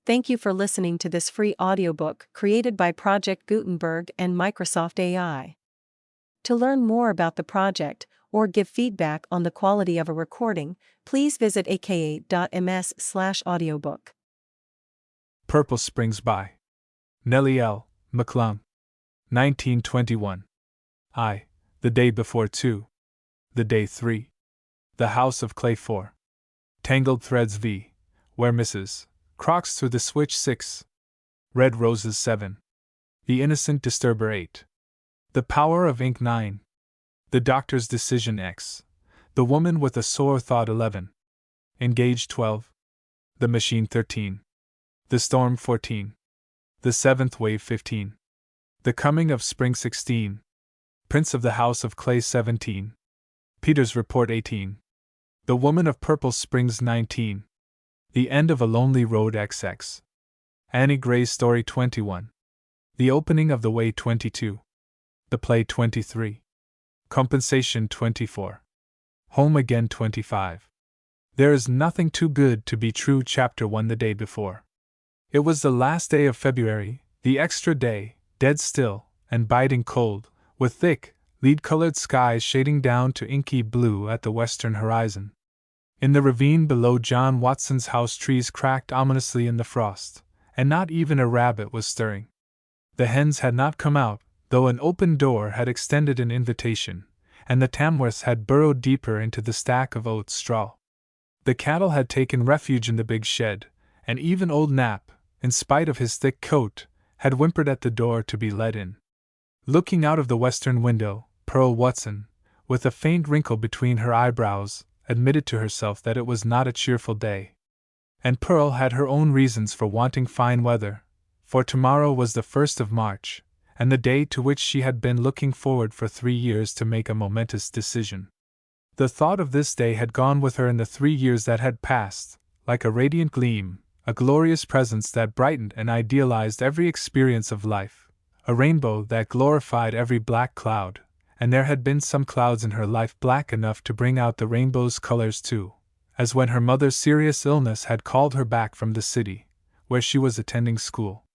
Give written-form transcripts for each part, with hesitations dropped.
Thank you for listening to this free audiobook created by Project Gutenberg and Microsoft AI. To learn more about the project or give feedback on the quality of a recording, please visit aka.ms/audiobook. Purple Springs by Nellie L. McClung. 1921. The day before 2. The day 3. The house of clay 4. Tangled threads v. Where Mrs. Crocs through the switch 6. Red roses 7. The innocent disturber 8. The power of ink 9. The doctor's decision X. The woman with a sore thought 11. Engaged 12. The machine 13. The storm 14. The seventh wave 15. The coming of spring 16. Prince of the house of clay 17. Peter's report 18. The woman of purple springs 19. The end of a lonely road XX. Annie Gray's story 21. The opening of the way 22. The play 23. Compensation 24. Home again 25. There is nothing too good to be true. Chapter 1. The day before. It was the last day of February, the extra day, dead still, and biting cold, with thick, lead-colored skies shading down to inky blue at the western horizon. In the ravine below John Watson's house trees cracked ominously in the frost, and not even a rabbit was stirring. The hens had not come out, though an open door had extended an invitation, and the Tamworths had burrowed deeper into the stack of oat straw. The cattle had taken refuge in the big shed, and even old Nap, in spite of his thick coat, had whimpered at the door to be let in. Looking out of the western window, Pearl Watson, with a faint wrinkle between her eyebrows, admitted to herself that it was not a cheerful day. And Pearl had her own reasons for wanting fine weather, for tomorrow was the 1st of March, and the day to which she had been looking forward for 3 years to make a momentous decision. The thought of this day had gone with her in the 3 years that had passed, like a radiant gleam, a glorious presence that brightened and idealized every experience of life, a rainbow that glorified every black cloud, and there had been some clouds in her life black enough to bring out the rainbow's colors too, as when her mother's serious illness had called her back from the city, where she was attending school.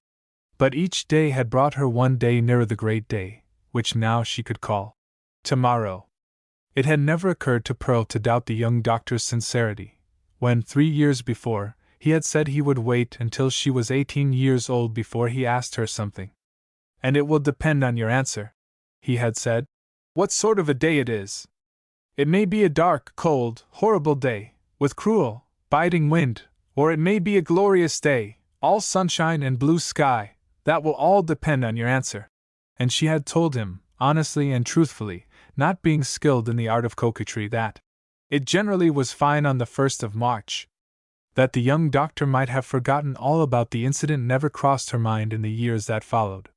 But each day had brought her one day nearer the great day, which now she could call tomorrow. It had never occurred to Pearl to doubt the young doctor's sincerity, when 3 years before, he had said he would wait until she was 18 years old before he asked her something. "And it will depend on your answer," he had said. "What sort of a day it is. It may be a dark, cold, horrible day, with cruel, biting wind, or it may be a glorious day, all sunshine and blue sky. That will all depend on your answer." And she had told him, honestly and truthfully, not being skilled in the art of coquetry, that it generally was fine on the 1st of March. That the young doctor might have forgotten all about the incident never crossed her mind in the years that followed.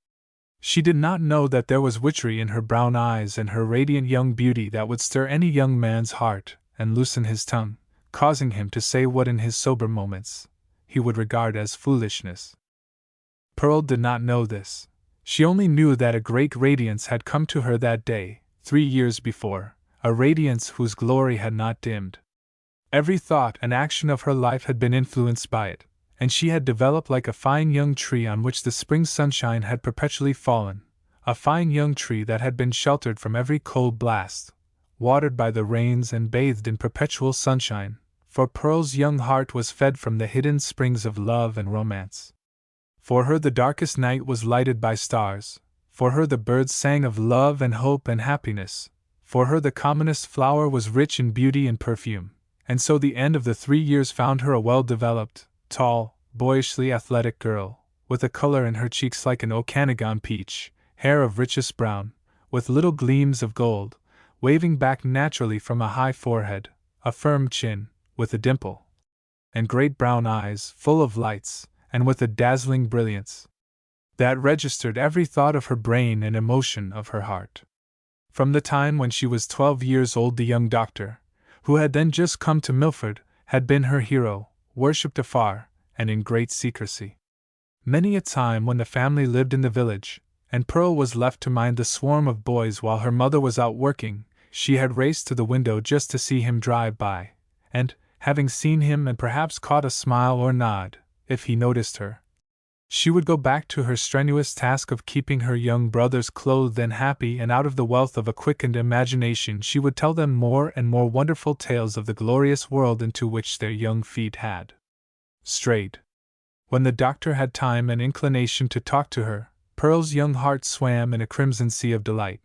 She did not know that there was witchery in her brown eyes and her radiant young beauty that would stir any young man's heart and loosen his tongue, causing him to say what in his sober moments he would regard as foolishness. Pearl did not know this. She only knew that a great radiance had come to her that day, 3 years before, a radiance whose glory had not dimmed. Every thought and action of her life had been influenced by it, and she had developed like a fine young tree on which the spring sunshine had perpetually fallen, a fine young tree that had been sheltered from every cold blast, watered by the rains and bathed in perpetual sunshine, for Pearl's young heart was fed from the hidden springs of love and romance. For her the darkest night was lighted by stars, for her the birds sang of love and hope and happiness, for her the commonest flower was rich in beauty and perfume, and so the end of the 3 years found her a well-developed, tall, boyishly athletic girl, with a color in her cheeks like an Okanagan peach, hair of richest brown, with little gleams of gold, waving back naturally from a high forehead, a firm chin, with a dimple, and great brown eyes, full of lights, and with a dazzling brilliance that registered every thought of her brain and emotion of her heart. From the time when she was 12 years old, the young doctor, who had then just come to Milford, had been her hero, worshipped afar, and in great secrecy. Many a time when the family lived in the village, and Pearl was left to mind the swarm of boys while her mother was out working, she had raced to the window just to see him drive by, and, having seen him and perhaps caught a smile or nod, if he noticed her. She would go back to her strenuous task of keeping her young brothers clothed and happy, and out of the wealth of a quickened imagination she would tell them more and more wonderful tales of the glorious world into which their young feet had strayed. When the doctor had time and inclination to talk to her, Pearl's young heart swam in a crimson sea of delight,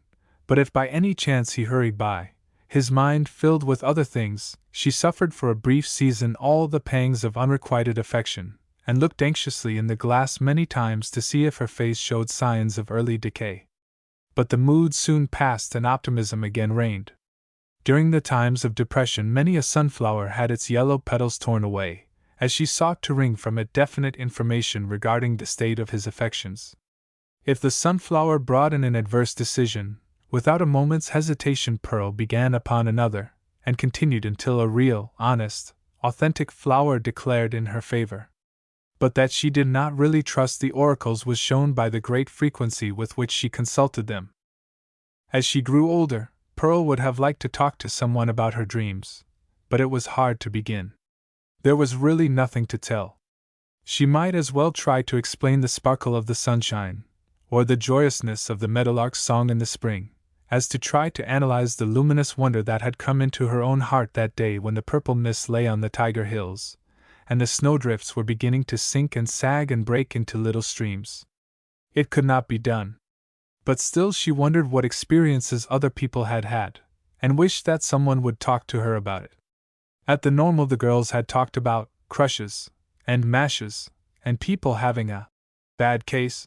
but if by any chance he hurried by, his mind filled with other things, she suffered for a brief season all the pangs of unrequited affection, and looked anxiously in the glass many times to see if her face showed signs of early decay. But the mood soon passed and optimism again reigned. During the times of depression many a sunflower had its yellow petals torn away, as she sought to wring from it definite information regarding the state of his affections. If the sunflower brought in an adverse decision, without a moment's hesitation Pearl began upon another, and continued until a real, honest, authentic flower declared in her favor. But that she did not really trust the oracles was shown by the great frequency with which she consulted them. As she grew older, Pearl would have liked to talk to someone about her dreams, but it was hard to begin. There was really nothing to tell. She might as well try to explain the sparkle of the sunshine, or the joyousness of the meadowlark's song in the spring, as to try to analyze the luminous wonder that had come into her own heart that day when the purple mist lay on the Tiger Hills, and the snowdrifts were beginning to sink and sag and break into little streams. It could not be done. But still she wondered what experiences other people had had, and wished that someone would talk to her about it. At the normal the girls had talked about crushes, and mashes, and people having a bad case,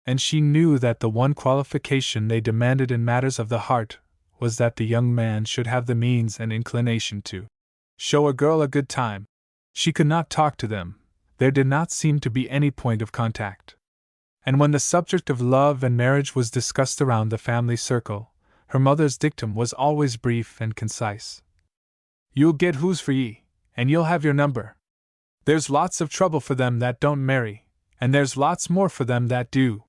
and she knew that the one qualification they demanded in matters of the heart was that the young man should have the means and inclination to show a girl a good time. She could not talk to them, there did not seem to be any point of contact. And when the subject of love and marriage was discussed around the family circle, her mother's dictum was always brief and concise. "You'll get who's for ye, and you'll have your number. There's lots of trouble for them that don't marry, and there's lots more for them that do.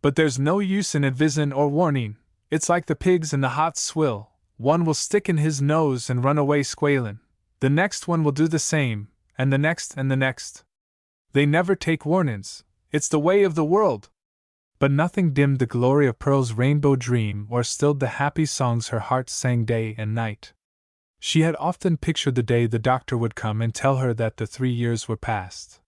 But there's no use in advisin' or warning, it's like the pigs in the hot swill, one will stick in his nose and run away squealin', the next one will do the same, and the next and the next. They never take warnin's, it's the way of the world." But nothing dimmed the glory of Pearl's rainbow dream or stilled the happy songs her heart sang day and night. She had often pictured the day the doctor would come and tell her that the 3 years were past.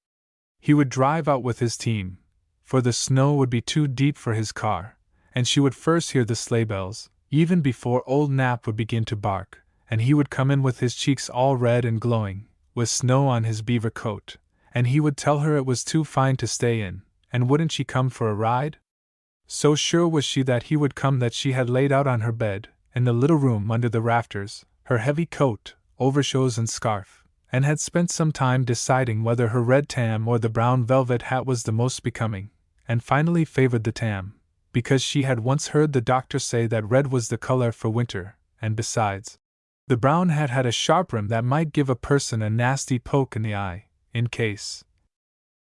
He would drive out with his team, for the snow would be too deep for his car, and she would first hear the sleigh bells, even before old Nap would begin to bark, and he would come in with his cheeks all red and glowing, with snow on his beaver coat, and he would tell her it was too fine to stay in, and wouldn't she come for a ride? So sure was she that he would come that she had laid out on her bed, in the little room under the rafters, her heavy coat, overshoes and scarf, and had spent some time deciding whether her red tam or the brown velvet hat was the most becoming, and finally favored the tam, because she had once heard the doctor say that red was the color for winter, and besides, the brown hat had a sharp rim that might give a person a nasty poke in the eye, in case.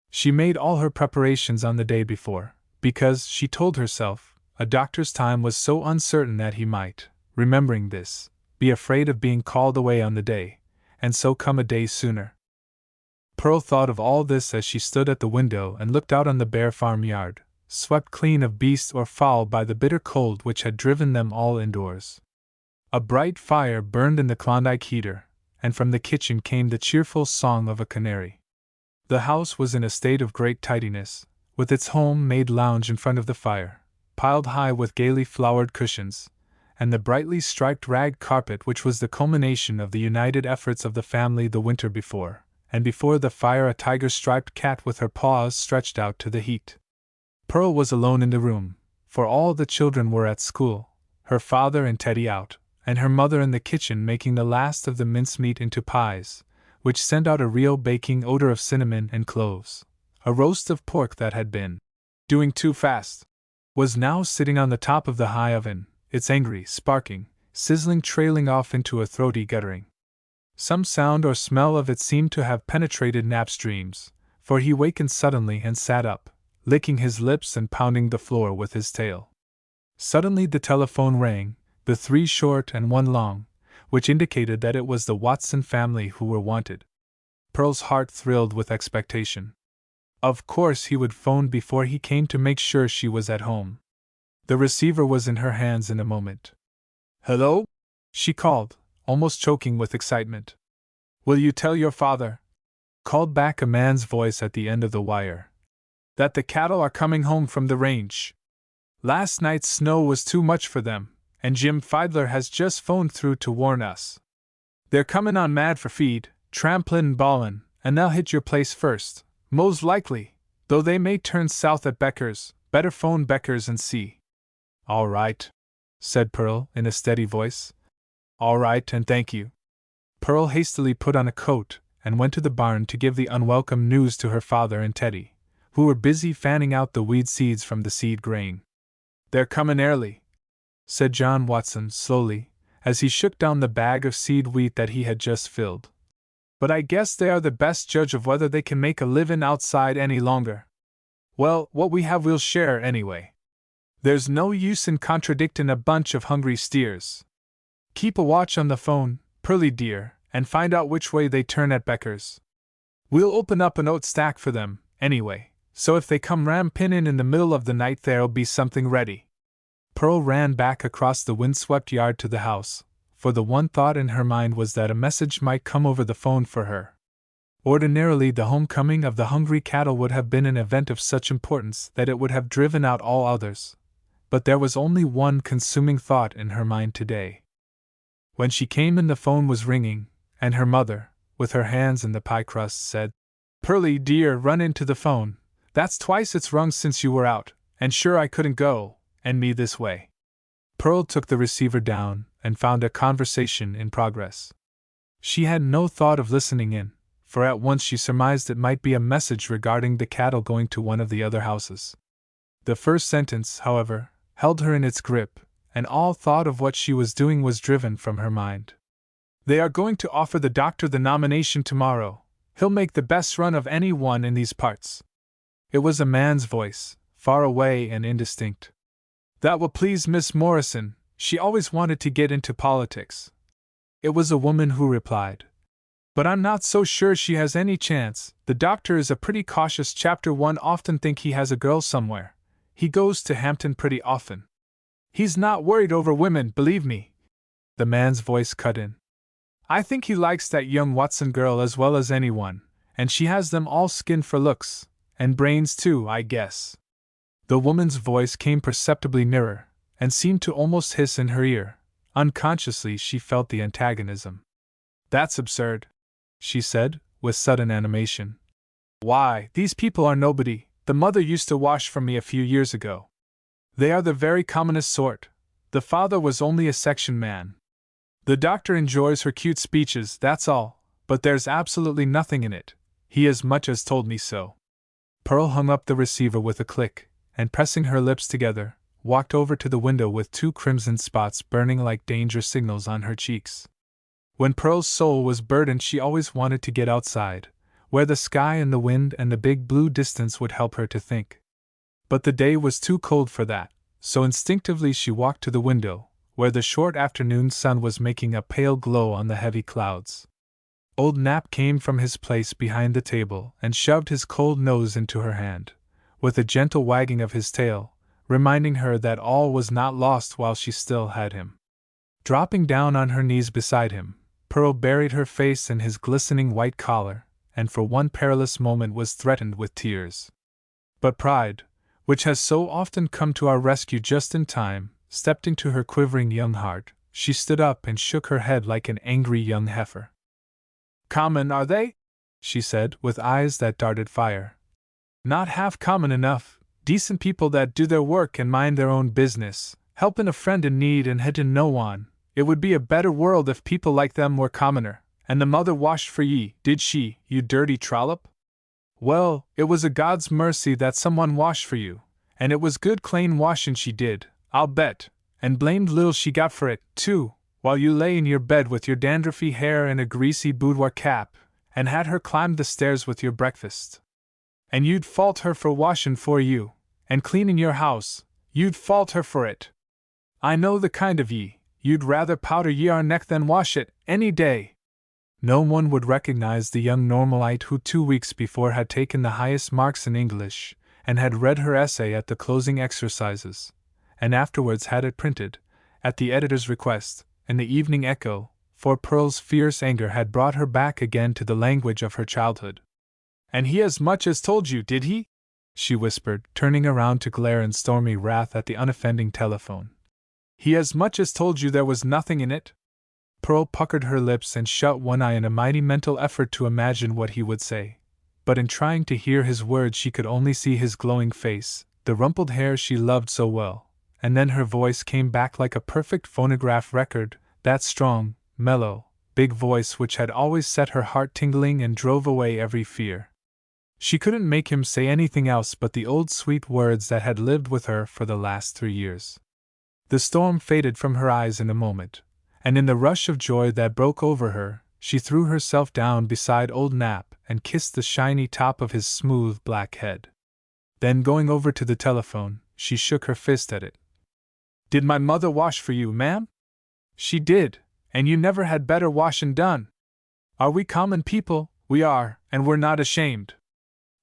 She made all her preparations on the day before, because, she told herself, a doctor's time was so uncertain that he might, remembering this, be afraid of being called away on the day, and so come a day sooner. Pearl thought of all this as she stood at the window and looked out on the bare farmyard, swept clean of beast or fowl by the bitter cold which had driven them all indoors. A bright fire burned in the Klondike heater, and from the kitchen came the cheerful song of a canary. The house was in a state of great tidiness, with its home-made lounge in front of the fire, piled high with gaily flowered cushions, and the brightly striped rag carpet which was the culmination of the united efforts of the family the winter before, and before the fire a tiger-striped cat with her paws stretched out to the heat. Pearl was alone in the room, for all the children were at school, her father and Teddy out, and her mother in the kitchen making the last of the mincemeat into pies, which sent out a real baking odor of cinnamon and cloves. A roast of pork that had been doing too fast was now sitting on the top of the high oven, its angry, sparking, sizzling trailing off into a throaty guttering. Some sound or smell of it seemed to have penetrated Nap's dreams, for he wakened suddenly and sat up, licking his lips and pounding the floor with his tail. Suddenly the telephone rang, the 3 short and 1 long, which indicated that it was the Watson family who were wanted. Pearl's heart thrilled with expectation. Of course he would phone before he came to make sure she was at home. The receiver was in her hands in a moment. "Hello?" she called, almost choking with excitement. "Will you tell your father," called back a man's voice at the end of the wire, "that the cattle are coming home from the range? Last night's snow was too much for them, and Jim Fiedler has just phoned through to warn us. They're comin' on mad for feed, tramplin' and bawlin', and they'll hit your place first, most likely, though they may turn south at Becker's. Better phone Becker's and see." "All right," said Pearl in a steady voice. "All right, and thank you." Pearl hastily put on a coat and went to the barn to give the unwelcome news to her father and Teddy, who were busy fanning out the weed seeds from the seed grain. "They're comin' early," said John Watson slowly, as he shook down the bag of seed wheat that he had just filled. "But I guess they are the best judge of whether they can make a livin' outside any longer. Well, what we have we'll share anyway. There's no use in contradictin' a bunch of hungry steers. Keep a watch on the phone, Pearly dear, and find out which way they turn at Becker's. We'll open up an oat stack for them, anyway, so if they come rampin' in the middle of the night there'll be something ready." Pearl ran back across the windswept yard to the house, for the one thought in her mind was that a message might come over the phone for her. Ordinarily, the homecoming of the hungry cattle would have been an event of such importance that it would have driven out all others, but there was only one consuming thought in her mind today. When she came in, the phone was ringing, and her mother, with her hands in the pie crust, said, "Pearly dear, run into the phone. That's twice it's rung since you were out, and sure I couldn't go, and me this way." Pearl took the receiver down and found a conversation in progress. She had no thought of listening in, for at once she surmised it might be a message regarding the cattle going to one of the other houses. The first sentence, however, held her in its grip, and all thought of what she was doing was driven from her mind. "They are going to offer the doctor the nomination tomorrow. He'll make the best run of any one in these parts." It was a man's voice, far away and indistinct. "That will please Miss Morrison. She always wanted to get into politics." It was a woman who replied, "But I'm not so sure she has any chance. The doctor is a pretty cautious chap. One often think he has a girl somewhere. He goes to Hampton pretty often. He's not worried over women, believe me." The man's voice cut in. "I think he likes that young Watson girl as well as anyone, and she has them all skinned for looks, and brains too, I guess." The woman's voice came perceptibly nearer, and seemed to almost hiss in her ear. Unconsciously she felt the antagonism. "That's absurd," she said, with sudden animation. "Why, these people are nobody. The mother used to wash for me a few years ago. They are the very commonest sort. The father was only a section man. The doctor enjoys her cute speeches, that's all, but there's absolutely nothing in it. He as much as told me so." Pearl hung up the receiver with a click, and pressing her lips together, walked over to the window with two crimson spots burning like danger signals on her cheeks. When Pearl's soul was burdened, she always wanted to get outside, where the sky and the wind and the big blue distance would help her to think. But the day was too cold for that, so instinctively she walked to the window, where the short afternoon sun was making a pale glow on the heavy clouds. Old Nap came from his place behind the table and shoved his cold nose into her hand, with a gentle wagging of his tail, reminding her that all was not lost while she still had him. Dropping down on her knees beside him, Pearl buried her face in his glistening white collar, and for one perilous moment was threatened with tears. But pride, which has so often come to our rescue just in time, stepped into her quivering young heart. She stood up and shook her head like an angry young heifer. "Common, are they?" she said, with eyes that darted fire. "Not half common enough. Decent people that do their work and mind their own business, helpin' a friend in need and hittin' no one. It would be a better world if people like them were commoner. And the mother washed for ye, did she, you dirty trollop? Well, it was a God's mercy that someone washed for you, and it was good clane washin' she did, I'll bet, and blamed little she got for it, too, while you lay in your bed with your dandruffy hair and a greasy boudoir cap, and had her climb the stairs with your breakfast. And you'd fault her for washin' for you, and cleanin' your house, you'd fault her for it. I know the kind of ye, you'd rather powder ye our neck than wash it, any day. No one would recognize the young Normalite who 2 weeks before had taken the highest marks in English, and had read her essay at the closing exercises, and afterwards had it printed, at the editor's request, in the Evening Echo, for Pearl's fierce anger had brought her back again to the language of her childhood. "And he as much as told you, did he?" she whispered, turning around to glare in stormy wrath at the unoffending telephone. "He as much as told you there was nothing in it?" Pearl puckered her lips and shut one eye in a mighty mental effort to imagine what he would say. But in trying to hear his words she could only see his glowing face, the rumpled hair she loved so well, and then her voice came back like a perfect phonograph record, that strong, mellow, big voice which had always set her heart tingling and drove away every fear. She couldn't make him say anything else but the old sweet words that had lived with her for the last 3 years. The storm faded from her eyes in a moment, and in the rush of joy that broke over her, she threw herself down beside old Nap and kissed the shiny top of his smooth black head. Then going over to the telephone, she shook her fist at it. "Did my mother wash for you, ma'am?" "She did, and you never had better washing done." "Are we common people?" "We are, and we're not ashamed."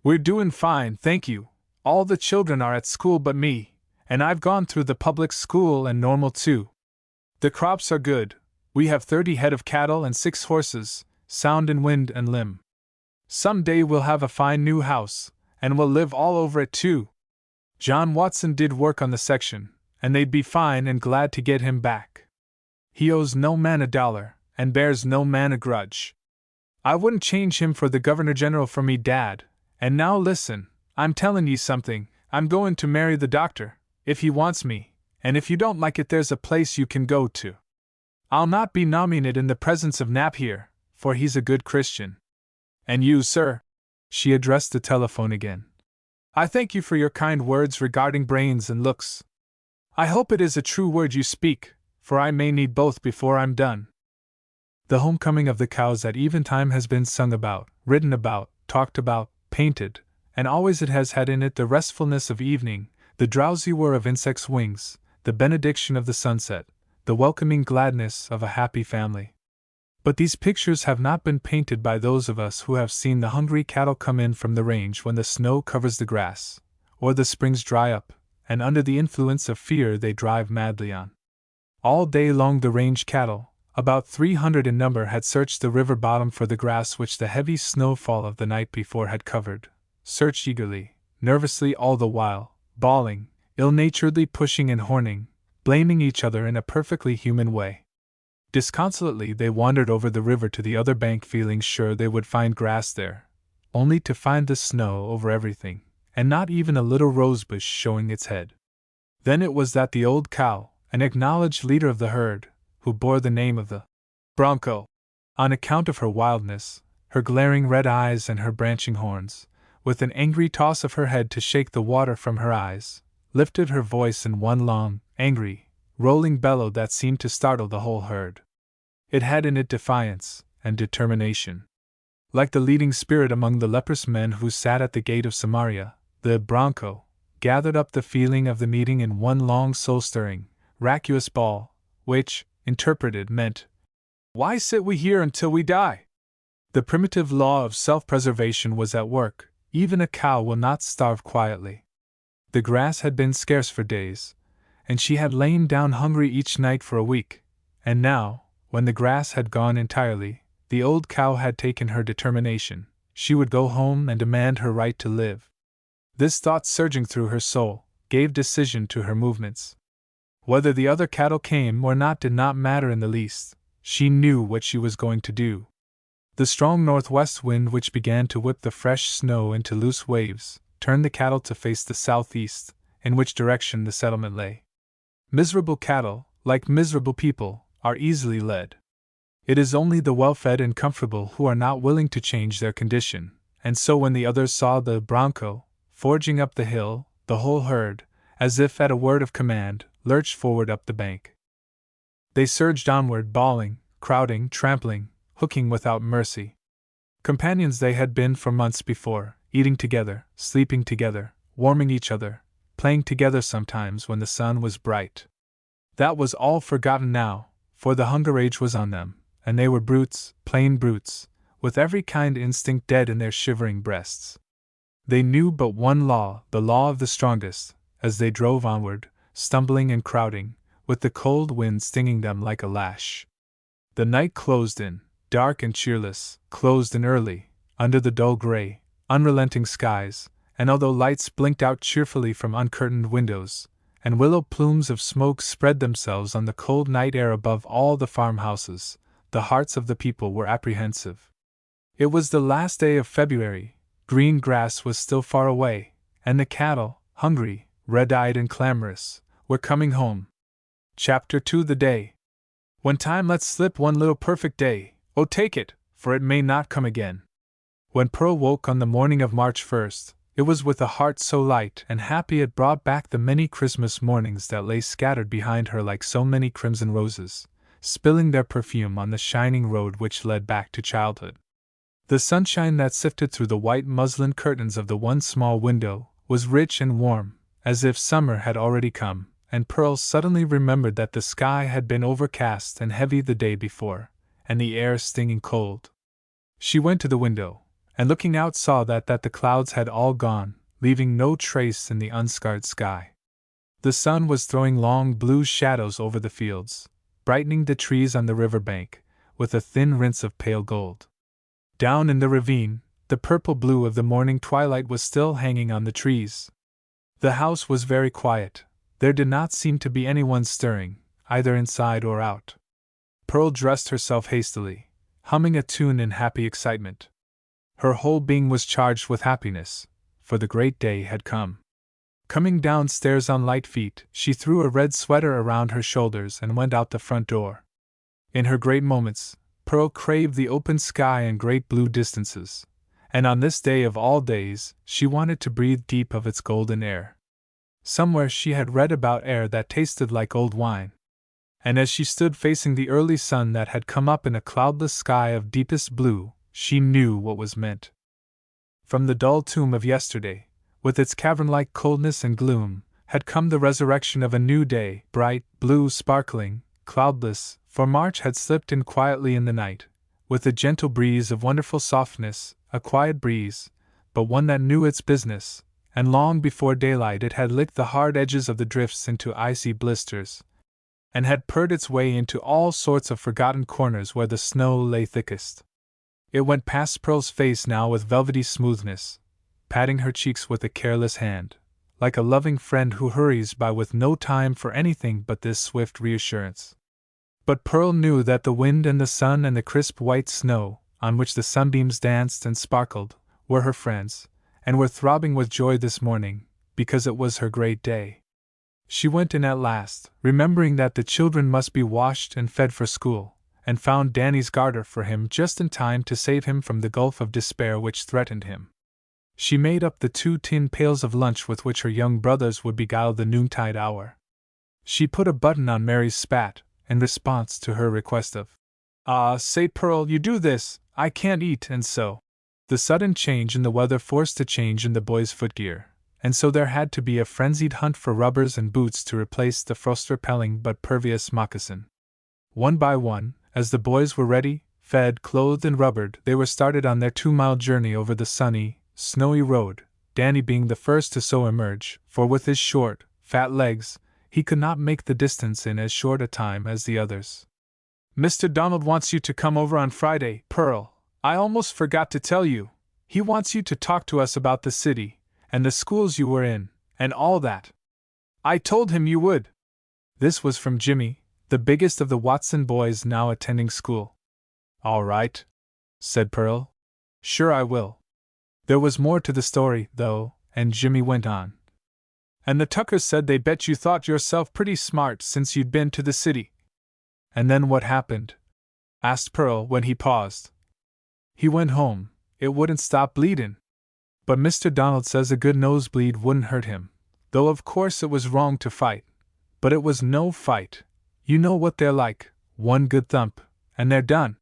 "We're doing fine, thank you. All the children are at school but me, and I've gone through the public school and normal too. The crops are good. We have 30 head of cattle and 6 horses, sound in wind and limb. Some day we'll have a fine new house, and we'll live all over it too. John Watson did work on the section, and they'd be fine and glad to get him back. He owes no man $1, and bears no man a grudge. I wouldn't change him for the Governor General for me, Dad. And now listen, I'm telling ye something, I'm going to marry the doctor, if he wants me, and if you don't like it there's a place you can go to. I'll not be nomming it in the presence of Nap here, for he's a good Christian. And you, sir," she addressed the telephone again, "I thank you for your kind words regarding brains and looks. I hope it is a true word you speak, for I may need both before I'm done." The homecoming of the cows at eventime has been sung about, written about, talked about, painted, and always it has had in it the restfulness of evening, the drowsy whir of insects' wings, the benediction of the sunset, the welcoming gladness of a happy family. But these pictures have not been painted by those of us who have seen the hungry cattle come in from the range when the snow covers the grass, or the springs dry up, and under the influence of fear they drive madly on. All day long the range cattle, about 300 in number, had searched the river bottom for the grass which the heavy snowfall of the night before had covered, searched eagerly, nervously all the while, bawling, ill-naturedly pushing and horning, blaming each other in a perfectly human way. Disconsolately they wandered over the river to the other bank feeling sure they would find grass there, only to find the snow over everything, and not even a little rosebush showing its head. Then it was that the old cow, an acknowledged leader of the herd, who bore the name of the Bronco, on account of her wildness, her glaring red eyes and her branching horns, with an angry toss of her head to shake the water from her eyes, lifted her voice in one long, angry, rolling bellow that seemed to startle the whole herd. It had in it defiance and determination. Like the leading spirit among the leprous men who sat at the gate of Samaria, the Bronco gathered up the feeling of the meeting in one long soul-stirring, raucous bawl, which, interpreted, meant, "Why sit we here until we die?" The primitive law of self-preservation was at work. Even a cow will not starve quietly. The grass had been scarce for days, and she had lain down hungry each night for a week, and now, when the grass had gone entirely, the old cow had taken her determination. She would go home and demand her right to live. This thought surging through her soul gave decision to her movements. Whether the other cattle came or not did not matter in the least. She knew what she was going to do. The strong northwest wind which began to whip the fresh snow into loose waves turned the cattle to face the southeast, in which direction the settlement lay. Miserable cattle, like miserable people, are easily led. It is only the well-fed and comfortable who are not willing to change their condition, and so when the others saw the Bronco forging up the hill, the whole herd, as if at a word of command, lurched forward up the bank. They surged onward, bawling, crowding, trampling, hooking without mercy. Companions they had been for months before, eating together, sleeping together, warming each other, playing together sometimes when the sun was bright. That was all forgotten now, for the hunger age was on them, and they were brutes, plain brutes, with every kind instinct dead in their shivering breasts. They knew but one law, the law of the strongest, as they drove onward, stumbling and crowding, with the cold wind stinging them like a lash. The night closed in, dark and cheerless, closed in early, under the dull gray, unrelenting skies, and although lights blinked out cheerfully from uncurtained windows, and willow plumes of smoke spread themselves on the cold night air above all the farmhouses, the hearts of the people were apprehensive. It was the last day of February, green grass was still far away, and the cattle, hungry, red-eyed and clamorous, were coming home. Chapter 2. The day. When time lets slip one little perfect day, oh take it, for it may not come again. When Pearl woke on the morning of March 1st, it was with a heart so light and happy it brought back the many Christmas mornings that lay scattered behind her like so many crimson roses, spilling their perfume on the shining road which led back to childhood. The sunshine that sifted through the white muslin curtains of the one small window was rich and warm, as if summer had already come, and Pearl suddenly remembered that the sky had been overcast and heavy the day before, and the air stinging cold. She went to the window, and looking out saw that the clouds had all gone, leaving no trace in the unscarred sky. The sun was throwing long blue shadows over the fields, brightening the trees on the river bank, with a thin rinse of pale gold. Down in the ravine, the purple blue of the morning twilight was still hanging on the trees. The house was very quiet. There did not seem to be anyone stirring, either inside or out. Pearl dressed herself hastily, humming a tune in happy excitement. Her whole being was charged with happiness, for the great day had come. Coming downstairs on light feet, she threw a red sweater around her shoulders and went out the front door. In her great moments, Pearl craved the open sky and great blue distances, and on this day of all days, she wanted to breathe deep of its golden air. Somewhere she had read about air that tasted like old wine. And as she stood facing the early sun that had come up in a cloudless sky of deepest blue, she knew what was meant. From the dull tomb of yesterday, with its cavern-like coldness and gloom, had come the resurrection of a new day, bright, blue, sparkling, cloudless, for March had slipped in quietly in the night, with a gentle breeze of wonderful softness, a quiet breeze, but one that knew its business, and long before daylight it had licked the hard edges of the drifts into icy blisters, and had purred its way into all sorts of forgotten corners where the snow lay thickest. It went past Pearl's face now with velvety smoothness, patting her cheeks with a careless hand, like a loving friend who hurries by with no time for anything but this swift reassurance. But Pearl knew that the wind and the sun and the crisp white snow, on which the sunbeams danced and sparkled, were her friends, and were throbbing with joy this morning, because it was her great day. She went in at last, remembering that the children must be washed and fed for school, and found Danny's garter for him just in time to save him from the gulf of despair which threatened him. She made up the 2 tin pails of lunch with which her young brothers would beguile the noontide hour. She put a button on Mary's spat, in response to her request of, say Pearl, you do this, I can't eat, and so. The sudden change in the weather forced a change in the boys' footgear, and so there had to be a frenzied hunt for rubbers and boots to replace the frost-repelling but pervious moccasin. One by one, as the boys were ready, fed, clothed, and rubbered, they were started on their 2-mile journey over the sunny, snowy road, Danny being the first to so emerge, for with his short, fat legs, he could not make the distance in as short a time as the others. Mr. Donald wants you to come over on Friday, Pearl. I almost forgot to tell you. He wants you to talk to us about the city, and the schools you were in, and all that. I told him you would. This was from Jimmy, the biggest of the Watson boys now attending school. All right, said Pearl. Sure I will. There was more to the story, though, and Jimmy went on. And the Tuckers said they bet you thought yourself pretty smart since you'd been to the city. And then what happened? Asked Pearl when he paused. He went home. It wouldn't stop bleedin'. But Mr. Donald says a good nosebleed wouldn't hurt him, though of course it was wrong to fight. But it was no fight. You know what they're like, one good thump, and they're done.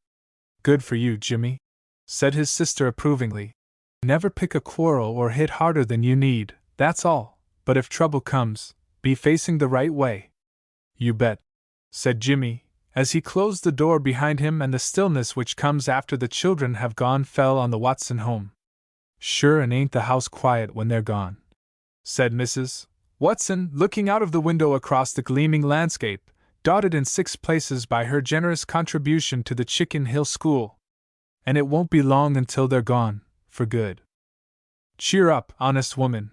Good for you, Jimmy, said his sister approvingly. Never pick a quarrel or hit harder than you need, that's all. But if trouble comes, be facing the right way. You bet, said Jimmy, as he closed the door behind him, and the stillness which comes after the children have gone fell on the Watson home. "Sure, and ain't the house quiet when they're gone?" said Mrs. Watson, looking out of the window across the gleaming landscape, dotted in 6 places by her generous contribution to the Chicken Hill School. "And it won't be long until they're gone, for good." "Cheer up, honest woman,"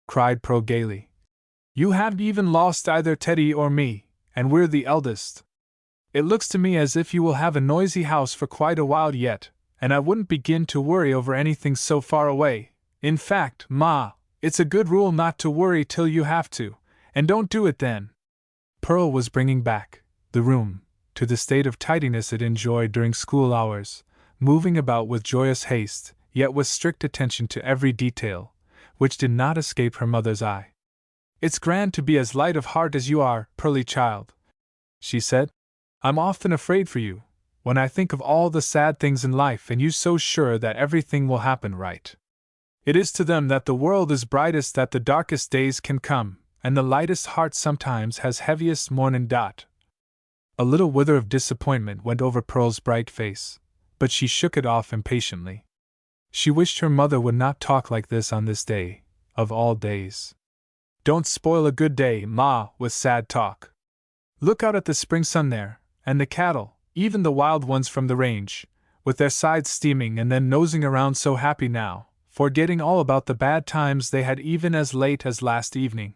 cried Pearl gaily. "You haven't even lost either Teddy or me, and we're the eldest. It looks to me as if you will have a noisy house for quite a while yet, and I wouldn't begin to worry over anything so far away. In fact, Ma, it's a good rule not to worry till you have to, and don't do it then." Pearl was bringing back the room to the state of tidiness it enjoyed during school hours, moving about with joyous haste, yet with strict attention to every detail, which did not escape her mother's eye. "It's grand to be as light of heart as you are, Pearly child," she said. "I'm often afraid for you, when I think of all the sad things in life and you so sure that everything will happen right. It is to them that the world is brightest that the darkest days can come, and the lightest heart sometimes has heaviest mourning dot." A little wither of disappointment went over Pearl's bright face, but she shook it off impatiently. She wished her mother would not talk like this on this day, of all days. "Don't spoil a good day, Ma, with sad talk. Look out at the spring sun there, and the cattle, even the wild ones from the range, with their sides steaming and then nosing around so happy now, forgetting all about the bad times they had even as late as last evening.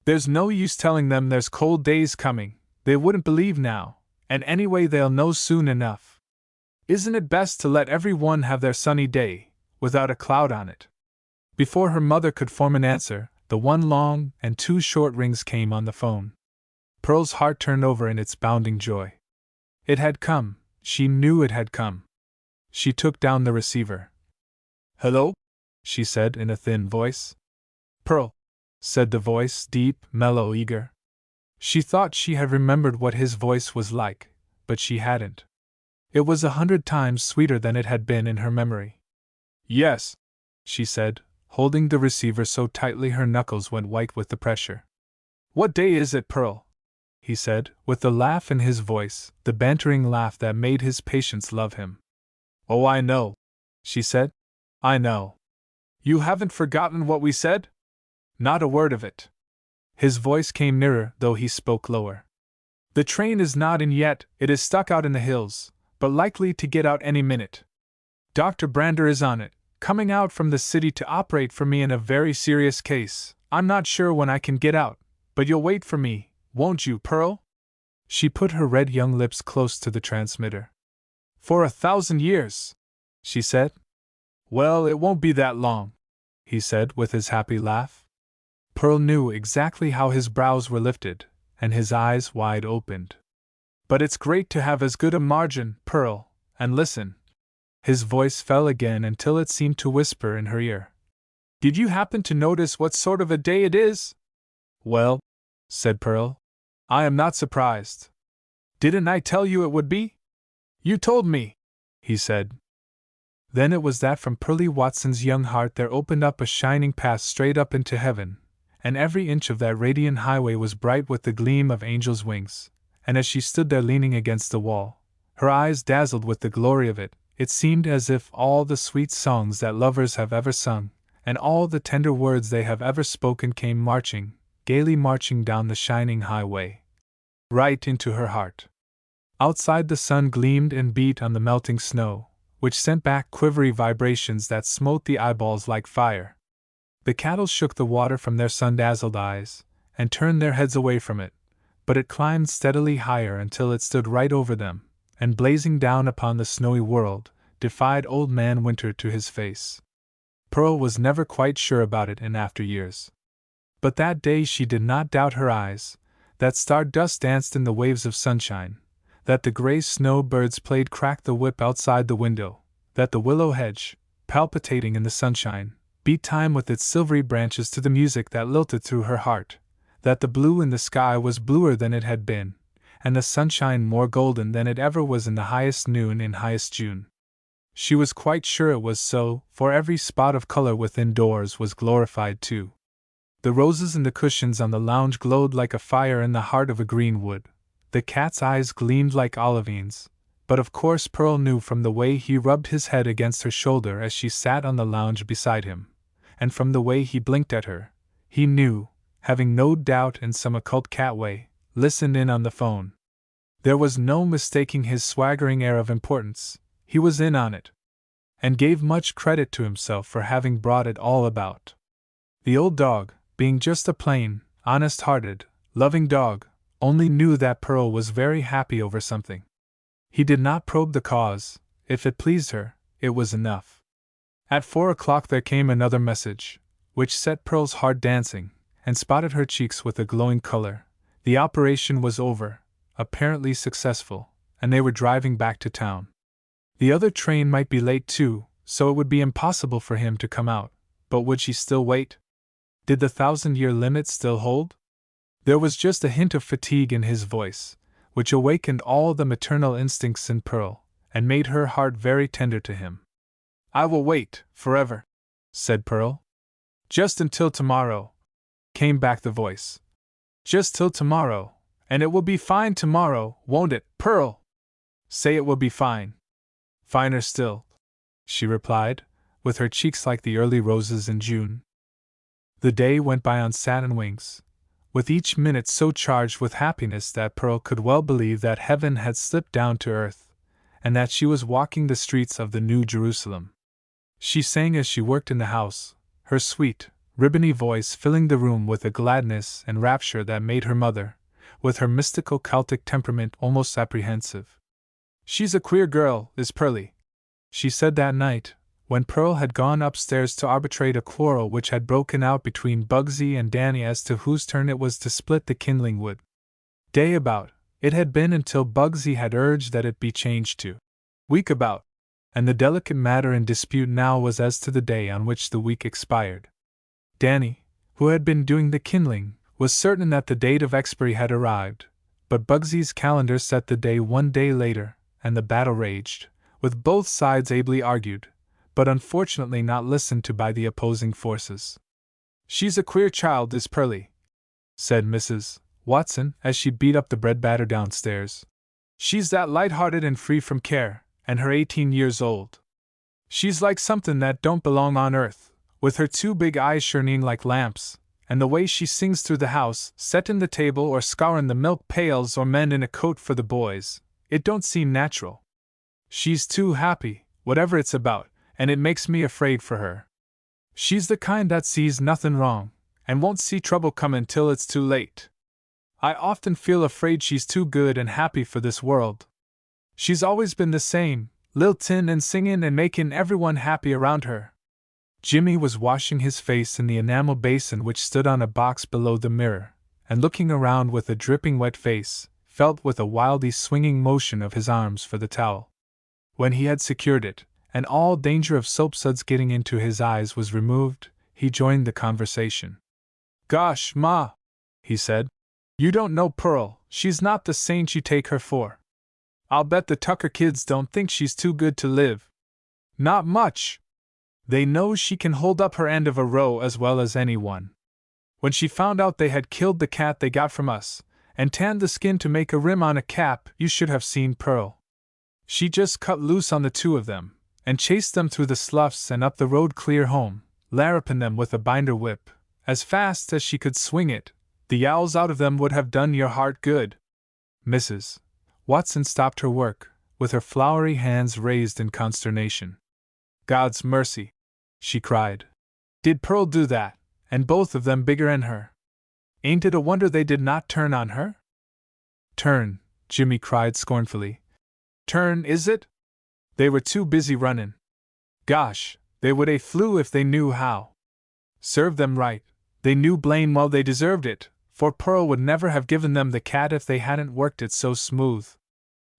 There's no use telling them there's cold days coming, they wouldn't believe now, and anyway they'll know soon enough. Isn't it best to let every one have their sunny day, without a cloud on it?" Before her mother could form an answer, the 1 long and 2 short rings came on the phone. Pearl's heart turned over in its bounding joy. It had come, she knew it had come. She took down the receiver. "Hello?" she said in a thin voice. "Pearl," said the voice, deep, mellow, eager. She thought she had remembered what his voice was like, but she hadn't. It was 100 times sweeter than it had been in her memory. "Yes," she said, holding the receiver so tightly her knuckles went white with the pressure. "What day is it, Pearl?" he said, with the laugh in his voice, the bantering laugh that made his patients love him. "Oh, I know," she said. "I know. You haven't forgotten what we said?" "Not a word of it." His voice came nearer, though he spoke lower. "The train is not in yet, it is stuck out in the hills, but likely to get out any minute. Dr. Brander is on it, coming out from the city to operate for me in a very serious case. I'm not sure when I can get out, but you'll wait for me, won't you, Pearl?" She put her red young lips close to the transmitter. "For 1,000 years," she said. "Well, it won't be that long," he said with his happy laugh. Pearl knew exactly how his brows were lifted, and his eyes wide opened. "But it's great to have as good a margin, Pearl, and listen." His voice fell again until it seemed to whisper in her ear. "Did you happen to notice what sort of a day it is?" "Well," said Pearl, "I am not surprised. Didn't I tell you it would be?" "You told me," he said. Then it was that from Pearlie Watson's young heart there opened up a shining path straight up into heaven, and every inch of that radiant highway was bright with the gleam of angels' wings, and as she stood there leaning against the wall, her eyes dazzled with the glory of it, it seemed as if all the sweet songs that lovers have ever sung, and all the tender words they have ever spoken came marching, gaily marching down the shining highway, right into her heart. Outside the sun gleamed and beat on the melting snow, which sent back quivery vibrations that smote the eyeballs like fire. The cattle shook the water from their sun-dazzled eyes, and turned their heads away from it, but it climbed steadily higher until it stood right over them, and blazing down upon the snowy world, defied Old Man Winter to his face. Pearl was never quite sure about it in after years. But that day she did not doubt her eyes, that stardust danced in the waves of sunshine, that the gray snow birds played crack the whip outside the window, that the willow hedge, palpitating in the sunshine, beat time with its silvery branches to the music that lilted through her heart, that the blue in the sky was bluer than it had been, and the sunshine more golden than it ever was in the highest noon in highest June. She was quite sure it was so, for every spot of color within doors was glorified too. The roses and the cushions on the lounge glowed like a fire in the heart of a green wood. The cat's eyes gleamed like olivines, but of course Pearl knew from the way he rubbed his head against her shoulder as she sat on the lounge beside him, and from the way he blinked at her, he knew, having no doubt in some occult cat way, listened in on the phone. There was no mistaking his swaggering air of importance, he was in on it, and gave much credit to himself for having brought it all about. The old dog, being just a plain, honest-hearted, loving dog, only knew that Pearl was very happy over something. He did not probe the cause; if it pleased her, it was enough. At 4 o'clock there came another message, which set Pearl's heart dancing, and spotted her cheeks with a glowing color. The operation was over, apparently successful, and they were driving back to town. The other train might be late too, so it would be impossible for him to come out, but would she still wait? Did the 1,000-year limit still hold? There was just a hint of fatigue in his voice, which awakened all the maternal instincts in Pearl, and made her heart very tender to him. "I will wait, forever," said Pearl. "Just until tomorrow," came back the voice. "Just till tomorrow, and it will be fine tomorrow, won't it, Pearl? Say it will be fine." "Finer still," she replied, with her cheeks like the early roses in June. The day went by on satin wings, with each minute so charged with happiness that Pearl could well believe that heaven had slipped down to earth, and that she was walking the streets of the New Jerusalem. She sang as she worked in the house, her sweet, ribbony voice filling the room with a gladness and rapture that made her mother, with her mystical Celtic temperament, almost apprehensive. "She's a queer girl, is Pearlie," she said that night, when Pearl had gone upstairs to arbitrate a quarrel which had broken out between Bugsy and Danny as to whose turn it was to split the kindling wood. Day about, it had been until Bugsy had urged that it be changed to week about, and the delicate matter in dispute now was as to the day on which the week expired. Danny, who had been doing the kindling, was certain that the date of expiry had arrived, but Bugsy's calendar set the day 1 day later, and the battle raged, with both sides ably argued, but unfortunately not listened to by the opposing forces. "She's a queer child, is Pearlie," said Mrs. Watson as she beat up the bread batter downstairs. "She's that light-hearted and free from care, and her 18 years old. She's like something that don't belong on earth, with her 2 big eyes shining like lamps, and the way she sings through the house, settin' the table or scourin' the milk pails or mendin' a coat for the boys, it don't seem natural. She's too happy, whatever it's about, and it makes me afraid for her. She's the kind that sees nothin' wrong, and won't see trouble comin' till it's too late. I often feel afraid she's too good and happy for this world. She's always been the same, liltin' and singin' and makin' everyone happy around her." Jimmy was washing his face in the enamel basin which stood on a box below the mirror, and looking around with a dripping wet face, felt with a wildly swinging motion of his arms for the towel. When he had secured it, and all danger of soapsuds getting into his eyes was removed, he joined the conversation. "Gosh, Ma," he said, "you don't know Pearl, she's not the saint you take her for. I'll bet the Tucker kids don't think she's too good to live. Not much. They know she can hold up her end of a row as well as anyone. When she found out they had killed the cat they got from us, and tanned the skin to make a rim on a cap, you should have seen Pearl. She just cut loose on the 2 of them, and chased them through the sloughs and up the road clear home, larruping them with a binder whip, as fast as she could swing it. The yowls out of them would have done your heart good." Mrs. Watson stopped her work, with her floury hands raised in consternation. "God's mercy!" she cried. "Did Pearl do that, and both of them bigger'n her? Ain't it a wonder they did not turn on her?" "Turn," Jimmy cried scornfully. "Turn, is it? They were too busy runnin'. Gosh, they would 'a' flew if they knew how. Serve them right, they knew blame well they deserved it, for Pearl would never have given them the cat if they hadn't worked it so smooth.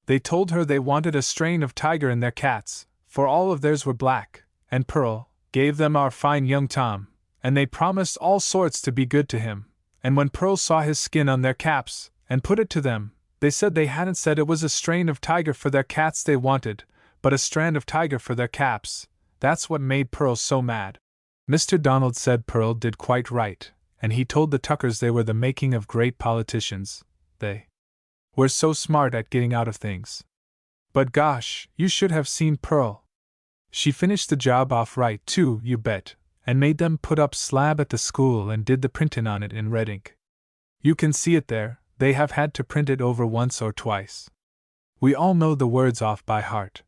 They told her they wanted a strain of tiger in their cats, for all of theirs were black, and Pearl gave them our fine young Tom, and they promised all sorts to be good to him, and when Pearl saw his skin on their caps, and put it to them, they said they hadn't said it was a strain of tiger for their cats they wanted, but a strand of tiger for their caps. That's what made Pearl so mad. Mr. Donald said Pearl did quite right, and he told the Tuckers they were the making of great politicians. They We're so smart at getting out of things. But gosh, you should have seen Pearl. She finished the job off right too, you bet, and made them put up slab at the school and did the printin' on it in red ink. You can see it there, they have had to print it over once or twice. We all know the words off by heart.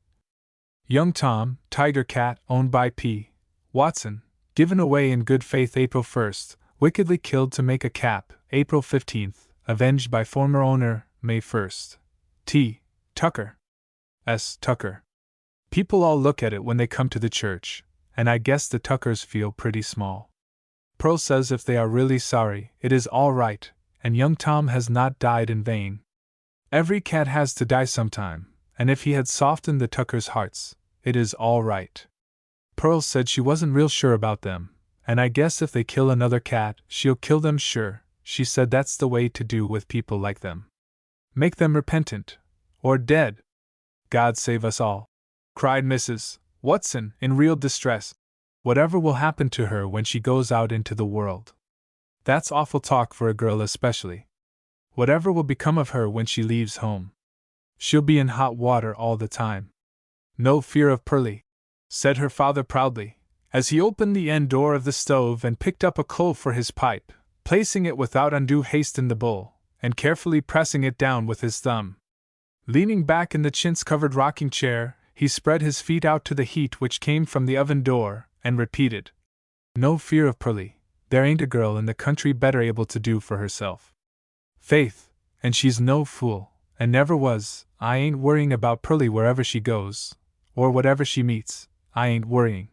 Young Tom, tiger cat, owned by P. Watson, given away in good faith April 1st, wickedly killed to make a cap, April 15th, avenged by former owner, May 1st. T. Tucker. S. Tucker. People all look at it when they come to the church, and I guess the Tuckers feel pretty small. Pearl says if they are really sorry, it is all right, and young Tom has not died in vain. Every cat has to die sometime, and if he had softened the Tuckers' hearts, it is all right. Pearl said she wasn't real sure about them, and I guess if they kill another cat, she'll kill them sure. She said that's the way to do with people like them. Make them repentant, or dead. God save us all, cried Mrs. Watson in real distress. Whatever will happen to her when she goes out into the world? That's awful talk for a girl especially. Whatever will become of her when she leaves home? She'll be in hot water all the time. No fear of Pearlie, said her father proudly, as he opened the end door of the stove and picked up a coal for his pipe, placing it without undue haste in the bowl, and carefully pressing it down with his thumb. Leaning back in the chintz-covered rocking chair, he spread his feet out to the heat which came from the oven door, and repeated, "No fear of Pearlie, there ain't a girl in the country better able to do for herself. Faith, and she's no fool, and never was. I ain't worrying about Pearlie wherever she goes, or whatever she meets, I ain't worrying."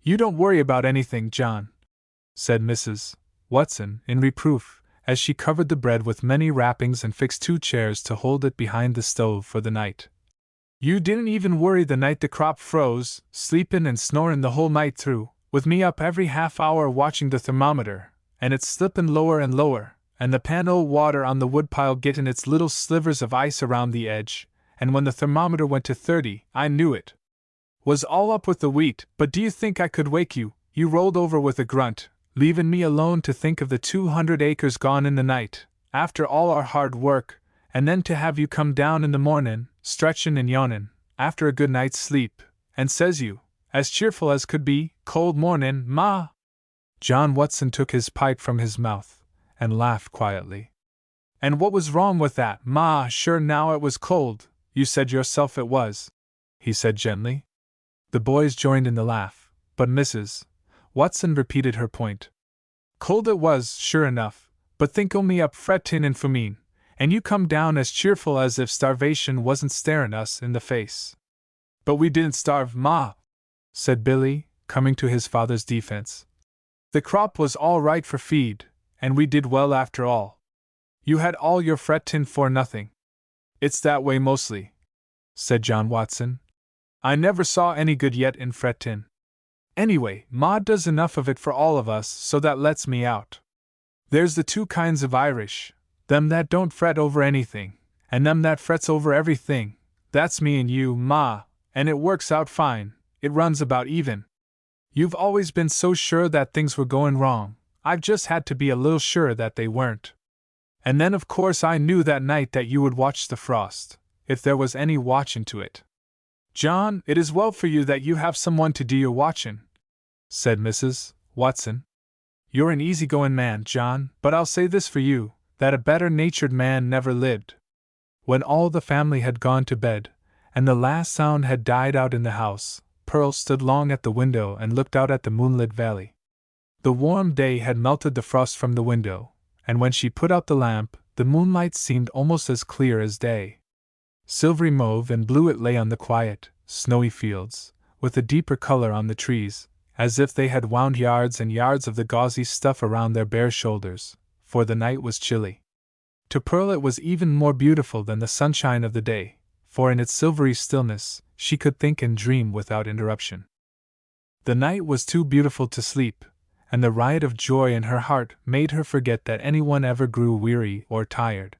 "You don't worry about anything, John," said Mrs. Watson in reproof, as she covered the bread with many wrappings and fixed 2 chairs to hold it behind the stove for the night. "You didn't even worry the night the crop froze, sleepin' and snorin' the whole night through, with me up every half hour watching the thermometer, and it's slippin' lower and lower, and the pan o' water on the woodpile gettin' its little slivers of ice around the edge, and when the thermometer went to 30, I knew it was all up with the wheat. But do you think I could wake you? You rolled over with a grunt, leavin' me alone to think of the 200 acres gone in the night, after all our hard work, and then to have you come down in the mornin', stretchin' and yawnin', after a good night's sleep, and says you, as cheerful as could be, 'Cold mornin', Ma!'" John Watson took his pipe from his mouth, and laughed quietly. "And what was wrong with that, Ma? Sure now it was cold, you said yourself it was," he said gently. The boys joined in the laugh, but Mrs. Watson repeated her point. "Cold it was, sure enough, but think o' me up frettin' and fumin', and you come down as cheerful as if starvation wasn't starin' us in the face." "But we didn't starve, Ma," said Billy, coming to his father's defense. "The crop was all right for feed, and we did well after all. You had all your frettin' for nothing." "It's that way mostly," said John Watson. "I never saw any good yet in frettin'. Anyway, Ma does enough of it for all of us, so that lets me out. There's the 2 kinds of Irish, them that don't fret over anything, and them that frets over everything. That's me and you, Ma, and it works out fine, it runs about even. You've always been so sure that things were going wrong, I've just had to be a little sure that they weren't. And then of course I knew that night that you would watch the frost, if there was any watchin' to it." "John, it is well for you that you have someone to do your watchin'," said Mrs. Watson. "You're an easy-goin' man, John, but I'll say this for you, that a better-natured man never lived." When all the family had gone to bed, and the last sound had died out in the house, Pearl stood long at the window and looked out at the moonlit valley. The warm day had melted the frost from the window, and when she put out the lamp, the moonlight seemed almost as clear as day. Silvery mauve and blue it lay on the quiet, snowy fields, with a deeper color on the trees, as if they had wound yards and yards of the gauzy stuff around their bare shoulders, for the night was chilly. To Pearl it was even more beautiful than the sunshine of the day, for in its silvery stillness, she could think and dream without interruption. The night was too beautiful to sleep, and the riot of joy in her heart made her forget that anyone ever grew weary or tired.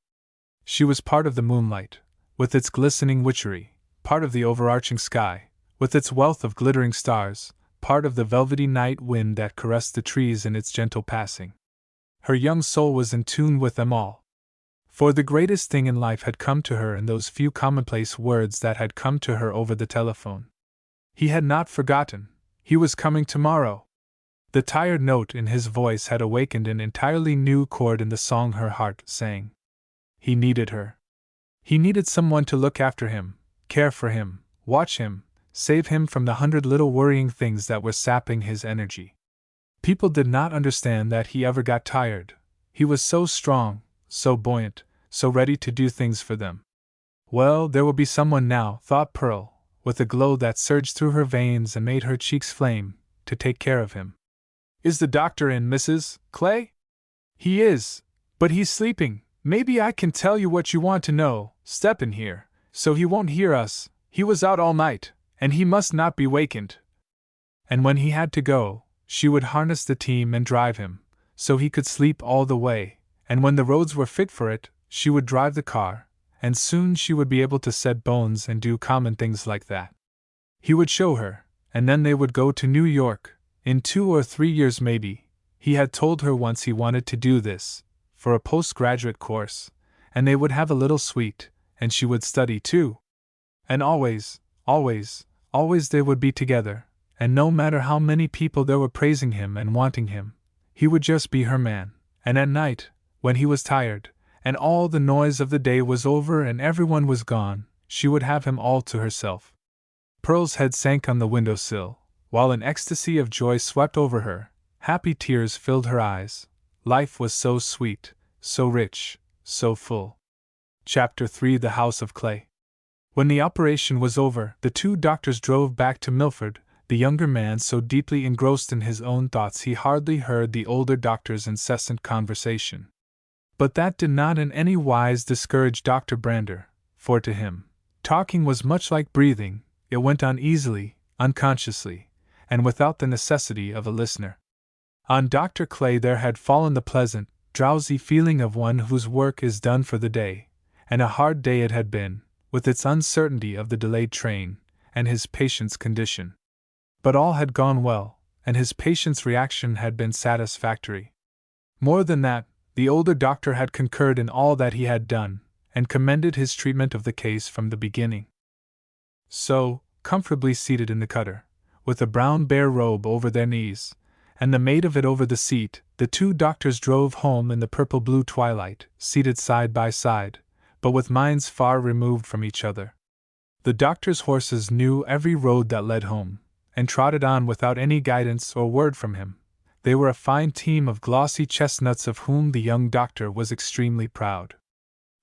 She was part of the moonlight, with its glistening witchery, part of the overarching sky, with its wealth of glittering stars, part of the velvety night wind that caressed the trees in its gentle passing. Her young soul was in tune with them all. For the greatest thing in life had come to her in those few commonplace words that had come to her over the telephone. He had not forgotten. He was coming tomorrow. The tired note in his voice had awakened an entirely new chord in the song her heart sang. He needed her. He needed someone to look after him, care for him, watch him, save him from the 100 little worrying things that were sapping his energy. People did not understand that he ever got tired. He was so strong, so buoyant, so ready to do things for them. Well, there will be someone now, thought Pearl, with a glow that surged through her veins and made her cheeks flame, to take care of him. Is the doctor in, Mrs. Clay? He is, but he's sleeping. Maybe I can tell you what you want to know. Step in here, so he won't hear us. He was out all night, and he must not be wakened. And when he had to go, she would harness the team and drive him, so he could sleep all the way, and when the roads were fit for it, she would drive the car, and soon she would be able to set bones and do common things like that. He would show her, and then they would go to New York, in 2 or 3 years maybe. He had told her once he wanted to do this, for a postgraduate course, and they would have a little suite, and she would study too. And always, always, always they would be together, and no matter how many people there were praising him and wanting him, he would just be her man. And at night, when he was tired, and all the noise of the day was over and everyone was gone, she would have him all to herself. Pearl's head sank on the windowsill, while an ecstasy of joy swept over her. Happy tears filled her eyes. Life was so sweet, so rich, so full. Chapter 3: The House of Clay. When the operation was over, the 2 doctors drove back to Milford, the younger man so deeply engrossed in his own thoughts he hardly heard the older doctor's incessant conversation. But that did not in any wise discourage Dr. Brander, for to him, talking was much like breathing. It went on easily, unconsciously, and without the necessity of a listener. On Dr. Clay there had fallen the pleasant, drowsy feeling of one whose work is done for the day, and a hard day it had been, with its uncertainty of the delayed train, and his patient's condition. But all had gone well, and his patient's reaction had been satisfactory. More than that, the older doctor had concurred in all that he had done, and commended his treatment of the case from the beginning. So, comfortably seated in the cutter, with a brown bear robe over their knees, and the maid of it over the seat, the 2 doctors drove home in the purple-blue twilight, seated side by side, but with minds far removed from each other. The doctors' horses knew every road that led home, and trotted on without any guidance or word from him. They were a fine team of glossy chestnuts of whom the young doctor was extremely proud.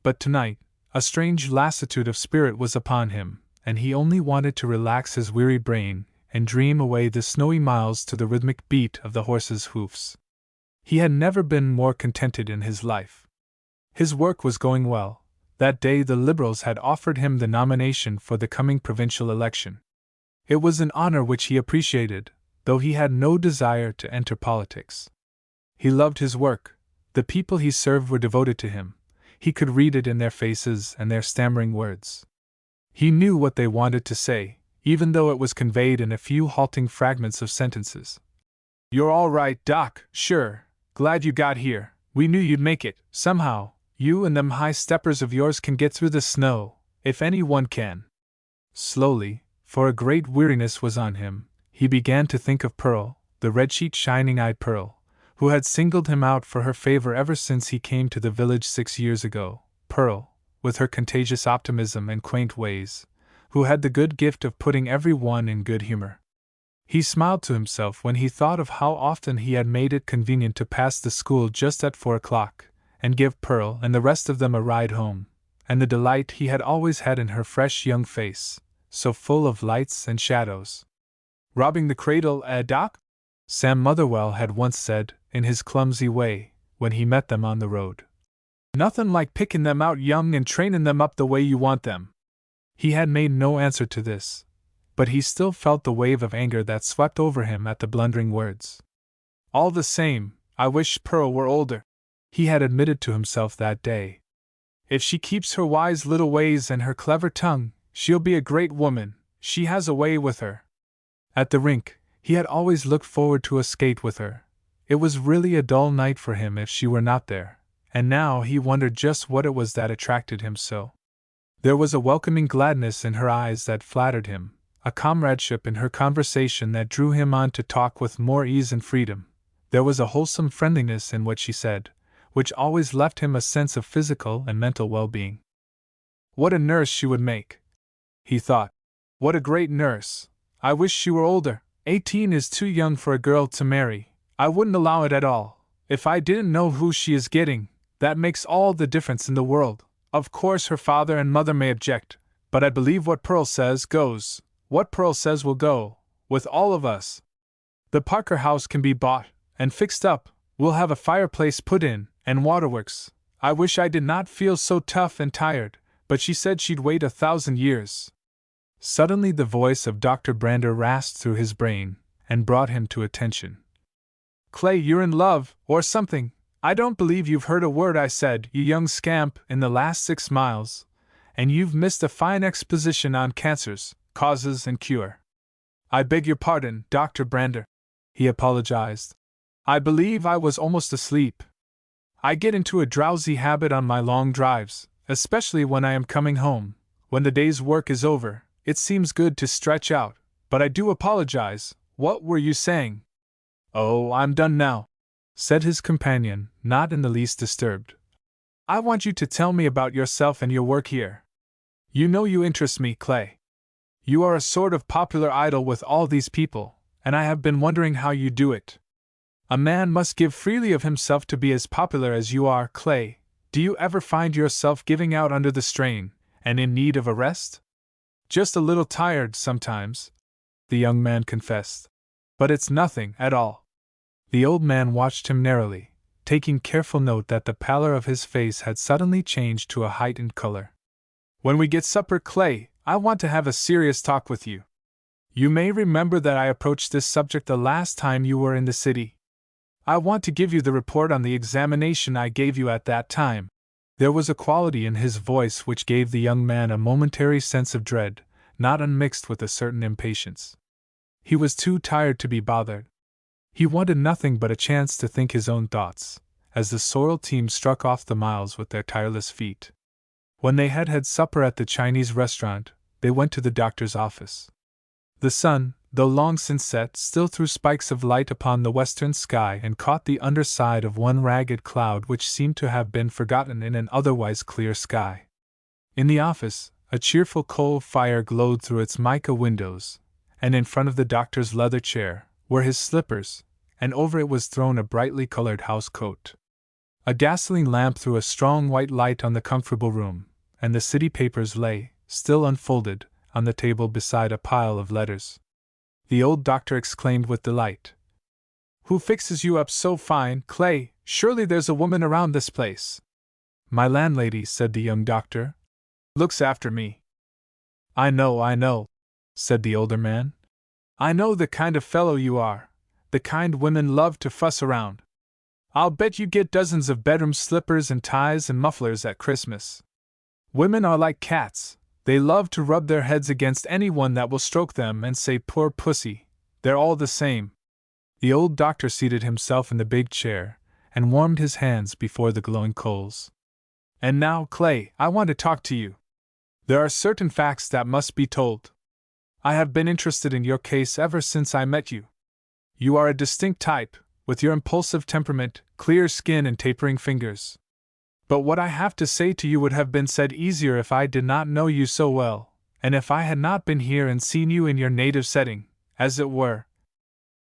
But tonight, a strange lassitude of spirit was upon him, and he only wanted to relax his weary brain and dream away the snowy miles to the rhythmic beat of the horses' hoofs. He had never been more contented in his life. His work was going well. That day the Liberals had offered him the nomination for the coming provincial election. It was an honor which he appreciated, though he had no desire to enter politics. He loved his work. The people he served were devoted to him. He could read it in their faces and their stammering words. He knew what they wanted to say, even though it was conveyed in a few halting fragments of sentences. "You're all right, Doc, sure. Glad you got here. We knew you'd make it, somehow. You and them high steppers of yours can get through the snow, if any one can." Slowly, for a great weariness was on him, he began to think of Pearl, the red-cheeked shining-eyed Pearl, who had singled him out for her favor ever since he came to the village 6 years ago. Pearl, with her contagious optimism and quaint ways, who had the good gift of putting every one in good humor. He smiled to himself when he thought of how often he had made it convenient to pass the school just at 4 o'clock, and give Pearl and the rest of them a ride home, and the delight he had always had in her fresh young face, so full of lights and shadows. "Robbing the cradle, Doc?" Sam Motherwell had once said, in his clumsy way, when he met them on the road. "Nothin' like picking them out young and trainin' them up the way you want them." He had made no answer to this, but he still felt the wave of anger that swept over him at the blundering words. "All the same, I wish Pearl were older," he had admitted to himself that day. "If she keeps her wise little ways and her clever tongue, she'll be a great woman. She has a way with her." At the rink, he had always looked forward to a skate with her. It was really a dull night for him if she were not there, and now he wondered just what it was that attracted him so. There was a welcoming gladness in her eyes that flattered him, a comradeship in her conversation that drew him on to talk with more ease and freedom. There was a wholesome friendliness in what she said, which always left him a sense of physical and mental well-being. What a nurse she would make, he thought. What a great nurse. I wish she were older. 18 is too young for a girl to marry. I wouldn't allow it at all. If I didn't know who she is getting, that makes all the difference in the world. Of course her father and mother may object, but I believe what Pearl says goes. What Pearl says will go, with all of us. The Parker house can be bought and fixed up. We'll have a fireplace put in, and waterworks. I wish I did not feel so tough and tired, but she said she'd wait 1,000 years. Suddenly the voice of Dr. Brander rasped through his brain, and brought him to attention. Clay, you're in love, or something. I don't believe you've heard a word I said, you young scamp, in the last 6 miles, and you've missed a fine exposition on cancers, causes and cure. I beg your pardon, Dr. Brander, he apologized. I believe I was almost asleep. I get into a drowsy habit on my long drives, especially when I am coming home. When the day's work is over, it seems good to stretch out, but I do apologize. What were you saying? Oh, I'm done now, said his companion, not in the least disturbed. I want you to tell me about yourself and your work here. You know you interest me, Clay. You are a sort of popular idol with all these people, and I have been wondering how you do it. A man must give freely of himself to be as popular as you are, Clay. Do you ever find yourself giving out under the strain, and in need of a rest? Just a little tired sometimes, the young man confessed. But it's nothing at all. The old man watched him narrowly, taking careful note that the pallor of his face had suddenly changed to a heightened color. When we get supper, Clay, I want to have a serious talk with you. You may remember that I approached this subject the last time you were in the city. I want to give you the report on the examination I gave you at that time. There was a quality in his voice which gave the young man a momentary sense of dread, not unmixed with a certain impatience. He was too tired to be bothered. He wanted nothing but a chance to think his own thoughts, as the sorrel team struck off the miles with their tireless feet. When they had had supper at the Chinese restaurant, they went to the doctor's office. The sun, though long since set, still threw spikes of light upon the western sky and caught the underside of one ragged cloud which seemed to have been forgotten in an otherwise clear sky. In the office, a cheerful coal fire glowed through its mica windows, and in front of the doctor's leather chair were his slippers, and over it was thrown a brightly colored house coat. A gasoline lamp threw a strong white light on the comfortable room, and the city papers lay, still unfolded, on the table beside a pile of letters. The old doctor exclaimed with delight. Who fixes you up so fine, Clay? Surely there's a woman around this place. My landlady, said the young doctor. Looks after me. I know, said the older man. I know the kind of fellow you are, the kind women love to fuss around. I'll bet you get dozens of bedroom slippers and ties and mufflers at Christmas. Women are like cats. They love to rub their heads against anyone that will stroke them and say, poor pussy. They're all the same. The old doctor seated himself in the big chair and warmed his hands before the glowing coals. And now, Clay, I want to talk to you. There are certain facts that must be told. I have been interested in your case ever since I met you. You are a distinct type, with your impulsive temperament, clear skin and tapering fingers. But what I have to say to you would have been said easier if I did not know you so well, and if I had not been here and seen you in your native setting, as it were.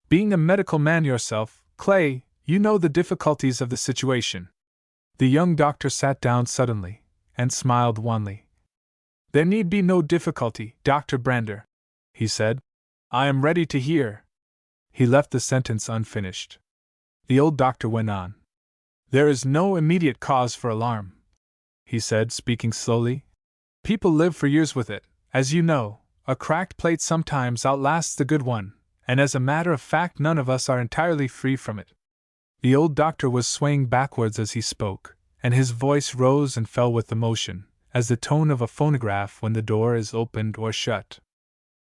Being a medical man yourself, Clay, you know the difficulties of the situation. The young doctor sat down suddenly, and smiled wanly. There need be no difficulty, Dr. Brander, he said. I am ready to hear. He left the sentence unfinished. The old doctor went on. There is no immediate cause for alarm, he said, speaking slowly. People live for years with it, as you know. A cracked plate sometimes outlasts the good one, and as a matter of fact none of us are entirely free from it. The old doctor was swaying backwards as he spoke, and his voice rose and fell with emotion, as the tone of a phonograph when the door is opened or shut.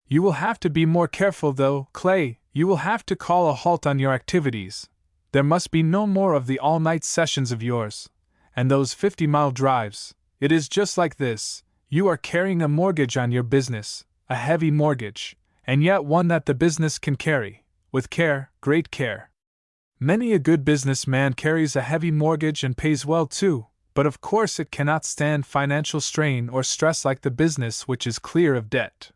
You will have to be more careful though, Clay. You will have to call a halt on your activities. There must be no more of the all-night sessions of yours, And those 50-mile drives, it is just like this. You are carrying a mortgage on your business, a heavy mortgage, and yet one that the business can carry, with care, great care. Many a good businessman carries a heavy mortgage and pays well too, but of course it cannot stand financial strain or stress like the business which is clear of debt.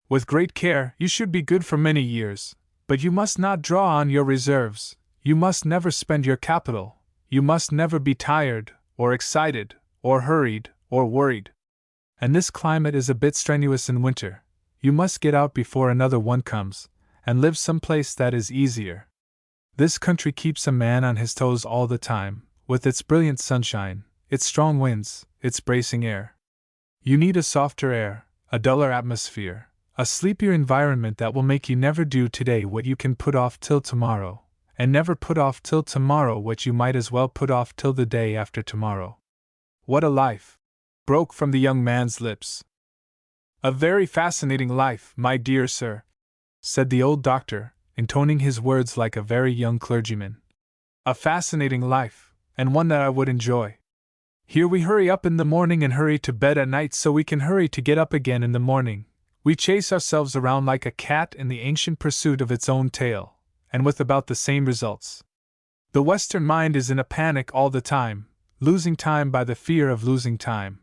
With great care, you should be good for many years, but you must not draw on your reserves, you must never spend your capital, you must never be tired, or excited, or hurried, or worried. And this climate is a bit strenuous in winter. You must get out before another one comes, and live someplace that is easier. This country keeps a man on his toes all the time, with its brilliant sunshine, its strong winds, its bracing air. You need a softer air, a duller atmosphere, a sleepier environment that will make you never do today what you can put off till tomorrow, and never put off till tomorrow what you might as well put off till the day after tomorrow. What a life! Broke from the young man's lips. A very fascinating life, my dear sir, said the old doctor, intoning his words like a very young clergyman. A fascinating life, and one that I would enjoy. Here we hurry up in the morning and hurry to bed at night so we can hurry to get up again in the morning. We chase ourselves around like a cat in the ancient pursuit of its own tail, and with about the same results. The Western mind is in a panic all the time, losing time by the fear of losing time.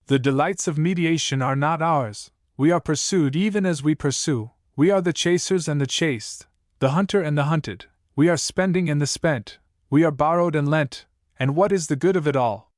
The delights of mediation are not ours, we are pursued even as we pursue, we are the chasers and the chased, the hunter and the hunted, we are spending and the spent, we are borrowed and lent, and what is the good of it all?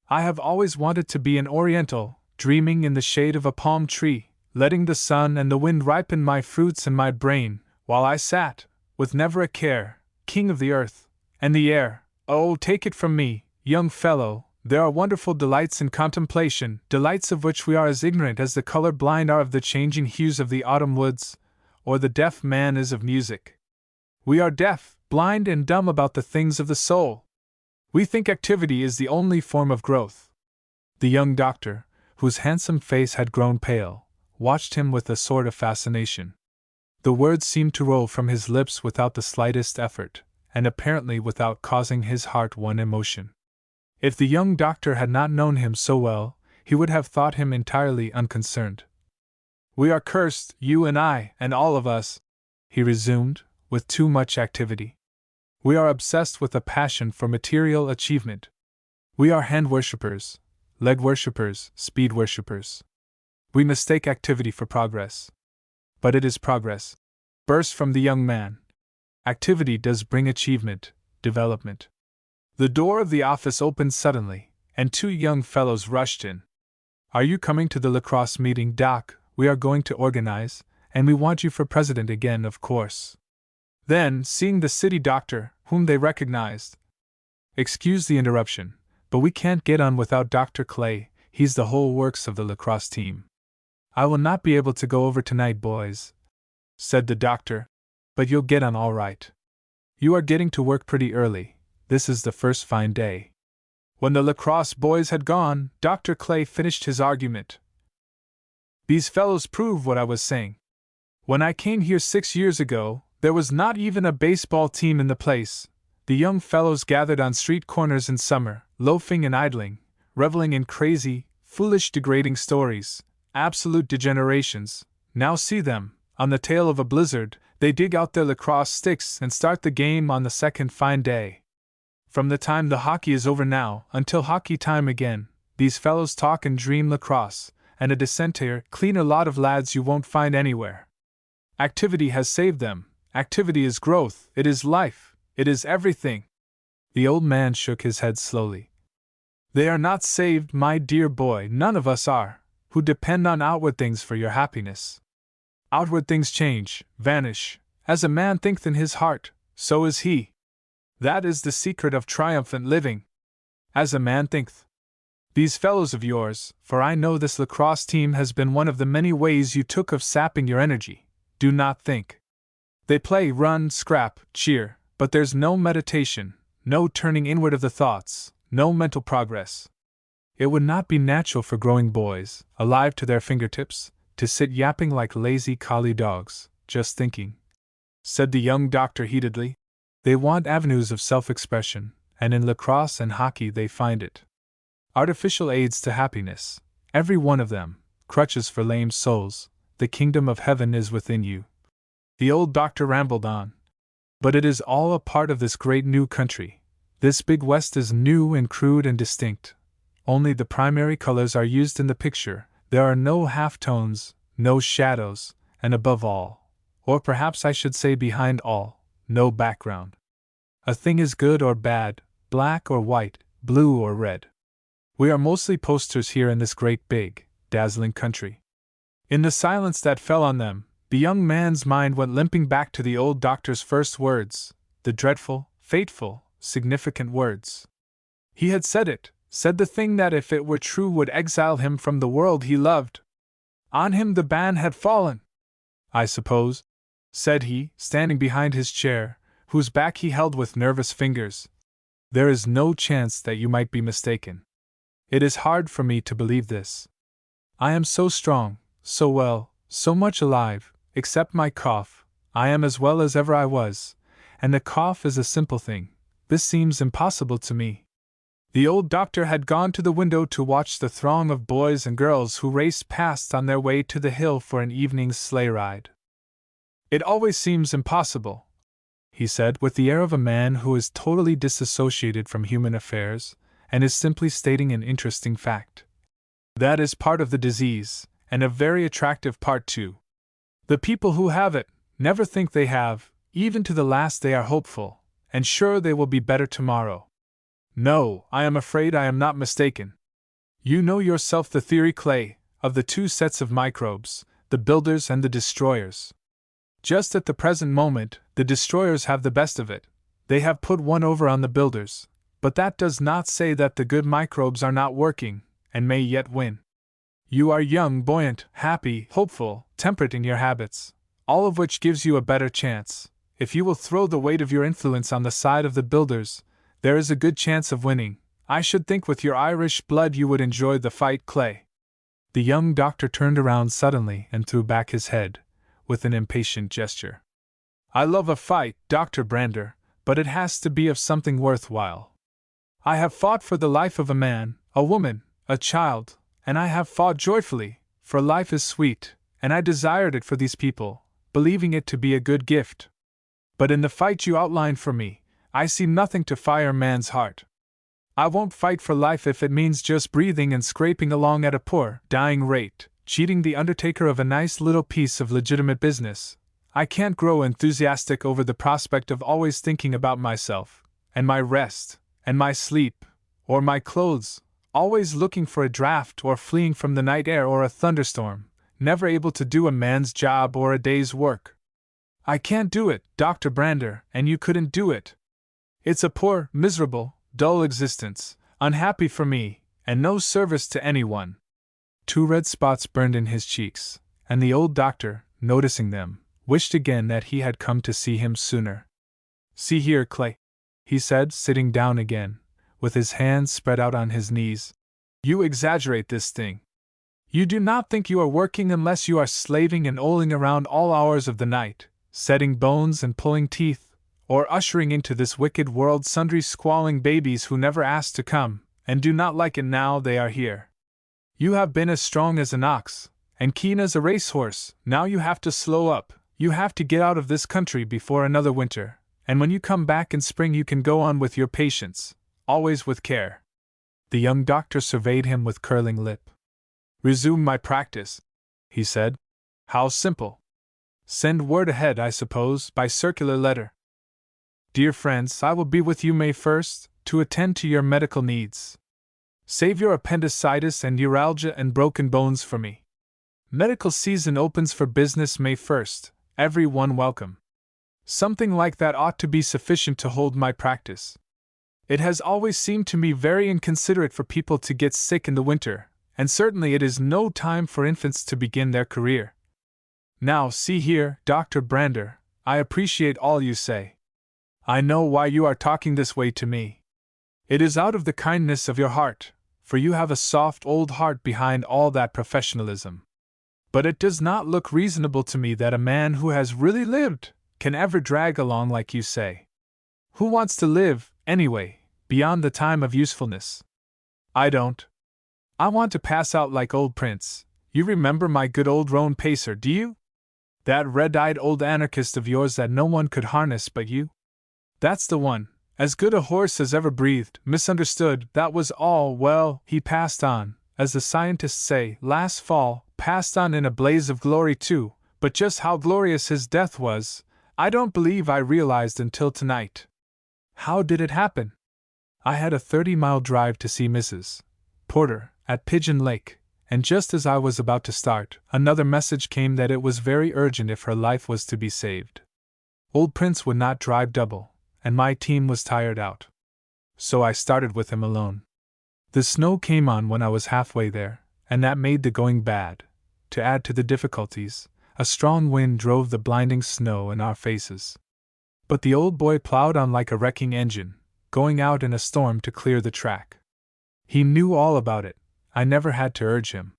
I have always wanted to be an Oriental, dreaming in the shade of a palm tree, letting the sun and the wind ripen my fruits in my brain, while I sat, with never a care, king of the earth and the air. Oh, take it from me, young fellow, there are wonderful delights in contemplation, delights of which we are as ignorant as the color-blind are of the changing hues of the autumn woods, or the deaf man is of music. We are deaf, blind, and dumb about the things of the soul. We think activity is the only form of growth. The young doctor, whose handsome face had grown pale, watched him with a sort of fascination. The words seemed to roll from his lips without the slightest effort, and apparently without causing his heart one emotion. If the young doctor had not known him so well, he would have thought him entirely unconcerned. We are cursed, you and I, and all of us, he resumed, with too much activity. We are obsessed with a passion for material achievement. We are hand worshippers, leg worshippers, speed worshippers. We mistake activity for progress. But it is progress, burst from the young man. Activity does bring achievement, development. The door of the office opened suddenly, and two young fellows rushed in. Are you coming to the lacrosse meeting, Doc? We are going to organize, and we want you for president again, of course. Then, seeing the city doctor, whom they recognized, excuse the interruption, but we can't get on without Dr. Clay, he's the whole works of the lacrosse team. I will not be able to go over tonight, boys, said the doctor, but you'll get on all right. You are getting to work pretty early. This is the first fine day. When the lacrosse boys had gone, Dr. Clay finished his argument. These fellows prove what I was saying. When I came here 6 years ago, there was not even a baseball team in the place. The young fellows gathered on street corners in summer, loafing and idling, reveling in crazy, foolish, degrading stories, absolute degenerations. Now see them, on the tail of a blizzard, they dig out their lacrosse sticks and start the game on the second fine day. From the time the hockey is over now, until hockey time again, these fellows talk and dream lacrosse, and a decenter, cleaner lot of lads you won't find anywhere. Activity has saved them. Activity is growth, it is life, it is everything. The old man shook his head slowly. They are not saved, my dear boy, none of us are, who depend on outward things for your happiness. Outward things change, vanish, as a man thinketh in his heart, so is he. That is the secret of triumphant living. As a man thinketh. These fellows of yours, for I know this lacrosse team has been one of the many ways you took of sapping your energy, do not think. They play, run, scrap, cheer, but there's no meditation, no turning inward of the thoughts, no mental progress. It would not be natural for growing boys, alive to their fingertips, to sit yapping like lazy collie dogs, just thinking, said the young doctor heatedly. They want avenues of self-expression, and in lacrosse and hockey they find it. Artificial aids to happiness, every one of them, crutches for lame souls, the kingdom of heaven is within you. The old doctor rambled on. But it is all a part of this great new country. This big West is new and crude and distinct. Only the primary colors are used in the picture, there are no halftones, no shadows, and above all, or perhaps I should say behind all, no background. A thing is good or bad, black or white, blue or red. We are mostly posters here in this great big, dazzling country. In the silence that fell on them, the young man's mind went limping back to the old doctor's first words, the dreadful, fateful, significant words. He had said it, said the thing that if it were true would exile him from the world he loved. On him the ban had fallen. I suppose, said he, standing behind his chair, whose back he held with nervous fingers. There is no chance that you might be mistaken. It is hard for me to believe this. I am so strong, so well, so much alive. Except my cough, I am as well as ever I was, and the cough is a simple thing. This seems impossible to me. The old doctor had gone to the window to watch the throng of boys and girls who raced past on their way to the hill for an evening's sleigh ride. It always seems impossible, he said, with the air of a man who is totally disassociated from human affairs, and is simply stating an interesting fact. That is part of the disease, and a very attractive part too. The people who have it never think they have, even to the last they are hopeful, and sure they will be better tomorrow. No, I am afraid I am not mistaken. You know yourself the theory, Clay, of the two sets of microbes, the builders and the destroyers. Just at the present moment, the destroyers have the best of it. They have put one over on the builders, but that does not say that the good microbes are not working, and may yet win. You are young, buoyant, happy, hopeful, temperate in your habits, all of which gives you a better chance. If you will throw the weight of your influence on the side of the builders, there is a good chance of winning. I should think with your Irish blood you would enjoy the fight, Clay. The young doctor turned around suddenly and threw back his head, with an impatient gesture. I love a fight, Dr. Brander, but it has to be of something worthwhile. I have fought for the life of a man, a woman, a child, and I have fought joyfully, for life is sweet, and I desired it for these people, believing it to be a good gift. But in the fight you outlined for me, I see nothing to fire man's heart. I won't fight for life if it means just breathing and scraping along at a poor, dying rate, cheating the undertaker of a nice little piece of legitimate business. I can't grow enthusiastic over the prospect of always thinking about myself, and my rest, and my sleep, or my clothes, always looking for a draft or fleeing from the night air or a thunderstorm, never able to do a man's job or a day's work. I can't do it, Dr. Brander, and you couldn't do it. It's a poor, miserable, dull existence, unhappy for me, and no service to anyone. 2 red spots burned in his cheeks, and the old doctor, noticing them, wished again that he had come to see him sooner. See here, Clay, he said, sitting down again, with his hands spread out on his knees. You exaggerate this thing. You do not think you are working unless you are slaving and oling around all hours of the night, setting bones and pulling teeth, or ushering into this wicked world sundry squalling babies who never asked to come, and do not like it now they are here. You have been as strong as an ox, and keen as a racehorse, now you have to slow up, you have to get out of this country before another winter, and when you come back in spring you can go on with your patients, always with care. The young doctor surveyed him with curling lip. Resume my practice, he said. How simple. Send word ahead, I suppose, by circular letter. Dear friends, I will be with you May 1st, to attend to your medical needs. Save your appendicitis and neuralgia and broken bones for me. Medical season opens for business May 1st, every one welcome. Something like that ought to be sufficient to hold my practice. It has always seemed to me very inconsiderate for people to get sick in the winter, and certainly it is no time for infants to begin their career. Now, see here, Dr. Brander, I appreciate all you say. I know why you are talking this way to me. It is out of the kindness of your heart, for you have a soft old heart behind all that professionalism. But it does not look reasonable to me that a man who has really lived can ever drag along like you say. Who wants to live, anyway, beyond the time of usefulness. I don't. I want to pass out like old Prince. You remember my good old roan pacer, do you? That red-eyed old anarchist of yours that no one could harness but you? That's the one. As good a horse as ever breathed, misunderstood, that was all. Well, he passed on, as the scientists say, last fall, passed on in a blaze of glory too, but just how glorious his death was, I don't believe I realized until tonight. How did it happen? I had a 30-mile drive to see Mrs. Porter, at Pigeon Lake, and just as I was about to start, another message came that it was very urgent if her life was to be saved. Old Prince would not drive double, and my team was tired out. So I started with him alone. The snow came on when I was halfway there, and that made the going bad. To add to the difficulties, a strong wind drove the blinding snow in our faces. But the old boy plowed on like a wrecking engine, going out in a storm to clear the track. He knew all about it. I never had to urge him.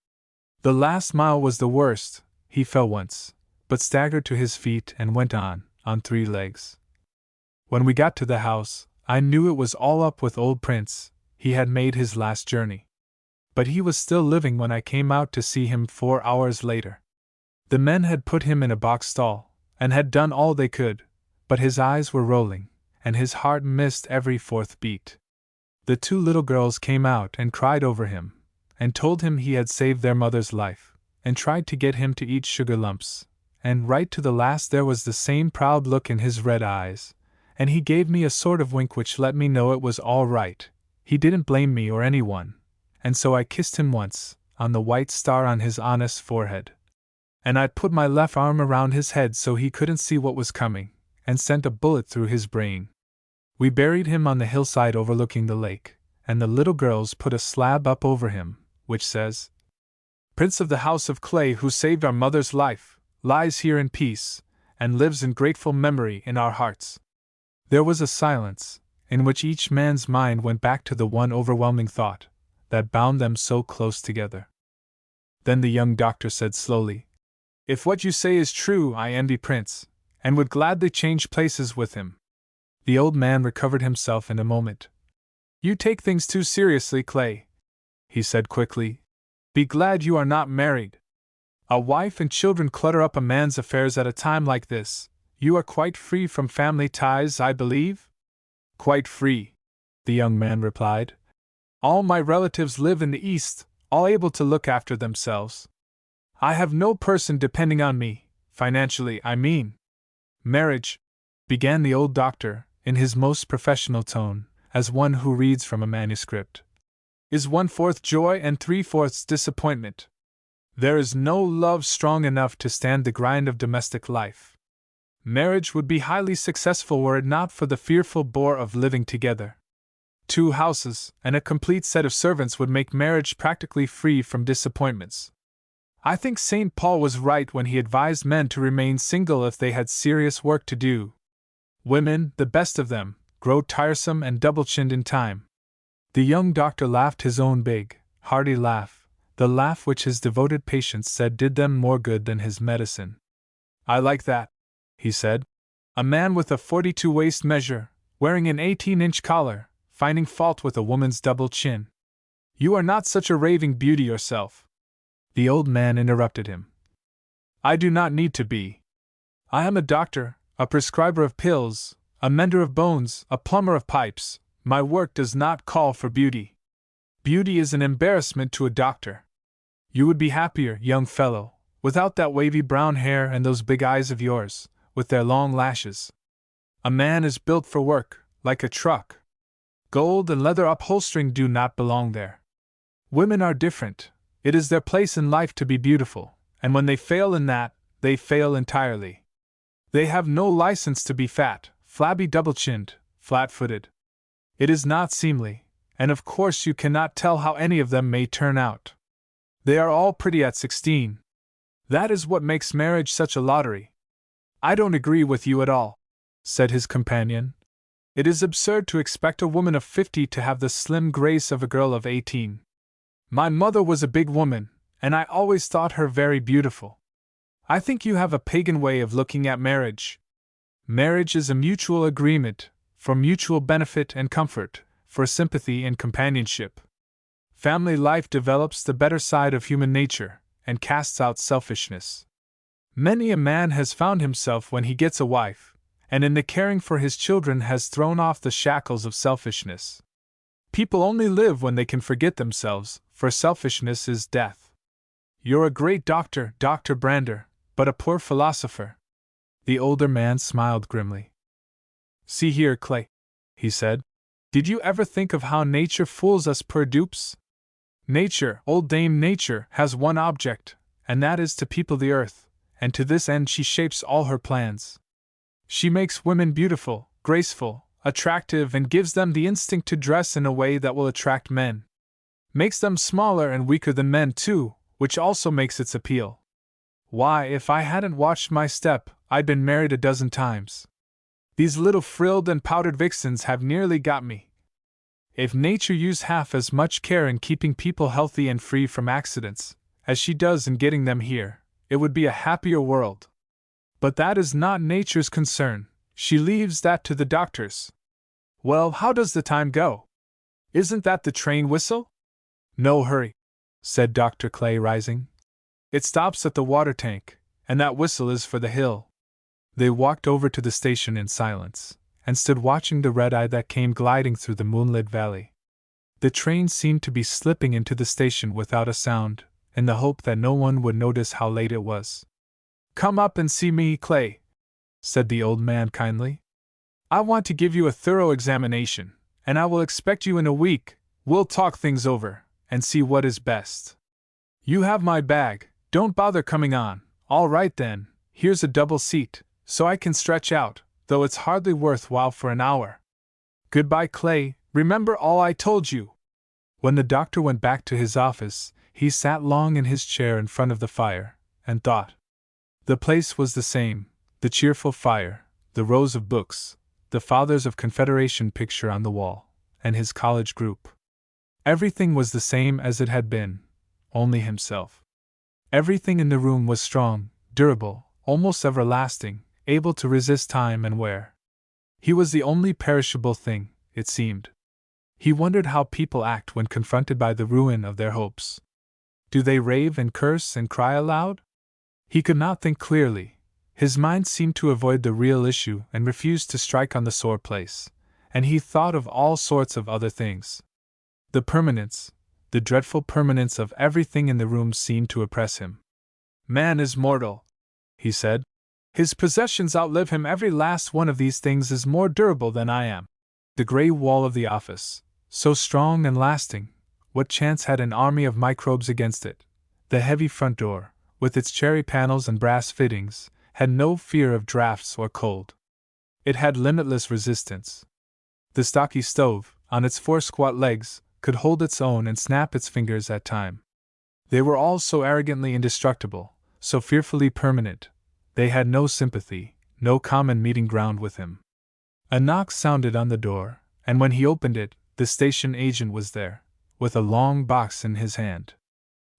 The last mile was the worst. He fell once, but staggered to his feet and went on 3 legs. When we got to the house, I knew it was all up with old Prince. He had made his last journey. But he was still living when I came out to see him 4 hours later. The men had put him in a box stall, and had done all they could, but his eyes were rolling, and his heart missed every 4th beat. The 2 little girls came out and cried over him, and told him he had saved their mother's life, and tried to get him to eat sugar lumps, and right to the last there was the same proud look in his red eyes, and he gave me a sort of wink which let me know it was all right. He didn't blame me or anyone, and so I kissed him once, on the white star on his honest forehead. And I put my left arm around his head so he couldn't see what was coming, and sent a bullet through his brain. We buried him on the hillside overlooking the lake, and the little girls put a slab up over him, which says, "Prince of the House of Clay who saved our mother's life, lies here in peace, and lives in grateful memory in our hearts." There was a silence, in which each man's mind went back to the one overwhelming thought, that bound them so close together. Then the young doctor said slowly, "If what you say is true, I envy Prince, and would gladly change places with him." The old man recovered himself in a moment. "You take things too seriously, Clay," he said quickly. "Be glad you are not married. A wife and children clutter up a man's affairs at a time like this. You are quite free from family ties, I believe?" "Quite free," the young man replied. "All my relatives live in the East, all able to look after themselves. I have no person depending on me, financially, I mean." "Marriage," began the old doctor, in his most professional tone, as one who reads from a manuscript, "is 1/4 joy and 3/4 disappointment. There is no love strong enough to stand the grind of domestic life. Marriage would be highly successful were it not for the fearful bore of living together. 2 houses and a complete set of servants would make marriage practically free from disappointments. I think St. Paul was right when he advised men to remain single if they had serious work to do. Women, the best of them, grow tiresome and double-chinned in time." The young doctor laughed his own big, hearty laugh, the laugh which his devoted patients said did them more good than his medicine. "I like that," he said. "A man with a 42 waist measure, wearing an 18-inch collar, finding fault with a woman's double chin. You are not such a raving beauty yourself." The old man interrupted him. "I do not need to be. I am a doctor, a prescriber of pills, a mender of bones, a plumber of pipes. My work does not call for beauty. Beauty is an embarrassment to a doctor. You would be happier, young fellow, without that wavy brown hair and those big eyes of yours, with their long lashes. A man is built for work, like a truck. Gold and leather upholstering do not belong there. Women are different. It is their place in life to be beautiful, and when they fail in that, they fail entirely. They have no license to be fat, flabby, double-chinned, flat-footed. It is not seemly, and of course you cannot tell how any of them may turn out. They are all pretty at 16. That is what makes marriage such a lottery." "I don't agree with you at all," said his companion. "It is absurd to expect a woman of 50 to have the slim grace of a girl of 18. My mother was a big woman, and I always thought her very beautiful. I think you have a pagan way of looking at marriage. Marriage is a mutual agreement, for mutual benefit and comfort, for sympathy and companionship. Family life develops the better side of human nature and casts out selfishness. Many a man has found himself when he gets a wife, and in the caring for his children has thrown off the shackles of selfishness. People only live when they can forget themselves, for selfishness is death. You're a great doctor, Dr. Brander, but a poor philosopher. The older man smiled grimly. See here, Clay, he said. Did you ever think of how nature fools us poor dupes? Nature, old Dame Nature, has one object, and that is to people the earth, and to this end she shapes all her plans. She makes women beautiful, graceful, attractive, and gives them the instinct to dress in a way that will attract men. Makes them smaller and weaker than men, too, which also makes its appeal. Why, if I hadn't watched my step, I'd been married a dozen times. These little frilled and powdered vixens have nearly got me. If nature used half as much care in keeping people healthy and free from accidents as she does in getting them here, it would be a happier world. But that is not nature's concern. She leaves that to the doctors. Well, how does the time go? Isn't that the train whistle? No hurry, said Dr. Clay, rising. It stops at the water tank, and that whistle is for the hill. They walked over to the station in silence, and stood watching the red eye that came gliding through the moonlit valley. The train seemed to be slipping into the station without a sound, in the hope that no one would notice how late it was. Come up and see me, Clay, said the old man kindly. I want to give you a thorough examination, and I will expect you in a week. We'll talk things over, and see what is best. You have my bag, don't bother coming on. All right then, here's a double seat, so I can stretch out, though it's hardly worthwhile for an hour. Goodbye, Clay, remember all I told you. When the doctor went back to his office, he sat long in his chair in front of the fire, and thought. The place was the same, the cheerful fire, the rows of books, the Fathers of Confederation picture on the wall, and his college group. Everything was the same as it had been, only himself. Everything in the room was strong, durable, almost everlasting, able to resist time and wear. He was the only perishable thing, it seemed. He wondered how people act when confronted by the ruin of their hopes. Do they rave and curse and cry aloud? He could not think clearly. His mind seemed to avoid the real issue and refused to strike on the sore place, and he thought of all sorts of other things. The permanence, the dreadful permanence of everything in the room seemed to oppress him. Man is mortal, he said. His possessions outlive him. Every last one of these things is more durable than I am. The gray wall of the office, so strong and lasting, what chance had an army of microbes against it? The heavy front door, with its cherry panels and brass fittings, had no fear of drafts or cold. It had limitless resistance. The stocky stove, on its 4 squat legs, could hold its own and snap its fingers at time. They were all so arrogantly indestructible, so fearfully permanent. They had no sympathy, no common meeting ground with him. A knock sounded on the door, and when he opened it, the station agent was there, with a long box in his hand.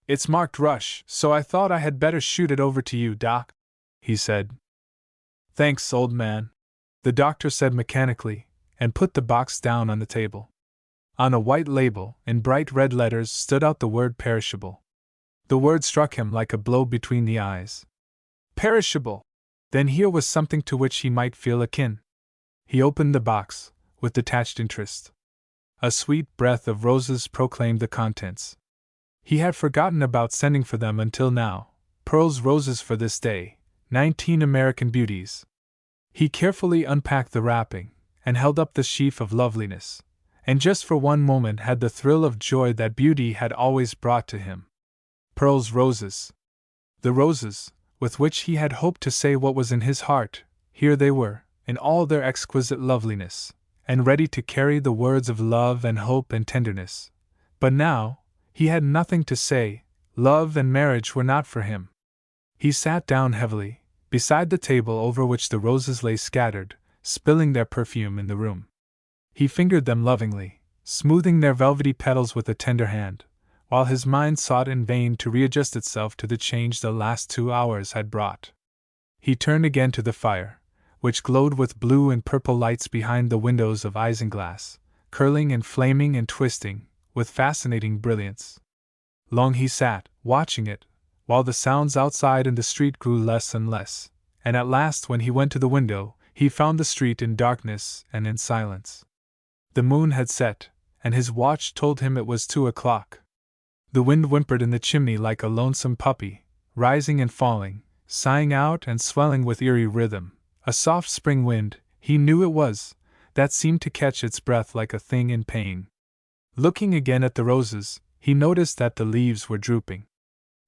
It's marked Rush, so I thought I had better shoot it over to you, Doc, he said. Thanks, old man, the doctor said mechanically, and put the box down on the table. On a white label, in bright red letters, stood out the word perishable. The word struck him like a blow between the eyes. Perishable! Then here was something to which he might feel akin. He opened the box, with detached interest. A sweet breath of roses proclaimed the contents. He had forgotten about sending for them until now. Pearl's roses for this day, 19 American beauties. He carefully unpacked the wrapping, and held up the sheaf of loveliness, and just for one moment had the thrill of joy that beauty had always brought to him. Pearl's roses. The roses, with which he had hoped to say what was in his heart, here they were, in all their exquisite loveliness, and ready to carry the words of love and hope and tenderness. But now, he had nothing to say. Love and marriage were not for him. He sat down heavily, beside the table over which the roses lay scattered, spilling their perfume in the room. He fingered them lovingly, smoothing their velvety petals with a tender hand, while his mind sought in vain to readjust itself to the change the last 2 hours had brought. He turned again to the fire, which glowed with blue and purple lights behind the windows of isinglass, curling and flaming and twisting, with fascinating brilliance. Long he sat, watching it, while the sounds outside in the street grew less and less, and at last when he went to the window, he found the street in darkness and in silence. The moon had set, and his watch told him it was 2 o'clock. The wind whimpered in the chimney like a lonesome puppy, rising and falling, sighing out and swelling with eerie rhythm, a soft spring wind, he knew it was, that seemed to catch its breath like a thing in pain. Looking again at the roses, he noticed that the leaves were drooping.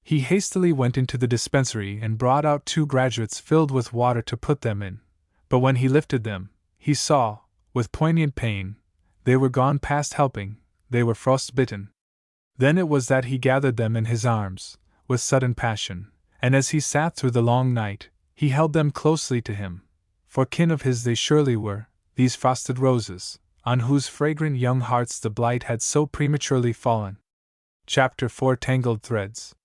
He hastily went into the dispensary and brought out 2 graduates filled with water to put them in, but when he lifted them, he saw, with poignant pain, they were gone past helping, they were frostbitten. Then it was that he gathered them in his arms, with sudden passion, and as he sat through the long night, he held them closely to him, for kin of his they surely were, these frosted roses, on whose fragrant young hearts the blight had so prematurely fallen. Chapter 4 Tangled Threads.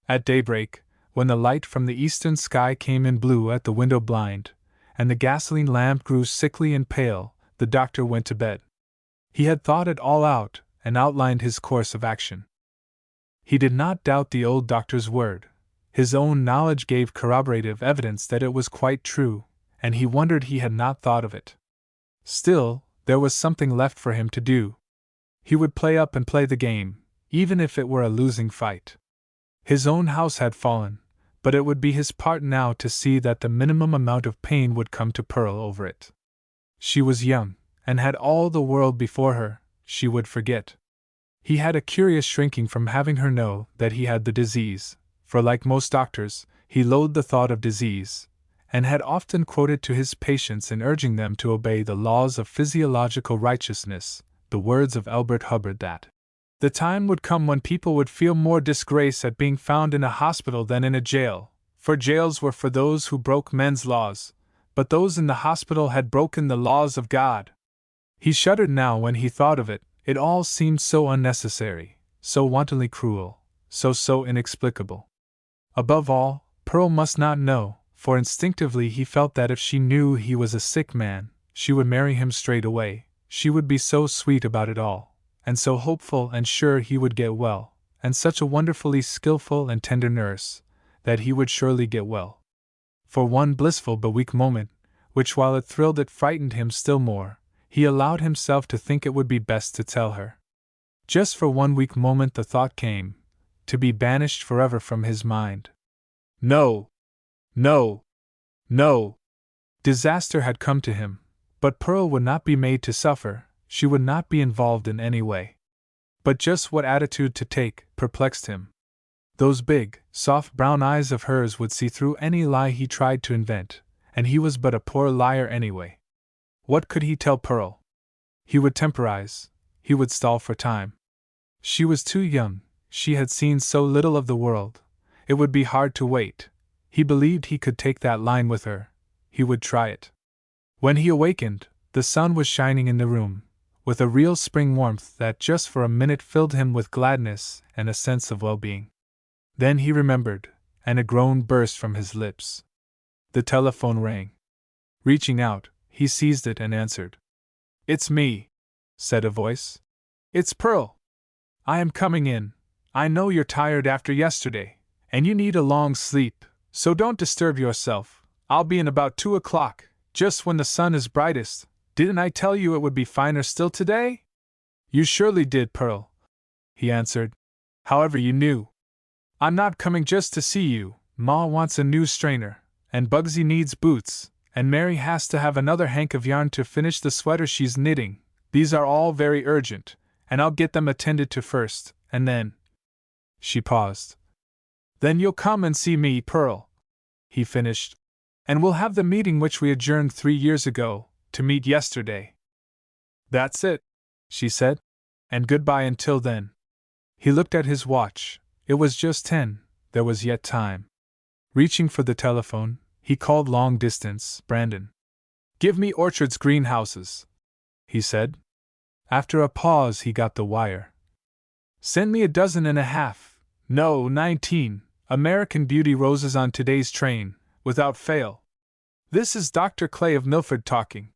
At daybreak, when the light from the eastern sky came in blue at the window blind, and the gasoline lamp grew sickly and pale, the doctor went to bed. He had thought it all out, and outlined his course of action. He did not doubt the old doctor's word. His own knowledge gave corroborative evidence that it was quite true, and he wondered he had not thought of it. Still, there was something left for him to do. He would play up and play the game, even if it were a losing fight. His own house had fallen, but it would be his part now to see that the minimum amount of pain would come to Pearl over it. She was young, and had all the world before her, she would forget. He had a curious shrinking from having her know that he had the disease, for like most doctors, he loathed the thought of disease, and had often quoted to his patients in urging them to obey the laws of physiological righteousness, the words of Elbert Hubbard that the time would come when people would feel more disgrace at being found in a hospital than in a jail, for jails were for those who broke men's laws, but those in the hospital had broken the laws of God. He shuddered now when he thought of it, it all seemed so unnecessary, so wantonly cruel, so inexplicable. Above all, Pearl must not know, for instinctively he felt that if she knew he was a sick man, she would marry him straight away. She would be so sweet about it all, and so hopeful and sure he would get well, and such a wonderfully skillful and tender nurse, that he would surely get well. For one blissful but weak moment, which while it thrilled it frightened him still more, he allowed himself to think it would be best to tell her. Just for one weak moment the thought came, to be banished forever from his mind. No! No! No! Disaster had come to him, but Pearl would not be made to suffer, she would not be involved in any way. But just what attitude to take perplexed him. Those big, soft brown eyes of hers would see through any lie he tried to invent, and he was but a poor liar anyway. What could he tell Pearl? He would temporize, he would stall for time. She was too young, she had seen so little of the world, it would be hard to wait. He believed he could take that line with her, he would try it. When he awakened, the sun was shining in the room, with a real spring warmth that just for a minute filled him with gladness and a sense of well-being. Then he remembered, and a groan burst from his lips. The telephone rang. Reaching out, he seized it and answered. "It's me," said a voice. "It's Pearl. I am coming in. I know you're tired after yesterday, and you need a long sleep, so don't disturb yourself. I'll be in about 2 o'clock, just when the sun is brightest. Didn't I tell you it would be finer still today?" "You surely did, Pearl," he answered. "However you knew. I'm not coming just to see you. Ma wants a new strainer, and Bugsy needs boots, and Mary has to have another hank of yarn to finish the sweater she's knitting. These are all very urgent, and I'll get them attended to first, and then—" She paused. "Then you'll come and see me, Pearl," he finished, "and we'll have the meeting which we adjourned 3 years ago, to meet yesterday." "That's it," she said, "and goodbye until then." He looked at his watch. It was just 10, there was yet time. Reaching for the telephone, he called long distance, Brandon. "Give me Orchard's greenhouses," he said. After a pause he got the wire. "Send me 12.5, no, 19, American Beauty roses on today's train, without fail. This is Dr. Clay of Milford talking."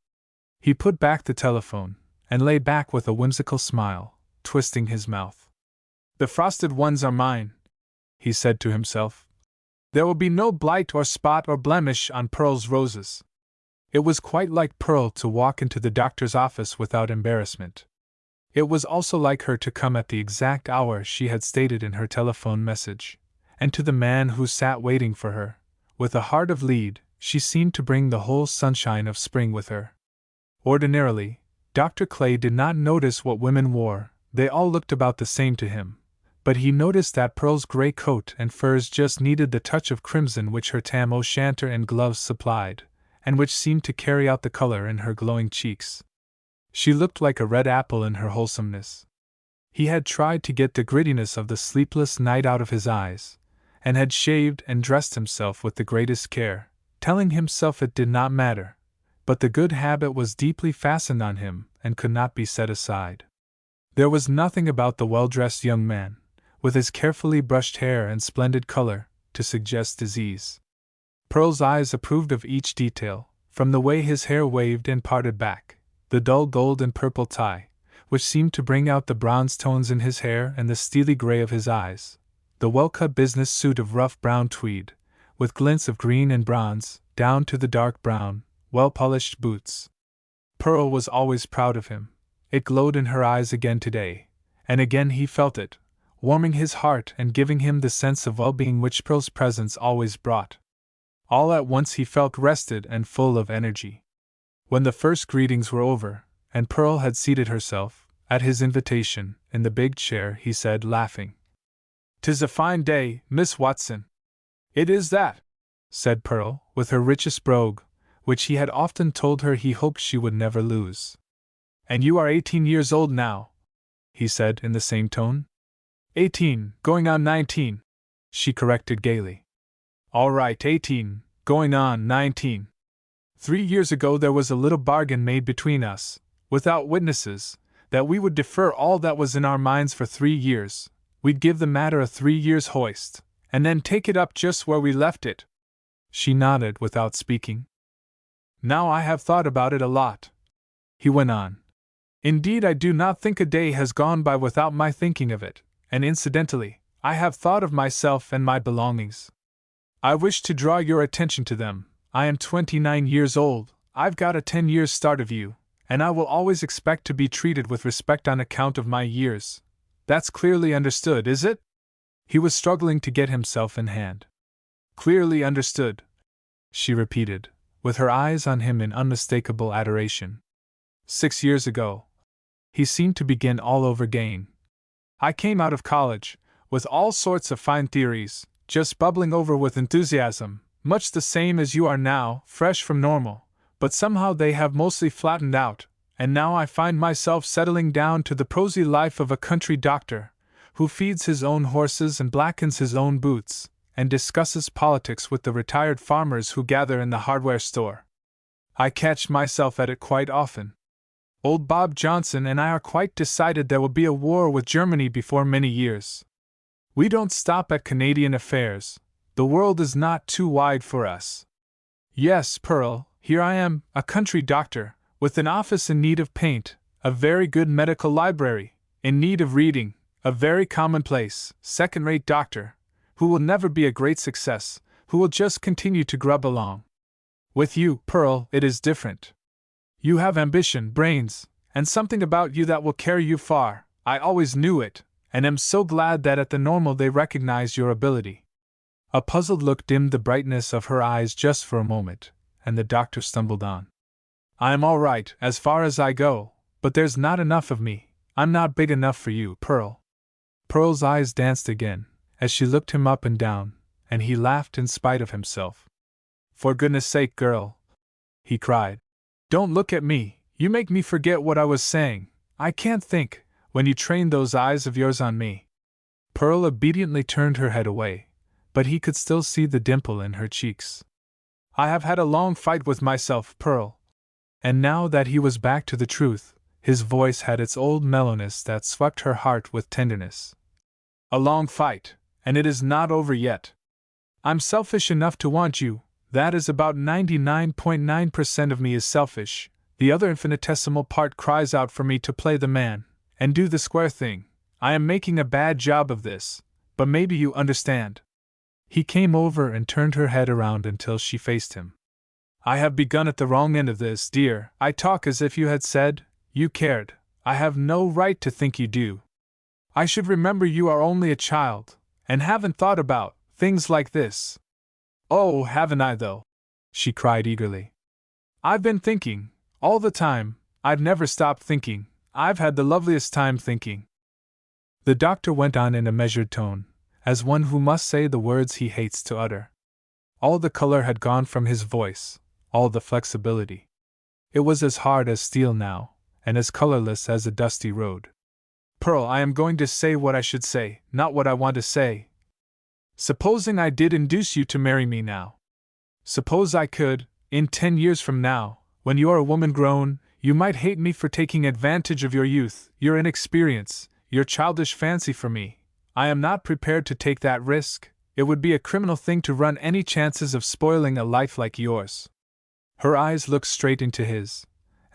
He put back the telephone, and lay back with a whimsical smile, twisting his mouth. "The frosted ones are mine," he said to himself. "There will be no blight or spot or blemish on Pearl's roses." It was quite like Pearl to walk into the doctor's office without embarrassment. It was also like her to come at the exact hour she had stated in her telephone message, and to the man who sat waiting for her, with a heart of lead, she seemed to bring the whole sunshine of spring with her. Ordinarily, Dr. Clay did not notice what women wore, they all looked about the same to him, but he noticed that Pearl's gray coat and furs just needed the touch of crimson which her tam o' shanter and gloves supplied, and which seemed to carry out the color in her glowing cheeks. She looked like a red apple in her wholesomeness. He had tried to get the grittiness of the sleepless night out of his eyes, and had shaved and dressed himself with the greatest care, telling himself it did not matter, but the good habit was deeply fastened on him and could not be set aside. There was nothing about the well-dressed young man, with his carefully brushed hair and splendid color, to suggest disease. Pearl's eyes approved of each detail, from the way his hair waved and parted back, the dull gold and purple tie, which seemed to bring out the bronze tones in his hair and the steely gray of his eyes, the well-cut business suit of rough brown tweed, with glints of green and bronze, down to the dark brown, well-polished boots. Pearl was always proud of him. It glowed in her eyes again today, and again he felt it, warming his heart and giving him the sense of well-being which Pearl's presence always brought. All at once he felt rested and full of energy. When the first greetings were over, and Pearl had seated herself, at his invitation, in the big chair, he said, laughing, "'Tis a fine day, Miss Watson." "It is that," said Pearl, with her richest brogue, which he had often told her he hoped she would never lose. "And you are 18 years old now," he said in the same tone. 18, going on 19, she corrected gaily. "All right, 18, going on 19. 3 years ago there was a little bargain made between us, without witnesses, that we would defer all that was in our minds for 3 years. We'd give the matter a 3 years' hoist, and then take it up just where we left it." She nodded without speaking. "Now I have thought about it a lot," he went on. "Indeed, I do not think a day has gone by without my thinking of it, and incidentally, I have thought of myself and my belongings. I wish to draw your attention to them. I am 29 years old, I've got a 10 years start of you, and I will always expect to be treated with respect on account of my years. That's clearly understood, is it?" He was struggling to get himself in hand. "Clearly understood," she repeated, with her eyes on him in unmistakable adoration. 6 years ago. He seemed to begin all over again. "I came out of college, with all sorts of fine theories, just bubbling over with enthusiasm, much the same as you are now, fresh from normal, but somehow they have mostly flattened out, and now I find myself settling down to the prosy life of a country doctor, who feeds his own horses and blackens his own boots, and discusses politics with the retired farmers who gather in the hardware store. I catch myself at it quite often. Old Bob Johnson and I are quite decided there will be a war with Germany before many years. We don't stop at Canadian affairs. The world is not too wide for us. Yes, Pearl, here I am, a country doctor, with an office in need of paint, a very good medical library, in need of reading, a very commonplace, second-rate doctor, who will never be a great success, who will just continue to grub along. With you, Pearl, it is different. You have ambition, brains, and something about you that will carry you far. I always knew it, and am so glad that at the normal they recognize your ability." A puzzled look dimmed the brightness of her eyes just for a moment, and the doctor stumbled on. "I am all right, as far as I go, but there's not enough of me. I'm not big enough for you, Pearl." Pearl's eyes danced again, as she looked him up and down, and he laughed in spite of himself. "For goodness sake, girl," he cried, "don't look at me, you make me forget what I was saying. I can't think, when you train those eyes of yours on me." Pearl obediently turned her head away, but he could still see the dimple in her cheeks. "I have had a long fight with myself, Pearl." And now that he was back to the truth, his voice had its old mellowness that swept her heart with tenderness. "A long fight, and it is not over yet. I'm selfish enough to want you, that is about 99.9% of me is selfish, The other infinitesimal part cries out for me to play the man, and do the square thing. I am making a bad job of this, but maybe you understand. He came over and turned her head around until she faced him. I have begun at the wrong end of this, dear. I talk as if you had said you cared. I have no right to think you do. I should remember you are only a child, and haven't thought about things like this. Oh, haven't I though? She cried eagerly. I've been thinking, all the time. I've never stopped thinking. I've had the loveliest time thinking. The doctor went on in a measured tone, as one who must say the words he hates to utter. All the color had gone from his voice, all the flexibility. It was as hard as steel now, and as colorless as a dusty road. Pearl, I am going to say what I should say, not what I want to say. Supposing I did induce you to marry me now. Suppose I could, in 10 years from now, when you are a woman grown, you might hate me for taking advantage of your youth, your inexperience, your childish fancy for me. I am not prepared to take that risk. It would be a criminal thing to run any chances of spoiling a life like yours. Her eyes looked straight into his,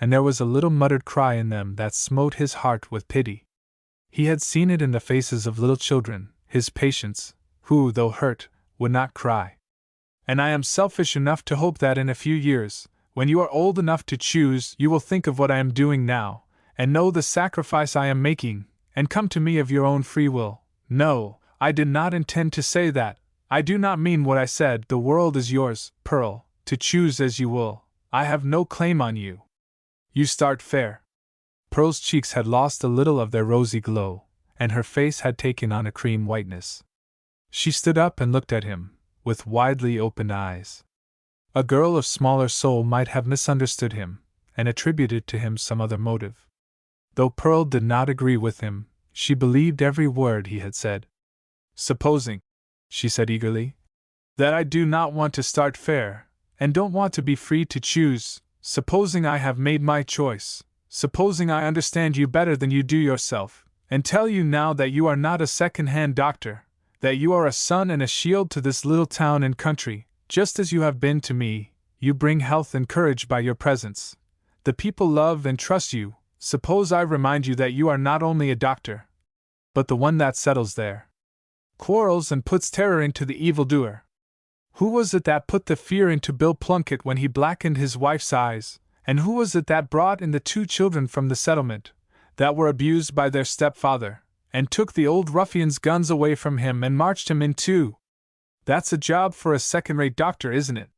and there was a little muttered cry in them that smote his heart with pity. He had seen it in the faces of little children, his patients, who, though hurt, would not cry. And I am selfish enough to hope that in a few years, when you are old enough to choose, you will think of what I am doing now, and know the sacrifice I am making, and come to me of your own free will. No, I did not intend to say that. I do not mean what I said. The world is yours, Pearl, to choose as you will. I have no claim on you. You start fair. Pearl's cheeks had lost a little of their rosy glow, and her face had taken on a cream whiteness. She stood up and looked at him, with widely opened eyes. A girl of smaller soul might have misunderstood him, and attributed to him some other motive. Though Pearl did not agree with him, she believed every word he had said. Supposing, she said eagerly, that I do not want to start fair, and don't want to be free to choose, supposing I have made my choice, supposing I understand you better than you do yourself, and tell you now that you are not a second-hand doctor, that you are a sun and a shield to this little town and country, just as you have been to me, you bring health and courage by your presence. The people love and trust you. Suppose I remind you that you are not only a doctor, but the one that settles there quarrels and puts terror into the evildoer. Who was it that put the fear into Bill Plunkett when he blackened his wife's eyes, and who was it that brought in the 2 children from the settlement, that were abused by their stepfather, and took the old ruffian's guns away from him and marched him into? That's a job for a second-rate doctor, isn't it?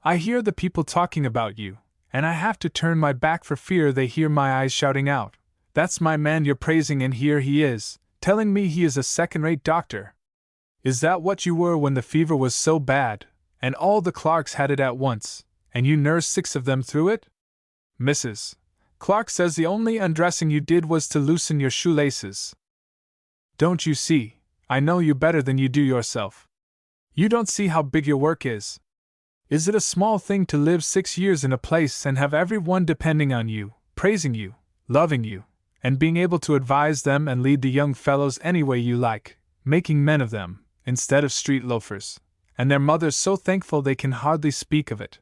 I hear the people talking about you, and I have to turn my back for fear they hear my eyes shouting out, "That's my man you're praising, and here he is, telling me he is a second-rate doctor." Is that what you were when the fever was so bad, and all the Clarks had it at once, and you nursed 6 of them through it? Mrs. Clark says the only undressing you did was to loosen your shoelaces. Don't you see? I know you better than you do yourself. You don't see how big your work is. Is it a small thing to live 6 years in a place and have everyone depending on you, praising you, loving you, and being able to advise them and lead the young fellows any way you like, making men of them, instead of street loafers, and their mothers so thankful they can hardly speak of it?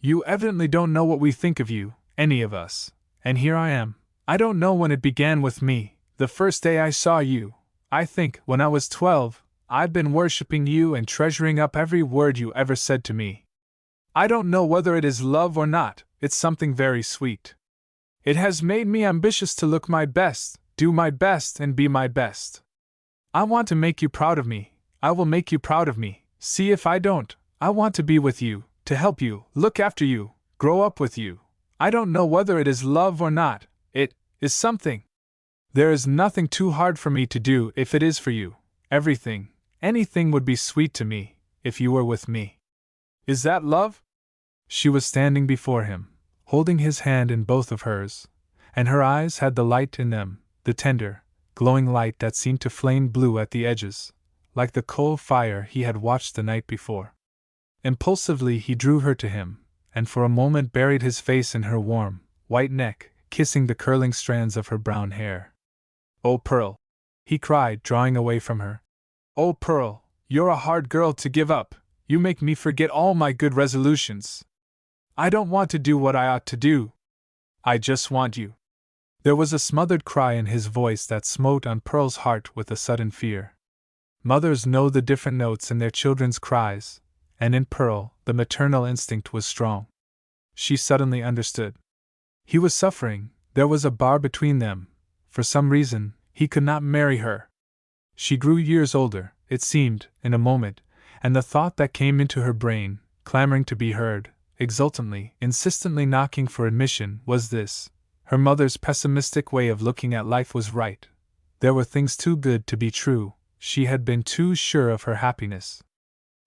You evidently don't know what we think of you, any of us, and here I am. I don't know when it began with me, the first day I saw you. I think, when I was 12, I've been worshipping you and treasuring up every word you ever said to me. I don't know whether it is love or not, it's something very sweet. It has made me ambitious to look my best, do my best, and be my best. I want to make you proud of me. I will make you proud of me. See if I don't. I want to be with you, to help you, look after you, grow up with you. I don't know whether it is love or not. It is something. There is nothing too hard for me to do if it is for you. Everything, anything would be sweet to me, if you were with me. Is that love? She was standing before him, holding his hand in both of hers, and her eyes had the light in them, the tender, glowing light that seemed to flame blue at the edges, like the coal fire he had watched the night before. Impulsively he drew her to him, and for a moment buried his face in her warm, white neck, kissing the curling strands of her brown hair. "Oh, Pearl!" he cried, drawing away from her. "Oh, Pearl, you're a hard girl to give up. You make me forget all my good resolutions. I don't want to do what I ought to do." I just want you. There was a smothered cry in his voice that smote on Pearl's heart with a sudden fear. Mothers know the different notes in their children's cries, and in Pearl, the maternal instinct was strong. She suddenly understood. He was suffering, there was a bar between them. For some reason, he could not marry her. She grew years older, it seemed, in a moment, and the thought that came into her brain, clamoring to be heard, exultantly, insistently knocking for admission, was this: her mother's pessimistic way of looking at life was right. There were things too good to be true, she had been too sure of her happiness.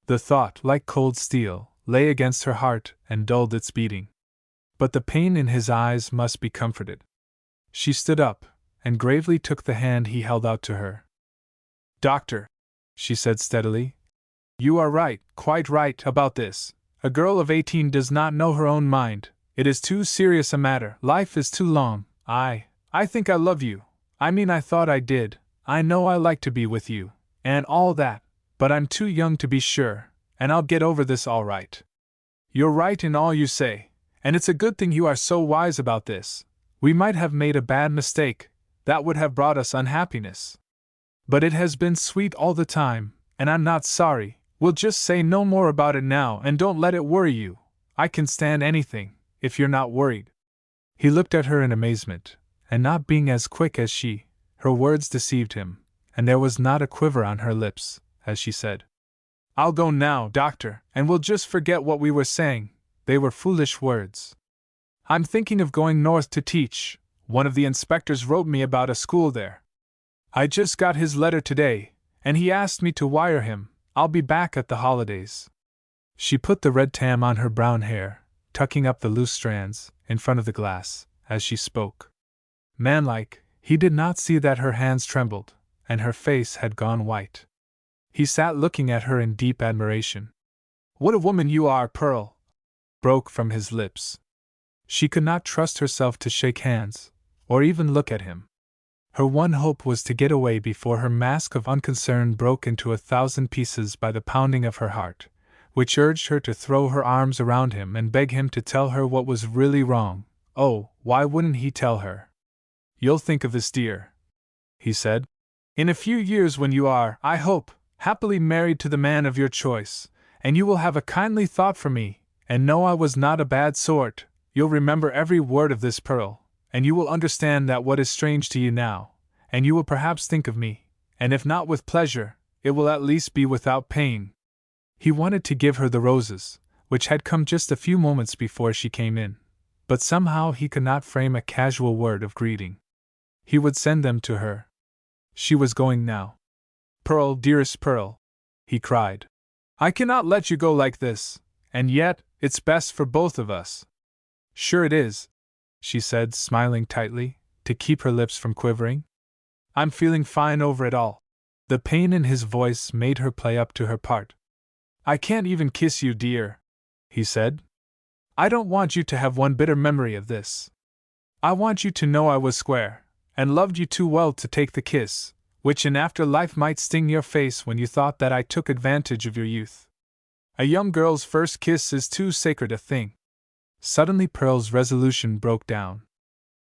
The thought, like cold steel, lay against her heart and dulled its beating. But the pain in his eyes must be comforted. She stood up, and gravely took the hand he held out to her. Doctor, she said steadily, you are right, quite right, about this. A girl of 18 does not know her own mind. It is too serious a matter. Life is too long. I think I love you. I mean, I thought I did. I know I like to be with you, and all that, but I'm too young to be sure, and I'll get over this all right. You're right in all you say, and it's a good thing you are so wise about this. We might have made a bad mistake, that would have brought us unhappiness. But it has been sweet all the time, and I'm not sorry. We'll just say no more about it now and don't let it worry you. I can stand anything, if you're not worried. He looked at her in amazement, and not being as quick as she, her words deceived him, and there was not a quiver on her lips, as she said, I'll go now, doctor, and we'll just forget what we were saying. They were foolish words. I'm thinking of going north to teach. One of the inspectors wrote me about a school there. I just got his letter today, and he asked me to wire him. I'll be back at the holidays. She put the red tam on her brown hair, tucking up the loose strands, in front of the glass, as she spoke. Manlike, he did not see that her hands trembled, and her face had gone white. He sat looking at her in deep admiration. What a woman you are, Pearl! Broke from his lips. She could not trust herself to shake hands, or even look at him. Her one hope was to get away before her mask of unconcern broke into 1,000 pieces by the pounding of her heart, which urged her to throw her arms around him and beg him to tell her what was really wrong. Oh, why wouldn't he tell her? You'll think of this, dear, he said. In a few years, when you are, I hope, happily married to the man of your choice, and you will have a kindly thought for me, and know I was not a bad sort, you'll remember every word of this, Pearl, and you will understand that what is strange to you now, and you will perhaps think of me, and if not with pleasure, it will at least be without pain. He wanted to give her the roses, which had come just a few moments before she came in, but somehow he could not frame a casual word of greeting. He would send them to her. She was going now. Pearl, dearest Pearl, he cried. I cannot let you go like this, and yet, it's best for both of us. Sure it is, she said, smiling tightly, to keep her lips from quivering. I'm feeling fine over it all. The pain in his voice made her play up to her part. I can't even kiss you, dear, he said. I don't want you to have one bitter memory of this. I want you to know I was square, and loved you too well to take the kiss, which in after life might sting your face when you thought that I took advantage of your youth. A young girl's first kiss is too sacred a thing. Suddenly Pearl's resolution broke down.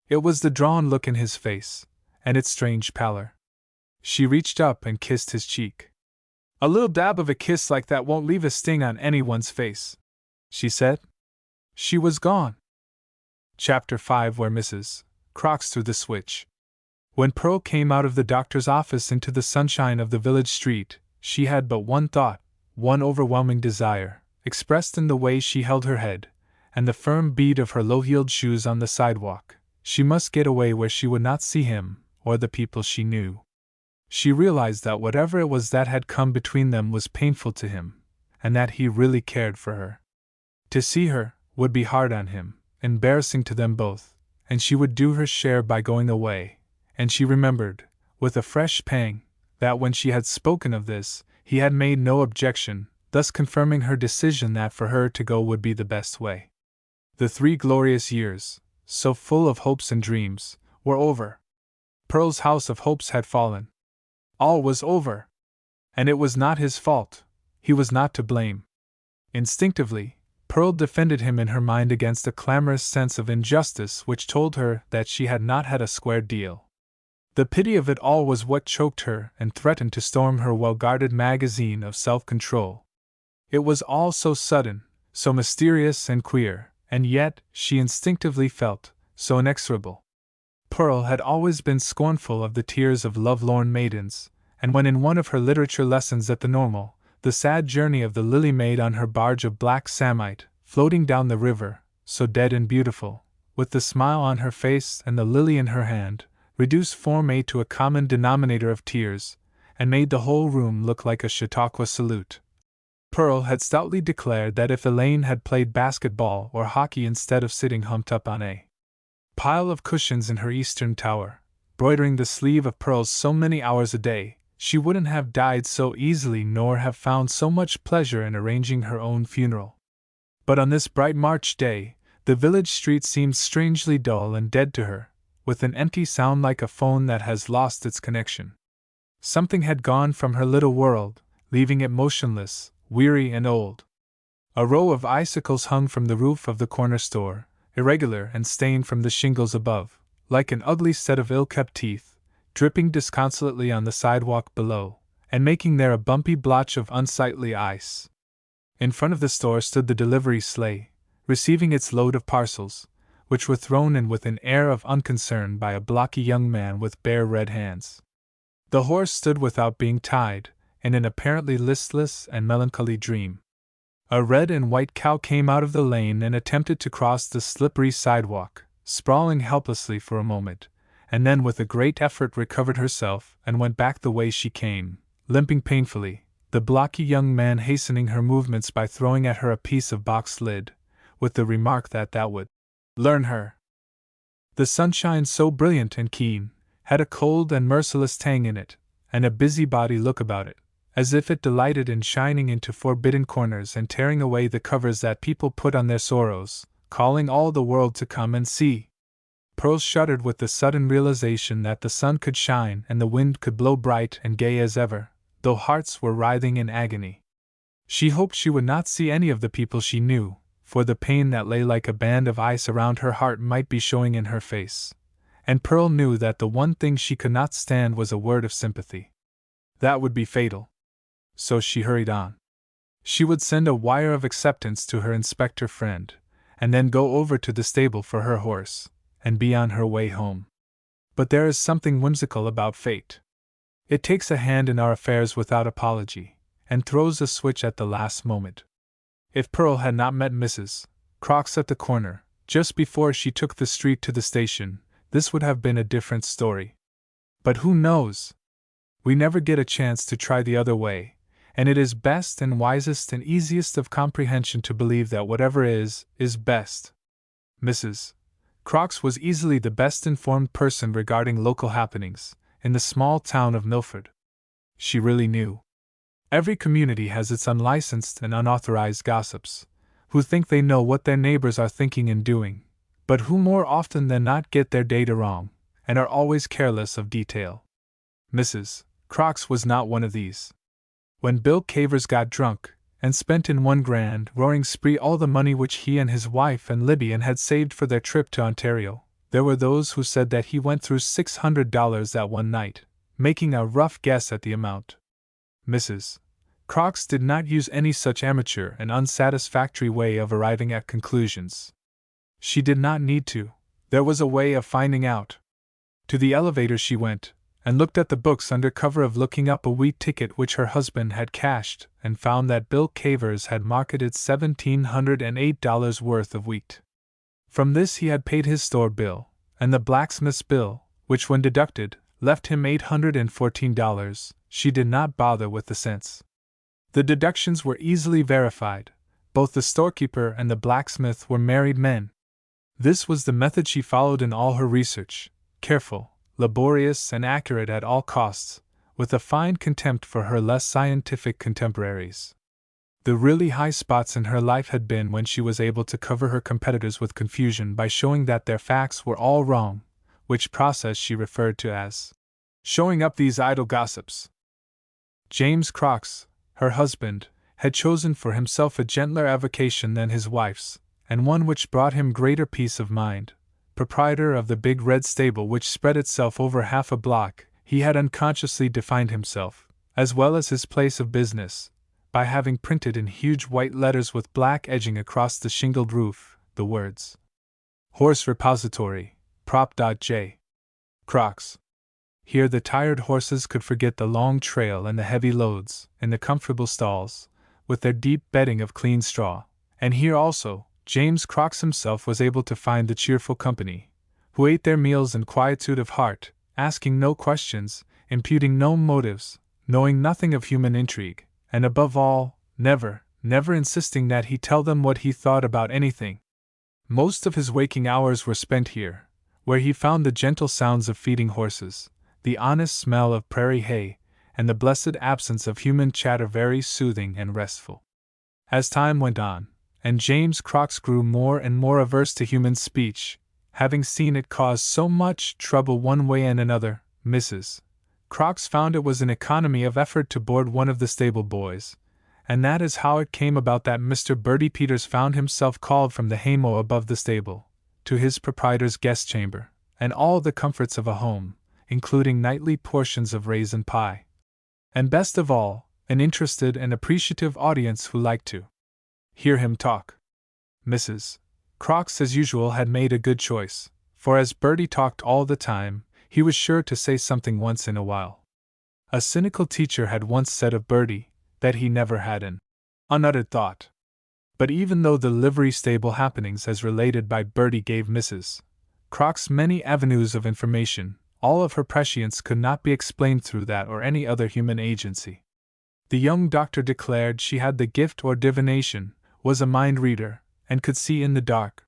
It was the drawn look in his face, and its strange pallor. She reached up and kissed his cheek. A little dab of a kiss like that won't leave a sting on anyone's face, she said. She was gone. Chapter 5, where Mrs. Crocs threw the switch. When Pearl came out of the doctor's office into the sunshine of the village street, she had but one thought, one overwhelming desire, expressed in the way she held her head, and the firm beat of her low-heeled shoes on the sidewalk. She must get away where she would not see him, or the people she knew. She realized that whatever it was that had come between them was painful to him, and that he really cared for her. To see her would be hard on him, embarrassing to them both, and she would do her share by going away, and she remembered, with a fresh pang, that when she had spoken of this, he had made no objection, thus confirming her decision that for her to go would be the best way. The 3 glorious years, so full of hopes and dreams, were over. Pearl's house of hopes had fallen. All was over. And it was not his fault. He was not to blame. Instinctively, Pearl defended him in her mind against a clamorous sense of injustice which told her that she had not had a square deal. The pity of it all was what choked her and threatened to storm her well-guarded magazine of self-control. It was all so sudden, so mysterious and queer, and yet, she instinctively felt, so inexorable. Pearl had always been scornful of the tears of love-lorn maidens, and when in one of her literature lessons at the Normal, the sad journey of the lily maid on her barge of black samite, floating down the river, so dead and beautiful, with the smile on her face and the lily in her hand, reduced Form A to a common denominator of tears, and made the whole room look like a Chautauqua salute. Pearl had stoutly declared that if Elaine had played basketball or hockey instead of sitting humped up on a pile of cushions in her eastern tower, broidering the sleeve of pearls so many hours a day, she wouldn't have died so easily nor have found so much pleasure in arranging her own funeral. But on this bright March day, the village street seemed strangely dull and dead to her, with an empty sound like a phone that has lost its connection. Something had gone from her little world, leaving it motionless, weary and old. A row of icicles hung from the roof of the corner store, irregular and stained from the shingles above, like an ugly set of ill-kept teeth, dripping disconsolately on the sidewalk below, and making there a bumpy blotch of unsightly ice. In front of the store stood the delivery sleigh, receiving its load of parcels, which were thrown in with an air of unconcern by a blocky young man with bare red hands. The horse stood without being tied, in an apparently listless and melancholy dream. A red and white cow came out of the lane and attempted to cross the slippery sidewalk, sprawling helplessly for a moment, and then with a great effort recovered herself and went back the way she came, limping painfully, the blocky young man hastening her movements by throwing at her a piece of box lid, with the remark that would learn her. The sunshine, so brilliant and keen, had a cold and merciless tang in it, and a busybody look about it, as if it delighted in shining into forbidden corners and tearing away the covers that people put on their sorrows, calling all the world to come and see. Pearl shuddered with the sudden realization that the sun could shine and the wind could blow bright and gay as ever, though hearts were writhing in agony. She hoped she would not see any of the people she knew, for the pain that lay like a band of ice around her heart might be showing in her face, and Pearl knew that the one thing she could not stand was a word of sympathy. That would be fatal. So she hurried on. She would send a wire of acceptance to her inspector friend, and then go over to the stable for her horse, and be on her way home. But there is something whimsical about fate. It takes a hand in our affairs without apology, and throws a switch at the last moment. If Pearl had not met Mrs. Crocks at the corner, just before she took the street to the station, this would have been a different story. But who knows? We never get a chance to try the other way, and it is best and wisest and easiest of comprehension to believe that whatever is best. Mrs. Crocks was easily the best informed person regarding local happenings in the small town of Milford. She really knew. Every community has its unlicensed and unauthorized gossips, who think they know what their neighbors are thinking and doing, but who more often than not get their data wrong, and are always careless of detail. Mrs. Crocks was not one of these. When Bill Cavers got drunk, and spent in one grand, roaring spree all the money which he and his wife and Libyan had saved for their trip to Ontario, there were those who said that he went through $600 that one night, making a rough guess at the amount. Mrs. Crocks did not use any such amateur and unsatisfactory way of arriving at conclusions. She did not need to. There was a way of finding out. To the elevator she went, and looked at the books under cover of looking up a wheat ticket which her husband had cashed, and found that Bill Cavers had marketed $1,708 worth of wheat. From this he had paid his store bill, and the blacksmith's bill, which when deducted, left him $814. She did not bother with the cents. The deductions were easily verified. Both the storekeeper and the blacksmith were married men. This was the method she followed in all her research, careful, laborious, and accurate at all costs, with a fine contempt for her less scientific contemporaries. The really high spots in her life had been when she was able to cover her competitors with confusion by showing that their facts were all wrong, which process she referred to as showing up these idle gossips. James Crocks, her husband, had chosen for himself a gentler avocation than his wife's, and one which brought him greater peace of mind. Proprietor of the big red stable which spread itself over half a block, he had unconsciously defined himself, as well as his place of business, by having printed in huge white letters with black edging across the shingled roof the words: Horse Repository, Prop.J. Crocs. Here the tired horses could forget the long trail and the heavy loads, in the comfortable stalls, with their deep bedding of clean straw, and here also James Crocs himself was able to find the cheerful company, who ate their meals in quietude of heart, asking no questions, imputing no motives, knowing nothing of human intrigue, and above all, never insisting that he tell them what he thought about anything. Most of his waking hours were spent here, where he found the gentle sounds of feeding horses, the honest smell of prairie hay, and the blessed absence of human chatter very soothing and restful. As time went on, and James Crocs grew more and more averse to human speech, having seen it cause so much trouble one way and another, Mrs. Crocs found it was an economy of effort to board one of the stable boys, and that is how it came about that Mr. Bertie Peters found himself called from the haymow above the stable, to his proprietor's guest chamber, and all the comforts of a home, including nightly portions of raisin pie. And best of all, an interested and appreciative audience who liked to hear him talk. Mrs. Crocs, as usual, had made a good choice, for as Bertie talked all the time, he was sure to say something once in a while. A cynical teacher had once said of Bertie that he never had an unuttered thought. But even though the livery stable happenings as related by Bertie gave Mrs. Crocs many avenues of information, all of her prescience could not be explained through that or any other human agency. The young doctor declared she had the gift or divination, was a mind reader, and could see in the dark.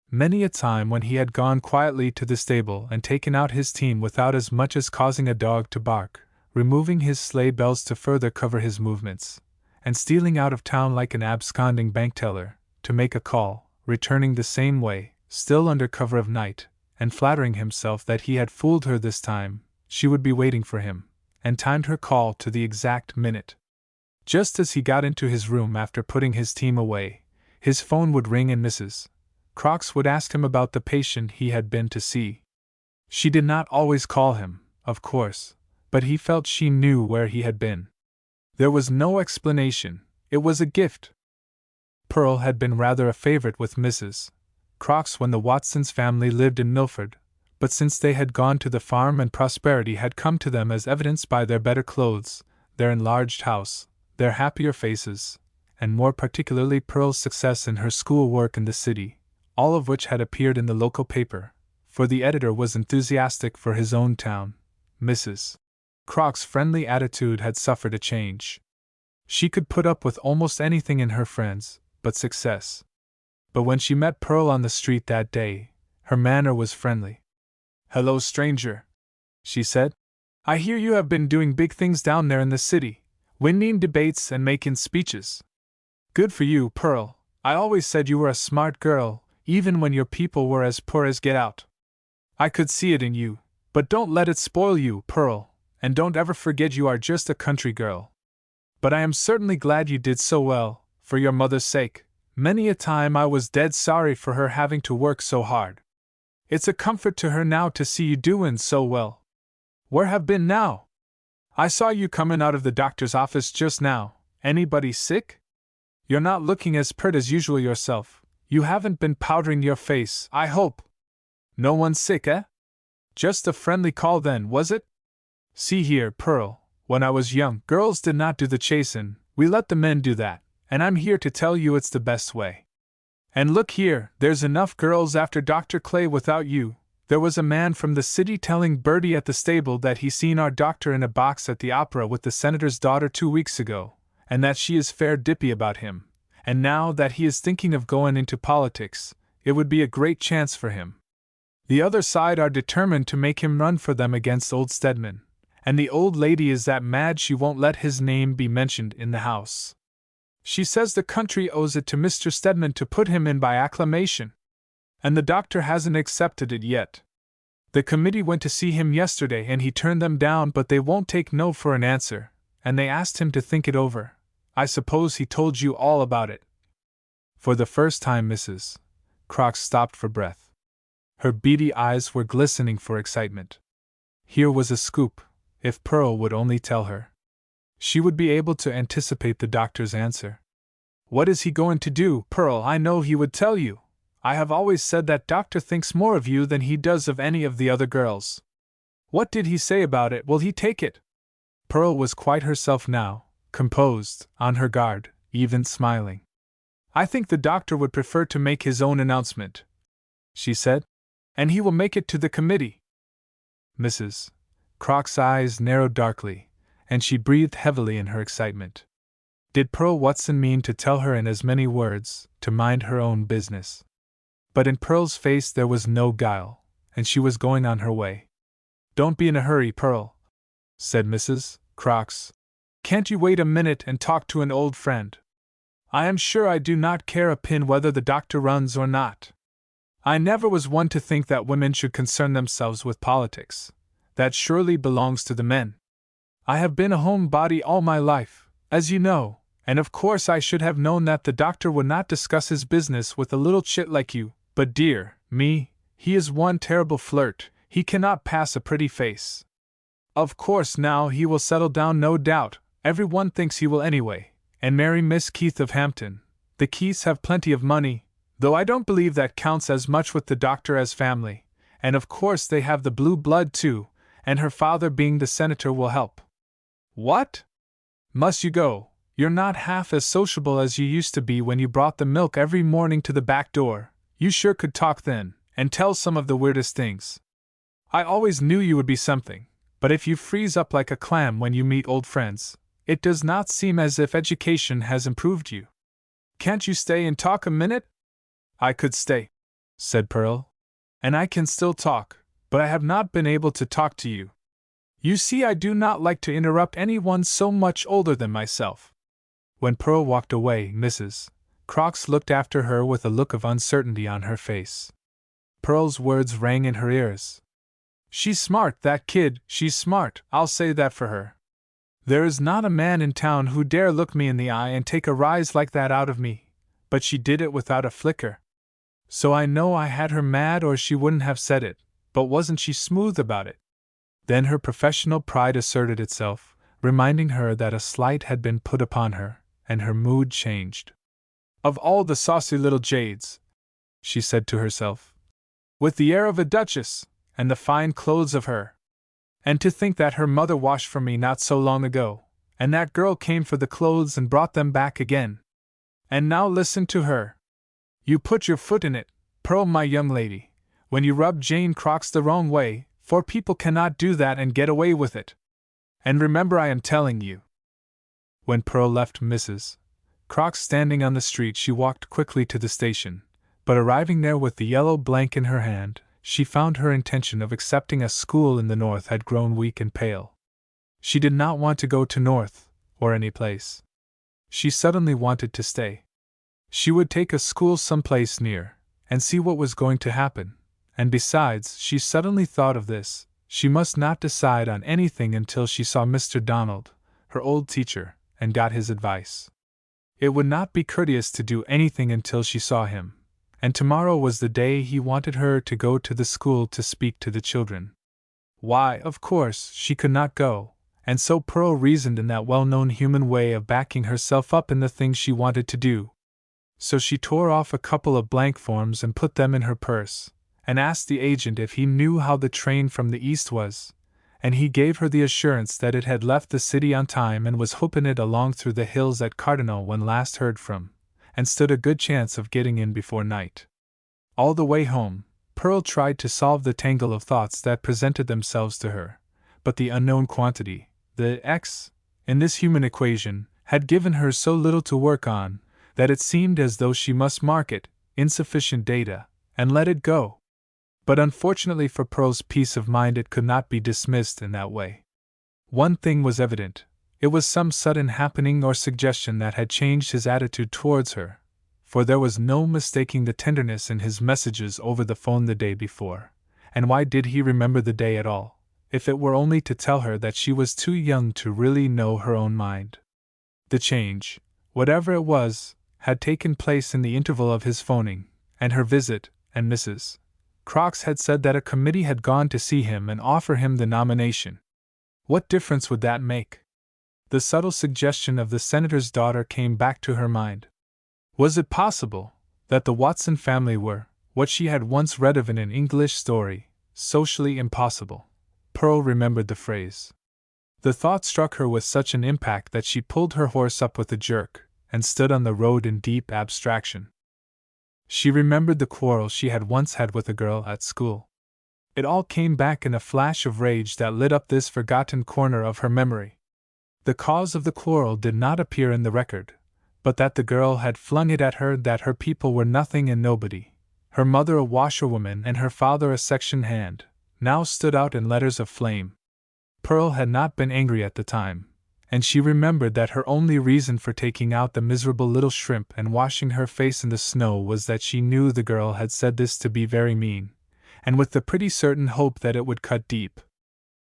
Many a time when he had gone quietly to the stable and taken out his team without as much as causing a dog to bark, removing his sleigh bells to further cover his movements, and stealing out of town like an absconding bank teller, to make a call, returning the same way, still under cover of night, and flattering himself that he had fooled her this time, she would be waiting for him, and timed her call to the exact minute. Just as he got into his room after putting his team away, his phone would ring and Mrs. Crocs would ask him about the patient he had been to see. She did not always call him, of course, but he felt she knew where he had been. There was no explanation, it was a gift. Pearl had been rather a favorite with Mrs. Crocs when the Watsons family lived in Milford, but since they had gone to the farm and prosperity had come to them as evidenced by their better clothes, their enlarged house, their happier faces, and more particularly Pearl's success in her school work in the city, all of which had appeared in the local paper, for the editor was enthusiastic for his own town, Mrs. Croc's friendly attitude had suffered a change. She could put up with almost anything in her friends, but success. But when she met Pearl on the street that day, her manner was friendly. "Hello, stranger," she said. "I hear you have been doing big things down there in the city, winning debates and making speeches. Good for you, Pearl. I always said you were a smart girl, even when your people were as poor as get out. I could see it in you, but don't let it spoil you, Pearl, and don't ever forget you are just a country girl. But I am certainly glad you did so well, for your mother's sake. Many a time I was dead sorry for her having to work so hard. It's a comfort to her now to see you doin' so well. Where have been now? I saw you comin' out of the doctor's office just now. Anybody sick? You're not looking as pert as usual yourself. You haven't been powdering your face, I hope. No one sick, eh? Just a friendly call then, was it? See here, Pearl, when I was young, girls did not do the chasin', we let the men do that, and I'm here to tell you it's the best way. And look here, there's enough girls after Dr. Clay without you. There was a man from the city telling Bertie at the stable that he seen our doctor in a box at the opera with the senator's daughter 2 weeks ago, and that she is fair dippy about him, and now that he is thinking of going into politics, it would be a great chance for him. The other side are determined to make him run for them against old Stedman, and the old lady is that mad she won't let his name be mentioned in the House. She says the country owes it to Mr. Stedman to put him in by acclamation. And the doctor hasn't accepted it yet. The committee went to see him yesterday and he turned them down, but they won't take no for an answer, and they asked him to think it over. I suppose he told you all about it. For the first time, Mrs. Crox stopped for breath. Her beady eyes were glistening for excitement. Here was a scoop, if Pearl would only tell her. She would be able to anticipate the doctor's answer. What is he going to do, Pearl? I know he would tell you. I have always said that doctor thinks more of you than he does of any of the other girls. What did he say about it? Will he take it? Pearl was quite herself now, composed, on her guard, even smiling. I think the doctor would prefer to make his own announcement, she said, and he will make it to the committee. Mrs. Crox's eyes narrowed darkly, and she breathed heavily in her excitement. Did Pearl Watson mean to tell her in as many words to mind her own business? But in Pearl's face there was no guile, and she was going on her way. Don't be in a hurry, Pearl, said Mrs. Crox. Can't you wait a minute and talk to an old friend? I am sure I do not care a pin whether the doctor runs or not. I never was one to think that women should concern themselves with politics. That surely belongs to the men. I have been a homebody all my life, as you know, and of course I should have known that the doctor would not discuss his business with a little chit like you, but dear me, he is one terrible flirt, he cannot pass a pretty face. Of course now he will settle down, no doubt, everyone thinks he will anyway, and marry Miss Keith of Hampton. The Keiths have plenty of money, though I don't believe that counts as much with the doctor as family, and of course they have the blue blood too, and her father being the senator will help. What? Must you go? You're not half as sociable as you used to be when you brought the milk every morning to the back door. You sure could talk then, and tell some of the weirdest things. I always knew you would be something, but if you freeze up like a clam when you meet old friends, it does not seem as if education has improved you. Can't you stay and talk a minute? I could stay, said Pearl. And I can still talk, but I have not been able to talk to you. You see, I do not like to interrupt anyone so much older than myself. When Pearl walked away, Mrs. Crox looked after her with a look of uncertainty on her face. Pearl's words rang in her ears. She's smart, that kid, she's smart, I'll say that for her. There is not a man in town who dare look me in the eye and take a rise like that out of me, but she did it without a flicker. So I know I had her mad or she wouldn't have said it, but wasn't she smooth about it? Then her professional pride asserted itself, reminding her that a slight had been put upon her, and her mood changed. Of all the saucy little jades, she said to herself, with the air of a duchess, and the fine clothes of her. And to think that her mother washed for me not so long ago, and that girl came for the clothes and brought them back again. And now listen to her. You put your foot in it, Pearl, my young lady, when you rub Jane Crox the wrong way, for people cannot do that and get away with it. And remember, I am telling you. When Pearl left Mrs. Crox standing on the street, she walked quickly to the station, but arriving there with the yellow blank in her hand, she found her intention of accepting a school in the north had grown weak and pale. She did not want to go to North, or any place. She suddenly wanted to stay. She would take a school someplace near, and see what was going to happen, and besides, she suddenly thought of this, she must not decide on anything until she saw Mr. Donald, her old teacher, and got his advice. It would not be courteous to do anything until she saw him, and tomorrow was the day he wanted her to go to the school to speak to the children. Why, of course, she could not go, and so Pearl reasoned in that well-known human way of backing herself up in the thing she wanted to do. So she tore off a couple of blank forms and put them in her purse, and asked the agent if he knew how the train from the east was, and he gave her the assurance that it had left the city on time and was hooping it along through the hills at Cardinal when last heard from, and stood a good chance of getting in before night. All the way home, Pearl tried to solve the tangle of thoughts that presented themselves to her, but the unknown quantity, the x, in this human equation, had given her so little to work on, that it seemed as though she must mark it, insufficient data, and let it go. But unfortunately for Pearl's peace of mind, it could not be dismissed in that way. One thing was evident, it was some sudden happening or suggestion that had changed his attitude towards her, for there was no mistaking the tenderness in his messages over the phone the day before. And why did he remember the day at all, if it were only to tell her that she was too young to really know her own mind? The change, Whatever it was, had taken place in the interval of his phoning and her visit, and Mrs. Crocks had said that a committee had gone to see him and offer him the nomination. What difference would that make? The subtle suggestion of the senator's daughter came back to her mind. Was it possible that the Watson family were, what she had once read of in an English story, socially impossible? Pearl remembered the phrase. The thought struck her with such an impact that she pulled her horse up with a jerk, and stood on the road in deep abstraction. She remembered the quarrel she had once had with a girl at school. It all came back in a flash of rage that lit up this forgotten corner of her memory. The cause of the quarrel did not appear in the record, but that the girl had flung it at her that her people were nothing and nobody, her mother a washerwoman and her father a section hand, now stood out in letters of flame. Pearl had not been angry at the time, and she remembered that her only reason for taking out the miserable little shrimp and washing her face in the snow was that she knew the girl had said this to be very mean, and with the pretty certain hope that it would cut deep.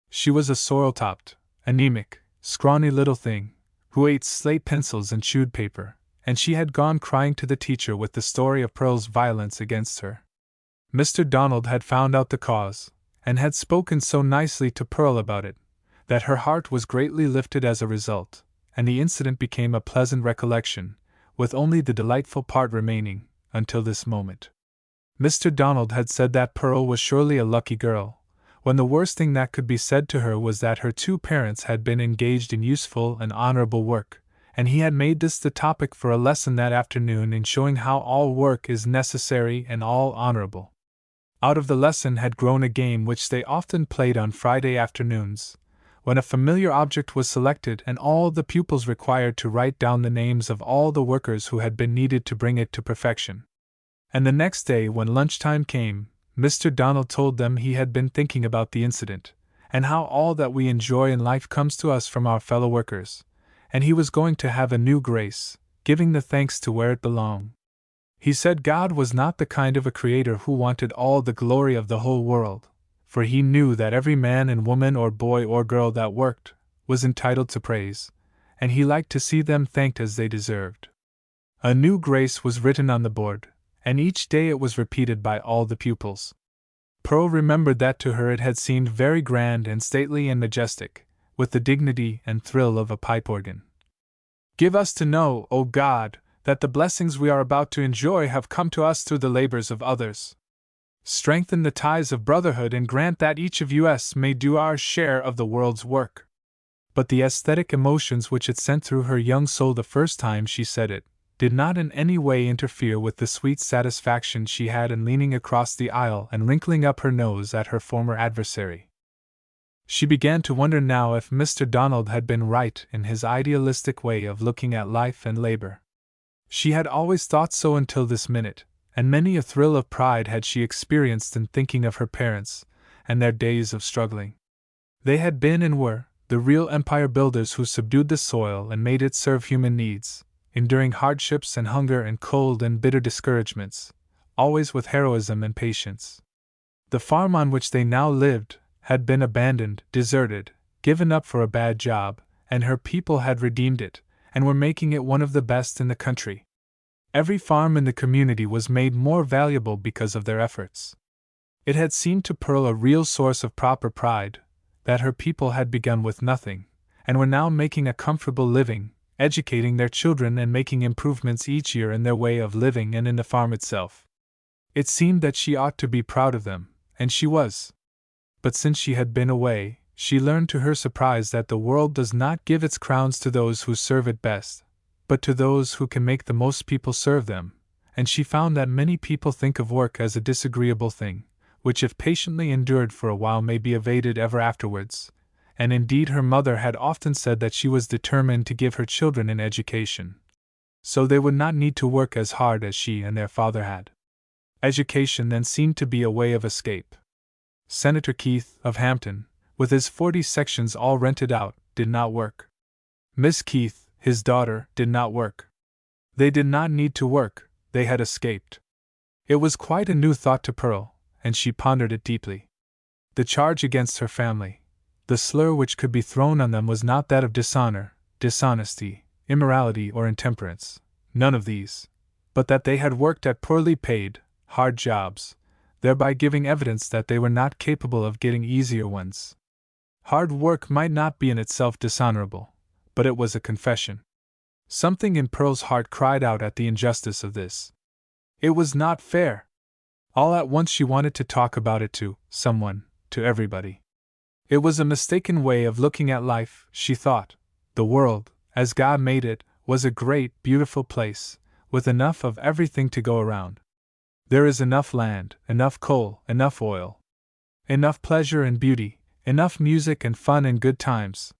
She was a sorrel-topped, anemic, scrawny little thing, who ate slate pencils and chewed paper, and she had gone crying to the teacher with the story of Pearl's violence against her. Mr. Donald had found out the cause, and had spoken so nicely to Pearl about it, that her heart was greatly lifted as a result, and the incident became a pleasant recollection, with only the delightful part remaining, until this moment. Mr. Donald had said that Pearl was surely a lucky girl, when the worst thing that could be said to her was that her two parents had been engaged in useful and honorable work, and he had made this the topic for a lesson that afternoon in showing how all work is necessary and all honorable. Out of the lesson had grown a game which they often played on Friday afternoons, when a familiar object was selected and all the pupils required to write down the names of all the workers who had been needed to bring it to perfection. And the next day, when lunchtime came, Mr. Donald told them he had been thinking about the incident, and how all that we enjoy in life comes to us from our fellow workers, and he was going to have a new grace, giving the thanks to where it belonged. He said God was not the kind of a creator who wanted all the glory of the whole world, for he knew that every man and woman or boy or girl that worked was entitled to praise, and he liked to see them thanked as they deserved. A new grace was written on the board, and each day it was repeated by all the pupils. Pearl remembered that to her it had seemed very grand and stately and majestic, with the dignity and thrill of a pipe organ. Give us to know, O God, that the blessings we are about to enjoy have come to us through the labors of others. Strengthen the ties of brotherhood and grant that each of us may do our share of the world's work. But the aesthetic emotions which it sent through her young soul the first time she said it, did not in any way interfere with the sweet satisfaction she had in leaning across the aisle and wrinkling up her nose at her former adversary. She began to wonder now if Mr. Donald had been right in his idealistic way of looking at life and labor. She had always thought so until this minute, and many a thrill of pride had she experienced in thinking of her parents and their days of struggling. They had been and were the real empire builders who subdued the soil and made it serve human needs, enduring hardships and hunger and cold and bitter discouragements, always with heroism and patience. The farm on which they now lived had been abandoned, deserted, given up for a bad job, and her people had redeemed it, and were making it one of the best in the country. Every farm in the community was made more valuable because of their efforts. It had seemed to Pearl a real source of proper pride that her people had begun with nothing, and were now making a comfortable living, educating their children and making improvements each year in their way of living and in the farm itself. It seemed that she ought to be proud of them, and she was. But since she had been away, she learned to her surprise that the world does not give its crowns to those who serve it best, but to those who can make the most people serve them, and she found that many people think of work as a disagreeable thing, which if patiently endured for a while may be evaded ever afterwards, and indeed her mother had often said that she was determined to give her children an education, so they would not need to work as hard as she and their father had. Education then seemed to be a way of escape. Senator Keith, of Hampton, with his 40 sections all rented out, did not work. Miss Keith, his daughter, did not work. They did not need to work, they had escaped. It was quite a new thought to Pearl, and she pondered it deeply. The charge against her family, the slur which could be thrown on them was not that of dishonor, dishonesty, immorality, or intemperance. None of these. But that they had worked at poorly paid, hard jobs, thereby giving evidence that they were not capable of getting easier ones. Hard work might not be in itself dishonorable, but it was a confession. Something in Pearl's heart cried out at the injustice of this. It was not fair. All at once she wanted to talk about it to someone, to everybody. It was a mistaken way of looking at life, she thought. The world, as God made it, was a great, beautiful place, with enough of everything to go around. There is enough land, enough coal, enough oil, enough pleasure and beauty, enough music and fun and good times.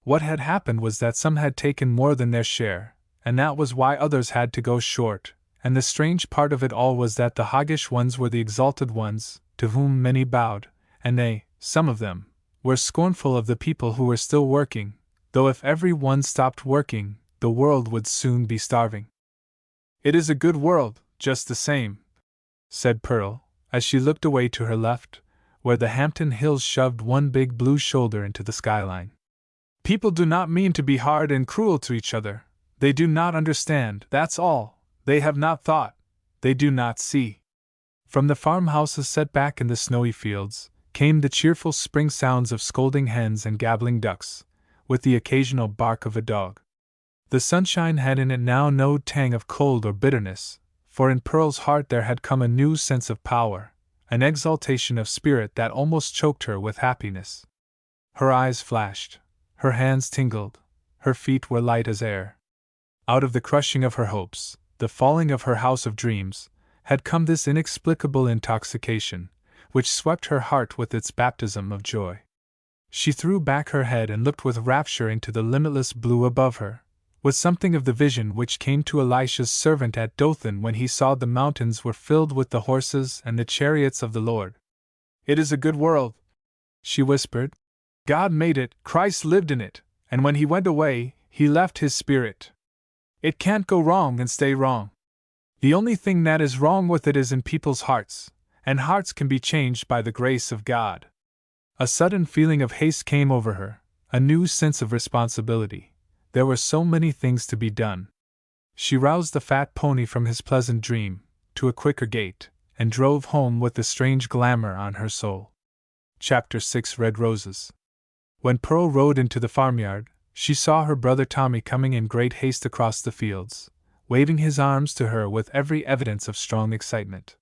What had happened was that some had taken more than their share, and that was why others had to go short, and the strange part of it all was that the hoggish ones were the exalted ones, to whom many bowed, and they, some of them, were scornful of the people who were still working, though if every one stopped working, the world would soon be starving. "It is a good world, just the same," said Pearl, as she looked away to her left, where the Hampton Hills shoved one big blue shoulder into the skyline. "People do not mean to be hard and cruel to each other. They do not understand, that's all. They have not thought. They do not see." From the farmhouses set back in the snowy fields came the cheerful spring sounds of scolding hens and gabbling ducks, with the occasional bark of a dog. The sunshine had in it now no tang of cold or bitterness, for in Pearl's heart there had come a new sense of power, an exaltation of spirit that almost choked her with happiness. Her eyes flashed, her hands tingled, her feet were light as air. Out of the crushing of her hopes, the falling of her house of dreams, had come this inexplicable intoxication, which swept her heart with its baptism of joy. She threw back her head and looked with rapture into the limitless blue above her, with something of the vision which came to Elisha's servant at Dothan when he saw the mountains were filled with the horses and the chariots of the Lord. "It is a good world," she whispered. "God made it, Christ lived in it, and when he went away, he left his spirit. It can't go wrong and stay wrong. The only thing that is wrong with it is in people's hearts, and hearts can be changed by the grace of God." A sudden feeling of haste came over her, a new sense of responsibility. There were so many things to be done. She roused the fat pony from his pleasant dream, to a quicker gait, and drove home with the strange glamour on her soul. Chapter 6 Red Roses. When Pearl rode into the farmyard, she saw her brother Tommy coming in great haste across the fields, waving his arms to her with every evidence of strong excitement.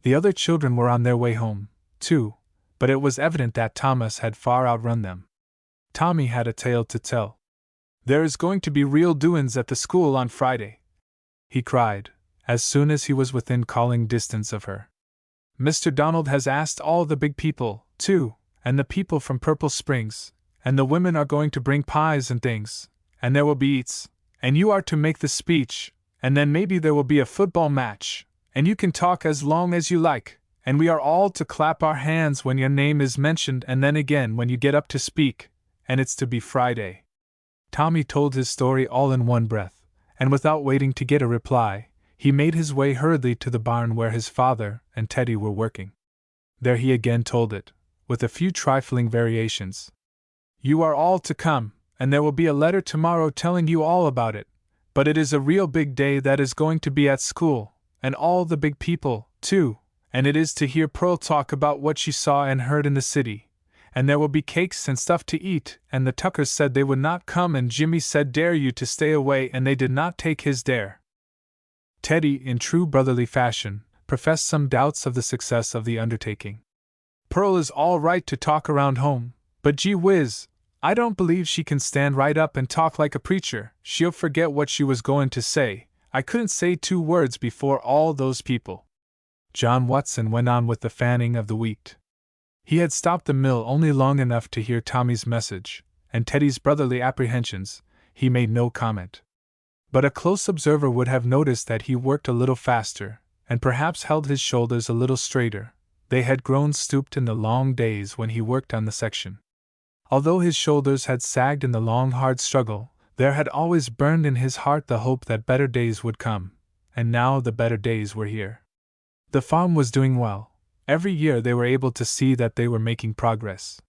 The other children were on their way home, too, but it was evident that Thomas had far outrun them. Tommy had a tale to tell. "There is going to be real doin's at the school on Friday," he cried, as soon as he was within calling distance of her. "Mr. Donald has asked all the big people, too, and the people from Purple Springs, and the women are going to bring pies and things, and there will be eats, and you are to make the speech, and then maybe there will be a football match, and you can talk as long as you like, and we are all to clap our hands when your name is mentioned and then again when you get up to speak, and it's to be Friday." Tommy told his story all in one breath, and without waiting to get a reply, he made his way hurriedly to the barn where his father and Teddy were working. There he again told it, with a few trifling variations. "You are all to come, and there will be a letter tomorrow telling you all about it, but it is a real big day that is going to be at school, and all the big people, too, and it is to hear Pearl talk about what she saw and heard in the city. And there will be cakes and stuff to eat, and the Tuckers said they would not come, and Jimmy said dare you to stay away, and they did not take his dare." Teddy, in true brotherly fashion, professed some doubts of the success of the undertaking. "Pearl is all right to talk around home, but gee whiz, I don't believe she can stand right up and talk like a preacher. She'll forget what she was going to say. I couldn't say 2 words before all those people." John Watson went on with the fanning of the wheat. He had stopped the mill only long enough to hear Tommy's message, and Teddy's brotherly apprehensions. He made no comment. But a close observer would have noticed that he worked a little faster, and perhaps held his shoulders a little straighter. They had grown stooped in the long days when he worked on the section. Although his shoulders had sagged in the long hard struggle, there had always burned in his heart the hope that better days would come, and now the better days were here. The farm was doing well. Every year they were able to see that they were making progress.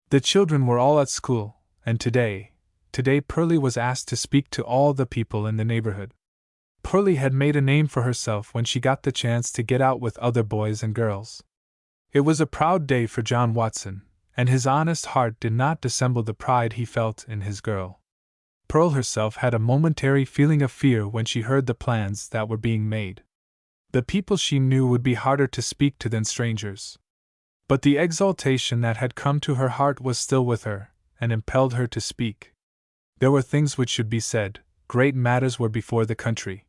The children were all at school, and today, today Pearlie was asked to speak to all the people in the neighborhood. Pearlie had made a name for herself when she got the chance to get out with other boys and girls. It was a proud day for John Watson, and his honest heart did not dissemble the pride he felt in his girl. Pearl herself had a momentary feeling of fear when she heard the plans that were being made. The people she knew would be harder to speak to than strangers. But the exaltation that had come to her heart was still with her, and impelled her to speak. There were things which should be said, great matters were before the country.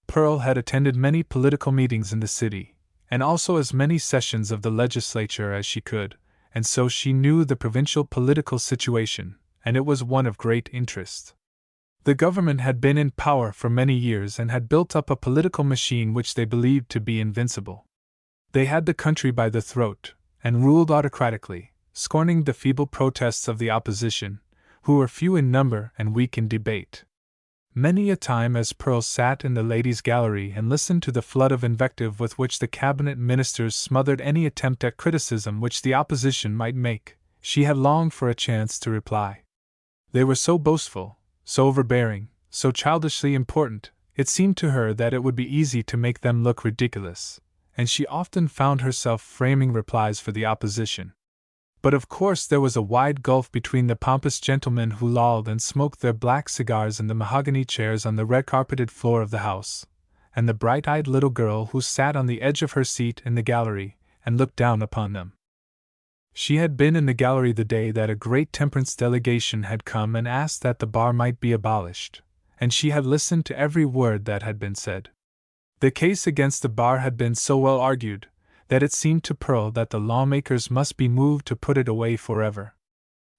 Pearl had attended many political meetings in the city, and also as many sessions of the legislature as she could, and so she knew the provincial political situation, and it was one of great interest. The government had been in power for many years and had built up a political machine which they believed to be invincible. They had the country by the throat, and ruled autocratically, scorning the feeble protests of the opposition, who were few in number and weak in debate. Many a time as Pearl sat in the ladies' gallery and listened to the flood of invective with which the cabinet ministers smothered any attempt at criticism which the opposition might make, she had longed for a chance to reply. They were so boastful, so overbearing, so childishly important, it seemed to her that it would be easy to make them look ridiculous, and she often found herself framing replies for the opposition. But of course there was a wide gulf between the pompous gentlemen who lolled and smoked their black cigars in the mahogany chairs on the red-carpeted floor of the house, and the bright-eyed little girl who sat on the edge of her seat in the gallery and looked down upon them. She had been in the gallery the day that a great temperance delegation had come and asked that the bar might be abolished, and she had listened to every word that had been said. The case against the bar had been so well argued that it seemed to Pearl that the lawmakers must be moved to put it away forever.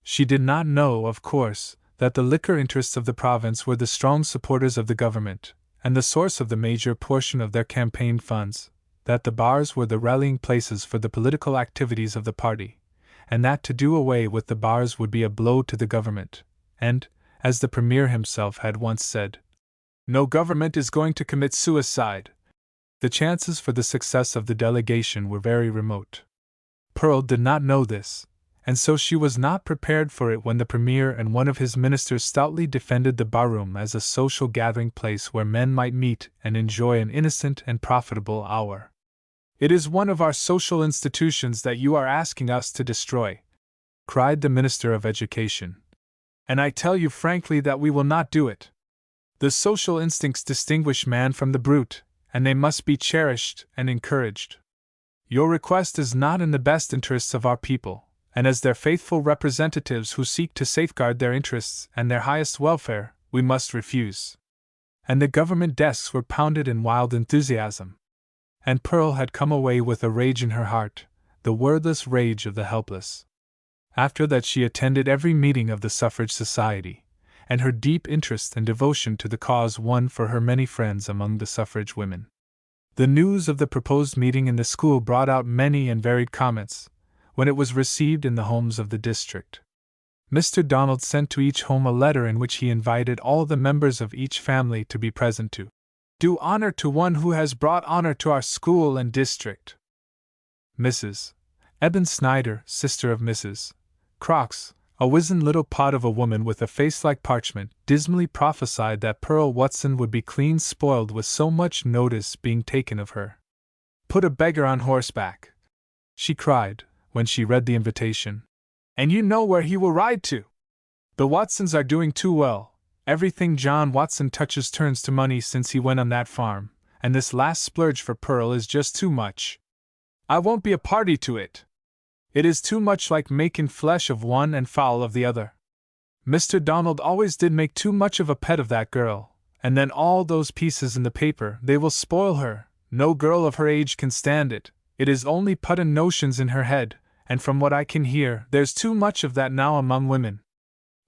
She did not know, of course, that the liquor interests of the province were the strong supporters of the government, and the source of the major portion of their campaign funds, that the bars were the rallying places for the political activities of the party, and that to do away with the bars would be a blow to the government, and, as the Premier himself had once said, "No government is going to commit suicide." The chances for the success of the delegation were very remote. Pearl did not know this, and so she was not prepared for it when the Premier and one of his ministers stoutly defended the barroom as a social gathering place where men might meet and enjoy an innocent and profitable hour. "It is one of our social institutions that you are asking us to destroy," cried the Minister of Education. "And I tell you frankly that we will not do it. The social instincts distinguish man from the brute, and they must be cherished and encouraged. Your request is not in the best interests of our people, and as their faithful representatives who seek to safeguard their interests and their highest welfare, we must refuse." And the government desks were pounded in wild enthusiasm. And Pearl had come away with a rage in her heart, the wordless rage of the helpless. After that she attended every meeting of the Suffrage Society, and her deep interest and devotion to the cause won for her many friends among the suffrage women. The news of the proposed meeting in the school brought out many and varied comments, when it was received in the homes of the district. Mr. Donald sent to each home a letter in which he invited all the members of each family to be present to do honor to one who has brought honor to our school and district. Mrs. Eben Snyder, sister of Mrs. Crocks, a wizened little pot of a woman with a face like parchment, dismally prophesied that Pearl Watson would be clean spoiled with so much notice being taken of her. "Put a beggar on horseback," she cried, when she read the invitation, "and you know where he will ride to. The Watsons are doing too well. Everything John Watson touches turns to money since he went on that farm, and this last splurge for Pearl is just too much. I won't be a party to it. It is too much like making flesh of one and fowl of the other. Mr. Donald always did make too much of a pet of that girl, and then all those pieces in the paper, they will spoil her. No girl of her age can stand it. It is only puttin' notions in her head, and from what I can hear, there's too much of that now among women.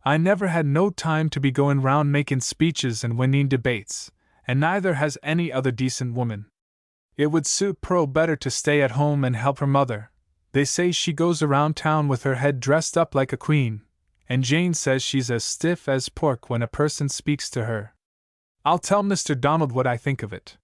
I never had no time to be going round making speeches and winning debates, and neither has any other decent woman. It would suit Pearl better to stay at home and help her mother. They say she goes around town with her head dressed up like a queen, and Jane says she's as stiff as pork when a person speaks to her. I'll tell Mr. Donald what I think of it."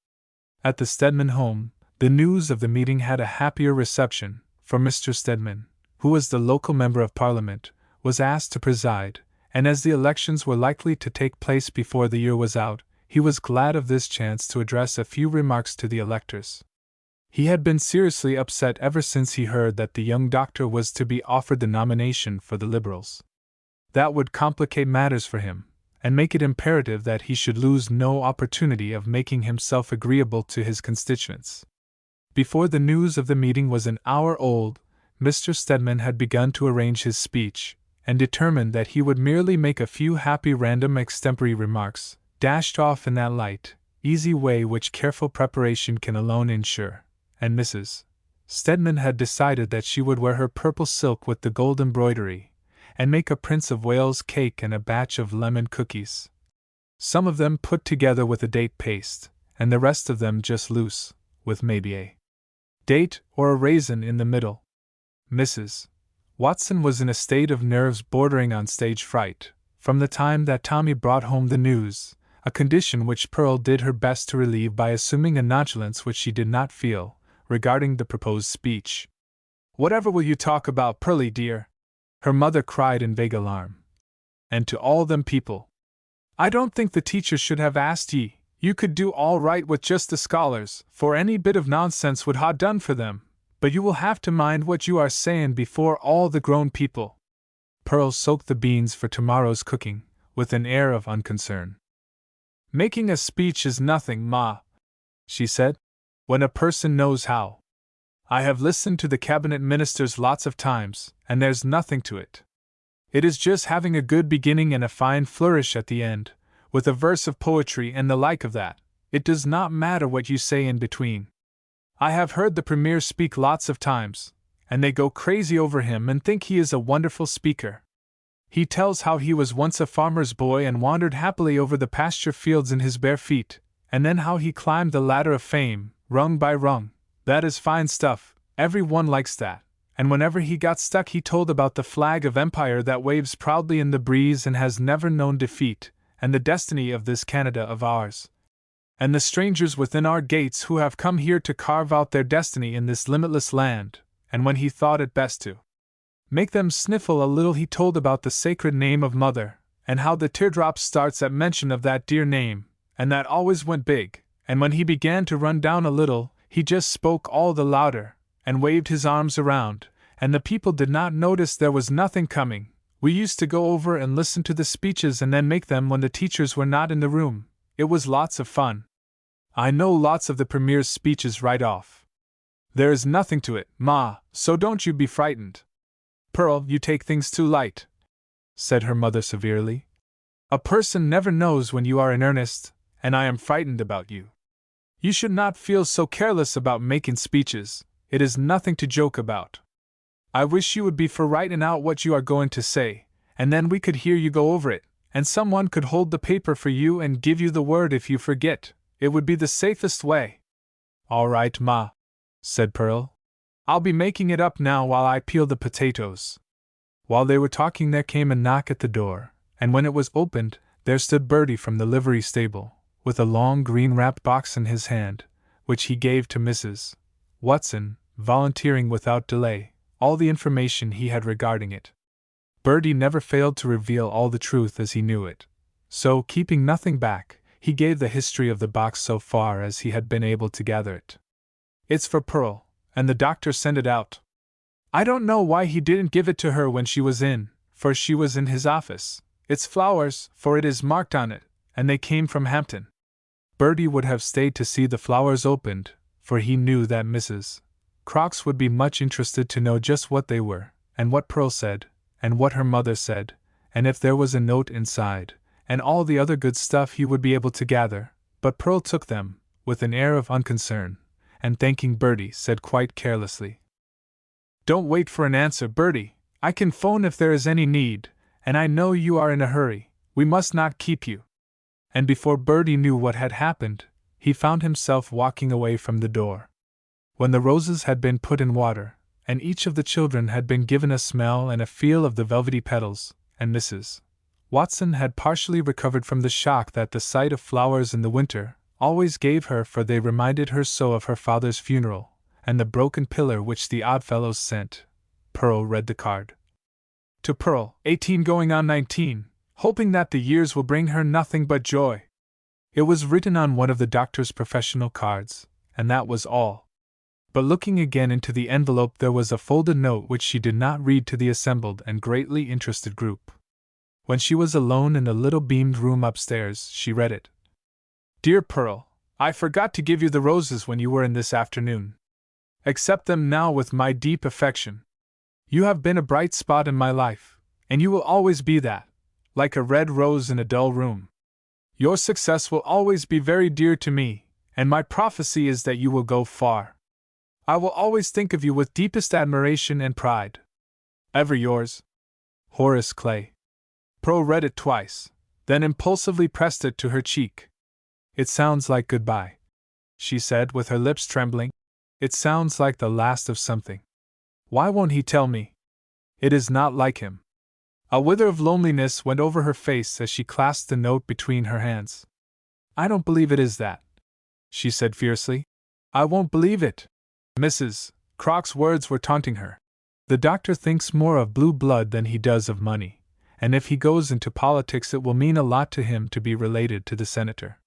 At the Stedman home, the news of the meeting had a happier reception, for Mr. Stedman, who was the local member of Parliament, was asked to preside, and as the elections were likely to take place before the year was out, he was glad of this chance to address a few remarks to the electors. He had been seriously upset ever since he heard that the young doctor was to be offered the nomination for the Liberals. That would complicate matters for him, and make it imperative that he should lose no opportunity of making himself agreeable to his constituents. Before the news of the meeting was an hour old, Mr. Stedman had begun to arrange his speech, and determined that he would merely make a few happy random extempore remarks, dashed off in that light, easy way which careful preparation can alone ensure, and Mrs. Stedman had decided that she would wear her purple silk with the gold embroidery, and make a Prince of Wales cake and a batch of lemon cookies. Some of them put together with a date paste, and the rest of them just loose, with maybe a date or a raisin in the middle. Mrs. Watson was in a state of nerves bordering on stage fright, from the time that Tommy brought home the news, a condition which Pearl did her best to relieve by assuming a nonchalance which she did not feel, regarding the proposed speech. "Whatever will you talk about, Pearlie dear?" her mother cried in vague alarm. And to all them people, "I don't think the teachers should have asked ye. You could do all right with just the scholars, for any bit of nonsense would ha' done for them, but you will have to mind what you are saying before all the grown people." Pearl soaked the beans for tomorrow's cooking, with an air of unconcern. "Making a speech is nothing, Ma," she said, "when a person knows how. I have listened to the cabinet ministers lots of times, and there's nothing to it. It is just having a good beginning and a fine flourish at the end, with a verse of poetry and the like of that. It does not matter what you say in between. I have heard the Premier speak lots of times, and they go crazy over him and think he is a wonderful speaker. He tells how he was once a farmer's boy and wandered happily over the pasture fields in his bare feet, and then how he climbed the ladder of fame, rung by rung. That is fine stuff, every one likes that, and whenever he got stuck he told about the flag of empire that waves proudly in the breeze and has never known defeat, and the destiny of this Canada of ours, and the strangers within our gates who have come here to carve out their destiny in this limitless land, and when he thought it best to make them sniffle a little he told about the sacred name of Mother, and how the teardrop starts at mention of that dear name, and that always went big, and when he began to run down a little, he just spoke all the louder, and waved his arms around, and the people did not notice there was nothing coming. We used to go over and listen to the speeches and then make them when the teachers were not in the room. It was lots of fun. I know lots of the Premier's speeches right off. There is nothing to it, Ma, so don't you be frightened." "Pearl, you take things too light," said her mother severely. "A person never knows when you are in earnest, and I am frightened about you. You should not feel so careless about making speeches. It is nothing to joke about. I wish you would be for writing out what you are going to say, and then we could hear you go over it, and someone could hold the paper for you and give you the word if you forget. It would be the safest way." "All right, Ma," said Pearl. "I'll be making it up now while I peel the potatoes." While they were talking there came a knock at the door, and when it was opened, there stood Bertie from the livery stable, with a long green-wrapped box in his hand, which he gave to Mrs. Watson, volunteering without delay all the information he had regarding it. Bertie never failed to reveal all the truth as he knew it, so, keeping nothing back, he gave the history of the box so far as he had been able to gather it. "It's for Pearl, and the doctor sent it out. I don't know why he didn't give it to her when she was in, for she was in his office. It's flowers, for it is marked on it, and they came from Hampton." Bertie would have stayed to see the flowers opened, for he knew that Mrs. Crocks would be much interested to know just what they were, and what Pearl said, and what her mother said, and if there was a note inside, and all the other good stuff he would be able to gather, but Pearl took them, with an air of unconcern, and thanking Bertie, said quite carelessly, "Don't wait for an answer, Bertie. I can phone if there is any need, and I know you are in a hurry. We must not keep you." And before Bertie knew what had happened, he found himself walking away from the door. When the roses had been put in water, and each of the children had been given a smell and a feel of the velvety petals, and Mrs. Watson had partially recovered from the shock that the sight of flowers in the winter always gave her, for they reminded her so of her father's funeral, and the broken pillar which the Oddfellows sent, Pearl read the card. "To Pearl, 18 going on 19, hoping that the years will bring her nothing but joy. It was written on one of the doctor's professional cards, and that was all. But looking again into the envelope, there was a folded note which she did not read to the assembled and greatly interested group. When she was alone in the little beamed room upstairs, she read it. Dear Pearl, I forgot to give you the roses when you were in this afternoon. Accept them now with my deep affection. You have been a bright spot in my life, and you will always be that, like a red rose in a dull room. Your success will always be very dear to me, and my prophecy is that you will go far. I will always think of you with deepest admiration and pride. Ever yours, Horace Clay. Pearl read it twice, then impulsively pressed it to her cheek. It sounds like goodbye, she said with her lips trembling. It sounds like the last of something. Why won't he tell me? It is not like him. A wither of loneliness went over her face as she clasped the note between her hands. I don't believe it is that, she said fiercely. I won't believe it. Mrs. Croc's words were taunting her. The doctor thinks more of blue blood than he does of money, and if he goes into politics it will mean a lot to him to be related to the senator.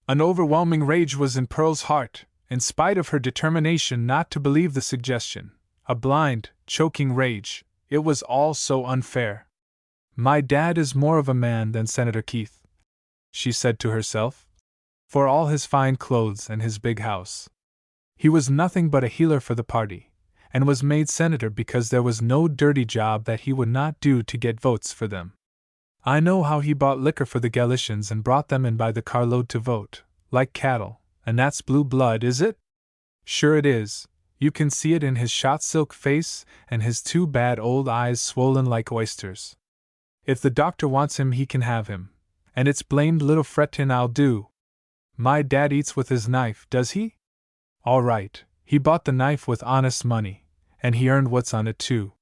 An overwhelming rage was in Pearl's heart, in spite of her determination not to believe the suggestion. A blind, choking rage. It was all so unfair. My dad is more of a man than Senator Keith, she said to herself. For all his fine clothes and his big house, he was nothing but a healer for the party, and was made senator because there was no dirty job that he would not do to get votes for them. I know how he bought liquor for the Galicians and brought them in by the carload to vote, like cattle, and that's blue blood, is it? Sure it is. You can see it in his shot silk face and his two bad old eyes swollen like oysters. If the doctor wants him, he can have him, and it's blamed little frettin' I'll do. My dad eats with his knife, does he? All right, he bought the knife with honest money, and he earned what's on it too.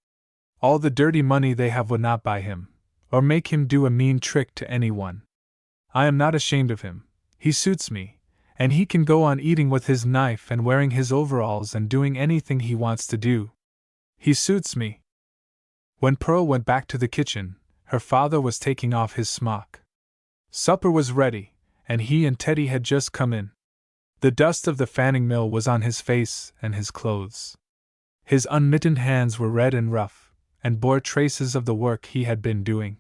All the dirty money they have would not buy him, or make him do a mean trick to anyone. I am not ashamed of him. He suits me, and he can go on eating with his knife and wearing his overalls and doing anything he wants to do. He suits me. When Pearl went back to the kitchen, her father was taking off his smock. Supper was ready, and he and Teddy had just come in. The dust of the fanning mill was on his face and his clothes. His unmittened hands were red and rough, and bore traces of the work he had been doing.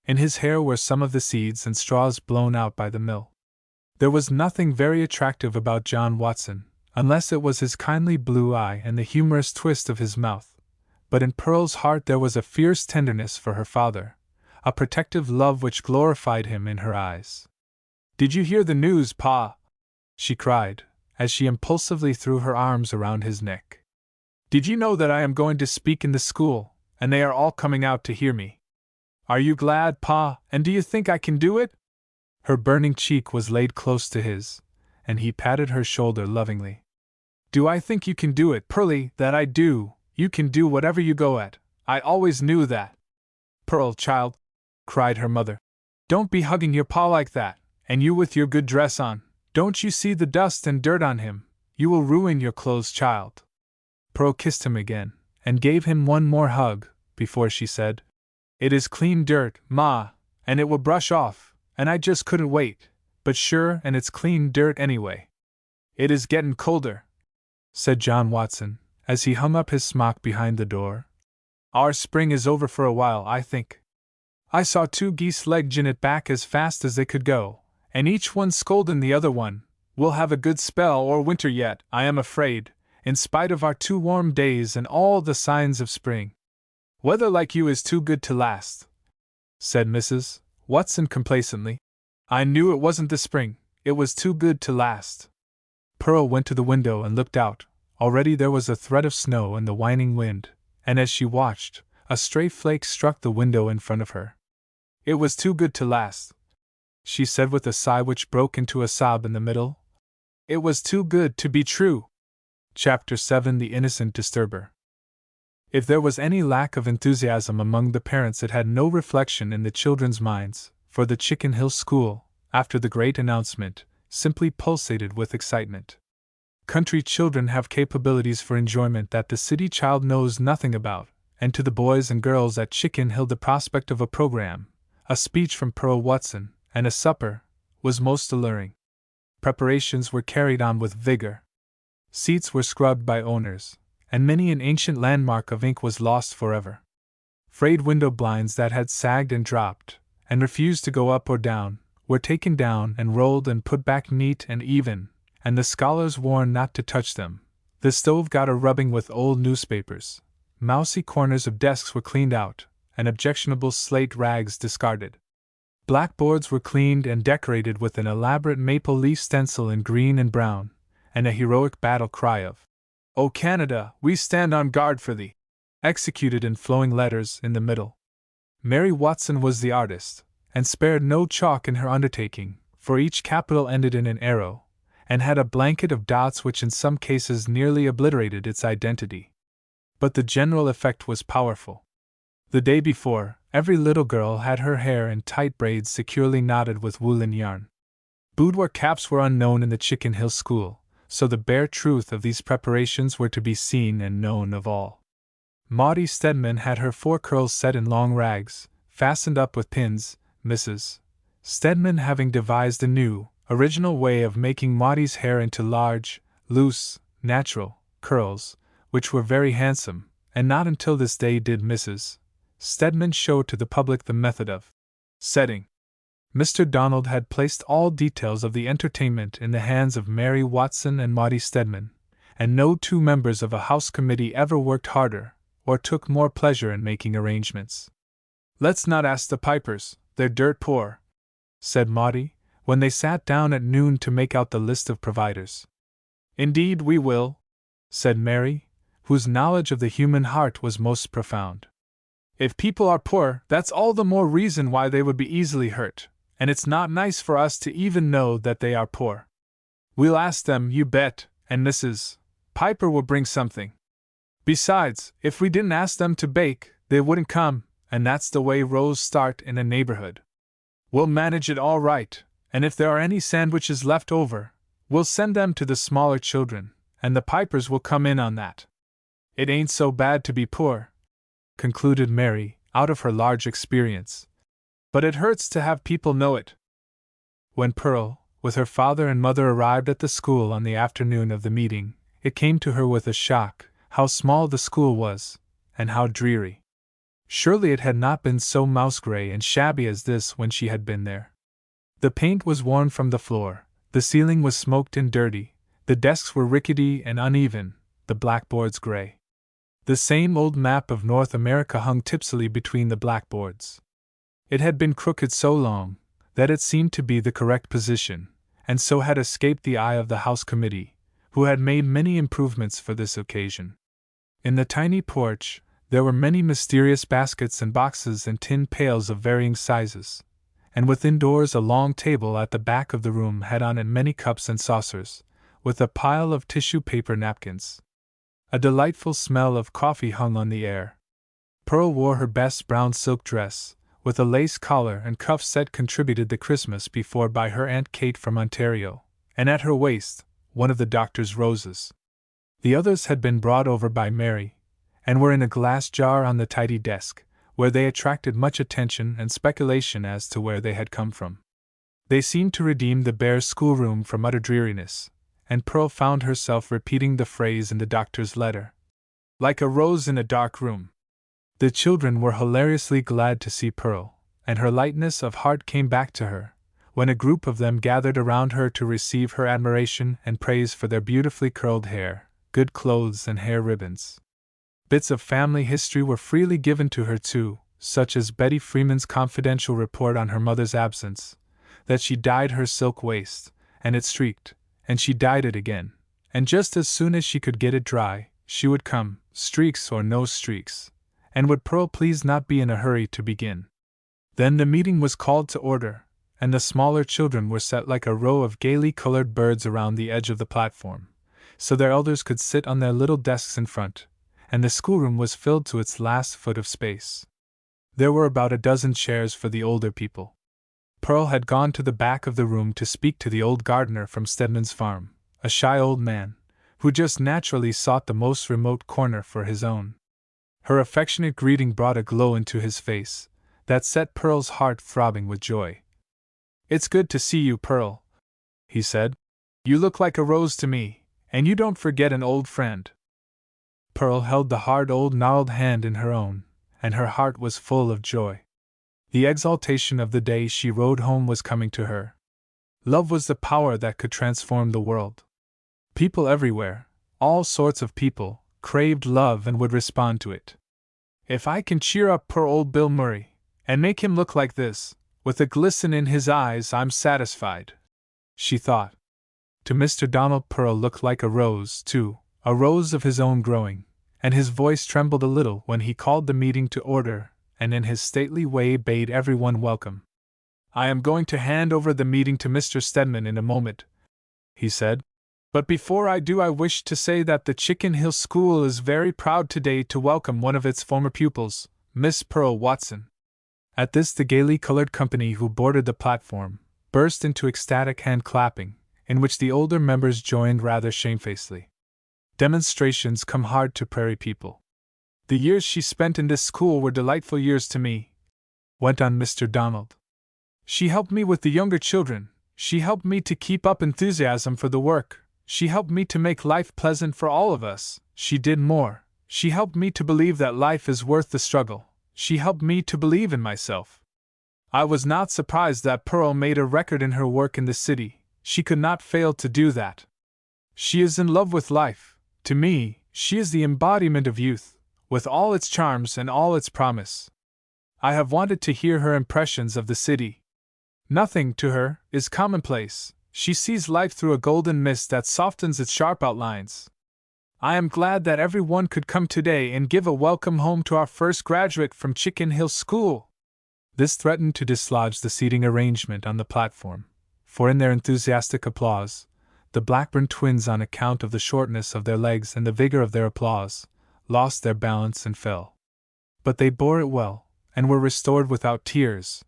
In his hair were some of the seeds and straws blown out by the mill. There was nothing very attractive about John Watson, unless it was his kindly blue eye and the humorous twist of his mouth, but in Pearl's heart there was a fierce tenderness for her father, a protective love which glorified him in her eyes. Did you hear the news, Pa? She cried, as she impulsively threw her arms around his neck. Did you know that I am going to speak in the school, and they are all coming out to hear me? Are you glad, Pa, and do you think I can do it? Her burning cheek was laid close to his, and he patted her shoulder lovingly. Do I think you can do it, Pearlie? That I do. You can do whatever you go at. I always knew that. Pearl, child, cried her mother, don't be hugging your pa like that, and you with your good dress on. Don't you see the dust and dirt on him? You will ruin your clothes, child. Pearl kissed him again, and gave him one more hug, before she said, It is clean dirt, Ma, and it will brush off, and I just couldn't wait, but sure, and it's clean dirt anyway. It is gettin' colder, said John Watson, as he hung up his smock behind the door. Our spring is over for a while, I think. I saw 2 geese leggin' it back as fast as they could go, and each one scoldin' the other one. We'll have a good spell or winter yet, I am afraid, in spite of our 2 warm days and all the signs of spring. Weather like you is too good to last, said Mrs. Watson complacently. I knew it wasn't the spring, it was too good to last. Pearl went to the window and looked out. Already there was a thread of snow in the whining wind, and as she watched, a stray flake struck the window in front of her. It was too good to last, she said with a sigh which broke into a sob in the middle. It was too good to be true. Chapter 7: The Innocent Disturber. If there was any lack of enthusiasm among the parents, it had no reflection in the children's minds, for the Chicken Hill School, after the great announcement, simply pulsated with excitement. Country children have capabilities for enjoyment that the city child knows nothing about, and to the boys and girls at Chicken Hill the prospect of a program, a speech from Pearl Watson, and a supper, was most alluring. Preparations were carried on with vigor. Seats were scrubbed by owners, and many an ancient landmark of ink was lost forever. Frayed window blinds that had sagged and dropped, and refused to go up or down, were taken down and rolled and put back neat and even, and the scholars warned not to touch them. The stove got a rubbing with old newspapers. Mousy corners of desks were cleaned out, and objectionable slate rags discarded. Blackboards were cleaned and decorated with an elaborate maple leaf stencil in green and brown, and a heroic battle cry of, "O Canada, we stand on guard for thee," executed in flowing letters in the middle. Mary Watson was the artist, and spared no chalk in her undertaking, for each capital ended in an arrow, and had a blanket of dots which in some cases nearly obliterated its identity. But the general effect was powerful. The day before, every little girl had her hair in tight braids securely knotted with woolen yarn. Boudoir caps were unknown in the Chicken Hill School, so the bare truth of these preparations were to be seen and known of all. Maudie Stedman had her 4 curls set in long rags, fastened up with pins, Mrs. Stedman having devised a new, original way of making Maudie's hair into large, loose, natural curls, which were very handsome, and not until this day did Mrs. Stedman show to the public the method of setting. Mr. Donald had placed all details of the entertainment in the hands of Mary Watson and Maudie Stedman, and no 2 members of a house committee ever worked harder, or took more pleasure in making arrangements. "Let's not ask the pipers, they're dirt poor," said Maudie, when they sat down at noon to make out the list of providers. "Indeed we will," said Mary, whose knowledge of the human heart was most profound. "If people are poor, that's all the more reason why they would be easily hurt, and it's not nice for us to even know that they are poor. We'll ask them, you bet, and Mrs. Piper will bring something. Besides, if we didn't ask them to bake, they wouldn't come, and that's the way rows start in a neighborhood. We'll manage it all right, and if there are any sandwiches left over, we'll send them to the smaller children, and the Pipers will come in on that. It ain't so bad to be poor," concluded Mary, out of her large experience, "but it hurts to have people know it." When Pearl, with her father and mother, arrived at the school on the afternoon of the meeting, it came to her with a shock how small the school was, and how dreary. Surely it had not been so mouse-gray and shabby as this when she had been there. The paint was worn from the floor, the ceiling was smoked and dirty, the desks were rickety and uneven, the blackboards gray. The same old map of North America hung tipsily between the blackboards. It had been crooked so long that it seemed to be the correct position, and so had escaped the eye of the house committee, who had made many improvements for this occasion. In the tiny porch, there were many mysterious baskets and boxes and tin pails of varying sizes, and within doors a long table at the back of the room had on it many cups and saucers, with a pile of tissue paper napkins. A delightful smell of coffee hung on the air. Pearl wore her best brown silk dress, with a lace collar and cuffs set contributed the Christmas before by her Aunt Kate from Ontario, and at her waist, one of the doctor's roses. The others had been brought over by Mary, and were in a glass jar on the tidy desk, where they attracted much attention and speculation as to where they had come from. They seemed to redeem the bare schoolroom from utter dreariness, and Pearl found herself repeating the phrase in the doctor's letter, "like a rose in a dark room." The children were hilariously glad to see Pearl, and her lightness of heart came back to her, when a group of them gathered around her to receive her admiration and praise for their beautifully curled hair, good clothes, and hair ribbons. Bits of family history were freely given to her too, such as Betty Freeman's confidential report on her mother's absence, that she dyed her silk waist, and it streaked, and she dyed it again, and just as soon as she could get it dry, she would come, streaks or no streaks, and would Pearl please not be in a hurry to begin. Then the meeting was called to order, and the smaller children were set like a row of gaily colored birds around the edge of the platform, so their elders could sit on their little desks in front, and the schoolroom was filled to its last foot of space. There were about a dozen chairs for the older people. Pearl had gone to the back of the room to speak to the old gardener from Stedman's farm, a shy old man, who just naturally sought the most remote corner for his own. Her affectionate greeting brought a glow into his face, that set Pearl's heart throbbing with joy. "It's good to see you, Pearl," he said. "You look like a rose to me, and you don't forget an old friend." Pearl held the hard old gnarled hand in her own, and her heart was full of joy. The exaltation of the day she rode home was coming to her. Love was the power that could transform the world. People everywhere, all sorts of people, craved love and would respond to it. "If I can cheer up poor old Bill Murray, and make him look like this, with a glisten in his eyes, I'm satisfied," she thought. To Mr. Donald, Pearl looked like a rose, too, a rose of his own growing, and his voice trembled a little when he called the meeting to order, and in his stately way bade everyone welcome. "I am going to hand over the meeting to Mr. Stedman in a moment," he said. "But before I do, I wish to say that the Chicken Hill School is very proud today to welcome one of its former pupils, Miss Pearl Watson." At this, the gaily colored company who boarded the platform burst into ecstatic hand-clapping, in which the older members joined rather shamefacedly. Demonstrations come hard to prairie people. "The years she spent in this school were delightful years to me," went on Mr. Donald. "She helped me with the younger children, she helped me to keep up enthusiasm for the work, she helped me to make life pleasant for all of us, she did more, she helped me to believe that life is worth the struggle, she helped me to believe in myself." I was not surprised that Pearl made a record in her work in the city, she could not fail to do that. She is in love with life, to me, she is the embodiment of youth, with all its charms and all its promise. I have wanted to hear her impressions of the city. Nothing, to her, is commonplace, she sees life through a golden mist that softens its sharp outlines. I am glad that everyone could come today and give a welcome home to our first graduate from Chicken Hill School. This threatened to dislodge the seating arrangement on the platform, for in their enthusiastic applause, the Blackburn twins, on account of the shortness of their legs and the vigor of their applause, lost their balance and fell. But they bore it well, and were restored without tears.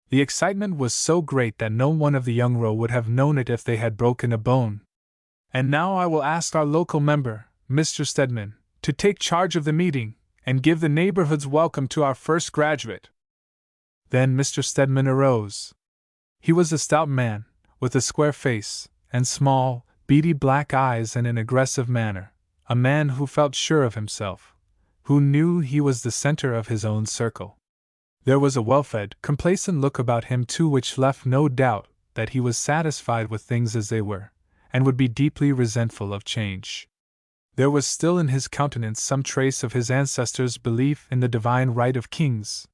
The excitement was so great that no one of the young row would have known it if they had broken a bone. "And now I will ask our local member, Mr. Stedman, to take charge of the meeting, and give the neighborhood's welcome to our first graduate." Then Mr. Stedman arose. He was a stout man, with a square face, and small, beady black eyes and an aggressive manner, a man who felt sure of himself, who knew he was the center of his own circle. There was a well-fed, complacent look about him too which left no doubt that he was satisfied with things as they were, and would be deeply resentful of change. There was still in his countenance some trace of his ancestors' belief in the divine right of kings.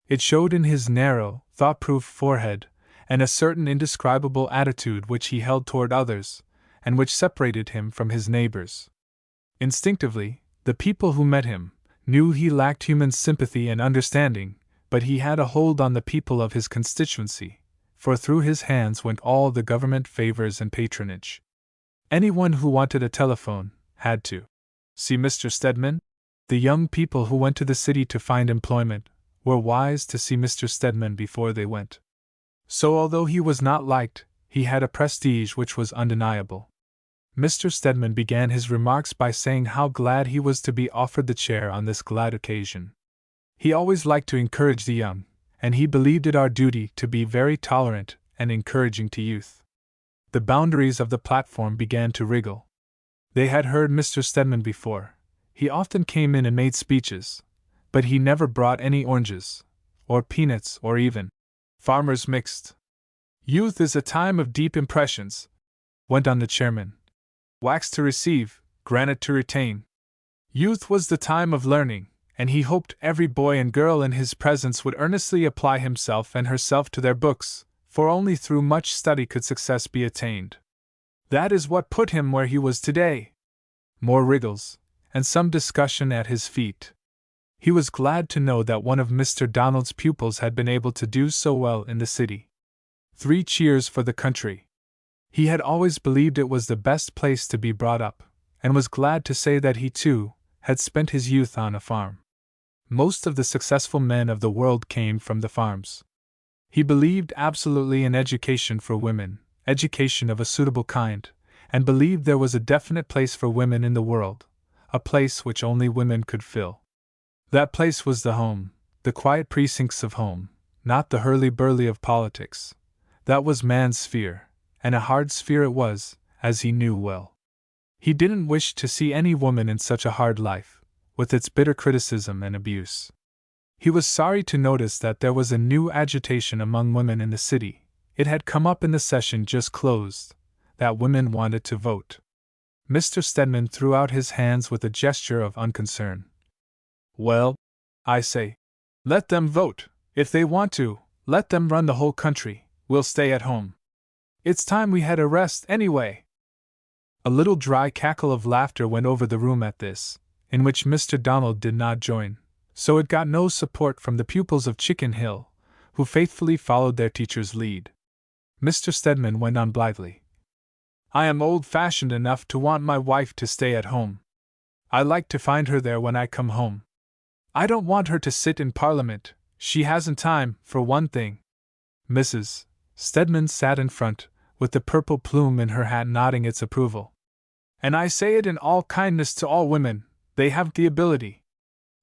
It showed in his narrow, thought-proof forehead, and a certain indescribable attitude which he held toward others, and which separated him from his neighbors. Instinctively, the people who met him knew he lacked human sympathy and understanding, but he had a hold on the people of his constituency, for through his hands went all the government favors and patronage. Anyone who wanted a telephone had to see Mr. Stedman. The young people who went to the city to find employment were wise to see Mr. Stedman before they went. So although he was not liked, he had a prestige which was undeniable. Mr. Stedman began his remarks by saying how glad he was to be offered the chair on this glad occasion. He always liked to encourage the young, and he believed it our duty to be very tolerant and encouraging to youth. The boundaries of the platform began to wriggle. They had heard Mr. Stedman before. He often came in and made speeches, but he never brought any oranges, or peanuts, or even farmers mixed. "Youth is a time of deep impressions," went on the chairman. "Wax to receive, granite to retain." Youth was the time of learning, and he hoped every boy and girl in his presence would earnestly apply himself and herself to their books, for only through much study could success be attained. That is what put him where he was today. More wriggles, and some discussion at his feet. He was glad to know that one of Mr. Donald's pupils had been able to do so well in the city. 3 cheers for the country. He had always believed it was the best place to be brought up, and was glad to say that he, too, had spent his youth on a farm. Most of the successful men of the world came from the farms. He believed absolutely in education for women, education of a suitable kind, and believed there was a definite place for women in the world, a place which only women could fill. That place was the home, the quiet precincts of home, not the hurly-burly of politics. That was man's sphere, and a hard sphere it was, as he knew well. He didn't wish to see any woman in such a hard life, with its bitter criticism and abuse. He was sorry to notice that there was a new agitation among women in the city. It had come up in the session just closed, that women wanted to vote. Mr. Stedman threw out his hands with a gesture of unconcern. Well, I say, let them vote. If they want to, let them run the whole country. We'll stay at home. It's time we had a rest anyway. A little dry cackle of laughter went over the room at this, in which Mr. Donald did not join, so it got no support from the pupils of Chicken Hill, who faithfully followed their teacher's lead. Mr. Stedman went on blithely. I am old-fashioned enough to want my wife to stay at home. I like to find her there when I come home. I don't want her to sit in Parliament. She hasn't time, for one thing. Mrs. Stedman sat in front, with the purple plume in her hat nodding its approval. And I say it in all kindness to all women, they have the ability.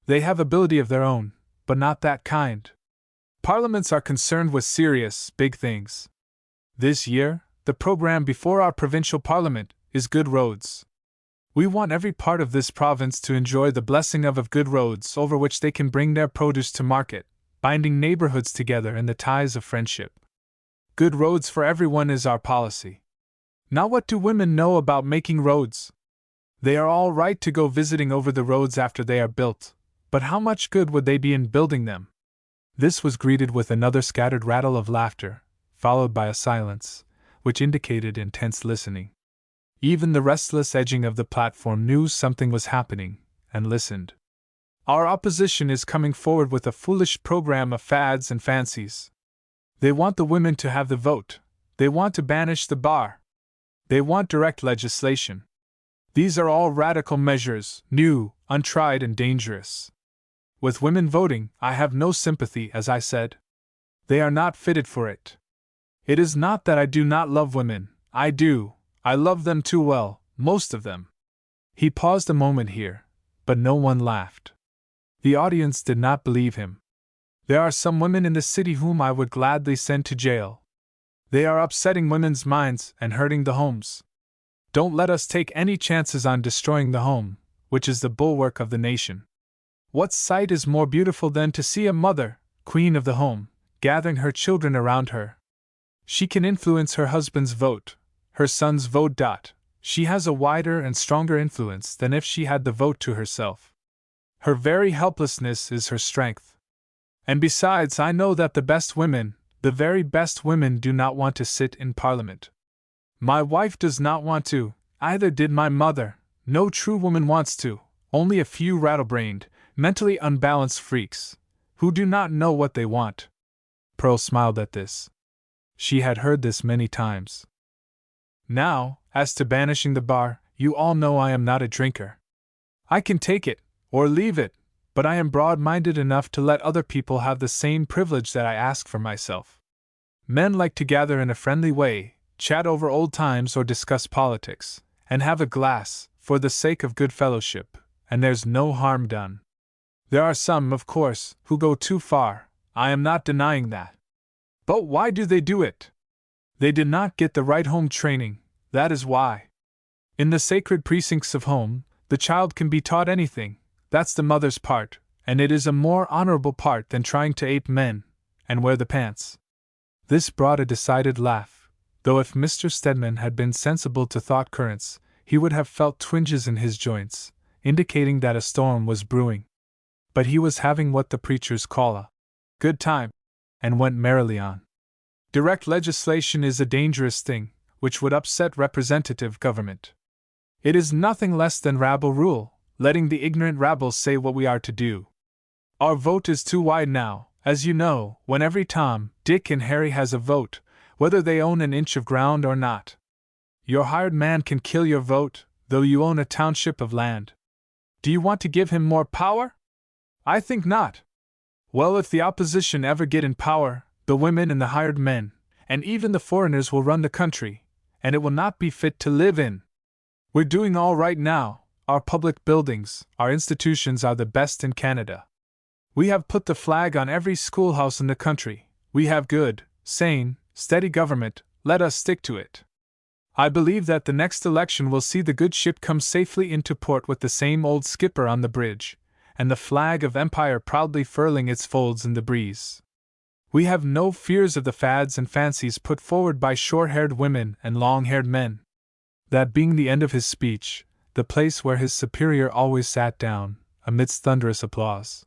They have ability of their own, but not that kind. Parliaments are concerned with serious, big things. This year, the program before our provincial parliament is good roads. We want every part of this province to enjoy the blessing of good roads over which they can bring their produce to market, binding neighborhoods together in the ties of friendship. Good roads for everyone is our policy. Now, what do women know about making roads? They are all right to go visiting over the roads after they are built, but how much good would they be in building them? This was greeted with another scattered rattle of laughter, followed by a silence, which indicated intense listening. Even the restless edging of the platform knew something was happening, and listened. Our opposition is coming forward with a foolish program of fads and fancies. They want the women to have the vote. They want to banish the bar. They want direct legislation. These are all radical measures, new, untried, and dangerous. With women voting, I have no sympathy, as I said. They are not fitted for it. It is not that I do not love women, I do. I love them too well, most of them. He paused a moment here, but no one laughed. The audience did not believe him. There are some women in the city whom I would gladly send to jail. They are upsetting women's minds and hurting the homes. Don't let us take any chances on destroying the home, which is the bulwark of the nation. What sight is more beautiful than to see a mother, queen of the home, gathering her children around her? She can influence her husband's vote, her son's vote. She has a wider and stronger influence than if she had the vote to herself. Her very helplessness is her strength. And besides, I know that the best women, the very best women, do not want to sit in Parliament. My wife does not want to, either did my mother. No true woman wants to, only a few rattle-brained, mentally unbalanced freaks, who do not know what they want. Pearl smiled at this. She had heard this many times. Now, as to banishing the bar, you all know I am not a drinker. I can take it, or leave it, but I am broad-minded enough to let other people have the same privilege that I ask for myself. Men like to gather in a friendly way, chat over old times or discuss politics, and have a glass, for the sake of good fellowship, and there's no harm done. There are some, of course, who go too far, I am not denying that. But why do they do it? They did not get the right home training, that is why. In the sacred precincts of home, the child can be taught anything, that's the mother's part, and it is a more honorable part than trying to ape men, and wear the pants. This brought a decided laugh, though if Mr. Stedman had been sensible to thought currents, he would have felt twinges in his joints, indicating that a storm was brewing. But he was having what the preachers call a good time, and went merrily on. Direct legislation is a dangerous thing, which would upset representative government. It is nothing less than rabble rule, letting the ignorant rabble say what we are to do. Our vote is too wide now, as you know, when every Tom, Dick, and Harry has a vote, whether they own an inch of ground or not. Your hired man can kill your vote, though you own a township of land. Do you want to give him more power? I think not. Well, if the opposition ever get in power, the women and the hired men, and even the foreigners will run the country, and it will not be fit to live in. We're doing all right now. Our public buildings, our institutions are the best in Canada. We have put the flag on every schoolhouse in the country. We have good, sane, steady government, let us stick to it. I believe that the next election will see the good ship come safely into port with the same old skipper on the bridge, and the flag of empire proudly furling its folds in the breeze. We have no fears of the fads and fancies put forward by short-haired women and long-haired men. That being the end of his speech, the place where his superior always sat down, amidst thunderous applause.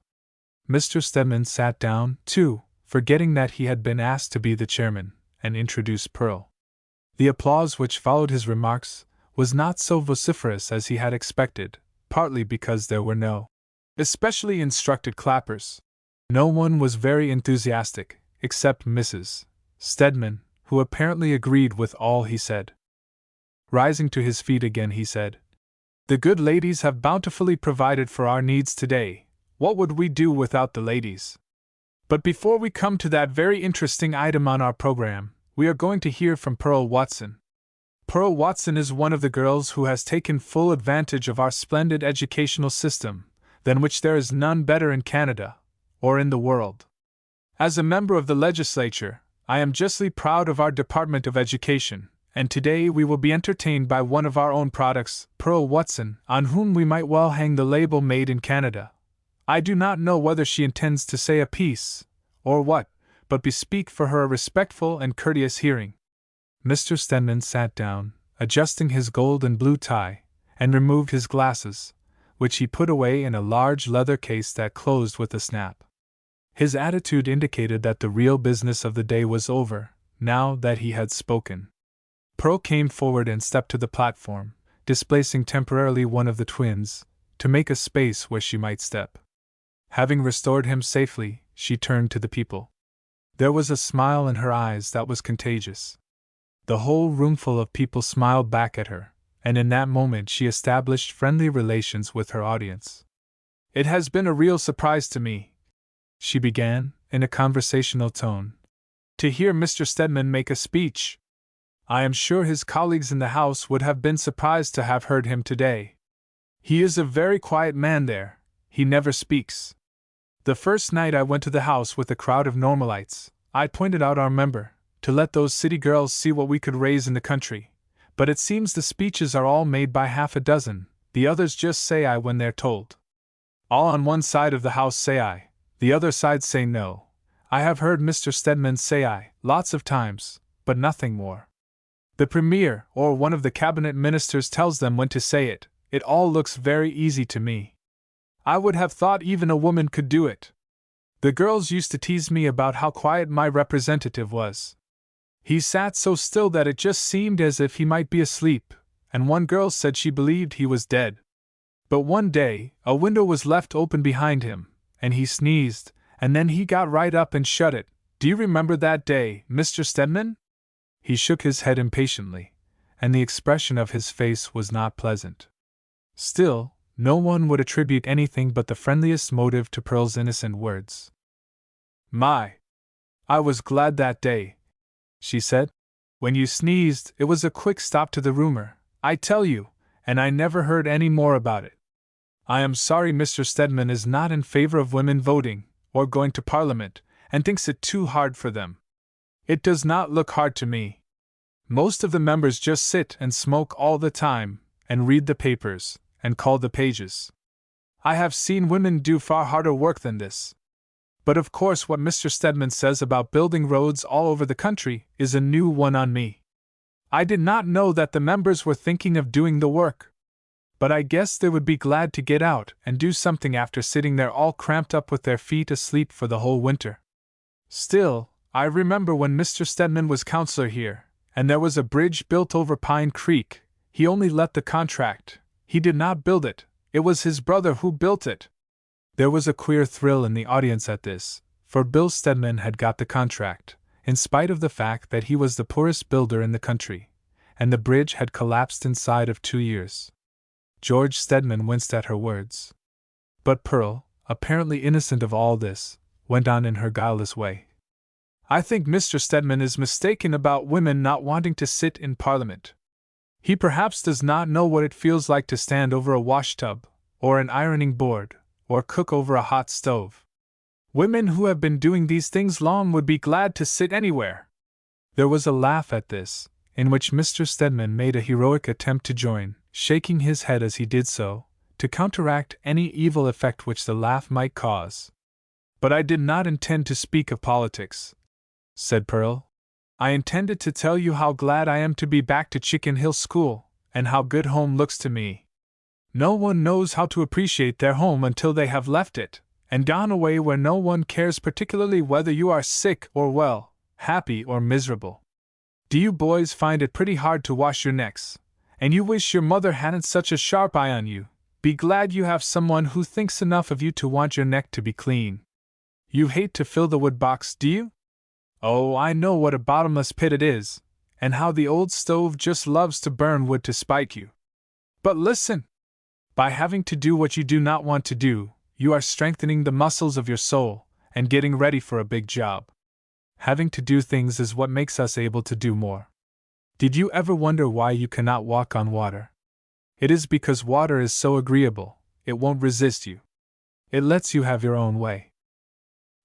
Mr. Stedman sat down, too, forgetting that he had been asked to be the chairman, and introduced Pearl. The applause which followed his remarks was not so vociferous as he had expected, partly because there were no especially instructed clappers. No one was very enthusiastic, except Mrs. Stedman, who apparently agreed with all he said. Rising to his feet again, he said, "The good ladies have bountifully provided for our needs today. What would we do without the ladies? But before we come to that very interesting item on our program, we are going to hear from Pearl Watson. Pearl Watson is one of the girls who has taken full advantage of our splendid educational system, than which there is none better in Canada, or in the world. As a member of the legislature, I am justly proud of our Department of Education, and today we will be entertained by one of our own products, Pearl Watson, on whom we might well hang the label Made in Canada. I do not know whether she intends to say a piece, or what, but bespeak for her a respectful and courteous hearing." Mr. Stedman sat down, adjusting his gold and blue tie, and removed his glasses, which he put away in a large leather case that closed with a snap. His attitude indicated that the real business of the day was over, now that he had spoken. Pearl came forward and stepped to the platform, displacing temporarily one of the twins, to make a space where she might step. Having restored him safely, she turned to the people. There was a smile in her eyes that was contagious. The whole roomful of people smiled back at her, and in that moment she established friendly relations with her audience. "It has been a real surprise to me," she began, in a conversational tone, "to hear Mr. Stedman make a speech. I am sure his colleagues in the House would have been surprised to have heard him today. He is a very quiet man there, he never speaks. The first night I went to the House with a crowd of Normalites, I pointed out our member, to let those city girls see what we could raise in the country, but it seems the speeches are all made by half a dozen, the others just say aye when they're told. All on one side of the House say aye, the other side say no. I have heard Mr. Stedman say aye, lots of times, but nothing more. The Premier or one of the cabinet ministers tells them when to say it. It all looks very easy to me. I would have thought even a woman could do it. The girls used to tease me about how quiet my representative was. He sat so still that it just seemed as if he might be asleep, and one girl said she believed he was dead. But one day, a window was left open behind him, and he sneezed, and then he got right up and shut it. Do you remember that day, Mr. Stedman?" He shook his head impatiently, and the expression of his face was not pleasant. Still, no one would attribute anything but the friendliest motive to Pearl's innocent words. "My! I was glad that day," she said. "When you sneezed, it was a quick stop to the rumor, I tell you, and I never heard any more about it. I am sorry Mr. Stedman is not in favor of women voting, or going to Parliament, and thinks it too hard for them. It does not look hard to me. Most of the members just sit and smoke all the time, and read the papers, and call the pages. I have seen women do far harder work than this. But of course what Mr. Stedman says about building roads all over the country is a new one on me. I did not know that the members were thinking of doing the work. But I guess they would be glad to get out and do something after sitting there all cramped up with their feet asleep for the whole winter. Still, I remember when Mr. Stedman was councillor here, and there was a bridge built over Pine Creek, he only let the contract. He did not build it, it was his brother who built it." There was a queer thrill in the audience at this, for Bill Stedman had got the contract, in spite of the fact that he was the poorest builder in the country, and the bridge had collapsed inside of 2 years. George Stedman winced at her words. But Pearl, apparently innocent of all this, went on in her guileless way. "I think Mr. Stedman is mistaken about women not wanting to sit in Parliament. He perhaps does not know what it feels like to stand over a washtub, or an ironing board, or cook over a hot stove. Women who have been doing these things long would be glad to sit anywhere. There was a laugh at this, in which Mr. Stedman made a heroic attempt to join, shaking his head as he did so, to counteract any evil effect which the laugh might cause. But I did not intend to speak of politics, said Pearl. I intended to tell you how glad I am to be back to Chicken Hill School, and how good home looks to me. No one knows how to appreciate their home until they have left it, and gone away where no one cares particularly whether you are sick or well, happy or miserable. Do you boys find it pretty hard to wash your necks, and you wish your mother hadn't such a sharp eye on you? Be glad you have someone who thinks enough of you to want your neck to be clean. You hate to fill the wood box, do you? Oh, I know what a bottomless pit it is, and how the old stove just loves to burn wood to spite you. But listen! By having to do what you do not want to do, you are strengthening the muscles of your soul, and getting ready for a big job. Having to do things is what makes us able to do more. Did you ever wonder why you cannot walk on water? It is because water is so agreeable, it won't resist you. It lets you have your own way.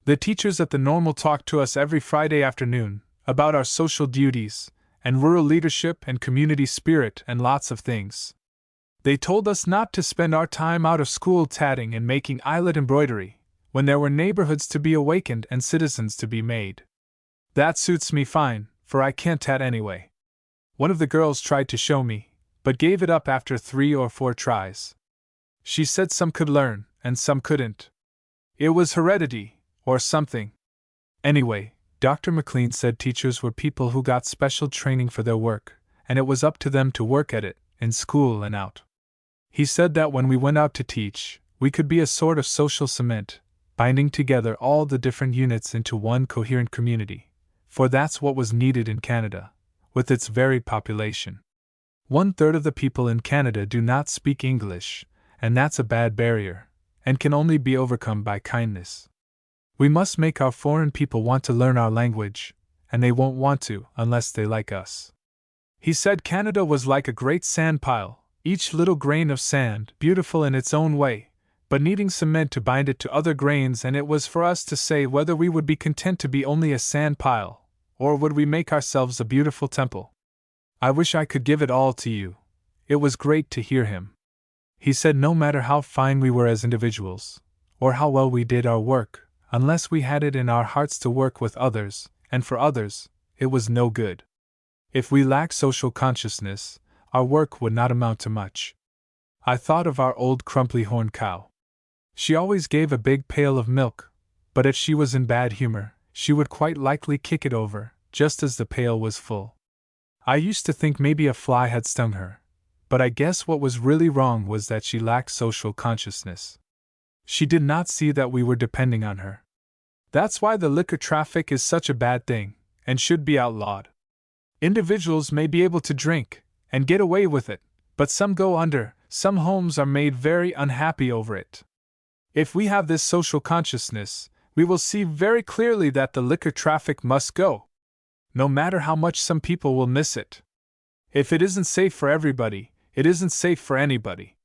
The teachers at the Normal talk to us every Friday afternoon about our social duties, and rural leadership and community spirit and lots of things. They told us not to spend our time out of school tatting and making eyelet embroidery, when there were neighborhoods to be awakened and citizens to be made. That suits me fine, for I can't tat anyway. One of the girls tried to show me, but gave it up after 3 or 4 tries. She said some could learn, and some couldn't. It was heredity, or something. Anyway, Dr. McLean said teachers were people who got special training for their work, and it was up to them to work at it, in school and out. He said that when we went out to teach, we could be a sort of social cement, binding together all the different units into one coherent community, for that's what was needed in Canada, with its varied population. 1/3 of the people in Canada do not speak English, and that's a bad barrier, and can only be overcome by kindness. We must make our foreign people want to learn our language, and they won't want to unless they like us. He said Canada was like a great sand pile, each little grain of sand beautiful in its own way, but needing cement to bind it to other grains, and it was for us to say whether we would be content to be only a sand pile, or would we make ourselves a beautiful temple. I wish I could give it all to you. It was great to hear him. He said no matter how fine we were as individuals, or how well we did our work, unless we had it in our hearts to work with others, and for others, it was no good. If we lacked social consciousness, our work would not amount to much. I thought of our old crumply horned cow. She always gave a big pail of milk, but if she was in bad humor, she would quite likely kick it over, just as the pail was full. I used to think maybe a fly had stung her, but I guess what was really wrong was that she lacked social consciousness. She did not see that we were depending on her. That's why the liquor traffic is such a bad thing, and should be outlawed. Individuals may be able to drink, and get away with it, but some go under, some homes are made very unhappy over it. If we have this social consciousness, we will see very clearly that the liquor traffic must go. No matter how much some people will miss it. If it isn't safe for everybody, it isn't safe for anybody.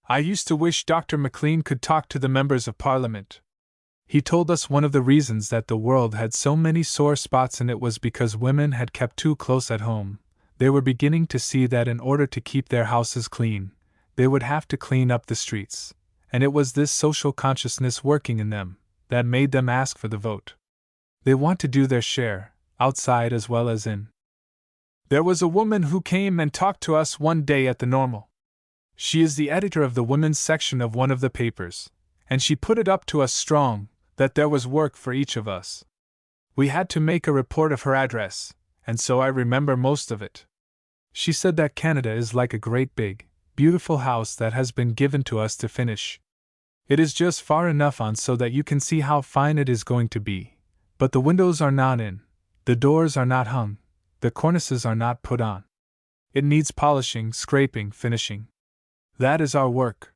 I used to wish Dr. McLean could talk to the members of Parliament. He told us one of the reasons that the world had so many sore spots in it was because women had kept too close at home. They were beginning to see that in order to keep their houses clean, they would have to clean up the streets, and it was this social consciousness working in them that made them ask for the vote. They want to do their share, outside as well as in. There was a woman who came and talked to us one day at the Normal. She is the editor of the women's section of one of the papers, and she put it up to us strong that there was work for each of us. We had to make a report of her address, and so I remember most of it. She said that Canada is like a great big, beautiful house that has been given to us to finish. It is just far enough on so that you can see how fine it is going to be, but the windows are not in, the doors are not hung, the cornices are not put on. It needs polishing, scraping, finishing. That is our work.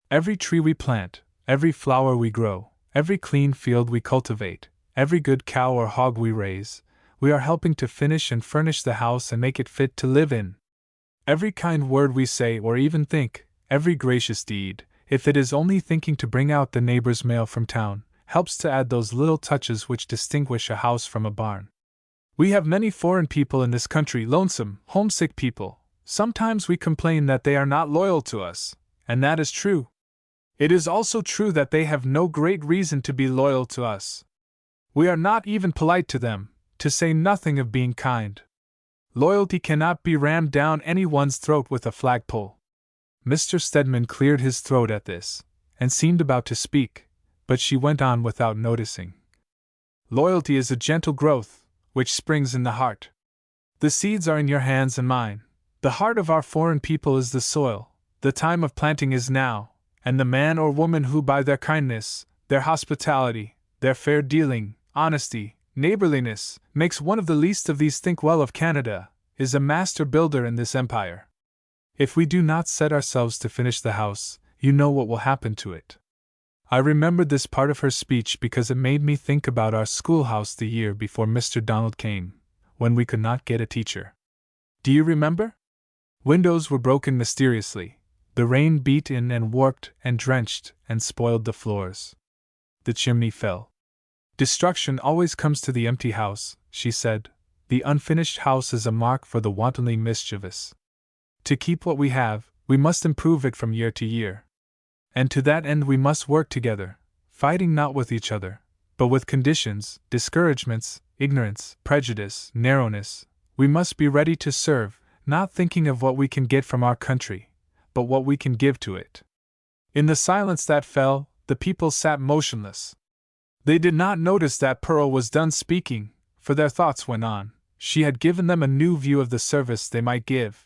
Every tree we plant, every flower we grow, every clean field we cultivate, every good cow or hog we raise, we are helping to finish and furnish the house and make it fit to live in. Every kind word we say or even think, every gracious deed, if it is only thinking to bring out the neighbor's mail from town, helps to add those little touches which distinguish a house from a barn. We have many foreign people in this country, lonesome, homesick people. Sometimes we complain that they are not loyal to us, and that is true. It is also true that they have no great reason to be loyal to us. We are not even polite to them, to say nothing of being kind. Loyalty cannot be rammed down anyone's throat with a flagpole. Mr. Stedman cleared his throat at this, and seemed about to speak, but she went on without noticing. Loyalty is a gentle growth, which springs in the heart. The seeds are in your hands and mine. The heart of our foreign people is the soil. The time of planting is now, and the man or woman who by their kindness, their hospitality, their fair dealing, honesty, neighborliness, makes one of the least of these think well of Canada, is a master builder in this empire. If we do not set ourselves to finish the house, you know what will happen to it. I remembered this part of her speech because it made me think about our schoolhouse the year before Mr. Donald came, when we could not get a teacher. Do you remember? Windows were broken mysteriously, the rain beat in and warped and drenched and spoiled the floors. The chimney fell. Destruction always comes to the empty house, she said. The unfinished house is a mark for the wantonly mischievous. To keep what we have, we must improve it from year to year. And to that end we must work together, fighting not with each other, but with conditions, discouragements, ignorance, prejudice, narrowness. We must be ready to serve, not thinking of what we can get from our country, but what we can give to it. In the silence that fell, the people sat motionless. They did not notice that Pearl was done speaking, for their thoughts went on. She had given them a new view of the service they might give.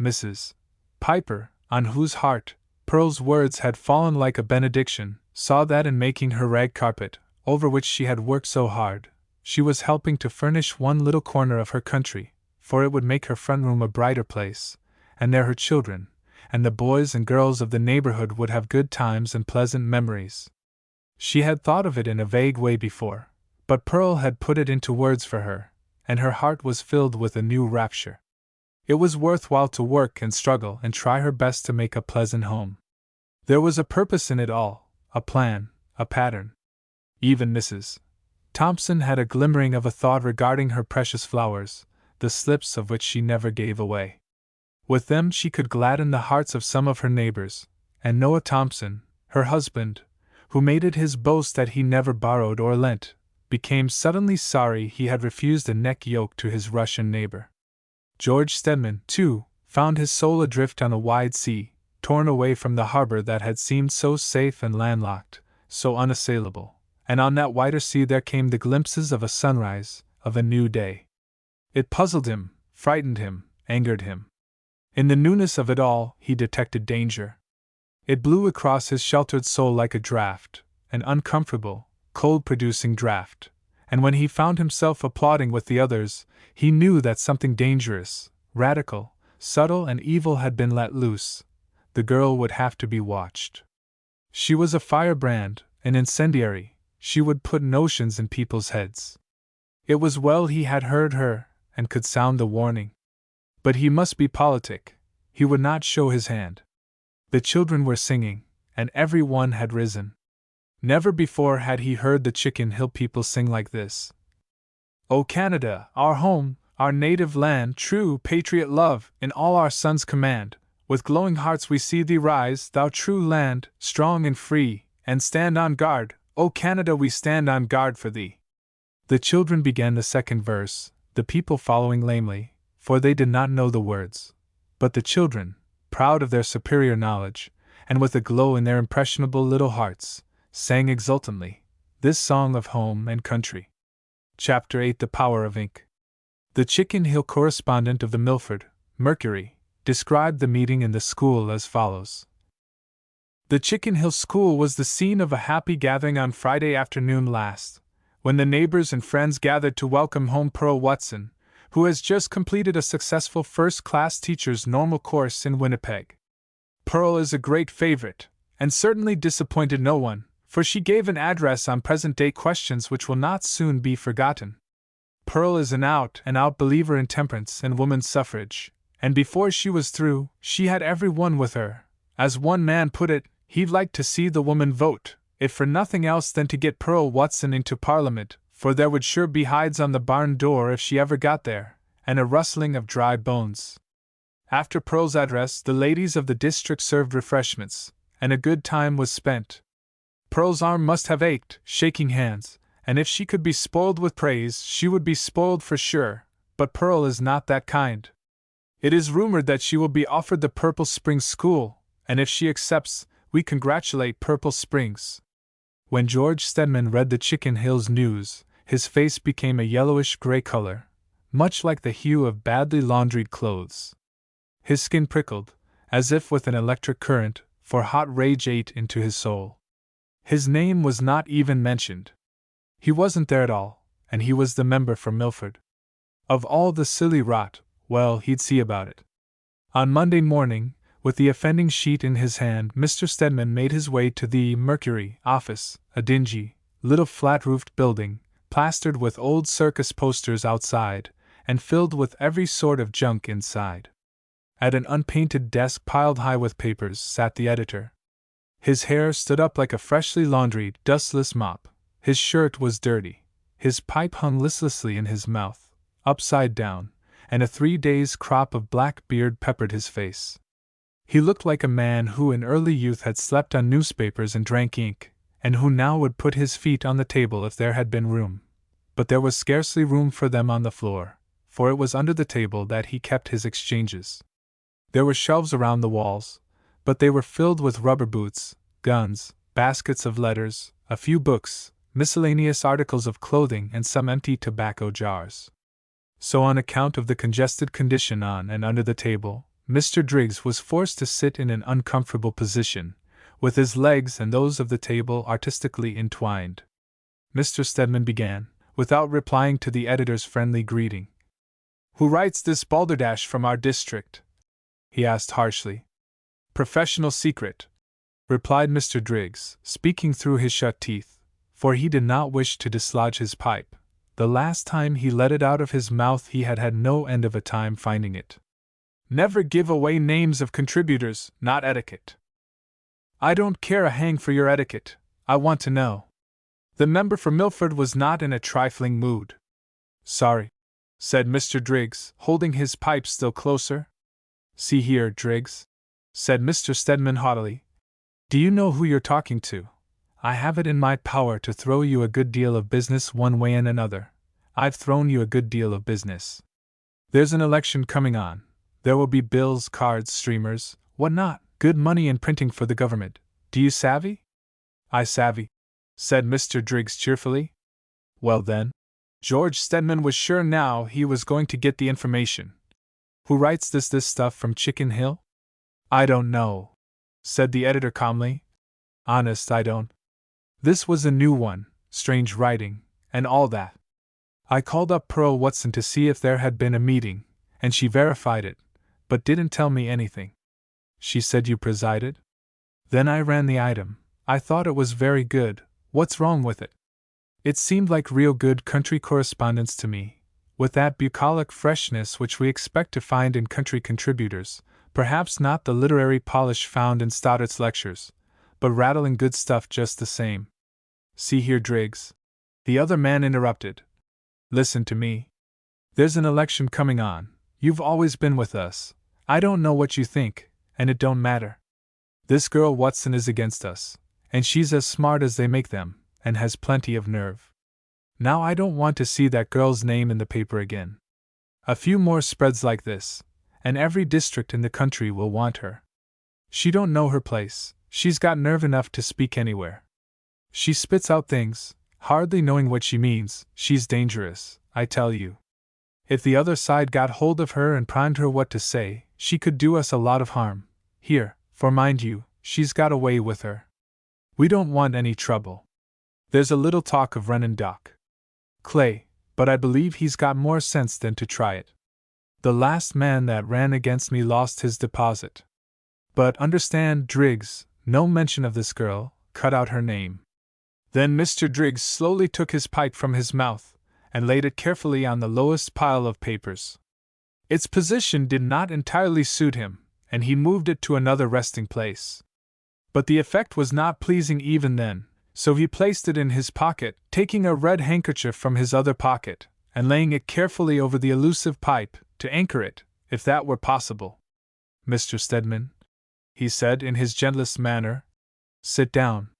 Mrs. Piper, on whose heart Pearl's words had fallen like a benediction, saw that in making her rag carpet, over which she had worked so hard, she was helping to furnish one little corner of her country, for it would make her front room a brighter place, and there her children, and the boys and girls of the neighborhood would have good times and pleasant memories. She had thought of it in a vague way before, but Pearl had put it into words for her, and her heart was filled with a new rapture. It was worthwhile to work and struggle and try her best to make a pleasant home. There was a purpose in it all, a plan, a pattern. Even Mrs. Thompson had a glimmering of a thought regarding her precious flowers, the slips of which she never gave away. With them she could gladden the hearts of some of her neighbors, and Noah Thompson, her husband, who made it his boast that he never borrowed or lent, became suddenly sorry he had refused a neck yoke to his Russian neighbor. George Stedman, too, found his soul adrift on a wide sea, torn away from the harbor that had seemed so safe and landlocked, so unassailable, and on that wider sea there came the glimpses of a sunrise, of a new day. It puzzled him, frightened him, angered him. In the newness of it all, he detected danger. It blew across his sheltered soul like a draught, an uncomfortable, cold-producing draught, and when he found himself applauding with the others, he knew that something dangerous, radical, subtle and evil had been let loose. The girl would have to be watched. She was a firebrand, an incendiary. She would put notions in people's heads. It was well he had heard her, and could sound the warning. But he must be politic. He would not show his hand. The children were singing, and every one had risen. Never before had he heard the Chicken Hill people sing like this. O Canada, our home, our native land, true patriot love, in all our sons' command, with glowing hearts we see thee rise, thou true land, strong and free, and stand on guard, O Canada, we stand on guard for thee. The children began the second verse, the people following lamely, for they did not know the words. But the children, proud of their superior knowledge, and with a glow in their impressionable little hearts, sang exultantly, this song of home and country. Chapter 8: The Power of Ink. The Chicken Hill correspondent of the Milford Mercury described the meeting in the school as follows. The Chicken Hill School was the scene of a happy gathering on Friday afternoon last, when the neighbors and friends gathered to welcome home Pearl Watson, who has just completed a successful first-class teacher's normal course in Winnipeg. Pearl is a great favorite, and certainly disappointed no one, for she gave an address on present-day questions which will not soon be forgotten. Pearl is an out-and-out believer in temperance and woman's suffrage, and before she was through, she had every one with her. As one man put it, he'd like to see the woman vote, if for nothing else than to get Pearl Watson into Parliament, for there would sure be hides on the barn door if she ever got there, and a rustling of dry bones. After Pearl's address, the ladies of the district served refreshments, and a good time was spent. Pearl's arm must have ached, shaking hands, and if she could be spoiled with praise, she would be spoiled for sure, but Pearl is not that kind. It is rumored that she will be offered the Purple Springs School, and if she accepts, we congratulate Purple Springs. When George Stedman read the Chicken Hills news, his face became a yellowish-gray color, much like the hue of badly laundried clothes. His skin prickled, as if with an electric current, for hot rage ate into his soul. His name was not even mentioned. He wasn't there at all, and he was the member for Milford. Of all the silly rot, well, he'd see about it. On Monday morning, with the offending sheet in his hand, Mr. Stedman made his way to the Mercury office, a dingy, little flat-roofed building, plastered with old circus posters outside, and filled with every sort of junk inside. At an unpainted desk piled high with papers sat the editor. His hair stood up like a freshly laundried, dustless mop, his shirt was dirty, his pipe hung listlessly in his mouth, upside down, and a 3 days' crop of black beard peppered his face. He looked like a man who in early youth had slept on newspapers and drank ink, and who now would put his feet on the table if there had been room. But there was scarcely room for them on the floor, for it was under the table that he kept his exchanges. There were shelves around the walls, but they were filled with rubber boots, guns, baskets of letters, a few books, miscellaneous articles of clothing, and some empty tobacco jars. So, on account of the congested condition on and under the table, Mr. Driggs was forced to sit in an uncomfortable position, with his legs and those of the table artistically entwined. Mr. Stedman began, without replying to the editor's friendly greeting. "Who writes this balderdash from our district?" he asked harshly. "Professional secret," replied Mr. Driggs, speaking through his shut teeth, for he did not wish to dislodge his pipe. The last time he let it out of his mouth he had had no end of a time finding it. "Never give away names of contributors, not etiquette." "I don't care a hang for your etiquette, I want to know." The member for Milford was not in a trifling mood. "Sorry," said Mr. Driggs, holding his pipe still closer. "See here, Driggs," said Mr. Stedman haughtily. "Do you know who you're talking to? I have it in my power to throw you a good deal of business one way and another. I've thrown you a good deal of business. There's an election coming on. There will be bills, cards, streamers, what not, good money in printing for the government. Do you savvy?" "I savvy," said Mr. Driggs cheerfully. Well then, George Stedman was sure now he was going to get the information. "Who writes this stuff from Chicken Hill?" "I don't know," said the editor calmly. "Honest, I don't. This was a new one, strange writing, and all that. I called up Pearl Watson to see if there had been a meeting, and she verified it, but didn't tell me anything." "She said you presided?" "Then I ran the item. I thought it was very good. What's wrong with it? It seemed like real good country correspondence to me, with that bucolic freshness which we expect to find in country contributors, perhaps not the literary polish found in Stoddart's lectures, but rattling good stuff just the same." "See here, Driggs," the other man interrupted. "Listen to me. There's an election coming on. You've always been with us. I don't know what you think, and it don't matter. This girl Watson is against us, and she's as smart as they make them, and has plenty of nerve. Now I don't want to see that girl's name in the paper again. A few more spreads like this, and every district in the country will want her. She don't know her place, she's got nerve enough to speak anywhere. She spits out things, hardly knowing what she means. She's dangerous, I tell you. If the other side got hold of her and primed her what to say, she could do us a lot of harm. Here, for mind you, she's got a way with her. We don't want any trouble. There's a little talk of running Doc Clay, but I believe he's got more sense than to try it. The last man that ran against me lost his deposit. But understand, Driggs, no mention of this girl, cut out her name." Then Mr. Driggs slowly took his pipe from his mouth, and laid it carefully on the lowest pile of papers. Its position did not entirely suit him, and he moved it to another resting place. But the effect was not pleasing even then, So he placed it in his pocket, taking a red handkerchief from his other pocket, and laying it carefully over the elusive pipe, to anchor it, if that were possible. "Mr. Stedman," he said in his gentlest manner, "sit down."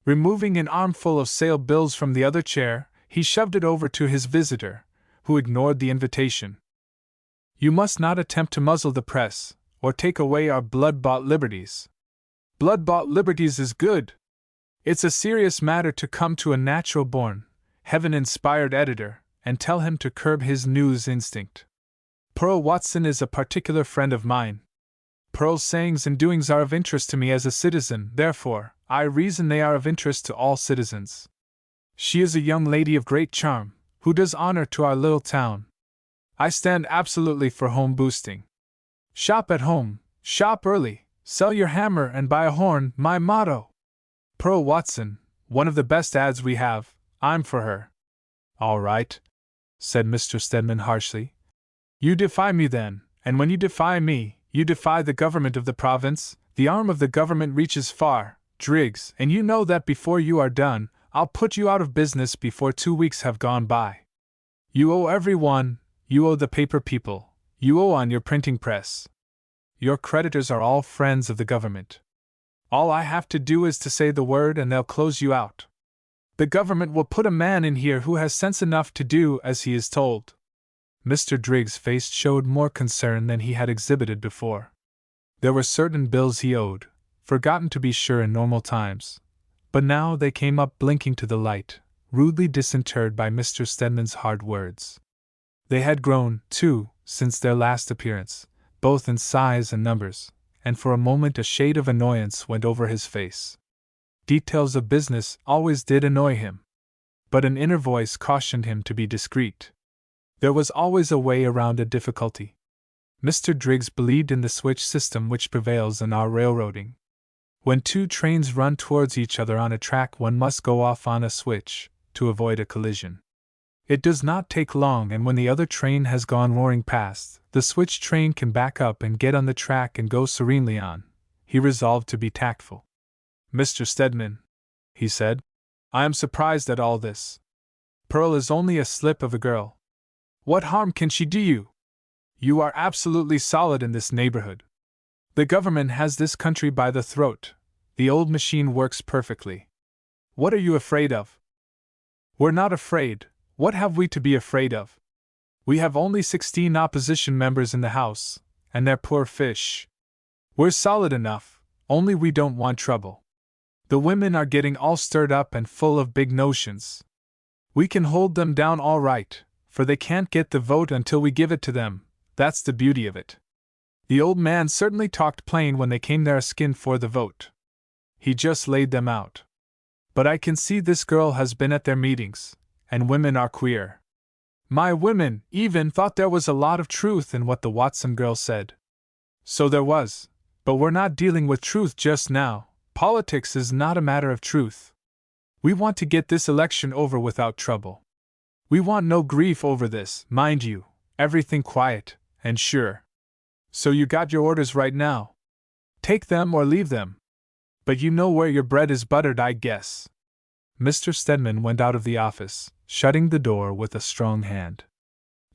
Removing an armful of sale bills from the other chair, he shoved it over to his visitor, who ignored the invitation. "You must not attempt to muzzle the press, or take away our blood-bought liberties. Blood-bought liberties is good. It's a serious matter to come to a natural-born, heaven-inspired editor, and tell him to curb his news instinct. Pearl Watson is a particular friend of mine. Pearl's sayings and doings are of interest to me as a citizen, therefore, I reason they are of interest to all citizens. She is a young lady of great charm, who does honor to our little town. I stand absolutely for home boosting. Shop at home, shop early, sell your hammer and buy a horn, my motto. Pearl Watson, one of the best ads we have, I'm for her." "All right," said Mr. Stedman harshly. "You defy me then, and when you defy me, you defy the government of the province. The arm of the government reaches far, Driggs, and you know that before you are done, I'll put you out of business before 2 weeks have gone by. You owe everyone, you owe the paper people, you owe on your printing press. Your creditors are all friends of the government. All I have to do is to say the word and they'll close you out. The government will put a man in here who has sense enough to do as he is told." Mr. Driggs' face showed more concern than he had exhibited before. There were certain bills he owed, forgotten to be sure in normal times, but now they came up blinking to the light, rudely disinterred by Mr. Stedman's hard words. They had grown, too, since their last appearance, both in size and numbers, and for a moment a shade of annoyance went over his face. Details of business always did annoy him, but an inner voice cautioned him to be discreet. There was always a way around a difficulty. Mr. Driggs believed in the switch system which prevails in our railroading. When two trains run towards each other on a track, one must go off on a switch, to avoid a collision. It does not take long, and when the other train has gone roaring past, the switch train can back up and get on the track and go serenely on. He resolved to be tactful. "Mr. Stedman," he said, "I am surprised at all this. Pearl is only a slip of a girl. What harm can she do you? You are absolutely solid in this neighborhood. The government has this country by the throat. The old machine works perfectly. What are you afraid of?" "We're not afraid. What have we to be afraid of? We have only 16 opposition members in the House, and they're poor fish. We're solid enough, only we don't want trouble. The women are getting all stirred up and full of big notions. We can hold them down all right, for they can't get the vote until we give it to them. That's the beauty of it. The old man certainly talked plain when they came there asking for the vote. He just laid them out. But I can see this girl has been at their meetings, and women are queer. My women even thought there was a lot of truth in what the Watson girl said. So there was, but we're not dealing with truth just now. Politics is not a matter of truth. We want to get this election over without trouble. We want no grief over this, mind you, everything quiet and sure. So you got your orders right now. Take them or leave them. But you know where your bread is buttered, I guess." Mr. Stedman went out of the office, shutting the door with a strong hand.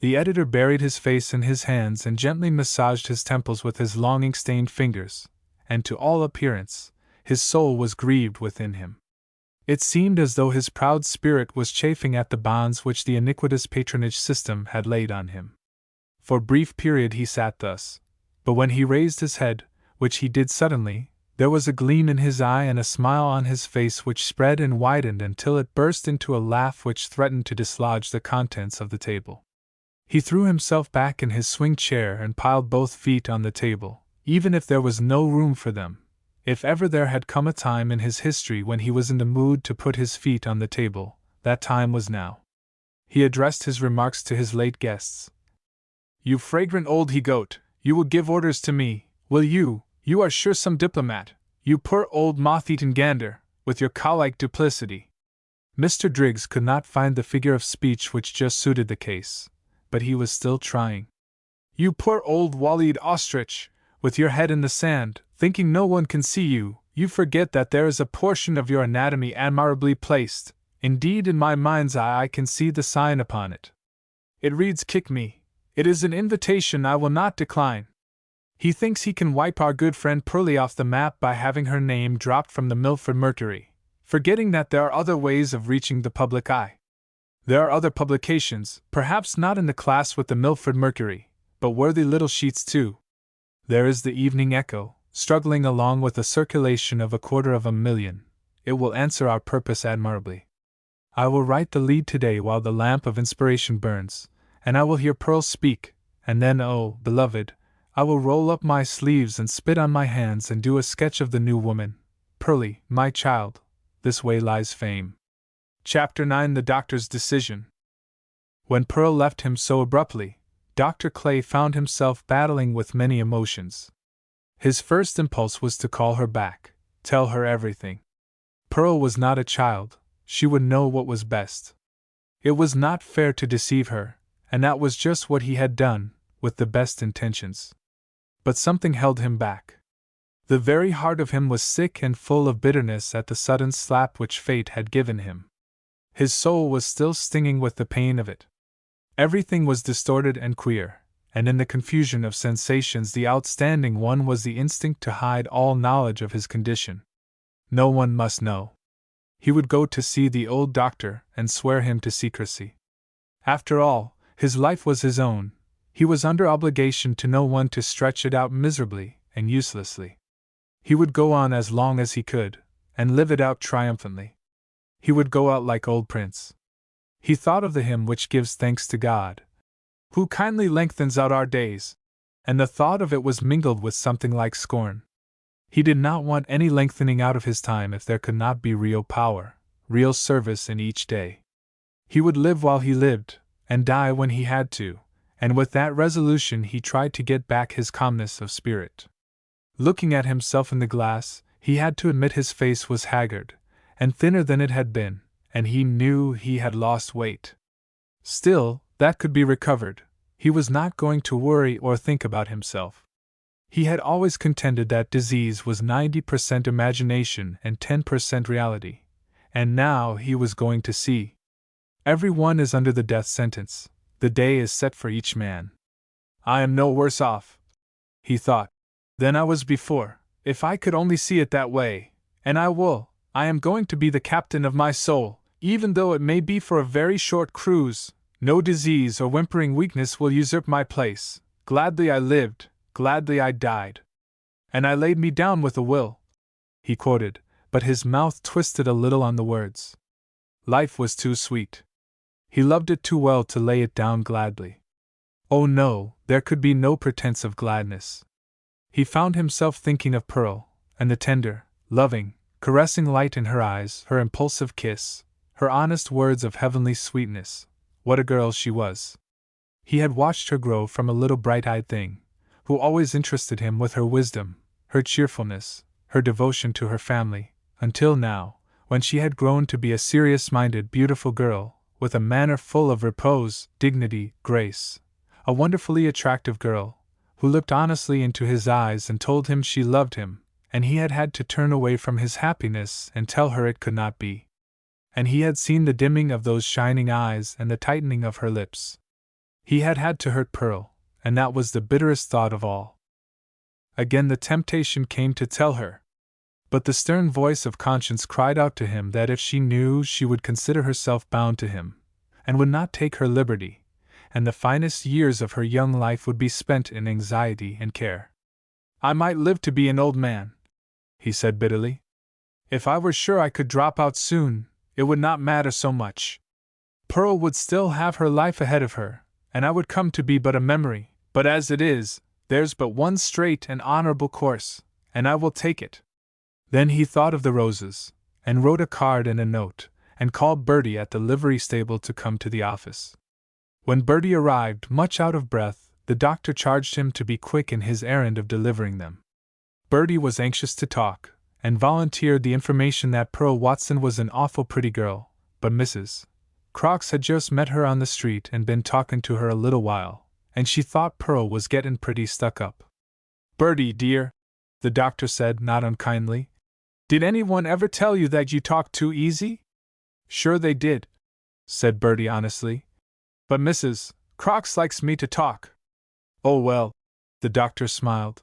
The editor buried his face in his hands and gently massaged his temples with his long ink-stained fingers, and to all appearance, his soul was grieved within him. It seemed as though his proud spirit was chafing at the bonds which the iniquitous patronage system had laid on him. For a brief period he sat thus, but when he raised his head, which he did suddenly, there was a gleam in his eye and a smile on his face which spread and widened until it burst into a laugh which threatened to dislodge the contents of the table. He threw himself back in his swing chair and piled both feet on the table, even if there was no room for them. If ever there had come a time in his history when he was in the mood to put his feet on the table, that time was now. He addressed his remarks to his late guests. "You fragrant old he-goat, you will give orders to me, will you? You are sure some diplomat, you poor old moth-eaten gander, with your cow-like duplicity." Mr. Driggs could not find the figure of speech which just suited the case, but he was still trying. "You poor old wall-eyed ostrich, with your head in the sand, thinking no one can see you, You forget that there is a portion of your anatomy admirably placed. Indeed, in my mind's eye I can see the sign upon it. It reads kick me. It is an invitation I will not decline. He thinks he can wipe our good friend Pearlie off the map by having her name dropped from the Milford Mercury, forgetting that there are other ways of reaching the public eye. There are other publications, perhaps not in the class with the Milford Mercury, but worthy little sheets too. There is the Evening Echo, struggling along with a circulation of 250,000. It will answer our purpose admirably. I will write the lead today while the lamp of inspiration burns, and I will hear Pearl speak, and then, oh, beloved, I will roll up my sleeves and spit on my hands and do a sketch of the new woman. Pearlie, my child, this way lies fame. Chapter 9: The Doctor's Decision. When Pearl left him so abruptly, Dr. Clay found himself battling with many emotions. His first impulse was to call her back, tell her everything. Pearl was not a child, she would know what was best. It was not fair to deceive her, and that was just what he had done, with the best intentions. But something held him back. The very heart of him was sick and full of bitterness at the sudden slap which fate had given him. His soul was still stinging with the pain of it. Everything was distorted and queer, and in the confusion of sensations the outstanding one was the instinct to hide all knowledge of his condition. No one must know. He would go to see the old doctor and swear him to secrecy. After all, his life was his own. He was under obligation to no one to stretch it out miserably and uselessly. He would go on as long as he could, and live it out triumphantly. He would go out like old Prince. He thought of the hymn which gives thanks to God, who kindly lengthens out our days, and the thought of it was mingled with something like scorn. He did not want any lengthening out of his time if there could not be real power, real service in each day. He would live while he lived, and die when he had to, and with that resolution he tried to get back his calmness of spirit. Looking at himself in the glass, he had to admit his face was haggard, and thinner than it had been, and he knew he had lost weight. Still, that could be recovered. He was not going to worry or think about himself. He had always contended that disease was 90% imagination and 10% reality, and now he was going to see. Every one is under the death sentence. The day is set for each man. I am no worse off, he thought, than I was before, if I could only see it that way, and I am going to be the captain of my soul, even though it may be for a very short cruise. No disease or whimpering weakness will usurp my place. Gladly I lived, gladly I died. And I laid me down with a will, he quoted, but his mouth twisted a little on the words. Life was too sweet. He loved it too well to lay it down gladly. Oh no, there could be no pretense of gladness. He found himself thinking of Pearl, and the tender, loving, caressing light in her eyes, her impulsive kiss, her honest words of heavenly sweetness. What a girl she was! He had watched her grow from a little bright-eyed thing, who always interested him with her wisdom, her cheerfulness, her devotion to her family, until now, when she had grown to be a serious-minded, beautiful girl, with a manner full of repose, dignity, grace, a wonderfully attractive girl, who looked honestly into his eyes and told him she loved him, and he had to turn away from his happiness and tell her it could not be. And he had seen the dimming of those shining eyes and the tightening of her lips. He had to hurt Pearl, and that was the bitterest thought of all. Again the temptation came to tell her. But the stern voice of conscience cried out to him that if she knew she would consider herself bound to him, and would not take her liberty, and the finest years of her young life would be spent in anxiety and care. I might live to be an old man, he said bitterly. If I were sure I could drop out soon, it would not matter so much. Pearl would still have her life ahead of her, and I would come to be but a memory, but as it is, there's but one straight and honorable course, and I will take it. Then he thought of the roses, and wrote a card and a note, and called Bertie at the livery stable to come to the office. When Bertie arrived, much out of breath, the doctor charged him to be quick in his errand of delivering them. Bertie was anxious to talk, and volunteered the information that Pearl Watson was an awful pretty girl, but Mrs. Crocks had just met her on the street and been talking to her a little while, and she thought Pearl was gettin' pretty stuck up. Bertie, dear, the doctor said, not unkindly, Did anyone ever tell you that you talk too easy? Sure they did, said Bertie honestly. But Mrs. Crox likes me to talk. Oh well, the doctor smiled.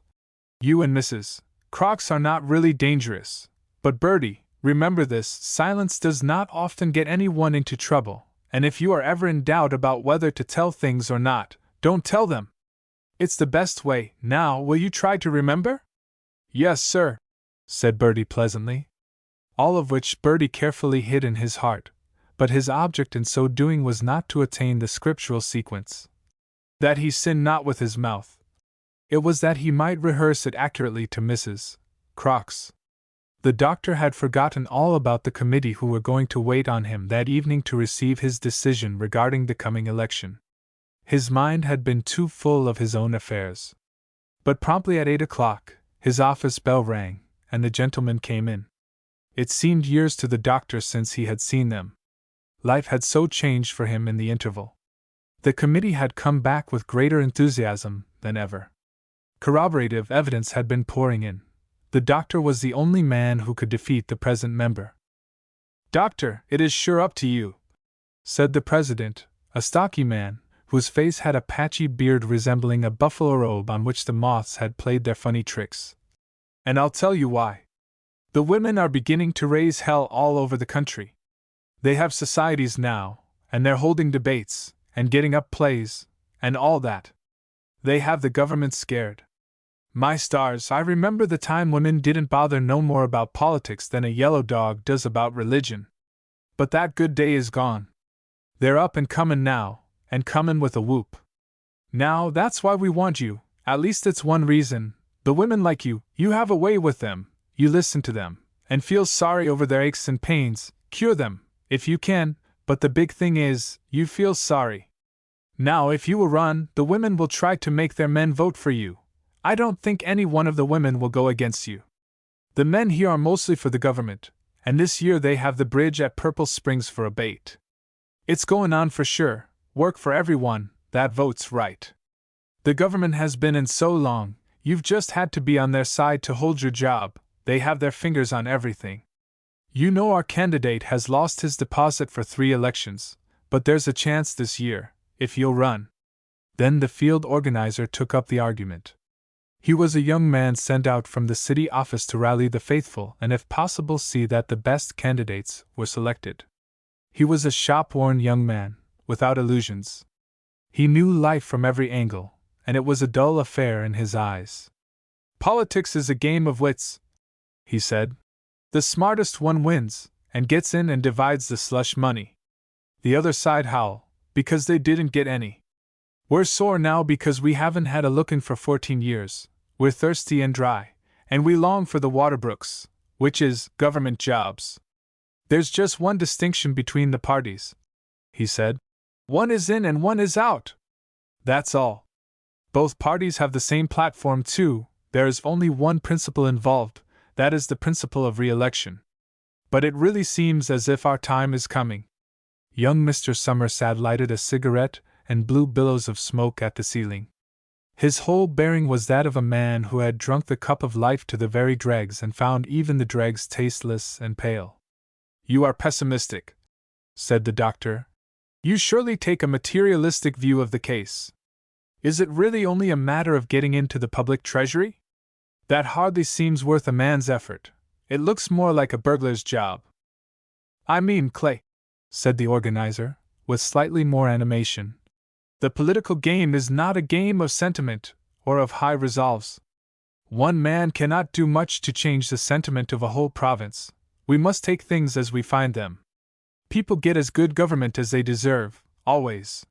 You and Mrs. Crox are not really dangerous. But Bertie, remember this, silence does not often get anyone into trouble, and if you are ever in doubt about whether to tell things or not, don't tell them. It's the best way. Now, will you try to remember? Yes, sir, said Bertie pleasantly. All of which Bertie carefully hid in his heart, but his object in so doing was not to attain the scriptural sequence. That he sinned not with his mouth. It was that he might rehearse it accurately to Mrs. Crox. The doctor had forgotten all about the committee who were going to wait on him that evening to receive his decision regarding the coming election. His mind had been too full of his own affairs. But promptly at 8 o'clock, his office bell rang, and the gentlemen came in. It seemed years to the doctor since he had seen them. Life had so changed for him in the interval. The committee had come back with greater enthusiasm than ever. Corroborative evidence had been pouring in. The doctor was the only man who could defeat the present member. Doctor, it is sure up to you, said the president, a stocky man, whose face had a patchy beard resembling a buffalo robe on which the moths had played their funny tricks. And I'll tell you why. The women are beginning to raise hell all over the country. They have societies now, and they're holding debates, and getting up plays, and all that. They have the government scared. My stars, I remember the time women didn't bother no more about politics than a yellow dog does about religion. But that good day is gone. They're up and comin' now, and comin' with a whoop. Now, that's why we want you, at least it's one reason. The women like you have a way with them, you listen to them, and feel sorry over their aches and pains, cure them, if you can, but the big thing is, you feel sorry. Now, if you will run, the women will try to make their men vote for you. I don't think any one of the women will go against you. The men here are mostly for the government, and this year they have the bridge at Purple Springs for a bait. It's going on for sure, work for everyone that votes right. The government has been in so long, you've just had to be on their side to hold your job, they have their fingers on everything. You know our candidate has lost his deposit for 3 elections, but there's a chance this year, if you'll run. Then the field organizer took up the argument. He was a young man sent out from the city office to rally the faithful and if possible see that the best candidates were selected. He was a shop-worn young man, without illusions. He knew life from every angle, and it was a dull affair in his eyes. Politics is a game of wits, he said. The smartest one wins, and gets in and divides the slush money. The other side howl, because they didn't get any. We're sore now because we haven't had a lookin' for 14 years, we're thirsty and dry, and we long for the Waterbrooks, which is government jobs. There's just one distinction between the parties, he said. One is in and one is out. That's all. Both parties have the same platform too, there is only one principle involved, that is the principle of re-election. But it really seems as if our time is coming. Young Mr. Somerset lighted a cigarette and blew billows of smoke at the ceiling. His whole bearing was that of a man who had drunk the cup of life to the very dregs and found even the dregs tasteless and pale. You are pessimistic, said the doctor. You surely take a materialistic view of the case. Is it really only a matter of getting into the public treasury? That hardly seems worth a man's effort. It looks more like a burglar's job. I mean, Clay, said the organizer, with slightly more animation. The political game is not a game of sentiment, or of high resolves. One man cannot do much to change the sentiment of a whole province. We must take things as we find them. People get as good government as they deserve, always.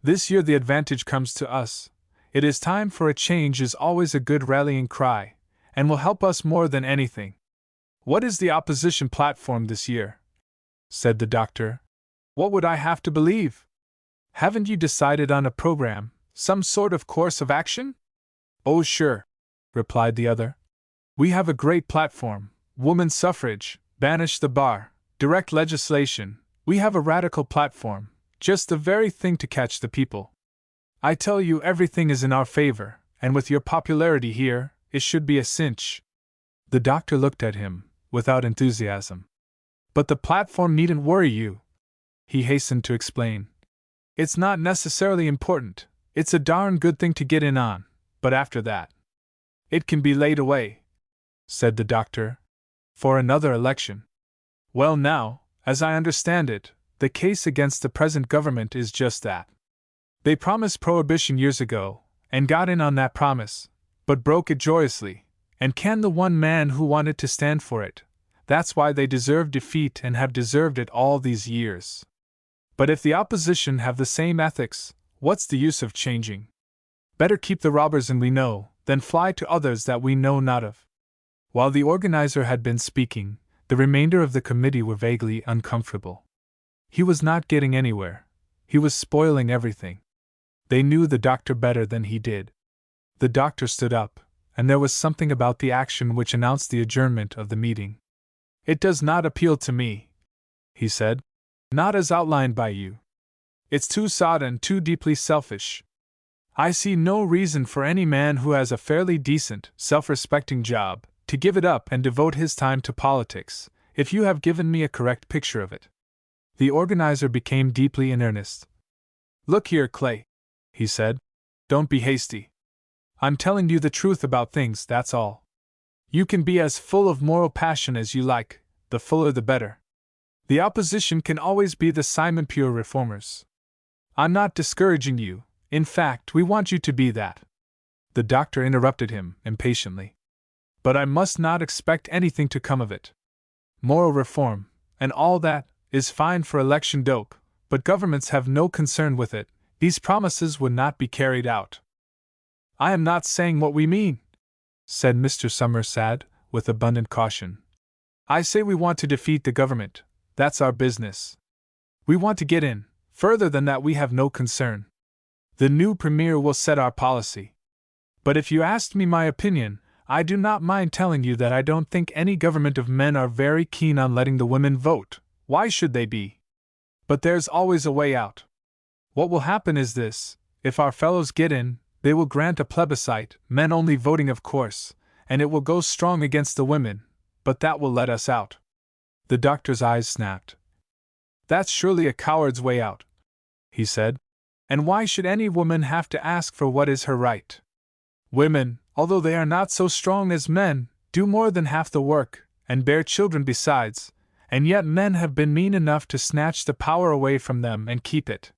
This year the advantage comes to us. It is time for a change is always a good rallying cry, and will help us more than anything. What is the opposition platform this year? Said the doctor. What would I have to believe? Haven't you decided on a program, some sort of course of action? Oh, sure, replied the other. We have a great platform, woman suffrage, banish the bar, direct legislation. We have a radical platform, just the very thing to catch the people. I tell you everything is in our favor, and with your popularity here, it should be a cinch. The doctor looked at him, without enthusiasm. But the platform needn't worry you, he hastened to explain. It's not necessarily important, it's a darn good thing to get in on, but after that, it can be laid away, said the doctor, for another election. Well now, as I understand it, the case against the present government is just that. They promised prohibition years ago, and got in on that promise, but broke it joyously, and can the one man who wanted to stand for it. That's why they deserve defeat and have deserved it all these years. But if the opposition have the same ethics, what's the use of changing? Better keep the robbers in we know, than fly to others that we know not of. While the organizer had been speaking, the remainder of the committee were vaguely uncomfortable. He was not getting anywhere. He was spoiling everything. They knew the doctor better than he did. The doctor stood up, and there was something about the action which announced the adjournment of the meeting. It does not appeal to me, he said. Not as outlined by you. It's too sodden, too deeply selfish. I see no reason for any man who has a fairly decent, self-respecting job to give it up and devote his time to politics, if you have given me a correct picture of it. The organizer became deeply in earnest. Look here, Clay, he said. Don't be hasty. I'm telling you the truth about things, that's all. You can be as full of moral passion as you like, the fuller the better. The opposition can always be the Simon Pure reformers. I'm not discouraging you, in fact, we want you to be that. The doctor interrupted him impatiently. But I must not expect anything to come of it. Moral reform, and all that, is fine for election dope, but governments have no concern with it. These promises would not be carried out. I am not saying what we mean, said Mr. Summersad, with abundant caution. I say we want to defeat the government. That's our business. We want to get in. Further than that we have no concern. The new premier will set our policy. But if you asked me my opinion, I do not mind telling you that I don't think any government of men are very keen on letting the women vote. Why should they be? But there's always a way out. What will happen is this: if our fellows get in, they will grant a plebiscite, men only voting of course, and it will go strong against the women, but that will let us out. The doctor's eyes snapped. That's surely a coward's way out, he said. And why should any woman have to ask for what is her right? Women, although they are not so strong as men, do more than half the work, and bear children besides, and yet men have been mean enough to snatch the power away from them and keep it.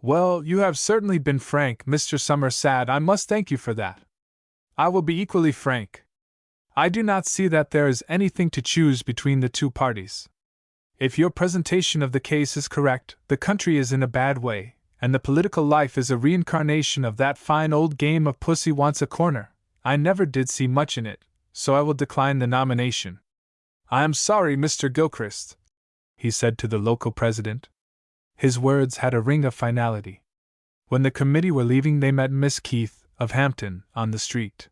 Well, you have certainly been frank, Mr. Summersad. I must thank you for that. I will be equally frank. I do not see that there is anything to choose between the two parties. If your presentation of the case is correct, the country is in a bad way, and the political life is a reincarnation of that fine old game of Pussy Wants a Corner. I never did see much in it, so I will decline the nomination. I am sorry, Mr. Gilchrist, he said to the local president. His words had a ring of finality. When the committee were leaving, they met Miss Keith, of Hampton, on the street.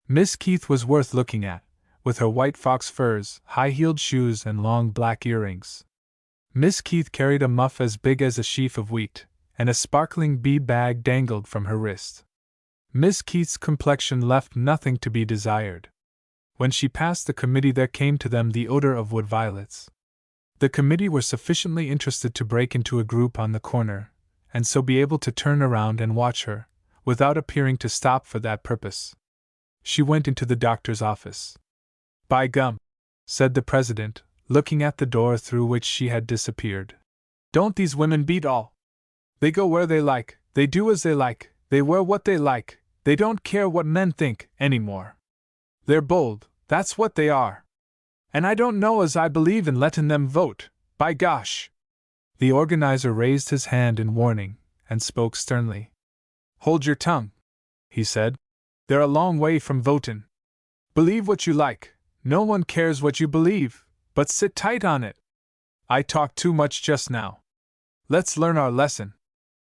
Miss Keith was worth looking at, with her white fox furs, high-heeled shoes, and long black earrings. Miss Keith carried a muff as big as a sheaf of wheat, and a sparkling bead bag dangled from her wrist. Miss Keith's complexion left nothing to be desired. When she passed the committee, there came to them the odor of wood violets. The committee were sufficiently interested to break into a group on the corner, and so be able to turn around and watch her, without appearing to stop for that purpose. She went into the doctor's office. By gum, said the president, looking at the door through which she had disappeared. Don't these women beat all? They go where they like, they do as they like, they wear what they like, they don't care what men think, anymore. They're bold, that's what they are. And I don't know as I believe in letting them vote, by gosh. The organizer raised his hand in warning, and spoke sternly. Hold your tongue, he said. They're a long way from votin'. Believe what you like, no one cares what you believe, but sit tight on it. I talked too much just now. Let's learn our lesson.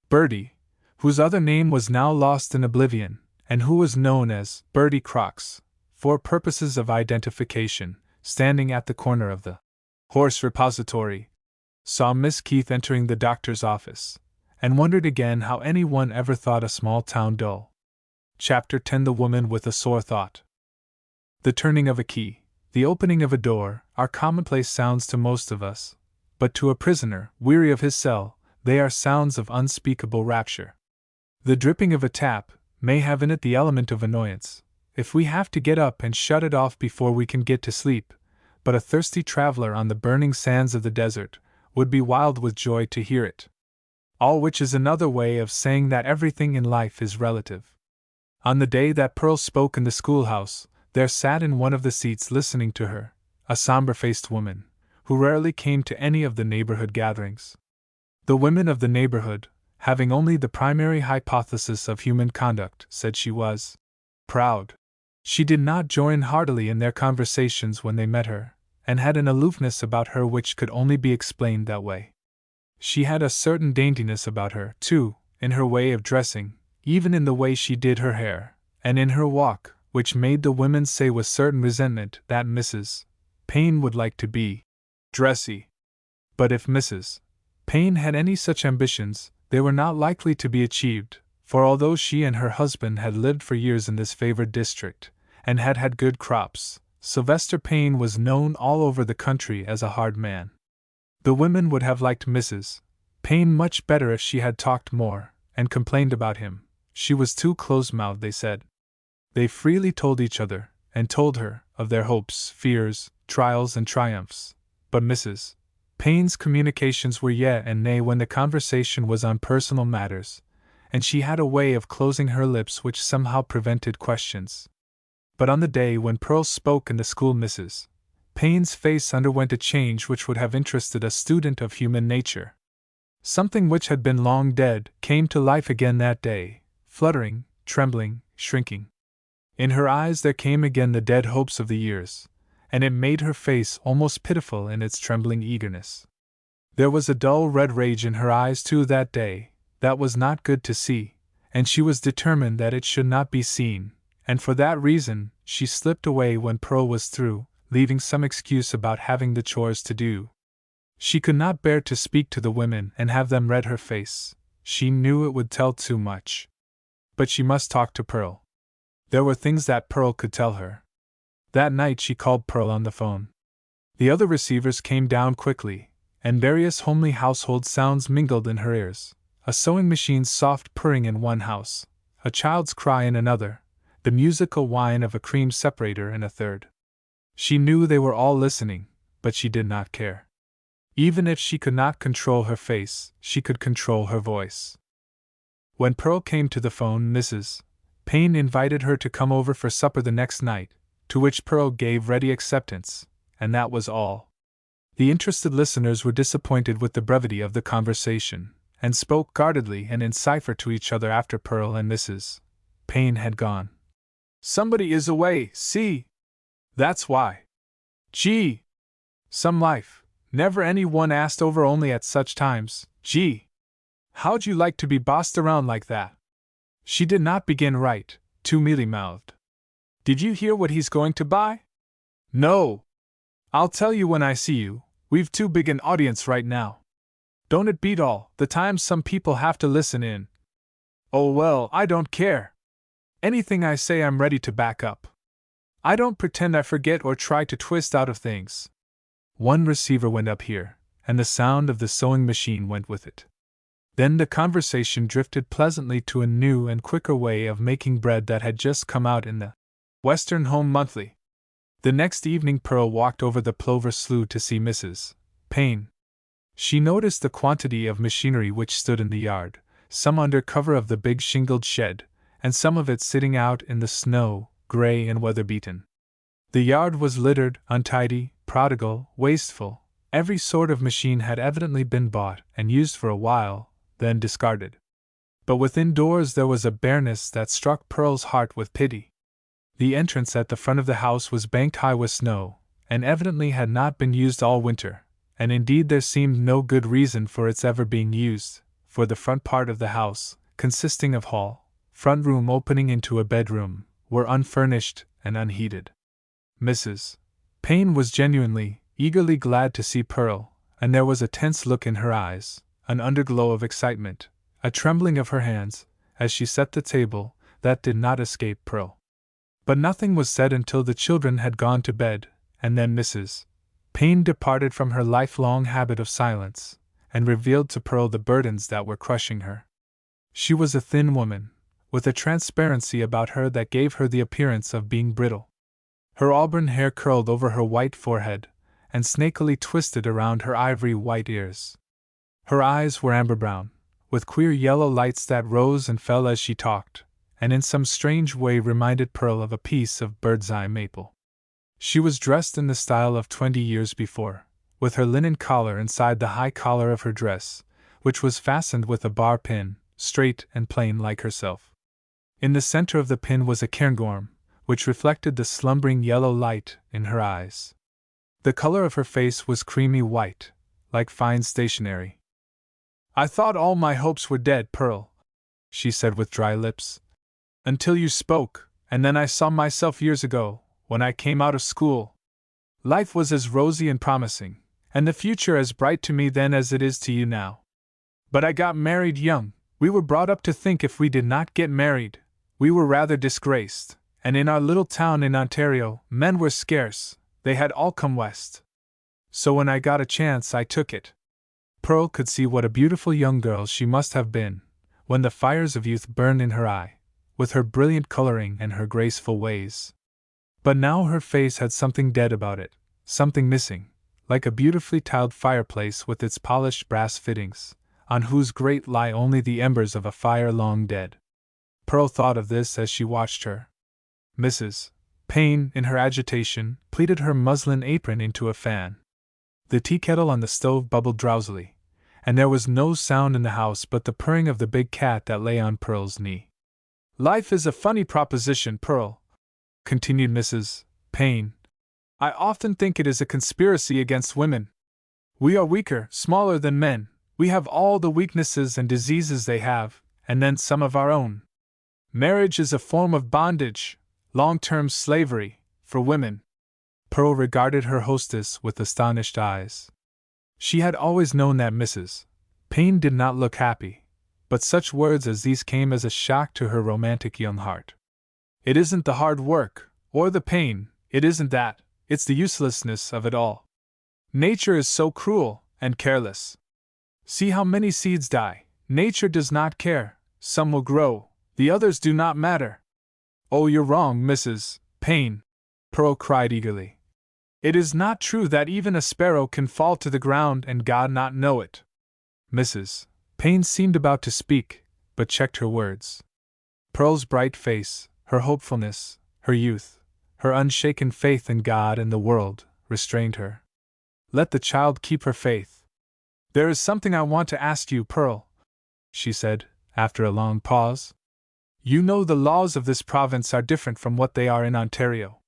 Bertie, whose other name was now lost in oblivion, and who was known as Bertie Crocs, for purposes of identification, standing at the corner of the horse repository, saw Miss Keith entering the doctor's office, and wondered again how anyone ever thought a small town dull. Chapter 10: The Woman with a Sore Thought. The turning of a key, the opening of a door, are commonplace sounds to most of us, but to a prisoner, weary of his cell, they are sounds of unspeakable rapture. The dripping of a tap may have in it the element of annoyance, if we have to get up and shut it off before we can get to sleep, but a thirsty traveler on the burning sands of the desert would be wild with joy to hear it. All which is another way of saying that everything in life is relative. On the day that Pearl spoke in the schoolhouse, there sat in one of the seats listening to her a somber-faced woman, who rarely came to any of the neighborhood gatherings. The women of the neighborhood, having only the primary hypothesis of human conduct, said she was proud. She did not join heartily in their conversations when they met her, and had an aloofness about her which could only be explained that way. She had a certain daintiness about her, too, in her way of dressing, even in the way she did her hair, and in her walk, which made the women say with certain resentment that Mrs. Payne would like to be dressy. But if Mrs. Payne had any such ambitions, they were not likely to be achieved, for although she and her husband had lived for years in this favored district, and had had good crops, Sylvester Payne was known all over the country as a hard man. The women would have liked Mrs. Payne much better if she had talked more, and complained about him. She was too close-mouthed, they said. They freely told each other, and told her, of their hopes, fears, trials, and triumphs, but Mrs. Payne's communications were yea and nay when the conversation was on personal matters, and she had a way of closing her lips which somehow prevented questions. But on the day when Pearl spoke in the school, Mrs. Payne's face underwent a change which would have interested a student of human nature. Something which had been long dead came to life again that day, fluttering, trembling, shrinking. In her eyes there came again the dead hopes of the years, and it made her face almost pitiful in its trembling eagerness. There was a dull red rage in her eyes too that day, that was not good to see, and she was determined that it should not be seen, and for that reason she slipped away when Pearl was through, leaving some excuse about having the chores to do. She could not bear to speak to the women and have them read her face. She knew it would tell too much. But she must talk to Pearl. There were things that Pearl could tell her. That night she called Pearl on the phone. The other receivers came down quickly, and various homely household sounds mingled in her ears. A sewing machine's soft purring in one house, a child's cry in another, the musical whine of a cream separator in a third. She knew they were all listening, but she did not care. Even if she could not control her face, she could control her voice. When Pearl came to the phone, Mrs. Payne invited her to come over for supper the next night, to which Pearl gave ready acceptance, and that was all. The interested listeners were disappointed with the brevity of the conversation, and spoke guardedly and in cipher to each other after Pearl and Mrs. Payne had gone. "Somebody is away, see? That's why. Gee! Some life. Never any one asked over only at such times. Gee! How'd you like to be bossed around like that?" She did not begin right, too mealy-mouthed. "Did you hear what he's going to buy?" "No. I'll tell you when I see you, we've too big an audience right now. Don't it beat all the time some people have to listen in? Oh well, I don't care. Anything I say I'm ready to back up. I don't pretend I forget or try to twist out of things." One receiver went up here, and the sound of the sewing machine went with it. Then the conversation drifted pleasantly to a new and quicker way of making bread that had just come out in the Western Home Monthly. The next evening Pearl walked over the Plover Slough to see Mrs. Payne. She noticed the quantity of machinery which stood in the yard, some under cover of the big shingled shed, and some of it sitting out in the snow, gray and weather-beaten. The yard was littered, untidy, prodigal, wasteful. Every sort of machine had evidently been bought and used for a while, then discarded. But within doors there was a bareness that struck Pearl's heart with pity. The entrance at the front of the house was banked high with snow, and evidently had not been used all winter, and indeed there seemed no good reason for its ever being used, for the front part of the house, consisting of hall, front room opening into a bedroom, were unfurnished and unheated. Mrs. Payne was genuinely, eagerly glad to see Pearl, and there was a tense look in her eyes, an underglow of excitement, a trembling of her hands, as she set the table, that did not escape Pearl. But nothing was said until the children had gone to bed, and then Mrs. Payne departed from her lifelong habit of silence, and revealed to Pearl the burdens that were crushing her. She was a thin woman, with a transparency about her that gave her the appearance of being brittle. Her auburn hair curled over her white forehead, and snakily twisted around her ivory white ears. Her eyes were amber brown, with queer yellow lights that rose and fell as she talked, and in some strange way reminded Pearl of a piece of bird's-eye maple. She was dressed in the style of 20 years before, with her linen collar inside the high collar of her dress, which was fastened with a bar pin, straight and plain like herself. In the center of the pin was a cairngorm, which reflected the slumbering yellow light in her eyes. The color of her face was creamy white, like fine stationery. "I thought all my hopes were dead, Pearl," she said with dry lips, "until you spoke, and then I saw myself years ago, when I came out of school. Life was as rosy and promising, and the future as bright to me then as it is to you now. But I got married young. We were brought up to think if we did not get married, we were rather disgraced, and in our little town in Ontario, men were scarce, they had all come west. So when I got a chance, I took it." Pearl could see what a beautiful young girl she must have been, when the fires of youth burned in her eye, with her brilliant coloring and her graceful ways. But now her face had something dead about it, something missing, like a beautifully tiled fireplace with its polished brass fittings, on whose grate lie only the embers of a fire long dead. Pearl thought of this as she watched her. Mrs. Payne, in her agitation, pleated her muslin apron into a fan. The tea kettle on the stove bubbled drowsily, and there was no sound in the house but the purring of the big cat that lay on Pearl's knee. "Life is a funny proposition, Pearl," continued Mrs. Payne. "I often think it is a conspiracy against women. We are weaker, smaller than men, we have all the weaknesses and diseases they have, and then some of our own. Marriage is a form of bondage, long-term slavery, for women." Pearl regarded her hostess with astonished eyes. She had always known that Mrs. Payne did not look happy, but such words as these came as a shock to her romantic young heart. "It isn't the hard work, or the pain, it isn't that, it's the uselessness of it all. Nature is so cruel and careless. See how many seeds die. Nature does not care, some will grow, the others do not matter." "Oh, you're wrong, Mrs. Payne," Pearl cried eagerly. "It is not true that even a sparrow can fall to the ground and God not know it." Mrs. Payne seemed about to speak, but checked her words. Pearl's bright face, her hopefulness, her youth, her unshaken faith in God and the world, restrained her. Let the child keep her faith. "There is something I want to ask you, Pearl," she said, after a long pause. "You know the laws of this province are different from what they are in Ontario."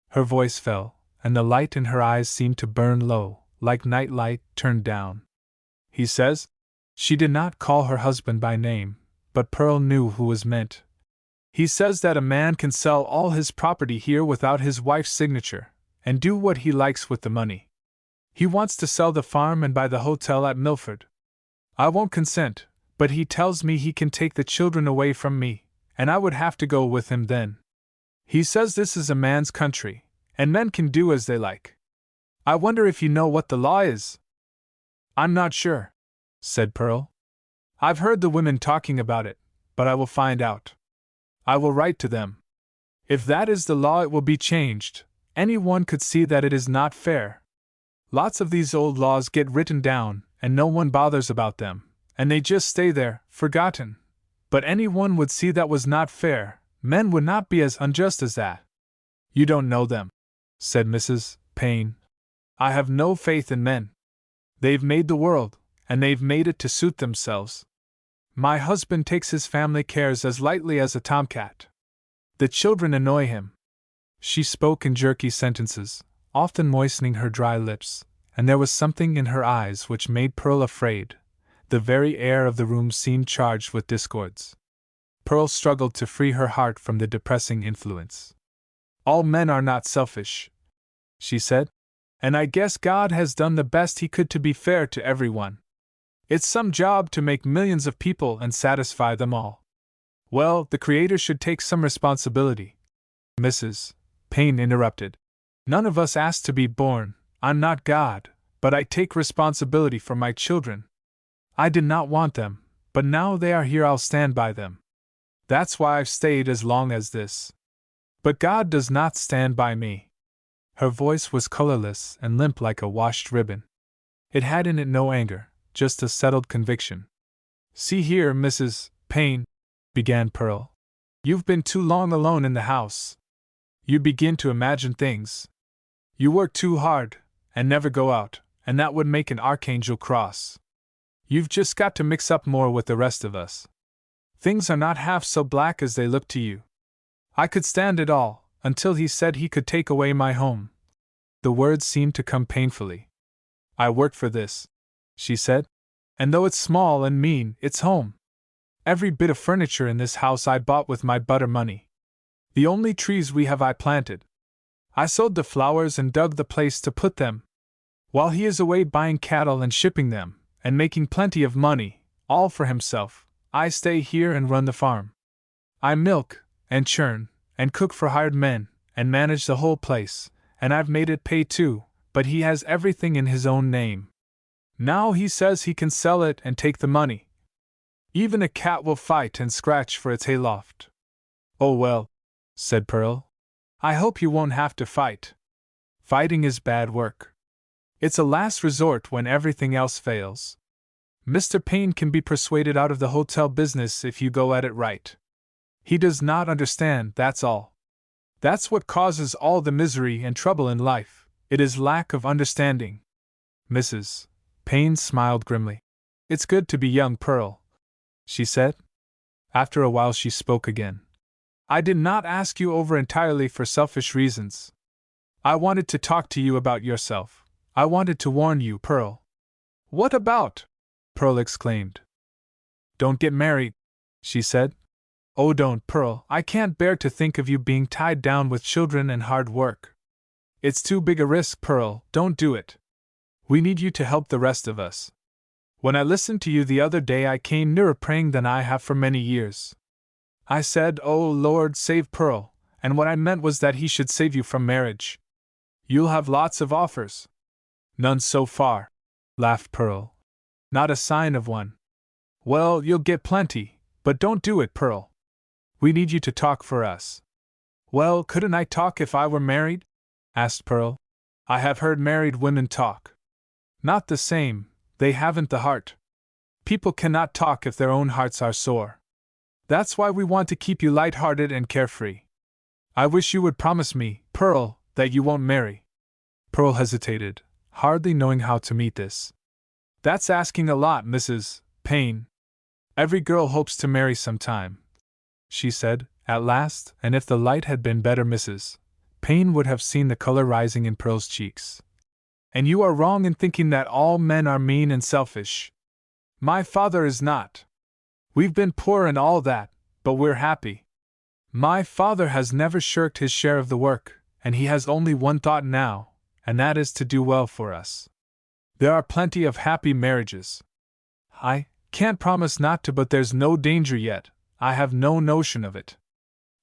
Her voice fell, and the light in her eyes seemed to burn low, like night light turned down. "He says," she did not call her husband by name, but Pearl knew who was meant. "He says that a man can sell all his property here without his wife's signature, and do what he likes with the money. He wants to sell the farm and buy the hotel at Milford. I won't consent, but he tells me he can take the children away from me, and I would have to go with him then. He says this is a man's country, and men can do as they like. I wonder if you know what the law is?" "I'm not sure," said Pearl. "I've heard the women talking about it, but I will find out. I will write to them. If that is the law, it will be changed. Anyone could see that it is not fair. Lots of these old laws get written down, and no one bothers about them, and they just stay there, forgotten. But anyone would see that was not fair. Men would not be as unjust as that." "You don't know them," said Mrs. Payne. "I have no faith in men. They've made the world, and they've made it to suit themselves. My husband takes his family cares as lightly as a tomcat. The children annoy him." She spoke in jerky sentences, often moistening her dry lips, and there was something in her eyes which made Pearl afraid. The very air of the room seemed charged with discords. Pearl struggled to free her heart from the depressing influence. "All men are not selfish," she said, "and I guess God has done the best He could to be fair to everyone. It's some job to make millions of people and satisfy them all. Well, the Creator should take some responsibility." Mrs. Payne interrupted. None of us asked to be born. I'm not God, but I take responsibility for my children. I did not want them, but now they are here, I'll stand by them. That's why I've stayed as long as this. But God does not stand by me." Her voice was colorless and limp like a washed ribbon. It had in it no anger, just a settled conviction. "See here, Mrs. Payne," began Pearl. "You've been too long alone in the house. You begin to imagine things. You work too hard, and never go out, and that would make an archangel cross. You've just got to mix up more with the rest of us. Things are not half so black as they look to you. I could stand it all, until he said he could take away my home." The words seemed to come painfully. "I worked for this," she said. "And though it's small and mean, it's home. Every bit of furniture in this house I bought with my butter money. The only trees we have I planted. I sowed the flowers and dug the place to put them. While he is away buying cattle and shipping them, and making plenty of money, all for himself, I stay here and run the farm. I milk, and churn, and cook for hired men, and manage the whole place, and I've made it pay too, but he has everything in his own name. Now he says he can sell it and take the money. Even a cat will fight and scratch for its hayloft." "Oh well," said Pearl. "I hope you won't have to fight. Fighting is bad work. It's a last resort when everything else fails. Mr. Payne can be persuaded out of the hotel business if you go at it right. He does not understand, that's all. That's what causes all the misery and trouble in life. It is lack of understanding." Mrs. Payne smiled grimly. "It's good to be young, Pearl," she said. After a while she spoke again. "I did not ask you over entirely for selfish reasons. I wanted to talk to you about yourself. I wanted to warn you, Pearl." "What about?" Pearl exclaimed. "Don't get married," she said. "Oh, don't, Pearl, I can't bear to think of you being tied down with children and hard work. It's too big a risk, Pearl, don't do it. We need you to help the rest of us. When I listened to you the other day I came nearer praying than I have for many years. I said, 'Oh Lord, save Pearl,' and what I meant was that he should save you from marriage. You'll have lots of offers." "None so far," laughed Pearl. "Not a sign of one." "Well, you'll get plenty, but don't do it, Pearl. We need you to talk for us." "Well, couldn't I talk if I were married?" asked Pearl. "I have heard married women talk." "Not the same, they haven't the heart. People cannot talk if their own hearts are sore. That's why we want to keep you light-hearted and carefree. I wish you would promise me, Pearl, that you won't marry." Pearl hesitated, hardly knowing how to meet this. "That's asking a lot, Mrs. Payne. Every girl hopes to marry sometime," she said, at last, and if the light had been better Mrs. Payne would have seen the color rising in Pearl's cheeks. "And you are wrong in thinking that all men are mean and selfish. My father is not. We've been poor and all that, but we're happy. My father has never shirked his share of the work, and he has only one thought now, and that is to do well for us. There are plenty of happy marriages. I can't promise not to, but there's no danger yet. I have no notion of it."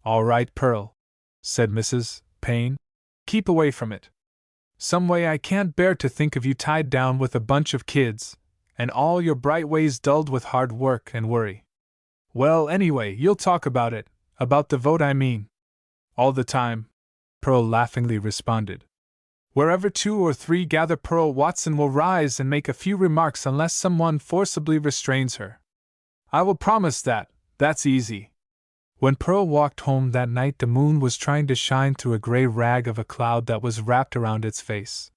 "All right, Pearl," said Mrs. Payne. "Keep away from it. Some way I can't bear to think of you tied down with a bunch of kids, and all your bright ways dulled with hard work and worry. Well, anyway, you'll talk about it, about the vote I mean." "All the time," Pearl laughingly responded. "Wherever 2 or 3 gather, Pearl Watson will rise and make a few remarks unless someone forcibly restrains her. I will promise that, that's easy." When Pearl walked home that night the moon was trying to shine through a gray rag of a cloud that was wrapped around its face.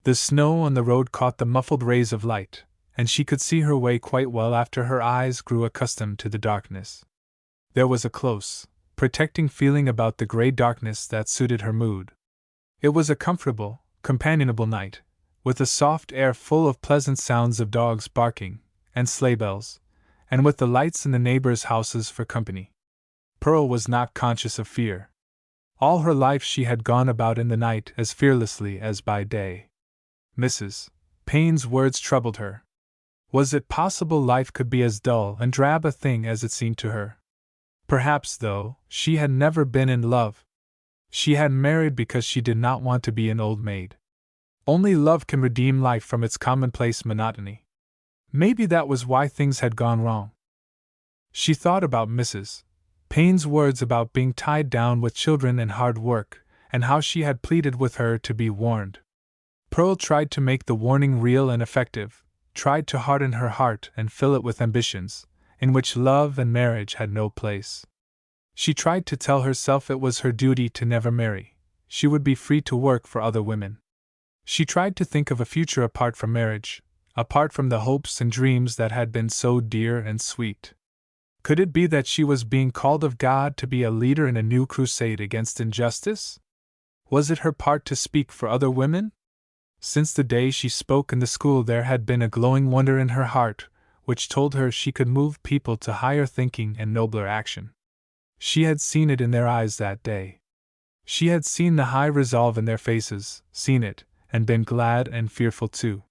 The snow on the road caught the muffled rays of light, and she could see her way quite well after her eyes grew accustomed to the darkness. There was a close, protecting feeling about the gray darkness that suited her mood. It was a comfortable, companionable night, with a soft air full of pleasant sounds of dogs barking, and sleigh bells, and with the lights in the neighbors' houses for company. Pearl was not conscious of fear. All her life she had gone about in the night as fearlessly as by day. Mrs. Payne's words troubled her. Was it possible life could be as dull and drab a thing as it seemed to her? Perhaps, though, she had never been in love. She had married because she did not want to be an old maid. Only love can redeem life from its commonplace monotony. Maybe that was why things had gone wrong. She thought about Mrs. Payne's words about being tied down with children and hard work, and how she had pleaded with her to be warned. Pearl tried to make the warning real and effective, tried to harden her heart and fill it with ambitions, in which love and marriage had no place. She tried to tell herself it was her duty to never marry, she would be free to work for other women. She tried to think of a future apart from marriage, apart from the hopes and dreams that had been so dear and sweet. Could it be that she was being called of God to be a leader in a new crusade against injustice? Was it her part to speak for other women? Since the day she spoke in the school, there had been a glowing wonder in her heart, which told her she could move people to higher thinking and nobler action. She had seen it in their eyes that day. She had seen the high resolve in their faces, seen it, and been glad and fearful too.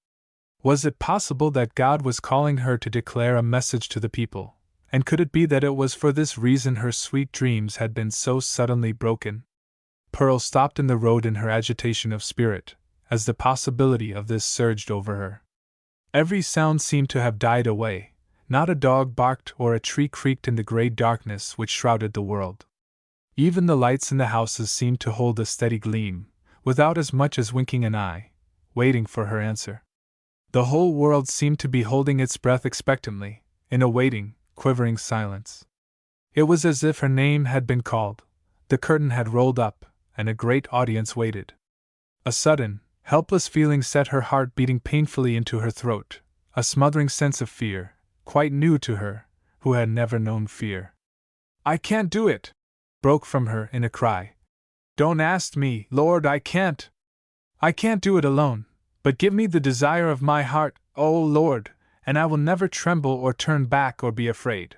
Was it possible that God was calling her to declare a message to the people, and could it be that it was for this reason her sweet dreams had been so suddenly broken? Pearl stopped in the road in her agitation of spirit, as the possibility of this surged over her. Every sound seemed to have died away. Not a dog barked or a tree creaked in the gray darkness which shrouded the world. Even the lights in the houses seemed to hold a steady gleam, without as much as winking an eye, waiting for her answer. The whole world seemed to be holding its breath expectantly, in a waiting, quivering silence. It was as if her name had been called, the curtain had rolled up, and a great audience waited. A sudden, helpless feeling set her heart beating painfully into her throat, a smothering sense of fear, quite new to her, who had never known fear. "I can't do it!" broke from her in a cry. "Don't ask me, Lord, I can't! I can't do it alone, but give me the desire of my heart, O Lord, and I will never tremble or turn back or be afraid.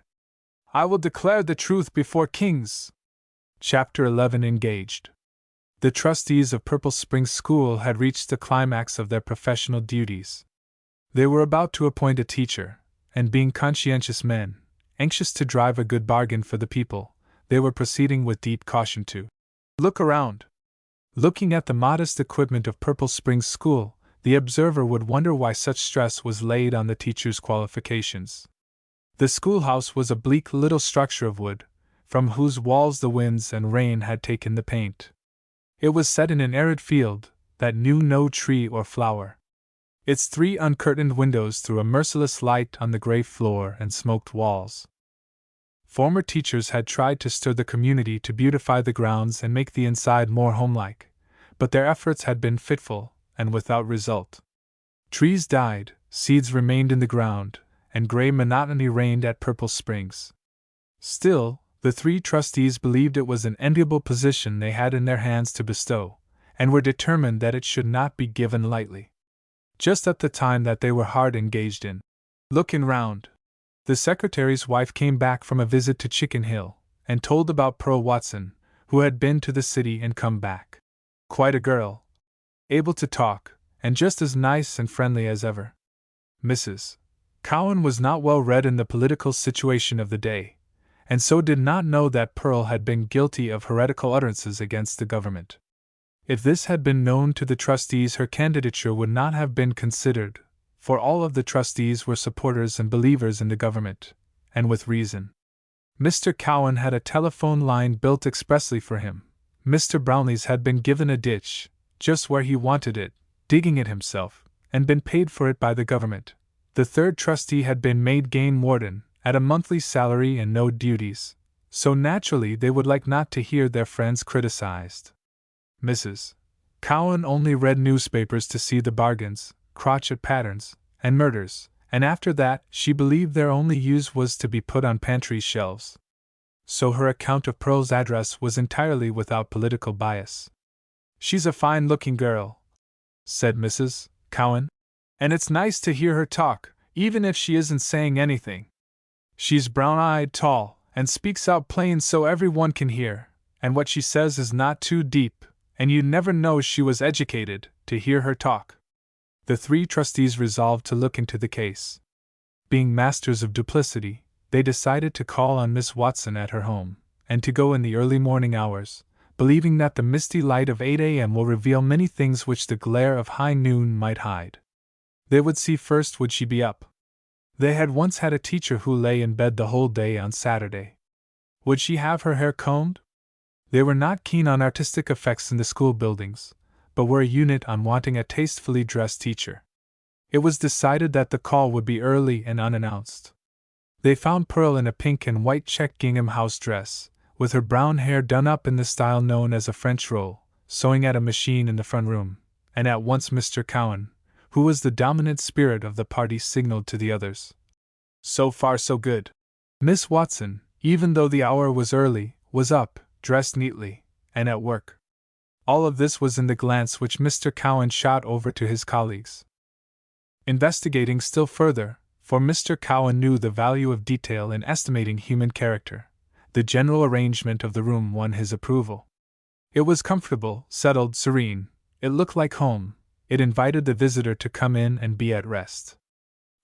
I will declare the truth before kings." Chapter 11 Engaged. The trustees of Purple Springs School had reached the climax of their professional duties. They were about to appoint a teacher, and being conscientious men, anxious to drive a good bargain for the people, they were proceeding with deep caution to look around. Looking at the modest equipment of Purple Springs School, the observer would wonder why such stress was laid on the teacher's qualifications. The schoolhouse was a bleak little structure of wood, from whose walls the winds and rain had taken the paint. It was set in an arid field that knew no tree or flower. Its 3 uncurtained windows threw a merciless light on the gray floor and smoked walls. Former teachers had tried to stir the community to beautify the grounds and make the inside more homelike, but their efforts had been fitful and without result. Trees died, seeds remained in the ground, and gray monotony reigned at Purple Springs. Still, the 3 trustees believed it was an enviable position they had in their hands to bestow, and were determined that it should not be given lightly. Just at the time that they were hard engaged in looking round, the secretary's wife came back from a visit to Chicken Hill, and told about Pearl Watson, who had been to the city and come back. Quite a girl, able to talk, and just as nice and friendly as ever. Mrs. Cowan was not well read in the political situation of the day, and so did not know that Pearl had been guilty of heretical utterances against the government. If this had been known to the trustees, her candidature would not have been considered, for all of the trustees were supporters and believers in the government, and with reason. Mr. Cowan had a telephone line built expressly for him. Mr. Brownlee's had been given a ditch, just where he wanted it, digging it himself, and been paid for it by the government. The 3rd trustee had been made game warden, at a monthly salary and no duties, so naturally they would like not to hear their friends criticized. Mrs. Cowan only read newspapers to see the bargains, crochet patterns, and murders, and after that she believed their only use was to be put on pantry shelves. So her account of Pearl's address was entirely without political bias. "She's a fine-looking girl," said Mrs. Cowan, "and it's nice to hear her talk, even if she isn't saying anything. She's brown-eyed, tall, and speaks out plain so everyone can hear, and what she says is not too deep, and you'd never know she was educated, to hear her talk." The 3 trustees resolved to look into the case. Being masters of duplicity, they decided to call on Miss Watson at her home, and to go in the early morning hours, believing that the misty light of 8 a.m. will reveal many things which the glare of high noon might hide. They would see first would she be up. They had once had a teacher who lay in bed the whole day on Saturday. Would she have her hair combed? They were not keen on artistic effects in the school buildings, but were a unit on wanting a tastefully dressed teacher. It was decided that the call would be early and unannounced. They found Pearl in a pink and white check gingham house dress, with her brown hair done up in the style known as a French roll, sewing at a machine in the front room, and at once Mr. Cowan, who was the dominant spirit of the party, signaled to the others. So far so good. Miss Watson, even though the hour was early, was up, dressed neatly, and at work. All of this was in the glance which Mr. Cowan shot over to his colleagues. Investigating still further, for Mr. Cowan knew the value of detail in estimating human character, the general arrangement of the room won his approval. It was comfortable, settled, serene. It looked like home. It invited the visitor to come in and be at rest.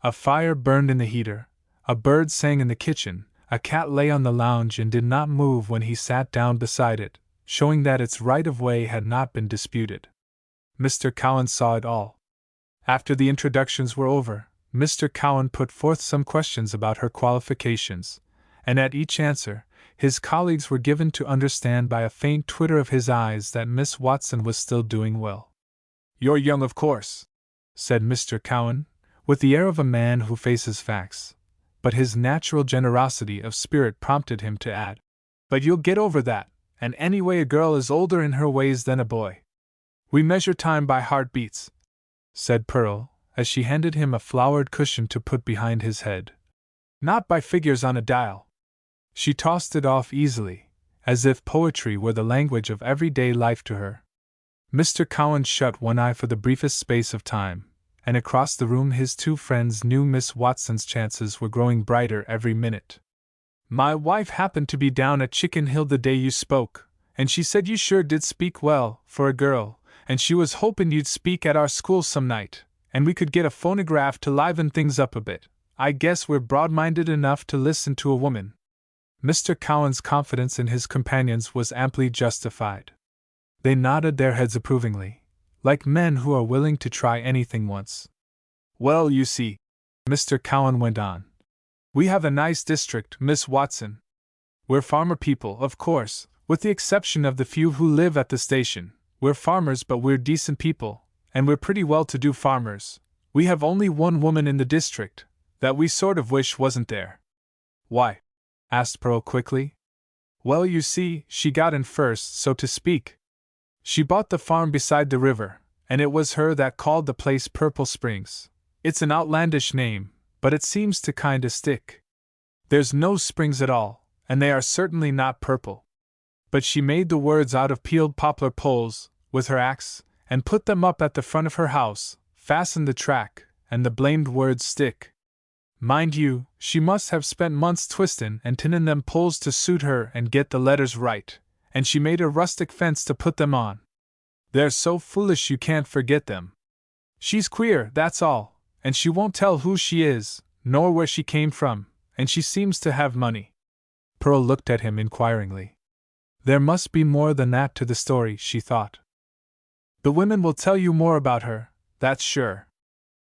A fire burned in the heater, a bird sang in the kitchen, a cat lay on the lounge and did not move when he sat down beside it, showing that its right of way had not been disputed. Mr. Cowan saw it all. After the introductions were over, Mr. Cowan put forth some questions about her qualifications, and at each answer, his colleagues were given to understand by a faint twitter of his eyes that Miss Watson was still doing well. "You're young, of course," said Mr. Cowan, with the air of a man who faces facts, but his natural generosity of spirit prompted him to add, "But you'll get over that, and anyway a girl is older in her ways than a boy. We measure time by heartbeats," said Pearl, as she handed him a flowered cushion to put behind his head. "Not by figures on a dial." She tossed it off easily, as if poetry were the language of everyday life to her. Mr. Cowan shut one eye for the briefest space of time, and across the room his two friends knew Miss Watson's chances were growing brighter every minute. "My wife happened to be down at Chicken Hill the day you spoke, and she said you sure did speak well, for a girl, and she was hoping you'd speak at our school some night, and we could get a phonograph to liven things up a bit. I guess we're broad-minded enough to listen to a woman." Mr. Cowan's confidence in his companions was amply justified. They nodded their heads approvingly, like men who are willing to try anything once. "Well, you see," Mr. Cowan went on, "we have a nice district, Miss Watson. We're farmer people, of course, with the exception of the few who live at the station. We're farmers, but we're decent people, and we're pretty well-to-do farmers. We have only one woman in the district, that we sort of wish wasn't there." "Why?" asked Pearl quickly. "Well, you see, she got in first, so to speak. She bought the farm beside the river, and it was her that called the place Purple Springs. It's an outlandish name, but it seems to kinda stick. There's no springs at all, and they are certainly not purple. But she made the words out of peeled poplar poles, with her axe, and put them up at the front of her house, fastened the track, and the blamed words stick. Mind you, she must have spent months twistin' and tinnin' them poles to suit her and get the letters right, and she made a rustic fence to put them on. They're so foolish you can't forget them. She's queer, that's all, and she won't tell who she is, nor where she came from, and she seems to have money." Pearl looked at him inquiringly. There must be more than that to the story, she thought. "The women will tell you more about her, that's sure.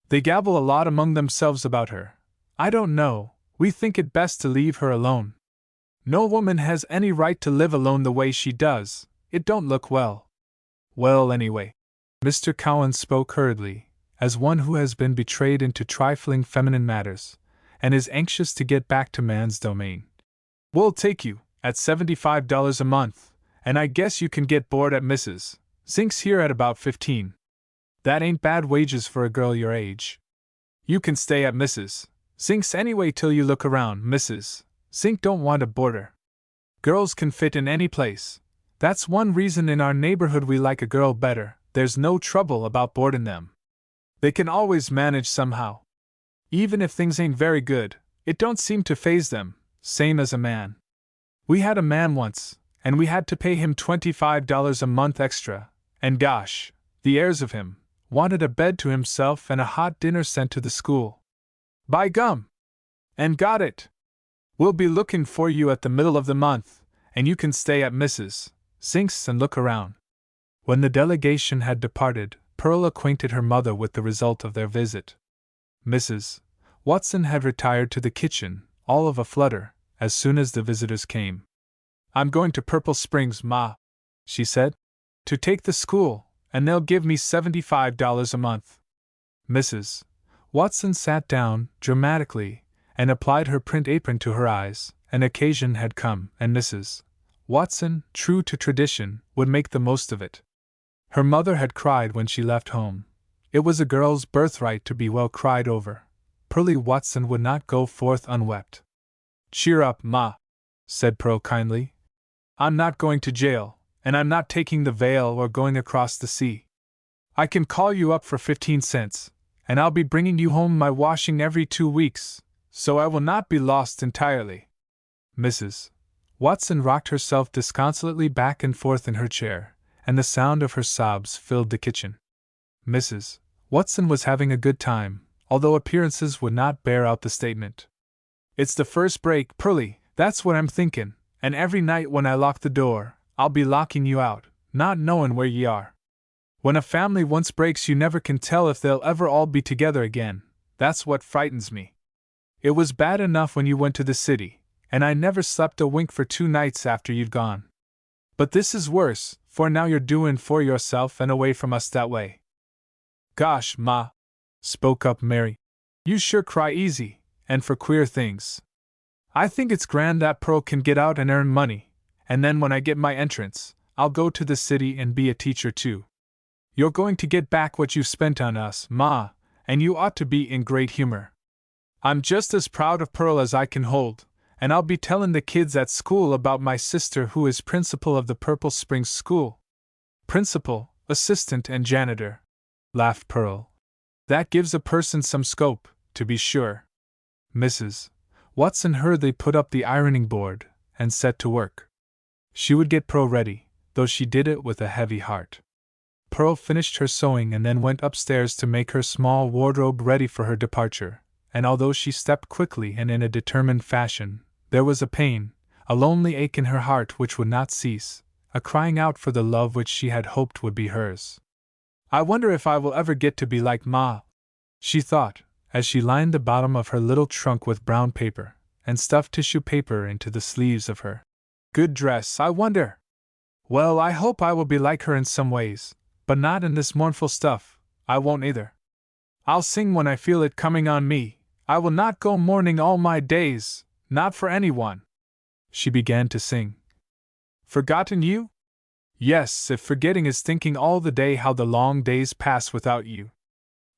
They gabble a lot among themselves about her. I don't know, we think it best to leave her alone. No woman has any right to live alone the way she does, it don't look well." "Well, anyway," Mr. Cowan spoke hurriedly, as one who has been betrayed into trifling feminine matters, and is anxious to get back to man's domain. "We'll take you, at $75 a month, and I guess you can get board at Mrs. Zink's here at about 15. That ain't bad wages for a girl your age. You can stay at Mrs. Zink's anyway till you look around. Mrs. Zink don't want a boarder. Girls can fit in any place. That's one reason in our neighborhood we like a girl better, there's no trouble about boarding them. They can always manage somehow. Even if things ain't very good, it don't seem to faze them, same as a man. We had a man once, and we had to pay him $25 a month extra, and gosh, the airs of him, wanted a bed to himself and a hot dinner sent to the school. By gum! And got it! We'll be looking for you at the middle of the month, and you can stay at Mrs. sinks and look around. When the delegation had departed, Pearl acquainted her mother with the result of their visit. Mrs. Watson had retired to the kitchen, all of a flutter, as soon as the visitors came. "I'm going to Purple Springs, Ma," she said, "to take the school, and they'll give me $75 a month." Mrs. Watson sat down, dramatically, and applied her print apron to her eyes. An occasion had come, and Mrs. Watson, true to tradition, would make the most of it. Her mother had cried when she left home. It was a girl's birthright to be well cried over. Pearlie Watson would not go forth unwept. "Cheer up, Ma," said Pearl kindly. "I'm not going to jail, and I'm not taking the veil or going across the sea. I can call you up for 15 cents, and I'll be bringing you home my washing every 2 weeks, so I will not be lost entirely." Mrs. Watson rocked herself disconsolately back and forth in her chair, and the sound of her sobs filled the kitchen. Mrs. Watson was having a good time, although appearances would not bear out the statement. "It's the first break, Pearlie, that's what I'm thinkin', and every night when I lock the door, I'll be locking you out, not knowin' where ye are. When a family once breaks, you never can tell if they'll ever all be together again. That's what frightens me. It was bad enough when you went to the city, and I never slept a wink for 2 nights after you'd gone. But this is worse, for now you're doin' for yourself and away from us that way." "Gosh, Ma," spoke up Mary, "you sure cry easy, and for queer things. I think it's grand that Pearl can get out and earn money, and then when I get my entrance, I'll go to the city and be a teacher too. You're going to get back what you've spent on us, Ma, and you ought to be in great humor. I'm just as proud of Pearl as I can hold, and I'll be telling the kids at school about my sister who is principal of the Purple Springs School." "Principal, assistant, and janitor," laughed Pearl. "That gives a person some scope, to be sure." Mrs. Watson hurriedly put up the ironing board and set to work. She would get Pearl ready, though she did it with a heavy heart. Pearl finished her sewing and then went upstairs to make her small wardrobe ready for her departure, and although she stepped quickly and in a determined fashion, there was a pain, a lonely ache in her heart which would not cease, a crying out for the love which she had hoped would be hers. "I wonder if I will ever get to be like Ma," she thought, as she lined the bottom of her little trunk with brown paper, and stuffed tissue paper into the sleeves of her good dress. "I wonder. Well, I hope I will be like her in some ways, but not in this mournful stuff. I won't either. I'll sing when I feel it coming on me. I will not go mourning all my days, not for anyone." She began to sing. "Forgotten you? Yes, if forgetting is thinking all the day how the long days pass without you.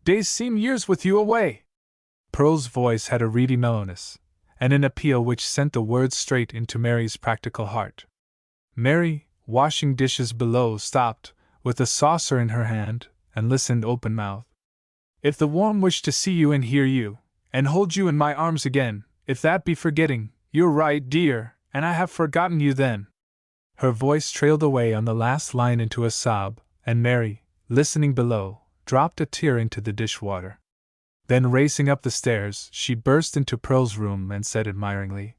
Days seem years with you away." Pearl's voice had a reedy mellowness, and an appeal which sent the words straight into Mary's practical heart. Mary, washing dishes below, stopped, with a saucer in her hand, and listened open-mouthed. "If the warm wish to see you and hear you, and hold you in my arms again, if that be forgetting, you're right, dear, and I have forgotten you then." Her voice trailed away on the last line into a sob, and Mary, listening below, dropped a tear into the dishwater. Then racing up the stairs, she burst into Pearl's room and said admiringly,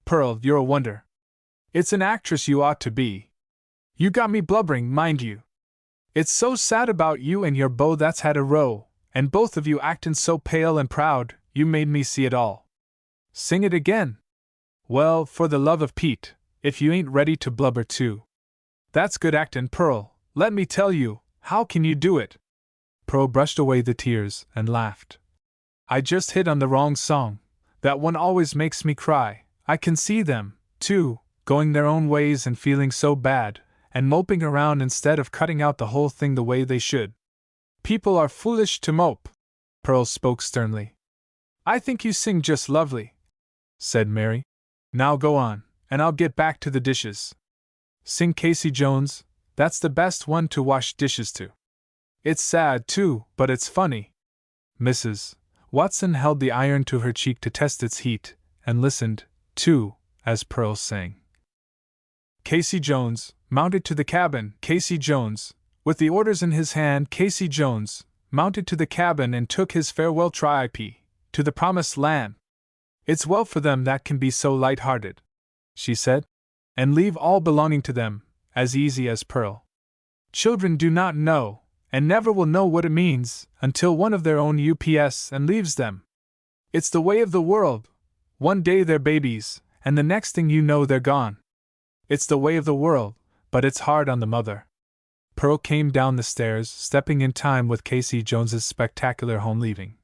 "Pearl, you're a wonder. It's an actress you ought to be. You got me blubbering, mind you. It's so sad about you and your beau that's had a row, and both of you actin' so pale and proud, you made me see it all. Sing it again. Well, for the love of Pete, if you ain't ready to blubber too. That's good actin', Pearl, let me tell you, how can you do it?" Pearl brushed away the tears and laughed. "I just hit on the wrong song. That one always makes me cry. I can see them, too, going their own ways and feeling so bad, and moping around instead of cutting out the whole thing the way they should." "People are foolish to mope," Pearl spoke sternly. "I think you sing just lovely," said Mary. "Now go on, and I'll get back to the dishes. Sing Casey Jones, that's the best one to wash dishes to. It's sad, too, but it's funny." Mrs. Watson held the iron to her cheek to test its heat, and listened, too, as Pearl sang. "Casey Jones mounted to the cabin, Casey Jones, with the orders in his hand, Casey Jones mounted to the cabin and took his farewell trip to the promised land. It's well for them that can be so light-hearted," she said, "and leave all belonging to them, as easy as Pearl. Children do not know, and never will know what it means, until one of their own UPS and leaves them. It's the way of the world. One day they're babies, and the next thing you know they're gone. It's the way of the world, but it's hard on the mother. Pearl came down the stairs, stepping in time with Casey Jones's spectacular home leaving.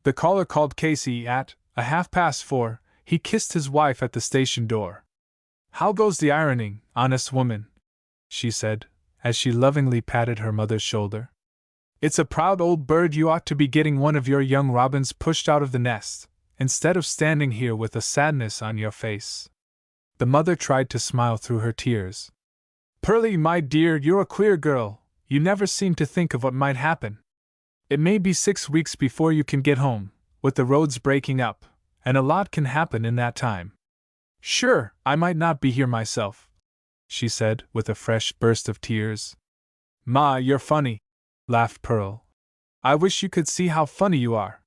The caller called Casey at 4:30. He kissed his wife at the station door. "How goes the ironing, honest woman?" she said, as she lovingly patted her mother's shoulder. "It's a proud old bird. You ought to be getting one of your young robins pushed out of the nest, instead of standing here with a sadness on your face." The mother tried to smile through her tears. "Pearlie, my dear, you're a queer girl. You never seem to think of what might happen. It may be 6 weeks before you can get home, with the roads breaking up, and a lot can happen in that time. Sure, I might not be here myself," she said, with a fresh burst of tears. "Ma, you're funny," laughed Pearl. "I wish you could see how funny you are.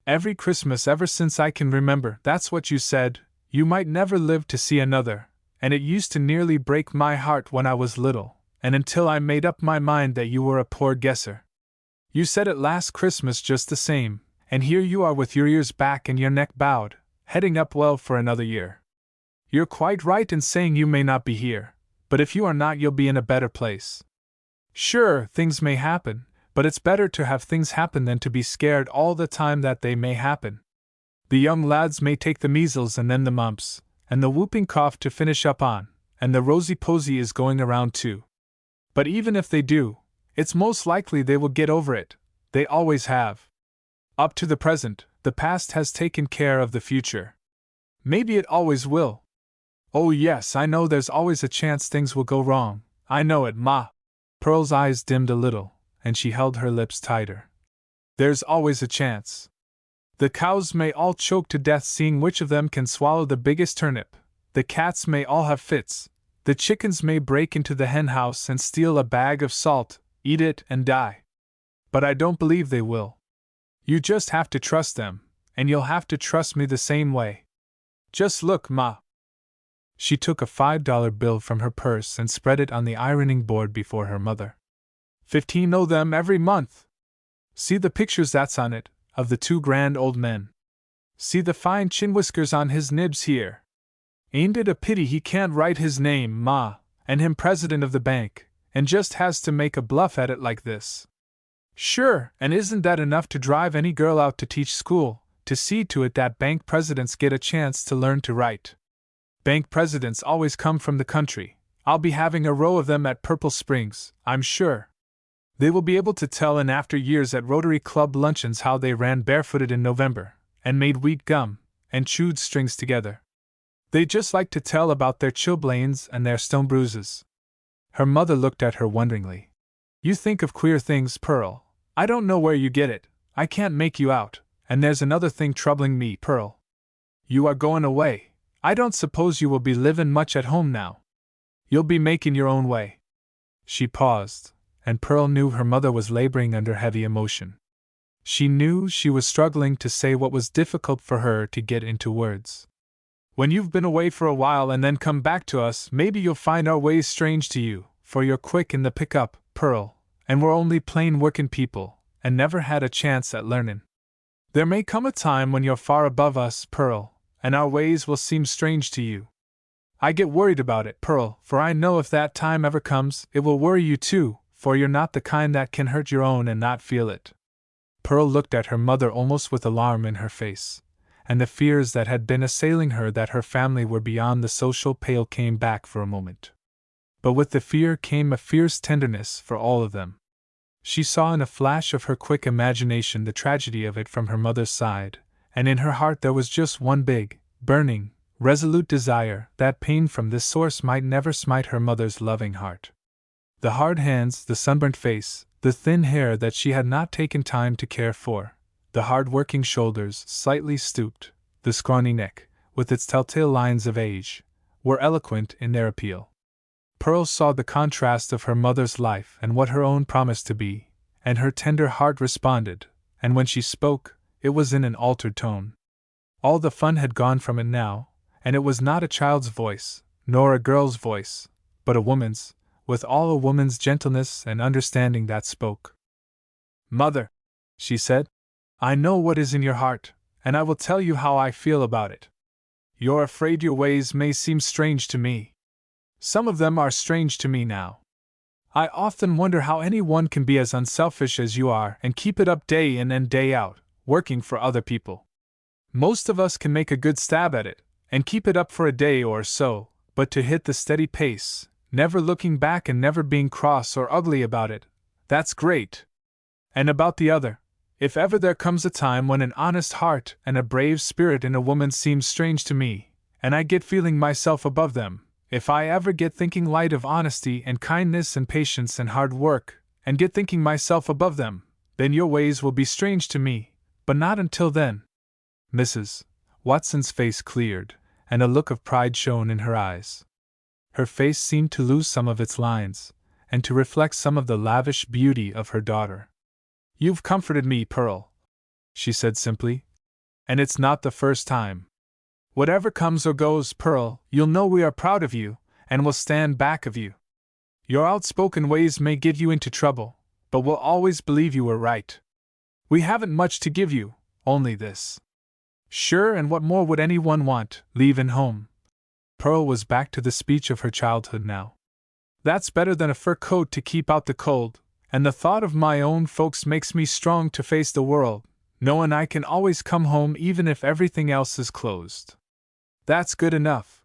Every Christmas ever since I can remember, that's what you said, you might never live to see another, and it used to nearly break my heart when I was little, and until I made up my mind that you were a poor guesser. You said it last Christmas just the same, and here you are with your ears back and your neck bowed, heading up well for another year. You're quite right in saying you may not be here, but if you are not, you'll be in a better place. Sure, things may happen, but it's better to have things happen than to be scared all the time that they may happen. The young lads may take the measles and then the mumps, and the whooping cough to finish up on, and the rosy-posy is going around too. But even if they do, it's most likely they will get over it. They always have. Up to the present, the past has taken care of the future. Maybe it always will. Oh yes, I know there's always a chance things will go wrong. I know it, Ma." Pearl's eyes dimmed a little, and she held her lips tighter. "There's always a chance. The cows may all choke to death seeing which of them can swallow the biggest turnip, the cats may all have fits, the chickens may break into the hen house and steal a bag of salt, eat it and die. But I don't believe they will. You just have to trust them, and you'll have to trust me the same way. Just look, Ma." She took a $5 bill from her purse and spread it on the ironing board before her mother. 15 o' them every month. See the pictures that's on it, of the 2 grand old men. See the fine chin whiskers on his nibs here. Ain't it a pity he can't write his name, Ma, and him president of the bank, and just has to make a bluff at it like this? Sure, and isn't that enough to drive any girl out to teach school, to see to it that bank presidents get a chance to learn to write? Bank presidents always come from the country. I'll be having a row of them at Purple Springs, I'm sure. They will be able to tell in after years at Rotary Club luncheons how they ran barefooted in November, and made wheat gum, and chewed strings together. They just like to tell about their chilblains and their stone bruises." Her mother looked at her wonderingly. "You think of queer things, Pearl. I don't know where you get it. I can't make you out, and there's another thing troubling me, Pearl. You are going away. I don't suppose you will be living much at home now. You'll be making your own way." She paused, and Pearl knew her mother was laboring under heavy emotion. She knew she was struggling to say what was difficult for her to get into words. "When you've been away for a while and then come back to us, maybe you'll find our ways strange to you, for you're quick in the pick-up, Pearl, and we're only plain workin' people, and never had a chance at learnin'. There may come a time when you're far above us, Pearl, and our ways will seem strange to you. I get worried about it, Pearl, for I know if that time ever comes, it will worry you too, for you're not the kind that can hurt your own and not feel it." Pearl looked at her mother almost with alarm in her face, and the fears that had been assailing her that her family were beyond the social pale came back for a moment. But with the fear came a fierce tenderness for all of them. She saw in a flash of her quick imagination the tragedy of it from her mother's side, and in her heart there was just one big, burning, resolute desire that pain from this source might never smite her mother's loving heart. The hard hands, the sunburnt face, the thin hair that she had not taken time to care for, the hard-working shoulders, slightly stooped, the scrawny neck, with its telltale lines of age, were eloquent in their appeal. Pearl saw the contrast of her mother's life and what her own promised to be, and her tender heart responded, and when she spoke, it was in an altered tone. All the fun had gone from it now, and it was not a child's voice, nor a girl's voice, but a woman's, with all a woman's gentleness and understanding that spoke. "Mother," she said, "I know what is in your heart, and I will tell you how I feel about it. You're afraid your ways may seem strange to me. Some of them are strange to me now. I often wonder how anyone can be as unselfish as you are and keep it up day in and day out, working for other people. Most of us can make a good stab at it, and keep it up for a day or so, but to hit the steady pace, never looking back and never being cross or ugly about it, that's great. And about the other, if ever there comes a time when an honest heart and a brave spirit in a woman seems strange to me, and I get feeling myself above them, if I ever get thinking light of honesty and kindness and patience and hard work, and get thinking myself above them, then your ways will be strange to me, but not until then." Mrs. Watson's face cleared, and a look of pride shone in her eyes. Her face seemed to lose some of its lines, and to reflect some of the lavish beauty of her daughter. "You've comforted me, Pearl," she said simply, "and it's not the first time. Whatever comes or goes, Pearl, you'll know we are proud of you, and will stand back of you. Your outspoken ways may get you into trouble, but we'll always believe you were right. We haven't much to give you, only this. Sure, and what more would anyone want, leavin' home?" Pearl was back to the speech of her childhood now. "That's better than a fur coat to keep out the cold, and the thought of my own folks makes me strong to face the world, knowin' I can always come home even if everything else is closed. That's good enough."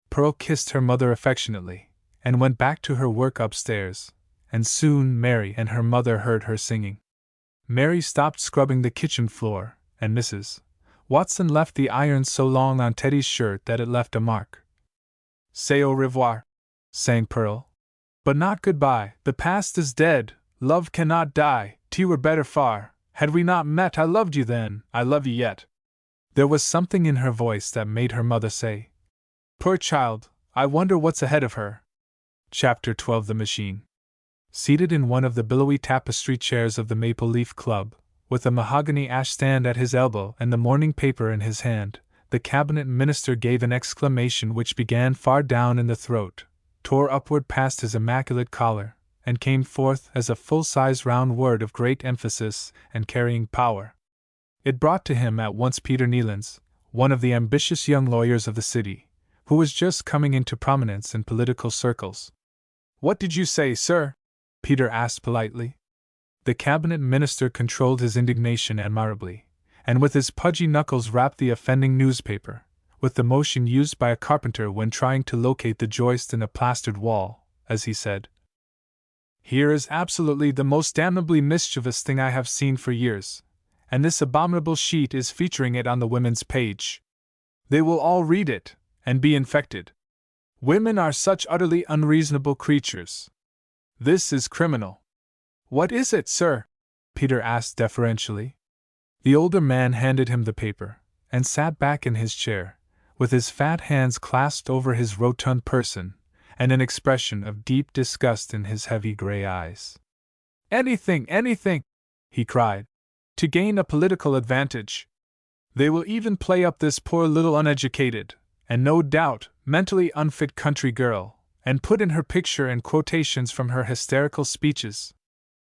Pearl kissed her mother affectionately, and went back to her work upstairs, and soon Mary and her mother heard her singing. Mary stopped scrubbing the kitchen floor, and Mrs. Watson left the iron so long on Teddy's shirt that it left a mark. "Say au revoir," sang Pearl. "But not goodbye. The past is dead, love cannot die, 'T were better far, had we not met. I loved you then, I love you yet." There was something in her voice that made her mother say, "Poor child, I wonder what's ahead of her." Chapter 12. The Machine. Seated in one of the billowy tapestry chairs of the Maple Leaf Club, with a mahogany ashstand at his elbow and the morning paper in his hand, the cabinet minister gave an exclamation which began far down in the throat, tore upward past his immaculate collar, and came forth as a full-size round word of great emphasis and carrying power. It brought to him at once Peter Nealance, one of the ambitious young lawyers of the city, who was just coming into prominence in political circles. "What did you say, sir?" Peter asked politely. The cabinet minister controlled his indignation admirably, and with his pudgy knuckles rapped the offending newspaper, with the motion used by a carpenter when trying to locate the joist in a plastered wall, as he said, "Here is absolutely the most damnably mischievous thing I have seen for years, and this abominable sheet is featuring it on the women's page. They will all read it, and be infected. Women are such utterly unreasonable creatures. This is criminal." "What is it, sir?" Peter asked deferentially. The older man handed him the paper, and sat back in his chair, with his fat hands clasped over his rotund person, and an expression of deep disgust in his heavy gray eyes. "Anything, he cried, "to gain a political advantage. They will even play up this poor little uneducated, and no doubt mentally unfit country girl, and put in her picture and quotations from her hysterical speeches.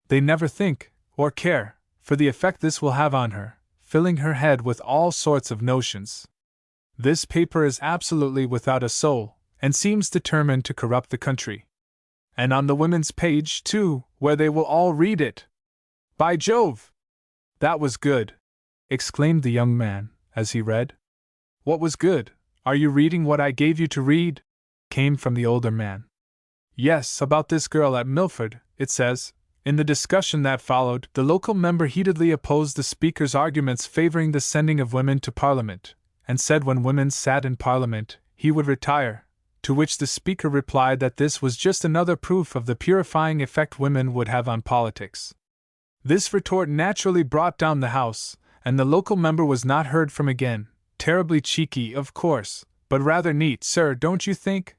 They never think, or care, for the effect this will have on her, filling her head with all sorts of notions. This paper is absolutely without a soul, and seems determined to corrupt the country. And on the women's page, too, where they will all read it. By Jove! That was good!" exclaimed the young man, as he read. "What was good? Are you reading what I gave you to read?" came from the older man. "Yes, about this girl at Milford, it says, in the discussion that followed, the local member heatedly opposed the Speaker's arguments favoring the sending of women to Parliament, and said when women sat in Parliament, he would retire, to which the Speaker replied that this was just another proof of the purifying effect women would have on politics. This retort naturally brought down the House, and the local member was not heard from again. Terribly cheeky, of course, but rather neat, sir, don't you think?"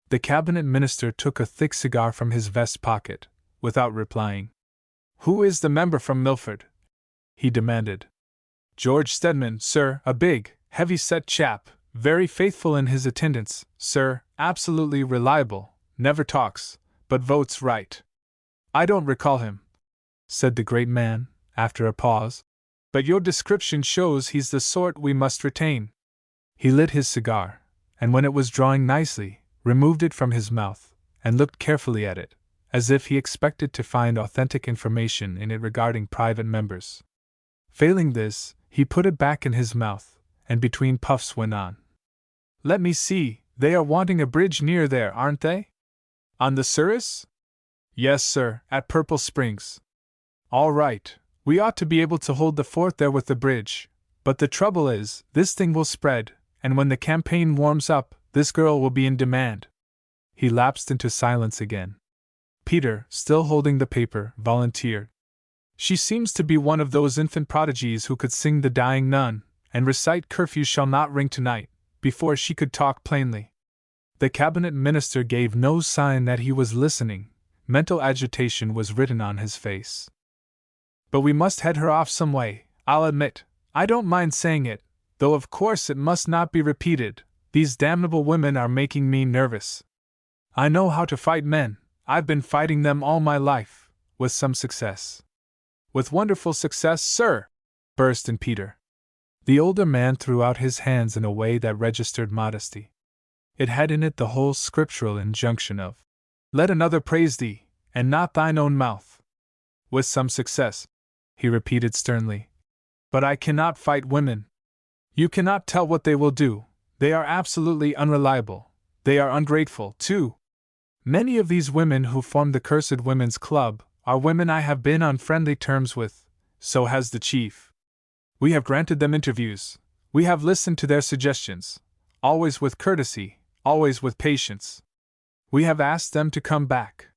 The cabinet minister took a thick cigar from his vest pocket, without replying. "Who is the member from Milford?" he demanded. "George Stedman, sir, a big, heavy-set chap, very faithful in his attendance, sir, absolutely reliable, never talks, but votes right. I don't recall him, said the great man, after a pause, but your description shows he's the sort we must retain. He lit his cigar, and when it was drawing nicely, removed it from his mouth, and looked carefully at it, as if he expected to find authentic information in it regarding private members. Failing this, he put it back in his mouth, and between puffs went on. Let me see, they are wanting a bridge near there, aren't they? On the Souris? Yes, sir, at Purple Springs. All right, we ought to be able to hold the fort there with the bridge, but the trouble is, this thing will spread, and when the campaign warms up, this girl will be in demand. He lapsed into silence again. Peter, still holding the paper, volunteered. She seems to be one of those infant prodigies who could sing The Dying Nun, and recite Curfew Shall Not Ring Tonight, before she could talk plainly. The cabinet minister gave no sign that he was listening. Mental agitation was written on his face. But we must head her off some way, I'll admit. I don't mind saying it, though of course it must not be repeated. These damnable women are making me nervous. I know how to fight men. I've been fighting them all my life, with some success. With wonderful success, sir! Burst in Peter. The older man threw out his hands in a way that registered modesty. It had in it the whole scriptural injunction of, let another praise thee, and not thine own mouth. With some success, he repeated sternly. But I cannot fight women. You cannot tell what they will do. They are absolutely unreliable. They are ungrateful, too. Many of these women who form the Cursed Women's Club are women I have been on friendly terms with, so has the chief. We have granted them interviews. We have listened to their suggestions, always with courtesy, always with patience. We have asked them to come back.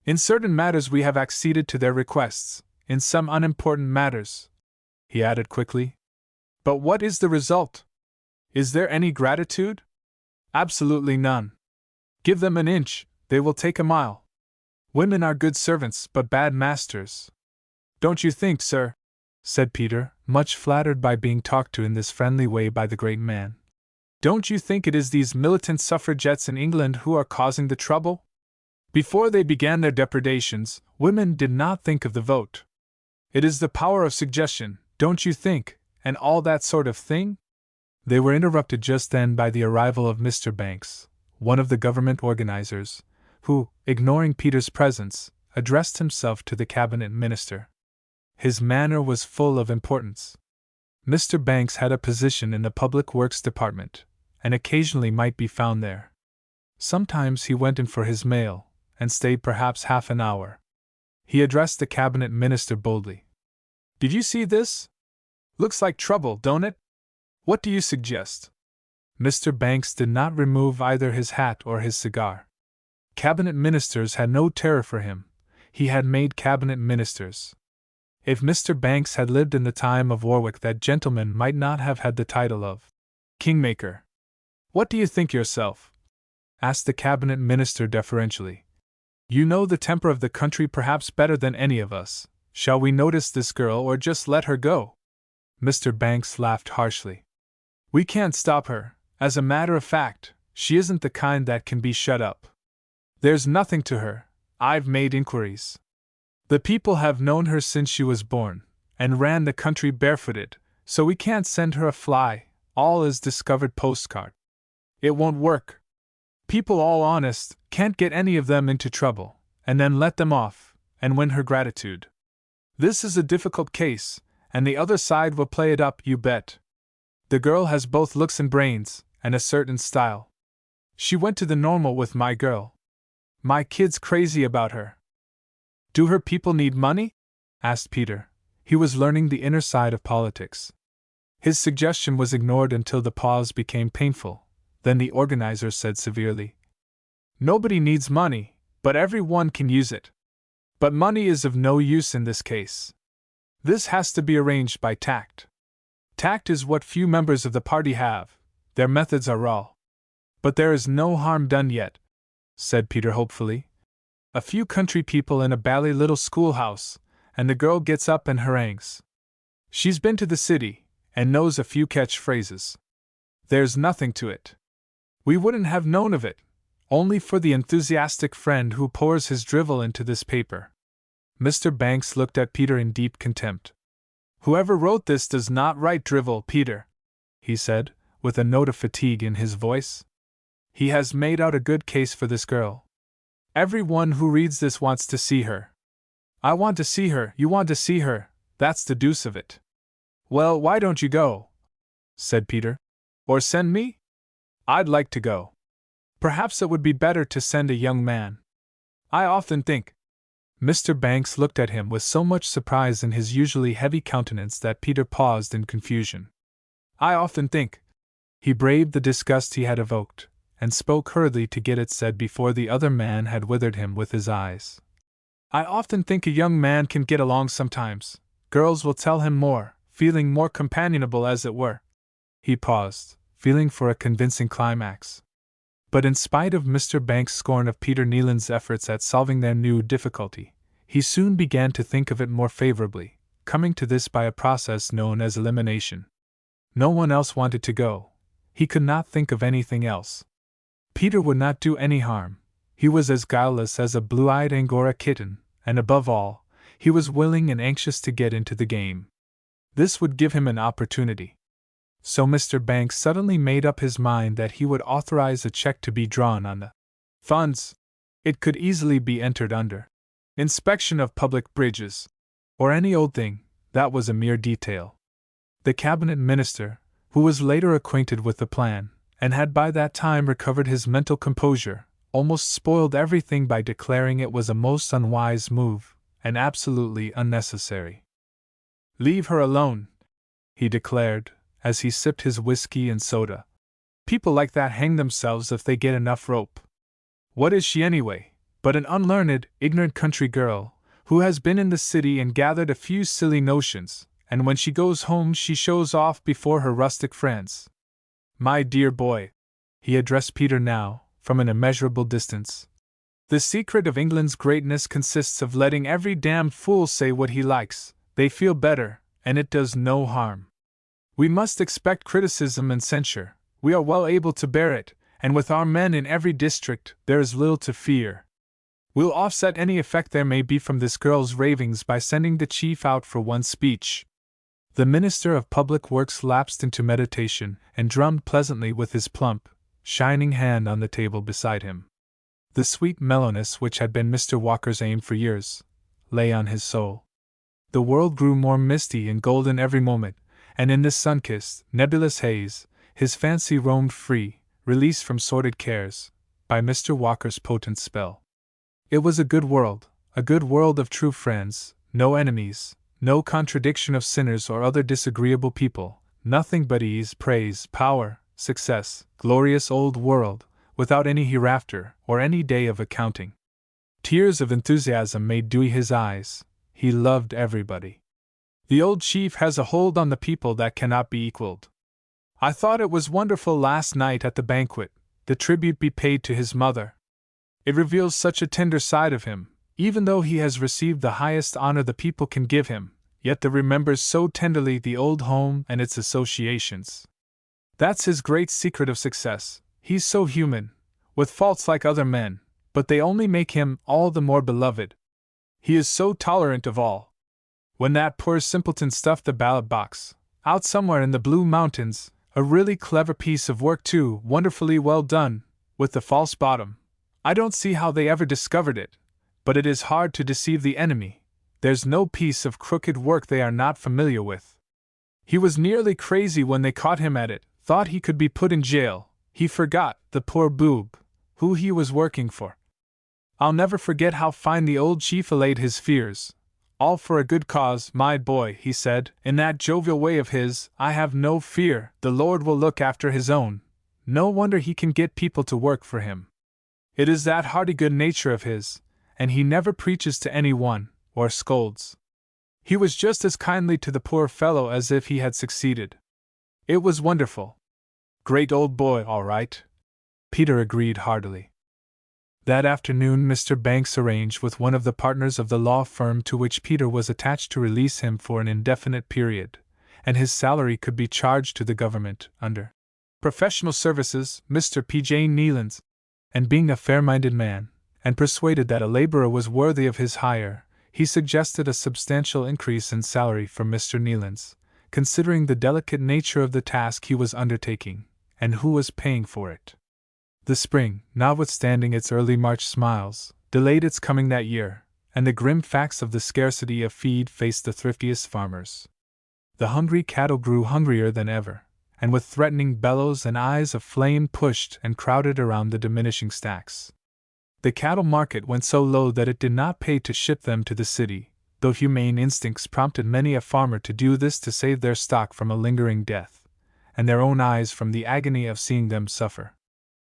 In certain matters we have acceded to their requests, in some unimportant matters, he added quickly. But what is the result? Is there any gratitude? Absolutely none. Give them an inch, they will take a mile. Women are good servants, but bad masters. Don't you think, sir? Said Peter, much flattered by being talked to in this friendly way by the great man. Don't you think it is these militant suffragettes in England who are causing the trouble? Before they began their depredations, women did not think of the vote. It is the power of suggestion, don't you think, and all that sort of thing? They were interrupted just then by the arrival of Mr. Banks, one of the government organizers, who, ignoring Peter's presence, addressed himself to the cabinet minister. His manner was full of importance. Mr. Banks had a position in the Public Works Department, and occasionally might be found there. Sometimes he went in for his mail, and stayed perhaps half an hour. He addressed the cabinet minister boldly. Did you see this? Looks like trouble, don't it? What do you suggest? Mr. Banks did not remove either his hat or his cigar. Cabinet ministers had no terror for him. He had made cabinet ministers. If Mr. Banks had lived in the time of Warwick, that gentleman might not have had the title of Kingmaker. What do you think yourself? Asked the cabinet minister deferentially. You know the temper of the country perhaps better than any of us. Shall we notice this girl or just let her go? Mr. Banks laughed harshly. We can't stop her. As a matter of fact, she isn't the kind that can be shut up. There's nothing to her. I've made inquiries. The people have known her since she was born, and ran the country barefooted, so we can't send her a fly, all is discovered postcard. It won't work. People all honest can't get any of them into trouble, and then let them off, and win her gratitude. This is a difficult case, and the other side will play it up, you bet. The girl has both looks and brains, and a certain style. She went to the normal with my girl. My kid's crazy about her. Do her people need money? Asked Peter. He was learning the inner side of politics. His suggestion was ignored until the pause became painful. Then the organizer said severely, Nobody needs money, but everyone can use it. But money is of no use in this case. This has to be arranged by tact. Tact is what few members of the party have. Their methods are raw. But there is no harm done yet, said Peter hopefully. A few country people in a bally little schoolhouse, and the girl gets up and harangues. She's been to the city, and knows a few catch phrases. There's nothing to it. We wouldn't have known of it, only for the enthusiastic friend who pours his drivel into this paper. Mr. Banks looked at Peter in deep contempt. Whoever wrote this does not write drivel, Peter, he said, with a note of fatigue in his voice. He has made out a good case for this girl. Everyone who reads this wants to see her. I want to see her, you want to see her, that's the deuce of it. Well, why don't you go? Said Peter. Or send me? I'd like to go. Perhaps it would be better to send a young man. I often think. Mr. Banks looked at him with so much surprise in his usually heavy countenance that Peter paused in confusion. I often think. He braved the disgust he had evoked, and spoke hurriedly to get it said before the other man had withered him with his eyes. I often think a young man can get along sometimes. Girls will tell him more, feeling more companionable as it were. He paused, feeling for a convincing climax. But in spite of Mr. Banks' scorn of Peter Nealon's efforts at solving their new difficulty, he soon began to think of it more favorably, coming to this by a process known as elimination. No one else wanted to go. He could not think of anything else. Peter would not do any harm. He was as guileless as a blue-eyed Angora kitten, and above all, he was willing and anxious to get into the game. This would give him an opportunity. So Mr. Banks suddenly made up his mind that he would authorize a check to be drawn on the funds. It could easily be entered under inspection of public bridges, or any old thing, that was a mere detail. The cabinet minister, who was later acquainted with the plan, and had by that time recovered his mental composure, almost spoiled everything by declaring it was a most unwise move, and absolutely unnecessary. Leave her alone, he declared, as he sipped his whiskey and soda. People like that hang themselves if they get enough rope. What is she anyway, but an unlearned, ignorant country girl, who has been in the city and gathered a few silly notions, and when she goes home she shows off before her rustic friends. My dear boy, he addressed Peter now, from an immeasurable distance. The secret of England's greatness consists of letting every damned fool say what he likes. They feel better, and it does no harm. We must expect criticism and censure. We are well able to bear it, and with our men in every district, there is little to fear. We'll offset any effect there may be from this girl's ravings by sending the chief out for one speech. The Minister of Public Works lapsed into meditation and drummed pleasantly with his plump, shining hand on the table beside him. The sweet mellowness which had been Mr. Walker's aim for years lay on his soul. The world grew more misty and golden every moment, and in this sun-kissed, nebulous haze, his fancy roamed free, released from sordid cares, by Mr. Walker's potent spell. It was a good world of true friends, no enemies, no contradiction of sinners or other disagreeable people, nothing but ease, praise, power, success, glorious old world, without any hereafter or any day of accounting. Tears of enthusiasm made dewy his eyes. He loved everybody. The old chief has a hold on the people that cannot be equaled. I thought it was wonderful last night at the banquet, the tribute be paid to his mother. It reveals such a tender side of him. Even though he has received the highest honor the people can give him, yet the remembers so tenderly the old home and its associations. That's his great secret of success. He's so human, with faults like other men, but they only make him all the more beloved. He is so tolerant of all. When that poor simpleton stuffed the ballot box, out somewhere in the Blue Mountains, a really clever piece of work too, wonderfully well done, with the false bottom, I don't see how they ever discovered it. But it is hard to deceive the enemy. There's no piece of crooked work they are not familiar with. He was nearly crazy when they caught him at it, thought he could be put in jail. He forgot, the poor boob, who he was working for. I'll never forget how fine the old chief allayed his fears. All for a good cause, my boy, he said, in that jovial way of his. I have no fear, the Lord will look after his own. No wonder he can get people to work for him. It is that hearty good nature of his. And he never preaches to anyone, or scolds. He was just as kindly to the poor fellow as if he had succeeded. It was wonderful. Great old boy, all right. Peter agreed heartily. That afternoon Mr. Banks arranged with one of the partners of the law firm to which Peter was attached to release him for an indefinite period, and his salary could be charged to the government under professional services, Mr. P. J. Nealon's. And being a fair-minded man, and persuaded that a laborer was worthy of his hire, he suggested a substantial increase in salary for Mr. Nealance, considering the delicate nature of the task he was undertaking, and who was paying for it. The spring, notwithstanding its early March smiles, delayed its coming that year, and the grim facts of the scarcity of feed faced the thriftiest farmers. The hungry cattle grew hungrier than ever, and with threatening bellows and eyes of flame pushed and crowded around the diminishing stacks. The cattle market went so low that it did not pay to ship them to the city, though humane instincts prompted many a farmer to do this to save their stock from a lingering death, and their own eyes from the agony of seeing them suffer.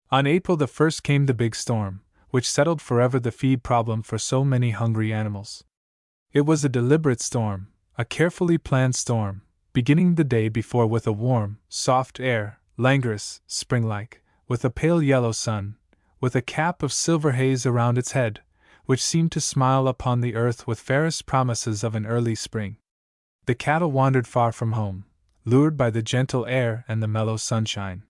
On April the 1st came the big storm, which settled forever the feed problem for so many hungry animals. It was a deliberate storm, a carefully planned storm, beginning the day before with a warm, soft air, languorous, spring-like, with a pale yellow sun, with a cap of silver haze around its head, which seemed to smile upon the earth with fairest promises of an early spring. The cattle wandered far from home, lured by the gentle air and the mellow sunshine.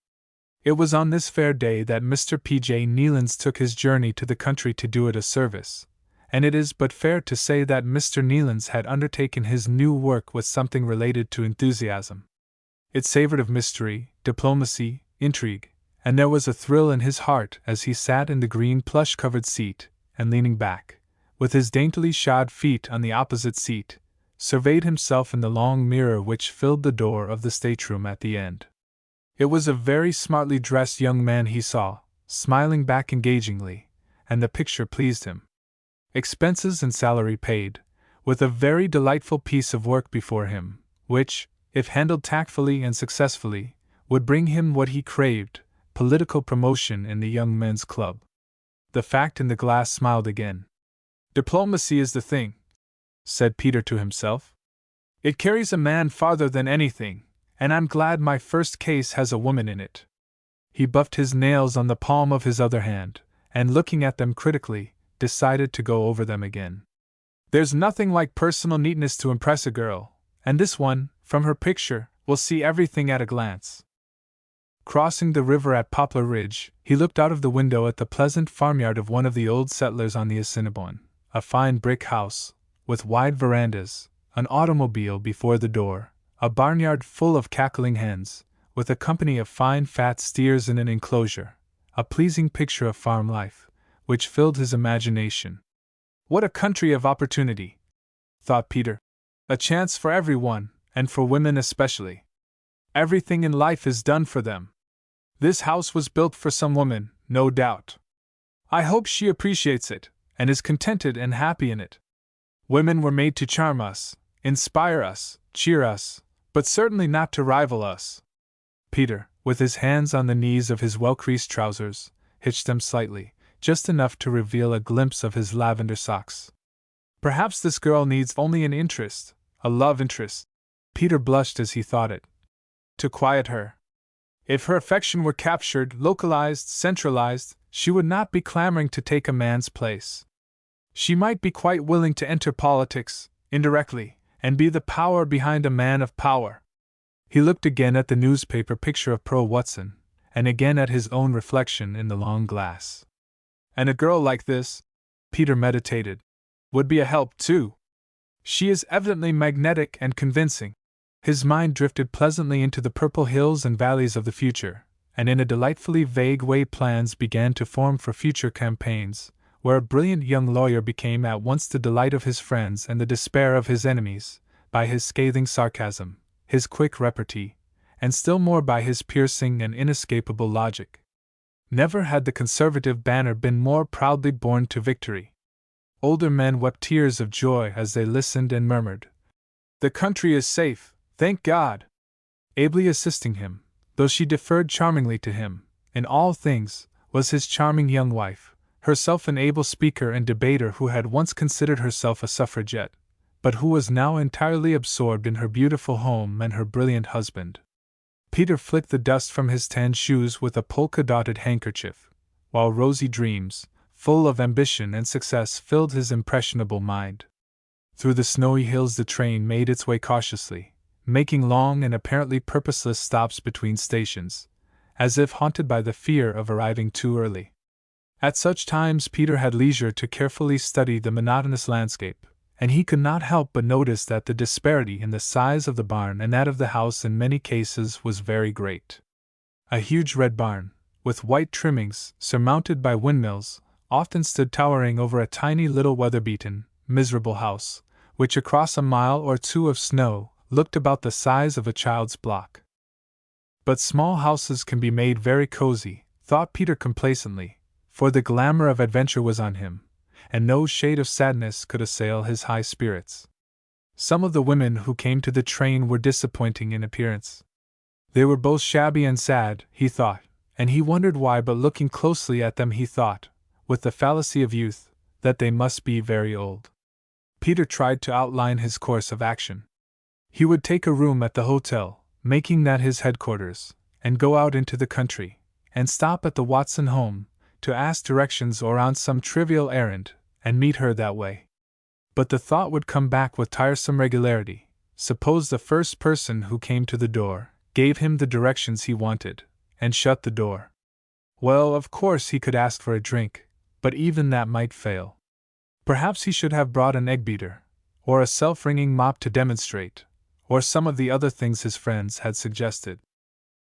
It was on this fair day that Mr. P.J. Nealance took his journey to the country to do it a service, and it is but fair to say that Mr. Nealance had undertaken his new work with something related to enthusiasm. It savored of mystery, diplomacy, intrigue, and there was a thrill in his heart as he sat in the green plush-covered seat, and leaning back, with his daintily shod feet on the opposite seat, surveyed himself in the long mirror which filled the door of the stateroom at the end. It was a very smartly dressed young man he saw, smiling back engagingly, and the picture pleased him. Expenses and salary paid, with a very delightful piece of work before him, which, if handled tactfully and successfully, would bring him what he craved, political promotion in the Young Men's Club. The fact in the glass smiled again. "Diplomacy is the thing," said Peter to himself. "It carries a man farther than anything, and I'm glad my first case has a woman in it." He buffed his nails on the palm of his other hand, and looking at them critically, decided to go over them again. "There's nothing like personal neatness to impress a girl, and this one, from her picture, will see everything at a glance." Crossing the river at Poplar Ridge, he looked out of the window at the pleasant farmyard of one of the old settlers on the Assiniboine, a fine brick house, with wide verandas, an automobile before the door, a barnyard full of cackling hens, with a company of fine fat steers in an enclosure, a pleasing picture of farm life, which filled his imagination. "What a country of opportunity," thought Peter. "A chance for everyone, and for women especially. Everything in life is done for them. This house was built for some woman, no doubt. I hope she appreciates it, and is contented and happy in it. Women were made to charm us, inspire us, cheer us, but certainly not to rival us." Peter, with his hands on the knees of his well-creased trousers, hitched them slightly, just enough to reveal a glimpse of his lavender socks. "Perhaps this girl needs only an interest, a love interest." Peter blushed as he thought it. "To quiet her. If her affection were captured, localized, centralized, she would not be clamoring to take a man's place. She might be quite willing to enter politics, indirectly, and be the power behind a man of power." He looked again at the newspaper picture of Pearl Watson, and again at his own reflection in the long glass. "And a girl like this," Peter meditated, "would be a help, too. She is evidently magnetic and convincing." His mind drifted pleasantly into the purple hills and valleys of the future, and in a delightfully vague way plans began to form for future campaigns, where a brilliant young lawyer became at once the delight of his friends and the despair of his enemies, by his scathing sarcasm, his quick repartee, and still more by his piercing and inescapable logic. Never had the conservative banner been more proudly borne to victory. Older men wept tears of joy as they listened and murmured, "The country is safe, thank God!" Ably assisting him, though she deferred charmingly to him, in all things, was his charming young wife, herself an able speaker and debater who had once considered herself a suffragette, but who was now entirely absorbed in her beautiful home and her brilliant husband. Peter flicked the dust from his tan shoes with a polka-dotted handkerchief, while rosy dreams, full of ambition and success, filled his impressionable mind. Through the snowy hills the train made its way cautiously, making long and apparently purposeless stops between stations, as if haunted by the fear of arriving too early. At such times Peter had leisure to carefully study the monotonous landscape, and he could not help but notice that the disparity in the size of the barn and that of the house in many cases was very great. A huge red barn, with white trimmings, surmounted by windmills, often stood towering over a tiny little weather-beaten, miserable house, which across a mile or two of snow looked about the size of a child's block. But small houses can be made very cozy, thought Peter complacently, for the glamour of adventure was on him, and no shade of sadness could assail his high spirits. Some of the women who came to the train were disappointing in appearance. They were both shabby and sad, he thought, and he wondered why, but looking closely at them he thought, with the fallacy of youth, that they must be very old. Peter tried to outline his course of action. He would take a room at the hotel, making that his headquarters, and go out into the country, and stop at the Watson home, to ask directions or on some trivial errand, and meet her that way. But the thought would come back with tiresome regularity. Suppose the first person who came to the door gave him the directions he wanted, and shut the door. Well, of course he could ask for a drink, but even that might fail. Perhaps he should have brought an egg-beater, or a self-wringing mop to demonstrate, or some of the other things his friends had suggested.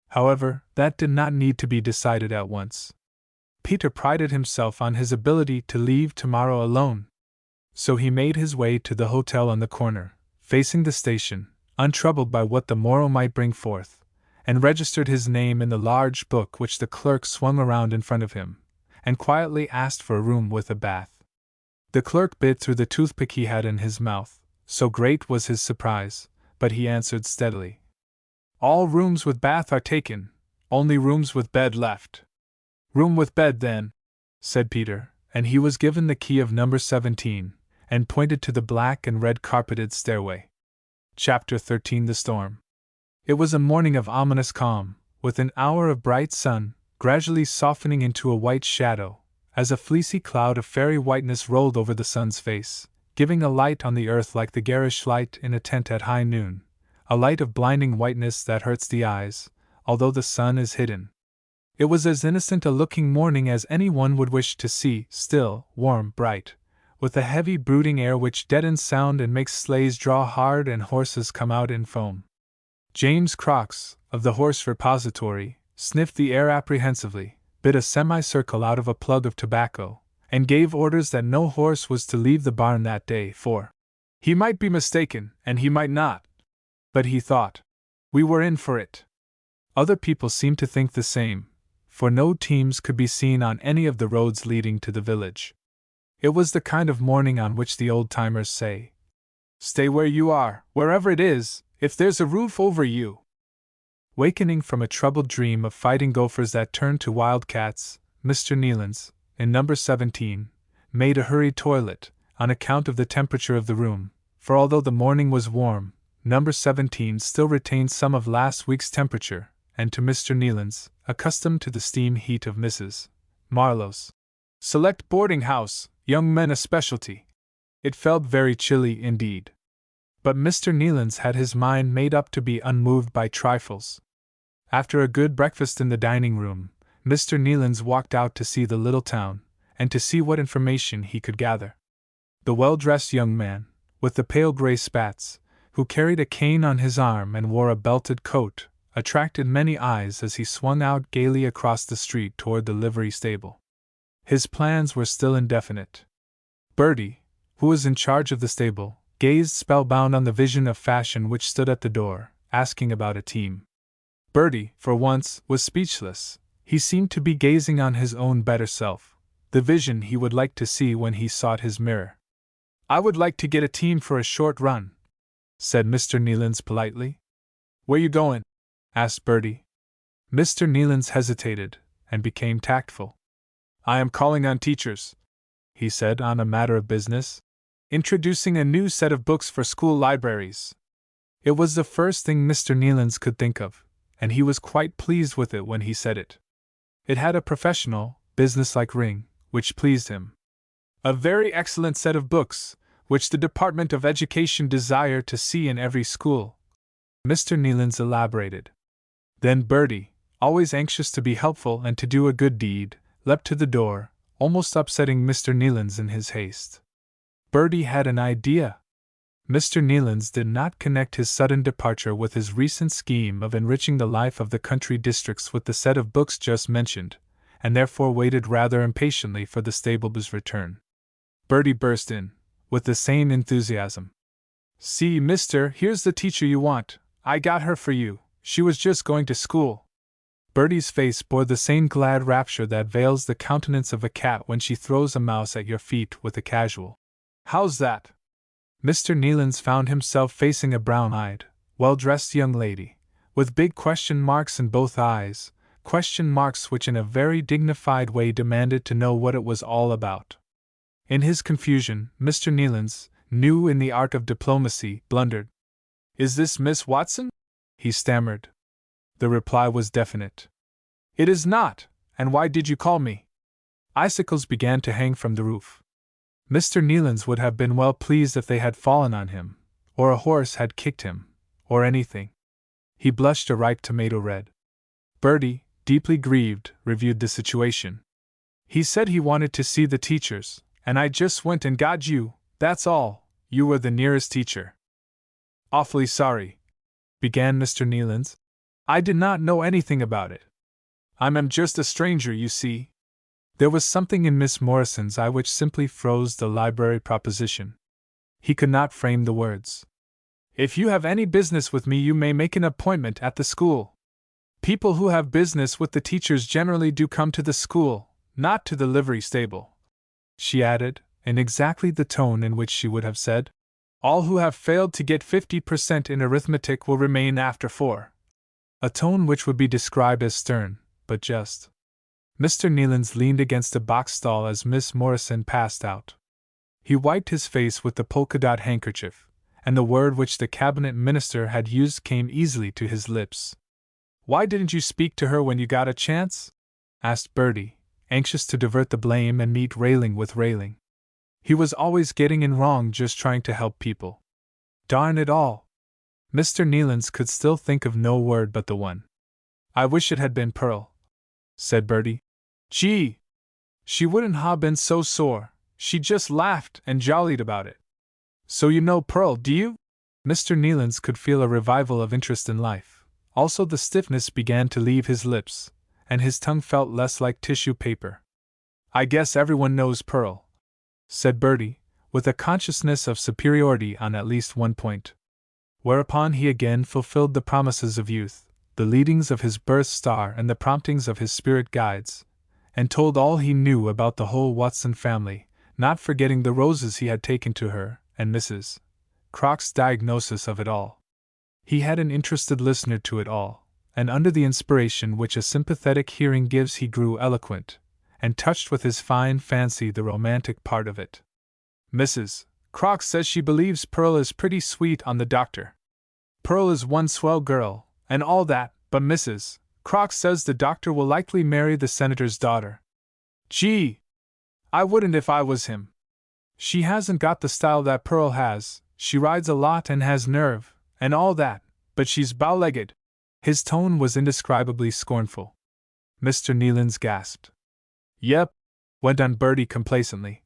However, that did not need to be decided at once. Peter prided himself on his ability to leave tomorrow alone. So he made his way to the hotel on the corner, facing the station, untroubled by what the morrow might bring forth, and registered his name in the large book which the clerk swung around in front of him, and quietly asked for a room with a bath. The clerk bit through the toothpick he had in his mouth, so great was his surprise, but he answered steadily, "All rooms with bath are taken, only rooms with bed left." "Room with bed, then," said Peter, and he was given the key of number 17, and pointed to the black and red carpeted stairway. Chapter 13: The Storm. It was a morning of ominous calm, with an hour of bright sun, gradually softening into a white shadow, as a fleecy cloud of fairy whiteness rolled over the sun's face, giving a light on the earth like the garish light in a tent at high noon, a light of blinding whiteness that hurts the eyes, although the sun is hidden. It was as innocent a looking morning as any one would wish to see, still, warm, bright, with a heavy brooding air which deadens sound and makes sleighs draw hard and horses come out in foam. James Crocks, of the horse repository, sniffed the air apprehensively, bit a semicircle out of a plug of tobacco, and gave orders that no horse was to leave the barn that day, for he might be mistaken, and he might not. But he thought, we were in for it. Other people seemed to think the same, for no teams could be seen on any of the roads leading to the village. It was the kind of morning on which the old-timers say, "Stay where you are, wherever it is, if there's a roof over you." Wakening from a troubled dream of fighting gophers that turned to wildcats, Mr. Neilands, in number 17, made a hurried toilet, on account of the temperature of the room, for although the morning was warm, number 17 still retained some of last week's temperature, and to Mr. Neilands, accustomed to the steam heat of Mrs. Marlowe's select boarding house, young men a specialty, it felt very chilly indeed. But Mr. Neilands had his mind made up to be unmoved by trifles. After a good breakfast in the dining room, Mr. Neilands walked out to see the little town, and to see what information he could gather. The well-dressed young man, with the pale gray spats, who carried a cane on his arm and wore a belted coat, attracted many eyes as he swung out gaily across the street toward the livery stable. His plans were still indefinite. Bertie, who was in charge of the stable, gazed spellbound on the vision of fashion which stood at the door, asking about a team. Bertie, for once, was speechless. He seemed to be gazing on his own better self, the vision he would like to see when he sought his mirror. "I would like to get a team for a short run," said Mr. Neilands politely. "Where you going?" asked Bertie. Mr. Neilands hesitated, and became tactful. "I am calling on teachers," he said, on a matter of business. "Introducing a new set of books for school libraries." It was the first thing Mr. Neilands could think of, and he was quite pleased with it when he said it. It had a professional, businesslike ring, which pleased him. "A very excellent set of books, which the Department of Education desire to see in every school," Mr. Neilands elaborated. Then Bertie, always anxious to be helpful and to do a good deed, leapt to the door, almost upsetting Mr. Nealons in his haste. Bertie had an idea. Mr. Nealons did not connect his sudden departure with his recent scheme of enriching the life of the country districts with the set of books just mentioned, and therefore waited rather impatiently for the stableman's return. Bertie burst in, with the same enthusiasm. "See, mister, here's the teacher you want. I got her for you. She was just going to school." Bertie's face bore the same glad rapture that veils the countenance of a cat when she throws a mouse at your feet with a casual "How's that?" Mr. Nealons found himself facing a brown-eyed, well-dressed young lady, with big question marks in both eyes, question marks which in a very dignified way demanded to know what it was all about. In his confusion, Mr. Nealons, new in the art of diplomacy, blundered. "Is this Miss Watson?" he stammered. The reply was definite. "It is not, and why did you call me?" Icicles began to hang from the roof. Mr. Nealons would have been well pleased if they had fallen on him, or a horse had kicked him, or anything. He blushed a ripe tomato red. Bertie, deeply grieved, reviewed the situation. "He said he wanted to see the teachers, and I just went and got you, that's all. You were the nearest teacher." "Awfully sorry," began Mr. Nealons. "I did not know anything about it. I'm just a stranger, you see." There was something in Miss Morrison's eye which simply froze the library proposition. He could not frame the words. "If you have any business with me, you may make an appointment at the school. People who have business with the teachers generally do come to the school, not to the livery stable," she added, in exactly the tone in which she would have said, "All who have failed to get 50% in arithmetic will remain after 4. A tone which would be described as stern, but just. Mr. Nealons leaned against a box stall as Miss Morrison passed out. He wiped his face with the polka-dot handkerchief, and the word which the cabinet minister had used came easily to his lips. "Why didn't you speak to her when you got a chance?" asked Bertie, anxious to divert the blame and meet railing with railing. He was always getting in wrong just trying to help people. Darn it all! Mr. Nealons could still think of no word but the one. "I wish it had been Pearl," said Bertie. "Gee! She wouldn't ha' been so sore, she just laughed and jollied about it." "So you know Pearl, do you?" Mr. Nealons could feel a revival of interest in life. Also the stiffness began to leave his lips, and his tongue felt less like tissue paper. "I guess everyone knows Pearl," said Bertie, with a consciousness of superiority on at least one point. Whereupon he again fulfilled the promises of youth, the leadings of his birth star and the promptings of his spirit guides, and told all he knew about the whole Watson family, not forgetting the roses he had taken to her, and Mrs. Crock's diagnosis of it all. He had an interested listener to it all, and under the inspiration which a sympathetic hearing gives he grew eloquent, and touched with his fine fancy the romantic part of it. "Mrs. Crock says she believes Pearl is pretty sweet on the doctor. Pearl is one swell girl, and all that, but Mrs. Crock says the doctor will likely marry the senator's daughter. Gee! I wouldn't if I was him. She hasn't got the style that Pearl has, she rides a lot and has nerve, and all that, but she's bow-legged." His tone was indescribably scornful. Mr. Nealons gasped. "Yep," went on Bertie complacently.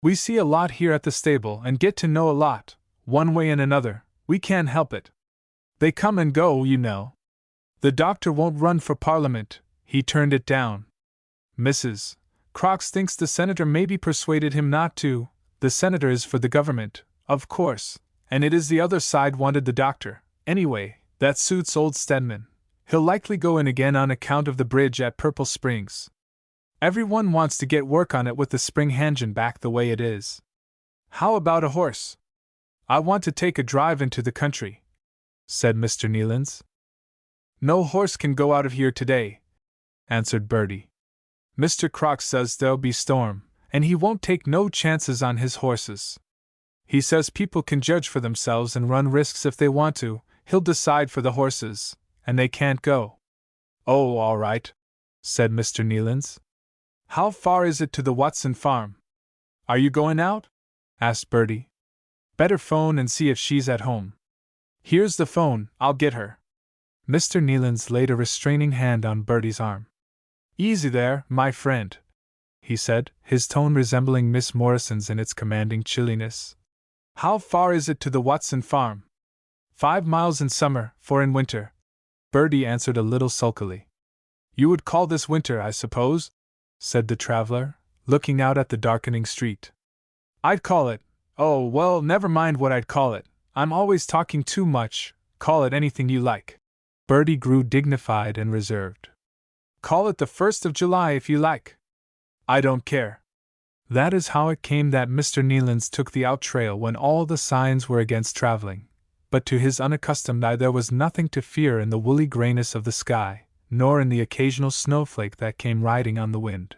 "We see a lot here at the stable and get to know a lot, one way and another, we can't help it. They come and go, you know. The doctor won't run for Parliament, he turned it down. Mrs. Crox thinks the senator maybe persuaded him not to. The senator is for the government, of course, and it is the other side wanted the doctor. Anyway, that suits old Stedman. He'll likely go in again on account of the bridge at Purple Springs. Everyone wants to get work on it with the spring engine back the way it is. How about a horse? I want to take a drive into the country," said Mr. Nealons. "No horse can go out of here today," answered Bertie. "Mr. Crox says there'll be storm, and he won't take no chances on his horses. He says people can judge for themselves and run risks if they want to. He'll decide for the horses, and they can't go." "Oh, all right," said Mr. Nealons. "How far is it to the Watson farm? Are you going out?" asked Bertie. "Better phone and see if she's at home." "Here's the phone, I'll get her." Mr. Nealons laid a restraining hand on Bertie's arm. "Easy there, my friend," he said, his tone resembling Miss Morrison's in its commanding chilliness. How far is it to the Watson farm? 5 miles in summer, 4 in winter, Bertie answered a little sulkily. You would call this winter, I suppose? Said the traveler, looking out at the darkening street. I'd call it. Oh, well, never mind what I'd call it. I'm always talking too much. Call it anything you like. Bertie grew dignified and reserved. Call it the 1st of July if you like. I don't care. That is how it came that Mr. Neilands took the out trail when all the signs were against traveling, but to his unaccustomed eye there was nothing to fear in the woolly grayness of the sky, nor in the occasional snowflake that came riding on the wind.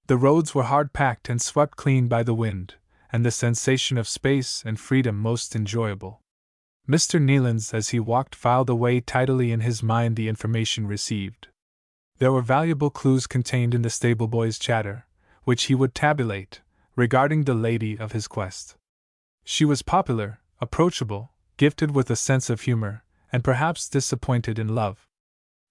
The roads were hard-packed and swept clean by the wind, and the sensation of space and freedom most enjoyable. Mr. Neilands, as he walked, filed away tidily in his mind the information received. There were valuable clues contained in the stable boy's chatter, which he would tabulate, regarding the lady of his quest. She was popular, approachable, gifted with a sense of humor, and perhaps disappointed in love.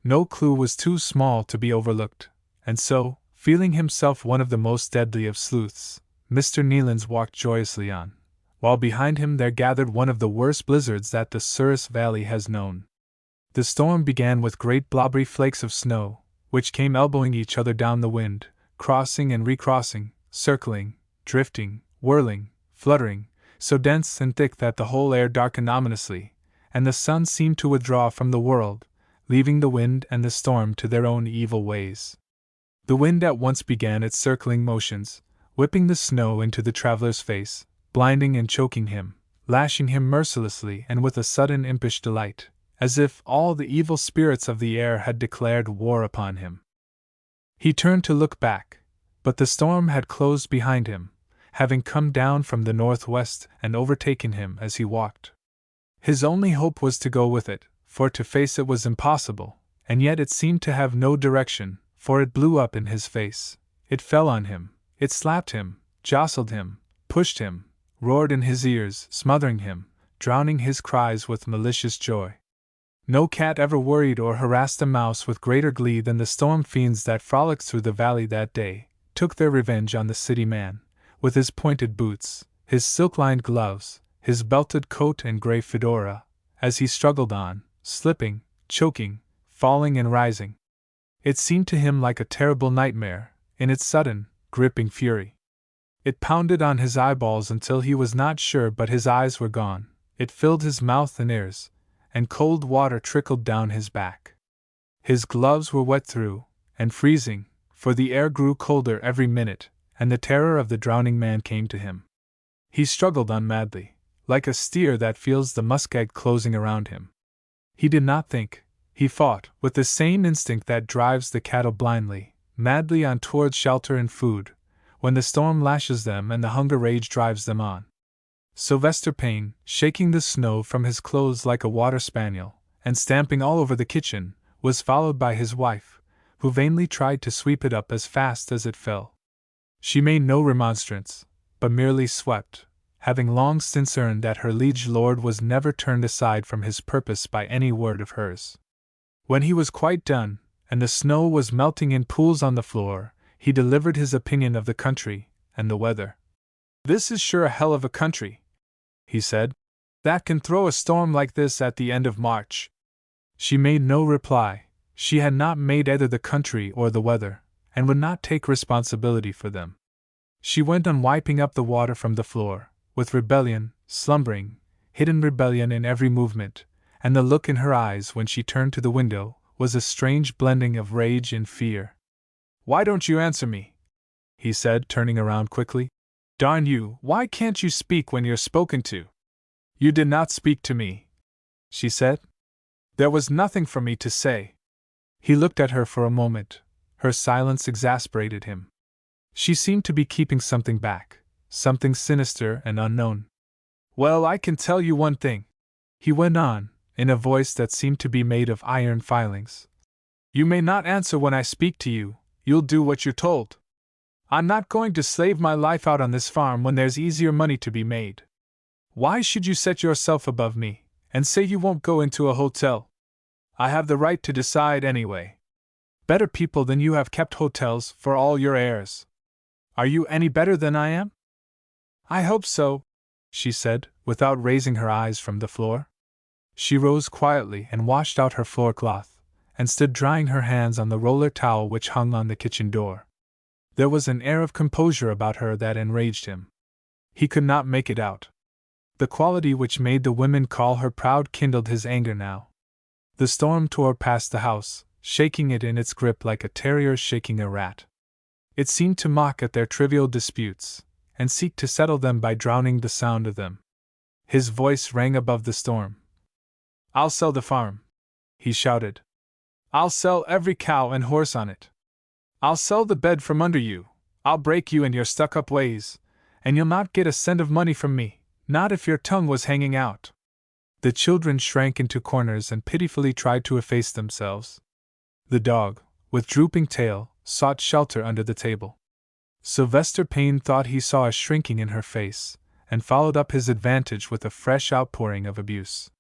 No clue was too small to be overlooked, and so, feeling himself one of the most deadly of sleuths, Mr. Neilands walked joyously on, while behind him there gathered one of the worst blizzards that the Souris Valley has known. The storm began with great blobbery flakes of snow, which came elbowing each other down the wind, crossing and recrossing, circling, drifting, whirling, fluttering, so dense and thick that the whole air darkened ominously, and the sun seemed to withdraw from the world, leaving the wind and the storm to their own evil ways. The wind at once began its circling motions, whipping the snow into the traveler's face, blinding and choking him, lashing him mercilessly and with a sudden impish delight, as if all the evil spirits of the air had declared war upon him. He turned to look back, but the storm had closed behind him, having come down from the northwest and overtaken him as he walked. His only hope was to go with it, for to face it was impossible, and yet it seemed to have no direction, for it blew up in his face, it fell on him, it slapped him, jostled him, pushed him, roared in his ears, smothering him, drowning his cries with malicious joy. No cat ever worried or harassed a mouse with greater glee than the storm fiends that frolicked through the valley that day, took their revenge on the city man, with his pointed boots, his silk-lined gloves, his belted coat and gray fedora, as he struggled on, slipping, choking, falling and rising. It seemed to him like a terrible nightmare, in its sudden, gripping fury. It pounded on his eyeballs until he was not sure but his eyes were gone, it filled his mouth and ears, and cold water trickled down his back. His gloves were wet through, and freezing, for the air grew colder every minute, and the terror of the drowning man came to him. He struggled on madly, like a steer that feels the muskeg closing around him. He did not think, he fought, with the same instinct that drives the cattle blindly, madly on towards shelter and food, when the storm lashes them and the hunger rage drives them on. Sylvester Payne, shaking the snow from his clothes like a water spaniel, and stamping all over the kitchen, was followed by his wife, who vainly tried to sweep it up as fast as it fell. She made no remonstrance, but merely swept, having long since earned that her liege lord was never turned aside from his purpose by any word of hers. When he was quite done, and the snow was melting in pools on the floor, he delivered his opinion of the country and the weather. "This is sure a hell of a country," he said, "that can throw a storm like this at the end of March." She made no reply. She had not made either the country or the weather, and would not take responsibility for them. She went on wiping up the water from the floor, with rebellion, slumbering, hidden rebellion in every movement, and the look in her eyes when she turned to the window was a strange blending of rage and fear. "Why don't you answer me?" he said, turning around quickly. "Darn you, why can't you speak when you're spoken to?" "You did not speak to me," she said. "There was nothing for me to say." He looked at her for a moment. Her silence exasperated him. She seemed to be keeping something back, something sinister and unknown. "Well, I can tell you one thing," he went on, in a voice that seemed to be made of iron filings. "You may not answer when I speak to you, you'll do what you're told. I'm not going to slave my life out on this farm when there's easier money to be made. Why should you set yourself above me, and say you won't go into a hotel? I have the right to decide anyway. Better people than you have kept hotels for all your heirs." Are you any better than I am? I hope so, she said, without raising her eyes from the floor. She rose quietly and washed out her floor cloth, and stood drying her hands on the roller towel which hung on the kitchen door. There was an air of composure about her that enraged him. He could not make it out. The quality which made the women call her proud kindled his anger now. The storm tore past the house, shaking it in its grip like a terrier shaking a rat. It seemed to mock at their trivial disputes, and seek to settle them by drowning the sound of them. His voice rang above the storm. I'll sell the farm, he shouted. I'll sell every cow and horse on it. I'll sell the bed from under you. I'll break you and your stuck-up ways, and you'll not get a cent of money from me, not if your tongue was hanging out. The children shrank into corners and pitifully tried to efface themselves. The dog, with drooping tail, sought shelter under the table. Sylvester Payne thought he saw a shrinking in her face, and followed up his advantage with a fresh outpouring of abuse.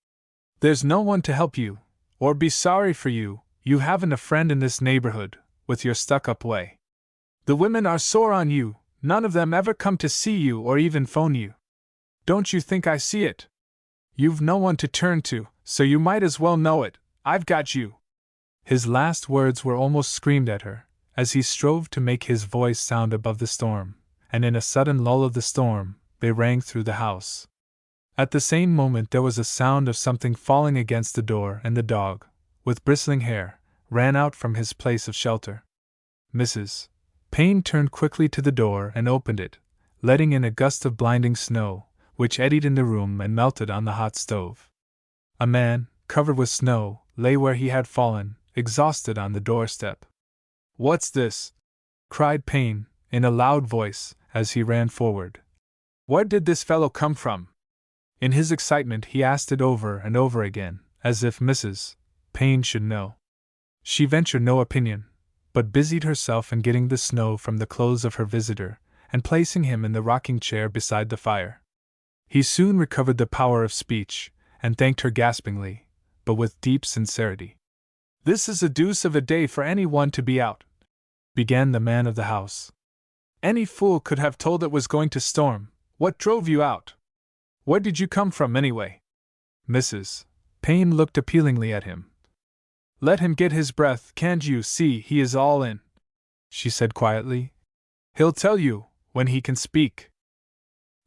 There's no one to help you, or be sorry for you. You haven't a friend in this neighborhood, with your stuck-up way. The women are sore on you, none of them ever come to see you or even phone you. Don't you think I see it? You've no one to turn to, so you might as well know it. I've got you. His last words were almost screamed at her, as he strove to make his voice sound above the storm, and in a sudden lull of the storm, they rang through the house. At the same moment there was a sound of something falling against the door, and the dog, with bristling hair, ran out from his place of shelter. Mrs. Payne turned quickly to the door and opened it, letting in a gust of blinding snow, which eddied in the room and melted on the hot stove. A man, covered with snow, lay where he had fallen, exhausted on the doorstep. What's this? Cried Payne, in a loud voice, as he ran forward. Where did this fellow come from? In his excitement he asked it over and over again, as if Mrs. Payne should know. She ventured no opinion, but busied herself in getting the snow from the clothes of her visitor, and placing him in the rocking chair beside the fire. He soon recovered the power of speech, and thanked her gaspingly, but with deep sincerity. This is a deuce of a day for any one to be out, began the man of the house. Any fool could have told it was going to storm. What drove you out? Where did you come from, anyway? Mrs. Payne looked appealingly at him. Let him get his breath, can't you see he is all in? She said quietly. He'll tell you, when he can speak.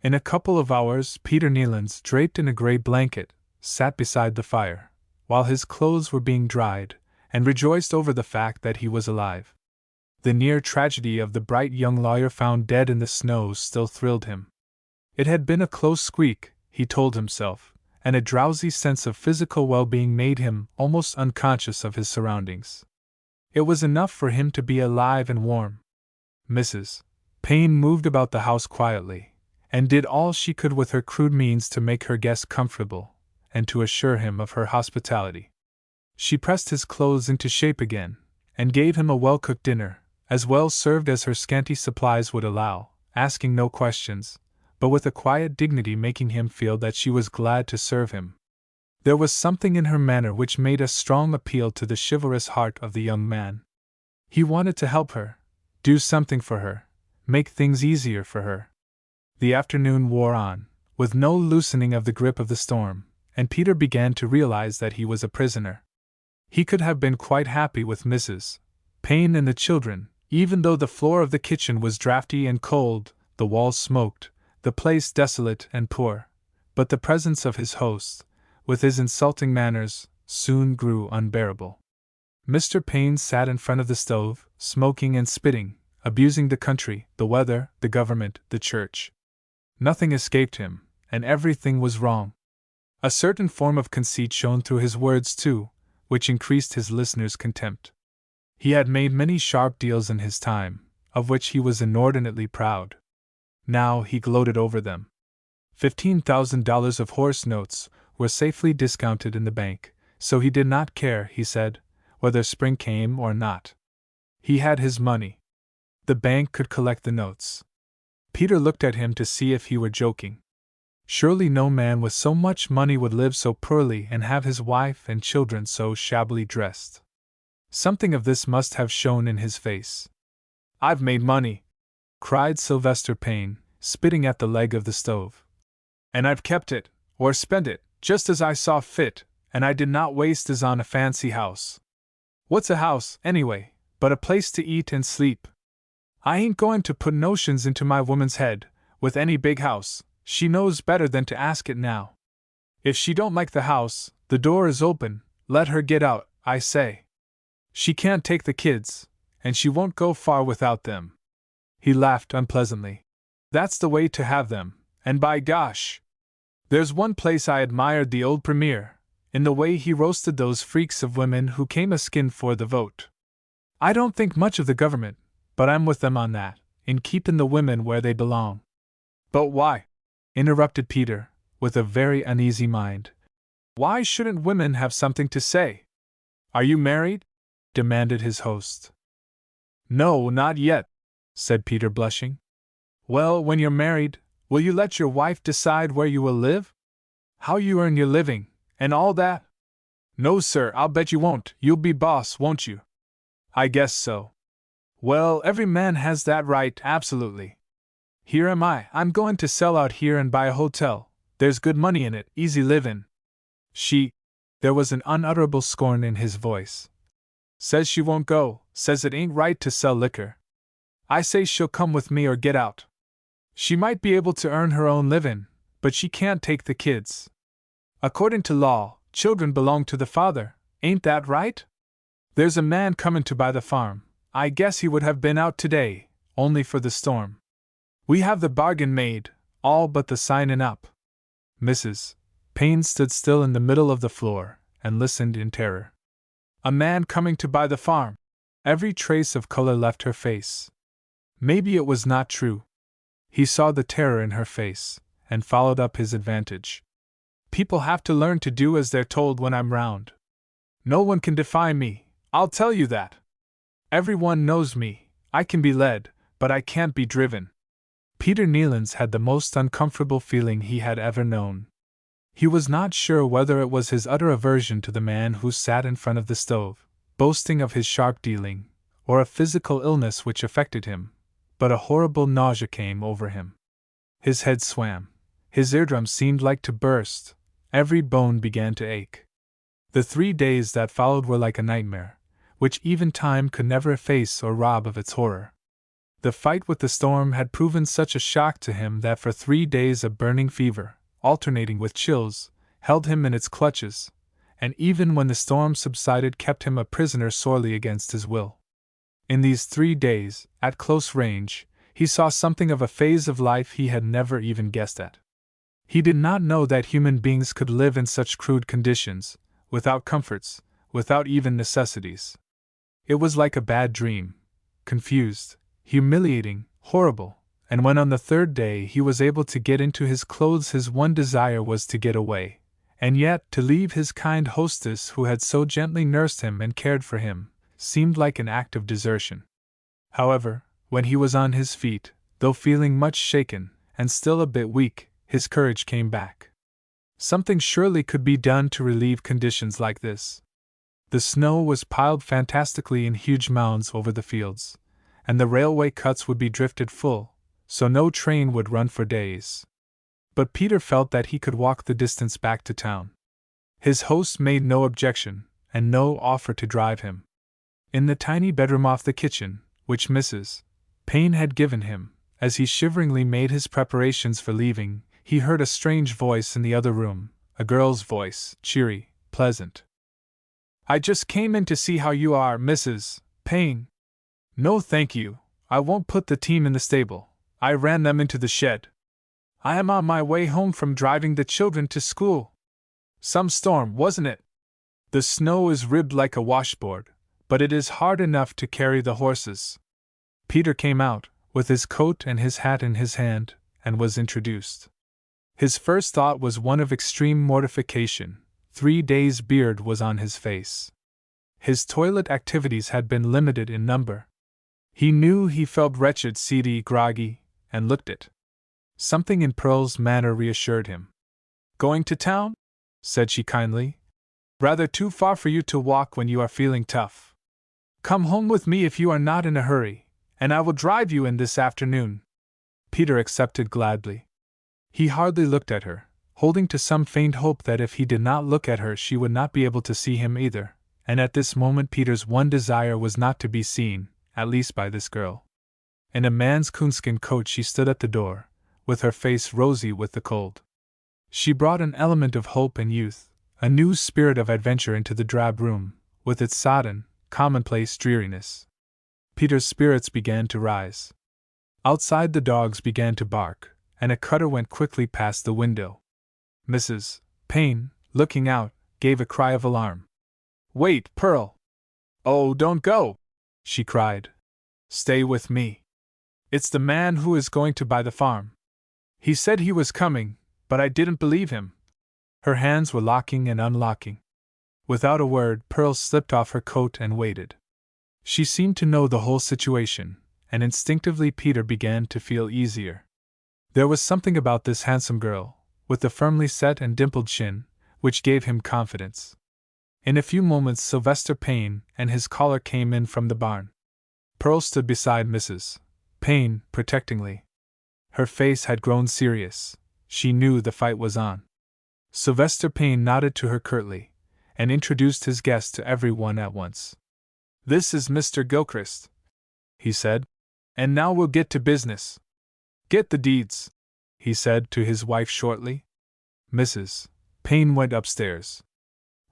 In a couple of hours, Peter Neylands, draped in a gray blanket, sat beside the fire, while his clothes were being dried, and rejoiced over the fact that he was alive. The near tragedy of the bright young lawyer found dead in the snow still thrilled him. It had been a close squeak, he told himself, and a drowsy sense of physical well-being made him almost unconscious of his surroundings. It was enough for him to be alive and warm. Mrs. Payne moved about the house quietly, and did all she could with her crude means to make her guest comfortable, and to assure him of her hospitality. She pressed his clothes into shape again, and gave him a well-cooked dinner, as well served as her scanty supplies would allow, asking no questions, but with a quiet dignity making him feel that she was glad to serve him. There was something in her manner which made a strong appeal to the chivalrous heart of the young man. He wanted to help her, do something for her, make things easier for her. The afternoon wore on, with no loosening of the grip of the storm, and Peter began to realize that he was a prisoner. He could have been quite happy with Mrs. Payne and the children, even though the floor of the kitchen was draughty and cold, the walls smoked, the place desolate and poor, but the presence of his host, with his insulting manners, soon grew unbearable. Mr. Payne sat in front of the stove, smoking and spitting, abusing the country, the weather, the government, the church. Nothing escaped him, and everything was wrong. A certain form of conceit shone through his words, too, which increased his listeners' contempt. He had made many sharp deals in his time, of which he was inordinately proud. Now he gloated over them. $15,000 of horse notes were safely discounted in the bank, so he did not care, he said, whether spring came or not. He had his money. The bank could collect the notes. Peter looked at him to see if he were joking. Surely no man with so much money would live so poorly and have his wife and children so shabbily dressed. Something of this must have shown in his face. I've made money, cried Sylvester Payne, spitting at the leg of the stove. And I've kept it, or spent it, just as I saw fit, and I did not waste as on a fancy house. What's a house, anyway, but a place to eat and sleep? I ain't going to put notions into my woman's head, with any big house. She knows better than to ask it now. If she don't like the house, the door is open, let her get out, I say. She can't take the kids, and she won't go far without them. He laughed unpleasantly. That's the way to have them, and by gosh! There's one place I admired the old premier, in the way he roasted those freaks of women who came askin for the vote. I don't think much of the government, but I'm with them on that, in keepin' the women where they belong. But why? Interrupted Peter, with a very uneasy mind. Why shouldn't women have something to say? Are you married? Demanded his host. No, not yet, said Peter, blushing. Well, when you're married, will you let your wife decide where you will live? How you earn your living, and all that? No, sir, I'll bet you won't. You'll be boss, won't you? I guess so. Well, every man has that right, absolutely. Here am I'm going to sell out here and buy a hotel. There's good money in it, easy livin'. There was an unutterable scorn in his voice. Says she won't go, says it ain't right to sell liquor. I say she'll come with me or get out. She might be able to earn her own livin', but she can't take the kids. According to law, children belong to the father, ain't that right? There's a man comin' to buy the farm. I guess he would have been out today, only for the storm. We have the bargain made, all but the signin' up. Mrs. Payne stood still in the middle of the floor, and listened in terror. A man coming to buy the farm! Every trace of color left her face. Maybe it was not true. He saw the terror in her face, and followed up his advantage. People have to learn to do as they're told when I'm round. No one can defy me, I'll tell you that. Everyone knows me, I can be led, but I can't be driven. Peter Nealance had the most uncomfortable feeling he had ever known. He was not sure whether it was his utter aversion to the man who sat in front of the stove, boasting of his sharp dealing, or a physical illness which affected him, but a horrible nausea came over him. His head swam, his eardrums seemed like to burst, every bone began to ache. The 3 days that followed were like a nightmare, which even time could never efface or rob of its horror. The fight with the storm had proven such a shock to him that for 3 days a burning fever, alternating with chills, held him in its clutches, and even when the storm subsided kept him a prisoner sorely against his will. In these 3 days, at close range, he saw something of a phase of life he had never even guessed at. He did not know that human beings could live in such crude conditions, without comforts, without even necessities. It was like a bad dream, confused, humiliating, horrible, and when on the 3rd day he was able to get into his clothes, his one desire was to get away, and yet to leave his kind hostess who had so gently nursed him and cared for him, seemed like an act of desertion. However, when he was on his feet, though feeling much shaken, and still a bit weak, his courage came back. Something surely could be done to relieve conditions like this. The snow was piled fantastically in huge mounds over the fields, and the railway cuts would be drifted full, so no train would run for days. But Peter felt that he could walk the distance back to town. His host made no objection, and no offer to drive him. In the tiny bedroom off the kitchen, which Mrs. Payne had given him, as he shiveringly made his preparations for leaving, he heard a strange voice in the other room, a girl's voice, cheery, pleasant. I just came in to see how you are, Mrs. Payne. No, thank you, I won't put the team in the stable, I ran them into the shed. I am on my way home from driving the children to school. Some storm, wasn't it? The snow is ribbed like a washboard, but it is hard enough to carry the horses. Peter came out, with his coat and his hat in his hand, and was introduced. His first thought was one of extreme mortification. 3 days' beard was on his face. His toilet activities had been limited in number. He knew he felt wretched, seedy, groggy, and looked it. Something in Pearl's manner reassured him. Going to town? Said she kindly. Rather too far for you to walk when you are feeling tough. Come home with me if you are not in a hurry, and I will drive you in this afternoon." Peter accepted gladly. He hardly looked at her, holding to some faint hope that if he did not look at her she would not be able to see him either, and at this moment Peter's one desire was not to be seen, at least by this girl. In a man's coonskin coat she stood at the door, with her face rosy with the cold. She brought an element of hope and youth, a new spirit of adventure into the drab room, with its sodden, commonplace dreariness. Peter's spirits began to rise. Outside the dogs began to bark, and a cutter went quickly past the window. Mrs. Payne, looking out, gave a cry of alarm. "Wait, Pearl! Oh, don't go!" she cried. "Stay with me. It's the man who is going to buy the farm. He said he was coming, but I didn't believe him." Her hands were locking and unlocking. Without a word, Pearl slipped off her coat and waited. She seemed to know the whole situation, and instinctively Peter began to feel easier. There was something about this handsome girl, with the firmly set and dimpled chin, which gave him confidence. In a few moments Sylvester Payne and his caller came in from the barn. Pearl stood beside Mrs. Payne, protectingly. Her face had grown serious. She knew the fight was on. Sylvester Payne nodded to her curtly, and introduced his guest to everyone at once. "This is Mr. Gilchrist," he said. "And now we'll get to business. Get the deeds," he said to his wife shortly. Mrs. Payne went upstairs.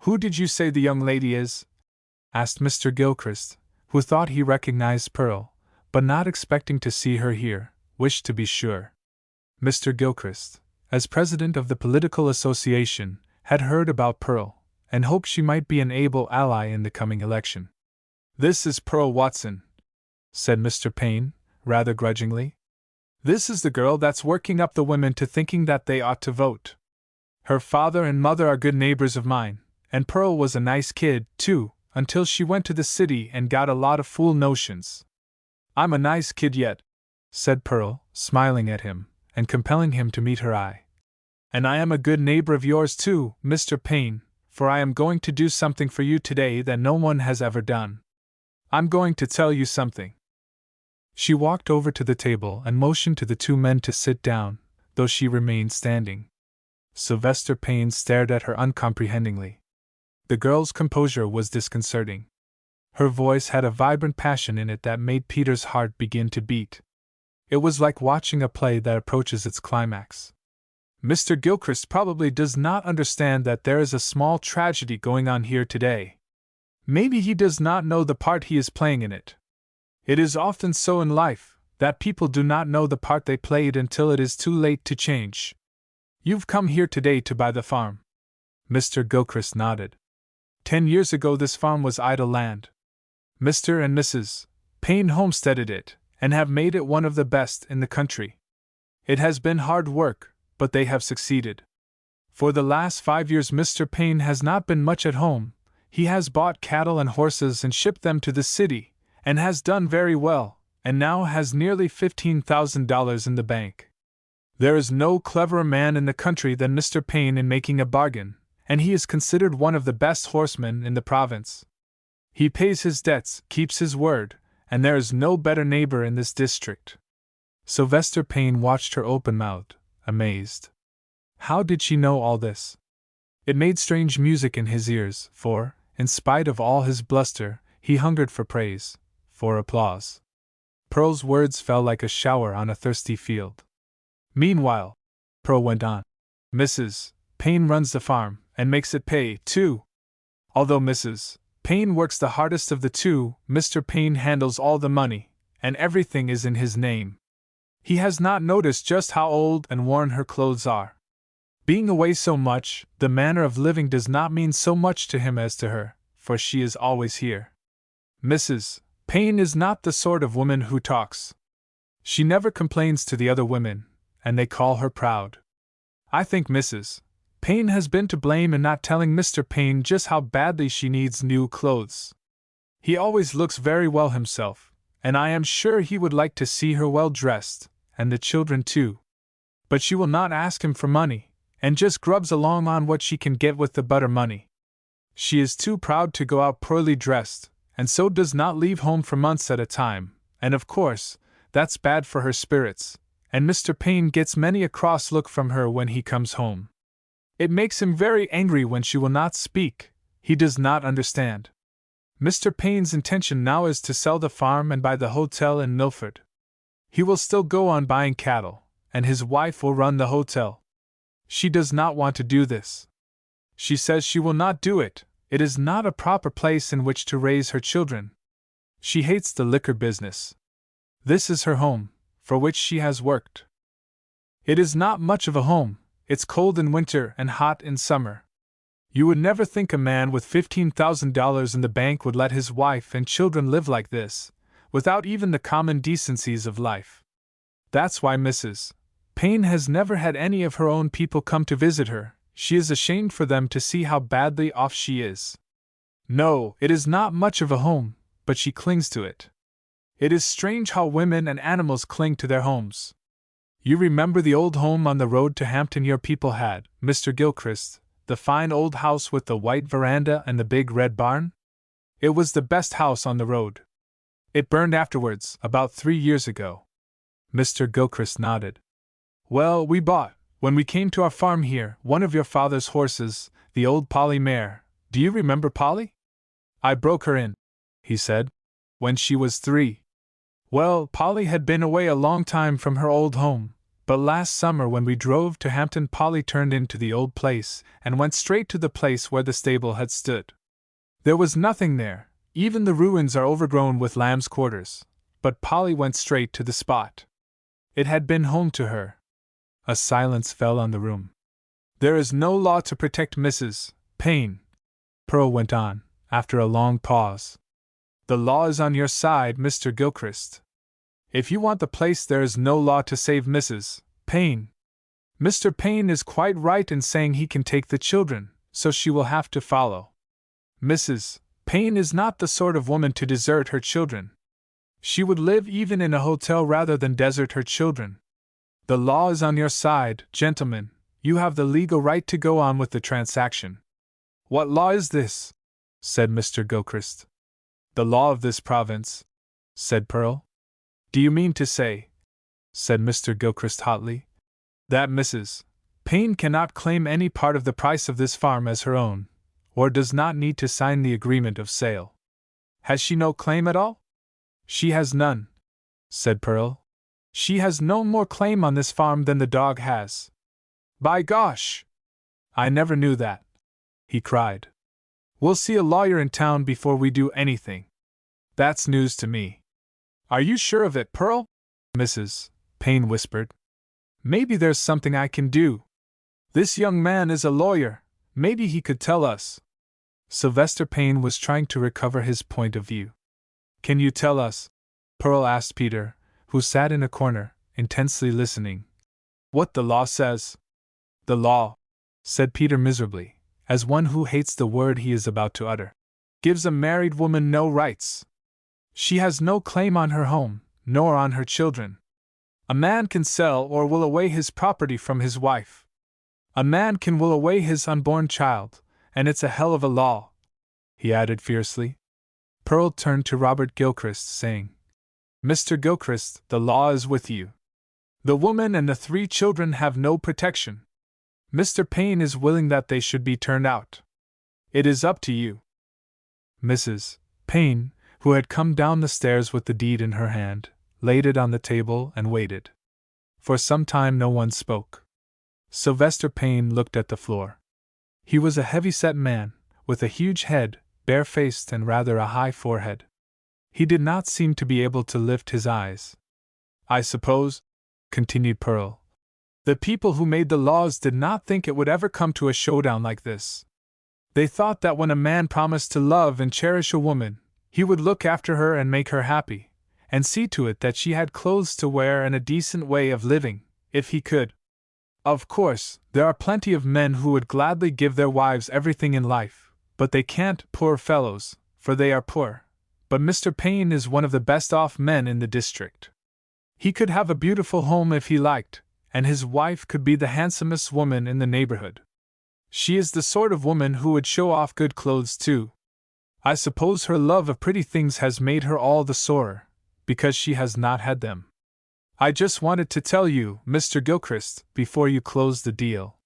"Who did you say the young lady is?" asked Mr. Gilchrist, who thought he recognized Pearl, but not expecting to see her here, wished to be sure. Mr. Gilchrist, as president of the political association, had heard about Pearl, and hoped she might be an able ally in the coming election. "This is Pearl Watson," said Mr. Payne, rather grudgingly. "This is the girl that's working up the women to thinking that they ought to vote. Her father and mother are good neighbors of mine, and Pearl was a nice kid, too, until she went to the city and got a lot of fool notions." "I'm a nice kid yet," said Pearl, smiling at him, and compelling him to meet her eye. "And I am a good neighbor of yours too, Mr. Payne, for I am going to do something for you today that no one has ever done. I'm going to tell you something." She walked over to the table and motioned to the two men to sit down, though she remained standing. Sylvester Payne stared at her uncomprehendingly. The girl's composure was disconcerting. Her voice had a vibrant passion in it that made Peter's heart begin to beat. It was like watching a play that approaches its climax. "Mr. Gilchrist probably does not understand that there is a small tragedy going on here today. Maybe he does not know the part he is playing in it. It is often so in life, that people do not know the part they played until it is too late to change. You've come here today to buy the farm." Mr. Gilchrist nodded. 10 years ago this farm was idle land. Mr. and Mrs. Payne homesteaded it, and have made it one of the best in the country. It has been hard work, but they have succeeded. For the last 5 years Mr. Payne has not been much at home. He has bought cattle and horses and shipped them to the city, and has done very well, and now has nearly $15,000 in the bank. There is no cleverer man in the country than Mr. Payne in making a bargain, and he is considered one of the best horsemen in the province. He pays his debts, keeps his word, and there is no better neighbor in this district." Sylvester Payne watched her open-mouthed, amazed. How did she know all this? It made strange music in his ears, for, in spite of all his bluster, he hungered for praise, for applause. Pearl's words fell like a shower on a thirsty field. "Meanwhile," Pearl went on, "Mrs. Payne runs the farm, and makes it pay, too. Although Mrs. Payne works the hardest of the two, Mr. Payne handles all the money, and everything is in his name. He has not noticed just how old and worn her clothes are. Being away so much, the manner of living does not mean so much to him as to her, for she is always here. Mrs. Payne is not the sort of woman who talks. She never complains to the other women, and they call her proud. I think Mrs. Payne has been to blame in not telling Mr. Payne just how badly she needs new clothes. He always looks very well himself, and I am sure he would like to see her well dressed, and the children too. But she will not ask him for money, and just grubs along on what she can get with the butter money. She is too proud to go out poorly dressed, and so does not leave home for months at a time, and of course, that's bad for her spirits, and Mr. Payne gets many a cross look from her when he comes home. It makes him very angry when she will not speak. He does not understand. Mr. Payne's intention now is to sell the farm and buy the hotel in Milford. He will still go on buying cattle, and his wife will run the hotel. She does not want to do this. She says she will not do it. It is not a proper place in which to raise her children. She hates the liquor business. This is her home, for which she has worked. It is not much of a home. It's cold in winter and hot in summer. You would never think a man with $15,000 in the bank would let his wife and children live like this, without even the common decencies of life. That's why Mrs. Payne has never had any of her own people come to visit her. She is ashamed for them to see how badly off she is. No, it is not much of a home, but she clings to it. It is strange how women and animals cling to their homes. You remember the old home on the road to Hampton your people had, Mr. Gilchrist, the fine old house with the white veranda and the big red barn? It was the best house on the road. It burned afterwards, about 3 years ago. Mr. Gilchrist nodded. Well, we bought, when we came to our farm here, one of your father's horses, the old Polly mare. Do you remember Polly? I broke her in, he said, when she was 3. Well, Polly had been away a long time from her old home, but last summer when we drove to Hampton, Polly turned into the old place and went straight to the place where the stable had stood. There was nothing there, even the ruins are overgrown with lamb's quarters, but Polly went straight to the spot. It had been home to her. A silence fell on the room. There is no law to protect Mrs. Payne, Pearl went on, after a long pause. The law is on your side, Mr. Gilchrist. If you want the place, there is no law to save Mrs. Payne. Mr. Payne is quite right in saying he can take the children, so she will have to follow. Mrs. Payne is not the sort of woman to desert her children. She would live even in a hotel rather than desert her children. The law is on your side, gentlemen. You have the legal right to go on with the transaction. What law is this? Said Mr. Gilchrist. The law of this province, said Pearl. Do you mean to say, said Mr. Gilchrist hotly, that Mrs. Payne cannot claim any part of the price of this farm as her own, or does not need to sign the agreement of sale? Has she no claim at all? She has none, said Pearl. She has no more claim on this farm than the dog has. By gosh! I never knew that, he cried. We'll see a lawyer in town before we do anything. That's news to me. Are you sure of it, Pearl? Mrs. Payne whispered. Maybe there's something I can do. This young man is a lawyer. Maybe he could tell us. Sylvester Payne was trying to recover his point of view. Can you tell us? Pearl asked Peter, who sat in a corner, intensely listening. What the law says? The law, said Peter miserably, as one who hates the word he is about to utter, gives a married woman no rights. She has no claim on her home, nor on her children. A man can sell or will away his property from his wife. A man can will away his unborn child, and it's a hell of a law, he added fiercely. Pearl turned to Robert Gilchrist, saying, Mr. Gilchrist, the law is with you. The woman and the 3 children have no protection. Mr. Payne is willing that they should be turned out. It is up to you. Mrs. Payne, who had come down the stairs with the deed in her hand, laid it on the table and waited. For some time no one spoke. Sylvester Payne looked at the floor. He was a heavy-set man, with a huge head, bare-faced and rather a high forehead. He did not seem to be able to lift his eyes. I suppose, continued Pearl, the people who made the laws did not think it would ever come to a showdown like this. They thought that when a man promised to love and cherish a woman, he would look after her and make her happy, and see to it that she had clothes to wear and a decent way of living, if he could. Of course, there are plenty of men who would gladly give their wives everything in life, but they can't, poor fellows, for they are poor. But Mr. Payne is one of the best-off men in the district. He could have a beautiful home if he liked, and his wife could be the handsomest woman in the neighborhood. She is the sort of woman who would show off good clothes too. I suppose her love of pretty things has made her all the sorer, because she has not had them. I just wanted to tell you, Mr. Gilchrist, before you close the deal.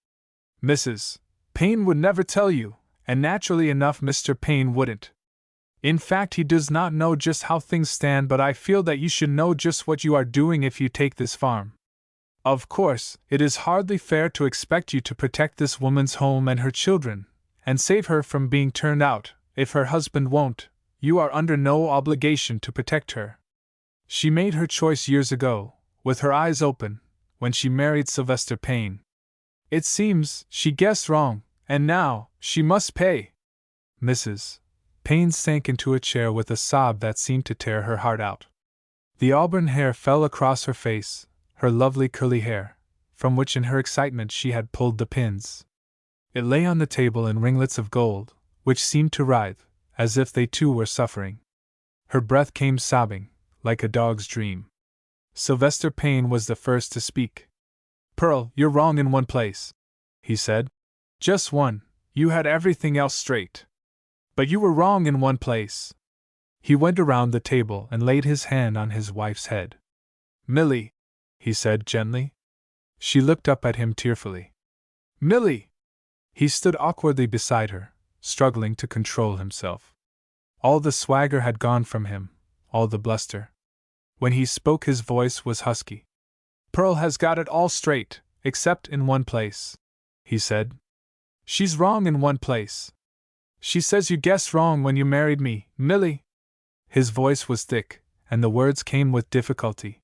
Mrs. Payne would never tell you, and naturally enough Mr. Payne wouldn't. In fact, he does not know just how things stand, but I feel that you should know just what you are doing if you take this farm. Of course, it is hardly fair to expect you to protect this woman's home and her children, and save her from being turned out. If her husband won't, you are under no obligation to protect her. She made her choice years ago, with her eyes open, when she married Sylvester Payne. It seems she guessed wrong, and now she must pay. Mrs. Payne sank into a chair with a sob that seemed to tear her heart out. The auburn hair fell across her face, her lovely curly hair, from which in her excitement she had pulled the pins. It lay on the table in ringlets of gold, which seemed to writhe, as if they too were suffering. Her breath came sobbing, like a dog's dream. Sylvester Payne was the first to speak. Pearl, you're wrong in one place, he said. Just one, you had everything else straight. But you were wrong in one place. He went around the table and laid his hand on his wife's head. Millie, he said gently. She looked up at him tearfully. Millie! He stood awkwardly beside her, struggling to control himself. All the swagger had gone from him, all the bluster. When he spoke, his voice was husky. Pearl has got it all straight, except in one place, he said. She's wrong in one place. She says you guessed wrong when you married me, Millie. His voice was thick, and the words came with difficulty.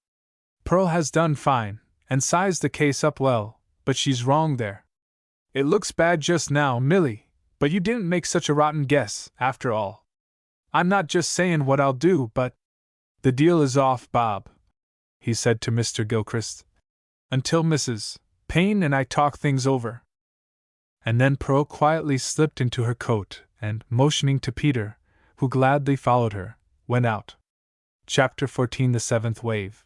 Pearl has done fine, and sized the case up well, but she's wrong there. It looks bad just now, Millie, but you didn't make such a rotten guess, after all. I'm not just saying what I'll do, but… The deal is off, Bob, he said to Mr. Gilchrist, until Mrs. Payne and I talk things over. And then Pearl quietly slipped into her coat and, motioning to Peter, who gladly followed her, went out. Chapter 14 The Seventh Wave.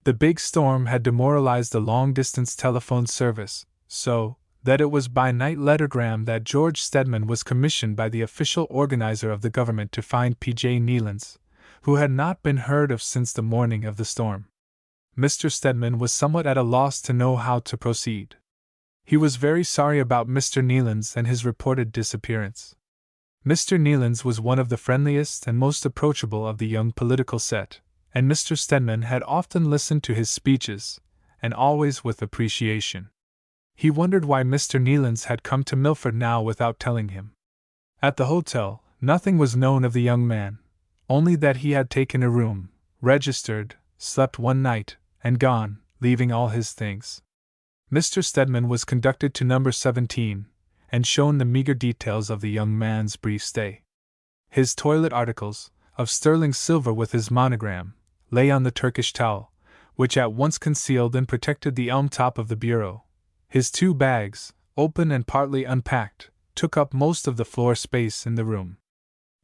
The big storm had demoralized the long-distance telephone service, so that it was by night lettergram that George Stedman was commissioned by the official organizer of the government to find P.J. Neilands, who had not been heard of since the morning of the storm. Mr. Stedman was somewhat at a loss to know how to proceed. He was very sorry about Mr. Neilands and his reported disappearance. Mr. Neilands was one of the friendliest and most approachable of the young political set, and Mr. Stedman had often listened to his speeches, and always with appreciation. He wondered why Mr. Neilands had come to Milford now without telling him. At the hotel, nothing was known of the young man, only that he had taken a room, registered, slept one night, and gone, leaving all his things. Mr. Stedman was conducted to number 17, and shown the meager details of the young man's brief stay. His toilet articles, of sterling silver with his monogram, lay on the Turkish towel, which at once concealed and protected the elm top of the bureau. His 2 bags, open and partly unpacked, took up most of the floor space in the room.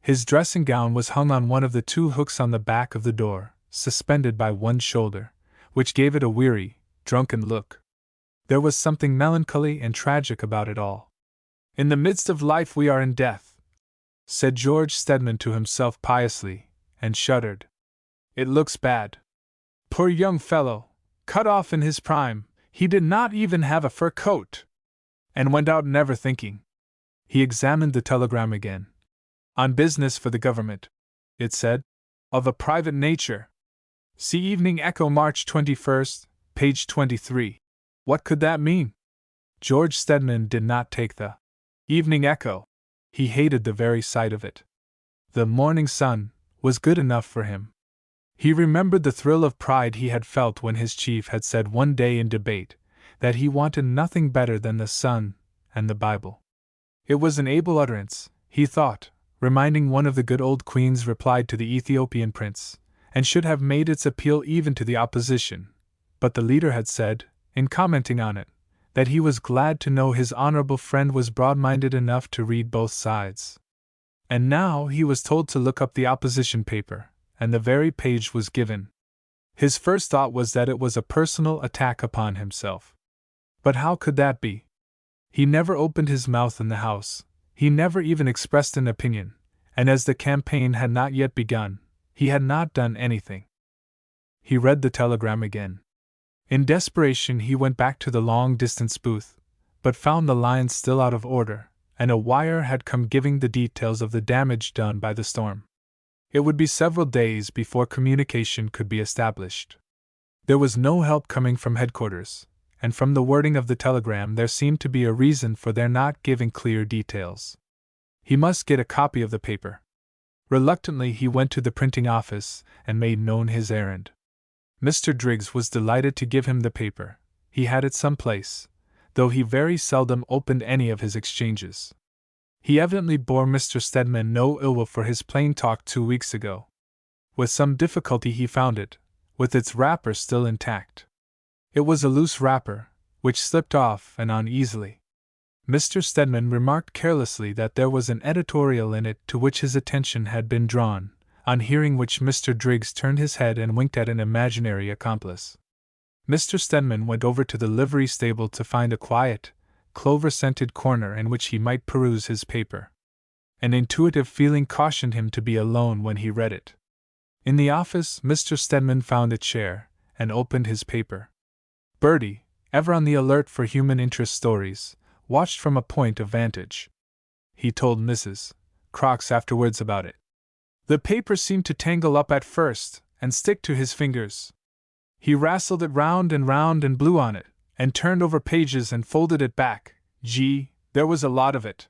His dressing gown was hung on one of the 2 hooks on the back of the door, suspended by one shoulder, which gave it a weary, drunken look. There was something melancholy and tragic about it all. In the midst of life we are in death, said George Stedman to himself piously, and shuddered. It looks bad. Poor young fellow, cut off in his prime, he did not even have a fur coat, and went out never thinking. He examined the telegram again. On business for the government, it said, of a private nature. See Evening Echo, March 21st, page 23. What could that mean? George Stedman did not take the Evening Echo. He hated the very sight of it. The Morning Sun was good enough for him. He remembered the thrill of pride he had felt when his chief had said one day in debate that he wanted nothing better than the sun and the Bible. It was an able utterance, he thought, reminding one of the good old Queen's reply to the Ethiopian prince, and should have made its appeal even to the opposition. But the leader had said, in commenting on it, that he was glad to know his honorable friend was broad-minded enough to read both sides. And now he was told to look up the opposition paper, and the very page was given. His first thought was that it was a personal attack upon himself. But how could that be? He never opened his mouth in the House, he never even expressed an opinion, and as the campaign had not yet begun, he had not done anything. He read the telegram again. In desperation, he went back to the long-distance booth, but found the lines still out of order, and a wire had come giving the details of the damage done by the storm. It would be several days before communication could be established. There was no help coming from headquarters, and from the wording of the telegram there seemed to be a reason for their not giving clear details. He must get a copy of the paper. Reluctantly, he went to the printing office and made known his errand. Mr. Driggs was delighted to give him the paper. He had it someplace, though he very seldom opened any of his exchanges. He evidently bore Mr. Stedman no ill will for his plain talk 2 weeks ago. With some difficulty he found it, with its wrapper still intact. It was a loose wrapper, which slipped off and on easily. Mr. Stedman remarked carelessly that there was an editorial in it to which his attention had been drawn, on hearing which Mr. Driggs turned his head and winked at an imaginary accomplice. Mr. Stedman went over to the livery stable to find a quiet, clover-scented corner in which he might peruse his paper. An intuitive feeling cautioned him to be alone when he read it. In the office, Mr. Stedman found a chair, and opened his paper. Bertie, ever on the alert for human interest stories, watched from a point of vantage. He told Mrs. Crocks afterwards about it. The paper seemed to tangle up at first, and stick to his fingers. He wrestled it round and blew on it, and turned over pages and folded it back. Gee, there was a lot of it.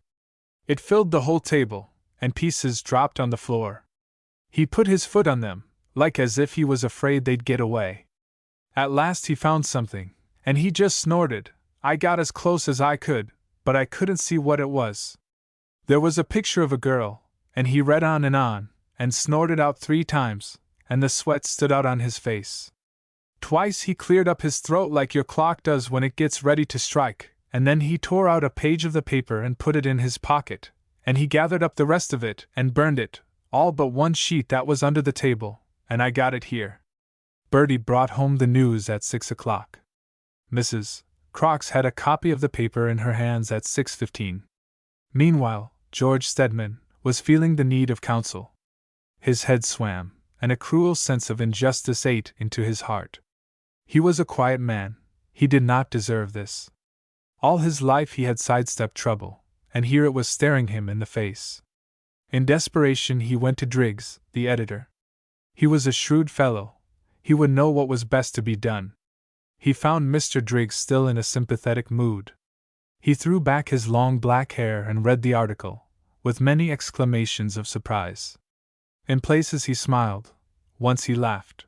It filled the whole table, and pieces dropped on the floor. He put his foot on them, like as if he was afraid they'd get away. At last he found something, and he just snorted. I got as close as I could, but I couldn't see what it was. There was a picture of a girl, and he read on, and snorted out 3 times, and the sweat stood out on his face. Twice he cleared up his throat like your clock does when it gets ready to strike, and then he tore out a page of the paper and put it in his pocket, and he gathered up the rest of it and burned it, all but one sheet that was under the table, and I got it here. Bertie brought home the news at 6 o'clock. Mrs. Crocks had a copy of the paper in her hands at 6:15. Meanwhile, George Stedman was feeling the need of counsel. His head swam, and a cruel sense of injustice ate into his heart. He was a quiet man. He did not deserve this. All his life he had sidestepped trouble, and here it was staring him in the face. In desperation he went to Driggs, the editor. He was a shrewd fellow. He would know what was best to be done. He found Mr. Driggs still in a sympathetic mood. He threw back his long black hair and read the article, with many exclamations of surprise. In places he smiled, once he laughed.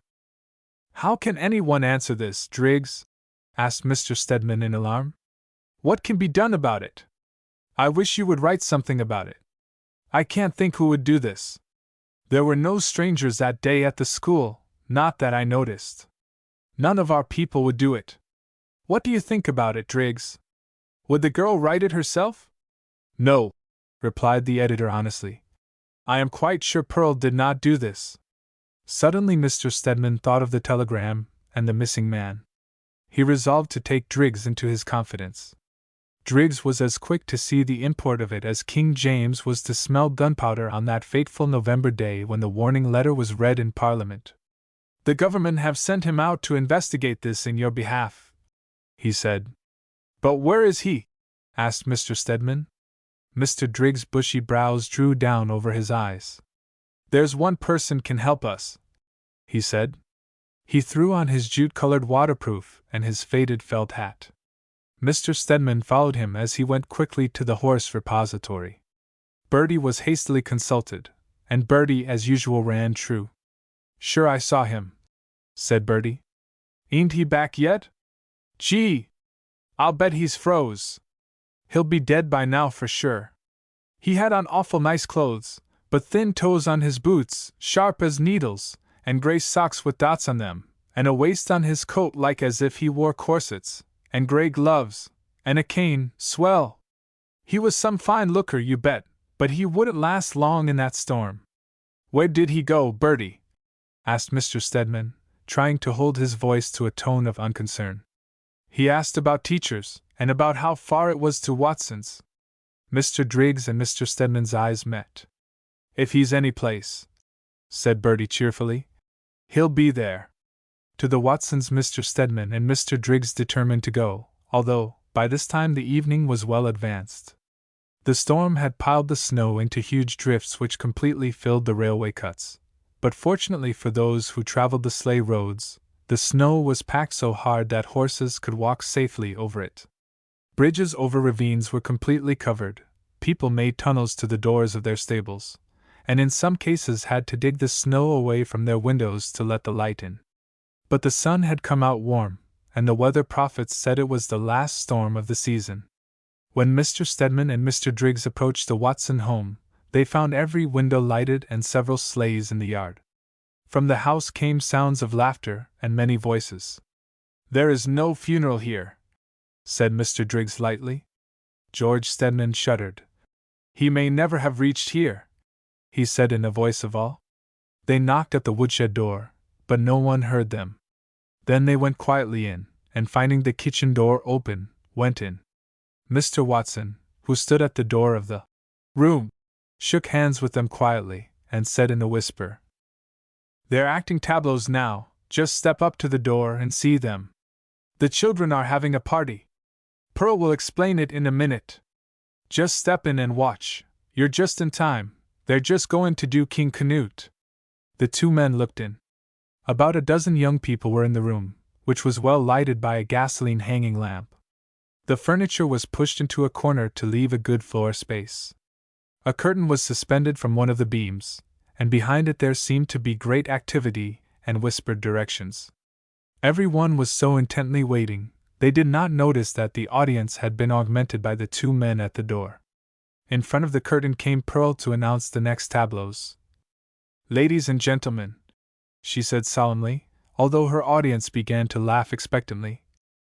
How can anyone answer this, Driggs? Asked Mr. Stedman in alarm. What can be done about it? I wish you would write something about it. I can't think who would do this. There were no strangers that day at the school, not that I noticed. None of our people would do it. What do you think about it, Driggs? Would the girl write it herself? No, replied the editor honestly. I am quite sure Pearl did not do this. Suddenly Mr. Stedman thought of the telegram and the missing man. He resolved to take Driggs into his confidence. Driggs was as quick to see the import of it as King James was to smell gunpowder on that fateful November day when the warning letter was read in Parliament. The government have sent him out to investigate this in your behalf, he said. But where is he? Asked Mr. Stedman. Mr. Driggs' bushy brows drew down over his eyes. There's one person can help us, he said. He threw on his jute-colored waterproof and his faded felt hat. Mr. Stedman followed him as he went quickly to the horse repository. Bertie was hastily consulted, and Bertie as usual ran true. Sure I saw him, said Bertie. Ain't he back yet? Gee! I'll bet he's froze. He'll be dead by now for sure. He had on awful nice clothes, but thin toes on his boots, sharp as needles, and gray socks with dots on them, and a waist on his coat like as if he wore corsets, and gray gloves, and a cane, swell. He was some fine looker, you bet, but he wouldn't last long in that storm. Where did he go, Bertie? Asked Mr. Stedman, trying to hold his voice to a tone of unconcern. He asked about teachers, and about how far it was to Watson's. Mr. Driggs and Mr. Stedman's eyes met. If he's any place, said Bertie cheerfully, he'll be there. To the Watsons Mr. Stedman and Mr. Driggs determined to go, although, by this time the evening was well advanced. The storm had piled the snow into huge drifts which completely filled the railway cuts, but fortunately for those who traveled the sleigh roads, the snow was packed so hard that horses could walk safely over it. Bridges over ravines were completely covered, people made tunnels to the doors of their stables, and in some cases had to dig the snow away from their windows to let the light in. But the sun had come out warm, and the weather prophets said it was the last storm of the season. When Mr. Stedman and Mr. Driggs approached the Watson home, they found every window lighted and several sleighs in the yard. From the house came sounds of laughter and many voices. "There is no funeral here," said Mr. Driggs lightly. George Stedman shuddered. "He may never have reached here," he said in a voice of awe. They knocked at the woodshed door, but no one heard them. Then they went quietly in, and finding the kitchen door open, went in. Mr. Watson, who stood at the door of the room, shook hands with them quietly, and said in a whisper, "They're acting tableaux now, just step up to the door and see them. The children are having a party. Pearl will explain it in a minute. Just step in and watch, you're just in time, they're just going to do King Canute." The two men looked in. About a dozen young people were in the room, which was well lighted by a gasoline hanging lamp. The furniture was pushed into a corner to leave a good floor space. A curtain was suspended from one of the beams, and behind it there seemed to be great activity and whispered directions. Every one was so intently waiting, they did not notice that the audience had been augmented by the two men at the door. In front of the curtain came Pearl to announce the next tableaux. "Ladies and gentlemen," she said solemnly, although her audience began to laugh expectantly,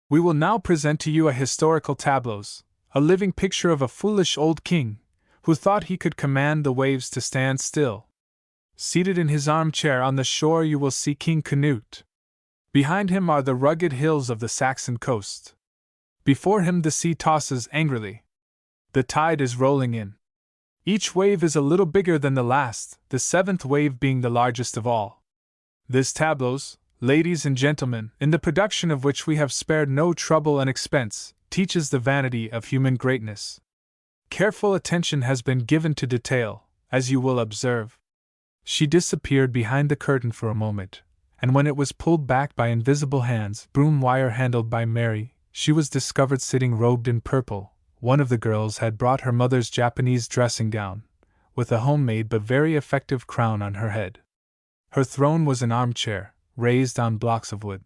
"we will now present to you a historical tableau, a living picture of a foolish old king, who thought he could command the waves to stand still. Seated in his armchair on the shore you will see King Canute. Behind him are the rugged hills of the Saxon coast. Before him the sea tosses angrily. The tide is rolling in. Each wave is a little bigger than the last, the seventh wave being the largest of all. This tableau, ladies and gentlemen, in the production of which we have spared no trouble and expense, teaches the vanity of human greatness. Careful attention has been given to detail, as you will observe." She disappeared behind the curtain for a moment, and when it was pulled back by invisible hands, broom wire handled by Mary, she was discovered sitting robed in purple. One of the girls had brought her mother's Japanese dressing gown, with a homemade but very effective crown on her head. Her throne was an armchair, raised on blocks of wood.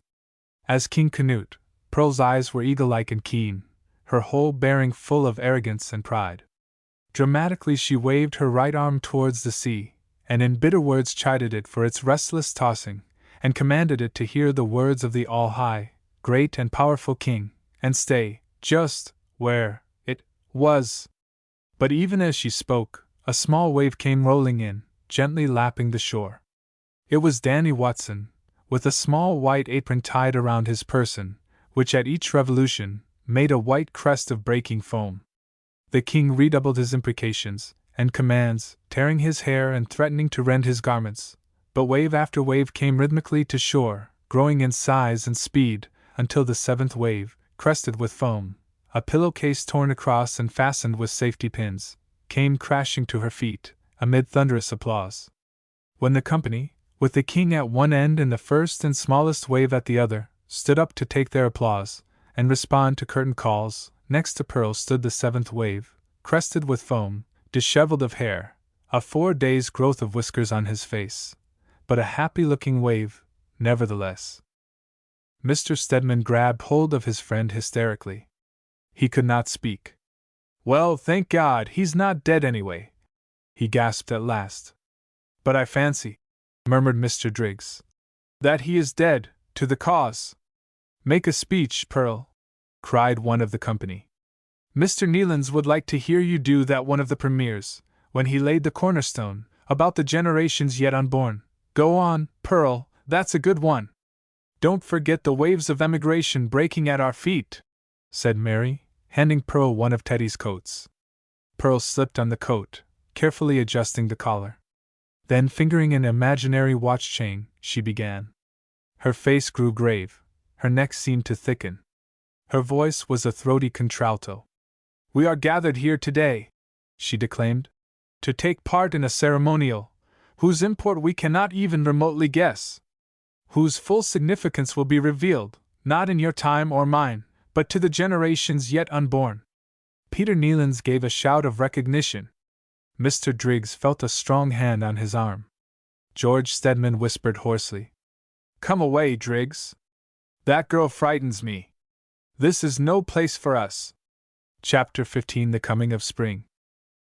As King Canute, Pearl's eyes were eagle-like and keen, her whole bearing full of arrogance and pride. Dramatically she waved her right arm towards the sea, and in bitter words chided it for its restless tossing, and commanded it to hear the words of the all-high, great and powerful king, and stay, just where it was. But even as she spoke, a small wave came rolling in, gently lapping the shore. It was Danny Watson, with a small white apron tied around his person, which at each revolution made a white crest of breaking foam. The king redoubled his imprecations and commands, tearing his hair and threatening to rend his garments, but wave after wave came rhythmically to shore, growing in size and speed, until the seventh wave, crested with foam, a pillowcase torn across and fastened with safety pins, came crashing to her feet, amid thunderous applause. When the company, with the king at one end and the first and smallest wave at the other, stood up to take their applause, and respond to curtain calls, next to Pearl stood the seventh wave, crested with foam, disheveled of hair, a 4 days' growth of whiskers on his face, but a happy-looking wave, nevertheless. Mr. Stedman grabbed hold of his friend hysterically. He could not speak. "Well, thank God, he's not dead anyway," he gasped at last. "But I fancy," murmured Mr. Driggs, "that he is dead, to the cause." "Make a speech, Pearl," cried one of the company. "Mr. Nealons would like to hear you do that one of the premiers, when he laid the cornerstone, about the generations yet unborn. Go on, Pearl, that's a good one." "Don't forget the waves of emigration breaking at our feet," said Mary, handing Pearl one of Teddy's coats. Pearl slipped on the coat, carefully adjusting the collar. Then, fingering an imaginary watch chain, she began. Her face grew grave, her neck seemed to thicken. Her voice was a throaty contralto. "We are gathered here today," she declaimed, "to take part in a ceremonial whose import we cannot even remotely guess, whose full significance will be revealed, not in your time or mine, but to the generations yet unborn." Peter Nealons gave a shout of recognition. Mr. Driggs felt a strong hand on his arm. George Stedman whispered hoarsely, "Come away, Driggs. That girl frightens me. This is no place for us." Chapter 15: The Coming of Spring.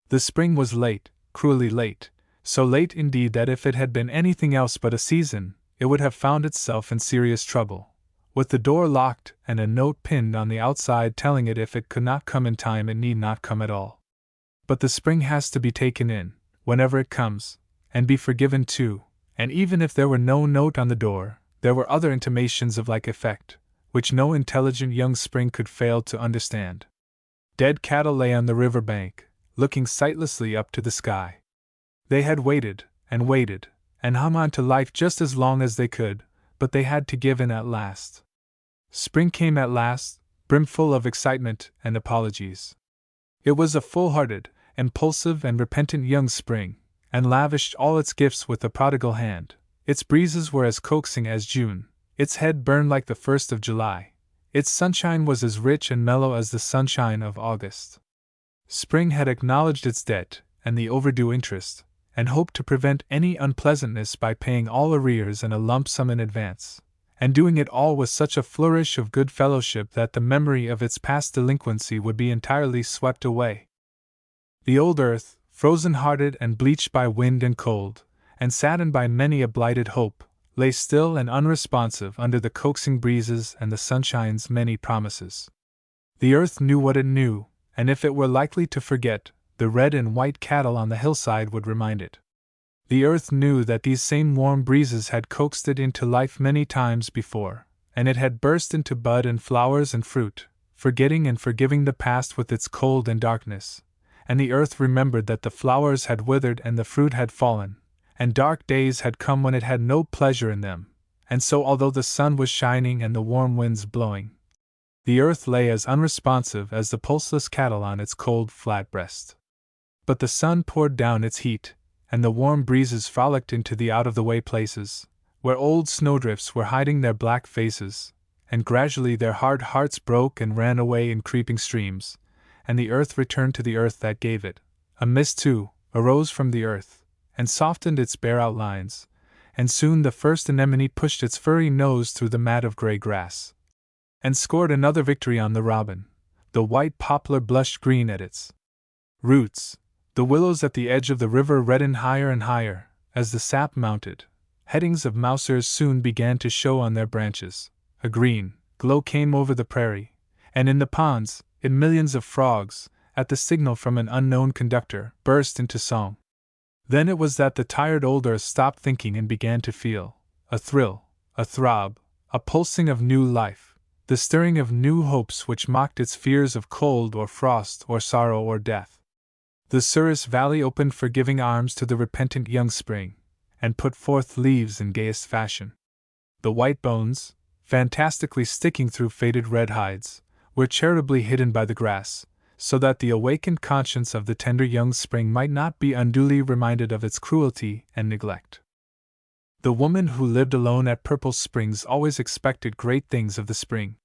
The spring was late, cruelly late, so late indeed that if it had been anything else but a season, it would have found itself in serious trouble, with the door locked and a note pinned on the outside telling it if it could not come in time it need not come at all. But the spring has to be taken in, whenever it comes, and be forgiven too, and even if there were no note on the door, there were other intimations of like effect, which no intelligent young spring could fail to understand. Dead cattle lay on the river bank, looking sightlessly up to the sky. They had waited, and hung on to life just as long as they could, but they had to give in at last. Spring came at last, brimful of excitement and apologies. It was a full-hearted, impulsive and repentant young spring, and lavished all its gifts with a prodigal hand. Its breezes were as coaxing as June, its head burned like the 1st of July, its sunshine was as rich and mellow as the sunshine of August. Spring had acknowledged its debt, and the overdue interest, and hoped to prevent any unpleasantness by paying all arrears and a lump sum in advance, and doing it all with such a flourish of good fellowship that the memory of its past delinquency would be entirely swept away. The old earth, frozen-hearted and bleached by wind and cold, and saddened by many a blighted hope, lay still and unresponsive under the coaxing breezes and the sunshine's many promises. The earth knew what it knew, and if it were likely to forget, the red and white cattle on the hillside would remind it. The earth knew that these same warm breezes had coaxed it into life many times before, and it had burst into bud and flowers and fruit, forgetting and forgiving the past with its cold and darkness. And the earth remembered that the flowers had withered and the fruit had fallen, and dark days had come when it had no pleasure in them, and so although the sun was shining and the warm winds blowing, the earth lay as unresponsive as the pulseless cattle on its cold, flat breast. But the sun poured down its heat, and the warm breezes frolicked into the out-of-the-way places, where old snowdrifts were hiding their black faces, and gradually their hard hearts broke and ran away in creeping streams, and the earth returned to the earth that gave it. A mist, too, arose from the earth, and softened its bare outlines, and soon the first anemone pushed its furry nose through the mat of gray grass, and scored another victory on the robin. The white poplar blushed green at its roots. The willows at the edge of the river reddened higher and higher, as the sap mounted. Headings of mousers soon began to show on their branches. A green glow came over the prairie, and in the ponds, millions of frogs, at the signal from an unknown conductor, burst into song. Then it was that the tired old earth stopped thinking and began to feel a thrill, a throb, a pulsing of new life, the stirring of new hopes which mocked its fears of cold or frost or sorrow or death. The Souris Valley opened forgiving arms to the repentant young spring, and put forth leaves in gayest fashion. The white bones, fantastically sticking through faded red hides, were charitably hidden by the grass, so that the awakened conscience of the tender young spring might not be unduly reminded of its cruelty and neglect. The woman who lived alone at Purple Springs always expected great things of the spring.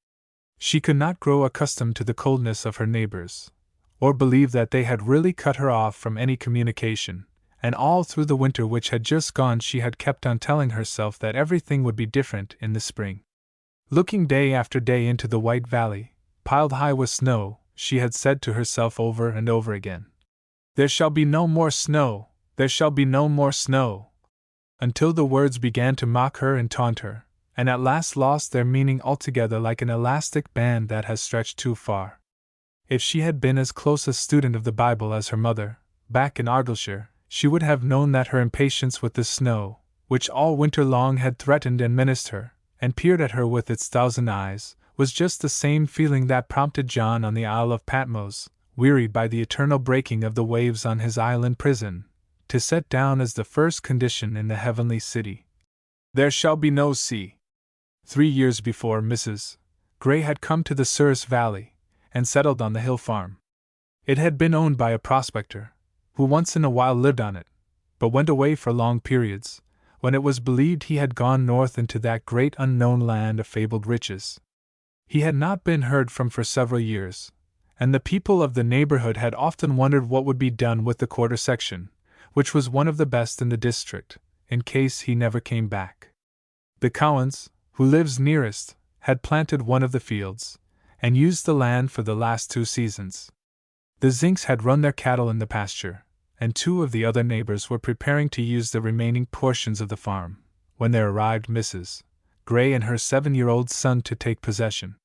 She could not grow accustomed to the coldness of her neighbors, or believe that they had really cut her off from any communication, and all through the winter which had just gone she had kept on telling herself that everything would be different in the spring. Looking day after day into the white valley, piled high with snow, she had said to herself over and over again, "There shall be no more snow, there shall be no more snow," until the words began to mock her and taunt her, and at last lost their meaning altogether like an elastic band that has stretched too far. If she had been as close a student of the Bible as her mother, back in Argyllshire, she would have known that her impatience with the snow, which all winter long had threatened and menaced her, and peered at her with its 1,000 eyes, was just the same feeling that prompted John on the Isle of Patmos, wearied by the eternal breaking of the waves on his island prison, to set down as the first condition in the heavenly city, "There shall be no sea." 3 years before, Mrs. Gray had come to the Souris Valley and settled on the hill farm. It had been owned by a prospector, who once in a while lived on it, but went away for long periods, when it was believed he had gone north into that great unknown land of fabled riches. He had not been heard from for several years, and the people of the neighborhood had often wondered what would be done with the quarter section, which was one of the best in the district, in case he never came back. The Cowans, who lives nearest, had planted one of the fields, and used the land for the last 2 seasons. The Zinks had run their cattle in the pasture, and 2 of the other neighbors were preparing to use the remaining portions of the farm, when there arrived Mrs. Gray and her 7-year-old son to take possession.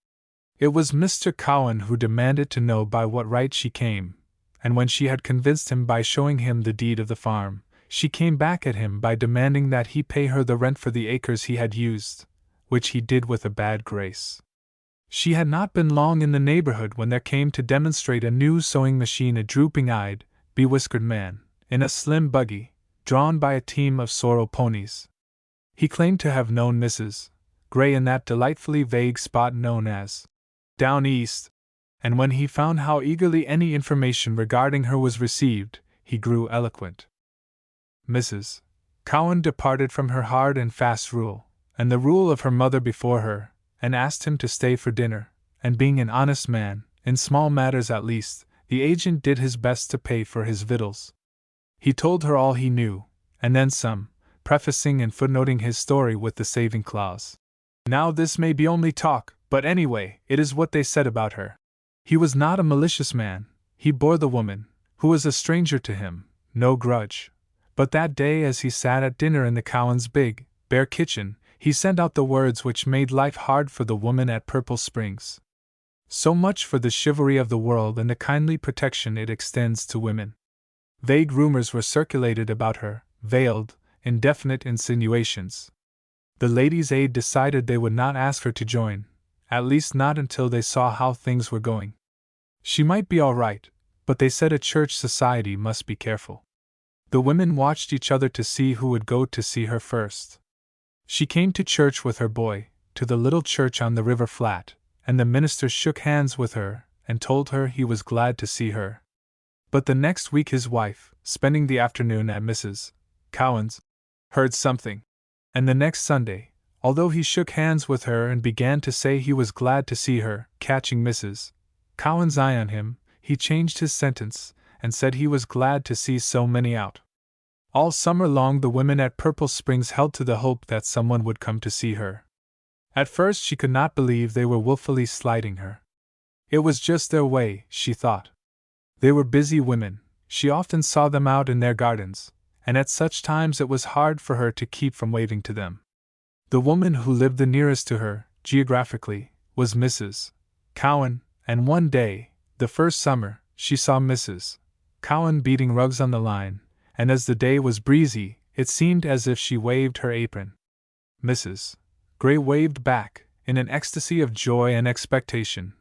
It was Mr. Cowan who demanded to know by what right she came, and when she had convinced him by showing him the deed of the farm, she came back at him by demanding that he pay her the rent for the acres he had used, which he did with a bad grace. She had not been long in the neighborhood when there came to demonstrate a new sewing machine a drooping-eyed, bewhiskered man, in a slim buggy, drawn by a team of sorrel ponies. He claimed to have known Mrs. Gray in that delightfully vague spot known as Down East, and when he found how eagerly any information regarding her was received, he grew eloquent. Mrs. Cowan departed from her hard and fast rule, and the rule of her mother before her, and asked him to stay for dinner, and being an honest man, in small matters at least, the agent did his best to pay for his victuals. He told her all he knew, and then some, prefacing and footnoting his story with the saving clause. Now this may be only talk, but anyway, it is what they said about her. He was not a malicious man, he bore the woman, who was a stranger to him, no grudge. But that day as he sat at dinner in the Cowans' big, bare kitchen, he sent out the words which made life hard for the woman at Purple Springs. So much for the chivalry of the world and the kindly protection it extends to women. Vague rumors were circulated about her, veiled, indefinite insinuations. The Ladies' Aid decided they would not ask her to join, at least not until they saw how things were going. She might be all right, but they said a church society must be careful. The women watched each other to see who would go to see her first. She came to church with her boy, to the little church on the river flat, and the minister shook hands with her and told her he was glad to see her. But the next week his wife, spending the afternoon at Mrs. Cowan's, heard something. And the next Sunday, although he shook hands with her and began to say he was glad to see her, catching Mrs. Cowan's eye on him, he changed his sentence and said he was glad to see so many out. All summer long the women at Purple Springs held to the hope that someone would come to see her. At first she could not believe they were wilfully slighting her. It was just their way, she thought. They were busy women, she often saw them out in their gardens, and at such times it was hard for her to keep from waving to them. The woman who lived the nearest to her, geographically, was Mrs. Cowan, and one day, the first summer, she saw Mrs. Cowan beating rugs on the line, and as the day was breezy, it seemed as if she waved her apron. Mrs. Gray waved back, in an ecstasy of joy and expectation,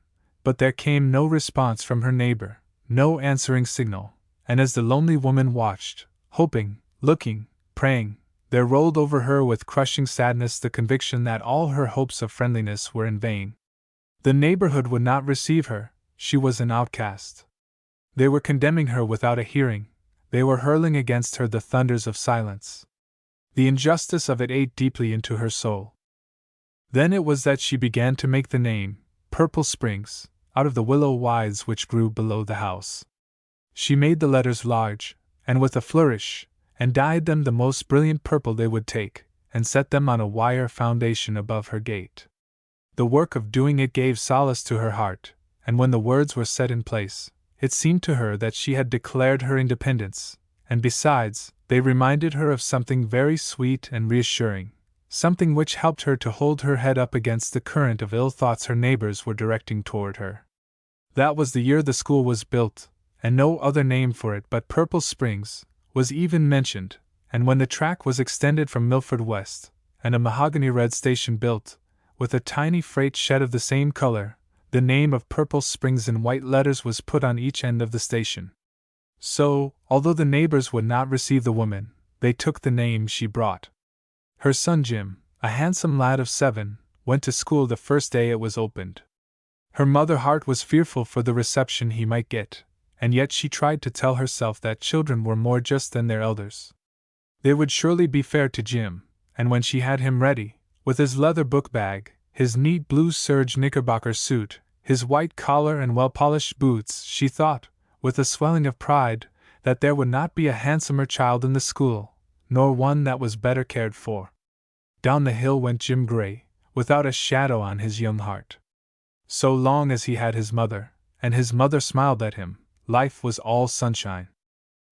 but there came no response from her neighbor, no answering signal, and as the lonely woman watched, hoping, looking, praying, there rolled over her with crushing sadness the conviction that all her hopes of friendliness were in vain. The neighborhood would not receive her, she was an outcast. They were condemning her without a hearing, they were hurling against her the thunders of silence. The injustice of it ate deeply into her soul. Then it was that she began to make the name, Purple Springs, out of the willow withes which grew below the house. She made the letters large, and with a flourish, and dyed them the most brilliant purple they would take, and set them on a wire foundation above her gate. The work of doing it gave solace to her heart, and when the words were set in place, it seemed to her that she had declared her independence, and besides, they reminded her of something very sweet and reassuring, something which helped her to hold her head up against the current of ill thoughts her neighbors were directing toward her. That was the year the school was built, and no other name for it but Purple Springs was even mentioned, and when the track was extended from Milford west, and a mahogany red station built, with a tiny freight shed of the same color, the name of Purple Springs in white letters was put on each end of the station. So, although the neighbors would not receive the woman, they took the name she brought. Her son Jim, a handsome lad of 7, went to school the first day it was opened. Her mother heart was fearful for the reception he might get, and yet she tried to tell herself that children were more just than their elders. They would surely be fair to Jim, and when she had him ready, with his leather book bag, his neat blue serge knickerbocker suit, his white collar and well-polished boots, she thought, with a swelling of pride, that there would not be a handsomer child in the school, nor one that was better cared for. Down the hill went Jim Gray, without a shadow on his young heart. So long as he had his mother, and his mother smiled at him, life was all sunshine.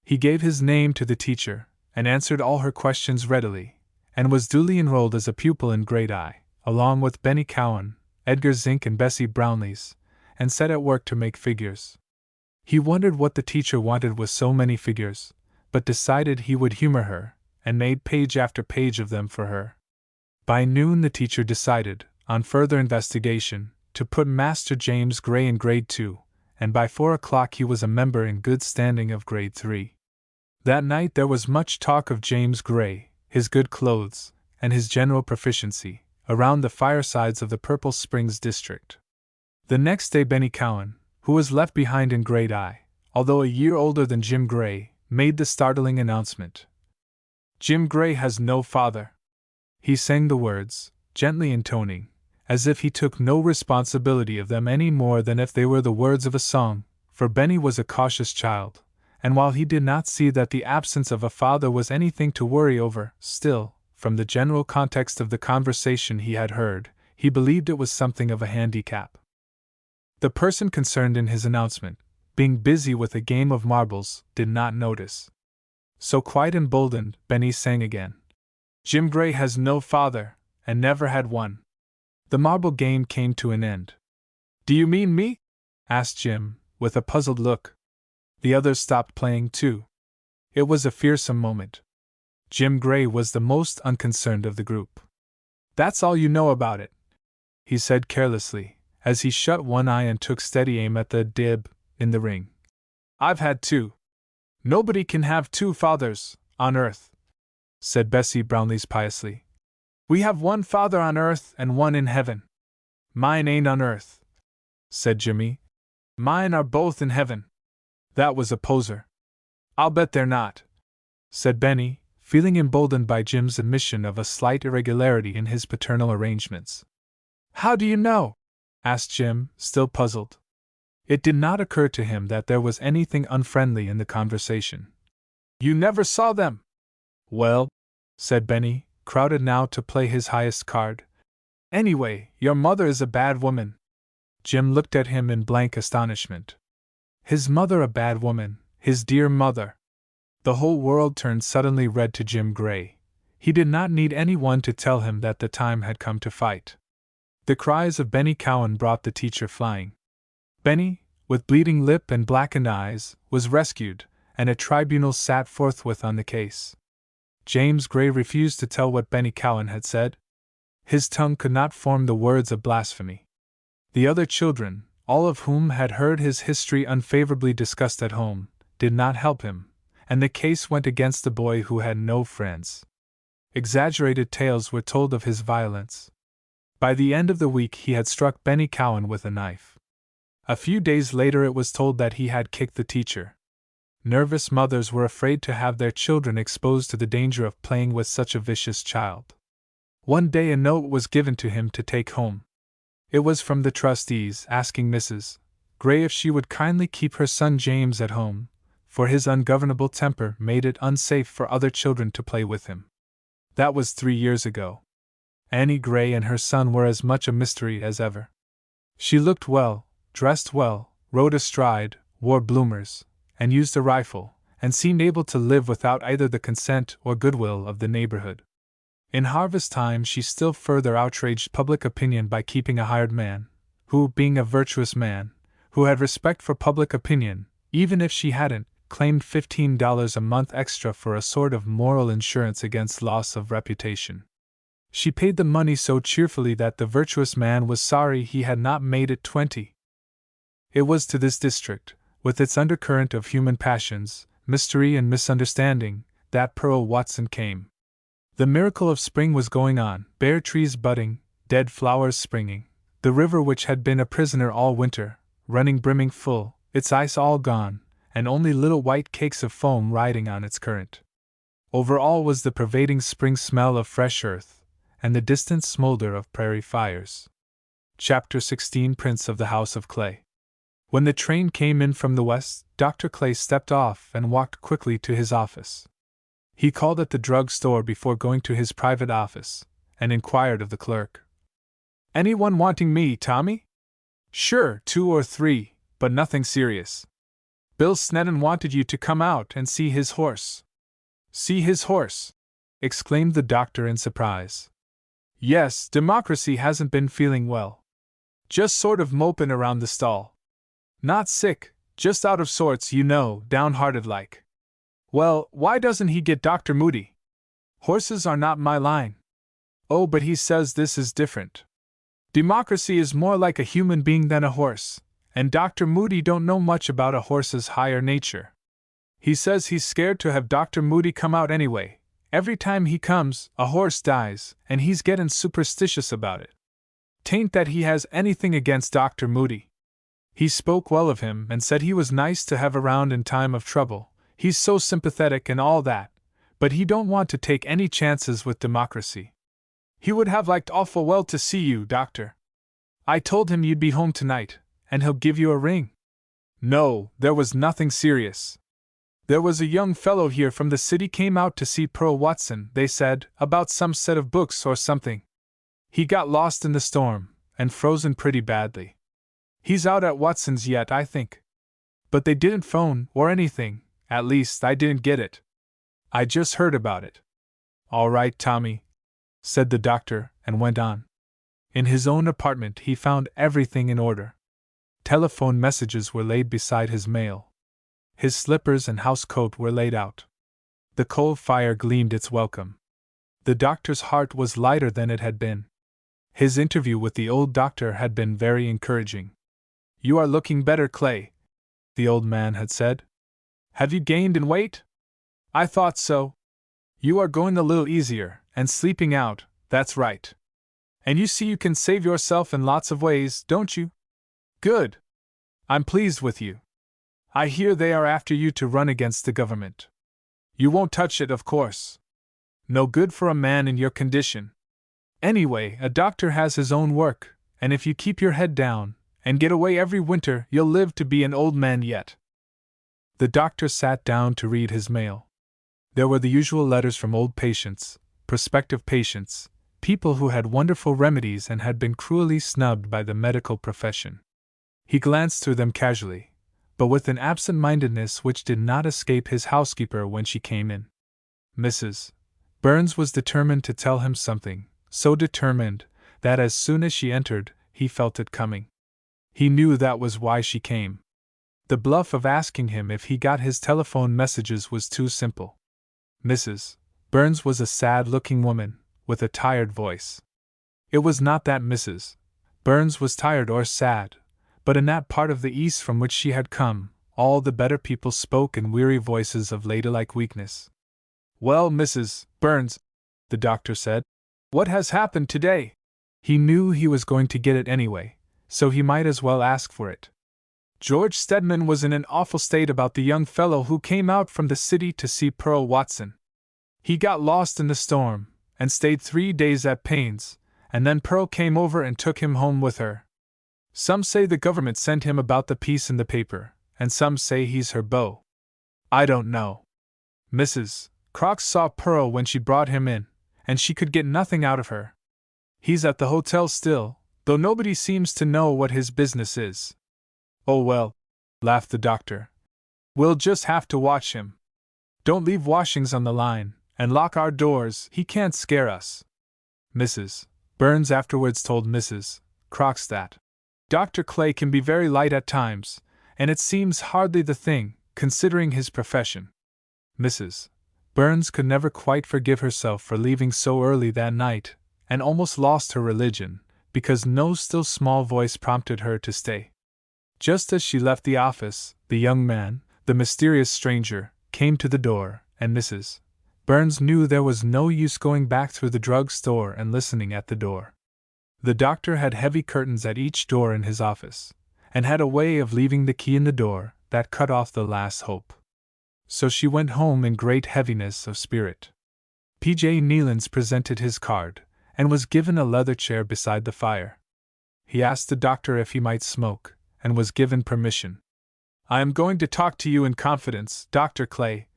He gave his name to the teacher, and answered all her questions readily, and was duly enrolled as a pupil in grade I, along with Benny Cowan, Edgar Zink and Bessie Brownlees, and set at work to make figures. He wondered what the teacher wanted with so many figures, but decided he would humor her, and made page after page of them for her. By noon the teacher decided, on further investigation, to put Master James Gray in grade 2, and by 4 o'clock he was a member in good standing of grade 3. That night there was much talk of James Gray, his good clothes, and his general proficiency, around the firesides of the Purple Springs district. The next day Benny Cowan, who was left behind in grade I, although a year older than Jim Gray, made the startling announcement. "Jim Gray has no father." He sang the words, gently intoning, as if he took no responsibility of them any more than if they were the words of a song, for Benny was a cautious child, and while he did not see that the absence of a father was anything to worry over, still, from the general context of the conversation he had heard, he believed it was something of a handicap. The person concerned in his announcement, being busy with a game of marbles, did not notice. So quite emboldened, Benny sang again. "Jim Gray has no father, and never had one." The marble game came to an end. "Do you mean me?" asked Jim, with a puzzled look. The others stopped playing too. It was a fearsome moment. Jim Gray was the most unconcerned of the group. "That's all you know about it," he said carelessly, as he shut one eye and took steady aim at the dib in the ring. "I've had two." "Nobody can have two fathers, on earth," said Bessie Brownlees piously. "We have one father on earth and one in heaven." "Mine ain't on earth," said Jimmy. "Mine are both in heaven." That was a poser. "I'll bet they're not," said Benny, feeling emboldened by Jim's admission of a slight irregularity in his paternal arrangements. "How do you know?" asked Jim, still puzzled. It did not occur to him that there was anything unfriendly in the conversation. "You never saw them." "Well," said Benny, crowded now to play his highest card. "Anyway, your mother is a bad woman." Jim looked at him in blank astonishment. His mother a bad woman, his dear mother. The whole world turned suddenly red to Jim Gray. He did not need anyone to tell him that the time had come to fight. The cries of Benny Cowan brought the teacher flying. Benny, with bleeding lip and blackened eyes, was rescued, and a tribunal sat forthwith on the case. James Gray refused to tell what Benny Cowan had said. His tongue could not form the words of blasphemy. The other children, all of whom had heard his history unfavorably discussed at home, did not help him, and the case went against the boy who had no friends. Exaggerated tales were told of his violence. By the end of the week he had struck Benny Cowan with a knife. A few days later it was told that he had kicked the teacher. Nervous mothers were afraid to have their children exposed to the danger of playing with such a vicious child. One day a note was given to him to take home. It was from the trustees asking Mrs. Gray if she would kindly keep her son James at home, for his ungovernable temper made it unsafe for other children to play with him. That was 3 years ago. Annie Gray and her son were as much a mystery as ever. She looked well, dressed well, rode astride, wore bloomers, and used a rifle, and seemed able to live without either the consent or goodwill of the neighborhood. In harvest time she still further outraged public opinion by keeping a hired man, who, being a virtuous man, who had respect for public opinion, even if she hadn't, claimed $15 a month extra for a sort of moral insurance against loss of reputation. She paid the money so cheerfully that the virtuous man was sorry he had not made it 20. It was to this district, with its undercurrent of human passions, mystery and misunderstanding, that Pearl Watson came. The miracle of spring was going on, bare trees budding, dead flowers springing, the river which had been a prisoner all winter, running brimming full, its ice all gone, and only little white cakes of foam riding on its current. Over all was the pervading spring smell of fresh earth, and the distant smolder of prairie fires. Chapter 16 Prince of the House of Clay. When the train came in from the west, Dr. Clay stepped off and walked quickly to his office. He called at the drug store before going to his private office, and inquired of the clerk. "Anyone wanting me, Tommy?" "Sure, 2 or 3, but nothing serious. Bill Snedden wanted you to come out and see his horse." "See his horse?" exclaimed the doctor in surprise. "Yes, Democracy hasn't been feeling well. Just sort of moping around the stall. Not sick, just out of sorts, you know, downhearted like." "Well, why doesn't he get Dr. Moody? Horses are not my line." "Oh, but he says this is different. Democracy is more like a human being than a horse, and Dr. Moody don't know much about a horse's higher nature. He says he's scared to have Dr. Moody come out anyway. Every time he comes, a horse dies, and he's gettin' superstitious about it. 'Tain't that he has anything against Dr. Moody. He spoke well of him and said he was nice to have around in time of trouble, he's so sympathetic and all that, but he don't want to take any chances with Democracy. He would have liked awful well to see you, Doctor. I told him you'd be home tonight, and he'll give you a ring." "No, there was nothing serious. There was a young fellow here from the city came out to see Pearl Watson, they said, about some set of books or something. He got lost in the storm, and frozen pretty badly. He's out at Watson's yet, I think. But they didn't phone or anything, at least I didn't get it. I just heard about it." "All right, Tommy," said the doctor, and went on. In his own apartment he found everything in order. Telephone messages were laid beside his mail. His slippers and housecoat were laid out. The coal fire gleamed its welcome. The doctor's heart was lighter than it had been. His interview with the old doctor had been very encouraging. "You are looking better, Clay," the old man had said. "Have you gained in weight?" "I thought so." "You are going a little easier, and sleeping out, that's right. And you see you can save yourself in lots of ways, don't you? Good. I'm pleased with you. I hear they are after you to run against the government. You won't touch it, of course. No good for a man in your condition. Anyway, a doctor has his own work, and if you keep your head down, and get away every winter, you'll live to be an old man yet." The doctor sat down to read his mail. There were the usual letters from old patients, prospective patients, people who had wonderful remedies and had been cruelly snubbed by the medical profession. He glanced through them casually, but with an absent-mindedness which did not escape his housekeeper when she came in. Mrs. Burns was determined to tell him something, so determined that as soon as she entered, he felt it coming. He knew that was why she came. The bluff of asking him if he got his telephone messages was too simple. Mrs. Burns was a sad-looking woman, with a tired voice. It was not that Mrs. Burns was tired or sad, but in that part of the East from which she had come, all the better people spoke in weary voices of ladylike weakness. "Well, Mrs. Burns," the doctor said, "what has happened today?" He knew he was going to get it anyway, so he might as well ask for it. "George Stedman was in an awful state about the young fellow who came out from the city to see Pearl Watson. He got lost in the storm, and stayed 3 days at Payne's, and then Pearl came over and took him home with her. Some say the government sent him about the piece in the paper, and some say he's her beau. I don't know. Mrs. Crox saw Pearl when she brought him in, and she could get nothing out of her. He's at the hotel still, though nobody seems to know what his business is." "Oh well," laughed the doctor. "We'll just have to watch him. Don't leave washings on the line, and lock our doors, he can't scare us." Mrs. Burns afterwards told Mrs. Crox that Dr. Clay can be very light at times, and it seems hardly the thing, considering his profession. Mrs. Burns could never quite forgive herself for leaving so early that night, and almost lost her religion, because no still small voice prompted her to stay. Just as she left the office, the young man, the mysterious stranger, came to the door, and Mrs. Burns knew there was no use going back through the drug store and listening at the door. The doctor had heavy curtains at each door in his office, and had a way of leaving the key in the door that cut off the last hope. So she went home in great heaviness of spirit. P.J. Neilands presented his card, and was given a leather chair beside the fire. He asked the doctor if he might smoke, and was given permission. "I am going to talk to you in confidence, Dr. Clay,"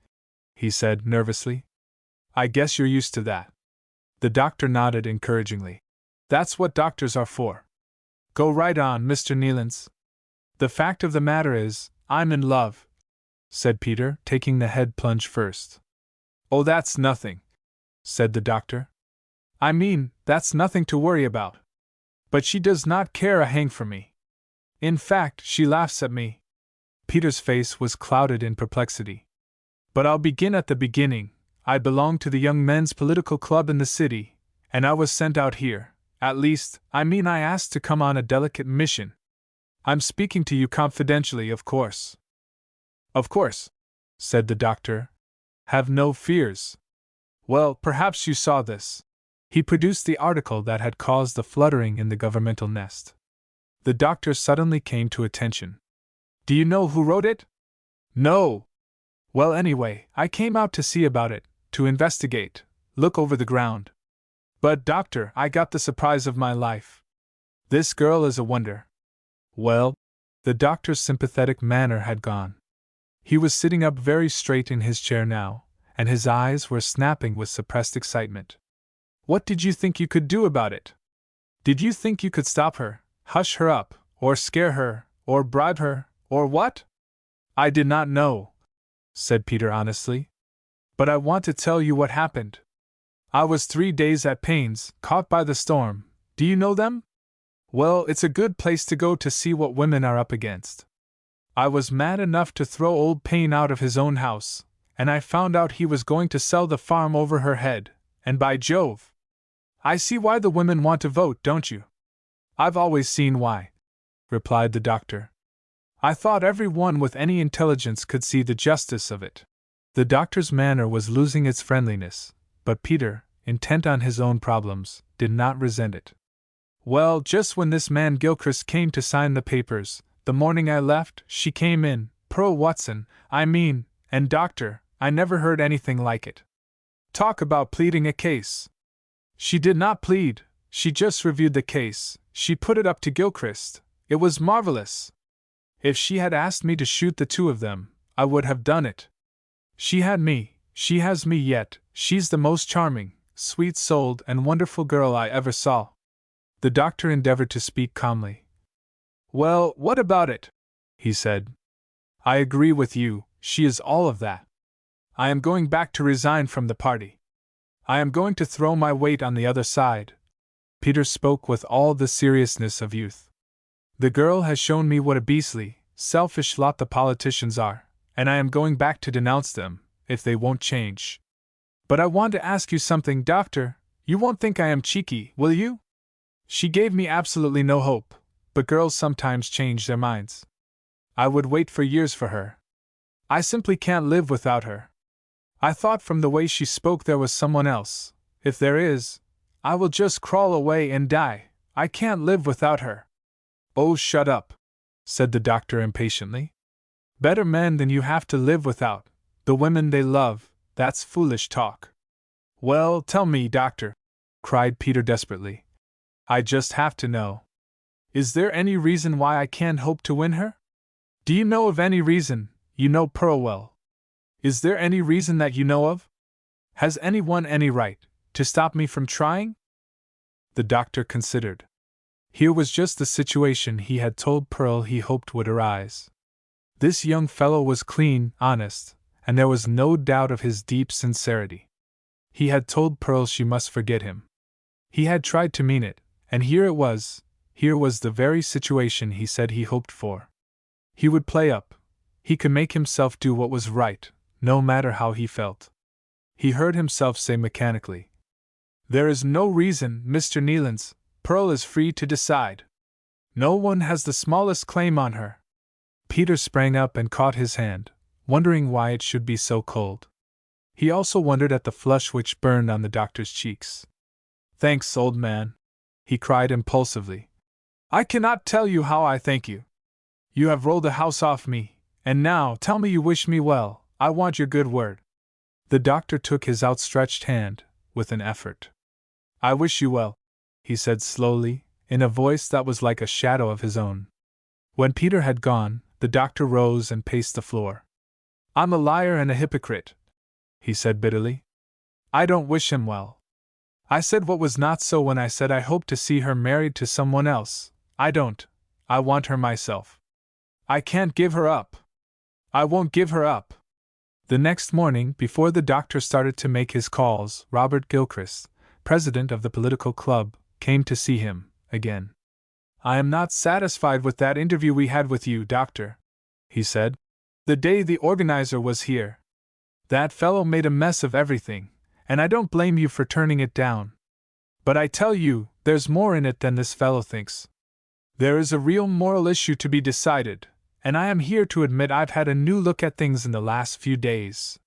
he said nervously. "I guess you're used to that." The doctor nodded encouragingly. "That's what doctors are for. Go right on, Mr. Neilands." "The fact of the matter is, I'm in love," said Peter, taking the head plunge first. "Oh, that's nothing," said the doctor. "I mean, that's nothing to worry about. But she does not care a hang for me. In fact, she laughs at me." Peter's face was clouded in perplexity. "But I'll begin at the beginning. I belong to the Young Men's Political Club in the city, and I was sent out here. At least, I mean I asked to come on a delicate mission. I'm speaking to you confidentially, of course." "Of course," said the doctor. "Have no fears. Well, perhaps you saw this." He produced the article that had caused the fluttering in the governmental nest. The doctor suddenly came to attention. "Do you know who wrote it?" "No." "Well, anyway, I came out to see about it, to investigate, look over the ground. But, doctor, I got the surprise of my life. This girl is a wonder." "Well?" The doctor's sympathetic manner had gone. He was sitting up very straight in his chair now, and his eyes were snapping with suppressed excitement. "What did you think you could do about it? Did you think you could stop her, hush her up, or scare her, or bribe her, or what?" "I did not know," said Peter honestly. "But I want to tell you what happened. I was 3 days at Payne's, caught by the storm. Do you know them? Well, it's a good place to go to see what women are up against. I was mad enough to throw old Payne out of his own house, and I found out he was going to sell the farm over her head, and by Jove! I see why the women want to vote, don't you?" "I've always seen why," replied the doctor. "I thought every one with any intelligence could see the justice of it." The doctor's manner was losing its friendliness, but Peter, intent on his own problems, did not resent it. "Well, just when this man Gilchrist came to sign the papers, the morning I left, she came in, Pearl Watson, I mean, and doctor, I never heard anything like it. Talk about pleading a case. She did not plead, she just reviewed the case, she put it up to Gilchrist. It was marvelous. If she had asked me to shoot the two of them, I would have done it. She had me, she has me yet, she's the most charming, sweet-souled and wonderful girl I ever saw." The doctor endeavored to speak calmly. "Well, what about it?" he said. "I agree with you, she is all of that. I am going back to resign from the party. I am going to throw my weight on the other side." Peter spoke with all the seriousness of youth. "The girl has shown me what a beastly, selfish lot the politicians are, and I am going back to denounce them, if they won't change. But I want to ask you something, doctor. You won't think I am cheeky, will you? She gave me absolutely no hope, but girls sometimes change their minds. I would wait for years for her. I simply can't live without her. I thought from the way she spoke there was someone else. If there is, I will just crawl away and die. I can't live without her." "Oh, shut up," said the doctor impatiently. "Better men than you have to live without, the women they love, that's foolish talk." "Well, tell me, doctor," cried Peter desperately. "I just have to know. Is there any reason why I can't hope to win her? Do you know of any reason? You know Pearl well. Is there any reason that you know of? Has anyone any right to stop me from trying?" The doctor considered. Here was just the situation he had told Pearl he hoped would arise. This young fellow was clean, honest, and there was no doubt of his deep sincerity. He had told Pearl she must forget him. He had tried to mean it, and here was the very situation he said he hoped for. He would play up. He could make himself do what was right, no matter how he felt. He heard himself say mechanically, "There is no reason, Mr. Neilands. Pearl is free to decide. No one has the smallest claim on her." Peter sprang up and caught his hand, wondering why it should be so cold. He also wondered at the flush which burned on the doctor's cheeks. "Thanks, old man," he cried impulsively. "I cannot tell you how I thank you. You have rolled the house off me, and now tell me you wish me well. I want your good word." The doctor took his outstretched hand, with an effort. "I wish you well," he said slowly, in a voice that was like a shadow of his own. When Peter had gone, the doctor rose and paced the floor. "I'm a liar and a hypocrite," he said bitterly. "I don't wish him well. I said what was not so when I said I hoped to see her married to someone else. I don't. I want her myself. I can't give her up. I won't give her up." The next morning, before the doctor started to make his calls, Robert Gilchrist, president of the political club, came to see him again. "I am not satisfied with that interview we had with you, doctor," he said. "The day the organizer was here. That fellow made a mess of everything, and I don't blame you for turning it down. But I tell you, there's more in it than this fellow thinks. There is a real moral issue to be decided, and I am here to admit I've had a new look at things in the last few days.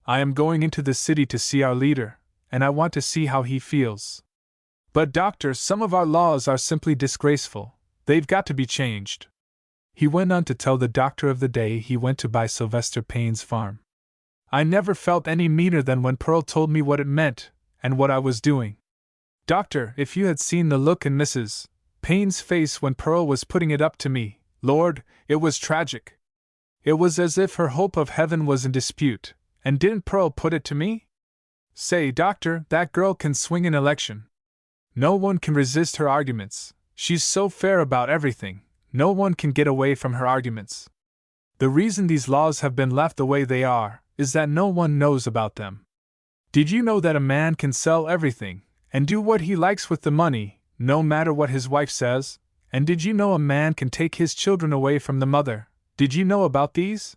I am going into the city to see our leader, and I want to see how he feels. But doctor, some of our laws are simply disgraceful. They've got to be changed." He went on to tell the doctor of the day he went to buy Sylvester Payne's farm. "I never felt any meaner than when Pearl told me what it meant, and what I was doing. Doctor, if you had seen the look in Mrs. Payne's face when Pearl was putting it up to me, Lord, it was tragic. It was as if her hope of heaven was in dispute, and didn't Pearl put it to me? Say, doctor, that girl can swing an election. No one can resist her arguments. She's so fair about everything, no one can get away from her arguments. The reason these laws have been left the way they are is that no one knows about them. Did you know that a man can sell everything, and do what he likes with the money, no matter what his wife says? And did you know a man can take his children away from the mother? Did you know about these?"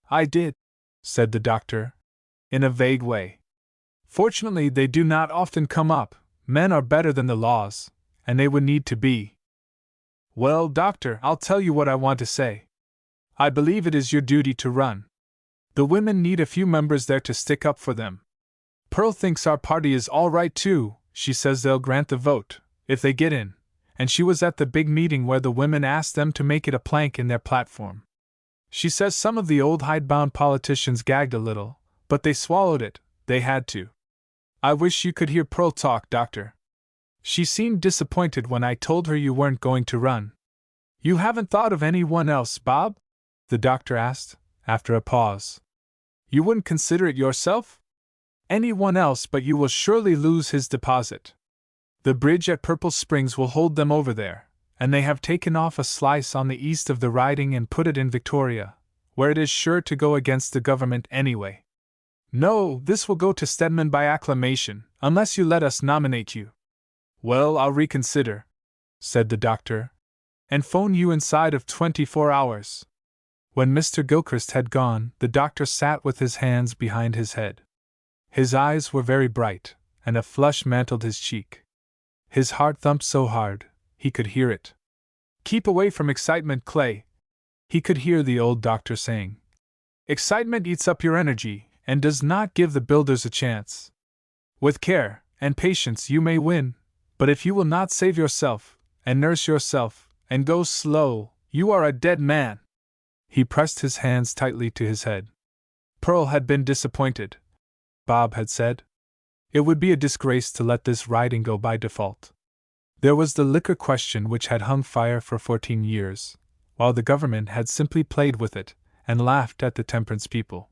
"I did," said the doctor, in a vague way. "Fortunately, they do not often come up. Men are better than the laws, and they would need to be. Well, doctor, I'll tell you what I want to say. I believe it is your duty to run. The women need a few members there to stick up for them. Pearl thinks our party is all right too. She says they'll grant the vote, if they get in, and she was at the big meeting where the women asked them to make it a plank in their platform. She says some of the old hidebound politicians gagged a little, but they swallowed it, they had to. I wish you could hear Pearl talk, doctor. She seemed disappointed when I told her you weren't going to run." "You haven't thought of anyone else, Bob?" the doctor asked, after a pause. "You wouldn't consider it yourself?" "Anyone else, but you will surely lose his deposit. The bridge at Purple Springs will hold them over there, and they have taken off a slice on the east of the riding and put it in Victoria, where it is sure to go against the government anyway. No, this will go to Stedman by acclamation, unless you let us nominate you." "Well, I'll reconsider," said the doctor, "and phone you inside of 24 hours. When Mr. Gilchrist had gone, the doctor sat with his hands behind his head. His eyes were very bright, and a flush mantled his cheek. His heart thumped so hard, he could hear it. "Keep away from excitement, Clay," he could hear the old doctor saying. "Excitement eats up your energy, and does not give the builders a chance. With care and patience you may win, but if you will not save yourself, and nurse yourself, and go slow, you are a dead man." He pressed his hands tightly to his head. Pearl had been disappointed, Bob had said. It would be a disgrace to let this riding go by default. There was the liquor question which had hung fire for 14 years, while the government had simply played with it and laughed at the temperance people.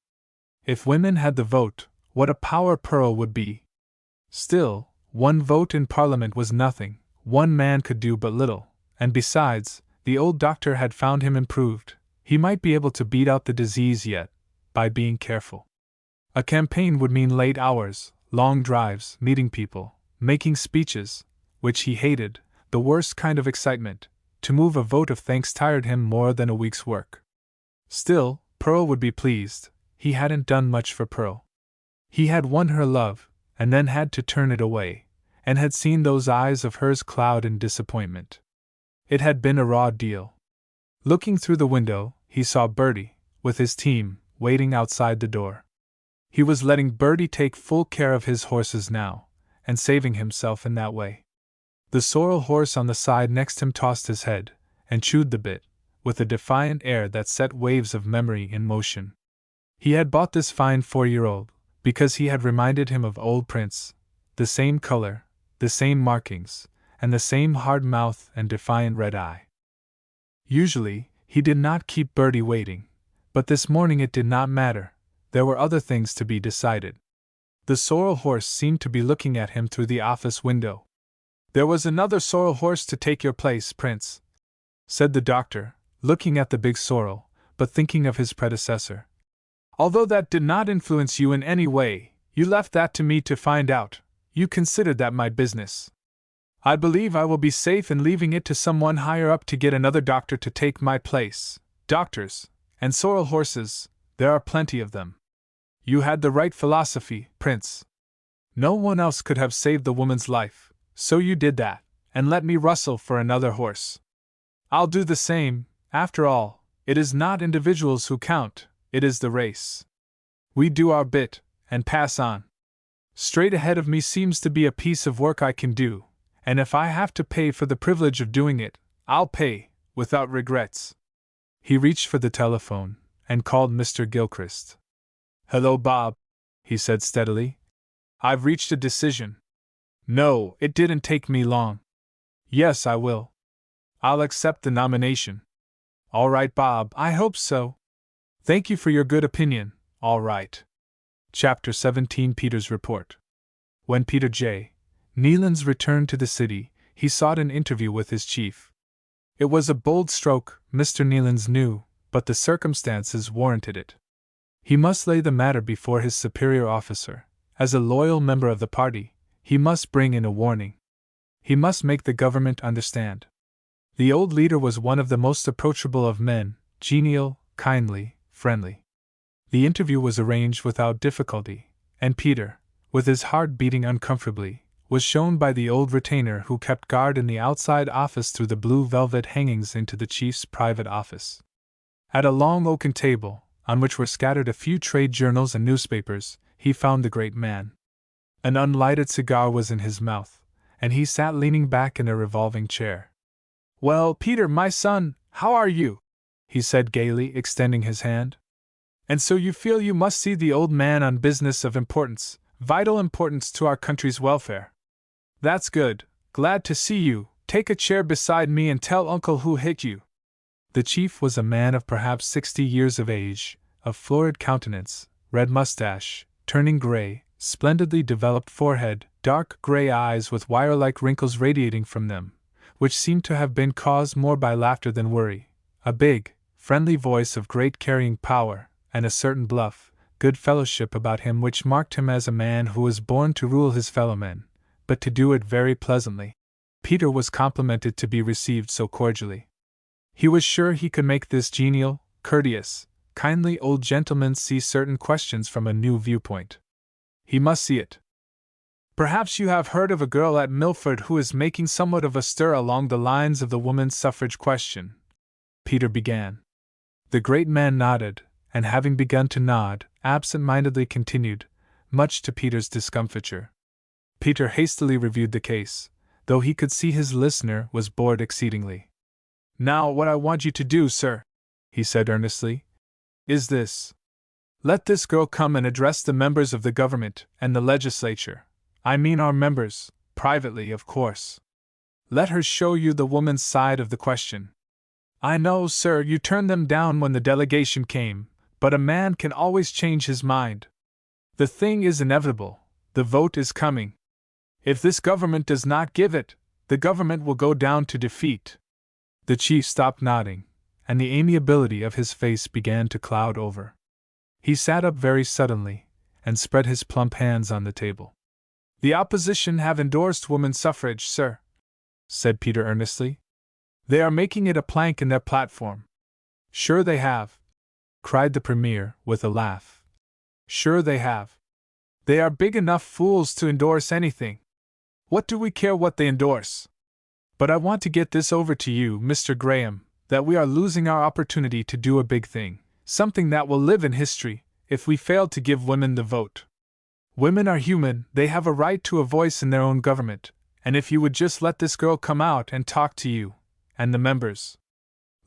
If women had the vote, what a power Pearl would be. Still, one vote in Parliament was nothing, one man could do but little, and besides, the old doctor had found him improved. He might be able to beat out the disease yet, by being careful. A campaign would mean late hours, long drives, meeting people, making speeches, which he hated, the worst kind of excitement. To move a vote of thanks tired him more than a week's work. Still, Pearl would be pleased. He hadn't done much for Pearl. He had won her love, and then had to turn it away, and had seen those eyes of hers cloud in disappointment. It had been a raw deal. Looking through the window, he saw Bertie, with his team, waiting outside the door. He was letting Bertie take full care of his horses now, and saving himself in that way. The sorrel horse on the side next him tossed his head, and chewed the bit, with a defiant air that set waves of memory in motion. He had bought this fine 4-year-old, because he had reminded him of old Prince, the same color, the same markings, and the same hard mouth and defiant red eye. Usually, he did not keep Bertie waiting, but this morning it did not matter, there were other things to be decided. The sorrel horse seemed to be looking at him through the office window. "There was another sorrel horse to take your place, Prince," said the doctor, looking at the big sorrel, but thinking of his predecessor. "Although that did not influence you in any way, you left that to me to find out, you considered that my business. I believe I will be safe in leaving it to someone higher up to get another doctor to take my place. Doctors, and sorrel horses, there are plenty of them. You had the right philosophy, Prince. No one else could have saved the woman's life, so you did that, and let me rustle for another horse. I'll do the same. After all, it is not individuals who count, it is the race. We do our bit, and pass on. Straight ahead of me seems to be a piece of work I can do, and if I have to pay for the privilege of doing it, I'll pay, without regrets." He reached for the telephone, and called Mr. Gilchrist. "Hello, Bob," he said steadily. "I've reached a decision. No, it didn't take me long. Yes, I will. I'll accept the nomination." "All right, Bob, I hope so. Thank you for your good opinion, all right." Chapter 17 Peter's Report. When Peter J. Nealons returned to the city, he sought an interview with his chief. It was a bold stroke, Mr. Nealons knew, but the circumstances warranted it. He must lay the matter before his superior officer. As a loyal member of the party, he must bring in a warning. He must make the government understand. The old leader was one of the most approachable of men, genial, kindly, friendly. The interview was arranged without difficulty, and Peter, with his heart beating uncomfortably, was shown by the old retainer who kept guard in the outside office through the blue velvet hangings into the chief's private office. At a long oaken table, on which were scattered a few trade journals and newspapers, he found the great man. An unlighted cigar was in his mouth, and he sat leaning back in a revolving chair. "Well, Peter, my son, how are you?" he said gaily, extending his hand. "And so you feel you must see the old man on business of importance, vital importance to our country's welfare. That's good, glad to see you. Take a chair beside me and tell Uncle who hit you." The chief was a man of perhaps 60 years of age, of florid countenance, red mustache, turning gray, splendidly developed forehead, dark gray eyes with wire-like wrinkles radiating from them, which seemed to have been caused more by laughter than worry, a big, friendly voice of great carrying power, and a certain bluff, good fellowship about him which marked him as a man who was born to rule his fellowmen, but to do it very pleasantly. Peter was complimented to be received so cordially. He was sure he could make this genial, courteous, kindly old gentleman see certain questions from a new viewpoint. He must see it. "Perhaps you have heard of a girl at Milford who is making somewhat of a stir along the lines of the woman's suffrage question," Peter began. The great man nodded, and having begun to nod, absent-mindedly continued, much to Peter's discomfiture. Peter hastily reviewed the case, though he could see his listener was bored exceedingly. "Now what I want you to do, sir," he said earnestly, "is this. Let this girl come and address the members of the government and the legislature. I mean our members, privately, of course. Let her show you the woman's side of the question. I know, sir, you turned them down when the delegation came, but a man can always change his mind. The thing is inevitable, the vote is coming. If this government does not give it, the government will go down to defeat." The chief stopped nodding, and the amiability of his face began to cloud over. He sat up very suddenly, and spread his plump hands on the table. "The opposition have endorsed woman suffrage, sir," said Peter earnestly. "They are making it a plank in their platform." "Sure they have," cried the Premier, with a laugh. "Sure they have. They are big enough fools to endorse anything. What do we care what they endorse? But I want to get this over to you, Mr. Graham, that we are losing our opportunity to do a big thing, something that will live in history, if we fail to give women the vote. Women are human, they have a right to a voice in their own government, and if you would just let this girl come out and talk to you, and the members.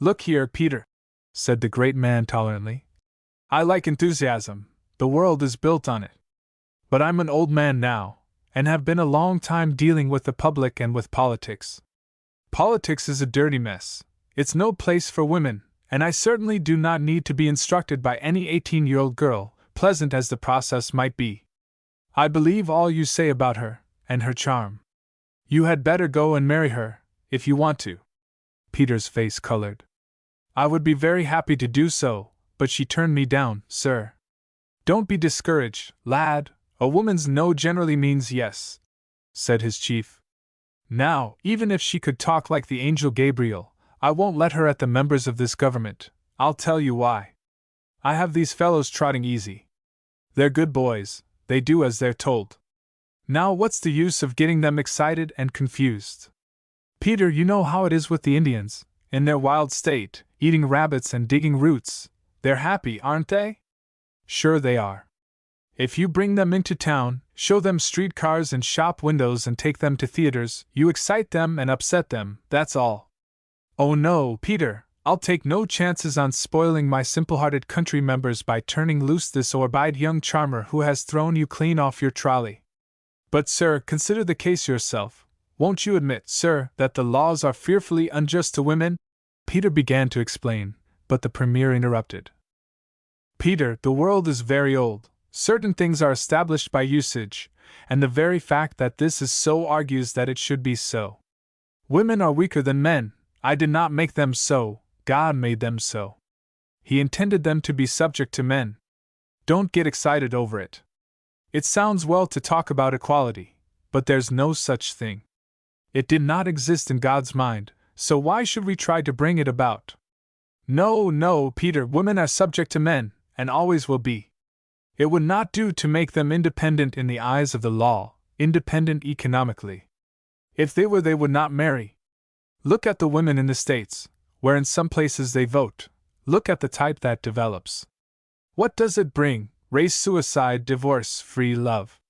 Look here, Peter, said the great man tolerantly. I like enthusiasm, the world is built on it. But I'm an old man now, and have been a long time dealing with the public and with politics. Politics is a dirty mess. It's no place for women, and I certainly do not need to be instructed by any 18-year-old girl, pleasant as the process might be. I believe all you say about her, and her charm. You had better go and marry her, if you want to. Peter's face colored. I would be very happy to do so, but she turned me down, sir. Don't be discouraged, lad, a woman's no generally means yes, said his chief. Now, even if she could talk like the angel Gabriel, I won't let her at the members of this government. I'll tell you why. I have these fellows trotting easy. They're good boys, they do as they're told. Now what's the use of getting them excited and confused? Peter, you know how it is with the Indians, in their wild state, eating rabbits and digging roots. They're happy, aren't they? Sure they are. If you bring them into town, show them streetcars and shop windows and take them to theaters, you excite them and upset them, that's all. Oh no, Peter, I'll take no chances on spoiling my simple-hearted country members by turning loose this orb-eyed young charmer who has thrown you clean off your trolley. But sir, consider the case yourself. Won't you admit, sir, that the laws are fearfully unjust to women? Peter began to explain, but the Premier interrupted. Peter, the world is very old. Certain things are established by usage, and the very fact that this is so argues that it should be so. Women are weaker than men. I did not make them so, God made them so. He intended them to be subject to men. Don't get excited over it. It sounds well to talk about equality, but there's no such thing. It did not exist in God's mind, so why should we try to bring it about? No, no, Peter, women are subject to men, and always will be. It would not do to make them independent in the eyes of the law, independent economically. If they were, they would not marry. Look at the women in the States, where in some places they vote. Look at the type that develops. What does it bring? Race, suicide, divorce, free love.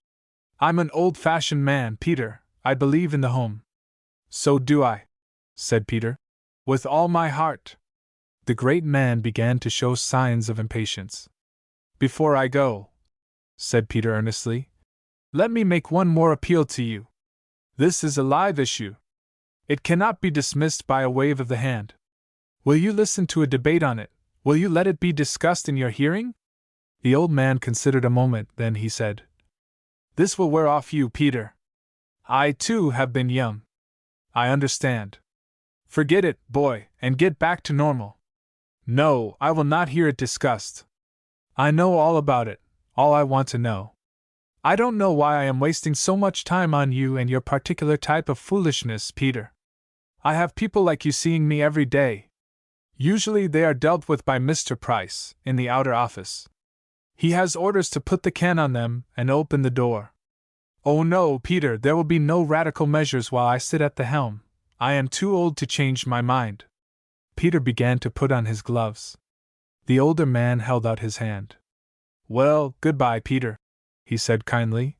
I'm an old-fashioned man, Peter. I believe in the home. So do I, said Peter. With all my heart. The great man began to show signs of impatience. Before I go, said Peter earnestly, let me make one more appeal to you. This is a live issue. It cannot be dismissed by a wave of the hand. Will you listen to a debate on it? Will you let it be discussed in your hearing? The old man considered a moment, then he said, This will wear off you, Peter. I, too, have been young. I understand. Forget it, boy, and get back to normal. No, I will not hear it discussed. I know all about it, all I want to know. I don't know why I am wasting so much time on you and your particular type of foolishness, Peter. I have people like you seeing me every day. Usually they are dealt with by Mr. Price, in the outer office. He has orders to put the can on them and open the door. Oh no, Peter, there will be no radical measures while I sit at the helm. I am too old to change my mind. Peter began to put on his gloves. The older man held out his hand. Well, goodbye, Peter, he said kindly.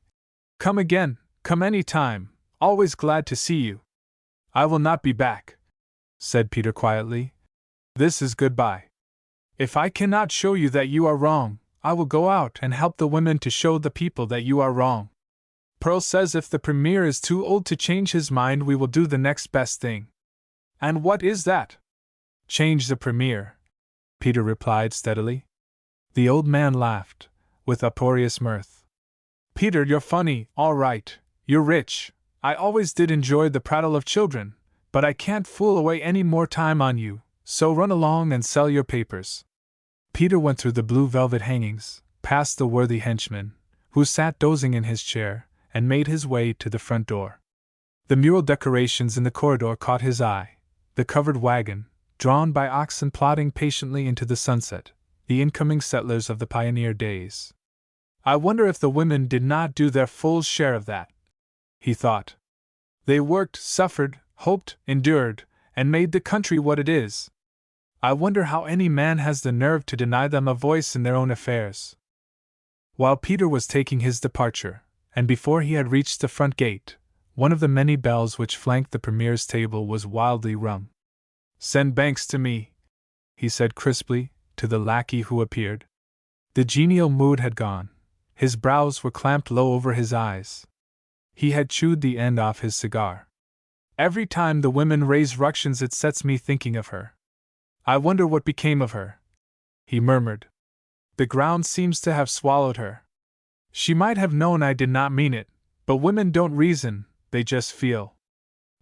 Come again, come any time, always glad to see you. I will not be back, said Peter quietly. This is goodbye. If I cannot show you that you are wrong, I will go out and help the women to show the people that you are wrong. Pearl says if the Premier is too old to change his mind, we will do the next best thing. And what is that? Change the Premier, Peter replied steadily. The old man laughed, with uproarious mirth. Peter, you're funny, all right, you're rich. I always did enjoy the prattle of children, but I can't fool away any more time on you, so run along and sell your papers. Peter went through the blue velvet hangings, past the worthy henchman, who sat dozing in his chair, and made his way to the front door. The mural decorations in the corridor caught his eye, the covered wagon, drawn by oxen plodding patiently into the sunset, the incoming settlers of the pioneer days. I wonder if the women did not do their full share of that, he thought. They worked, suffered, hoped, endured, and made the country what it is. I wonder how any man has the nerve to deny them a voice in their own affairs. While Peter was taking his departure, and before he had reached the front gate, One of the many bells which flanked the premier's table was wildly rung. "Send Banks to me," he said crisply, to the lackey who appeared. The genial mood had gone. His brows were clamped low over his eyes. He had chewed the end off his cigar. "Every time the women raise ructions it sets me thinking of her. I wonder what became of her," he murmured. "The ground seems to have swallowed her. She might have known I did not mean it, but women don't reason, they just feel."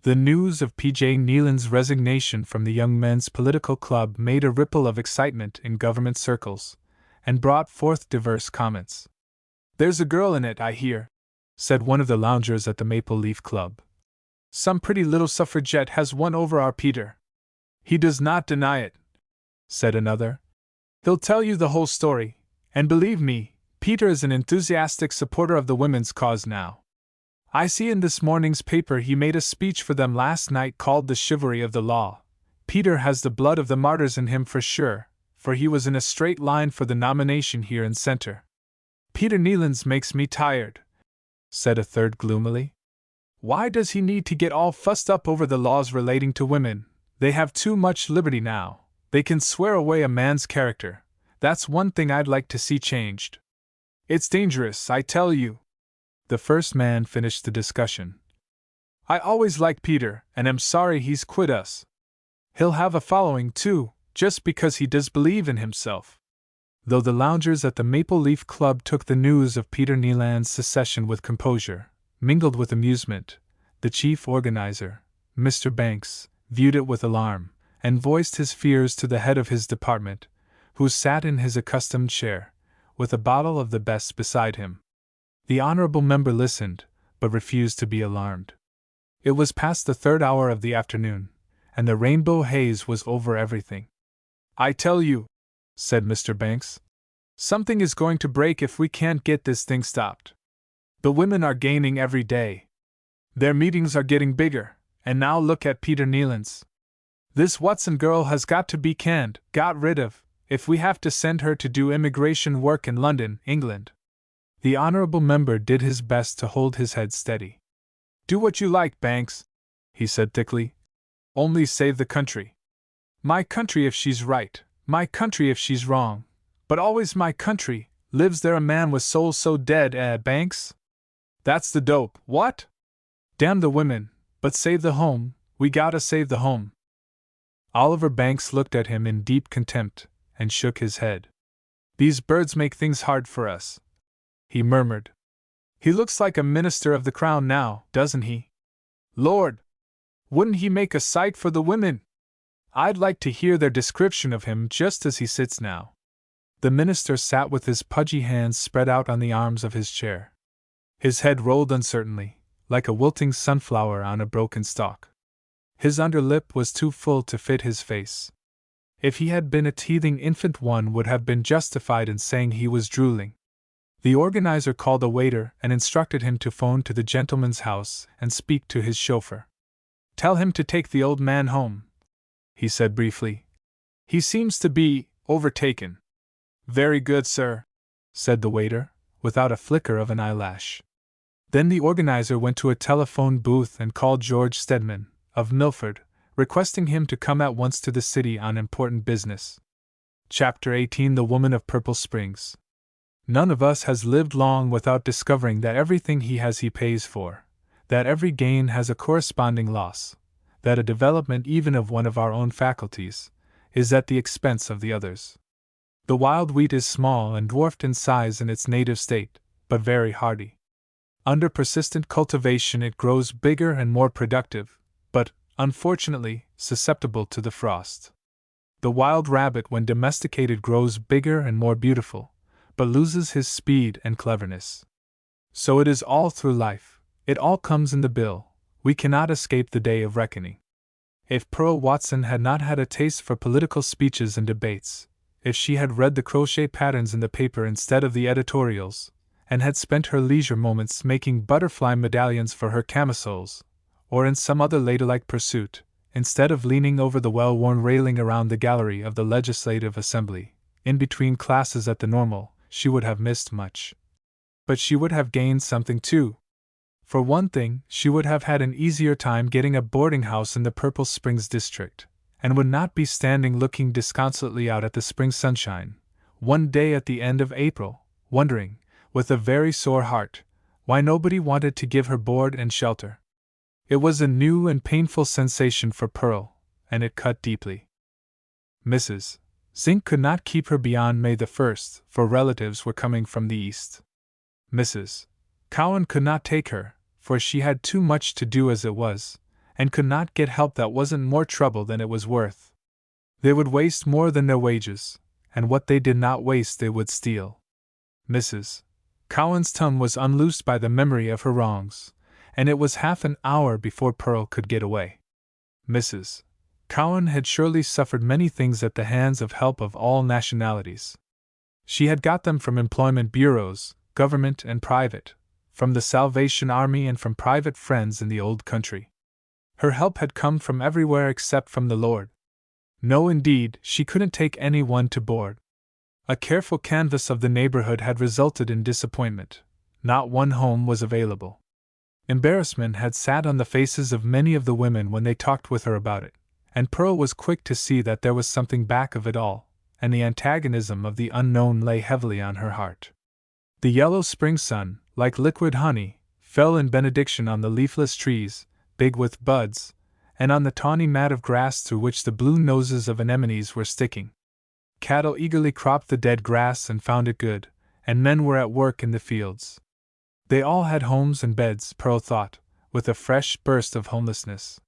The news of P.J. Nealon's resignation from the Young Men's Political Club made a ripple of excitement in government circles, and brought forth diverse comments. "There's a girl in it, I hear," said one of the loungers at the Maple Leaf Club. "Some pretty little suffragette has won over our Peter." "He does not deny it," said another. "He'll tell you the whole story, and believe me, Peter is an enthusiastic supporter of the women's cause now. I see in this morning's paper he made a speech for them last night called The Chivalry of the Law. Peter has the blood of the martyrs in him for sure, for he was in a straight line for the nomination here in Center." "Peter Nealon's makes me tired," said a third gloomily. "Why does he need to get all fussed up over the laws relating to women? They have too much liberty now. They can swear away a man's character. That's one thing I'd like to see changed. It's dangerous, I tell you." The first man finished the discussion. "I always liked Peter, and am sorry he's quit us. He'll have a following, too, just because he does believe in himself." Though the loungers at the Maple Leaf Club took the news of Peter Nealon's secession with composure, mingled with amusement, the chief organizer, Mr. Banks, viewed it with alarm, and voiced his fears to the head of his department, who sat in his accustomed chair, with a bottle of the best beside him. The honorable member listened, but refused to be alarmed. It was past the third hour of the afternoon, and the rainbow haze was over everything. "I tell you," said Mr. Banks, "something is going to break if we can't get this thing stopped. The women are gaining every day. Their meetings are getting bigger, and now look at Peter Nealon's. This Watson girl has got to be canned, got rid of, if we have to send her to do immigration work in London, England." The honorable member did his best to hold his head steady. "Do what you like, Banks," he said thickly. "Only save the country. My country if she's right, my country if she's wrong, but always my country. Lives there a man with soul so dead, Banks? That's the dope, what? Damn the women, but save the home, we gotta save the home." Oliver Banks looked at him in deep contempt, and shook his head. "These birds make things hard for us," he murmured. "He looks like a minister of the crown now, doesn't he? Lord! Wouldn't he make a sight for the women? I'd like to hear their description of him just as he sits now." The minister sat with his pudgy hands spread out on the arms of his chair. His head rolled uncertainly, like a wilting sunflower on a broken stalk. His under lip was too full to fit his face. If he had been a teething infant, one would have been justified in saying he was drooling. The organizer called a waiter and instructed him to phone to the gentleman's house and speak to his chauffeur. "Tell him to take the old man home," he said briefly. "He seems to be overtaken." "Very good, sir," said the waiter, without a flicker of an eyelash. Then the organizer went to a telephone booth and called George Stedman, of Milford, requesting him to come at once to the city on important business. Chapter 18: The Woman of Purple Springs. None of us has lived long without discovering that everything he has he pays for, that every gain has a corresponding loss, that a development even of one of our own faculties is at the expense of the others. The wild wheat is small and dwarfed in size in its native state, but very hardy. Under persistent cultivation it grows bigger and more productive, but, unfortunately, susceptible to the frost. The wild rabbit when domesticated grows bigger and more beautiful, but loses his speed and cleverness. So it is all through life, it all comes in the bill, we cannot escape the day of reckoning. If Pearl Watson had not had a taste for political speeches and debates, if she had read the crochet patterns in the paper instead of the editorials, and had spent her leisure moments making butterfly medallions for her camisoles, or in some other ladylike pursuit, instead of leaning over the well-worn railing around the gallery of the Legislative Assembly, in between classes at the Normal, she would have missed much. But she would have gained something too. For one thing, she would have had an easier time getting a boarding house in the Purple Springs district, and would not be standing looking disconsolately out at the spring sunshine, one day at the end of April, wondering, with a very sore heart, why nobody wanted to give her board and shelter. It was a new and painful sensation for Pearl, and it cut deeply. Mrs. Zink could not keep her beyond May the 1st, for relatives were coming from the east. Mrs. Cowan could not take her, for she had too much to do as it was, and could not get help that wasn't more trouble than it was worth. They would waste more than their wages, and what they did not waste they would steal. Mrs. Cowan's tongue was unloosed by the memory of her wrongs, and it was half an hour before Pearl could get away. Mrs. Cowan had surely suffered many things at the hands of help of all nationalities. She had got them from employment bureaus, government and private, from the Salvation Army and from private friends in the old country. Her help had come from everywhere except from the Lord. No, indeed, she couldn't take any one to board. A careful canvass of the neighborhood had resulted in disappointment. Not one home was available. Embarrassment had sat on the faces of many of the women when they talked with her about it, and Pearl was quick to see that there was something back of it all, and the antagonism of the unknown lay heavily on her heart. The yellow spring sun, like liquid honey, fell in benediction on the leafless trees, big with buds, and on the tawny mat of grass through which the blue noses of anemones were sticking. Cattle eagerly cropped the dead grass and found it good, and men were at work in the fields. They all had homes and beds, Pearl thought, with a fresh burst of homelessness.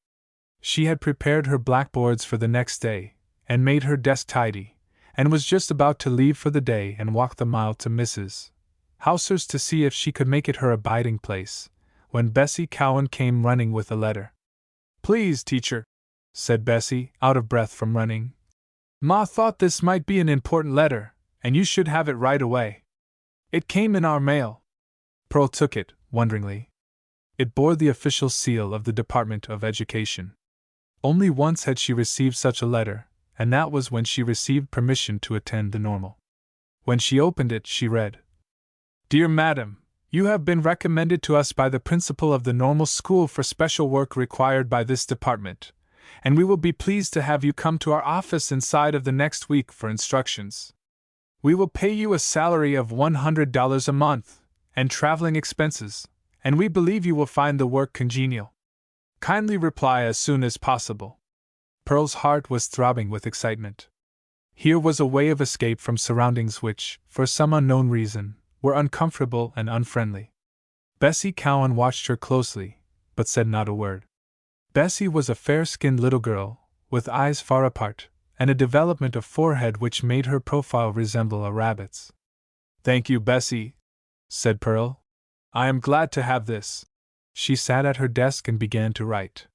She had prepared her blackboards for the next day, and made her desk tidy, and was just about to leave for the day and walk the mile to Mrs. Hauser's to see if she could make it her abiding place, when Bessie Cowan came running with a letter. "Please, teacher," said Bessie, out of breath from running. "Ma thought this might be an important letter, and you should have it right away. It came in our mail." Pearl took it, wonderingly. It bore the official seal of the Department of Education. Only once had she received such a letter, and that was when she received permission to attend the normal. When she opened it, she read, "Dear Madam, you have been recommended to us by the principal of the normal school for special work required by this department, and we will be pleased to have you come to our office inside of the next week for instructions. We will pay you a salary of $100 a month, and traveling expenses, and we believe you will find the work congenial. Kindly reply as soon as possible." Pearl's heart was throbbing with excitement. Here was a way of escape from surroundings which, for some unknown reason, were uncomfortable and unfriendly. Bessie Cowan watched her closely, but said not a word. Bessie was a fair-skinned little girl, with eyes far apart, and a development of forehead which made her profile resemble a rabbit's. "Thank you, Bessie," said Pearl. "I am glad to have this." She sat at her desk and began to write.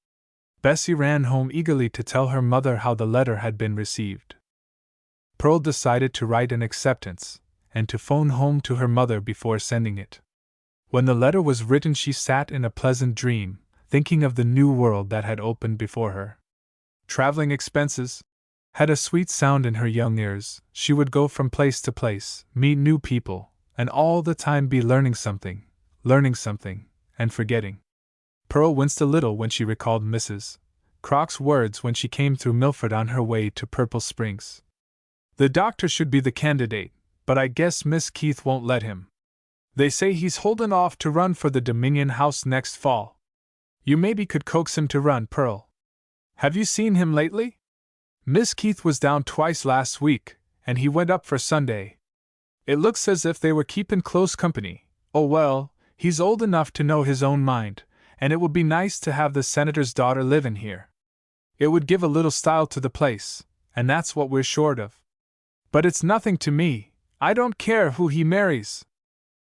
Bessie ran home eagerly to tell her mother how the letter had been received. Pearl decided to write an acceptance, and to phone home to her mother before sending it. When the letter was written, she sat in a pleasant dream, thinking of the new world that had opened before her. Traveling expenses had a sweet sound in her young ears. She would go from place to place, meet new people, and all the time be learning something, and forgetting. Pearl winced a little when she recalled Mrs. Croc's words when she came through Milford on her way to Purple Springs. "The doctor should be the candidate, but I guess Miss Keith won't let him. They say he's holding off to run for the Dominion House next fall. You maybe could coax him to run, Pearl. Have you seen him lately? Miss Keith was down twice last week, and he went up for Sunday. It looks as if they were keeping close company. Oh well, he's old enough to know his own mind, and it would be nice to have the senator's daughter living here. It would give a little style to the place, and that's what we're short of. But it's nothing to me. I don't care who he marries."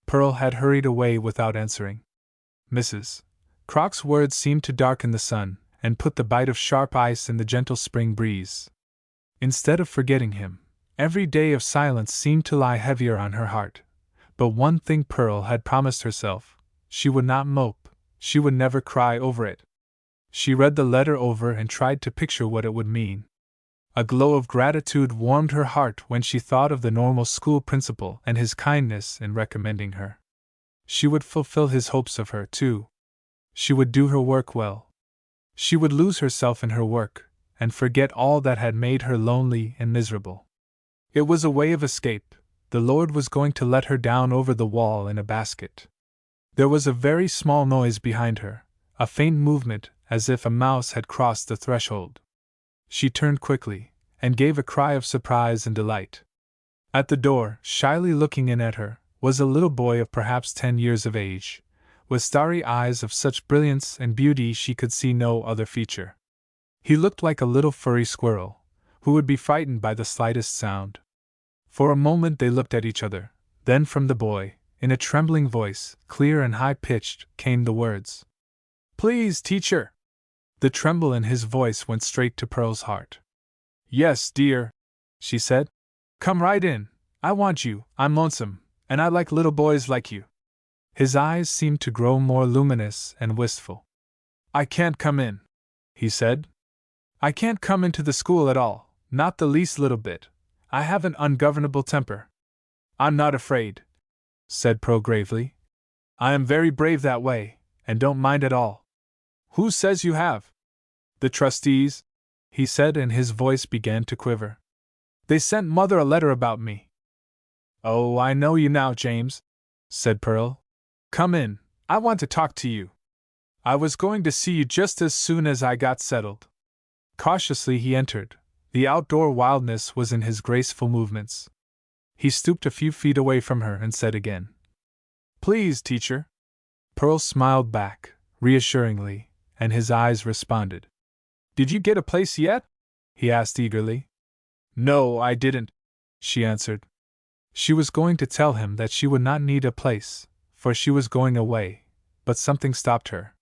Pearl had hurried away without answering. Mrs. Croc's words seemed to darken the sun, and put the bite of sharp ice in the gentle spring breeze. Instead of forgetting him, every day of silence seemed to lie heavier on her heart. But one thing Pearl had promised herself: she would not mope, she would never cry over it. She read the letter over and tried to picture what it would mean. A glow of gratitude warmed her heart when she thought of the normal school principal and his kindness in recommending her. She would fulfill his hopes of her, too, She would do her work well. She would lose herself in her work, and forget all that had made her lonely and miserable. It was a way of escape. The Lord was going to let her down over the wall in a basket. There was a very small noise behind her, a faint movement as if a mouse had crossed the threshold. She turned quickly, and gave a cry of surprise and delight. At the door, shyly looking in at her, was a little boy of perhaps 10 years of age, with starry eyes of such brilliance and beauty she could see no other feature. He looked like a little furry squirrel, who would be frightened by the slightest sound. For a moment they looked at each other, then from the boy, in a trembling voice, clear and high-pitched, came the words, "Please, teacher!" The tremble in his voice went straight to Pearl's heart. "Yes, dear," she said. "Come right in. I want you. I'm lonesome, and I like little boys like you." His eyes seemed to grow more luminous and wistful. "I can't come in," he said. "I can't come into the school at all, not the least little bit. I have an ungovernable temper." "I'm not afraid," said Pearl gravely. "I am very brave that way, and don't mind at all." "Who says you have?" "The trustees," he said, and his voice began to quiver. "They sent Mother a letter about me." "Oh, I know you now, James," said Pearl. "Come in, I want to talk to you. I was going to see you just as soon as I got settled." Cautiously he entered. The outdoor wildness was in his graceful movements. He stooped a few feet away from her and said again, "Please, teacher." Pearl smiled back, reassuringly, and his eyes responded. "Did you get a place yet?" he asked eagerly. "No, I didn't," she answered. She was going to tell him that she would not need a place, for she was going away, but something stopped her.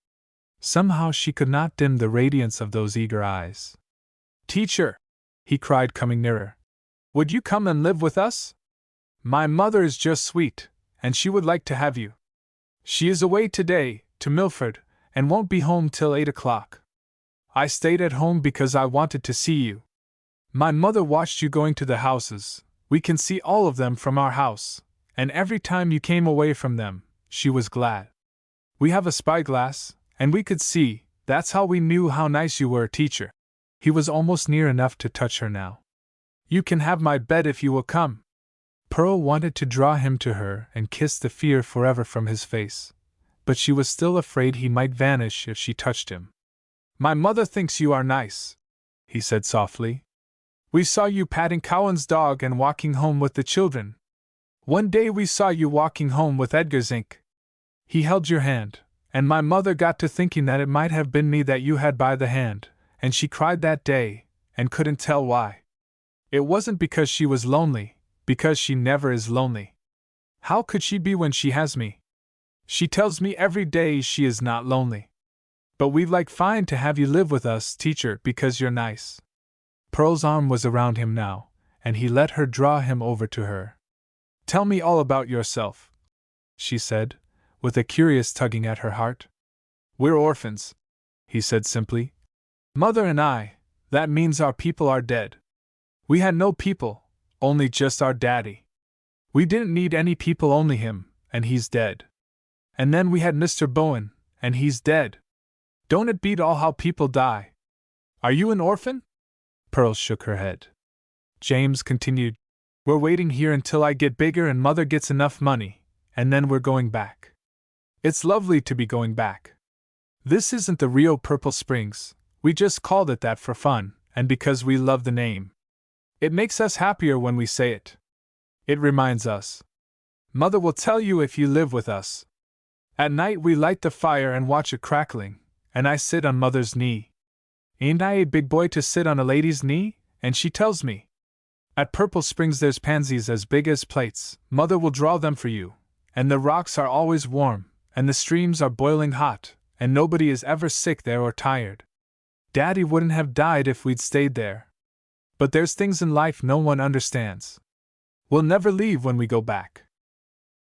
Somehow she could not dim the radiance of those eager eyes. "Teacher," he cried, coming nearer, "would you come and live with us? My mother is just sweet, and she would like to have you. She is away today, to Milford, and won't be home till 8 o'clock. I stayed at home because I wanted to see you. My mother watched you going to the houses. We can see all of them from our house, and every time you came away from them, she was glad. We have a spyglass, and we could see. That's how we knew how nice you were, teacher." He was almost near enough to touch her now. "You can have my bed if you will come." Pearl wanted to draw him to her and kiss the fear forever from his face, but she was still afraid he might vanish if she touched him. "My mother thinks you are nice," he said softly. "We saw you patting Cowan's dog and walking home with the children. One day we saw you walking home with Edgar Zink. He held your hand, and my mother got to thinking that it might have been me that you had by the hand, and she cried that day, and couldn't tell why. It wasn't because she was lonely, because she never is lonely. How could she be when she has me? She tells me every day she is not lonely. But we'd like fine to have you live with us, teacher, because you're nice." Pearl's arm was around him now, and he let her draw him over to her. "Tell me all about yourself," she said, with a curious tugging at her heart. "We're orphans," he said simply. "Mother and I, that means our people are dead. We had no people, only just our daddy. We didn't need any people, only him, and he's dead. And then we had Mr. Bowen, and he's dead. Don't it beat all how people die? Are you an orphan?" Pearl shook her head. James continued, "We're waiting here until I get bigger and Mother gets enough money, and then we're going back. It's lovely to be going back. This isn't the real Purple Springs, we just called it that for fun, and because we love the name. It makes us happier when we say it. It reminds us. Mother will tell you if you live with us. At night we light the fire and watch it crackling, and I sit on Mother's knee. Ain't I a big boy to sit on a lady's knee? And she tells me. At Purple Springs there's pansies as big as plates, Mother will draw them for you, and the rocks are always warm, and the streams are boiling hot, and nobody is ever sick there or tired. Daddy wouldn't have died if we'd stayed there. But there's things in life no one understands. We'll never leave when we go back."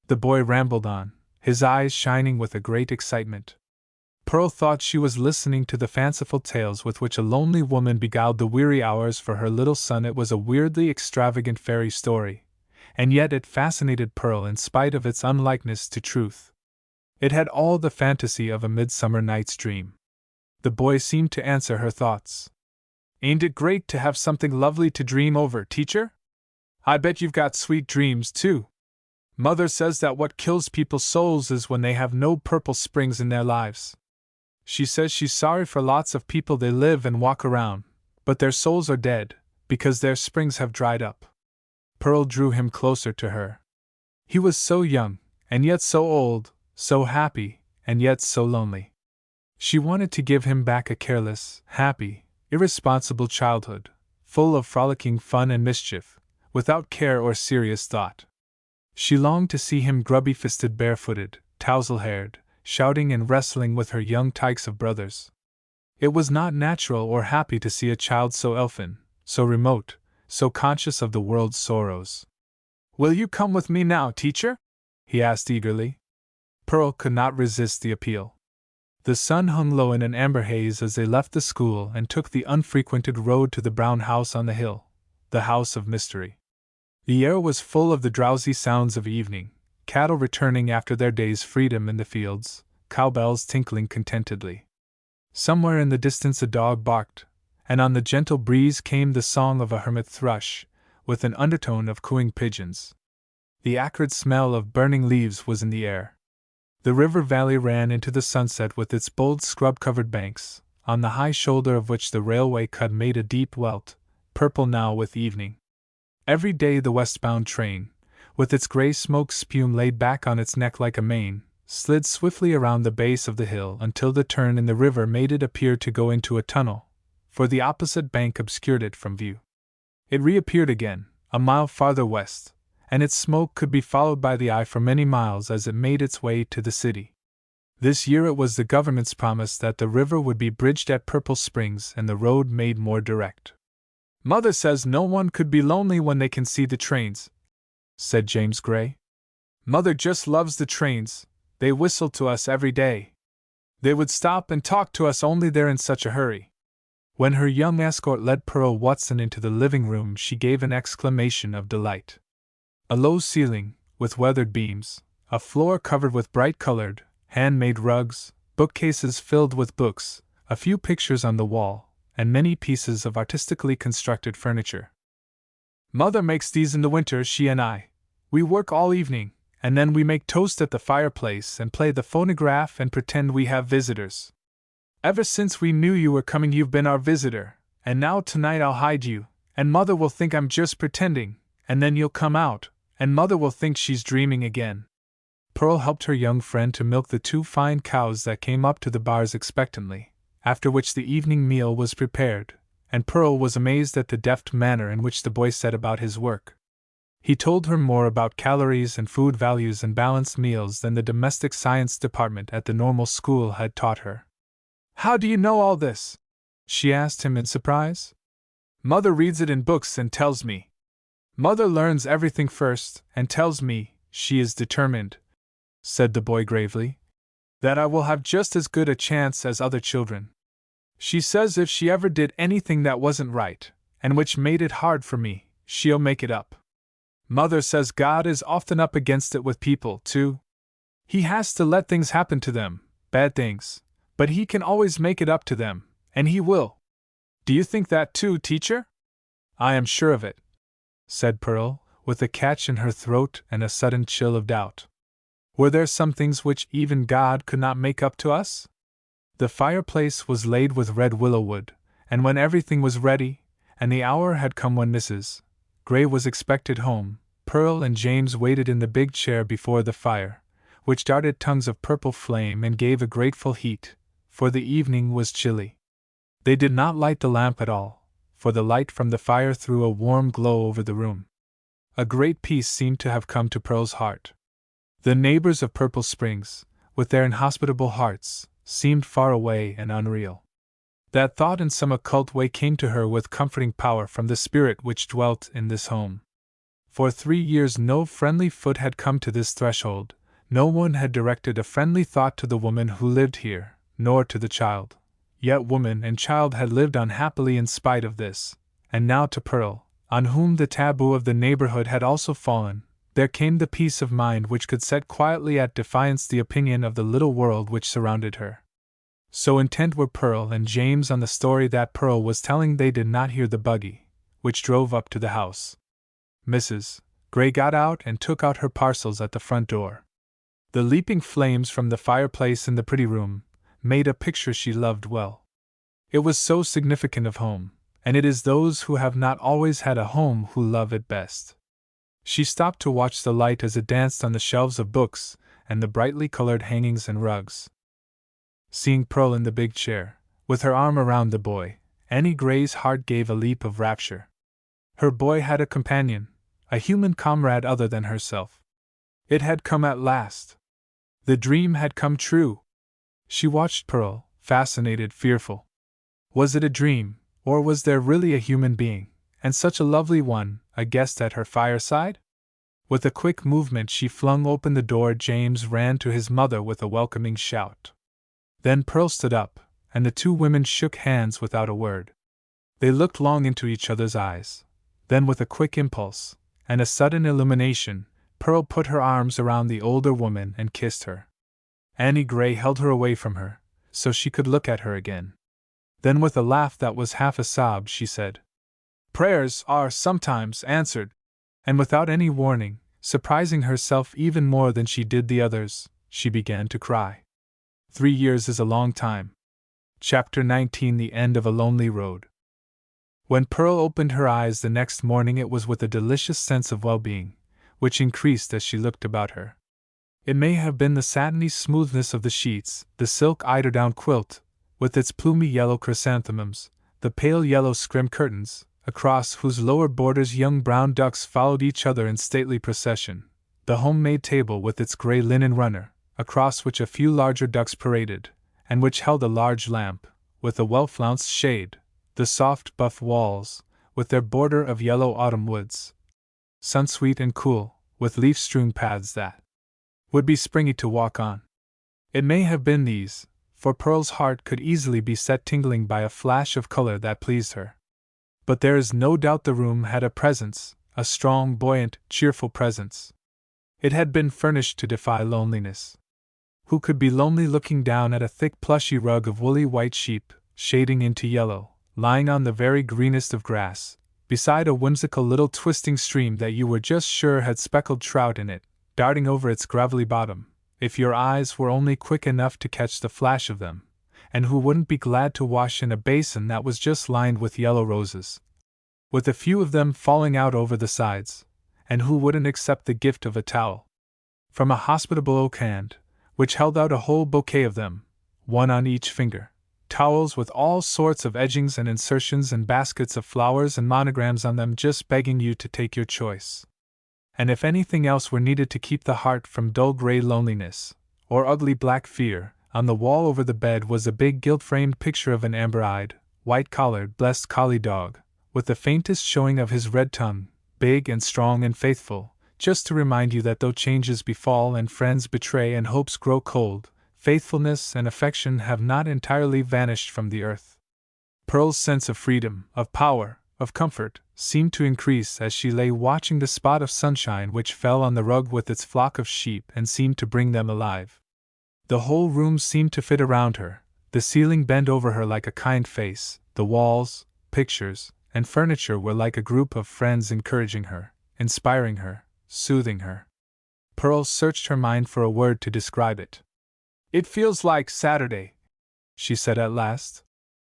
The boy rambled on, his eyes shining with a great excitement. Pearl thought she was listening to the fanciful tales with which a lonely woman beguiled the weary hours for her little son. It was a weirdly extravagant fairy story, and yet it fascinated Pearl in spite of its unlikeness to truth. It had all the fantasy of a Midsummer Night's Dream. The boy seemed to answer her thoughts. Ain't it great to have something lovely to dream over, teacher? I bet you've got sweet dreams, too. Mother says that what kills people's souls is when they have no purple springs in their lives. She says she's sorry for lots of people they live and walk around, but their souls are dead, because their springs have dried up. Pearl drew him closer to her. He was so young, and yet so old, so happy, and yet so lonely. She wanted to give him back a careless, happy, irresponsible childhood, full of frolicking fun and mischief, without care or serious thought. She longed to see him grubby-fisted, barefooted, tousle-haired, shouting and wrestling with her young tykes of brothers. It was not natural or happy to see a child so elfin, so remote, so conscious of the world's sorrows. "Will you come with me now, teacher?" he asked eagerly. Pearl could not resist the appeal. The sun hung low in an amber haze as they left the school and took the unfrequented road to the brown house on the hill, the house of mystery. The air was full of the drowsy sounds of evening, cattle returning after their day's freedom in the fields, cowbells tinkling contentedly. Somewhere in the distance a dog barked, and on the gentle breeze came the song of a hermit thrush, with an undertone of cooing pigeons. The acrid smell of burning leaves was in the air. The river valley ran into the sunset with its bold scrub-covered banks, on the high shoulder of which the railway cut made a deep welt, purple now with evening. Every day the westbound train, with its gray smoke spume laid back on its neck like a mane, slid swiftly around the base of the hill until the turn in the river made it appear to go into a tunnel, for the opposite bank obscured it from view. It reappeared again, a mile farther west, and its smoke could be followed by the eye for many miles as it made its way to the city. This year it was the government's promise that the river would be bridged at Purple Springs and the road made more direct. "Mother says no one could be lonely when they can see the trains," said James Gray. "Mother just loves the trains, they whistle to us every day. They would stop and talk to us only they're in such a hurry." When her young escort led Pearl Watson into the living room, she gave an exclamation of delight. A low ceiling, with weathered beams, a floor covered with bright-colored, handmade rugs, bookcases filled with books, a few pictures on the wall, and many pieces of artistically constructed furniture. "Mother makes these in the winter, she and I. We work all evening, and then we make toast at the fireplace and play the phonograph and pretend we have visitors. Ever since we knew you were coming you've been our visitor, and now tonight I'll hide you, and Mother will think I'm just pretending, and then you'll come out, and Mother will think she's dreaming again." Pearl helped her young friend to milk the 2 fine cows that came up to the bars expectantly, after which the evening meal was prepared, and Pearl was amazed at the deft manner in which the boy set about his work. He told her more about calories and food values and balanced meals than the domestic science department at the normal school had taught her. "How do you know all this?" she asked him in surprise. "Mother reads it in books and tells me. Mother learns everything first and tells me, she is determined," said the boy gravely, "that I will have just as good a chance as other children. She says if she ever did anything that wasn't right, and which made it hard for me, she'll make it up. Mother says God is often up against it with people, too. He has to let things happen to them, bad things, but he can always make it up to them, and he will. Do you think that too, teacher?" "I am sure of it," said Pearl, with a catch in her throat and a sudden chill of doubt. Were there some things which even God could not make up to us? The fireplace was laid with red willow wood, and when everything was ready, and the hour had come when Mrs. Gray was expected home, Pearl and James waited in the big chair before the fire, which darted tongues of purple flame and gave a grateful heat, for the evening was chilly. They did not light the lamp at all, for the light from the fire threw a warm glow over the room. A great peace seemed to have come to Pearl's heart. The neighbors of Purple Springs, with their inhospitable hearts, seemed far away and unreal. That thought in some occult way came to her with comforting power from the spirit which dwelt in this home. For 3 years no friendly foot had come to this threshold, no one had directed a friendly thought to the woman who lived here, nor to the child. Yet woman and child had lived unhappily in spite of this, and now to Pearl, on whom the taboo of the neighborhood had also fallen, there came the peace of mind which could set quietly at defiance the opinion of the little world which surrounded her. So intent were Pearl and James on the story that Pearl was telling they did not hear the buggy, which drove up to the house. Mrs. Gray got out and took out her parcels at the front door. The leaping flames from the fireplace in the pretty room made a picture she loved well. It was so significant of home, and it is those who have not always had a home who love it best. She stopped to watch the light as it danced on the shelves of books and the brightly colored hangings and rugs. Seeing Pearl in the big chair, with her arm around the boy, Annie Gray's heart gave a leap of rapture. Her boy had a companion, a human comrade other than herself. It had come at last. The dream had come true. She watched Pearl, fascinated, fearful. Was it a dream, or was there really a human being, and such a lovely one, a guest at her fireside? With a quick movement she flung open the door. James ran to his mother with a welcoming shout. Then Pearl stood up, and the two women shook hands without a word. They looked long into each other's eyes. Then with a quick impulse, and a sudden illumination, Pearl put her arms around the older woman and kissed her. Annie Gray held her away from her, so she could look at her again. Then with a laugh that was half a sob she said, "Prayers are sometimes answered," and without any warning, surprising herself even more than she did the others, she began to cry. 3 years is a long time. Chapter 19: The End of a Lonely Road. When Pearl opened her eyes the next morning, it was with a delicious sense of well-being, which increased as she looked about her. It may have been the satiny smoothness of the sheets, the silk eiderdown quilt, with its plumy yellow chrysanthemums, the pale yellow scrim curtains, across whose lower borders young brown ducks followed each other in stately procession, the homemade table with its gray linen runner, across which a few larger ducks paraded, and which held a large lamp, with a well-flounced shade, the soft buff walls, with their border of yellow autumn woods, sun-sweet and cool, with leaf-strewn paths that would be springy to walk on. It may have been these, for Pearl's heart could easily be set tingling by a flash of color that pleased her. But there is no doubt the room had a presence, a strong, buoyant, cheerful presence. It had been furnished to defy loneliness. Who could be lonely looking down at a thick plushy rug of woolly white sheep, shading into yellow, lying on the very greenest of grass, beside a whimsical little twisting stream that you were just sure had speckled trout in it, darting over its gravelly bottom, if your eyes were only quick enough to catch the flash of them, and who wouldn't be glad to wash in a basin that was just lined with yellow roses, with a few of them falling out over the sides, and who wouldn't accept the gift of a towel from a hospitable oak hand, which held out a whole bouquet of them, one on each finger, towels with all sorts of edgings and insertions and baskets of flowers and monograms on them, just begging you to take your choice. And if anything else were needed to keep the heart from dull gray loneliness, or ugly black fear, on the wall over the bed was a big gilt-framed picture of an amber-eyed, white-collared, blessed collie dog, with the faintest showing of his red tongue, big and strong and faithful, just to remind you that though changes befall and friends betray and hopes grow cold, faithfulness and affection have not entirely vanished from the earth. Pearl's sense of freedom, of power, of comfort, seemed to increase as she lay watching the spot of sunshine which fell on the rug with its flock of sheep and seemed to bring them alive. The whole room seemed to fit around her, the ceiling bent over her like a kind face, the walls, pictures, and furniture were like a group of friends encouraging her, inspiring her, soothing her. Pearl searched her mind for a word to describe it. "It feels like Saturday," she said at last.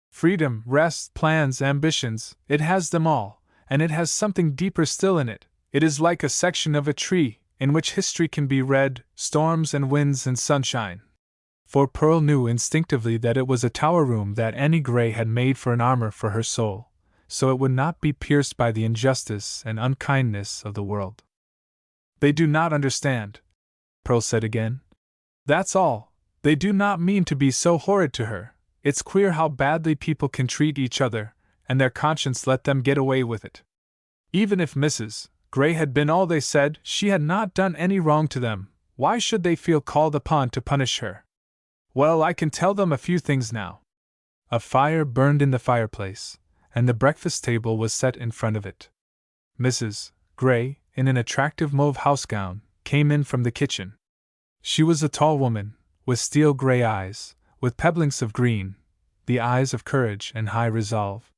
"Freedom, rest, plans, ambitions, it has them all, and it has something deeper still in it. It is like a section of a tree, in which history can be read, storms and winds and sunshine." For Pearl knew instinctively that it was a tower room that Annie Gray had made for an armor for her soul, so it would not be pierced by the injustice and unkindness of the world. "They do not understand," Pearl said again. "That's all. They do not mean to be so horrid to her. It's queer how badly people can treat each other, and their conscience let them get away with it. Even if Mrs. Gray had been all they said, she had not done any wrong to them. Why should they feel called upon to punish her? Well, I can tell them a few things now." A fire burned in the fireplace, and the breakfast table was set in front of it. Mrs. Gray, in an attractive mauve housegown, came in from the kitchen. She was a tall woman, with steel gray eyes, with pebblings of green, the eyes of courage and high resolve.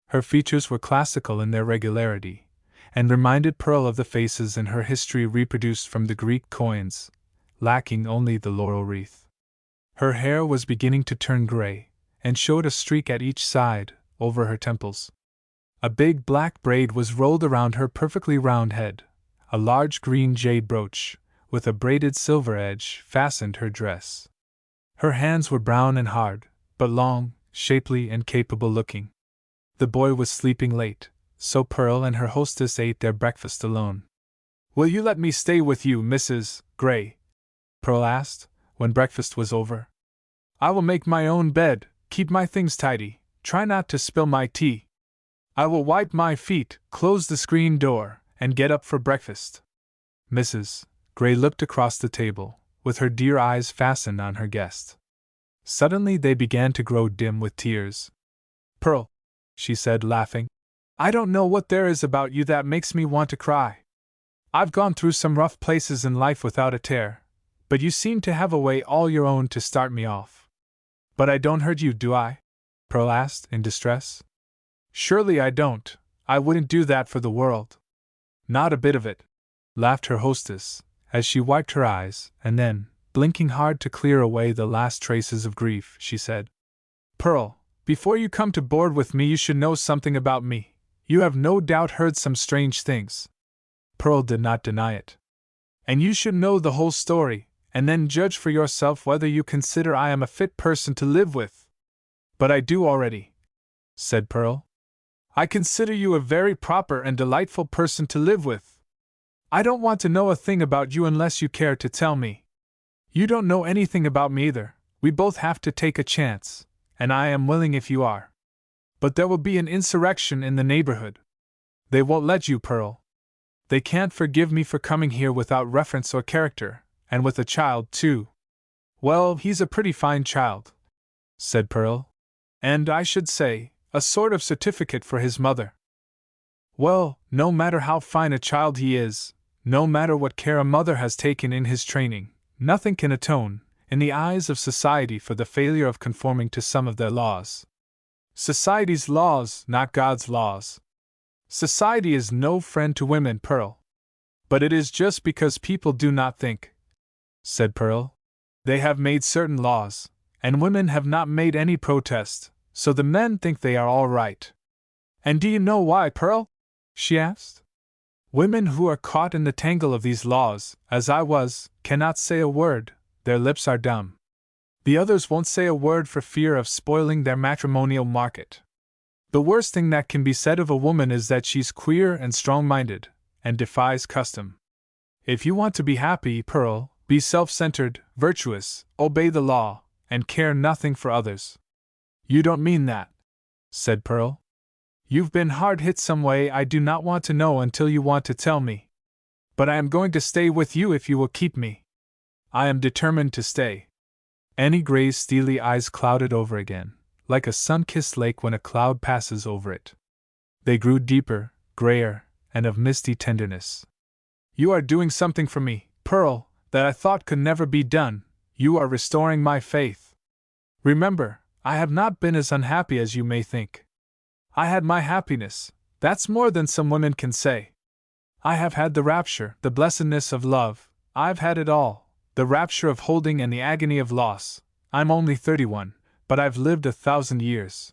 Her features were classical in their regularity, and reminded Pearl of the faces in her history reproduced from the Greek coins, lacking only the laurel wreath. Her hair was beginning to turn gray, and showed a streak at each side, over her temples. A big black braid was rolled around her perfectly round head. A large green jade brooch, with a braided silver edge, fastened her dress. Her hands were brown and hard, but long, shapely, and capable-looking. The boy was sleeping late, so Pearl and her hostess ate their breakfast alone. "Will you let me stay with you, Mrs. Gray?" Pearl asked, when breakfast was over. "I will make my own bed, keep my things tidy, try not to spill my tea. I will wipe my feet, close the screen door, and get up for breakfast." Mrs. Gray looked across the table, with her dear eyes fastened on her guest. Suddenly they began to grow dim with tears. "Pearl," she said, laughing, "I don't know what there is about you that makes me want to cry. I've gone through some rough places in life without a tear, but you seem to have a way all your own to start me off." "But I don't hurt you, do I?" Pearl asked, in distress. "Surely I don't. I wouldn't do that for the world." "Not a bit of it," laughed her hostess, as she wiped her eyes, and then, blinking hard to clear away the last traces of grief, she said, "Pearl, before you come to board with me you should know something about me. You have no doubt heard some strange things." Pearl did not deny it. "And you should know the whole story, and then judge for yourself whether you consider I am a fit person to live with." "But I do already," said Pearl. "I consider you a very proper and delightful person to live with. I don't want to know a thing about you unless you care to tell me. You don't know anything about me either. We both have to take a chance, and I am willing if you are. But there will be an insurrection in the neighborhood. They won't let you, Pearl. They can't forgive me for coming here without reference or character, and with a child, too." "Well, he's a pretty fine child," said Pearl. "And, I should say, a sort of certificate for his mother." "Well, no matter how fine a child he is, no matter what care a mother has taken in his training, nothing can atone, in the eyes of society, for the failure of conforming to some of their laws. Society's laws, not God's laws. Society is no friend to women, Pearl. But it is just because people do not think," said Pearl. "They have made certain laws, and women have not made any protest, so the men think they are all right. And do you know why, Pearl?" she asked. "Women who are caught in the tangle of these laws, as I was, cannot say a word, their lips are dumb. The others won't say a word for fear of spoiling their matrimonial market. The worst thing that can be said of a woman is that she's queer and strong-minded, and defies custom. If you want to be happy, Pearl, be self-centered, virtuous, obey the law, and care nothing for others." "You don't mean that," said Pearl. "You've been hard hit some way I do not want to know until you want to tell me. But I am going to stay with you if you will keep me. I am determined to stay." Annie Gray's steely eyes clouded over again, like a sun-kissed lake when a cloud passes over it. They grew deeper, grayer, and of misty tenderness. "You are doing something for me, Pearl, that I thought could never be done. You are restoring my faith. Remember, I have not been as unhappy as you may think. I had my happiness, that's more than some women can say. I have had the rapture, the blessedness of love, I've had it all, the rapture of holding and the agony of loss. I'm only 31, but I've lived 1,000 years.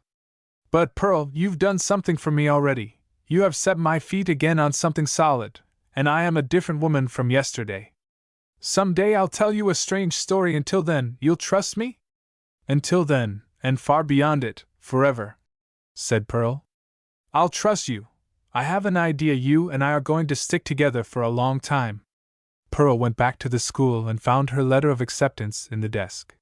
But, Pearl, you've done something for me already. You have set my feet again on something solid, and I am a different woman from yesterday. Some day I'll tell you a strange story. Until then, you'll trust me?" "Until then, and far beyond it, forever," said Pearl. "I'll trust you. I have an idea you and I are going to stick together for a long time." Pearl went back to the school and found her letter of acceptance in the desk.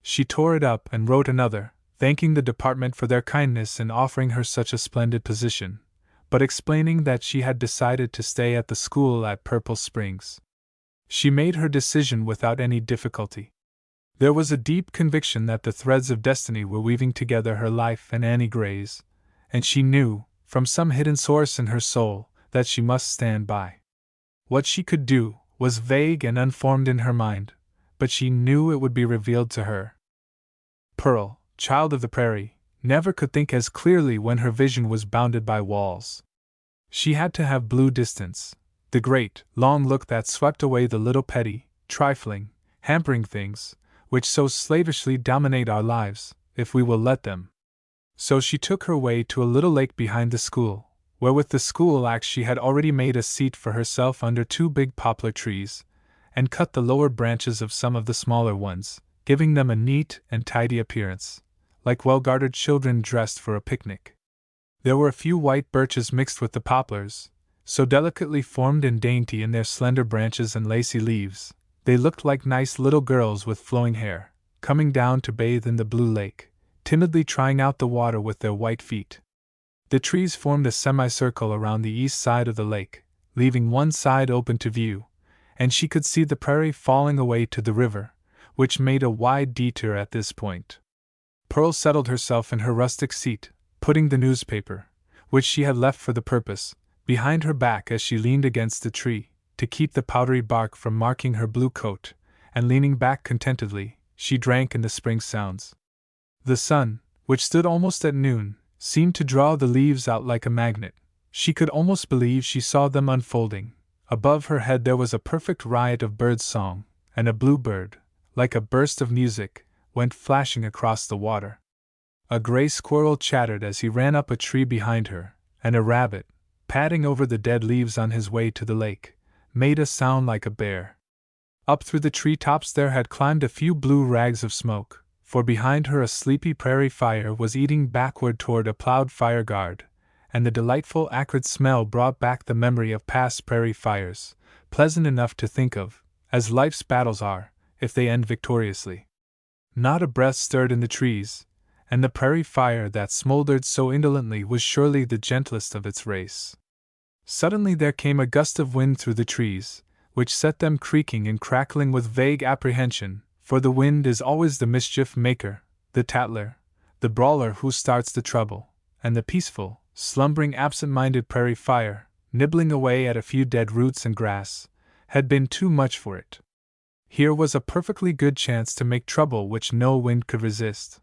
She tore it up and wrote another, thanking the department for their kindness in offering her such a splendid position, but explaining that she had decided to stay at the school at Purple Springs. She made her decision without any difficulty. There was a deep conviction that the threads of destiny were weaving together her life and Annie Gray's, and she knew, from some hidden source in her soul, that she must stand by What she could do was vague and unformed in her mind, but she knew it would be revealed to her. Pearl, child of the prairie, never could think as clearly when her vision was bounded by walls. She had to have blue distance, the great, long look that swept away the little petty, trifling, hampering things, which so slavishly dominate our lives, if we will let them. So she took her way to a little lake behind the school, where with the school axe she had already made a seat for herself under 2 big poplar trees, and cut the lower branches of some of the smaller ones, giving them a neat and tidy appearance, like well-guarded children dressed for a picnic. There were a few white birches mixed with the poplars, so delicately formed and dainty in their slender branches and lacy leaves, they looked like nice little girls with flowing hair, coming down to bathe in the blue lake, timidly trying out the water with their white feet. The trees formed a semicircle around the east side of the lake, leaving one side open to view, and she could see the prairie falling away to the river, which made a wide detour at this point. Pearl settled herself in her rustic seat, putting the newspaper, which she had left for the purpose, behind her back as she leaned against the tree, to keep the powdery bark from marking her blue coat, and leaning back contentedly, she drank in the spring sounds. The sun, which stood almost at noon, seemed to draw the leaves out like a magnet. She could almost believe she saw them unfolding. Above her head there was a perfect riot of bird song, and a bluebird, like a burst of music, went flashing across the water. A gray squirrel chattered as he ran up a tree behind her, and a rabbit, padding over the dead leaves on his way to the lake, made a sound like a bear. Up through the tree tops there had climbed a few blue rags of smoke, for behind her a sleepy prairie fire was eating backward toward a plowed fire guard, and the delightful acrid smell brought back the memory of past prairie fires, pleasant enough to think of, as life's battles are, if they end victoriously. Not a breath stirred in the trees, and the prairie fire that smoldered so indolently was surely the gentlest of its race. Suddenly there came a gust of wind through the trees, which set them creaking and crackling with vague apprehension, for the wind is always the mischief maker, the tattler, the brawler who starts the trouble, and the peaceful, slumbering absent-minded prairie fire, nibbling away at a few dead roots and grass, had been too much for it. Here was a perfectly good chance to make trouble which no wind could resist.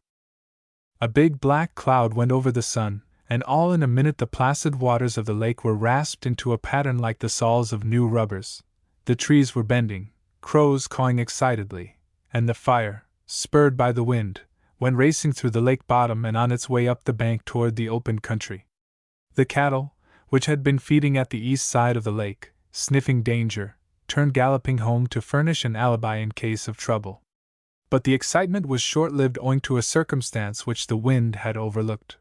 A big black cloud went over the sun, and all in a minute the placid waters of the lake were rasped into a pattern like the soles of new rubbers. The trees were bending, crows cawing excitedly, and the fire, spurred by the wind, went racing through the lake bottom and on its way up the bank toward the open country. The cattle, which had been feeding at the east side of the lake, sniffing danger, turned galloping home to furnish an alibi in case of trouble. But the excitement was short-lived owing to a circumstance which the wind had overlooked.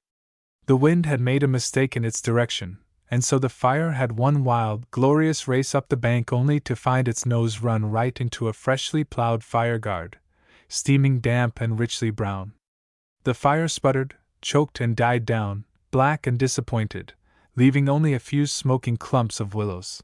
The wind had made a mistake in its direction, and so the fire had one wild, glorious race up the bank only to find its nose run right into a freshly plowed fire guard, steaming damp and richly brown. The fire sputtered, choked and died down, black and disappointed, leaving only a few smoking clumps of willows.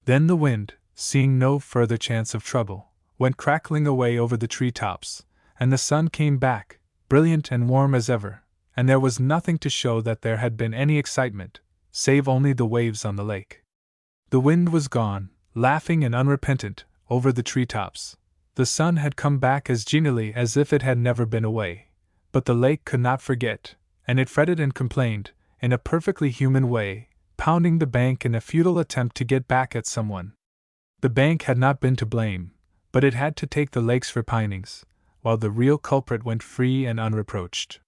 Then the wind, seeing no further chance of trouble, went crackling away over the tree-tops, and the sun came back, brilliant and warm as ever, and there was nothing to show that there had been any excitement, save only the waves on the lake. The wind was gone, laughing and unrepentant, over the tree-tops. The sun had come back as genially as if it had never been away, but the lake could not forget, and it fretted and complained, in a perfectly human way, pounding the bank in a futile attempt to get back at someone. The bank had not been to blame, but it had to take the lake's repinings, while the real culprit went free and unreproached.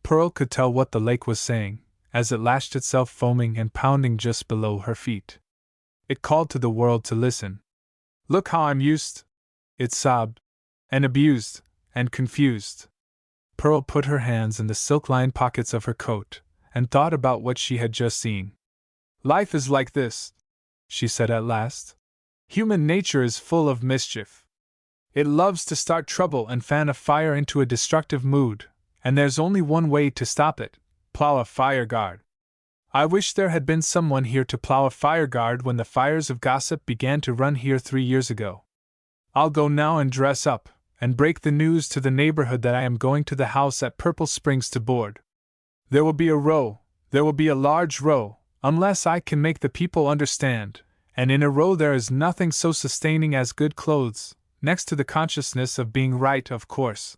Pearl could tell what the lake was saying, as it lashed itself foaming and pounding just below her feet. It called to the world to listen. "Look how I'm used," it sobbed, "and abused, and confused." Pearl put her hands in the silk-lined pockets of her coat, and thought about what she had just seen. "Life is like this," she said at last. "Human nature is full of mischief. It loves to start trouble and fan a fire into a destructive mood, and there's only one way to stop it: plow a fire guard. I wish there had been someone here to plow a fire guard when the fires of gossip began to run here 3 years ago. I'll go now and dress up, and break the news to the neighborhood that I am going to the house at Purple Springs to board. There will be a row, there will be a large row, unless I can make the people understand, And in a row there is nothing so sustaining as good clothes, next to the consciousness of being right, of course,"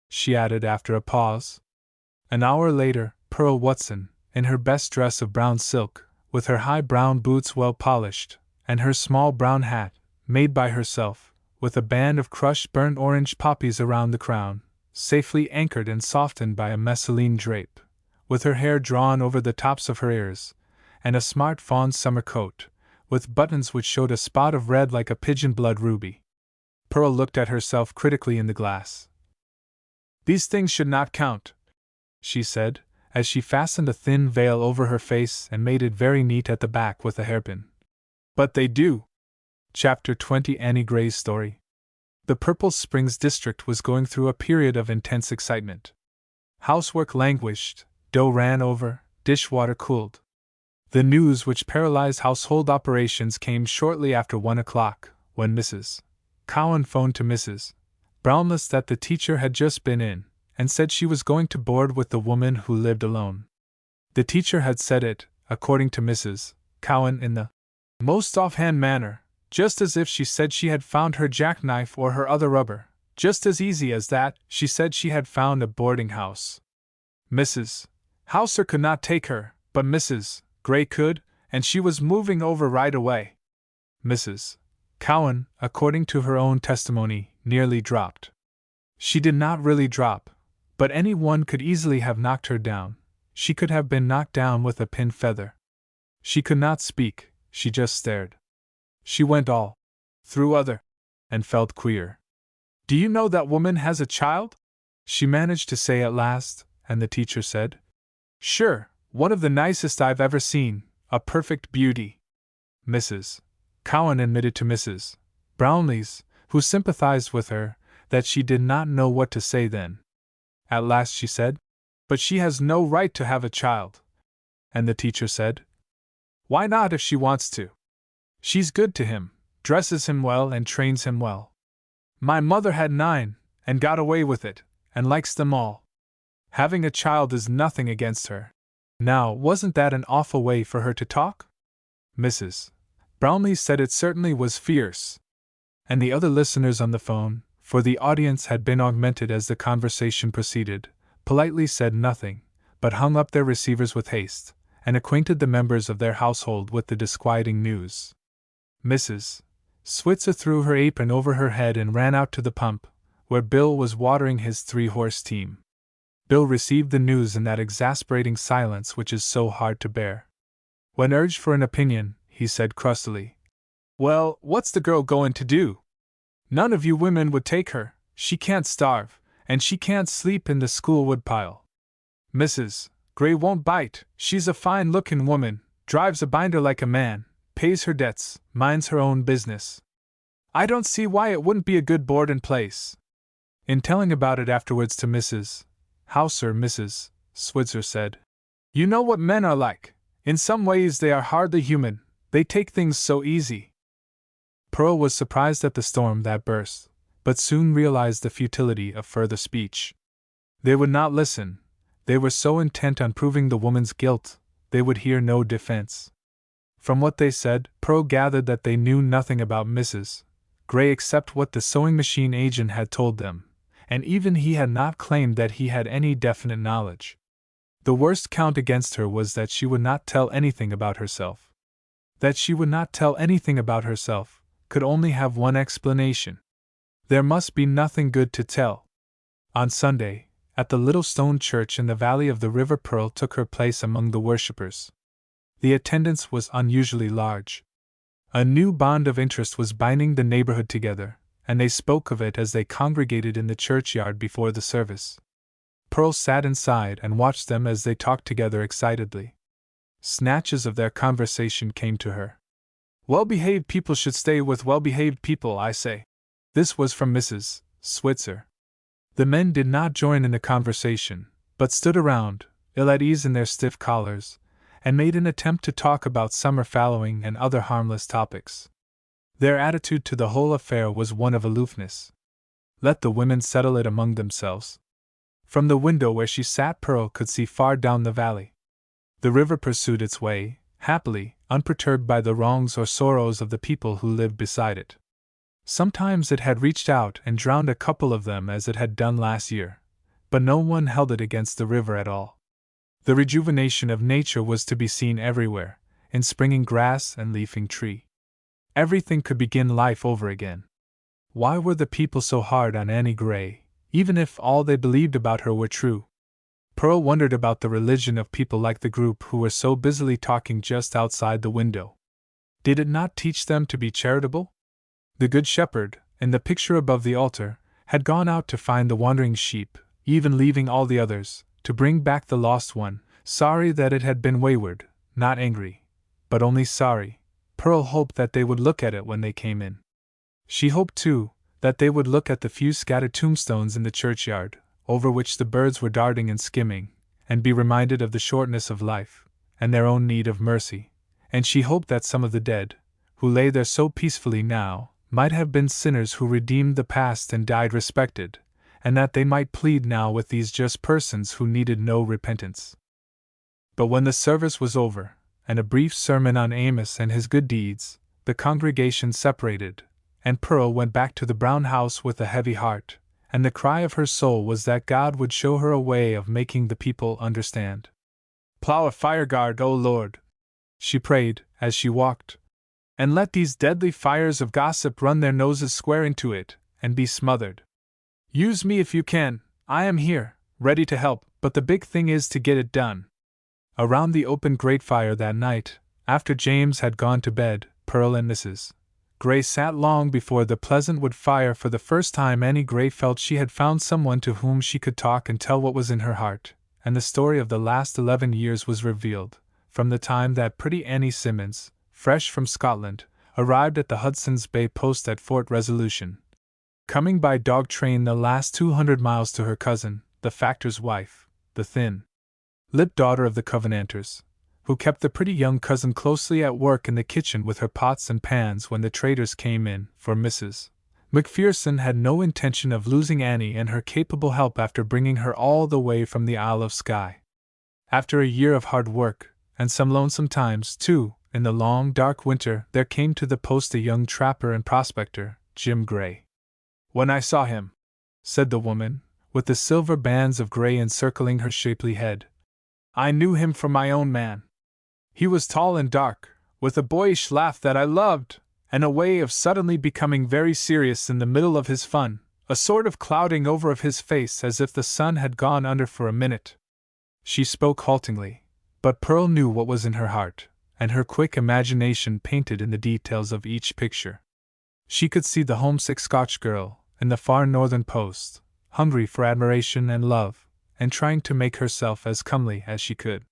she added after a pause. An hour later, Pearl Watson, in her best dress of brown silk, with her high brown boots well polished, and her small brown hat, made by herself, with a band of crushed burnt orange poppies around the crown, safely anchored and softened by a messaline drape, with her hair drawn over the tops of her ears, and a smart fawn summer coat, with buttons which showed a spot of red like a pigeon blood ruby. Pearl looked at herself critically in the glass. "These things should not count," she said, as she fastened a thin veil over her face and made it very neat at the back with a hairpin. "But they do." Chapter 20 Annie Gray's Story. The Purple Springs district was going through a period of intense excitement. Housework languished, dough ran over, dishwater cooled. The news which paralyzed household operations came shortly after 1 o'clock, when Mrs. Cowan phoned to Mrs. Brownless that the teacher had just been in, and said she was going to board with the woman who lived alone. The teacher had said it, according to Mrs. Cowan, in the most offhand manner, just as if she said she had found her jackknife or her other rubber, just as easy as that she said she had found a boarding house. Mrs. Hauser could not take her, but Mrs. Gray could, and she was moving over right away. Mrs. Cowan, according to her own testimony, nearly dropped. She did not really drop, but any one could easily have knocked her down. She could have been knocked down with a pin feather. She could not speak, she just stared. She went all through other, and felt queer. "Do you know that woman has a child?" she managed to say at last, and the teacher said, "Sure, one of the nicest I've ever seen, a perfect beauty." Mrs. Cowan admitted to Mrs. Brownlees, who sympathized with her, that she did not know what to say then. At last she said, "But she has no right to have a child." And the teacher said, "Why not if she wants to? She's good to him, dresses him well and trains him well. My mother had 9, and got away with it, and likes them all. Having a child is nothing against her." Now, wasn't that an awful way for her to talk? Mrs. Brownlee said it certainly was fierce. And the other listeners on the phone, for the audience had been augmented as the conversation proceeded, politely said nothing, but hung up their receivers with haste, and acquainted the members of their household with the disquieting news. Mrs. Switzer threw her apron over her head and ran out to the pump, where Bill was watering his 3-horse team. Bill received the news in that exasperating silence which is so hard to bear. When urged for an opinion, he said crustily, "Well, what's the girl going to do? None of you women would take her, she can't starve, and she can't sleep in the school woodpile. Mrs. Gray won't bite, she's a fine-looking woman, drives a binder like a man, pays her debts, minds her own business. I don't see why it wouldn't be a good board and place." In telling about it afterwards to Mrs. Hauser, Mrs. Switzer said, "You know what men are like. In some ways they are hardly human, they take things so easy." Pearl was surprised at the storm that burst, but soon realized the futility of further speech. They would not listen. They were so intent on proving the woman's guilt, they would hear no defense. From what they said, Pearl gathered that they knew nothing about Mrs. Gray except what the sewing machine agent had told them, and even he had not claimed that he had any definite knowledge. The worst count against her was that she would not tell anything about herself. That she would not tell anything about herself could only have one explanation. There must be nothing good to tell. On Sunday, at the little stone church in the valley of the river, Pearl took her place among the worshippers. The attendance was unusually large. A new bond of interest was binding the neighborhood together, and they spoke of it as they congregated in the churchyard before the service. Pearl sat inside and watched them as they talked together excitedly. Snatches of their conversation came to her. "Well-behaved people should stay with well-behaved people, I say." This was from Mrs. Switzer. The men did not join in the conversation, but stood around, ill at ease in their stiff collars, and made an attempt to talk about summer fallowing and other harmless topics. Their attitude to the whole affair was one of aloofness. Let the women settle it among themselves. From the window where she sat, Pearl could see far down the valley. The river pursued its way, happily, unperturbed by the wrongs or sorrows of the people who lived beside it. Sometimes it had reached out and drowned a couple of them as it had done last year, but no one held it against the river at all. The rejuvenation of nature was to be seen everywhere, in springing grass and leafing tree. Everything could begin life over again. Why were the people so hard on Annie Gray, even if all they believed about her were true? Pearl wondered about the religion of people like the group who were so busily talking just outside the window. Did it not teach them to be charitable? The Good Shepherd, in the picture above the altar, had gone out to find the wandering sheep, even leaving all the others, to bring back the lost one, sorry that it had been wayward, not angry, but only sorry. Pearl hoped that they would look at it when they came in. She hoped, too, that they would look at the few scattered tombstones in the churchyard, over which the birds were darting and skimming, and be reminded of the shortness of life, and their own need of mercy, and she hoped that some of the dead, who lay there so peacefully now, might have been sinners who redeemed the past and died respected, and that they might plead now with these just persons who needed no repentance. But when the service was over, and a brief sermon on Amos and his good deeds, the congregation separated, and Pearl went back to the brown house with a heavy heart, and the cry of her soul was that God would show her a way of making the people understand. "Plow a fireguard, O Lord," she prayed as she walked, "and let these deadly fires of gossip run their noses square into it, and be smothered. Use me if you can, I am here, ready to help, but the big thing is to get it done." Around the open grate fire that night, after James had gone to bed, Pearl and Mrs. Gray sat long before the pleasant wood fire. For the first time Annie Gray felt she had found someone to whom she could talk and tell what was in her heart, and the story of the last 11 years was revealed, from the time that pretty Annie Simmons, fresh from Scotland, arrived at the Hudson's Bay post at Fort Resolution, coming by dog train the last 200 miles to her cousin, the factor's wife, the thin-lipped daughter of the Covenanters, who kept the pretty young cousin closely at work in the kitchen with her pots and pans when the traders came in, for Mrs. Macpherson had no intention of losing Annie and her capable help after bringing her all the way from the Isle of Skye. After a year of hard work, and some lonesome times, too, in the long dark winter, there came to the post a young trapper and prospector, Jim Gray. "When I saw him," said the woman, with the silver bands of gray encircling her shapely head, "I knew him for my own man. He was tall and dark, with a boyish laugh that I loved, and a way of suddenly becoming very serious in the middle of his fun, a sort of clouding over of his face as if the sun had gone under for a minute." She spoke haltingly, but Pearl knew what was in her heart, and her quick imagination painted in the details of each picture. She could see the homesick Scotch girl, in the far northern post, hungry for admiration and love, and trying to make herself as comely as she could.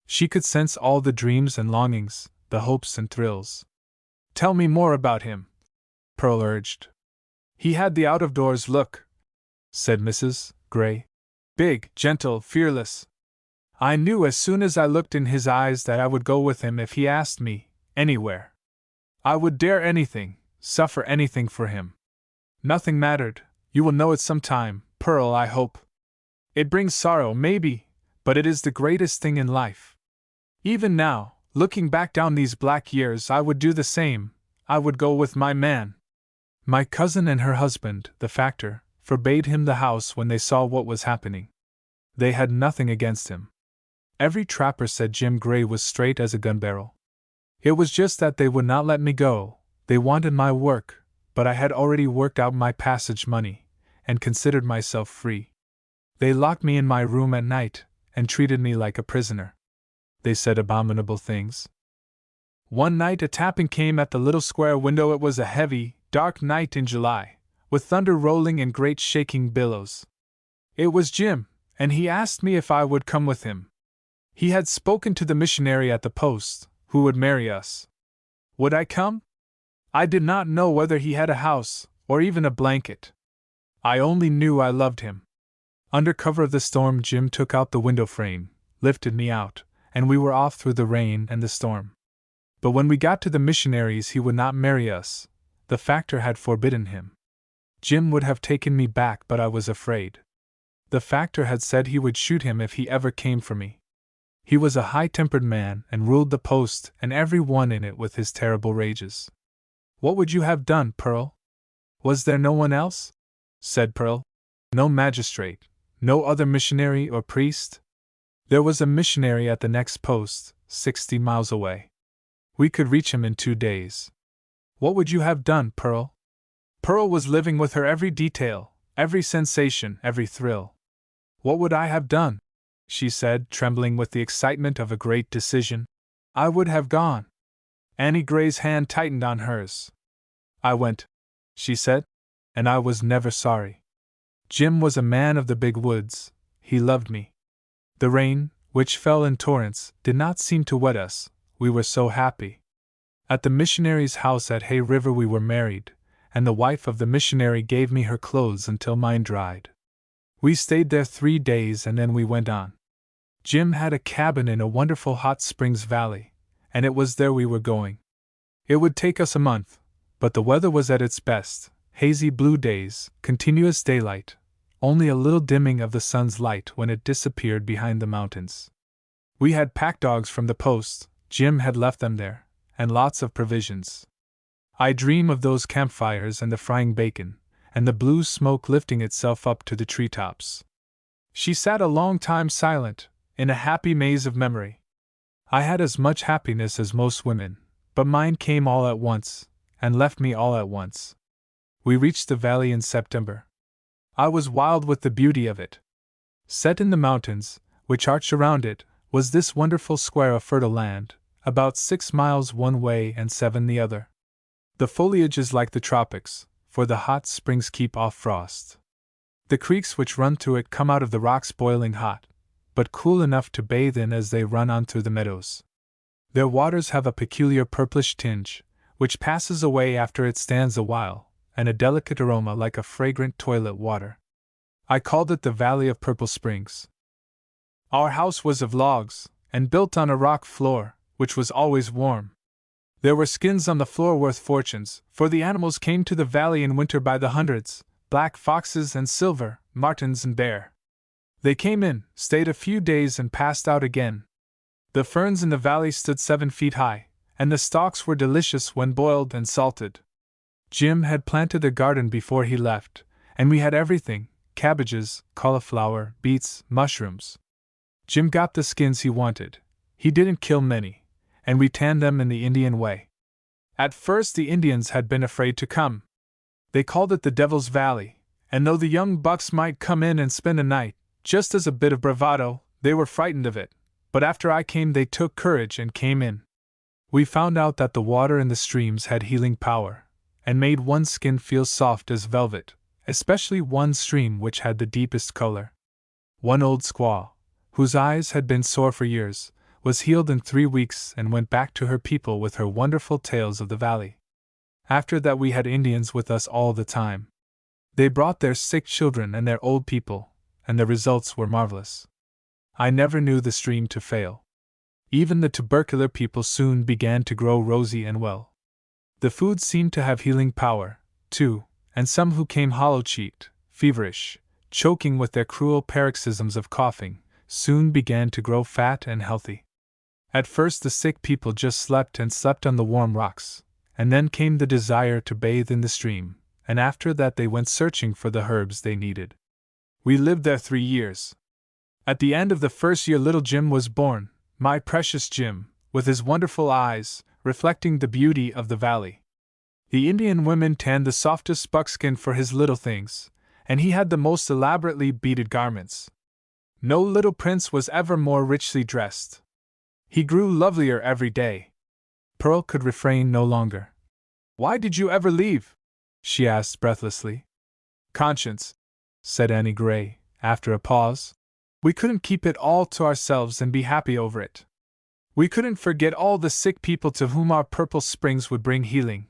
She could sense all the dreams and longings, the hopes and thrills. "Tell me more about him," Pearl urged. "He had the out-of-doors look," said Mrs. Gray. "Big, gentle, fearless. I knew as soon as I looked in his eyes that I would go with him if he asked me, anywhere. I would dare anything, suffer anything for him. Nothing mattered. You will know it some time, Pearl, I hope. It brings sorrow, maybe, but it is the greatest thing in life. Even now, looking back down these black years, I would do the same. I would go with my man." My cousin and her husband, the factor, forbade him the house when they saw what was happening. They had nothing against him. Every trapper said Jim Gray was straight as a gun barrel. It was just that they would not let me go. They wanted my work, but I had already worked out my passage money, and considered myself free. They locked me in my room at night, and treated me like a prisoner. They said abominable things. One night a tapping came at the little square window. It was a heavy, dark night in July, with thunder rolling in great shaking billows. It was Jim, and he asked me if I would come with him. He had spoken to the missionary at the post, who would marry us. Would I come? I did not know whether he had a house, or even a blanket. I only knew I loved him. Under cover of the storm, Jim took out the window frame, lifted me out, and we were off through the rain and the storm. But when we got to the missionaries, he would not marry us. The factor had forbidden him. Jim would have taken me back, but I was afraid. The factor had said he would shoot him if he ever came for me. He was a high-tempered man and ruled the post and every one in it with his terrible rages. "What would you have done, Pearl?" "Was there no one else?" said Pearl. "No magistrate, no other missionary or priest?" "There was a missionary at the next post, 60 miles away. We could reach him in 2 days." "What would you have done, Pearl?" Pearl was living with her every detail, every sensation, every thrill. "What would I have done?" she said, trembling with the excitement of a great decision. "I would have gone." Annie Gray's hand tightened on hers. "I went," she said, "and I was never sorry. Jim was a man of the big woods, he loved me. The rain, which fell in torrents, did not seem to wet us, we were so happy. At the missionary's house at Hay River we were married, and the wife of the missionary gave me her clothes until mine dried. We stayed there 3 days and then we went on. Jim had a cabin in a wonderful hot springs valley, and it was there we were going. It would take us a month, but the weather was at its best, hazy blue days, continuous daylight, only a little dimming of the sun's light when it disappeared behind the mountains. We had pack dogs from the post, Jim had left them there, and lots of provisions. I dream of those campfires and the frying bacon, and the blue smoke lifting itself up to the treetops. She sat a long time silent, in a happy maze of memory. I had as much happiness as most women, but mine came all at once, and left me all at once. We reached the valley in September. I was wild with the beauty of it. Set in the mountains, which arched around it, was this wonderful square of fertile land, about 6 miles one way and 7 the other. The foliage is like the tropics, for the hot springs keep off frost. The creeks which run through it come out of the rocks boiling hot, but cool enough to bathe in as they run on through the meadows. Their waters have a peculiar purplish tinge, which passes away after it stands a while, and a delicate aroma like a fragrant toilet water. I called it the Valley of Purple Springs. Our house was of logs, and built on a rock floor, which was always warm. There were skins on the floor worth fortunes, for the animals came to the valley in winter by the hundreds, black foxes and silver, martens and bear. They came in, stayed a few days and passed out again. The ferns in the valley stood 7 feet high, and the stalks were delicious when boiled and salted. Jim had planted a garden before he left, and we had everything: cabbages, cauliflower, beets, mushrooms. Jim got the skins he wanted. He didn't kill many, and we tanned them in the Indian way. At first the Indians had been afraid to come. They called it the Devil's Valley, and though the young bucks might come in and spend a night, just as a bit of bravado, they were frightened of it, but after I came they took courage and came in. We found out that the water in the streams had healing power, and made one's skin feel soft as velvet, especially one stream which had the deepest color. One old squaw, whose eyes had been sore for years, was healed in 3 weeks and went back to her people with her wonderful tales of the valley. After that we had Indians with us all the time. They brought their sick children and their old people, and the results were marvelous. I never knew the stream to fail. Even the tubercular people soon began to grow rosy and well. The food seemed to have healing power, too, and some who came hollow-cheeked, feverish, choking with their cruel paroxysms of coughing, soon began to grow fat and healthy. At first the sick people just slept and slept on the warm rocks, and then came the desire to bathe in the stream, and after that they went searching for the herbs they needed. We lived there 3 years. At the end of the first year little Jim was born, my precious Jim, with his wonderful eyes, reflecting the beauty of the valley. The Indian women tanned the softest buckskin for his little things, and he had the most elaborately beaded garments. No little prince was ever more richly dressed. He grew lovelier every day. Pearl could refrain no longer. "Why did you ever leave?" she asked breathlessly. "Conscience," said Annie Gray, after a pause. "We couldn't keep it all to ourselves and be happy over it. We couldn't forget all the sick people to whom our purple springs would bring healing.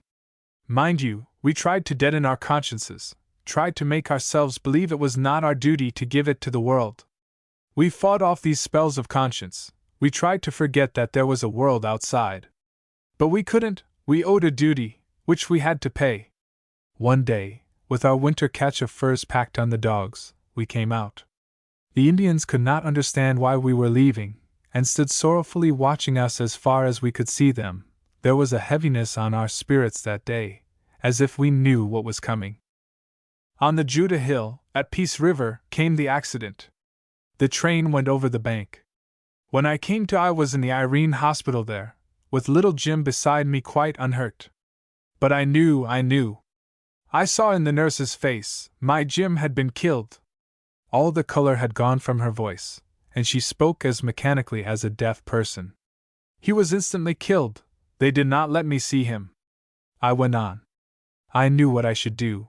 Mind you, we tried to deaden our consciences, tried to make ourselves believe it was not our duty to give it to the world. We fought off these spells of conscience, we tried to forget that there was a world outside. But we couldn't, we owed a duty, which we had to pay. One day, with our winter catch of furs packed on the dogs, we came out. The Indians could not understand why we were leaving, and stood sorrowfully watching us as far as we could see them. There was a heaviness on our spirits that day, as if we knew what was coming. On the Judah Hill, at Peace River, came the accident. The train went over the bank. When I came to, I was in the Irene Hospital there, with little Jim beside me quite unhurt. But I knew. I saw in the nurse's face, my Jim had been killed. All the color had gone from her voice, and she spoke as mechanically as a deaf person. He was instantly killed. They did not let me see him. I went on. I knew what I should do.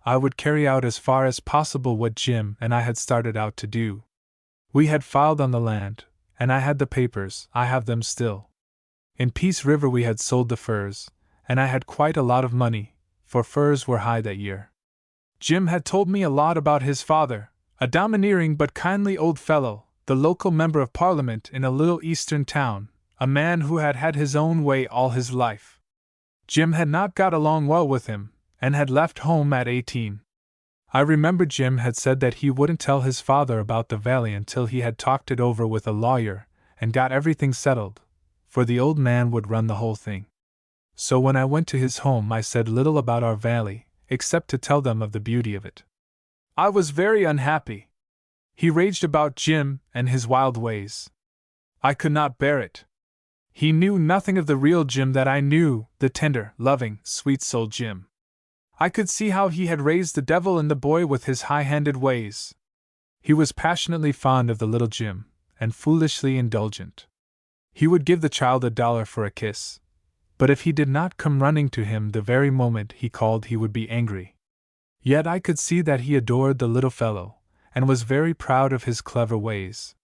I would carry out as far as possible what Jim and I had started out to do. We had filed on the land, and I had the papers. I have them still. In Peace River we had sold the furs, and I had quite a lot of money, for furs were high that year. Jim had told me a lot about his father, a domineering but kindly old fellow, the local member of Parliament in a little eastern town, a man who had had his own way all his life. Jim had not got along well with him, and had left home at 18. I remember Jim had said that he wouldn't tell his father about the valley until he had talked it over with a lawyer and got everything settled, for the old man would run the whole thing. So when I went to his home I said little about our valley, except to tell them of the beauty of it. I was very unhappy. He raged about Jim and his wild ways. I could not bear it. He knew nothing of the real Jim that I knew, the tender, loving, sweet-souled Jim. I could see how he had raised the devil in the boy with his high-handed ways. He was passionately fond of the little Jim, and foolishly indulgent. He would give the child $1 for a kiss, but if he did not come running to him the very moment he called, he would be angry. Yet I could see that he adored the little fellow, and was very proud of his clever ways.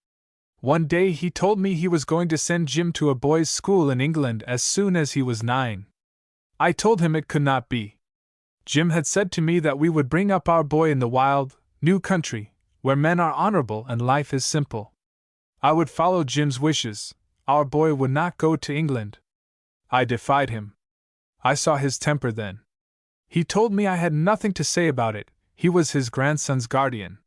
One day he told me he was going to send Jim to a boys' school in England as soon as he was 9. I told him it could not be. Jim had said to me that we would bring up our boy in the wild, new country, where men are honorable and life is simple. I would follow Jim's wishes. Our boy would not go to England. I defied him. I saw his temper then. He told me I had nothing to say about it. He was his grandson's guardian.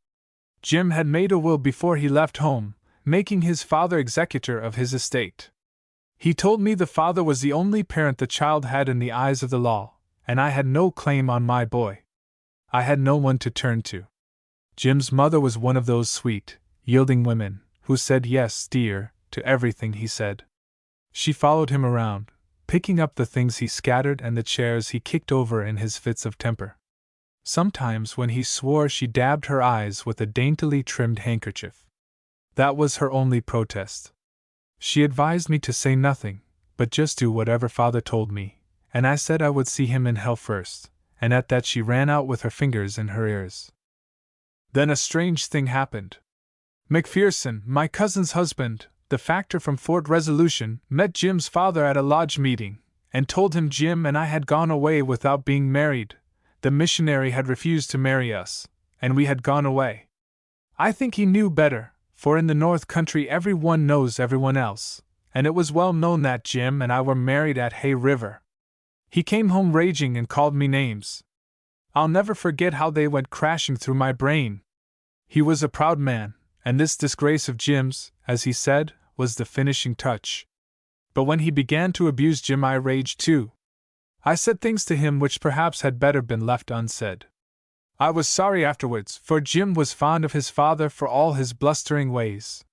Jim had made a will before he left home, making his father executor of his estate. He told me the father was the only parent the child had in the eyes of the law, and I had no claim on my boy. I had no one to turn to. Jim's mother was one of those sweet, yielding women, who said yes, dear, to everything he said. She followed him around, picking up the things he scattered and the chairs he kicked over in his fits of temper. Sometimes when he swore she dabbed her eyes with a daintily trimmed handkerchief. That was her only protest. She advised me to say nothing, but just do whatever father told me, and I said I would see him in hell first, and at that she ran out with her fingers in her ears. Then a strange thing happened. McPherson, my cousin's husband, the factor from Fort Resolution, met Jim's father at a lodge meeting, and told him Jim and I had gone away without being married. The missionary had refused to marry us, and we had gone away. I think he knew better, for in the North Country everyone knows everyone else, and it was well known that Jim and I were married at Hay River. He came home raging and called me names. I'll never forget how they went crashing through my brain. He was a proud man, and this disgrace of Jim's, as he said, was the finishing touch. But when he began to abuse Jim, I raged too. I said things to him which perhaps had better been left unsaid. I was sorry afterwards, for Jim was fond of his father for all his blustering ways.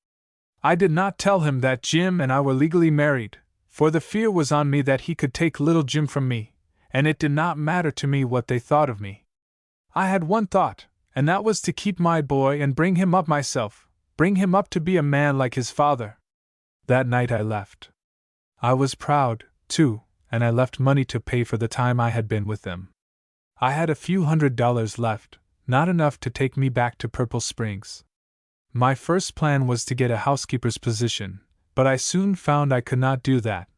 I did not tell him that Jim and I were legally married, for the fear was on me that he could take little Jim from me, and it did not matter to me what they thought of me. I had one thought, and that was to keep my boy and bring him up myself, bring him up to be a man like his father. That night I left. I was proud, too, and I left money to pay for the time I had been with them. I had a few $100s left, not enough to take me back to Purple Springs. My first plan was to get a housekeeper's position, but I soon found I could not do that.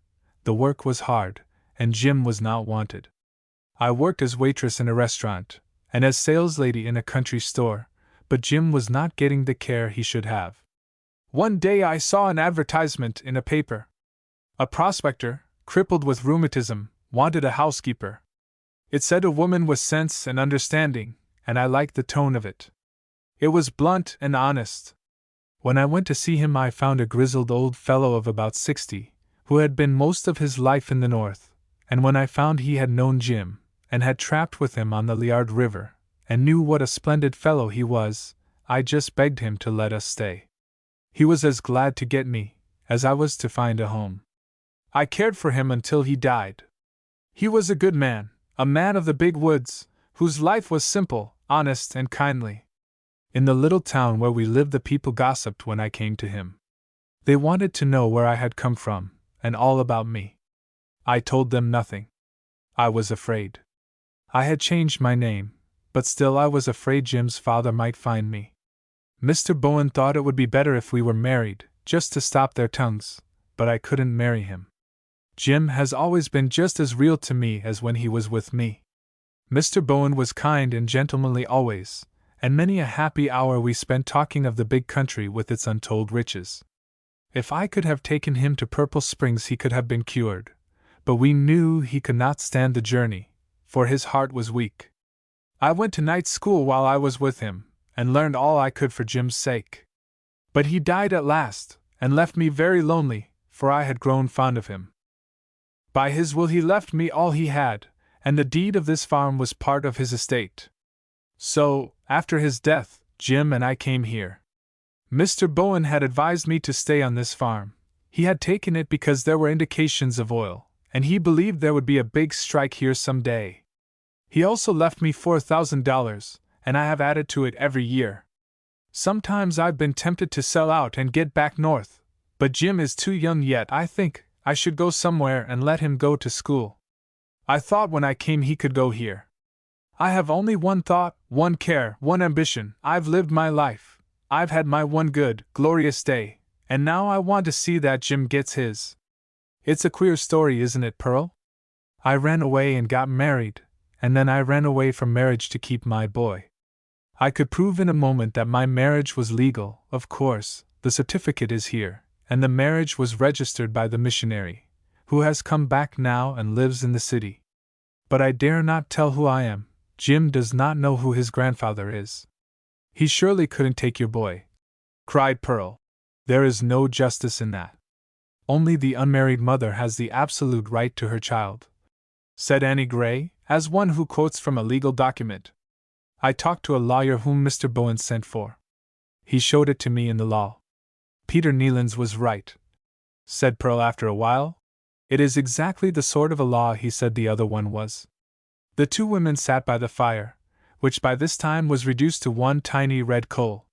The work was hard, and Jim was not wanted. I worked as waitress in a restaurant, and as saleslady in a country store, but Jim was not getting the care he should have. One day I saw an advertisement in a paper. A prospector, crippled with rheumatism, wanted a housekeeper. It said a woman with sense and understanding, and I liked the tone of it. It was blunt and honest. When I went to see him, I found a grizzled old fellow of about 60, who had been most of his life in the north, and when I found he had known Jim, and had trapped with him on the Liard River, and knew what a splendid fellow he was, I just begged him to let us stay. He was as glad to get me as I was to find a home. I cared for him until he died. He was a good man, a man of the big woods, whose life was simple, honest, and kindly. In the little town where we lived, the people gossiped when I came to him. They wanted to know where I had come from, and all about me. I told them nothing. I was afraid. I had changed my name, but still I was afraid Jim's father might find me. Mr. Bowen thought it would be better if we were married, just to stop their tongues, but I couldn't marry him. Jim has always been just as real to me as when he was with me. Mr. Bowen was kind and gentlemanly always, and many a happy hour we spent talking of the big country with its untold riches. If I could have taken him to Purple Springs, he could have been cured, but we knew he could not stand the journey, for his heart was weak. I went to night school while I was with him, and learned all I could for Jim's sake. But he died at last, and left me very lonely, for I had grown fond of him. By his will he left me all he had, and the deed of this farm was part of his estate. So, after his death, Jim and I came here. Mr. Bowen had advised me to stay on this farm. He had taken it because there were indications of oil, and he believed there would be a big strike here some day. He also left me $4,000, and I have added to it every year. Sometimes I've been tempted to sell out and get back north, but Jim is too young yet. I think I should go somewhere and let him go to school. I thought when I came he could go here. I have only one thought, one care, one ambition. I've lived my life. I've had my one good, glorious day, and now I want to see that Jim gets his. It's a queer story, isn't it, Pearl? I ran away and got married, and then I ran away from marriage to keep my boy. I could prove in a moment that my marriage was legal, of course. The certificate is here, and the marriage was registered by the missionary, who has come back now and lives in the city. But I dare not tell who I am. Jim does not know who his grandfather is. He surely couldn't take your boy, cried Pearl. There is no justice in that. Only the unmarried mother has the absolute right to her child, said Annie Gray, as one who quotes from a legal document. I talked to a lawyer whom Mr. Bowen sent for. He showed it to me in the law. Peter Nealons was right, said Pearl after a while. It is exactly the sort of a law he said the other one was. The two women sat by the fire, which by this time was reduced to one tiny red coal.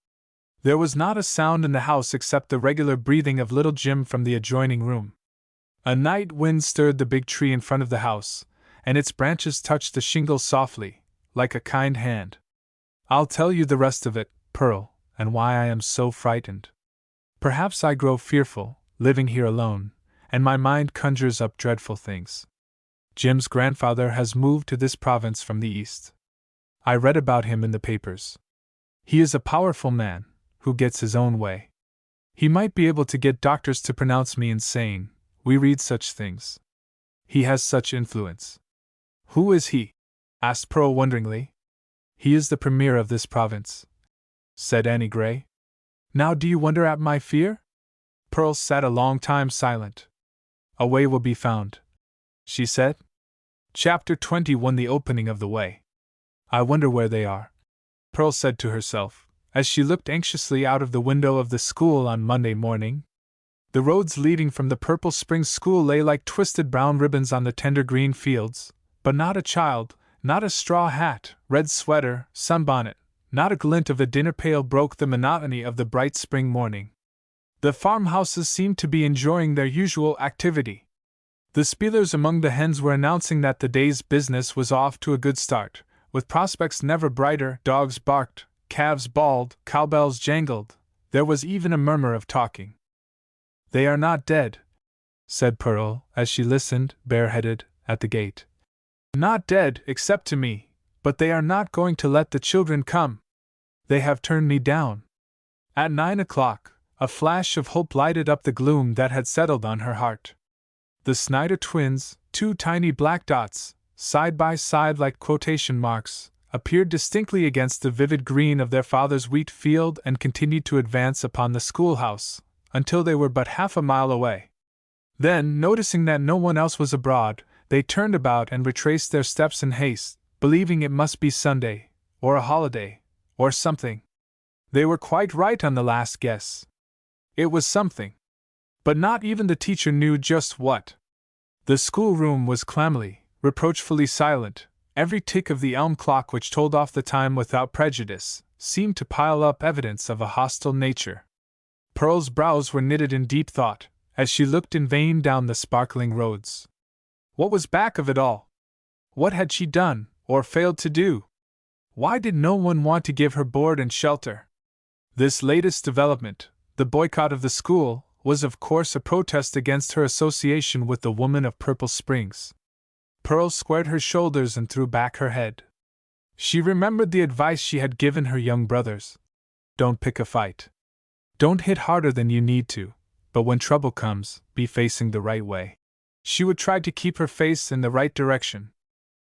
There was not a sound in the house except the regular breathing of little Jim from the adjoining room. A night wind stirred the big tree in front of the house, and its branches touched the shingles softly, like a kind hand. I'll tell you the rest of it, Pearl, and why I am so frightened. Perhaps I grow fearful, living here alone, and my mind conjures up dreadful things. Jim's grandfather has moved to this province from the east. I read about him in the papers. He is a powerful man, who gets his own way. He might be able to get doctors to pronounce me insane. We read such things. He has such influence. Who is he? Asked Pearl wonderingly. He is the premier of this province, said Annie Gray. Now do you wonder at my fear? Pearl sat a long time silent. A way will be found, she said. Chapter 21 The Opening of the Way. I wonder where they are, Pearl said to herself, as she looked anxiously out of the window of the school on Monday morning. The roads leading from the Purple Springs School lay like twisted brown ribbons on the tender green fields, but not a child, not a straw hat, red sweater, sunbonnet, not a glint of a dinner pail broke the monotony of the bright spring morning. The farmhouses seemed to be enjoying their usual activity. The spielers among the hens were announcing that the day's business was off to a good start, with prospects never brighter. Dogs barked, calves bawled, cowbells jangled. There was even a murmur of talking. They are not dead, said Pearl, as she listened, bareheaded, at the gate. Not dead, except to me, but they are not going to let the children come. They have turned me down. At 9 o'clock, a flash of hope lighted up the gloom that had settled on her heart. The Snyder twins, two tiny black dots, side by side like quotation marks, appeared distinctly against the vivid green of their father's wheat field and continued to advance upon the schoolhouse, until they were but half a mile away. Then, noticing that no one else was abroad, they turned about and retraced their steps in haste, believing it must be Sunday, or a holiday, or something. They were quite right on the last guess. It was something. But not even the teacher knew just what. The schoolroom was clammily, reproachfully silent. Every tick of the elm clock, which told off the time without prejudice, seemed to pile up evidence of a hostile nature. Pearl's brows were knitted in deep thought, as she looked in vain down the sparkling roads. What was back of it all? What had she done, or failed to do? Why did no one want to give her board and shelter? This latest development, the boycott of the school, was of course a protest against her association with the woman of Purple Springs. Pearl squared her shoulders and threw back her head. She remembered the advice she had given her young brothers. Don't pick a fight. Don't hit harder than you need to, but when trouble comes, be facing the right way. She would try to keep her face in the right direction.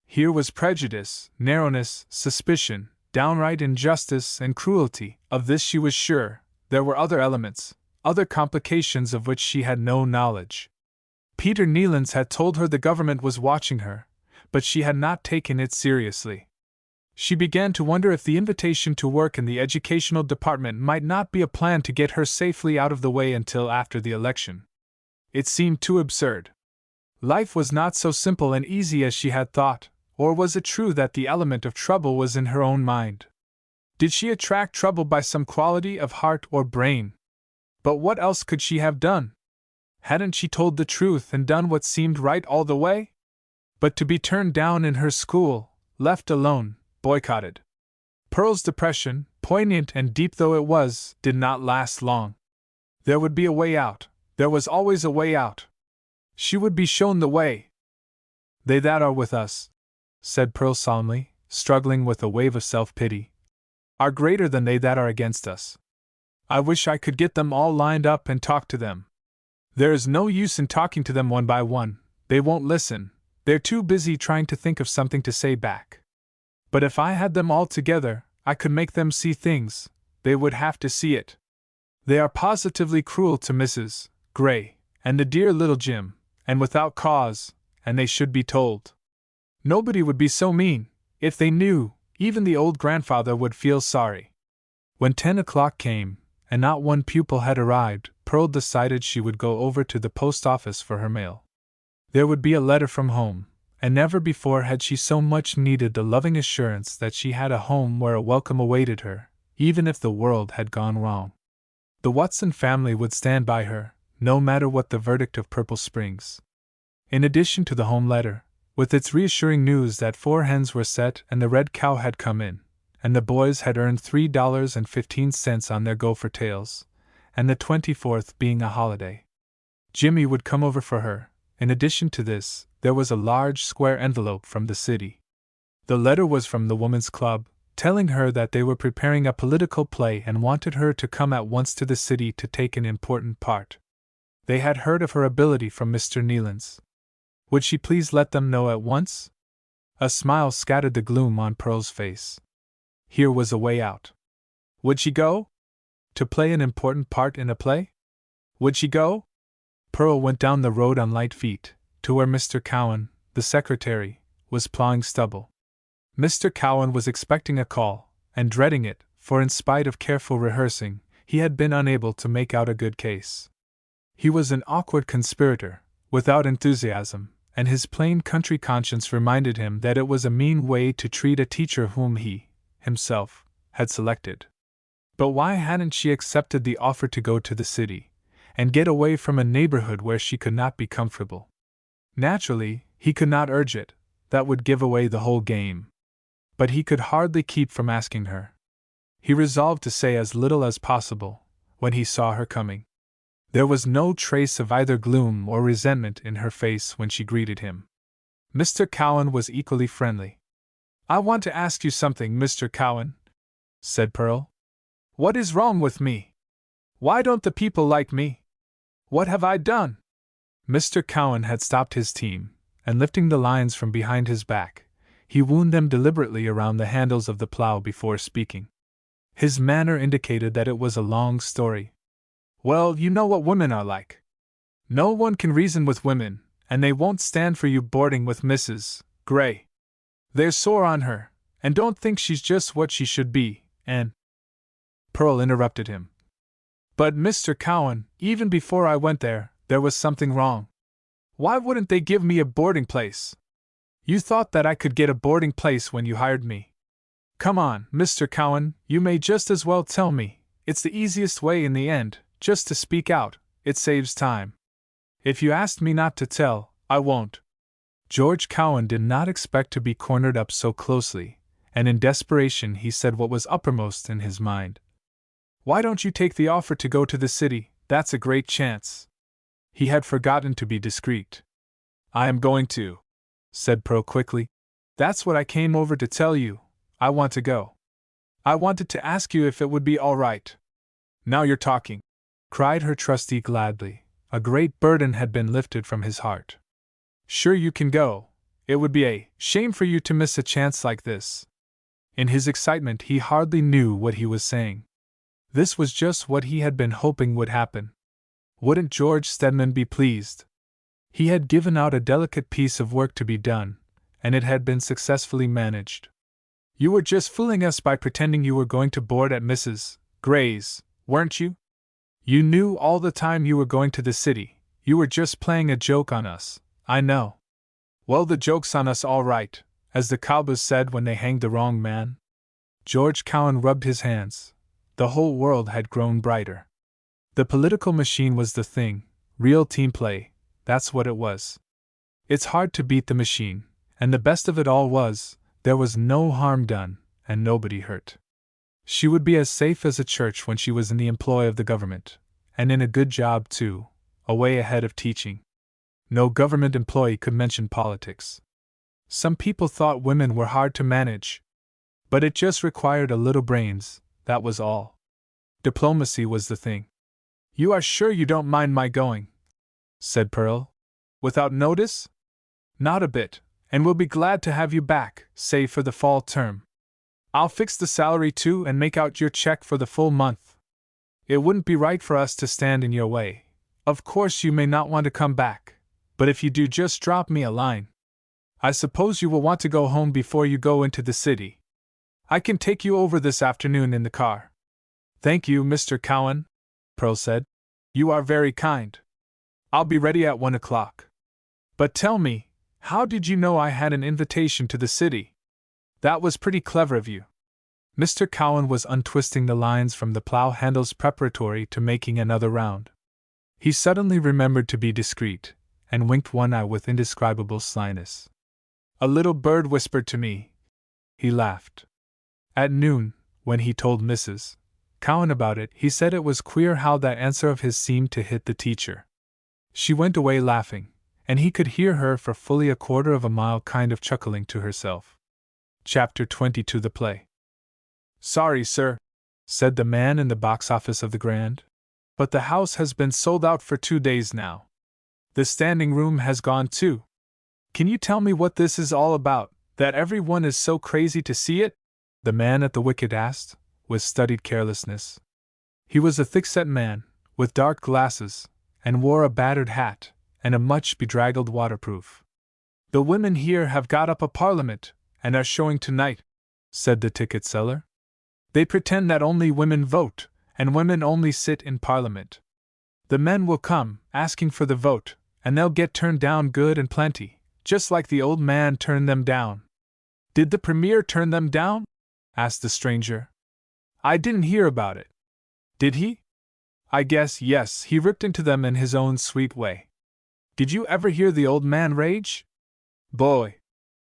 Here was prejudice, narrowness, suspicion, downright injustice and cruelty. Of this she was sure. There were other elements, other complications of which she had no knowledge. Peter Neylands had told her the government was watching her, but she had not taken it seriously. She began to wonder if the invitation to work in the educational department might not be a plan to get her safely out of the way until after the election. It seemed too absurd. Life was not so simple and easy as she had thought, or was it true that the element of trouble was in her own mind? Did she attract trouble by some quality of heart or brain? But what else could she have done? Hadn't she told the truth and done what seemed right all the way? But to be turned down in her school, left alone, boycotted. Pearl's depression, poignant and deep though it was, did not last long. There would be a way out. There was always a way out. She would be shown the way. They that are with us, said Pearl solemnly, struggling with a wave of self-pity, are greater than they that are against us. I wish I could get them all lined up and talk to them. There is no use in talking to them one by one. They won't listen. They're too busy trying to think of something to say back. But if I had them all together, I could make them see things. They would have to see it. They are positively cruel to Mrs. Gray, and the dear little Jim, and without cause, and they should be told. Nobody would be so mean. If they knew, even the old grandfather would feel sorry. When 10 o'clock came, and not one pupil had arrived, Pearl decided she would go over to the post office for her mail. There would be a letter from home, and never before had she so much needed the loving assurance that she had a home where a welcome awaited her, even if the world had gone wrong. The Watson family would stand by her, no matter what the verdict of Purple Springs. In addition to the home letter, with its reassuring news that 4 hens were set and the red cow had come in, and the boys had earned $3.15 on their gopher tails, and the 24th being a holiday. Jimmy would come over for her. In addition to this, there was a large square envelope from the city. The letter was from the Woman's Club, telling her that they were preparing a political play and wanted her to come at once to the city to take an important part. They had heard of her ability from Mr. Neylands. Would she please let them know at once? A smile scattered the gloom on Pearl's face. Here was a way out. Would she go? To play an important part in a play? Would she go? Pearl went down the road on light feet, to where Mr. Cowan, the secretary, was plowing stubble. Mr. Cowan was expecting a call, and dreading it, for in spite of careful rehearsing, he had been unable to make out a good case. He was an awkward conspirator, without enthusiasm, and his plain country conscience reminded him that it was a mean way to treat a teacher whom he, himself, had selected. But why hadn't she accepted the offer to go to the city, and get away from a neighborhood where she could not be comfortable? Naturally, he could not urge it, that would give away the whole game. But he could hardly keep from asking her. He resolved to say as little as possible, when he saw her coming. There was no trace of either gloom or resentment in her face when she greeted him. Mr. Cowan was equally friendly. I want to ask you something, Mr. Cowan, said Pearl. What is wrong with me? Why don't the people like me? What have I done? Mr. Cowan had stopped his team, and lifting the lines from behind his back, He wound them deliberately around the handles of the plow before speaking. His manner indicated that it was a long story. Well, you know what women are like. No one can reason with women, and they won't stand for you boarding with Mrs. Gray. They're sore on her, and don't think she's just what she should be, and… Pearl interrupted him. But Mr. Cowan, even before I went there was something wrong. Why wouldn't they give me a boarding place? You thought that I could get a boarding place when you hired me. Come on, Mr. Cowan, you may just as well tell me. It's the easiest way in the end, just to speak out. It saves time. If you asked me not to tell, I won't. George Cowan did not expect to be cornered up so closely, and in desperation he said what was uppermost in his mind. Why don't you take the offer to go to the city? That's a great chance. He had forgotten to be discreet. I am going to, said Pearl quickly. That's what I came over to tell you. I want to go. I wanted to ask you if it would be all right. Now you're talking, cried her trustee gladly. A great burden had been lifted from his heart. Sure you can go. It would be a shame for you to miss a chance like this. In his excitement he hardly knew what he was saying. This was just what he had been hoping would happen. Wouldn't George Stedman be pleased? He had given out a delicate piece of work to be done, and it had been successfully managed. You were just fooling us by pretending you were going to board at Mrs. Gray's, weren't you? You knew all the time you were going to the city. You were just playing a joke on us, I know. Well, the joke's on us all right, as the cowboys said when they hanged the wrong man. George Cowan rubbed his hands. The whole world had grown brighter. The political machine was the thing, real team play, that's what it was. It's hard to beat the machine, and the best of it all was, there was no harm done, and nobody hurt. She would be as safe as a church when she was in the employ of the government, and in a good job too, away ahead of teaching. No government employee could mention politics. Some people thought women were hard to manage. But it just required a little brains, that was all. Diplomacy was the thing. You are sure you don't mind my going? Said Pearl. Without notice? Not a bit, and we'll be glad to have you back, say for the fall term. I'll fix the salary too and make out your check for the full month. It wouldn't be right for us to stand in your way. Of course you may not want to come back, but if you do, just drop me a line. I suppose you will want to go home before you go into the city. I can take you over this afternoon in the car. Thank you, Mr. Cowan, Pearl said. You are very kind. I'll be ready at 1 o'clock. But tell me, how did you know I had an invitation to the city? That was pretty clever of you. Mr. Cowan was untwisting the lines from the plow handles preparatory to making another round. He suddenly remembered to be discreet, and winked one eye with indescribable slyness. A little bird whispered to me. He laughed. At noon, when he told Mrs. Cowan about it, he said it was queer how that answer of his seemed to hit the teacher. She went away laughing, and he could hear her for fully a quarter of a mile kind of chuckling to herself. Chapter 22. The Play. Sorry, sir, said the man in the box office of the Grand, but the house has been sold out for 2 days now. The standing room has gone too. Can you tell me what this is all about, that everyone is so crazy to see it? The man at the wicket asked, with studied carelessness. He was a thick-set man, with dark glasses, and wore a battered hat, and a much bedraggled waterproof. The women here have got up a parliament, and are showing tonight, said the ticket seller. They pretend that only women vote, and women only sit in parliament. The men will come, asking for the vote, and they'll get turned down good and plenty, just like the old man turned them down. Did the Premier turn them down? Asked the stranger. I didn't hear about it. Did he? I guess yes, he ripped into them in his own sweet way. Did you ever hear the old man rage? Boy.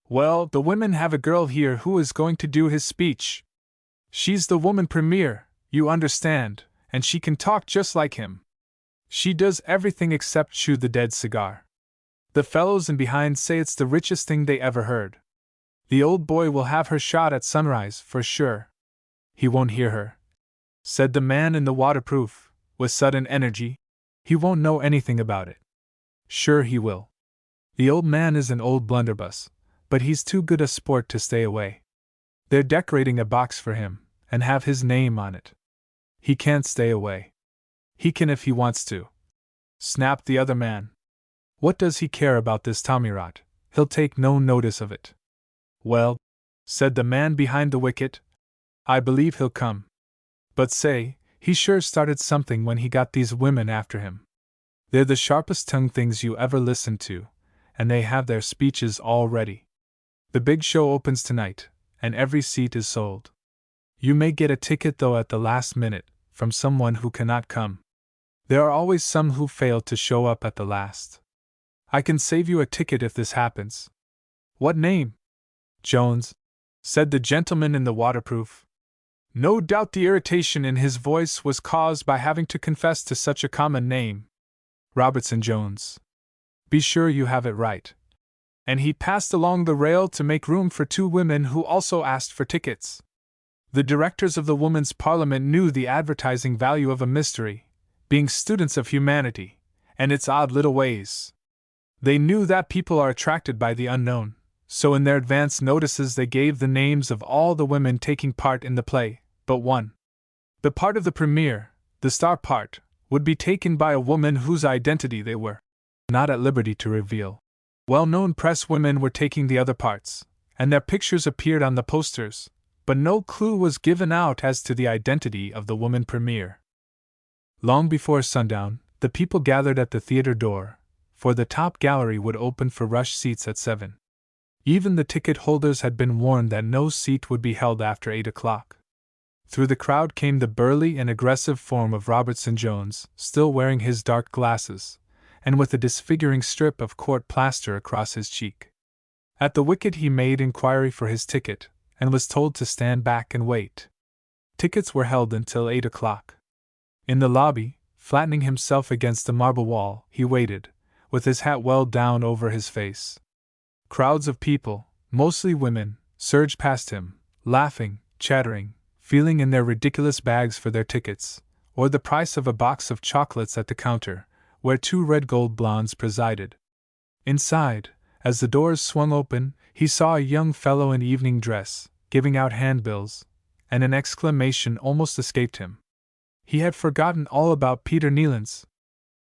Well, the women have a girl here who is going to do his speech. She's the woman Premier, you understand, and she can talk just like him. She does everything except chew the dead cigar. The fellows in behind say it's the richest thing they ever heard. The old boy will have her shot at sunrise, for sure. He won't hear her, said the man in the waterproof, with sudden energy. He won't know anything about it. Sure he will. The old man is an old blunderbuss, but he's too good a sport to stay away. They're decorating a box for him, and have his name on it. He can't stay away. He can if he wants to," snapped the other man. "What does he care about this tommyrot? He'll take no notice of it." "Well," said the man behind the wicket, "I believe he'll come. But say, he sure started something when he got these women after him. They're the sharpest tongued things you ever listened to, and they have their speeches all ready. The big show opens tonight, and every seat is sold. You may get a ticket though at the last minute, from someone who cannot come. There are always some who fail to show up at the last. I can save you a ticket if this happens." "What name?" "Jones," said the gentleman in the waterproof. No doubt the irritation in his voice was caused by having to confess to such a common name. "Robertson Jones. Be sure you have it right." And he passed along the rail to make room for two women who also asked for tickets. The directors of the Women's Parliament knew the advertising value of a mystery, being students of humanity, and its odd little ways. They knew that people are attracted by the unknown, so in their advance notices they gave the names of all the women taking part in the play, but one. The part of the premiere, the star part, would be taken by a woman whose identity they were not at liberty to reveal. Well-known press women were taking the other parts, and their pictures appeared on the posters, but no clue was given out as to the identity of the woman premiere. Long before sundown, the people gathered at the theater door, for the top gallery would open for rush seats at 7. Even the ticket holders had been warned that no seat would be held after 8 o'clock. Through the crowd came the burly and aggressive form of Robertson Jones, still wearing his dark glasses, and with a disfiguring strip of court plaster across his cheek. At the wicket he made inquiry for his ticket, and was told to stand back and wait. Tickets were held until 8 o'clock. In the lobby, flattening himself against the marble wall, he waited, with his hat well down over his face. Crowds of people, mostly women, surged past him, laughing, chattering, feeling in their ridiculous bags for their tickets, or the price of a box of chocolates at the counter, where two red-gold blondes presided. Inside, as the doors swung open, he saw a young fellow in evening dress, giving out handbills, and an exclamation almost escaped him. He had forgotten all about Peter Nealance.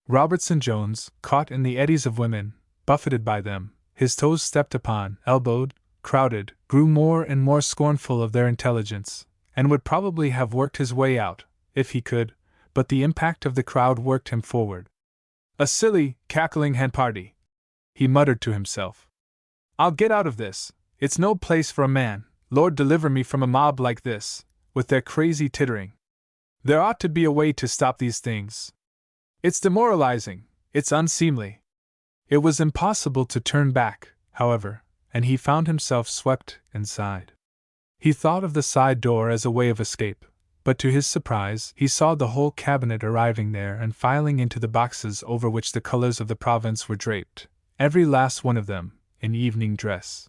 Robertson Jones, caught in the eddies of women, buffeted by them, his toes stepped upon, elbowed, crowded, grew more and more scornful of their intelligence, and would probably have worked his way out, if he could, but the impact of the crowd worked him forward. "A silly, cackling hen party," he muttered to himself. "I'll get out of this. It's no place for a man. Lord deliver me from a mob like this, with their crazy tittering. There ought to be a way to stop these things. It's demoralizing, it's unseemly." It was impossible to turn back, however, and he found himself swept inside. He thought of the side door as a way of escape, but to his surprise he saw the whole cabinet arriving there and filing into the boxes over which the colors of the province were draped, every last one of them, in evening dress.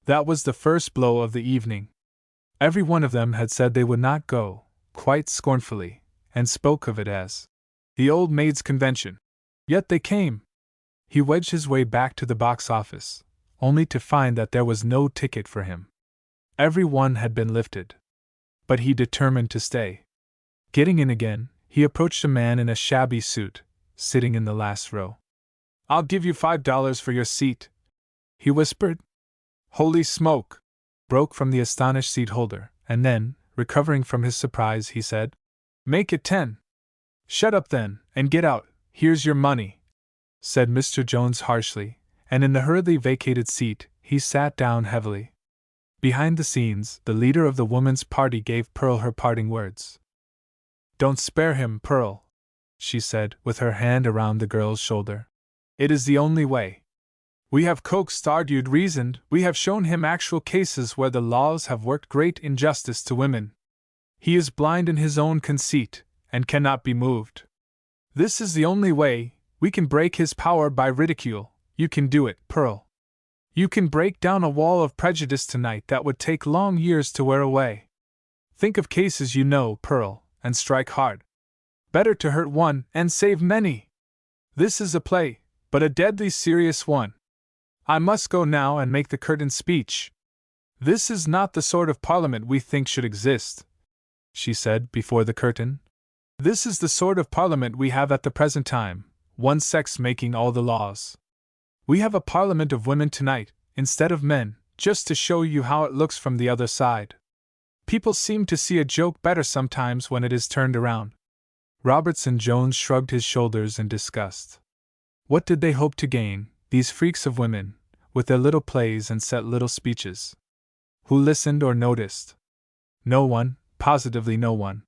That was the first blow of the evening. Every one of them had said they would not go, quite scornfully, and spoke of it as the old maids' convention. Yet they came. He wedged his way back to the box office, only to find that there was no ticket for him. Every one had been lifted. But he determined to stay. Getting in again, he approached a man in a shabby suit, sitting in the last row. "I'll give you $5 for your seat," he whispered. "Holy smoke!" broke from the astonished seat holder, and then, recovering from his surprise, he said, "Make it 10. "Shut up then, and get out. Here's your money," said Mr. Jones harshly, and in the hurriedly vacated seat, he sat down heavily. Behind the scenes, the leader of the woman's party gave Pearl her parting words. "Don't spare him, Pearl," she said, with her hand around the girl's shoulder. "It is the only way. We have coaxed, argued, reasoned, we have shown him actual cases where the laws have worked great injustice to women. He is blind in his own conceit, and cannot be moved. This is the only way. We can break his power by ridicule. You can do it, Pearl. You can break down a wall of prejudice tonight that would take long years to wear away. Think of cases you know, Pearl, and strike hard. Better to hurt one and save many. This is a play, but a deadly serious one. I must go now and make the curtain speech. This is not the sort of parliament we think should exist, she said before the curtain. This is the sort of parliament we have at the present time, one sex making all the laws. We have a parliament of women tonight, instead of men, just to show you how it looks from the other side. People seem to see a joke better sometimes when it is turned around. Robertson Jones shrugged his shoulders in disgust. What did they hope to gain, these freaks of women, with their little plays and set little speeches? Who listened or noticed? No one, positively no one.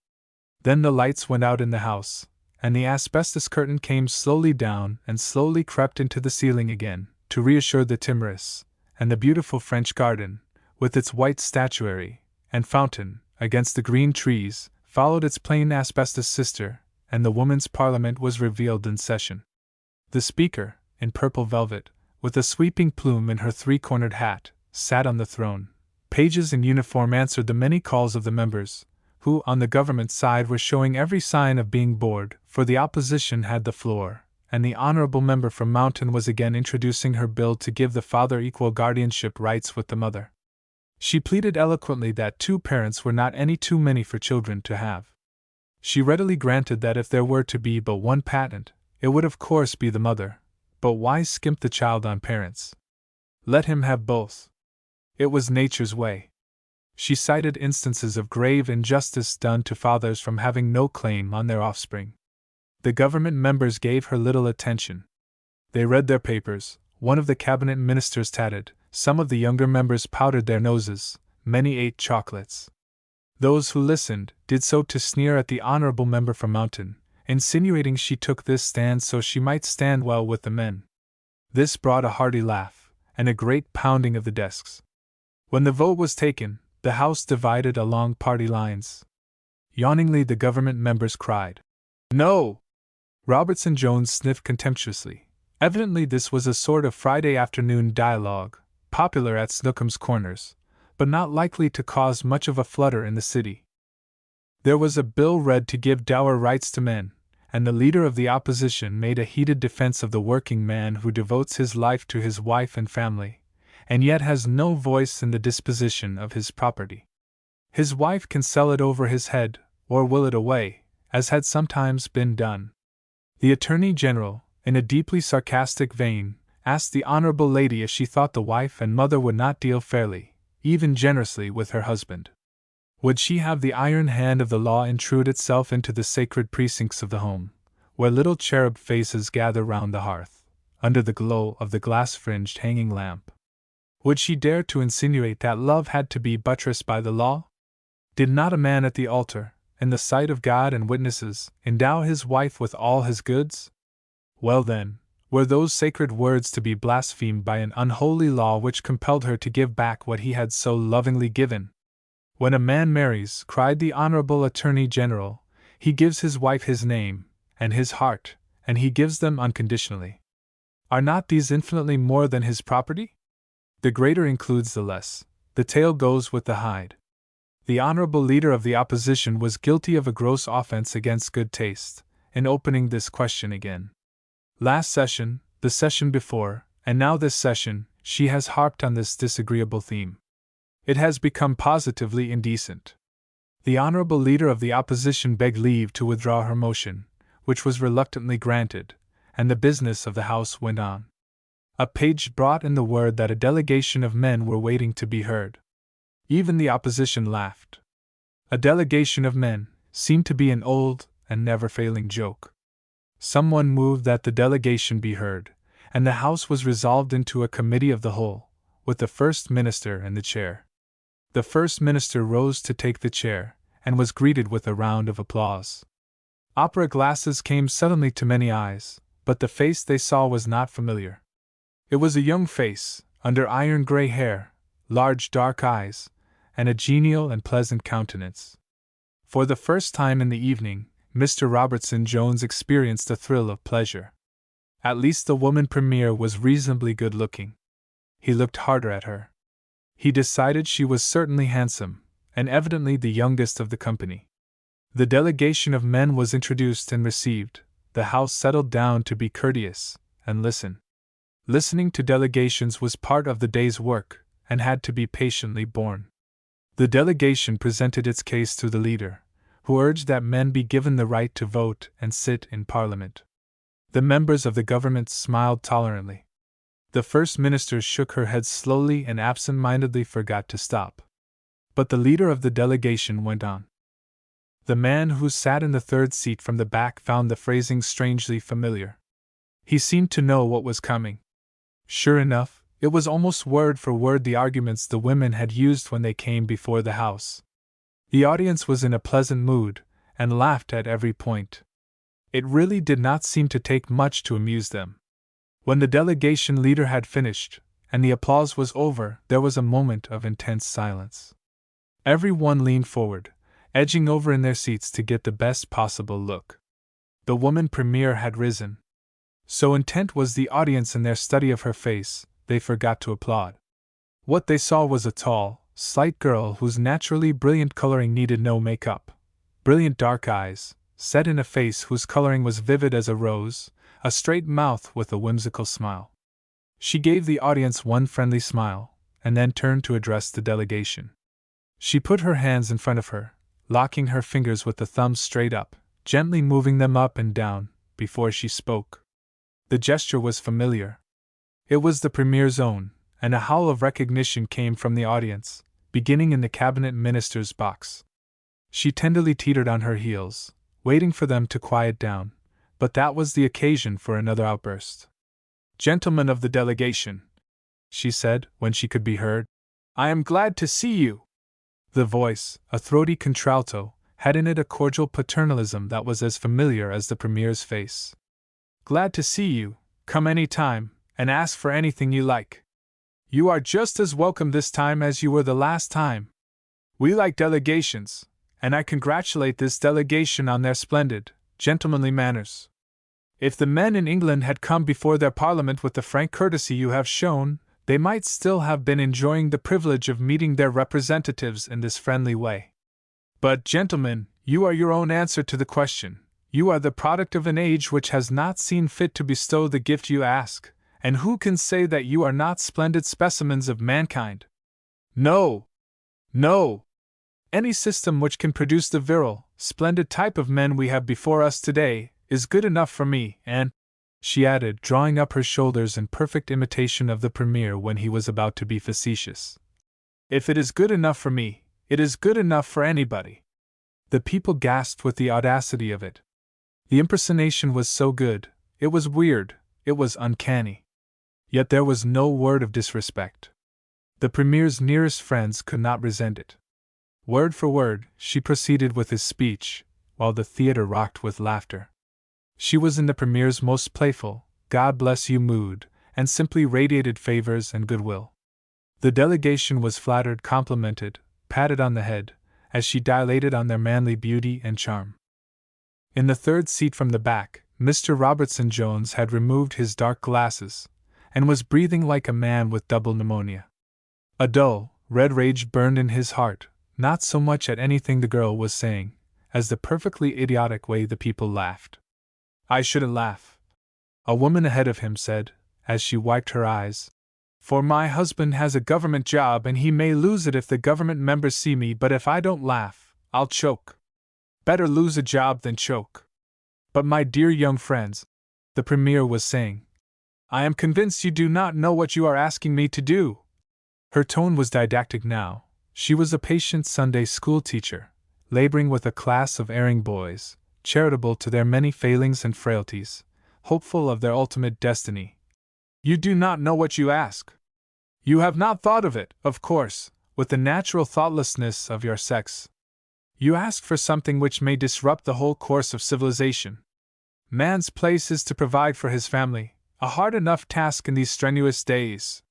Then the lights went out in the house, and the asbestos curtain came slowly down and slowly crept into the ceiling again, to reassure the timorous, and the beautiful French garden, with its white statuary and fountain against the green trees, followed its plain asbestos sister, and the woman's parliament was revealed in session. The speaker, in purple velvet, with a sweeping plume in her three-cornered hat, sat on the throne. Pages in uniform answered the many calls of the members, who on the government side were showing every sign of being bored, for the opposition had the floor, and the honorable member from Mountain was again introducing her bill to give the father equal guardianship rights with the mother. She pleaded eloquently that 2 parents were not any too many for children to have. She readily granted that if there were to be but one patent, it would of course be the mother, but why skimp the child on parents? Let him have both. It was nature's way. She cited instances of grave injustice done to fathers from having no claim on their offspring. The government members gave her little attention. They read their papers, one of the cabinet ministers tatted, some of the younger members powdered their noses, many ate chocolates. Those who listened did so to sneer at the honorable member from Mountain, insinuating she took this stand so she might stand well with the men. This brought a hearty laugh, and a great pounding of the desks. When the vote was taken, the House divided along party lines. Yawningly the government members cried, "No!" Robertson Jones sniffed contemptuously. Evidently this was a sort of Friday afternoon dialogue, popular at Snookham's Corners, but not likely to cause much of a flutter in the city. There was a bill read to give dower rights to men, and the leader of the opposition made a heated defense of the working man who devotes his life to his wife and family, and yet has no voice in the disposition of his property. His wife can sell it over his head, or will it away, as had sometimes been done. The Attorney General, in a deeply sarcastic vein, asked the honorable lady if she thought the wife and mother would not deal fairly, even generously, with her husband. Would she have the iron hand of the law intrude itself into the sacred precincts of the home, where little cherub faces gather round the hearth, under the glow of the glass-fringed hanging lamp? Would she dare to insinuate that love had to be buttressed by the law? Did not a man at the altar, in the sight of God and witnesses, endow his wife with all his goods? Well then, were those sacred words to be blasphemed by an unholy law which compelled her to give back what he had so lovingly given? When a man marries, cried the Honorable Attorney General, he gives his wife his name, and his heart, and he gives them unconditionally. Are not these infinitely more than his property? The greater includes the less, the tail goes with the hide. The honorable leader of the opposition was guilty of a gross offense against good taste, in opening this question again. Last session, the session before, and now this session, she has harped on this disagreeable theme. It has become positively indecent. The honorable leader of the opposition begged leave to withdraw her motion, which was reluctantly granted, and the business of the House went on. A page brought in the word that a delegation of men were waiting to be heard. Even the opposition laughed. A delegation of men seemed to be an old and never-failing joke. Someone moved that the delegation be heard, and the House was resolved into a committee of the whole, with the First Minister in the chair. The First Minister rose to take the chair, and was greeted with a round of applause. Opera glasses came suddenly to many eyes, but the face they saw was not familiar. It was a young face, under iron gray hair, large dark eyes, and a genial and pleasant countenance. For the first time in the evening, Mr. Robertson Jones experienced a thrill of pleasure. At least the woman premier was reasonably good-looking. He looked harder at her. He decided she was certainly handsome, and evidently the youngest of the company. The delegation of men was introduced and received. The House settled down to be courteous and listen. Listening to delegations was part of the day's work, and had to be patiently borne. The delegation presented its case to the leader, who urged that men be given the right to vote and sit in Parliament. The members of the government smiled tolerantly. The First Minister shook her head slowly and absent-mindedly forgot to stop. But the leader of the delegation went on. The man who sat in the third seat from the back found the phrasing strangely familiar. He seemed to know what was coming. Sure enough, it was almost word for word the arguments the women had used when they came before the House. The audience was in a pleasant mood, and laughed at every point. It really did not seem to take much to amuse them. When the delegation leader had finished, and the applause was over, there was a moment of intense silence. Everyone leaned forward, edging over in their seats to get the best possible look. The woman premier had risen. So intent was the audience in their study of her face, they forgot to applaud. What they saw was a tall, slight girl whose naturally brilliant coloring needed no makeup. Brilliant dark eyes, set in a face whose coloring was vivid as a rose, a straight mouth with a whimsical smile. She gave the audience one friendly smile, and then turned to address the delegation. She put her hands in front of her, locking her fingers with the thumbs straight up, gently moving them up and down, before she spoke. The gesture was familiar. It was the Premier's own, and a howl of recognition came from the audience, beginning in the cabinet minister's box. She tenderly teetered on her heels, waiting for them to quiet down, but that was the occasion for another outburst. "Gentlemen of the delegation," she said, when she could be heard, "I am glad to see you." The voice, a throaty contralto, had in it a cordial paternalism that was as familiar as the Premier's face. "Glad to see you, come any time, and ask for anything you like. You are just as welcome this time as you were the last time. We like delegations, and I congratulate this delegation on their splendid, gentlemanly manners. If the men in England had come before their Parliament with the frank courtesy you have shown, they might still have been enjoying the privilege of meeting their representatives in this friendly way. But, gentlemen, you are your own answer to the question. You are the product of an age which has not seen fit to bestow the gift you ask, and who can say that you are not splendid specimens of mankind? No! No! Any system which can produce the virile, splendid type of men we have before us today is good enough for me, and," she added, drawing up her shoulders in perfect imitation of the Premier when he was about to be facetious, "if it is good enough for me, it is good enough for anybody." The people gasped with the audacity of it. The impersonation was so good, it was weird, it was uncanny. Yet there was no word of disrespect. The Premier's nearest friends could not resent it. Word for word, she proceeded with his speech, while the theater rocked with laughter. She was in the Premier's most playful, God bless you mood, and simply radiated favors and goodwill. The delegation was flattered, complimented, patted on the head, as she dilated on their manly beauty and charm. In the third seat from the back, Mr. Robertson Jones had removed his dark glasses, and was breathing like a man with double pneumonia. A dull, red rage burned in his heart, not so much at anything the girl was saying, as the perfectly idiotic way the people laughed. "I shouldn't laugh," a woman ahead of him said, as she wiped her eyes, "for my husband has a government job and he may lose it if the government members see me, but if I don't laugh, I'll choke. Better lose a job than choke." "But my dear young friends," the Premier was saying, "I am convinced you do not know what you are asking me to do." Her tone was didactic now. She was a patient Sunday school teacher, laboring with a class of erring boys, charitable to their many failings and frailties, hopeful of their ultimate destiny. "You do not know what you ask. You have not thought of it, of course, with the natural thoughtlessness of your sex. You ask for something which may disrupt the whole course of civilization. Man's place is to provide for his family, a hard enough task in these strenuous days.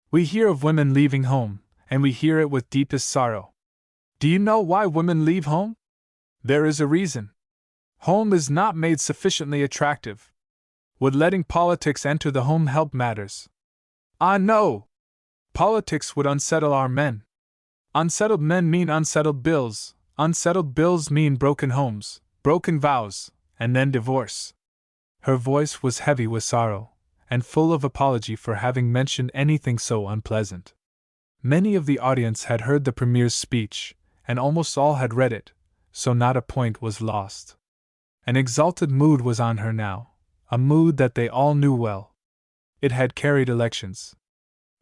We hear of women leaving home, and we hear it with deepest sorrow. Do you know why women leave home? There is a reason. Home is not made sufficiently attractive. Would letting politics enter the home help matters? Ah, no! Politics would unsettle our men. Unsettled men mean unsettled bills. Unsettled bills mean broken homes, broken vows, and then divorce." Her voice was heavy with sorrow, and full of apology for having mentioned anything so unpleasant. Many of the audience had heard the Premier's speech, and almost all had read it, so not a point was lost. An exalted mood was on her now, a mood that they all knew well. It had carried elections.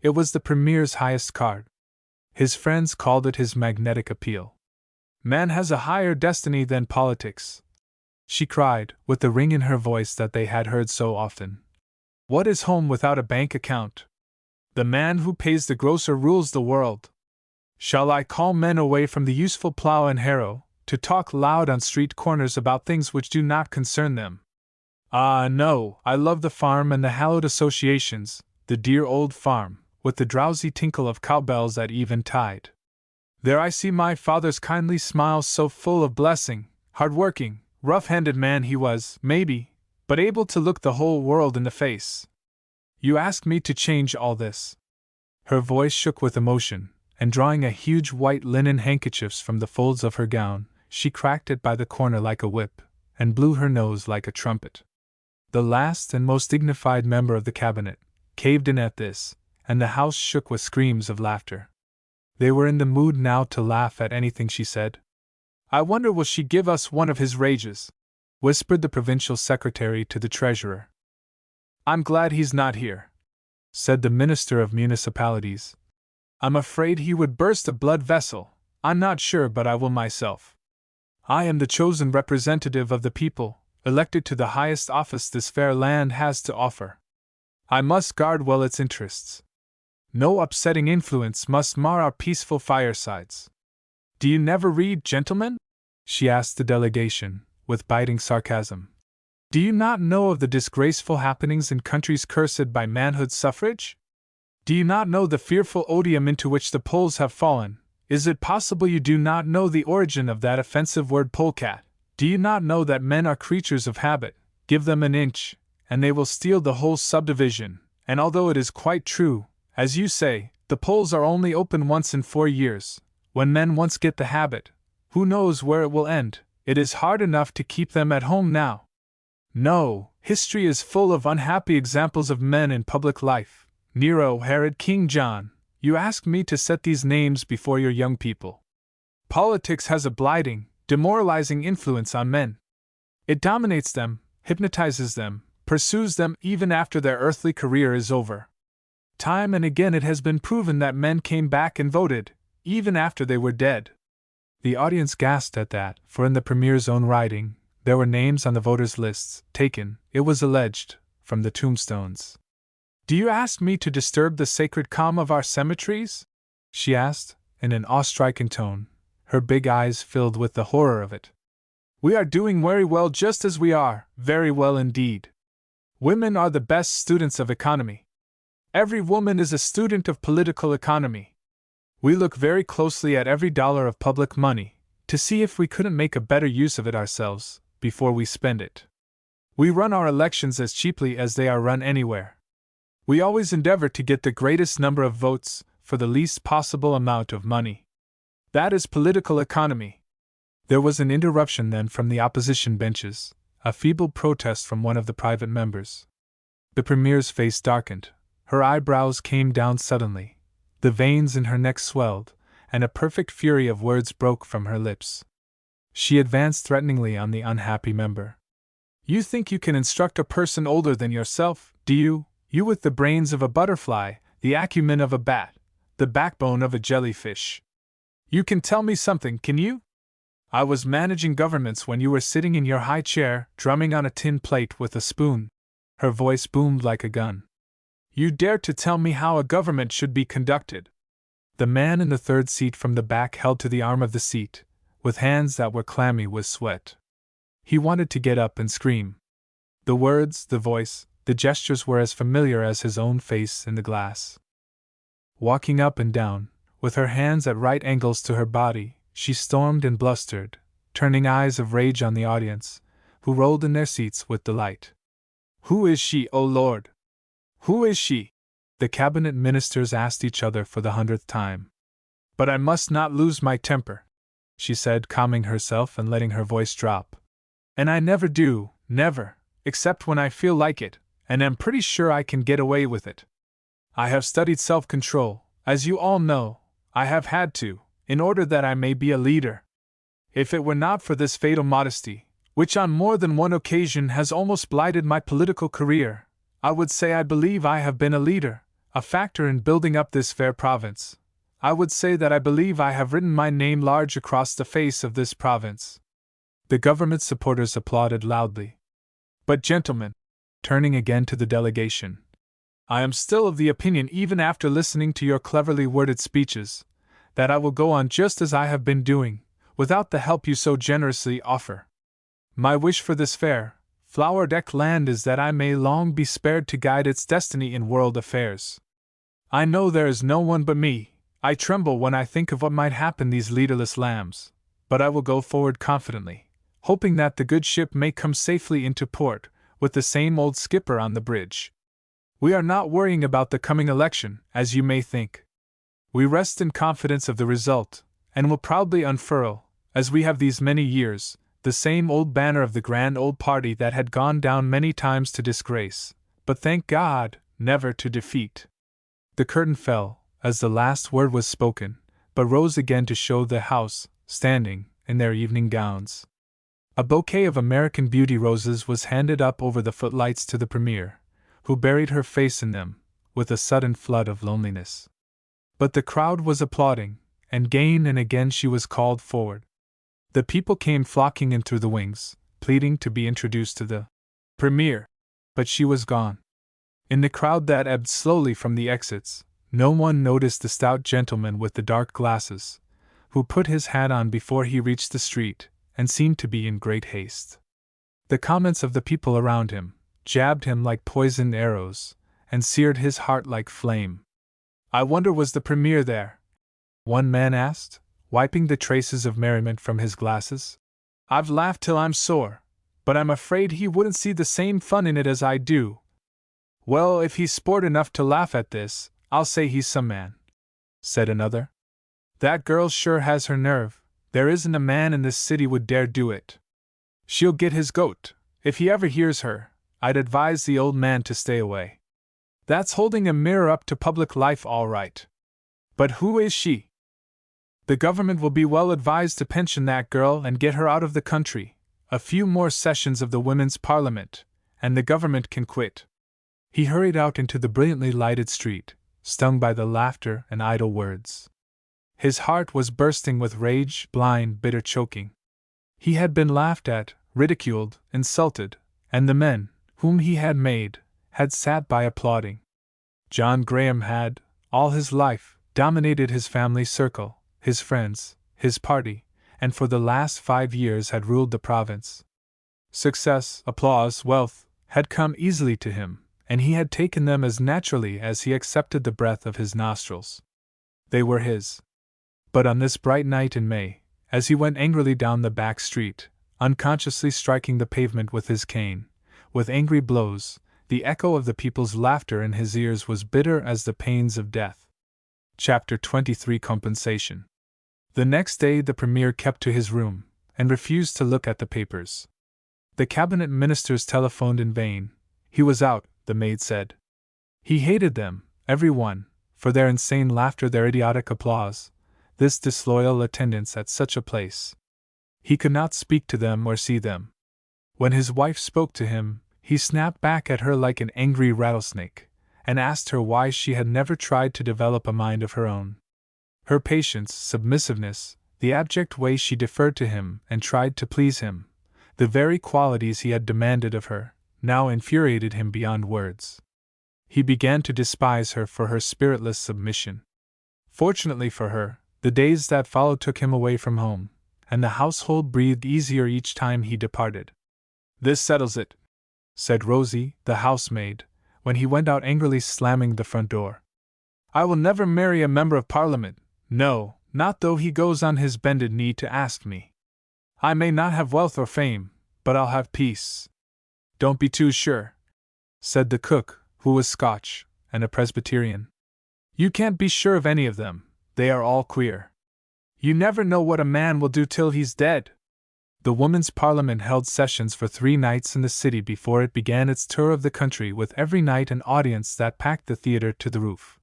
It was the Premier's highest card. His friends called it his magnetic appeal. Man has a higher destiny than politics, she cried, with the ring in her voice that they had heard so often. What is home without a bank account? The man who pays the grocer rules the world. Shall I call men away from the useful plow and harrow, to talk loud on street corners about things which do not concern them? Ah, no, I love the farm and the hallowed associations, the dear old farm, with the drowsy tinkle of cowbells at eventide. There I see my father's kindly smiles so full of blessing, hard-working, rough-handed man he was, maybe, but able to look the whole world in the face. You ask me to change all this. Her voice shook with emotion, and drawing a huge white linen handkerchief from the folds of her gown, she cracked it by the corner like a whip, and blew her nose like a trumpet. The last and most dignified member of the cabinet caved in at this, and the house shook with screams of laughter. They were in the mood now to laugh at anything she said. I wonder will she give us one of his rages, whispered the provincial secretary to the treasurer. I'm glad he's not here, said the Minister of Municipalities. I'm afraid he would burst a blood vessel. I'm not sure, but I will myself. I am the chosen representative of the people, elected to the highest office this fair land has to offer. I must guard well its interests. No upsetting influence must mar our peaceful firesides. Do you never read, gentlemen? She asked the delegation, with biting sarcasm. Do you not know of the disgraceful happenings in countries cursed by manhood suffrage? Do you not know the fearful odium into which the Poles have fallen? Is it possible you do not know the origin of that offensive word polecat? Do you not know that men are creatures of habit? Give them an inch, and they will steal the whole subdivision, and although it is quite true, as you say, the polls are only open once in 4 years, when men once get the habit, who knows where it will end? It is hard enough to keep them at home now. No, history is full of unhappy examples of men in public life. Nero, Herod, King John. You ask me to set these names before your young people. Politics has a blighting, demoralizing influence on men. It dominates them, hypnotizes them, pursues them even after their earthly career is over. Time and again it has been proven that men came back and voted, even after they were dead. The audience gasped at that, for in the Premier's own writing, there were names on the voters' lists, taken, it was alleged, from the tombstones. Do you ask me to disturb the sacred calm of our cemeteries? She asked, in an awe-stricken tone, her big eyes filled with the horror of it. We are doing very well just as we are, very well indeed. Women are the best students of economy. Every woman is a student of political economy. We look very closely at every dollar of public money, to see if we couldn't make a better use of it ourselves, before we spend it. We run our elections as cheaply as they are run anywhere. We always endeavor to get the greatest number of votes, for the least possible amount of money. That is political economy. There was an interruption then from the opposition benches, a feeble protest from one of the private members. The Premier's face darkened. Her eyebrows came down suddenly, the veins in her neck swelled, and a perfect fury of words broke from her lips. She advanced threateningly on the unhappy member. You think you can instruct a person older than yourself, do you? You with the brains of a butterfly, the acumen of a bat, the backbone of a jellyfish. You can tell me something, can you? I was managing governments when you were sitting in your high chair, drumming on a tin plate with a spoon. Her voice boomed like a gun. You dare to tell me how a government should be conducted? The man in the third seat from the back held to the arm of the seat, with hands that were clammy with sweat. He wanted to get up and scream. The words, the voice, the gestures were as familiar as his own face in the glass. Walking up and down, with her hands at right angles to her body, she stormed and blustered, turning eyes of rage on the audience, who rolled in their seats with delight. Who is she, O Lord? Who is she? The cabinet ministers asked each other for the 100th time. But I must not lose my temper, she said, calming herself and letting her voice drop. And I never do, never, except when I feel like it, and am pretty sure I can get away with it. I have studied self-control, as you all know. I have had to, in order that I may be a leader. If it were not for this fatal modesty, which on more than one occasion has almost blighted my political career, I would say I believe I have been a leader, a factor in building up this fair province. I would say that I believe I have written my name large across the face of this province. The government supporters applauded loudly. But gentlemen, turning again to the delegation, I am still of the opinion, even after listening to your cleverly worded speeches, that I will go on just as I have been doing, without the help you so generously offer. My wish for this fair, flower-decked land is that I may long be spared to guide its destiny in world affairs. I know there is no one but me. I tremble when I think of what might happen these leaderless lambs, but I will go forward confidently, hoping that the good ship may come safely into port, with the same old skipper on the bridge. We are not worrying about the coming election, as you may think. We rest in confidence of the result, and will proudly unfurl, as we have these many years, the same old banner of the grand old party that had gone down many times to disgrace, but thank God, never to defeat. The curtain fell, as the last word was spoken, but rose again to show the house, standing, in their evening gowns. A bouquet of American Beauty roses was handed up over the footlights to the Premier, who buried her face in them, with a sudden flood of loneliness. But the crowd was applauding, and again she was called forward. The people came flocking in through the wings, pleading to be introduced to the Premier, but she was gone. In the crowd that ebbed slowly from the exits, no one noticed the stout gentleman with the dark glasses, who put his hat on before he reached the street, and seemed to be in great haste. The comments of the people around him jabbed him like poisoned arrows, and seared his heart like flame. I wonder, was the Premier there? One man asked, wiping the traces of merriment from his glasses. I've laughed till I'm sore, but I'm afraid he wouldn't see the same fun in it as I do. Well, if he's sport enough to laugh at this, I'll say he's some man, said another. That girl sure has her nerve. There isn't a man in this city would dare do it. She'll get his goat. If he ever hears her, I'd advise the old man to stay away. That's holding a mirror up to public life all right. But who is she? The government will be well advised to pension that girl and get her out of the country. A few more sessions of the Women's Parliament, and the government can quit. He hurried out into the brilliantly lighted street, stung by the laughter and idle words. His heart was bursting with rage, blind, bitter choking. He had been laughed at, ridiculed, insulted, and the men, whom he had made, had sat by applauding. John Graham had, all his life, dominated his family circle, his friends, his party, and for the last 5 years had ruled the province. Success, applause, wealth, had come easily to him, and he had taken them as naturally as he accepted the breath of his nostrils. They were his. But on this bright night in May, as he went angrily down the back street, unconsciously striking the pavement with his cane, with angry blows, the echo of the people's laughter in his ears was bitter as the pains of death. Chapter 23 Compensation. The next day the Premier kept to his room, and refused to look at the papers. The cabinet ministers telephoned in vain. He was out, the maid said. He hated them, every one, for their insane laughter, their idiotic applause, this disloyal attendance at such a place. He could not speak to them or see them. When his wife spoke to him, he snapped back at her like an angry rattlesnake, and asked her why she had never tried to develop a mind of her own. Her patience, submissiveness, the abject way she deferred to him and tried to please him, the very qualities he had demanded of her, now infuriated him beyond words. He began to despise her for her spiritless submission. Fortunately for her, the days that followed took him away from home, and the household breathed easier each time he departed. This settles it, said Rosie, the housemaid, when he went out angrily slamming the front door. I will never marry a member of Parliament, no, not though he goes on his bended knee to ask me. I may not have wealth or fame, but I'll have peace. Don't be too sure, said the cook, who was Scotch, and a Presbyterian. You can't be sure of any of them, they are all queer. You never know what a man will do till he's dead. The Women's Parliament held sessions for 3 nights in the city before it began its tour of the country, with every night an audience that packed the theater to the roof.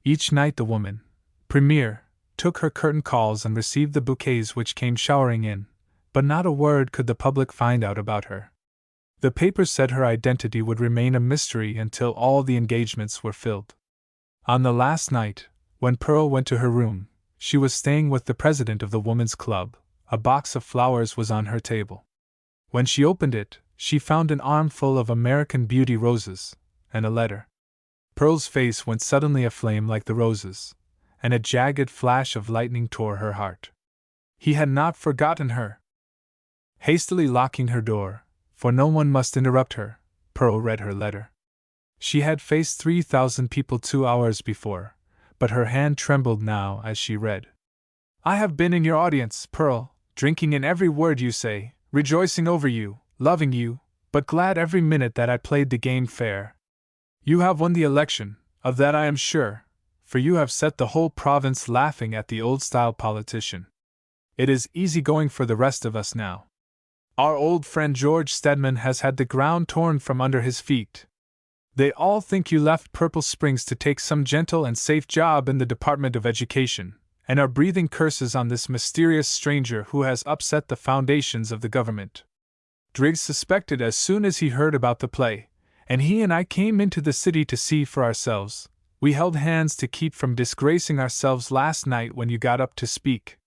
Each night the woman, Premier, took her curtain calls and received the bouquets which came showering in, but not a word could the public find out about her. The papers said her identity would remain a mystery until all the engagements were filled. On the last night, when Pearl went to her room, she was staying with the president of the Women's Club. A box of flowers was on her table. When she opened it, she found an armful of American Beauty roses, and a letter. Pearl's face went suddenly aflame like the roses, and a jagged flash of lightning tore her heart. He had not forgotten her. Hastily locking her door, for no one must interrupt her, Pearl read her letter. She had faced 3,000 people 2 hours before, but her hand trembled now as she read. I have been in your audience, Pearl, drinking in every word you say, rejoicing over you, loving you, but glad every minute that I played the game fair. You have won the election, of that I am sure, for you have set the whole province laughing at the old-style politician. It is easy going for the rest of us now. Our old friend George Stedman has had the ground torn from under his feet. They all think you left Purple Springs to take some gentle and safe job in the Department of Education, and are breathing curses on this mysterious stranger who has upset the foundations of the government. Driggs suspected as soon as he heard about the play, and he and I came into the city to see for ourselves. We held hands to keep from disgracing ourselves last night when you got up to speak.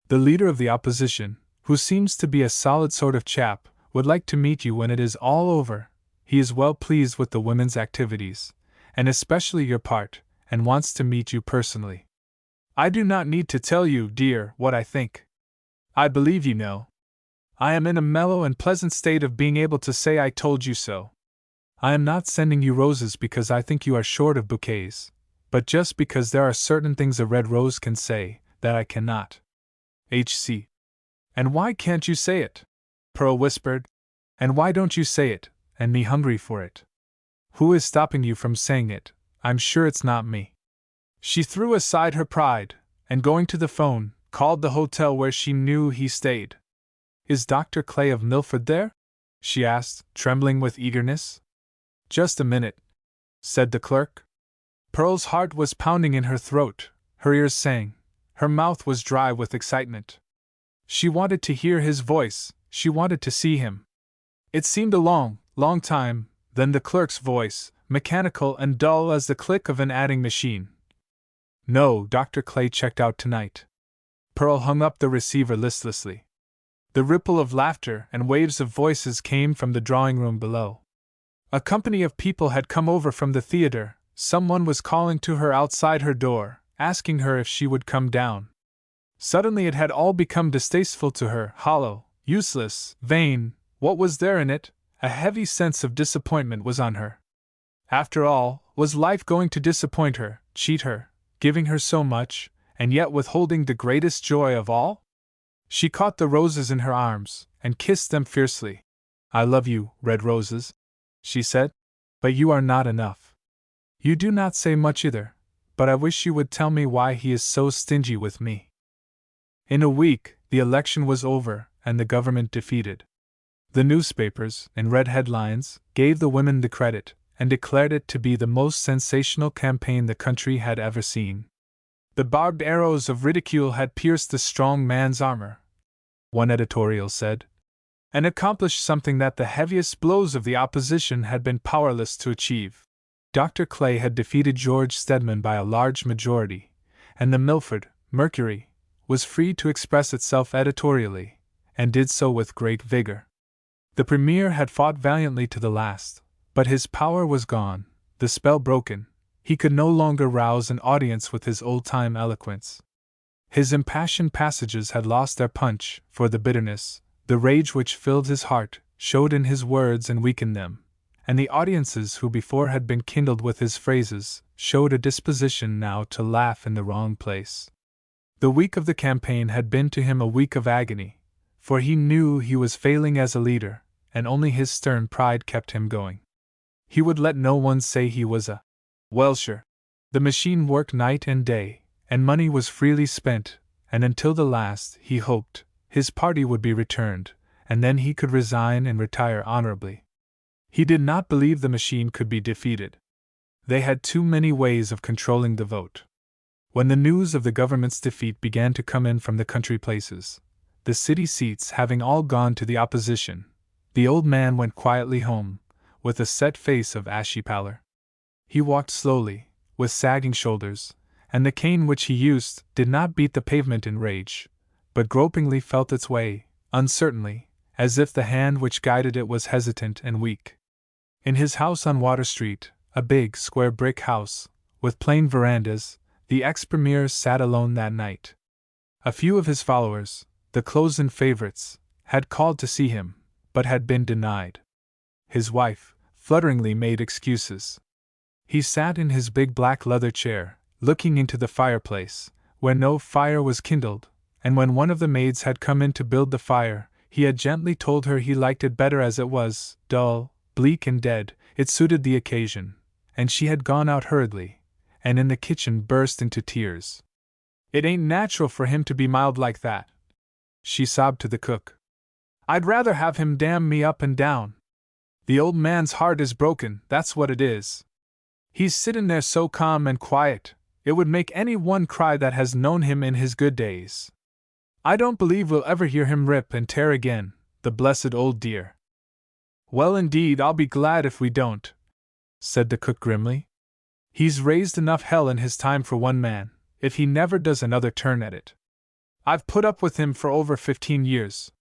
The leader of the opposition, who seems to be a solid sort of chap, would like to meet you when it is all over. He is well pleased with the women's activities, and especially your part, and wants to meet you personally. I do not need to tell you, dear, what I think. I believe you know. I am in a mellow and pleasant state of being able to say I told you so. I am not sending you roses because I think you are short of bouquets, but just because there are certain things a red rose can say that I cannot. H.C. And why can't you say it? Pearl whispered. And why don't you say it, and me hungry for it? Who is stopping you from saying it? I'm sure it's not me. She threw aside her pride, and going to the phone, called the hotel where she knew he stayed. Is Dr. Clay of Milford there? She asked, trembling with eagerness. Just a minute, said the clerk. Pearl's heart was pounding in her throat, her ears sang, her mouth was dry with excitement. She wanted to hear his voice, she wanted to see him. It seemed a long, long time, then the clerk's voice, mechanical and dull as the click of an adding machine. No, Dr. Clay checked out tonight. Pearl hung up the receiver listlessly. The ripple of laughter and waves of voices came from the drawing room below. A company of people had come over from the theater. Someone was calling to her outside her door, asking her if she would come down. Suddenly it had all become distasteful to her, hollow, useless, vain. What was there in it? A heavy sense of disappointment was on her. After all, was life going to disappoint her, cheat her, giving her so much, and yet withholding the greatest joy of all? She caught the roses in her arms, and kissed them fiercely. I love you, red roses, she said, but you are not enough. You do not say much either, but I wish you would tell me why he is so stingy with me. In a week, the election was over, and the government defeated. The newspapers, in red headlines, gave the women the credit, and declared it to be the most sensational campaign the country had ever seen. The barbed arrows of ridicule had pierced the strong man's armor, one editorial said, and accomplished something that the heaviest blows of the opposition had been powerless to achieve. Dr. Clay had defeated George Stedman by a large majority, and the Milford Mercury was free to express itself editorially, and did so with great vigor. The Premier had fought valiantly to the last, but his power was gone, the spell broken. He could no longer rouse an audience with his old-time eloquence. His impassioned passages had lost their punch, for the bitterness, the rage which filled his heart, showed in his words and weakened them, and the audiences who before had been kindled with his phrases, showed a disposition now to laugh in the wrong place. The week of the campaign had been to him a week of agony, for he knew he was failing as a leader, and only his stern pride kept him going. He would let no one say he was a Welsher. The machine worked night and day, and money was freely spent, and until the last he hoped, his party would be returned, and then he could resign and retire honorably. He did not believe the machine could be defeated. They had too many ways of controlling the vote. When the news of the government's defeat began to come in from the country places, the city seats having all gone to the opposition, the old man went quietly home, with a set face of ashy pallor. He walked slowly, with sagging shoulders, and the cane which he used did not beat the pavement in rage, but gropingly felt its way, uncertainly, as if the hand which guided it was hesitant and weak. In his house on Water Street, a big, square brick house, with plain verandas, the ex-premier sat alone that night. A few of his followers, the close-in favorites, had called to see him, but had been denied. His wife, flutteringly, made excuses. He sat in his big black leather chair, looking into the fireplace, where no fire was kindled, and when one of the maids had come in to build the fire, he had gently told her he liked it better as it was, dull, bleak and dead. It suited the occasion, and she had gone out hurriedly, and in the kitchen burst into tears. "It ain't natural for him to be mild like that," she sobbed to the cook. "I'd rather have him damn me up and down. The old man's heart is broken, that's what it is. He's sittin' there so calm and quiet, it would make any one cry that has known him in his good days. I don't believe we'll ever hear him rip and tear again, the blessed old dear." "Well, indeed, I'll be glad if we don't," said the cook grimly. "He's raised enough hell in his time for one man, if he never does another turn at it. I've put up with him for over 15 years.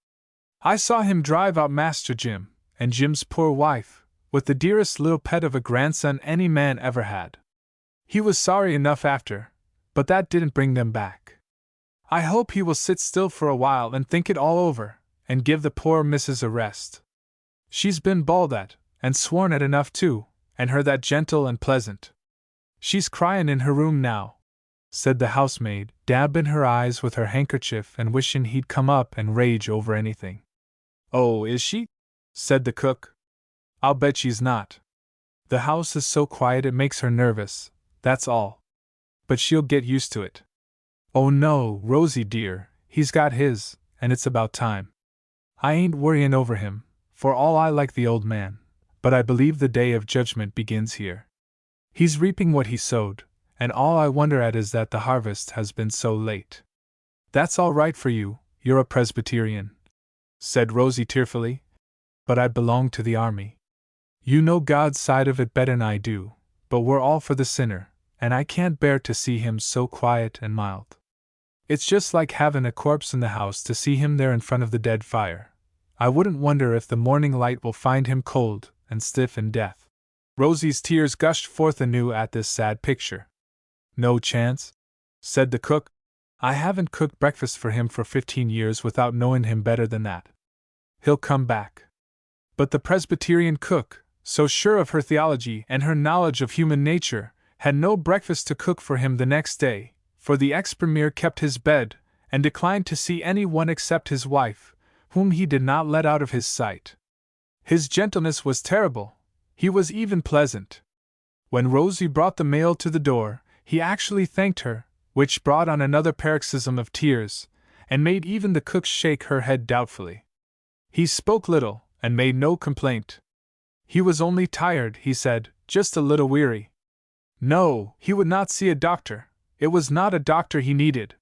I saw him drive out Master Jim, and Jim's poor wife, with the dearest little pet of a grandson any man ever had. He was sorry enough after, but that didn't bring them back. I hope he will sit still for a while and think it all over, and give the poor missus a rest. She's been bawled at, and sworn at enough too, and her that gentle and pleasant. She's cryin' in her room now," said the housemaid, dabbing her eyes with her handkerchief and wishing he'd come up and rage over anything. "Oh, is she?" said the cook. "I'll bet she's not. The house is so quiet it makes her nervous, that's all. But she'll get used to it. Oh no, Rosie dear, he's got his, and it's about time. I ain't worryin' over him, for all I like the old man, but I believe the day of judgment begins here. He's reaping what he sowed, and all I wonder at is that the harvest has been so late." "That's all right for you, you're a Presbyterian," said Rosie tearfully, "but I belong to the army. You know God's side of it better'n I do, but we're all for the sinner, and I can't bear to see him so quiet and mild. It's just like having a corpse in the house to see him there in front of the dead fire. I wouldn't wonder if the morning light will find him cold and stiff in death." Rosie's tears gushed forth anew at this sad picture. "No chance," said the cook. "I haven't cooked breakfast for him for 15 years without knowing him better than that. He'll come back." But the Presbyterian cook, so sure of her theology and her knowledge of human nature, had no breakfast to cook for him the next day, for the ex-premier kept his bed, and declined to see any one except his wife, whom he did not let out of his sight. His gentleness was terrible. He was even pleasant. When Rosie brought the mail to the door, he actually thanked her, which brought on another paroxysm of tears, and made even the cook shake her head doubtfully. He spoke little, and made no complaint. He was only tired, he said, just a little weary. No, he would not see a doctor. It was not a doctor he needed.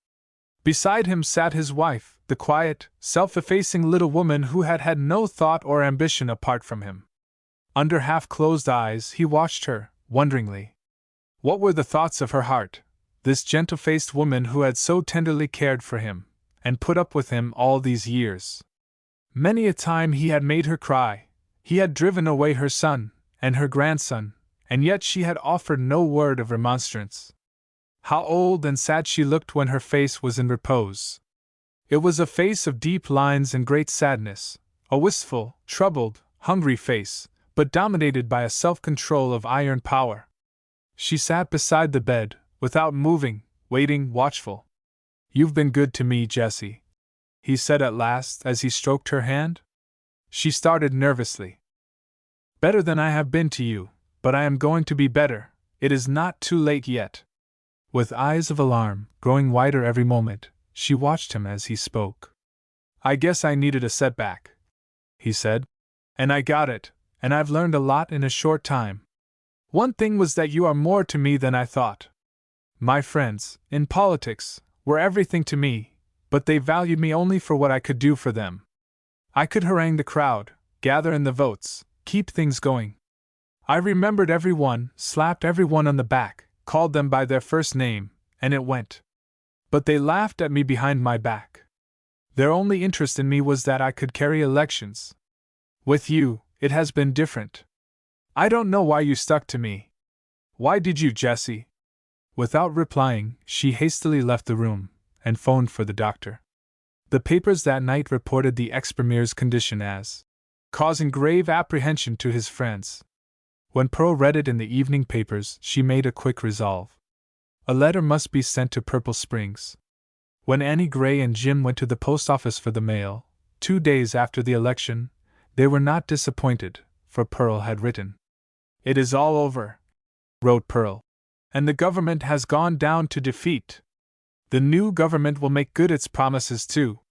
Beside him sat his wife, the quiet, self-effacing little woman who had had no thought or ambition apart from him. Under half-closed eyes he watched her, wonderingly. What were the thoughts of her heart, this gentle-faced woman who had so tenderly cared for him, and put up with him all these years? Many a time he had made her cry, he had driven away her son, and her grandson, and yet she had offered no word of remonstrance. How old and sad she looked when her face was in repose. It was a face of deep lines and great sadness, a wistful, troubled, hungry face, but dominated by a self-control of iron power. She sat beside the bed, without moving, waiting, watchful. "You've been good to me, Jessie," he said at last as he stroked her hand. She started nervously. "Better than I have been to you, but I am going to be better. It is not too late yet." With eyes of alarm, growing wider every moment, she watched him as he spoke. I guess I needed a setback," he said. "And I got it, and I've learned a lot in a short time. One thing was that you are more to me than I thought. My friends, in politics, were everything to me, but they valued me only for what I could do for them. I could harangue the crowd, gather in the votes, keep things going. I remembered everyone, slapped everyone on the back, called them by their first name, and it went. But they laughed at me behind my back. Their only interest in me was that I could carry elections. With you, it has been different. I don't know why you stuck to me. Why did you, Jessie?" Without replying, she hastily left the room and phoned for the doctor. The papers that night reported the ex-premier's condition as causing grave apprehension to his friends. When Pearl read it in the evening papers, she made a quick resolve. A letter must be sent to Purple Springs. When Annie Gray and Jim went to the post office for the mail, 2 days after the election, they were not disappointed, for Pearl had written. "It is all over," wrote Pearl, "and the government has gone down to defeat. The new government will make good its promises too.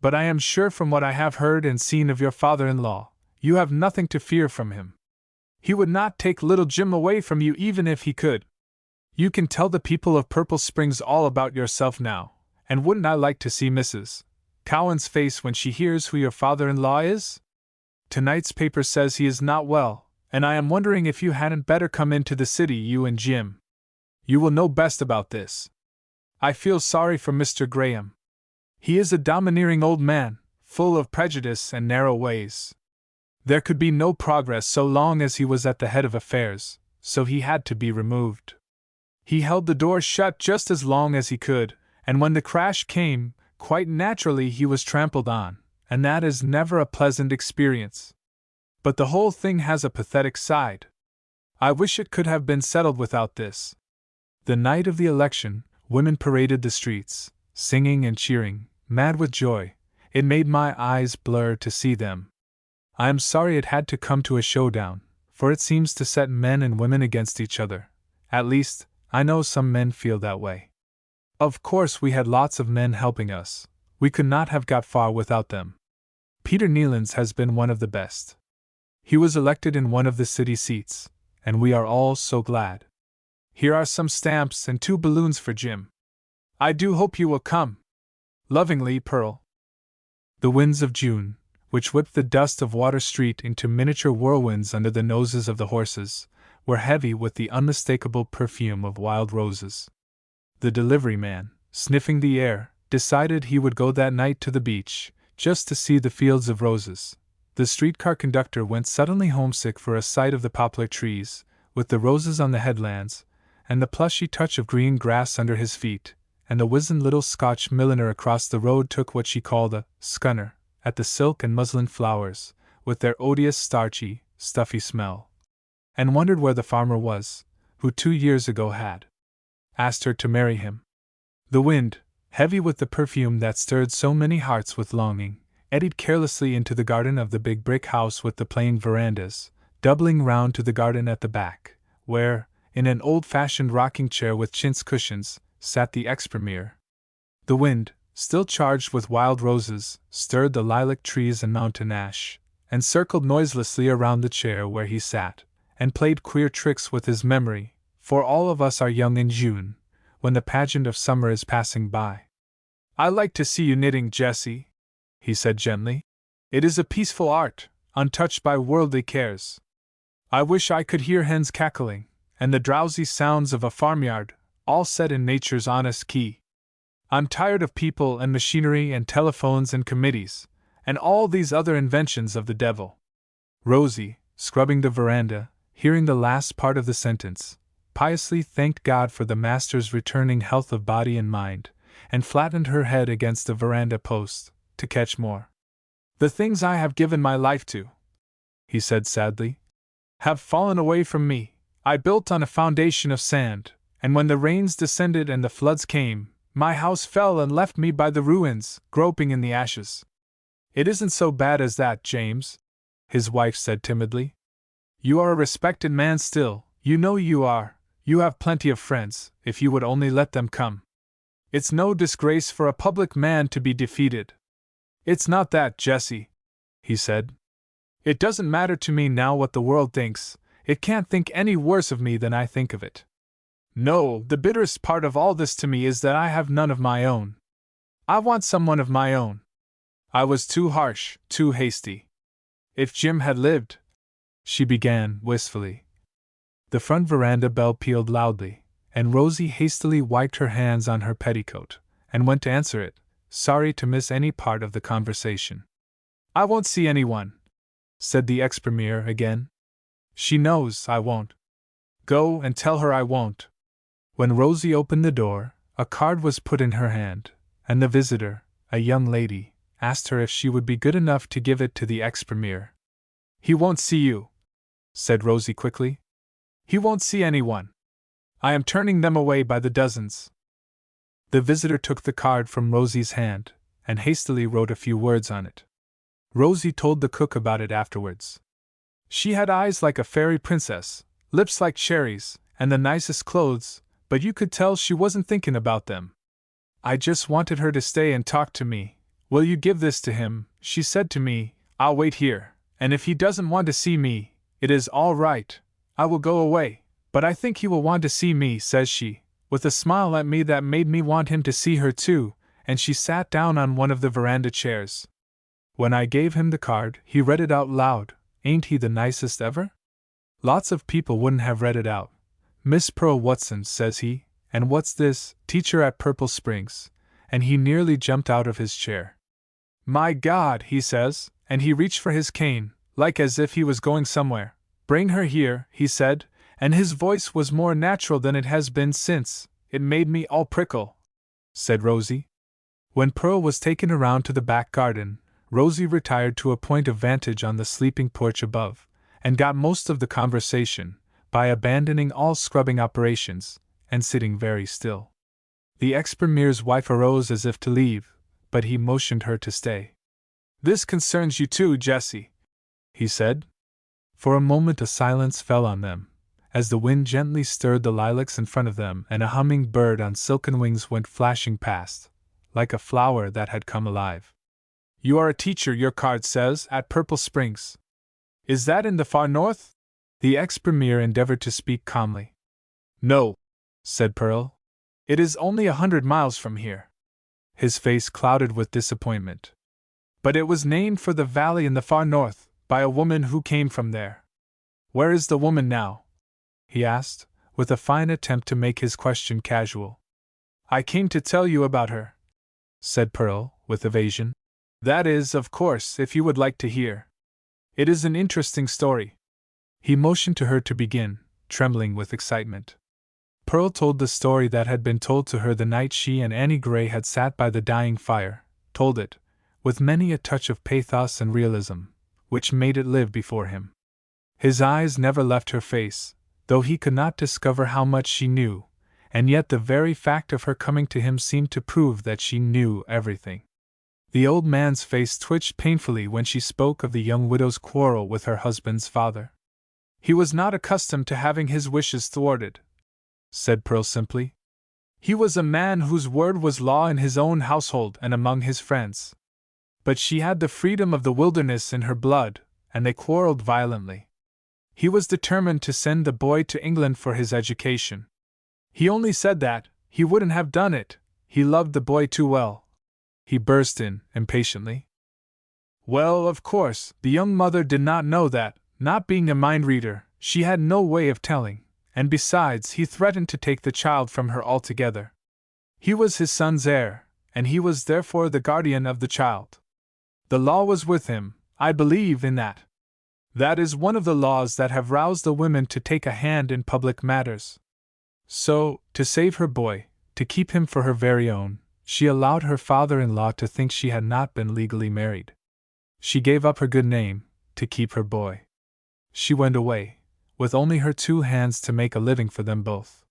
But I am sure from what I have heard and seen of your father-in-law, you have nothing to fear from him. He would not take little Jim away from you even if he could. You can tell the people of Purple Springs all about yourself now, and wouldn't I like to see Mrs. Cowan's face when she hears who your father-in-law is? Tonight's paper says he is not well, and I am wondering if you hadn't better come into the city, you and Jim. You will know best about this. I feel sorry for Mr. Graham. He is a domineering old man, full of prejudice and narrow ways. There could be no progress so long as he was at the head of affairs, so he had to be removed. He held the door shut just as long as he could, and when the crash came, quite naturally he was trampled on, and that is never a pleasant experience. But the whole thing has a pathetic side. I wish it could have been settled without this." The night of the election, women paraded the streets, singing and cheering, mad with joy. It made my eyes blur to see them. I am sorry it had to come to a showdown, for it seems to set men and women against each other. At least, I know some men feel that way. Of course we had lots of men helping us. We could not have got far without them. Peter Nealons has been one of the best. He was elected in one of the city seats, and we are all so glad. Here are some stamps and 2 balloons for Jim. I do hope you will come. Lovingly, Pearl. The winds of June, which whipped the dust of Water Street into miniature whirlwinds under the noses of the horses, were heavy with the unmistakable perfume of wild roses. The delivery man, sniffing the air, decided he would go that night to the beach, just to see the fields of roses. The streetcar conductor went suddenly homesick for a sight of the poplar trees, with the roses on the headlands, and the plushy touch of green grass under his feet, and the wizened little Scotch milliner across the road took what she called a scunner at the silk and muslin flowers, with their odious starchy, stuffy smell, and wondered where the farmer was, who 2 years ago had asked her to marry him. The wind, heavy with the perfume that stirred so many hearts with longing, eddied carelessly into the garden of the big brick house with the plain verandas, doubling round to the garden at the back, where, in an old-fashioned rocking-chair with chintz cushions, sat the ex-premier. The wind, still charged with wild roses, stirred the lilac trees and mountain ash, and circled noiselessly around the chair where he sat, and played queer tricks with his memory, for all of us are young in June, when the pageant of summer is passing by. "I like to see you knitting, Jessie," he said gently. "It is a peaceful art, untouched by worldly cares. I wish I could hear hens cackling, and the drowsy sounds of a farmyard, all said in nature's honest key. I'm tired of people and machinery and telephones and committees, and all these other inventions of the devil." Rosie, scrubbing the veranda, hearing the last part of the sentence, piously thanked God for the master's returning health of body and mind, and flattened her head against the veranda post, to catch more. "The things I have given my life to," he said sadly, "have fallen away from me. I built on a foundation of sand, and when the rains descended and the floods came, my house fell and left me by the ruins, groping in the ashes." "It isn't so bad as that, James," his wife said timidly. "You are a respected man still, you know you are. You have plenty of friends, if you would only let them come. It's no disgrace for a public man to be defeated." "It's not that, Jessie," he said. "It doesn't matter to me now what the world thinks. It can't think any worse of me than I think of it. No, the bitterest part of all this to me is that I have none of my own. I want someone of my own. I was too harsh, too hasty. If Jim had lived," she began wistfully. The front veranda bell pealed loudly, and Rosie hastily wiped her hands on her petticoat, and went to answer it, sorry to miss any part of the conversation. "I won't see anyone," said the ex-premier again. "She knows I won't. Go and tell her I won't." When Rosie opened the door, a card was put in her hand, and the visitor, a young lady, asked her if she would be good enough to give it to the ex-premier. "He won't see you," said Rosie quickly. "He won't see anyone. I am turning them away by the dozens." The visitor took the card from Rosie's hand, and hastily wrote a few words on it. Rosie told the cook about it afterwards. She had eyes like a fairy princess, lips like cherries, and the nicest clothes, but you could tell she wasn't thinking about them. "I just wanted her to stay and talk to me. 'Will you give this to him?' she said to me. 'I'll wait here, and if he doesn't want to see me, it is all right. I will go away, but I think he will want to see me,' says she, with a smile at me that made me want him to see her too, and she sat down on one of the veranda chairs. When I gave him the card, he read it out loud. Ain't he the nicest ever? Lots of people wouldn't have read it out. 'Miss Pearl Watson,' says he, 'and what's this, teacher at Purple Springs?' And he nearly jumped out of his chair. 'My God,' he says, and he reached for his cane, like as if he was going somewhere. 'Bring her here,' he said, and his voice was more natural than it has been since. It made me all prickle," said Rosie. When Pearl was taken around to the back garden, Rosie retired to a point of vantage on the sleeping porch above, and got most of the conversation, by abandoning all scrubbing operations, and sitting very still. The ex-premier's wife arose as if to leave, but he motioned her to stay. "This concerns you too, Jessie," he said. For a moment a silence fell on them, as the wind gently stirred the lilacs in front of them and a humming bird on silken wings went flashing past, like a flower that had come alive. "You are a teacher, your card says, at Purple Springs. Is that in the far north?" The ex-premier endeavored to speak calmly. "No," said Pearl. "It is only 100 miles from here." His face clouded with disappointment. "But it was named for the valley in the far north, by a woman who came from there. Where is the woman now?" he asked, with a fine attempt to make his question casual. "I came to tell you about her," said Pearl, with evasion. "That is, of course, if you would like to hear. It is an interesting story." He motioned to her to begin, trembling with excitement. Pearl told the story that had been told to her the night she and Annie Gray had sat by the dying fire, told it, with many a touch of pathos and realism, which made it live before him. His eyes never left her face, though he could not discover how much she knew, and yet the very fact of her coming to him seemed to prove that she knew everything. The old man's face twitched painfully when she spoke of the young widow's quarrel with her husband's father. "He was not accustomed to having his wishes thwarted," said Pearl simply. "He was a man whose word was law in his own household and among his friends. But she had the freedom of the wilderness in her blood, and they quarreled violently. He was determined to send the boy to England for his education. He only said that, he wouldn't have done it, he loved the boy too well," he burst in, impatiently. Well, of course, the young mother did not know that, not being a mind-reader, she had no way of telling, and besides he threatened to take the child from her altogether. He was his son's heir, and he was therefore the guardian of the child. The law was with him, I believe in that. That is one of the laws that have roused the women to take a hand in public matters. So, to save her boy, to keep him for her very own, she allowed her father-in-law to think she had not been legally married. She gave up her good name, to keep her boy. She went away, with only her 2 hands to make a living for them both.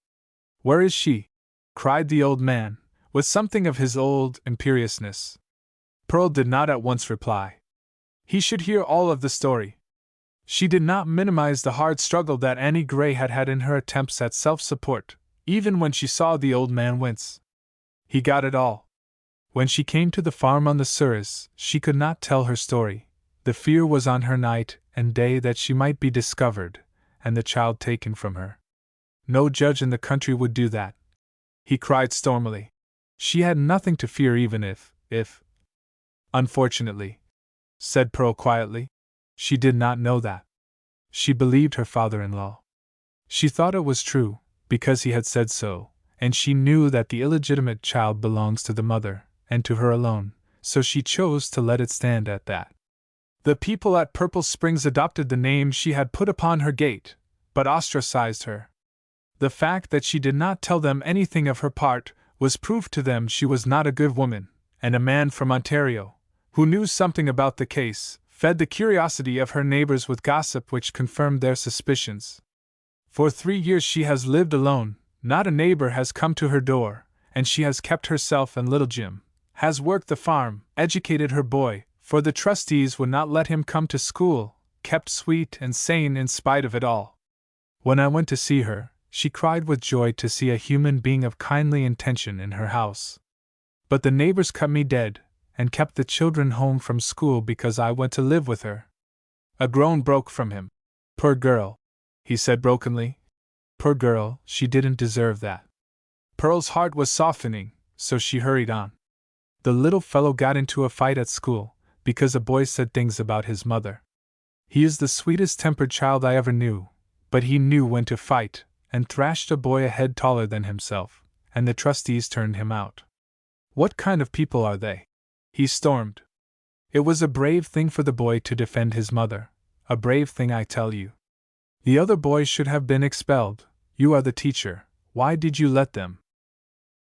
"Where is she?" cried the old man, with something of his old imperiousness. Pearl did not at once reply. He should hear all of the story. She did not minimize the hard struggle that Annie Gray had had in her attempts at self-support, even when she saw the old man wince. He got it all. When she came to the farm on the Souris, she could not tell her story. The fear was on her night and day that she might be discovered, and the child taken from her. No judge in the country would do that, he cried stormily. She had nothing to fear even if. Unfortunately, said Pearl quietly, she did not know that. She believed her father-in-law. She thought it was true, because he had said so, and she knew that the illegitimate child belongs to the mother, and to her alone, so she chose to let it stand at that. The people at Purple Springs adopted the name she had put upon her gate, but ostracized her. The fact that she did not tell them anything of her part was proof to them she was not a good woman, and a man from Ontario, who knew something about the case, fed the curiosity of her neighbors with gossip which confirmed their suspicions. For 3 years she has lived alone, not a neighbor has come to her door, and she has kept herself and little Jim, has worked the farm, educated her boy, for the trustees would not let him come to school, kept sweet and sane in spite of it all. When I went to see her, she cried with joy to see a human being of kindly intention in her house. But the neighbors cut me dead, and kept the children home from school because I went to live with her. A groan broke from him. Poor girl, he said brokenly. Poor girl, she didn't deserve that. Pearl's heart was softening, so she hurried on. The little fellow got into a fight at school, because a boy said things about his mother. He is the sweetest-tempered child I ever knew, but he knew when to fight, and thrashed a boy a head taller than himself, and the trustees turned him out. What kind of people are they? He stormed. It was a brave thing for the boy to defend his mother, a brave thing, I tell you. The other boys should have been expelled. You are the teacher, why did you let them?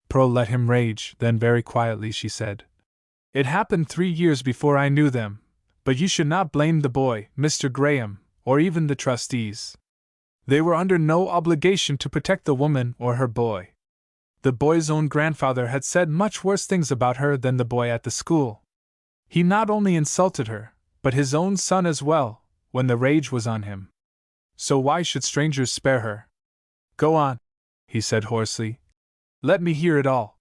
Pearl let him rage, then very quietly she said, It happened 3 years before I knew them, but you should not blame the boy, Mr. Graham, or even the trustees. They were under no obligation to protect the woman or her boy. The boy's own grandfather had said much worse things about her than the boy at the school. He not only insulted her, but his own son as well, when the rage was on him. So why should strangers spare her? Go on, he said hoarsely. Let me hear it all.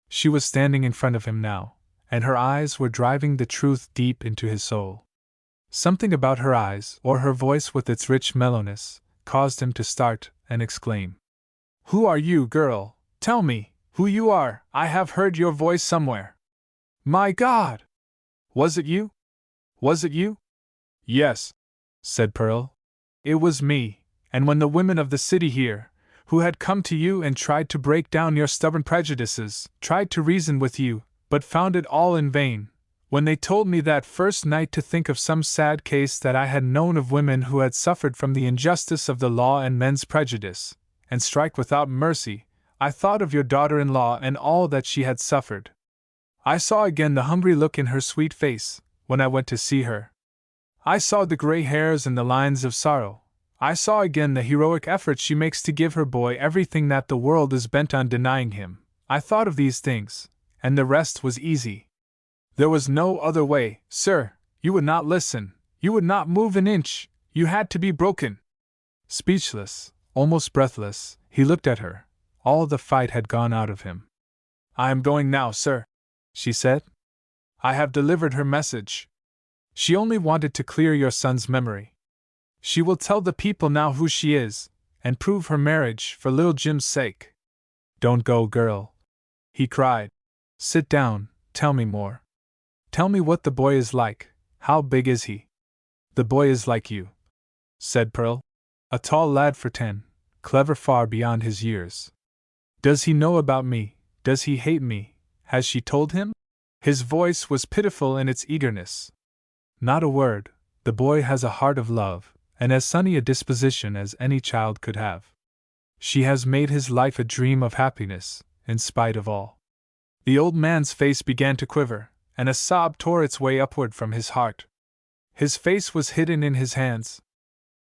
She was standing in front of him now, and her eyes were driving the truth deep into his soul. Something about her eyes, or her voice with its rich mellowness, caused him to start and exclaim. Who are you, girl? Tell me who you are. I have heard your voice somewhere. My God! Was it you? Was it you? Yes, said Pearl. It was me, and when the women of the city here, who had come to you and tried to break down your stubborn prejudices, tried to reason with you, but found it all in vain, when they told me that first night to think of some sad case that I had known of women who had suffered from the injustice of the law and men's prejudice, and strike without mercy, I thought of your daughter-in-law and all that she had suffered. I saw again the hungry look in her sweet face, when I went to see her. I saw the gray hairs and the lines of sorrow. I saw again the heroic effort she makes to give her boy everything that the world is bent on denying him. I thought of these things, and the rest was easy. There was no other way, sir. You would not listen. You would not move an inch. You had to be broken. Speechless, almost breathless, he looked at her. All the fight had gone out of him. I am going now, sir, she said. I have delivered her message. She only wanted to clear your son's memory. She will tell the people now who she is, and prove her marriage for little Jim's sake. Don't go, girl, he cried. Sit down, tell me more. Tell me what the boy is like. How big is he? The boy is like you, said Pearl. A tall lad for 10, clever far beyond his years. Does he know about me? Does he hate me? Has she told him? His voice was pitiful in its eagerness. Not a word. The boy has a heart of love, and as sunny a disposition as any child could have. She has made his life a dream of happiness, in spite of all. The old man's face began to quiver, and a sob tore its way upward from his heart. His face was hidden in his hands.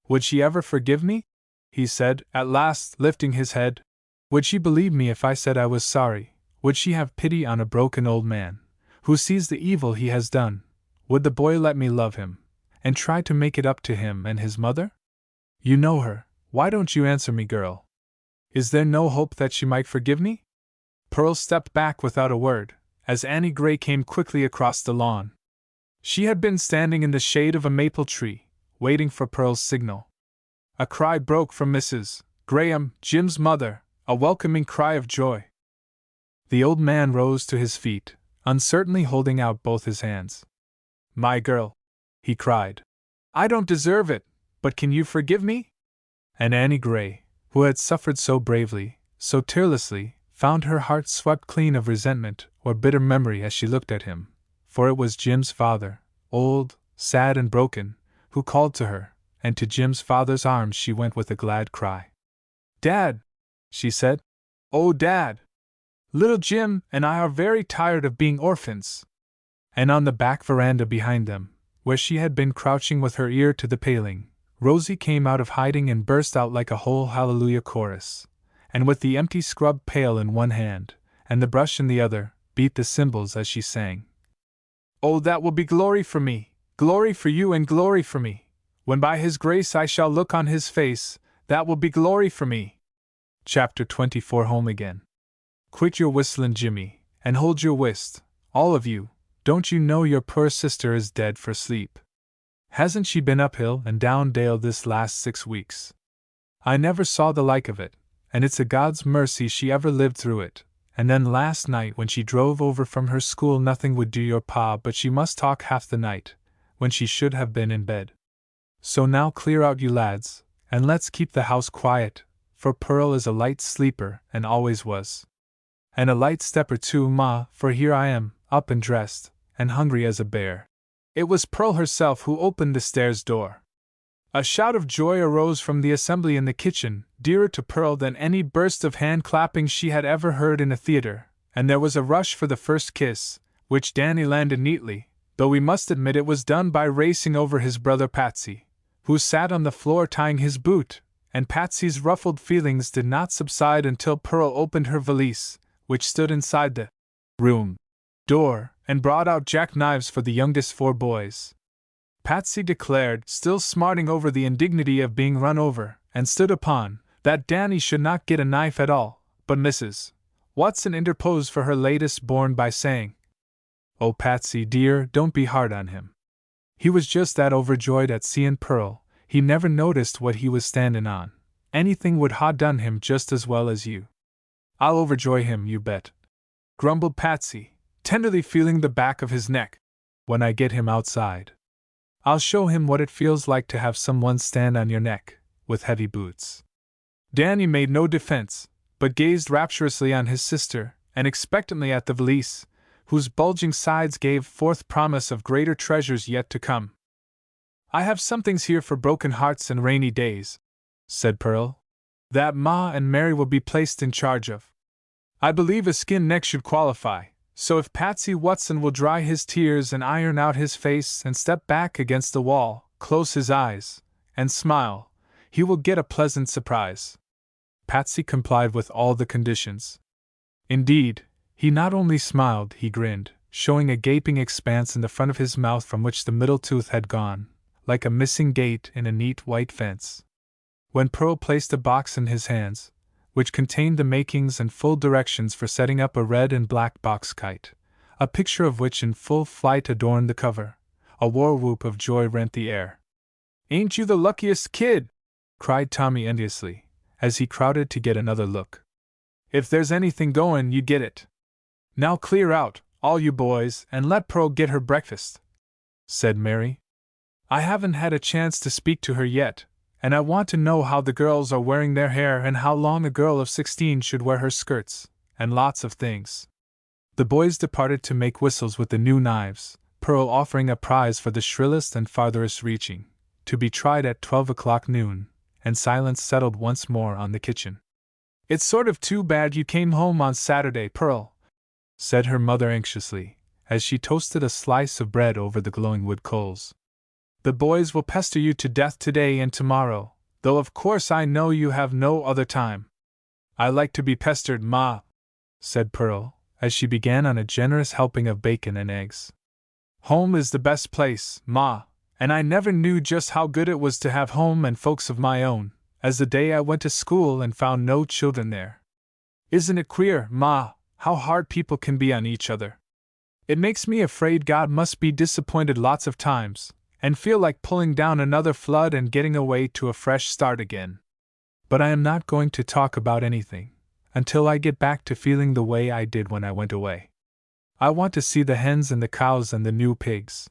Would she ever forgive me? He said, at last, lifting his head. Would she believe me if I said I was sorry? Would she have pity on a broken old man, who sees the evil he has done? Would the boy let me love him, and try to make it up to him and his mother? You know her, why don't you answer me, girl? Is there no hope that she might forgive me? Pearl stepped back without a word, as Annie Gray came quickly across the lawn. She had been standing in the shade of a maple tree, waiting for Pearl's signal. A cry broke from Mrs. Graham, Jim's mother, a welcoming cry of joy. The old man rose to his feet, uncertainly holding out both his hands. "My girl," he cried. "I don't deserve it, but can you forgive me?" And Annie Gray, who had suffered so bravely, so tearlessly, found her heart swept clean of resentment or bitter memory as she looked at him, for it was Jim's father, old, sad and broken, who called to her, and to Jim's father's arms she went with a glad cry. "Dad," she said. "Oh, Dad! Little Jim and I are very tired of being orphans." And on the back veranda behind them, where she had been crouching with her ear to the paling, Rosie came out of hiding and burst out like a whole hallelujah chorus, and with the empty scrub pail in one hand, and the brush in the other, beat the cymbals as she sang. "Oh, that will be glory for me, glory for you and glory for me. When by His grace I shall look on His face, that will be glory for me." Chapter 24. Home again. Quit your whistling, Jimmy, and hold your whist, all of you. Don't you know your poor sister is dead for sleep? Hasn't she been uphill and down dale this last 6 weeks? I never saw the like of it, and it's a God's mercy she ever lived through it. And then last night when she drove over from her school nothing would do your pa but she must talk half the night, when she should have been in bed. So now clear out, you lads, and let's keep the house quiet, for Pearl is a light sleeper and always was. And a light stepper too, Ma, for here I am, up and dressed, and hungry as a bear. It was Pearl herself who opened the stairs door. A shout of joy arose from the assembly in the kitchen, dearer to Pearl than any burst of hand-clapping she had ever heard in a theater, and there was a rush for the first kiss, which Danny landed neatly, though we must admit it was done by racing over his brother Patsy, who sat on the floor tying his boot, and Patsy's ruffled feelings did not subside until Pearl opened her valise, which stood inside the room door, and brought out jackknives for the youngest 4 boys. Patsy declared, still smarting over the indignity of being run over and stood upon, that Danny should not get a knife at all, but Mrs. Watson interposed for her latest born by saying, "Oh, Patsy, dear, don't be hard on him. He was just that overjoyed at seein' Pearl, he never noticed what he was standin' on. Anything would ha' done him just as well as you." "I'll overjoy him, you bet," grumbled Patsy, tenderly feeling the back of his neck. "When I get him outside, I'll show him what it feels like to have someone stand on your neck, with heavy boots." Danny made no defense, but gazed rapturously on his sister, and expectantly at the valise, whose bulging sides gave forth promise of greater treasures yet to come. "I have some things here for broken hearts and rainy days," said Pearl, "that Ma and Mary will be placed in charge of. I believe a skin neck should qualify, so if Patsy Watson will dry his tears and iron out his face and step back against the wall, close his eyes, and smile, he will get a pleasant surprise." Patsy complied with all the conditions. Indeed, he not only smiled, he grinned, showing a gaping expanse in the front of his mouth from which the middle tooth had gone, like a missing gate in a neat white fence. When Pearl placed a box in his hands, which contained the makings and full directions for setting up a red and black box kite, a picture of which in full flight adorned the cover, a war whoop of joy rent the air. "Ain't you the luckiest kid?" cried Tommy enviously, as he crowded to get another look. "If there's anything going, you get it. Now clear out, all you boys, and let Pearl get her breakfast," said Mary. "I haven't had a chance to speak to her yet, and I want to know how the girls are wearing their hair and how long a girl of 16 should wear her skirts, and lots of things." The boys departed to make whistles with the new knives, Pearl offering a prize for the shrillest and farthest reaching, to be tried at 12 o'clock noon, and silence settled once more on the kitchen. "It's sort of too bad you came home on Saturday, Pearl," said her mother anxiously, as she toasted a slice of bread over the glowing wood coals. "The boys will pester you to death today and tomorrow, though of course I know you have no other time." "I like to be pestered, Ma," said Pearl, as she began on a generous helping of bacon and eggs. "Home is the best place, Ma, and I never knew just how good it was to have home and folks of my own, as the day I went to school and found no children there. Isn't it queer, Ma, how hard people can be on each other?" It makes me afraid God must be disappointed lots of times, and feel like pulling down another flood and getting away to a fresh start again. But I am not going to talk about anything until I get back to feeling the way I did when I went away. I want to see the hens and the cows and the new pigs.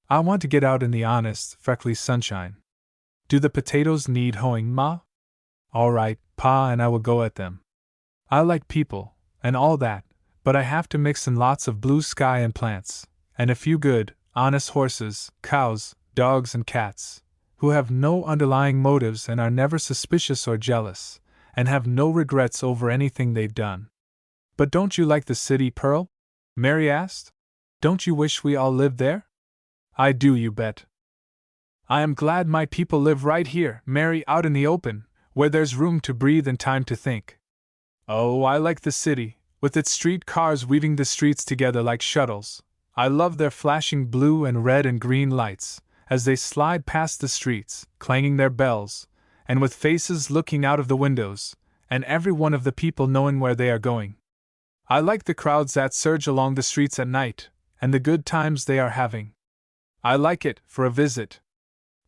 I want to get out in the honest, freckly sunshine. Do the potatoes need hoeing, Ma? All right, Pa, and I will go at them. I like people, and all that, but I have to mix in lots of blue sky and plants, and a few good, honest horses, cows, dogs, and cats, who have no underlying motives and are never suspicious or jealous, and have no regrets over anything they've done. But don't you like the city, Pearl? Mary asked. Don't you wish we all lived there? I do, you bet. I am glad my people live right here, Mary, out in the open, where there's room to breathe and time to think. Oh, I like the city, with its street cars weaving the streets together like shuttles. I love their flashing blue and red and green lights, as they slide past the streets, clanging their bells, and with faces looking out of the windows, and every one of the people knowing where they are going. I like the crowds that surge along the streets at night, and the good times they are having. I like it for a visit.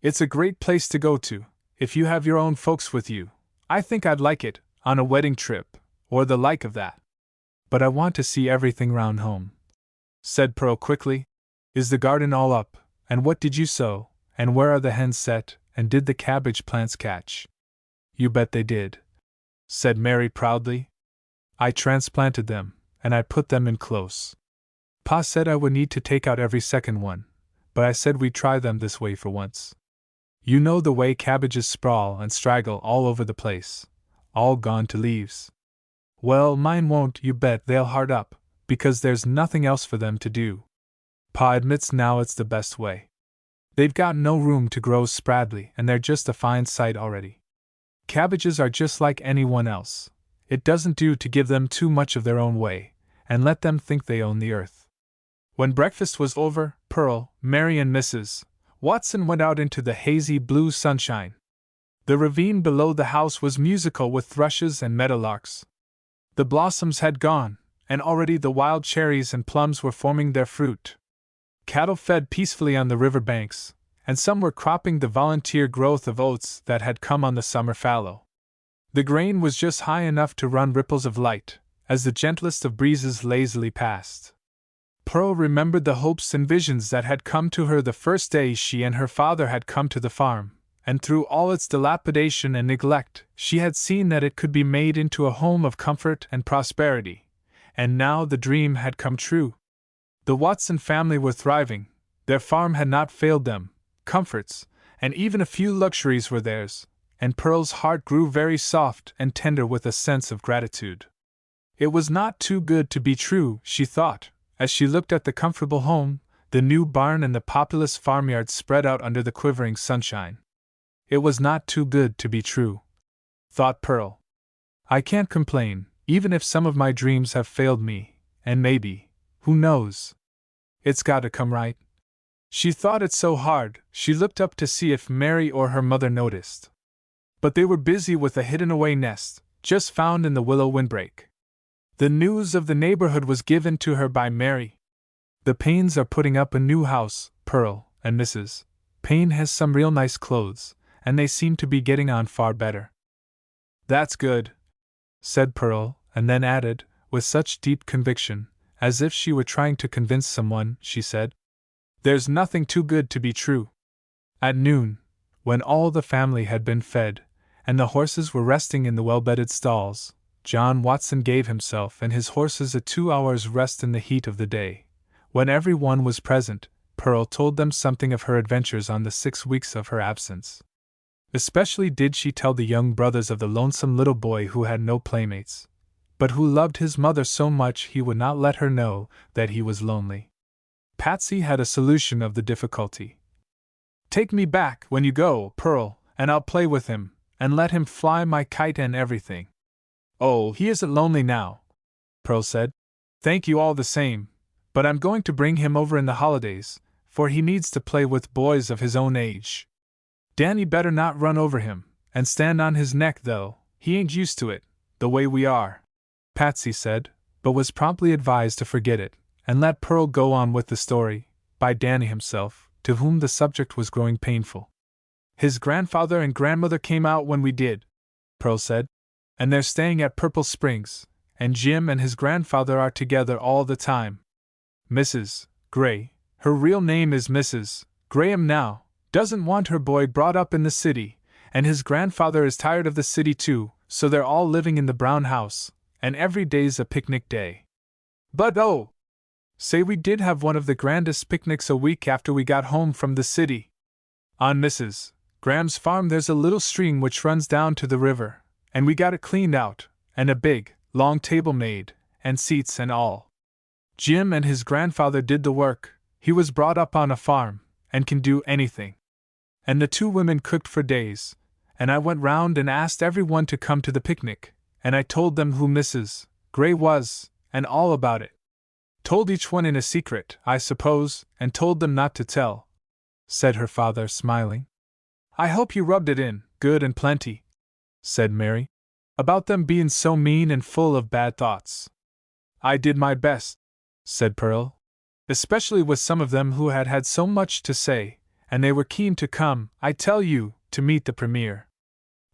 It's a great place to go to, if you have your own folks with you. I think I'd like it, on a wedding trip, or the like of that. But I want to see everything round home, said Pearl quickly. Is the garden all up, and what did you sow, and where are the hens set, and did the cabbage plants catch? You bet they did, said Mary proudly. I transplanted them, and I put them in close. Pa said I would need to take out every second one, but I said we'd try them this way for once. You know the way cabbages sprawl and straggle all over the place, all gone to leaves. Well, mine won't, you bet they'll hard up, because there's nothing else for them to do. Pa admits now it's the best way. They've got no room to grow spradly, and they're just a fine sight already. Cabbages are just like anyone else. It doesn't do to give them too much of their own way, and let them think they own the earth. When breakfast was over, Pearl, Mary, and Mrs. Watson went out into the hazy blue sunshine. The ravine below the house was musical with thrushes and meadowlarks. The blossoms had gone, and already the wild cherries and plums were forming their fruit. Cattle fed peacefully on the river banks, and some were cropping the volunteer growth of oats that had come on the summer fallow. The grain was just high enough to run ripples of light, as the gentlest of breezes lazily passed. Pearl remembered the hopes and visions that had come to her the first day she and her father had come to the farm, and through all its dilapidation and neglect, she had seen that it could be made into a home of comfort and prosperity, and now the dream had come true. The Watson family were thriving, their farm had not failed them, comforts, and even a few luxuries were theirs, and Pearl's heart grew very soft and tender with a sense of gratitude. It was not too good to be true, she thought, as she looked at the comfortable home, the new barn and the populous farmyard spread out under the quivering sunshine. It was not too good to be true, thought Pearl. I can't complain, even if some of my dreams have failed me, and maybe, who knows? It's got to come right. She thought it so hard, she looked up to see if Mary or her mother noticed. But they were busy with a hidden-away nest, just found in the willow windbreak. The news of the neighborhood was given to her by Mary. The Paynes are putting up a new house, Pearl, and Mrs. Payne has some real nice clothes, and they seem to be getting on far better. That's good, said Pearl, and then added, with such deep conviction, as if she were trying to convince someone, she said, there's nothing too good to be true. At noon, when all the family had been fed, and the horses were resting in the well-bedded stalls, John Watson gave himself and his horses a 2 hours' rest in the heat of the day. When every one was present, Pearl told them something of her adventures on the 6 weeks of her absence. Especially did she tell the young brothers of the lonesome little boy who had no playmates, but who loved his mother so much he would not let her know that he was lonely. Patsy had a solution of the difficulty. Take me back when you go, Pearl, and I'll play with him, and let him fly my kite and everything. Oh, he isn't lonely now, Pearl said. Thank you all the same, but I'm going to bring him over in the holidays, for he needs to play with boys of his own age. Danny better not run over him, and stand on his neck though, he ain't used to it, the way we are, Patsy said, but was promptly advised to forget it, and let Pearl go on with the story, by Danny himself, to whom the subject was growing painful. His grandfather and grandmother came out when we did, Pearl said, and they're staying at Purple Springs, and Jim and his grandfather are together all the time. Mrs. Gray, her real name is Mrs. Graham now, doesn't want her boy brought up in the city, and his grandfather is tired of the city too, so they're all living in the brown house, and every day's a picnic day. But oh! Say we did have one of the grandest picnics a week after we got home from the city. On Mrs. Graham's farm there's a little stream which runs down to the river, and we got it cleaned out, and a big, long table made, and seats and all. Jim and his grandfather did the work. He was brought up on a farm, and can do anything. And the two women cooked for days, and I went round and asked everyone to come to the picnic, and I told them who Mrs. Gray was, and all about it. Told each one in a secret, I suppose, and told them not to tell, said her father, smiling. I hope you rubbed it in, good and plenty, said Mary, about them being so mean and full of bad thoughts. I did my best, said Pearl, especially with some of them who had had so much to say, and they were keen to come, I tell you, to meet the premier.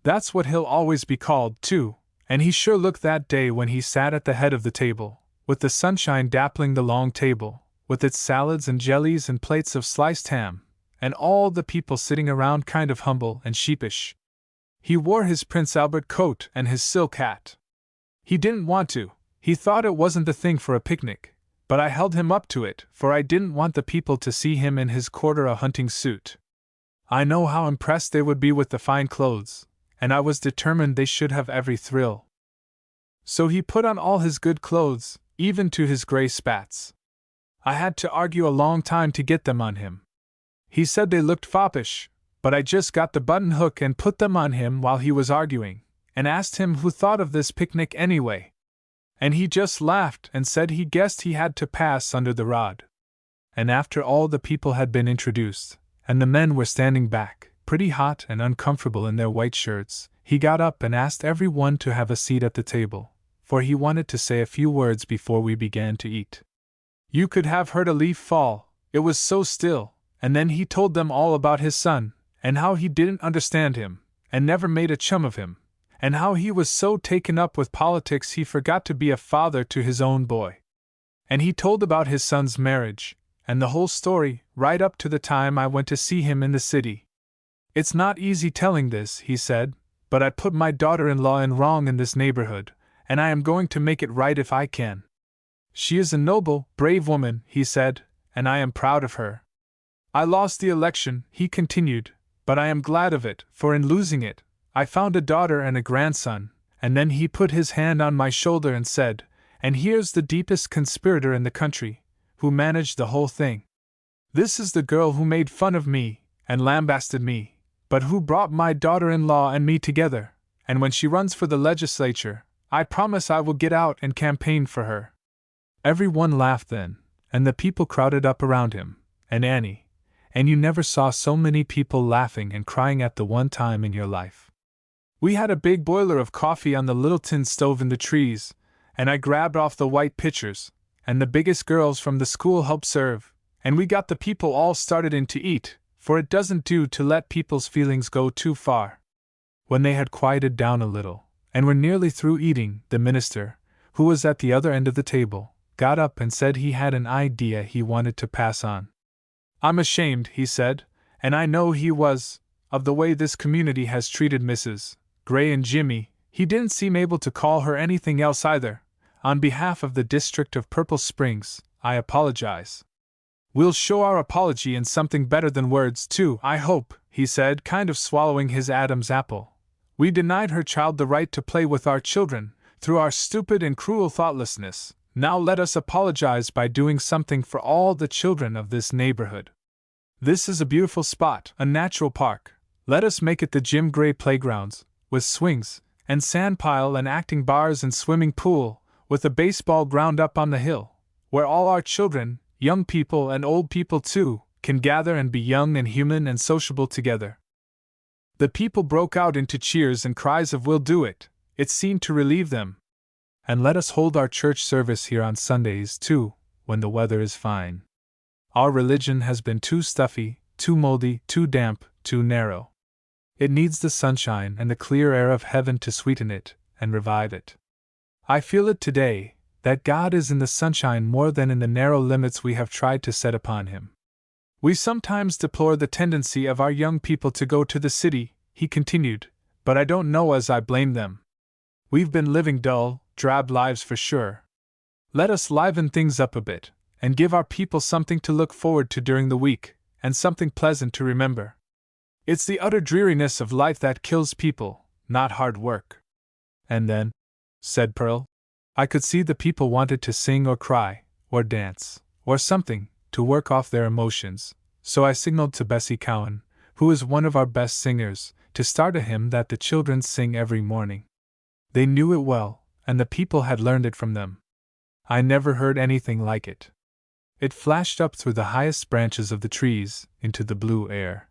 That's what he'll always be called, too, and he sure looked that day when he sat at the head of the table, with the sunshine dappling the long table, with its salads and jellies and plates of sliced ham, and all the people sitting around kind of humble and sheepish. He wore his Prince Albert coat and his silk hat. He didn't want to, he thought it wasn't the thing for a picnic, but I held him up to it, for I didn't want the people to see him in his hunting suit. I know how impressed they would be with the fine clothes, and I was determined they should have every thrill. So he put on all his good clothes, even to his gray spats. I had to argue a long time to get them on him. He said they looked foppish, but I just got the button hook and put them on him while he was arguing, and asked him who thought of this picnic anyway. And he just laughed and said he guessed he had to pass under the rod. And after all the people had been introduced, and the men were standing back, pretty hot and uncomfortable in their white shirts, he got up and asked every one to have a seat at the table, for he wanted to say a few words before we began to eat. You could have heard a leaf fall, it was so still, and then he told them all about his son, and how he didn't understand him, and never made a chum of him, and how he was so taken up with politics he forgot to be a father to his own boy. And he told about his son's marriage, and the whole story, right up to the time I went to see him in the city. It's not easy telling this, he said, but I put my daughter-in-law in wrong in this neighborhood, and I am going to make it right if I can. She is a noble, brave woman, he said, and I am proud of her. I lost the election, he continued, but I am glad of it, for in losing it, I found a daughter and a grandson, and then he put his hand on my shoulder and said, and here's the deepest conspirator in the country, who managed the whole thing. This is the girl who made fun of me, and lambasted me, but who brought my daughter-in-law and me together, and when she runs for the legislature, I promise I will get out and campaign for her. Everyone laughed then, and the people crowded up around him, and Annie, and you never saw so many people laughing and crying at the one time in your life. We had a big boiler of coffee on the little tin stove in the trees, and I grabbed off the white pitchers, and the biggest girls from the school helped serve, and we got the people all started in to eat, for it doesn't do to let people's feelings go too far. When they had quieted down a little, and were nearly through eating, the minister, who was at the other end of the table, got up and said he had an idea he wanted to pass on. I'm ashamed, he said, and I know he was, of the way this community has treated Mrs. Gray and Jimmy. He didn't seem able to call her anything else either. On behalf of the district of Purple Springs, I apologize. We'll show our apology in something better than words, too, I hope, he said, kind of swallowing his Adam's apple. We denied her child the right to play with our children, through our stupid and cruel thoughtlessness. Now let us apologize by doing something for all the children of this neighborhood. This is a beautiful spot, a natural park. Let us make it the Jim Gray Playgrounds, with swings, and sandpile and acting bars and swimming pool, with a baseball ground up on the hill, where all our children, young people and old people too, can gather and be young and human and sociable together. The people broke out into cheers and cries of "We'll do it," it seemed to relieve them. And let us hold our church service here on Sundays too, when the weather is fine. Our religion has been too stuffy, too moldy, too damp, too narrow. It needs the sunshine and the clear air of heaven to sweeten it and revive it. I feel it today, that God is in the sunshine more than in the narrow limits we have tried to set upon Him. We sometimes deplore the tendency of our young people to go to the city, he continued, but I don't know as I blame them. We've been living dull, drab lives for sure. Let us liven things up a bit, and give our people something to look forward to during the week, and something pleasant to remember. It's the utter dreariness of life that kills people, not hard work. And then, said Pearl, I could see the people wanted to sing or cry, or dance, or something, to work off their emotions, so I signaled to Bessie Cowan, who is one of our best singers, to start a hymn that the children sing every morning. They knew it well, and the people had learned it from them. I never heard anything like it. It flashed up through the highest branches of the trees, into the blue air.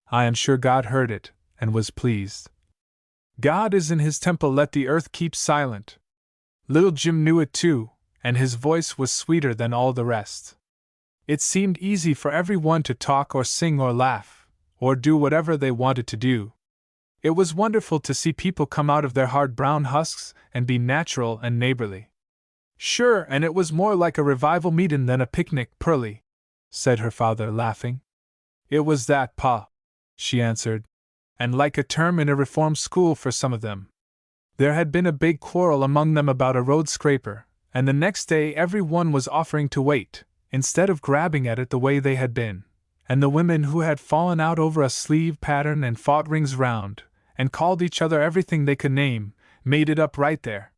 I am sure God heard it, and was pleased. God is in His temple, let the earth keep silent. Little Jim knew it too, and his voice was sweeter than all the rest. It seemed easy for everyone to talk or sing or laugh, or do whatever they wanted to do. It was wonderful to see people come out of their hard brown husks and be natural and neighborly. Sure, and it was more like a revival meetin' than a picnic, Pearlie, said her father, laughing. It was that, Pa, she answered, and like a term in a reform school for some of them. There had been a big quarrel among them about a road scraper, and the next day every one was offering to wait, instead of grabbing at it the way they had been, and the women who had fallen out over a sleeve pattern and fought rings round, and called each other everything they could name, made it up right there.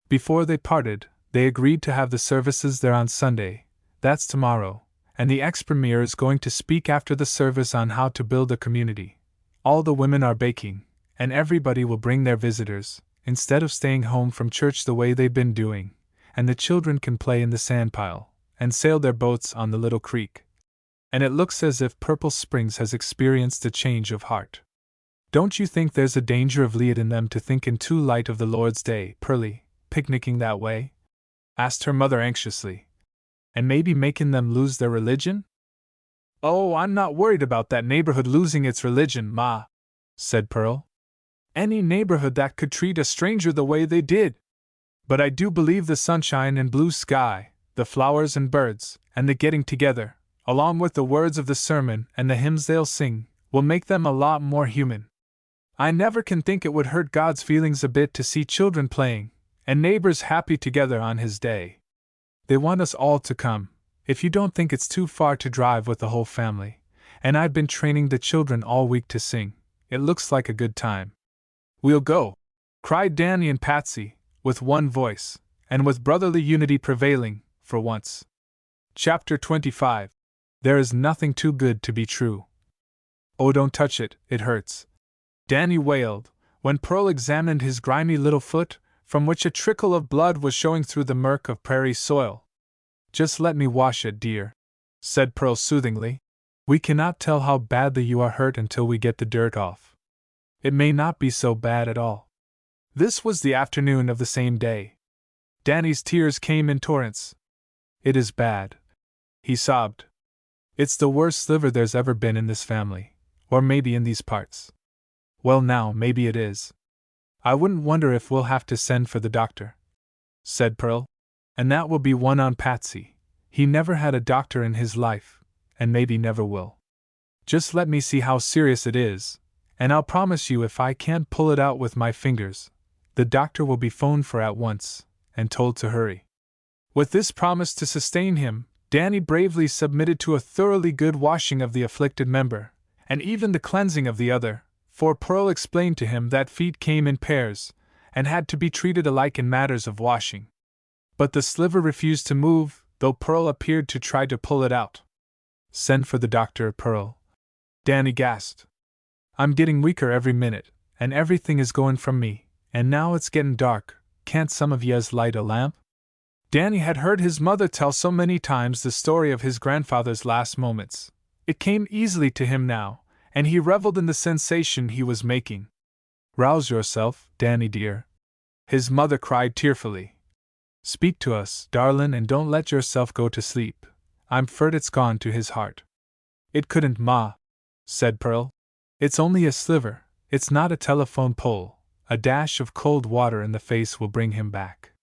Before they parted, they agreed to have the services there on Sunday, that's tomorrow, and the ex-premier is going to speak after the service on how to build a community. All the women are baking, and everybody will bring their visitors, instead of staying home from church the way they've been doing, and the children can play in the sandpile, and sail their boats on the little creek. And it looks as if Purple Springs has experienced a change of heart. Don't you think there's a danger of leading them to think in too light of the Lord's Day, Pearlie, picnicking that way? Asked her mother anxiously. And maybe making them lose their religion? Oh, I'm not worried about that neighborhood losing its religion, Ma, said Pearl. Any neighborhood that could treat a stranger the way they did. But I do believe the sunshine and blue sky, the flowers and birds, and the getting together, along with the words of the sermon and the hymns they'll sing, will make them a lot more human. I never can think it would hurt God's feelings a bit to see children playing, and neighbors happy together on His day. They want us all to come, if you don't think it's too far to drive with the whole family, and I've been training the children all week to sing. It looks like a good time. We'll go, cried Danny and Patsy, with one voice, and with brotherly unity prevailing, for once. Chapter 25. There is nothing too good to be true. Oh, don't touch it, it hurts, Danny wailed, when Pearl examined his grimy little foot, from which a trickle of blood was showing through the murk of prairie soil. Just let me wash it, dear, said Pearl soothingly. We cannot tell how badly you are hurt until we get the dirt off. It may not be so bad at all. This was the afternoon of the same day. Danny's tears came in torrents. It is bad, he sobbed. It's the worst sliver there's ever been in this family, or maybe in these parts. Well, now, maybe it is. I wouldn't wonder if we'll have to send for the doctor, said Pearl. And that will be one on Patsy. He never had a doctor in his life, and maybe never will. Just let me see how serious it is, and I'll promise you if I can't pull it out with my fingers, the doctor will be phoned for at once, and told to hurry. With this promise to sustain him, Danny bravely submitted to a thoroughly good washing of the afflicted member, and even the cleansing of the other, for Pearl explained to him that feet came in pairs, and had to be treated alike in matters of washing. But the sliver refused to move, though Pearl appeared to try to pull it out. Send for the doctor, Pearl, Danny gasped. I'm getting weaker every minute, and everything is going from me, and now it's getting dark. Can't some of yez light a lamp? Danny had heard his mother tell so many times the story of his grandfather's last moments. It came easily to him now, and he reveled in the sensation he was making. Rouse yourself, Danny dear, his mother cried tearfully. Speak to us, darlin', and don't let yourself go to sleep. I'm 'ferd it's gone to his heart. It couldn't, Ma, said Pearl. It's only a sliver, it's not a telephone pole. A dash of cold water in the face will bring him back.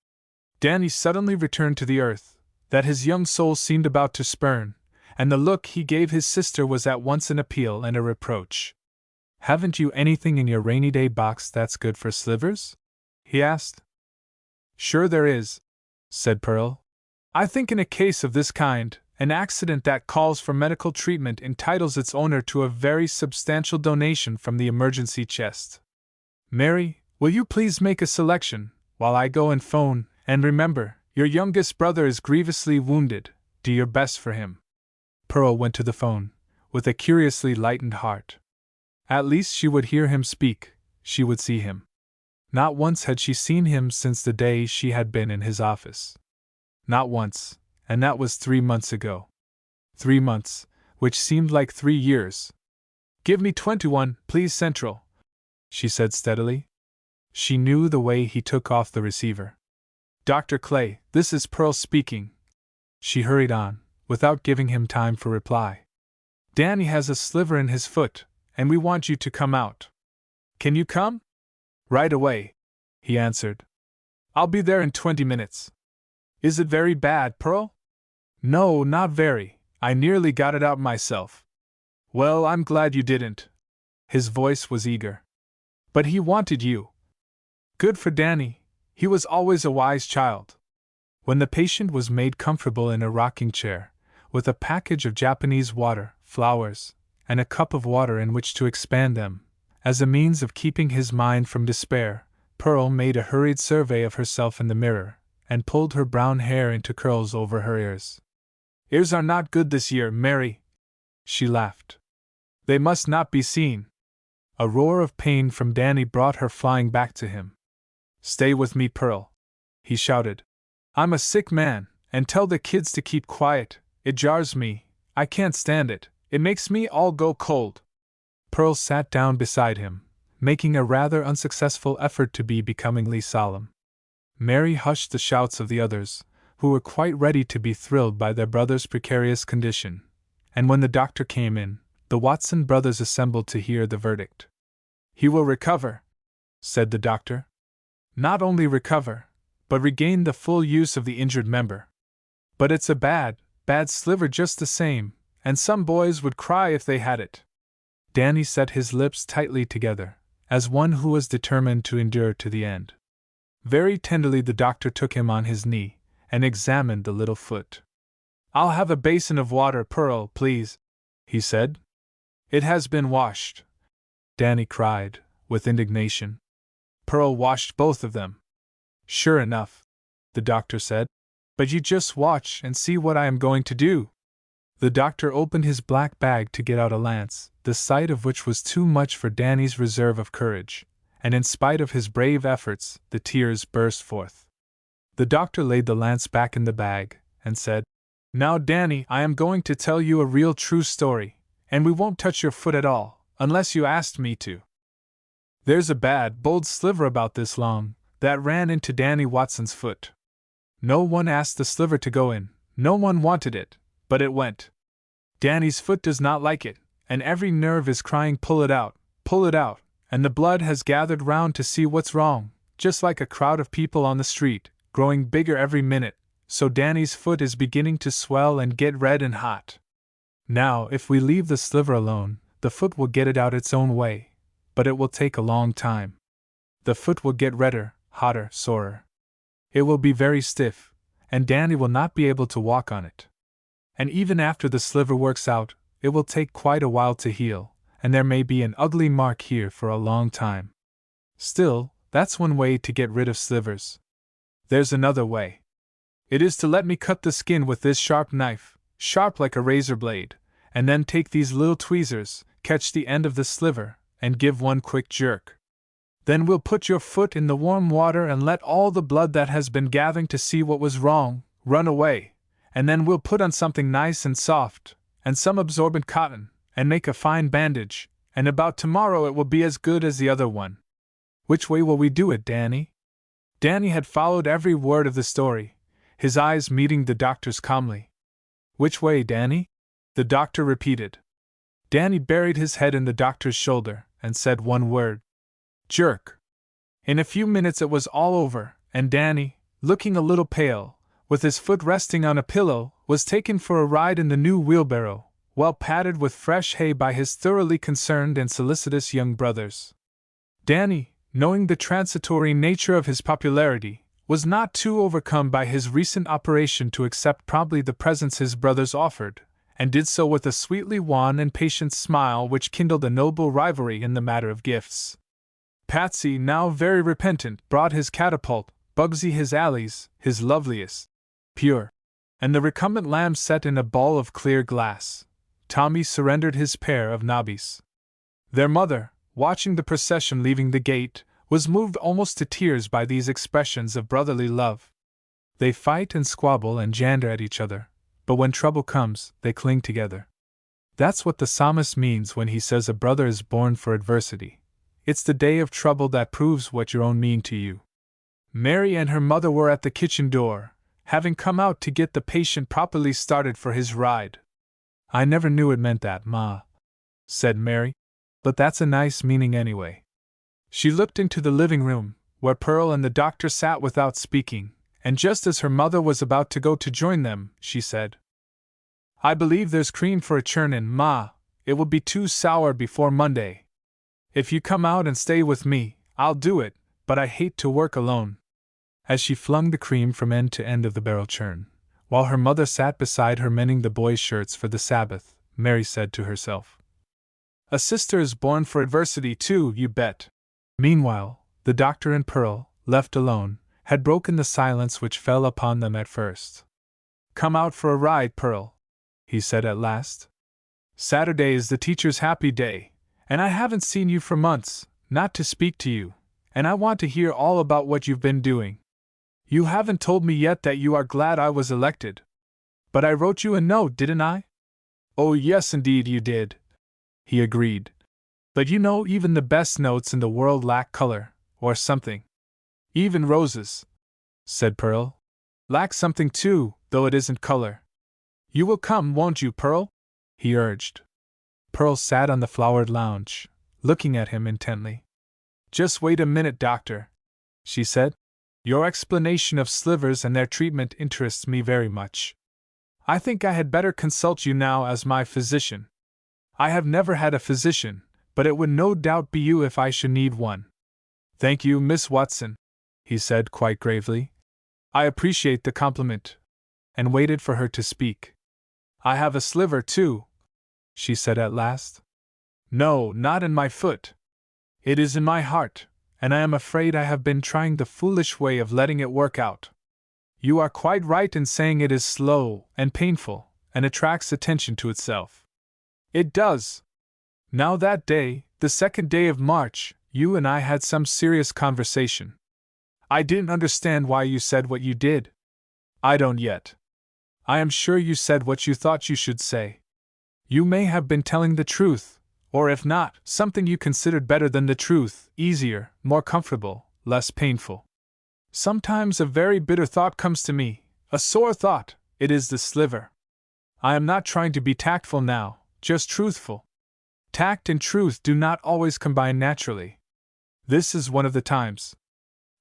Danny suddenly returned to the earth, that his young soul seemed about to spurn, and the look he gave his sister was at once an appeal and a reproach. Haven't you anything in your rainy day box that's good for slivers? He asked. Sure there is, said Pearl. I think in a case of this kind, an accident that calls for medical treatment entitles its owner to a very substantial donation from the emergency chest. Mary, will you please make a selection, while I go and phone, and remember, your youngest brother is grievously wounded, do your best for him. Pearl went to the phone, with a curiously lightened heart. At least she would hear him speak, she would see him. Not once had she seen him since the day she had been in his office. Not once, and that was 3 months ago. 3 months, which seemed like 3 years. Give me 21, please, Central, she said steadily. She knew the way he took off the receiver. Dr. Clay, this is Pearl speaking. She hurried on, without giving him time for reply. Danny has a sliver in his foot, and we want you to come out. Can you come? Right away, he answered. I'll be there in 20 minutes. Is it very bad, Pearl? No, not very. I nearly got it out myself. Well, I'm glad you didn't. His voice was eager. But he wanted you. Good for Danny. He was always a wise child. When the patient was made comfortable in a rocking chair, with a package of Japanese water, flowers, and a cup of water in which to expand them, as a means of keeping his mind from despair, Pearl made a hurried survey of herself in the mirror, and pulled her brown hair into curls over her ears. Ears are not good this year, Mary, she laughed. They must not be seen. A roar of pain from Danny brought her flying back to him. Stay with me, Pearl, he shouted. I'm a sick man, and tell the kids to keep quiet. It jars me. I can't stand it. It makes me all go cold. Pearl sat down beside him, making a rather unsuccessful effort to be becomingly solemn. Mary hushed the shouts of the others, who were quite ready to be thrilled by their brother's precarious condition, and when the doctor came in, the Watson brothers assembled to hear the verdict. He will recover, said the doctor. Not only recover, but regain the full use of the injured member. But it's a bad sliver just the same, and some boys would cry if they had it. Danny set his lips tightly together, as one who was determined to endure to the end. Very tenderly the doctor took him on his knee, and examined the little foot. I'll have a basin of water, Pearl, please, he said. It has been washed, Danny cried, with indignation. Pearl washed both of them. Sure enough, the doctor said. But you just watch and see what I am going to do. The doctor opened his black bag to get out a lance, the sight of which was too much for Danny's reserve of courage, and in spite of his brave efforts, the tears burst forth. The doctor laid the lance back in the bag, and said, Now, Danny, I am going to tell you a real true story, and we won't touch your foot at all, unless you asked me to. There's a bad, bold sliver about this long, that ran into Danny Watson's foot. No one asked the sliver to go in, no one wanted it, but it went. Danny's foot does not like it, and every nerve is crying pull it out, and the blood has gathered round to see what's wrong, just like a crowd of people on the street, growing bigger every minute, so Danny's foot is beginning to swell and get red and hot. Now, if we leave the sliver alone, the foot will get it out its own way, but it will take a long time. The foot will get redder, hotter, sorer. It will be very stiff, and Danny will not be able to walk on it. And even after the sliver works out, it will take quite a while to heal, and there may be an ugly mark here for a long time. Still, that's one way to get rid of slivers. There's another way. It is to let me cut the skin with this sharp knife, sharp like a razor blade, and then take these little tweezers, catch the end of the sliver, and give one quick jerk. Then we'll put your foot in the warm water and let all the blood that has been gathering to see what was wrong run away, and then we'll put on something nice and soft, and some absorbent cotton, and make a fine bandage, and about tomorrow it will be as good as the other one. Which way will we do it, Danny? Danny had followed every word of the story, his eyes meeting the doctor's calmly. "Which way, Danny?" the doctor repeated. Danny buried his head in the doctor's shoulder and said one word: "Jerk." In a few minutes it was all over, and Danny, looking a little pale, with his foot resting on a pillow, was taken for a ride in the new wheelbarrow, well padded with fresh hay by his thoroughly concerned and solicitous young brothers. Danny, knowing the transitory nature of his popularity, was not too overcome by his recent operation to accept promptly the presents his brothers offered, and did so with a sweetly wan and patient smile which kindled a noble rivalry in the matter of gifts. Patsy, now very repentant, brought his catapult, Bugsy his alleys, his loveliest, pure, and the recumbent lamb set in a bowl of clear glass. Tommy surrendered his pair of nobbies. Their mother, watching the procession leaving the gate, was moved almost to tears by these expressions of brotherly love. They fight and squabble and jander at each other, but when trouble comes, they cling together. That's what the psalmist means when he says a brother is born for adversity. It's the day of trouble that proves what your own mean to you. Mary and her mother were at the kitchen door, having come out to get the patient properly started for his ride. "I never knew it meant that, Ma," said Mary, "but that's a nice meaning anyway." She looked into the living room, where Pearl and the doctor sat without speaking, and just as her mother was about to go to join them, she said, "I believe there's cream for a churnin', Ma. It will be too sour before Monday. If you come out and stay with me, I'll do it, but I hate to work alone." As she flung the cream from end to end of the barrel churn, while her mother sat beside her mending the boys' shirts for the Sabbath, Mary said to herself, "A sister is born for adversity too, you bet." Meanwhile, the doctor and Pearl, left alone, had broken the silence which fell upon them at first. "Come out for a ride, Pearl," he said at last. "Saturday is the teacher's happy day, and I haven't seen you for months, not to speak to you, and I want to hear all about what you've been doing. You haven't told me yet that you are glad I was elected. But I wrote you a note, didn't I?" "Oh, yes, indeed you did," he agreed. "But you know, even the best notes in the world lack color, or something." "Even roses," said Pearl, "lack something too, though it isn't color. You will come, won't you, Pearl?" he urged. Pearl sat on the flowered lounge, looking at him intently. "Just wait a minute, doctor," she said. "Your explanation of slivers and their treatment interests me very much. I think I had better consult you now as my physician. I have never had a physician, but it would no doubt be you if I should need one." "Thank you, Miss Watson," he said quite gravely. "I appreciate the compliment," and waited for her to speak. "I have a sliver too," she said at last. "No, not in my foot. It is in my heart, and I am afraid I have been trying the foolish way of letting it work out. You are quite right in saying it is slow and painful, and attracts attention to itself. It does. Now that day, the 2nd day of March, you and I had some serious conversation. I didn't understand why you said what you did. I don't yet. I am sure you said what you thought you should say. You may have been telling the truth, or if not, something you considered better than the truth, easier, more comfortable, less painful. Sometimes a very bitter thought comes to me, a sore thought. It is the sliver. I am not trying to be tactful now, just truthful. Tact and truth do not always combine naturally. This is one of the times.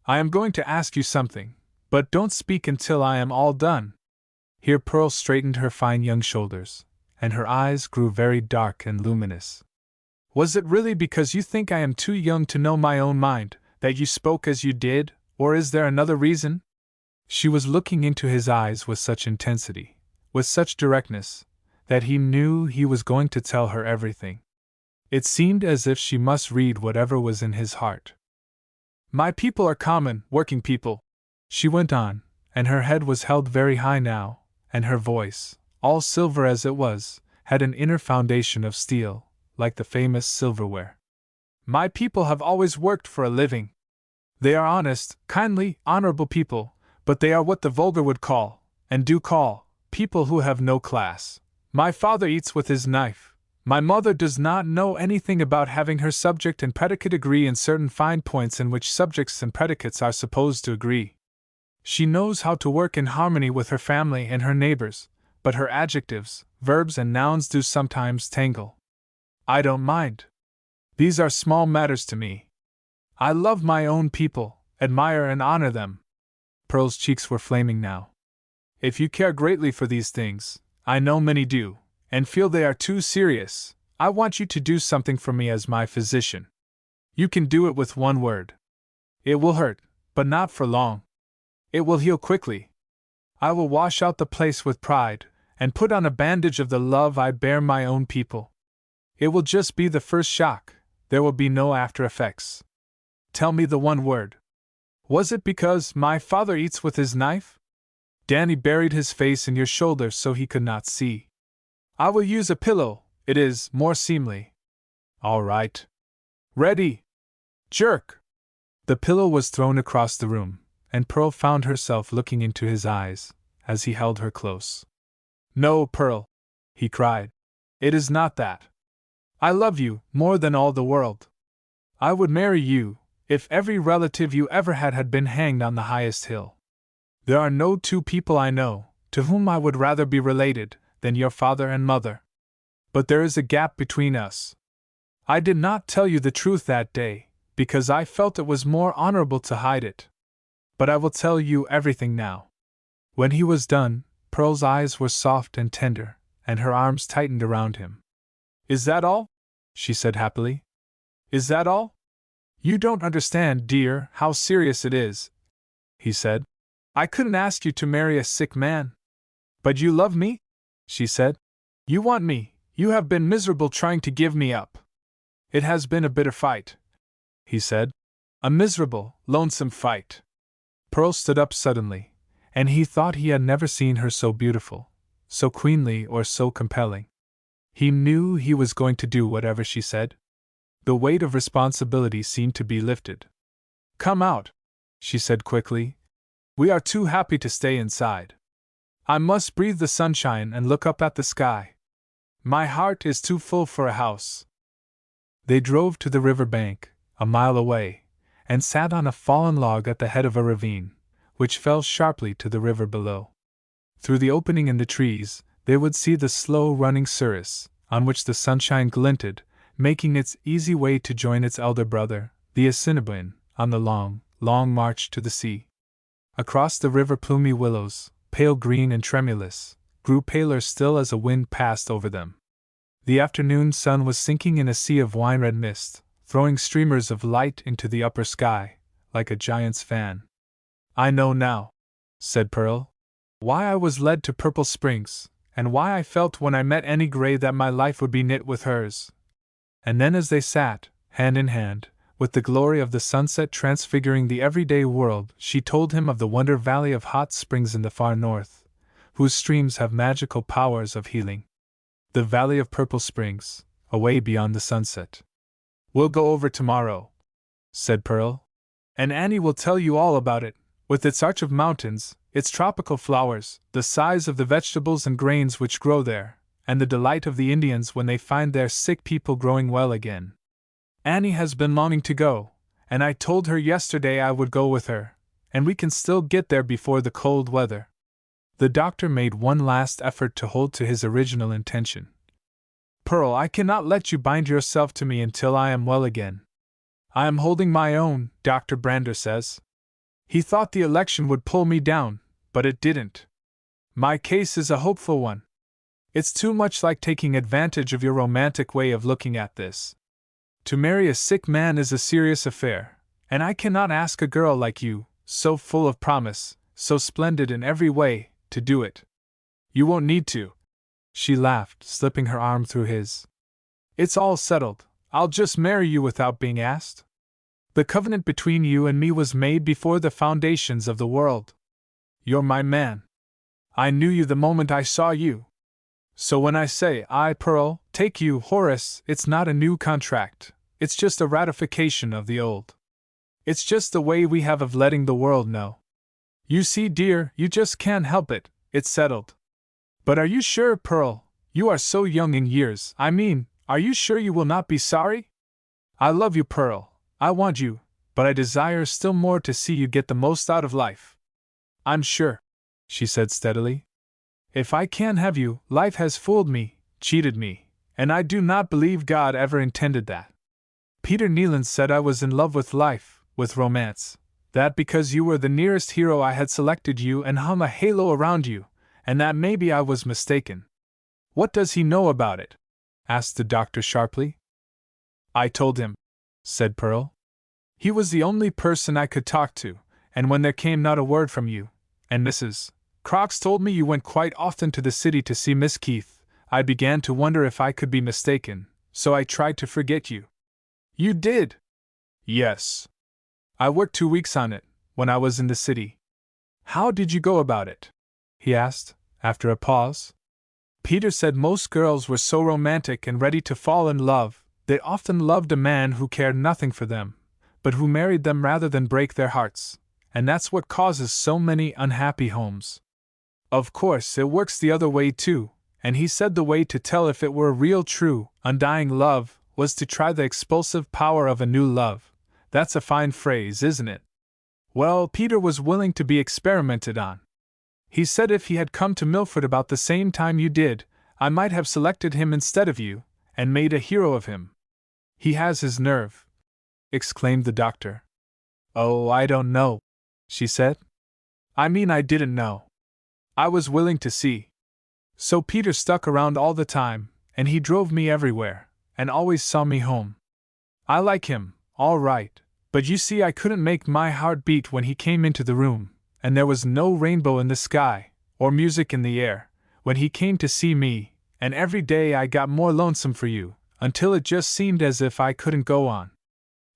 I am going to ask you something, but don't speak until I am all done." Here Pearl straightened her fine young shoulders, and her eyes grew very dark and luminous. "Was it really because you think I am too young to know my own mind, that you spoke as you did, or is there another reason?" She was looking into his eyes with such intensity, with such directness, that he knew he was going to tell her everything. It seemed as if she must read whatever was in his heart. "My people are common, working people," she went on, and her head was held very high now, and her voice, all silver as it was, had an inner foundation of steel, like the famous silverware. "My people have always worked for a living. They are honest, kindly, honorable people, but they are what the vulgar would call, and do call, people who have no class. My father eats with his knife. My mother does not know anything about having her subject and predicate agree in certain fine points in which subjects and predicates are supposed to agree. She knows how to work in harmony with her family and her neighbors, but her adjectives, verbs, and nouns do sometimes tangle. I don't mind. These are small matters to me. I love my own people, admire and honor them. Pearl's cheeks were flaming now. If you care greatly for these things, I know many do, and feel they are too serious, I want you to do something for me as my physician. You can do it with one word. It will hurt, but not for long. It will heal quickly. I will wash out the place with pride, and put on a bandage of the love I bear my own people. It will just be the first shock, there will be no after effects. Tell me the one word. Was it because my father eats with his knife? Danny buried his face in your shoulder so he could not see. I will use a pillow, it is more seemly. All right. Ready. Jerk. The pillow was thrown across the room, and Pearl found herself looking into his eyes, as he held her close. No, Pearl, he cried. It is not that. I love you more than all the world. I would marry you, if every relative you ever had been hanged on the highest hill. There are no two people I know, to whom I would rather be related, than your father and mother. But there is a gap between us. I did not tell you the truth that day, because I felt it was more honorable to hide it. But I will tell you everything now. When he was done, Pearl's eyes were soft and tender, and her arms tightened around him. Is that all? She said happily. Is that all? You don't understand, dear, how serious it is, he said. I couldn't ask you to marry a sick man. But you love me? She said. You want me, you have been miserable trying to give me up. It has been a bitter fight, he said. A miserable, lonesome fight. Pearl stood up suddenly, and he thought he had never seen her so beautiful, so queenly or so compelling. He knew he was going to do whatever she said. The weight of responsibility seemed to be lifted. Come out, she said quickly. We are too happy to stay inside. I must breathe the sunshine and look up at the sky. My heart is too full for a house. They drove to the river bank, a mile away, and sat on a fallen log at the head of a ravine, which fell sharply to the river below. Through the opening in the trees, they would see the slow-running Souris, on which the sunshine glinted, making its easy way to join its elder brother, the Assiniboine, on the long, long march to the sea. Across the river plumy willows, pale green and tremulous, grew paler still as a wind passed over them. The afternoon sun was sinking in a sea of wine-red mist, throwing streamers of light into the upper sky, like a giant's fan. I know now, said Pearl, why I was led to Purple Springs, and why I felt when I met Annie Gray that my life would be knit with hers. And then as they sat, hand in hand, with the glory of the sunset transfiguring the everyday world, she told him of the Wonder Valley of hot springs in the far north, whose streams have magical powers of healing. The Valley of Purple Springs, away beyond the sunset. We'll go over tomorrow, said Pearl, and Annie will tell you all about it, with its arch of mountains, its tropical flowers, the size of the vegetables and grains which grow there, and the delight of the Indians when they find their sick people growing well again. Annie has been longing to go, and I told her yesterday I would go with her, and we can still get there before the cold weather. The doctor made one last effort to hold to his original intention. Pearl, I cannot let you bind yourself to me until I am well again. I am holding my own, Dr. Brander says. He thought the election would pull me down, but it didn't. My case is a hopeful one. It's too much like taking advantage of your romantic way of looking at this. To marry a sick man is a serious affair, and I cannot ask a girl like you, so full of promise, so splendid in every way, to do it. You won't need to. She laughed, slipping her arm through his. It's all settled. I'll just marry you without being asked. The covenant between you and me was made before the foundations of the world. You're my man. I knew you the moment I saw you. So when I say I, Pearl, take you, Horace, it's not a new contract. It's just a ratification of the old. It's just the way we have of letting the world know. You see, dear, you just can't help it, it's settled. But are you sure, Pearl? You are so young in years, I mean, Are you sure you will not be sorry? I love you, Pearl. I want you, but I desire still more to see you get the most out of life. I'm sure, she said steadily. If I can't have you, life has fooled me, cheated me, and I do not believe God ever intended that. Peter Nealon said I was in love with life, with romance, that because you were the nearest hero I had selected you and hung a halo around you, and that maybe I was mistaken. What does he know about it? Asked the doctor sharply. I told him, said Pearl. He was the only person I could talk to, and when there came not a word from you, and Mrs. Crocks told me you went quite often to the city to see Miss Keith, I began to wonder if I could be mistaken, so I tried to forget you. You did? Yes. I worked 2 weeks on it, when I was in the city. How did you go about it? He asked, after a pause. Peter said most girls were so romantic and ready to fall in love, they often loved a man who cared nothing for them, but who married them rather than break their hearts, and that's what causes so many unhappy homes. Of course, it works the other way too, and he said the way to tell if it were real, true, undying love was to try the expulsive power of a new love. That's a fine phrase, isn't it? Well, Peter was willing to be experimented on. He said if he had come to Milford about the same time you did, I might have selected him instead of you, and made a hero of him. He has his nerve, exclaimed the doctor. Oh, I don't know, she said. I mean, I didn't know. I was willing to see. So Peter stuck around all the time, and he drove me everywhere, and always saw me home. I like him, all right, but you see I couldn't make my heart beat when he came into the room, and there was no rainbow in the sky, or music in the air, when he came to see me, and every day I got more lonesome for you, until it just seemed as if I couldn't go on.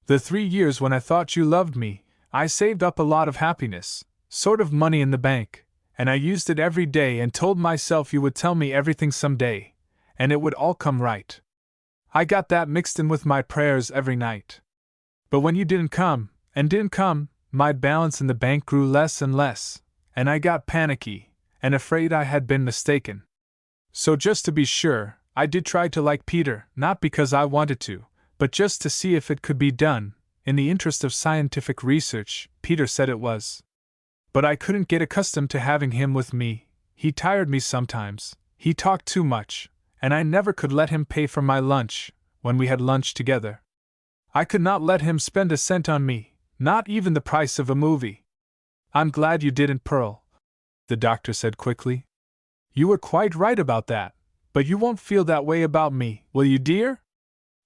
The 3 years when I thought you loved me, I saved up a lot of happiness, sort of money in the bank, and I used it every day and told myself you would tell me everything someday, and it would all come right. I got that mixed in with my prayers every night. But when you didn't come, my balance in the bank grew less and less, and I got panicky, and afraid I had been mistaken. So just to be sure, I did try to like Peter, not because I wanted to, but just to see if it could be done, in the interest of scientific research, Peter said it was. But I couldn't get accustomed to having him with me, he tired me sometimes, he talked too much, and I never could let him pay for my lunch, when we had lunch together. I could not let him spend a cent on me, not even the price of a movie. I'm glad you didn't, Pearl, the doctor said quickly. You were quite right about that, but you won't feel that way about me, will you, dear?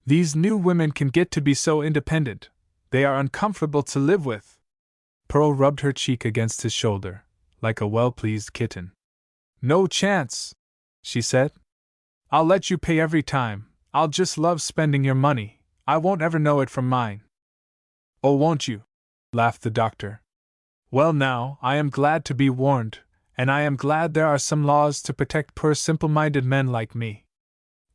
These new women can get to be so independent, they are uncomfortable to live with. Pearl rubbed her cheek against his shoulder, like a well-pleased kitten. No chance, she said. I'll let you pay every time, I'll just love spending your money, I won't ever know it from mine. Oh, won't you? Laughed the doctor. Well now, I am glad to be warned, and I am glad there are some laws to protect poor simple-minded men like me.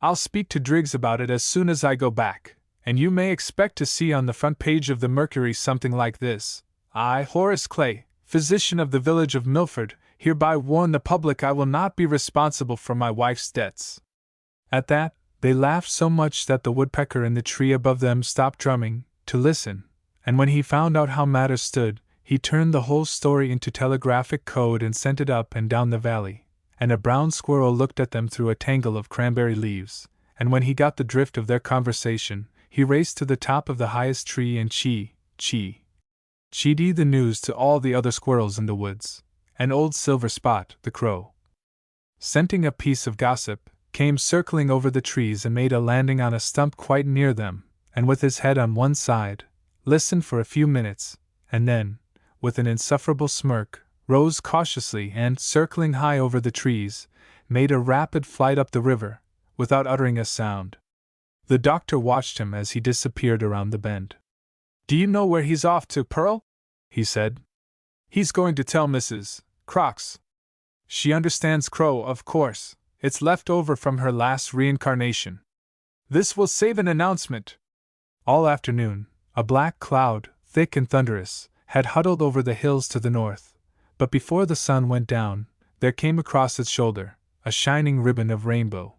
I'll speak to Driggs about it as soon as I go back, and you may expect to see on the front page of the Mercury something like this. I, Horace Clay, physician of the village of Milford, hereby warn the public I will not be responsible for my wife's debts. At that, they laughed so much that the woodpecker in the tree above them stopped drumming, to listen, and when he found out how matters stood, he turned the whole story into telegraphic code and sent it up and down the valley, and a brown squirrel looked at them through a tangle of cranberry leaves, and when he got the drift of their conversation, he raced to the top of the highest tree and cheated the news to all the other squirrels in the woods, and old Silver Spot, the crow, scenting a piece of gossip, came circling over the trees and made a landing on a stump quite near them, and with his head on one side, listened for a few minutes, and then, with an insufferable smirk, rose cautiously and, circling high over the trees, made a rapid flight up the river, without uttering a sound. The doctor watched him as he disappeared around the bend. Do you know where he's off to, Pearl? He said. He's going to tell Mrs. Crocks. She understands crow, of course. It's left over from her last reincarnation. This will save an announcement. All afternoon, a black cloud, thick and thunderous, had huddled over the hills to the north, but before the sun went down, there came across its shoulder a shining ribbon of rainbow.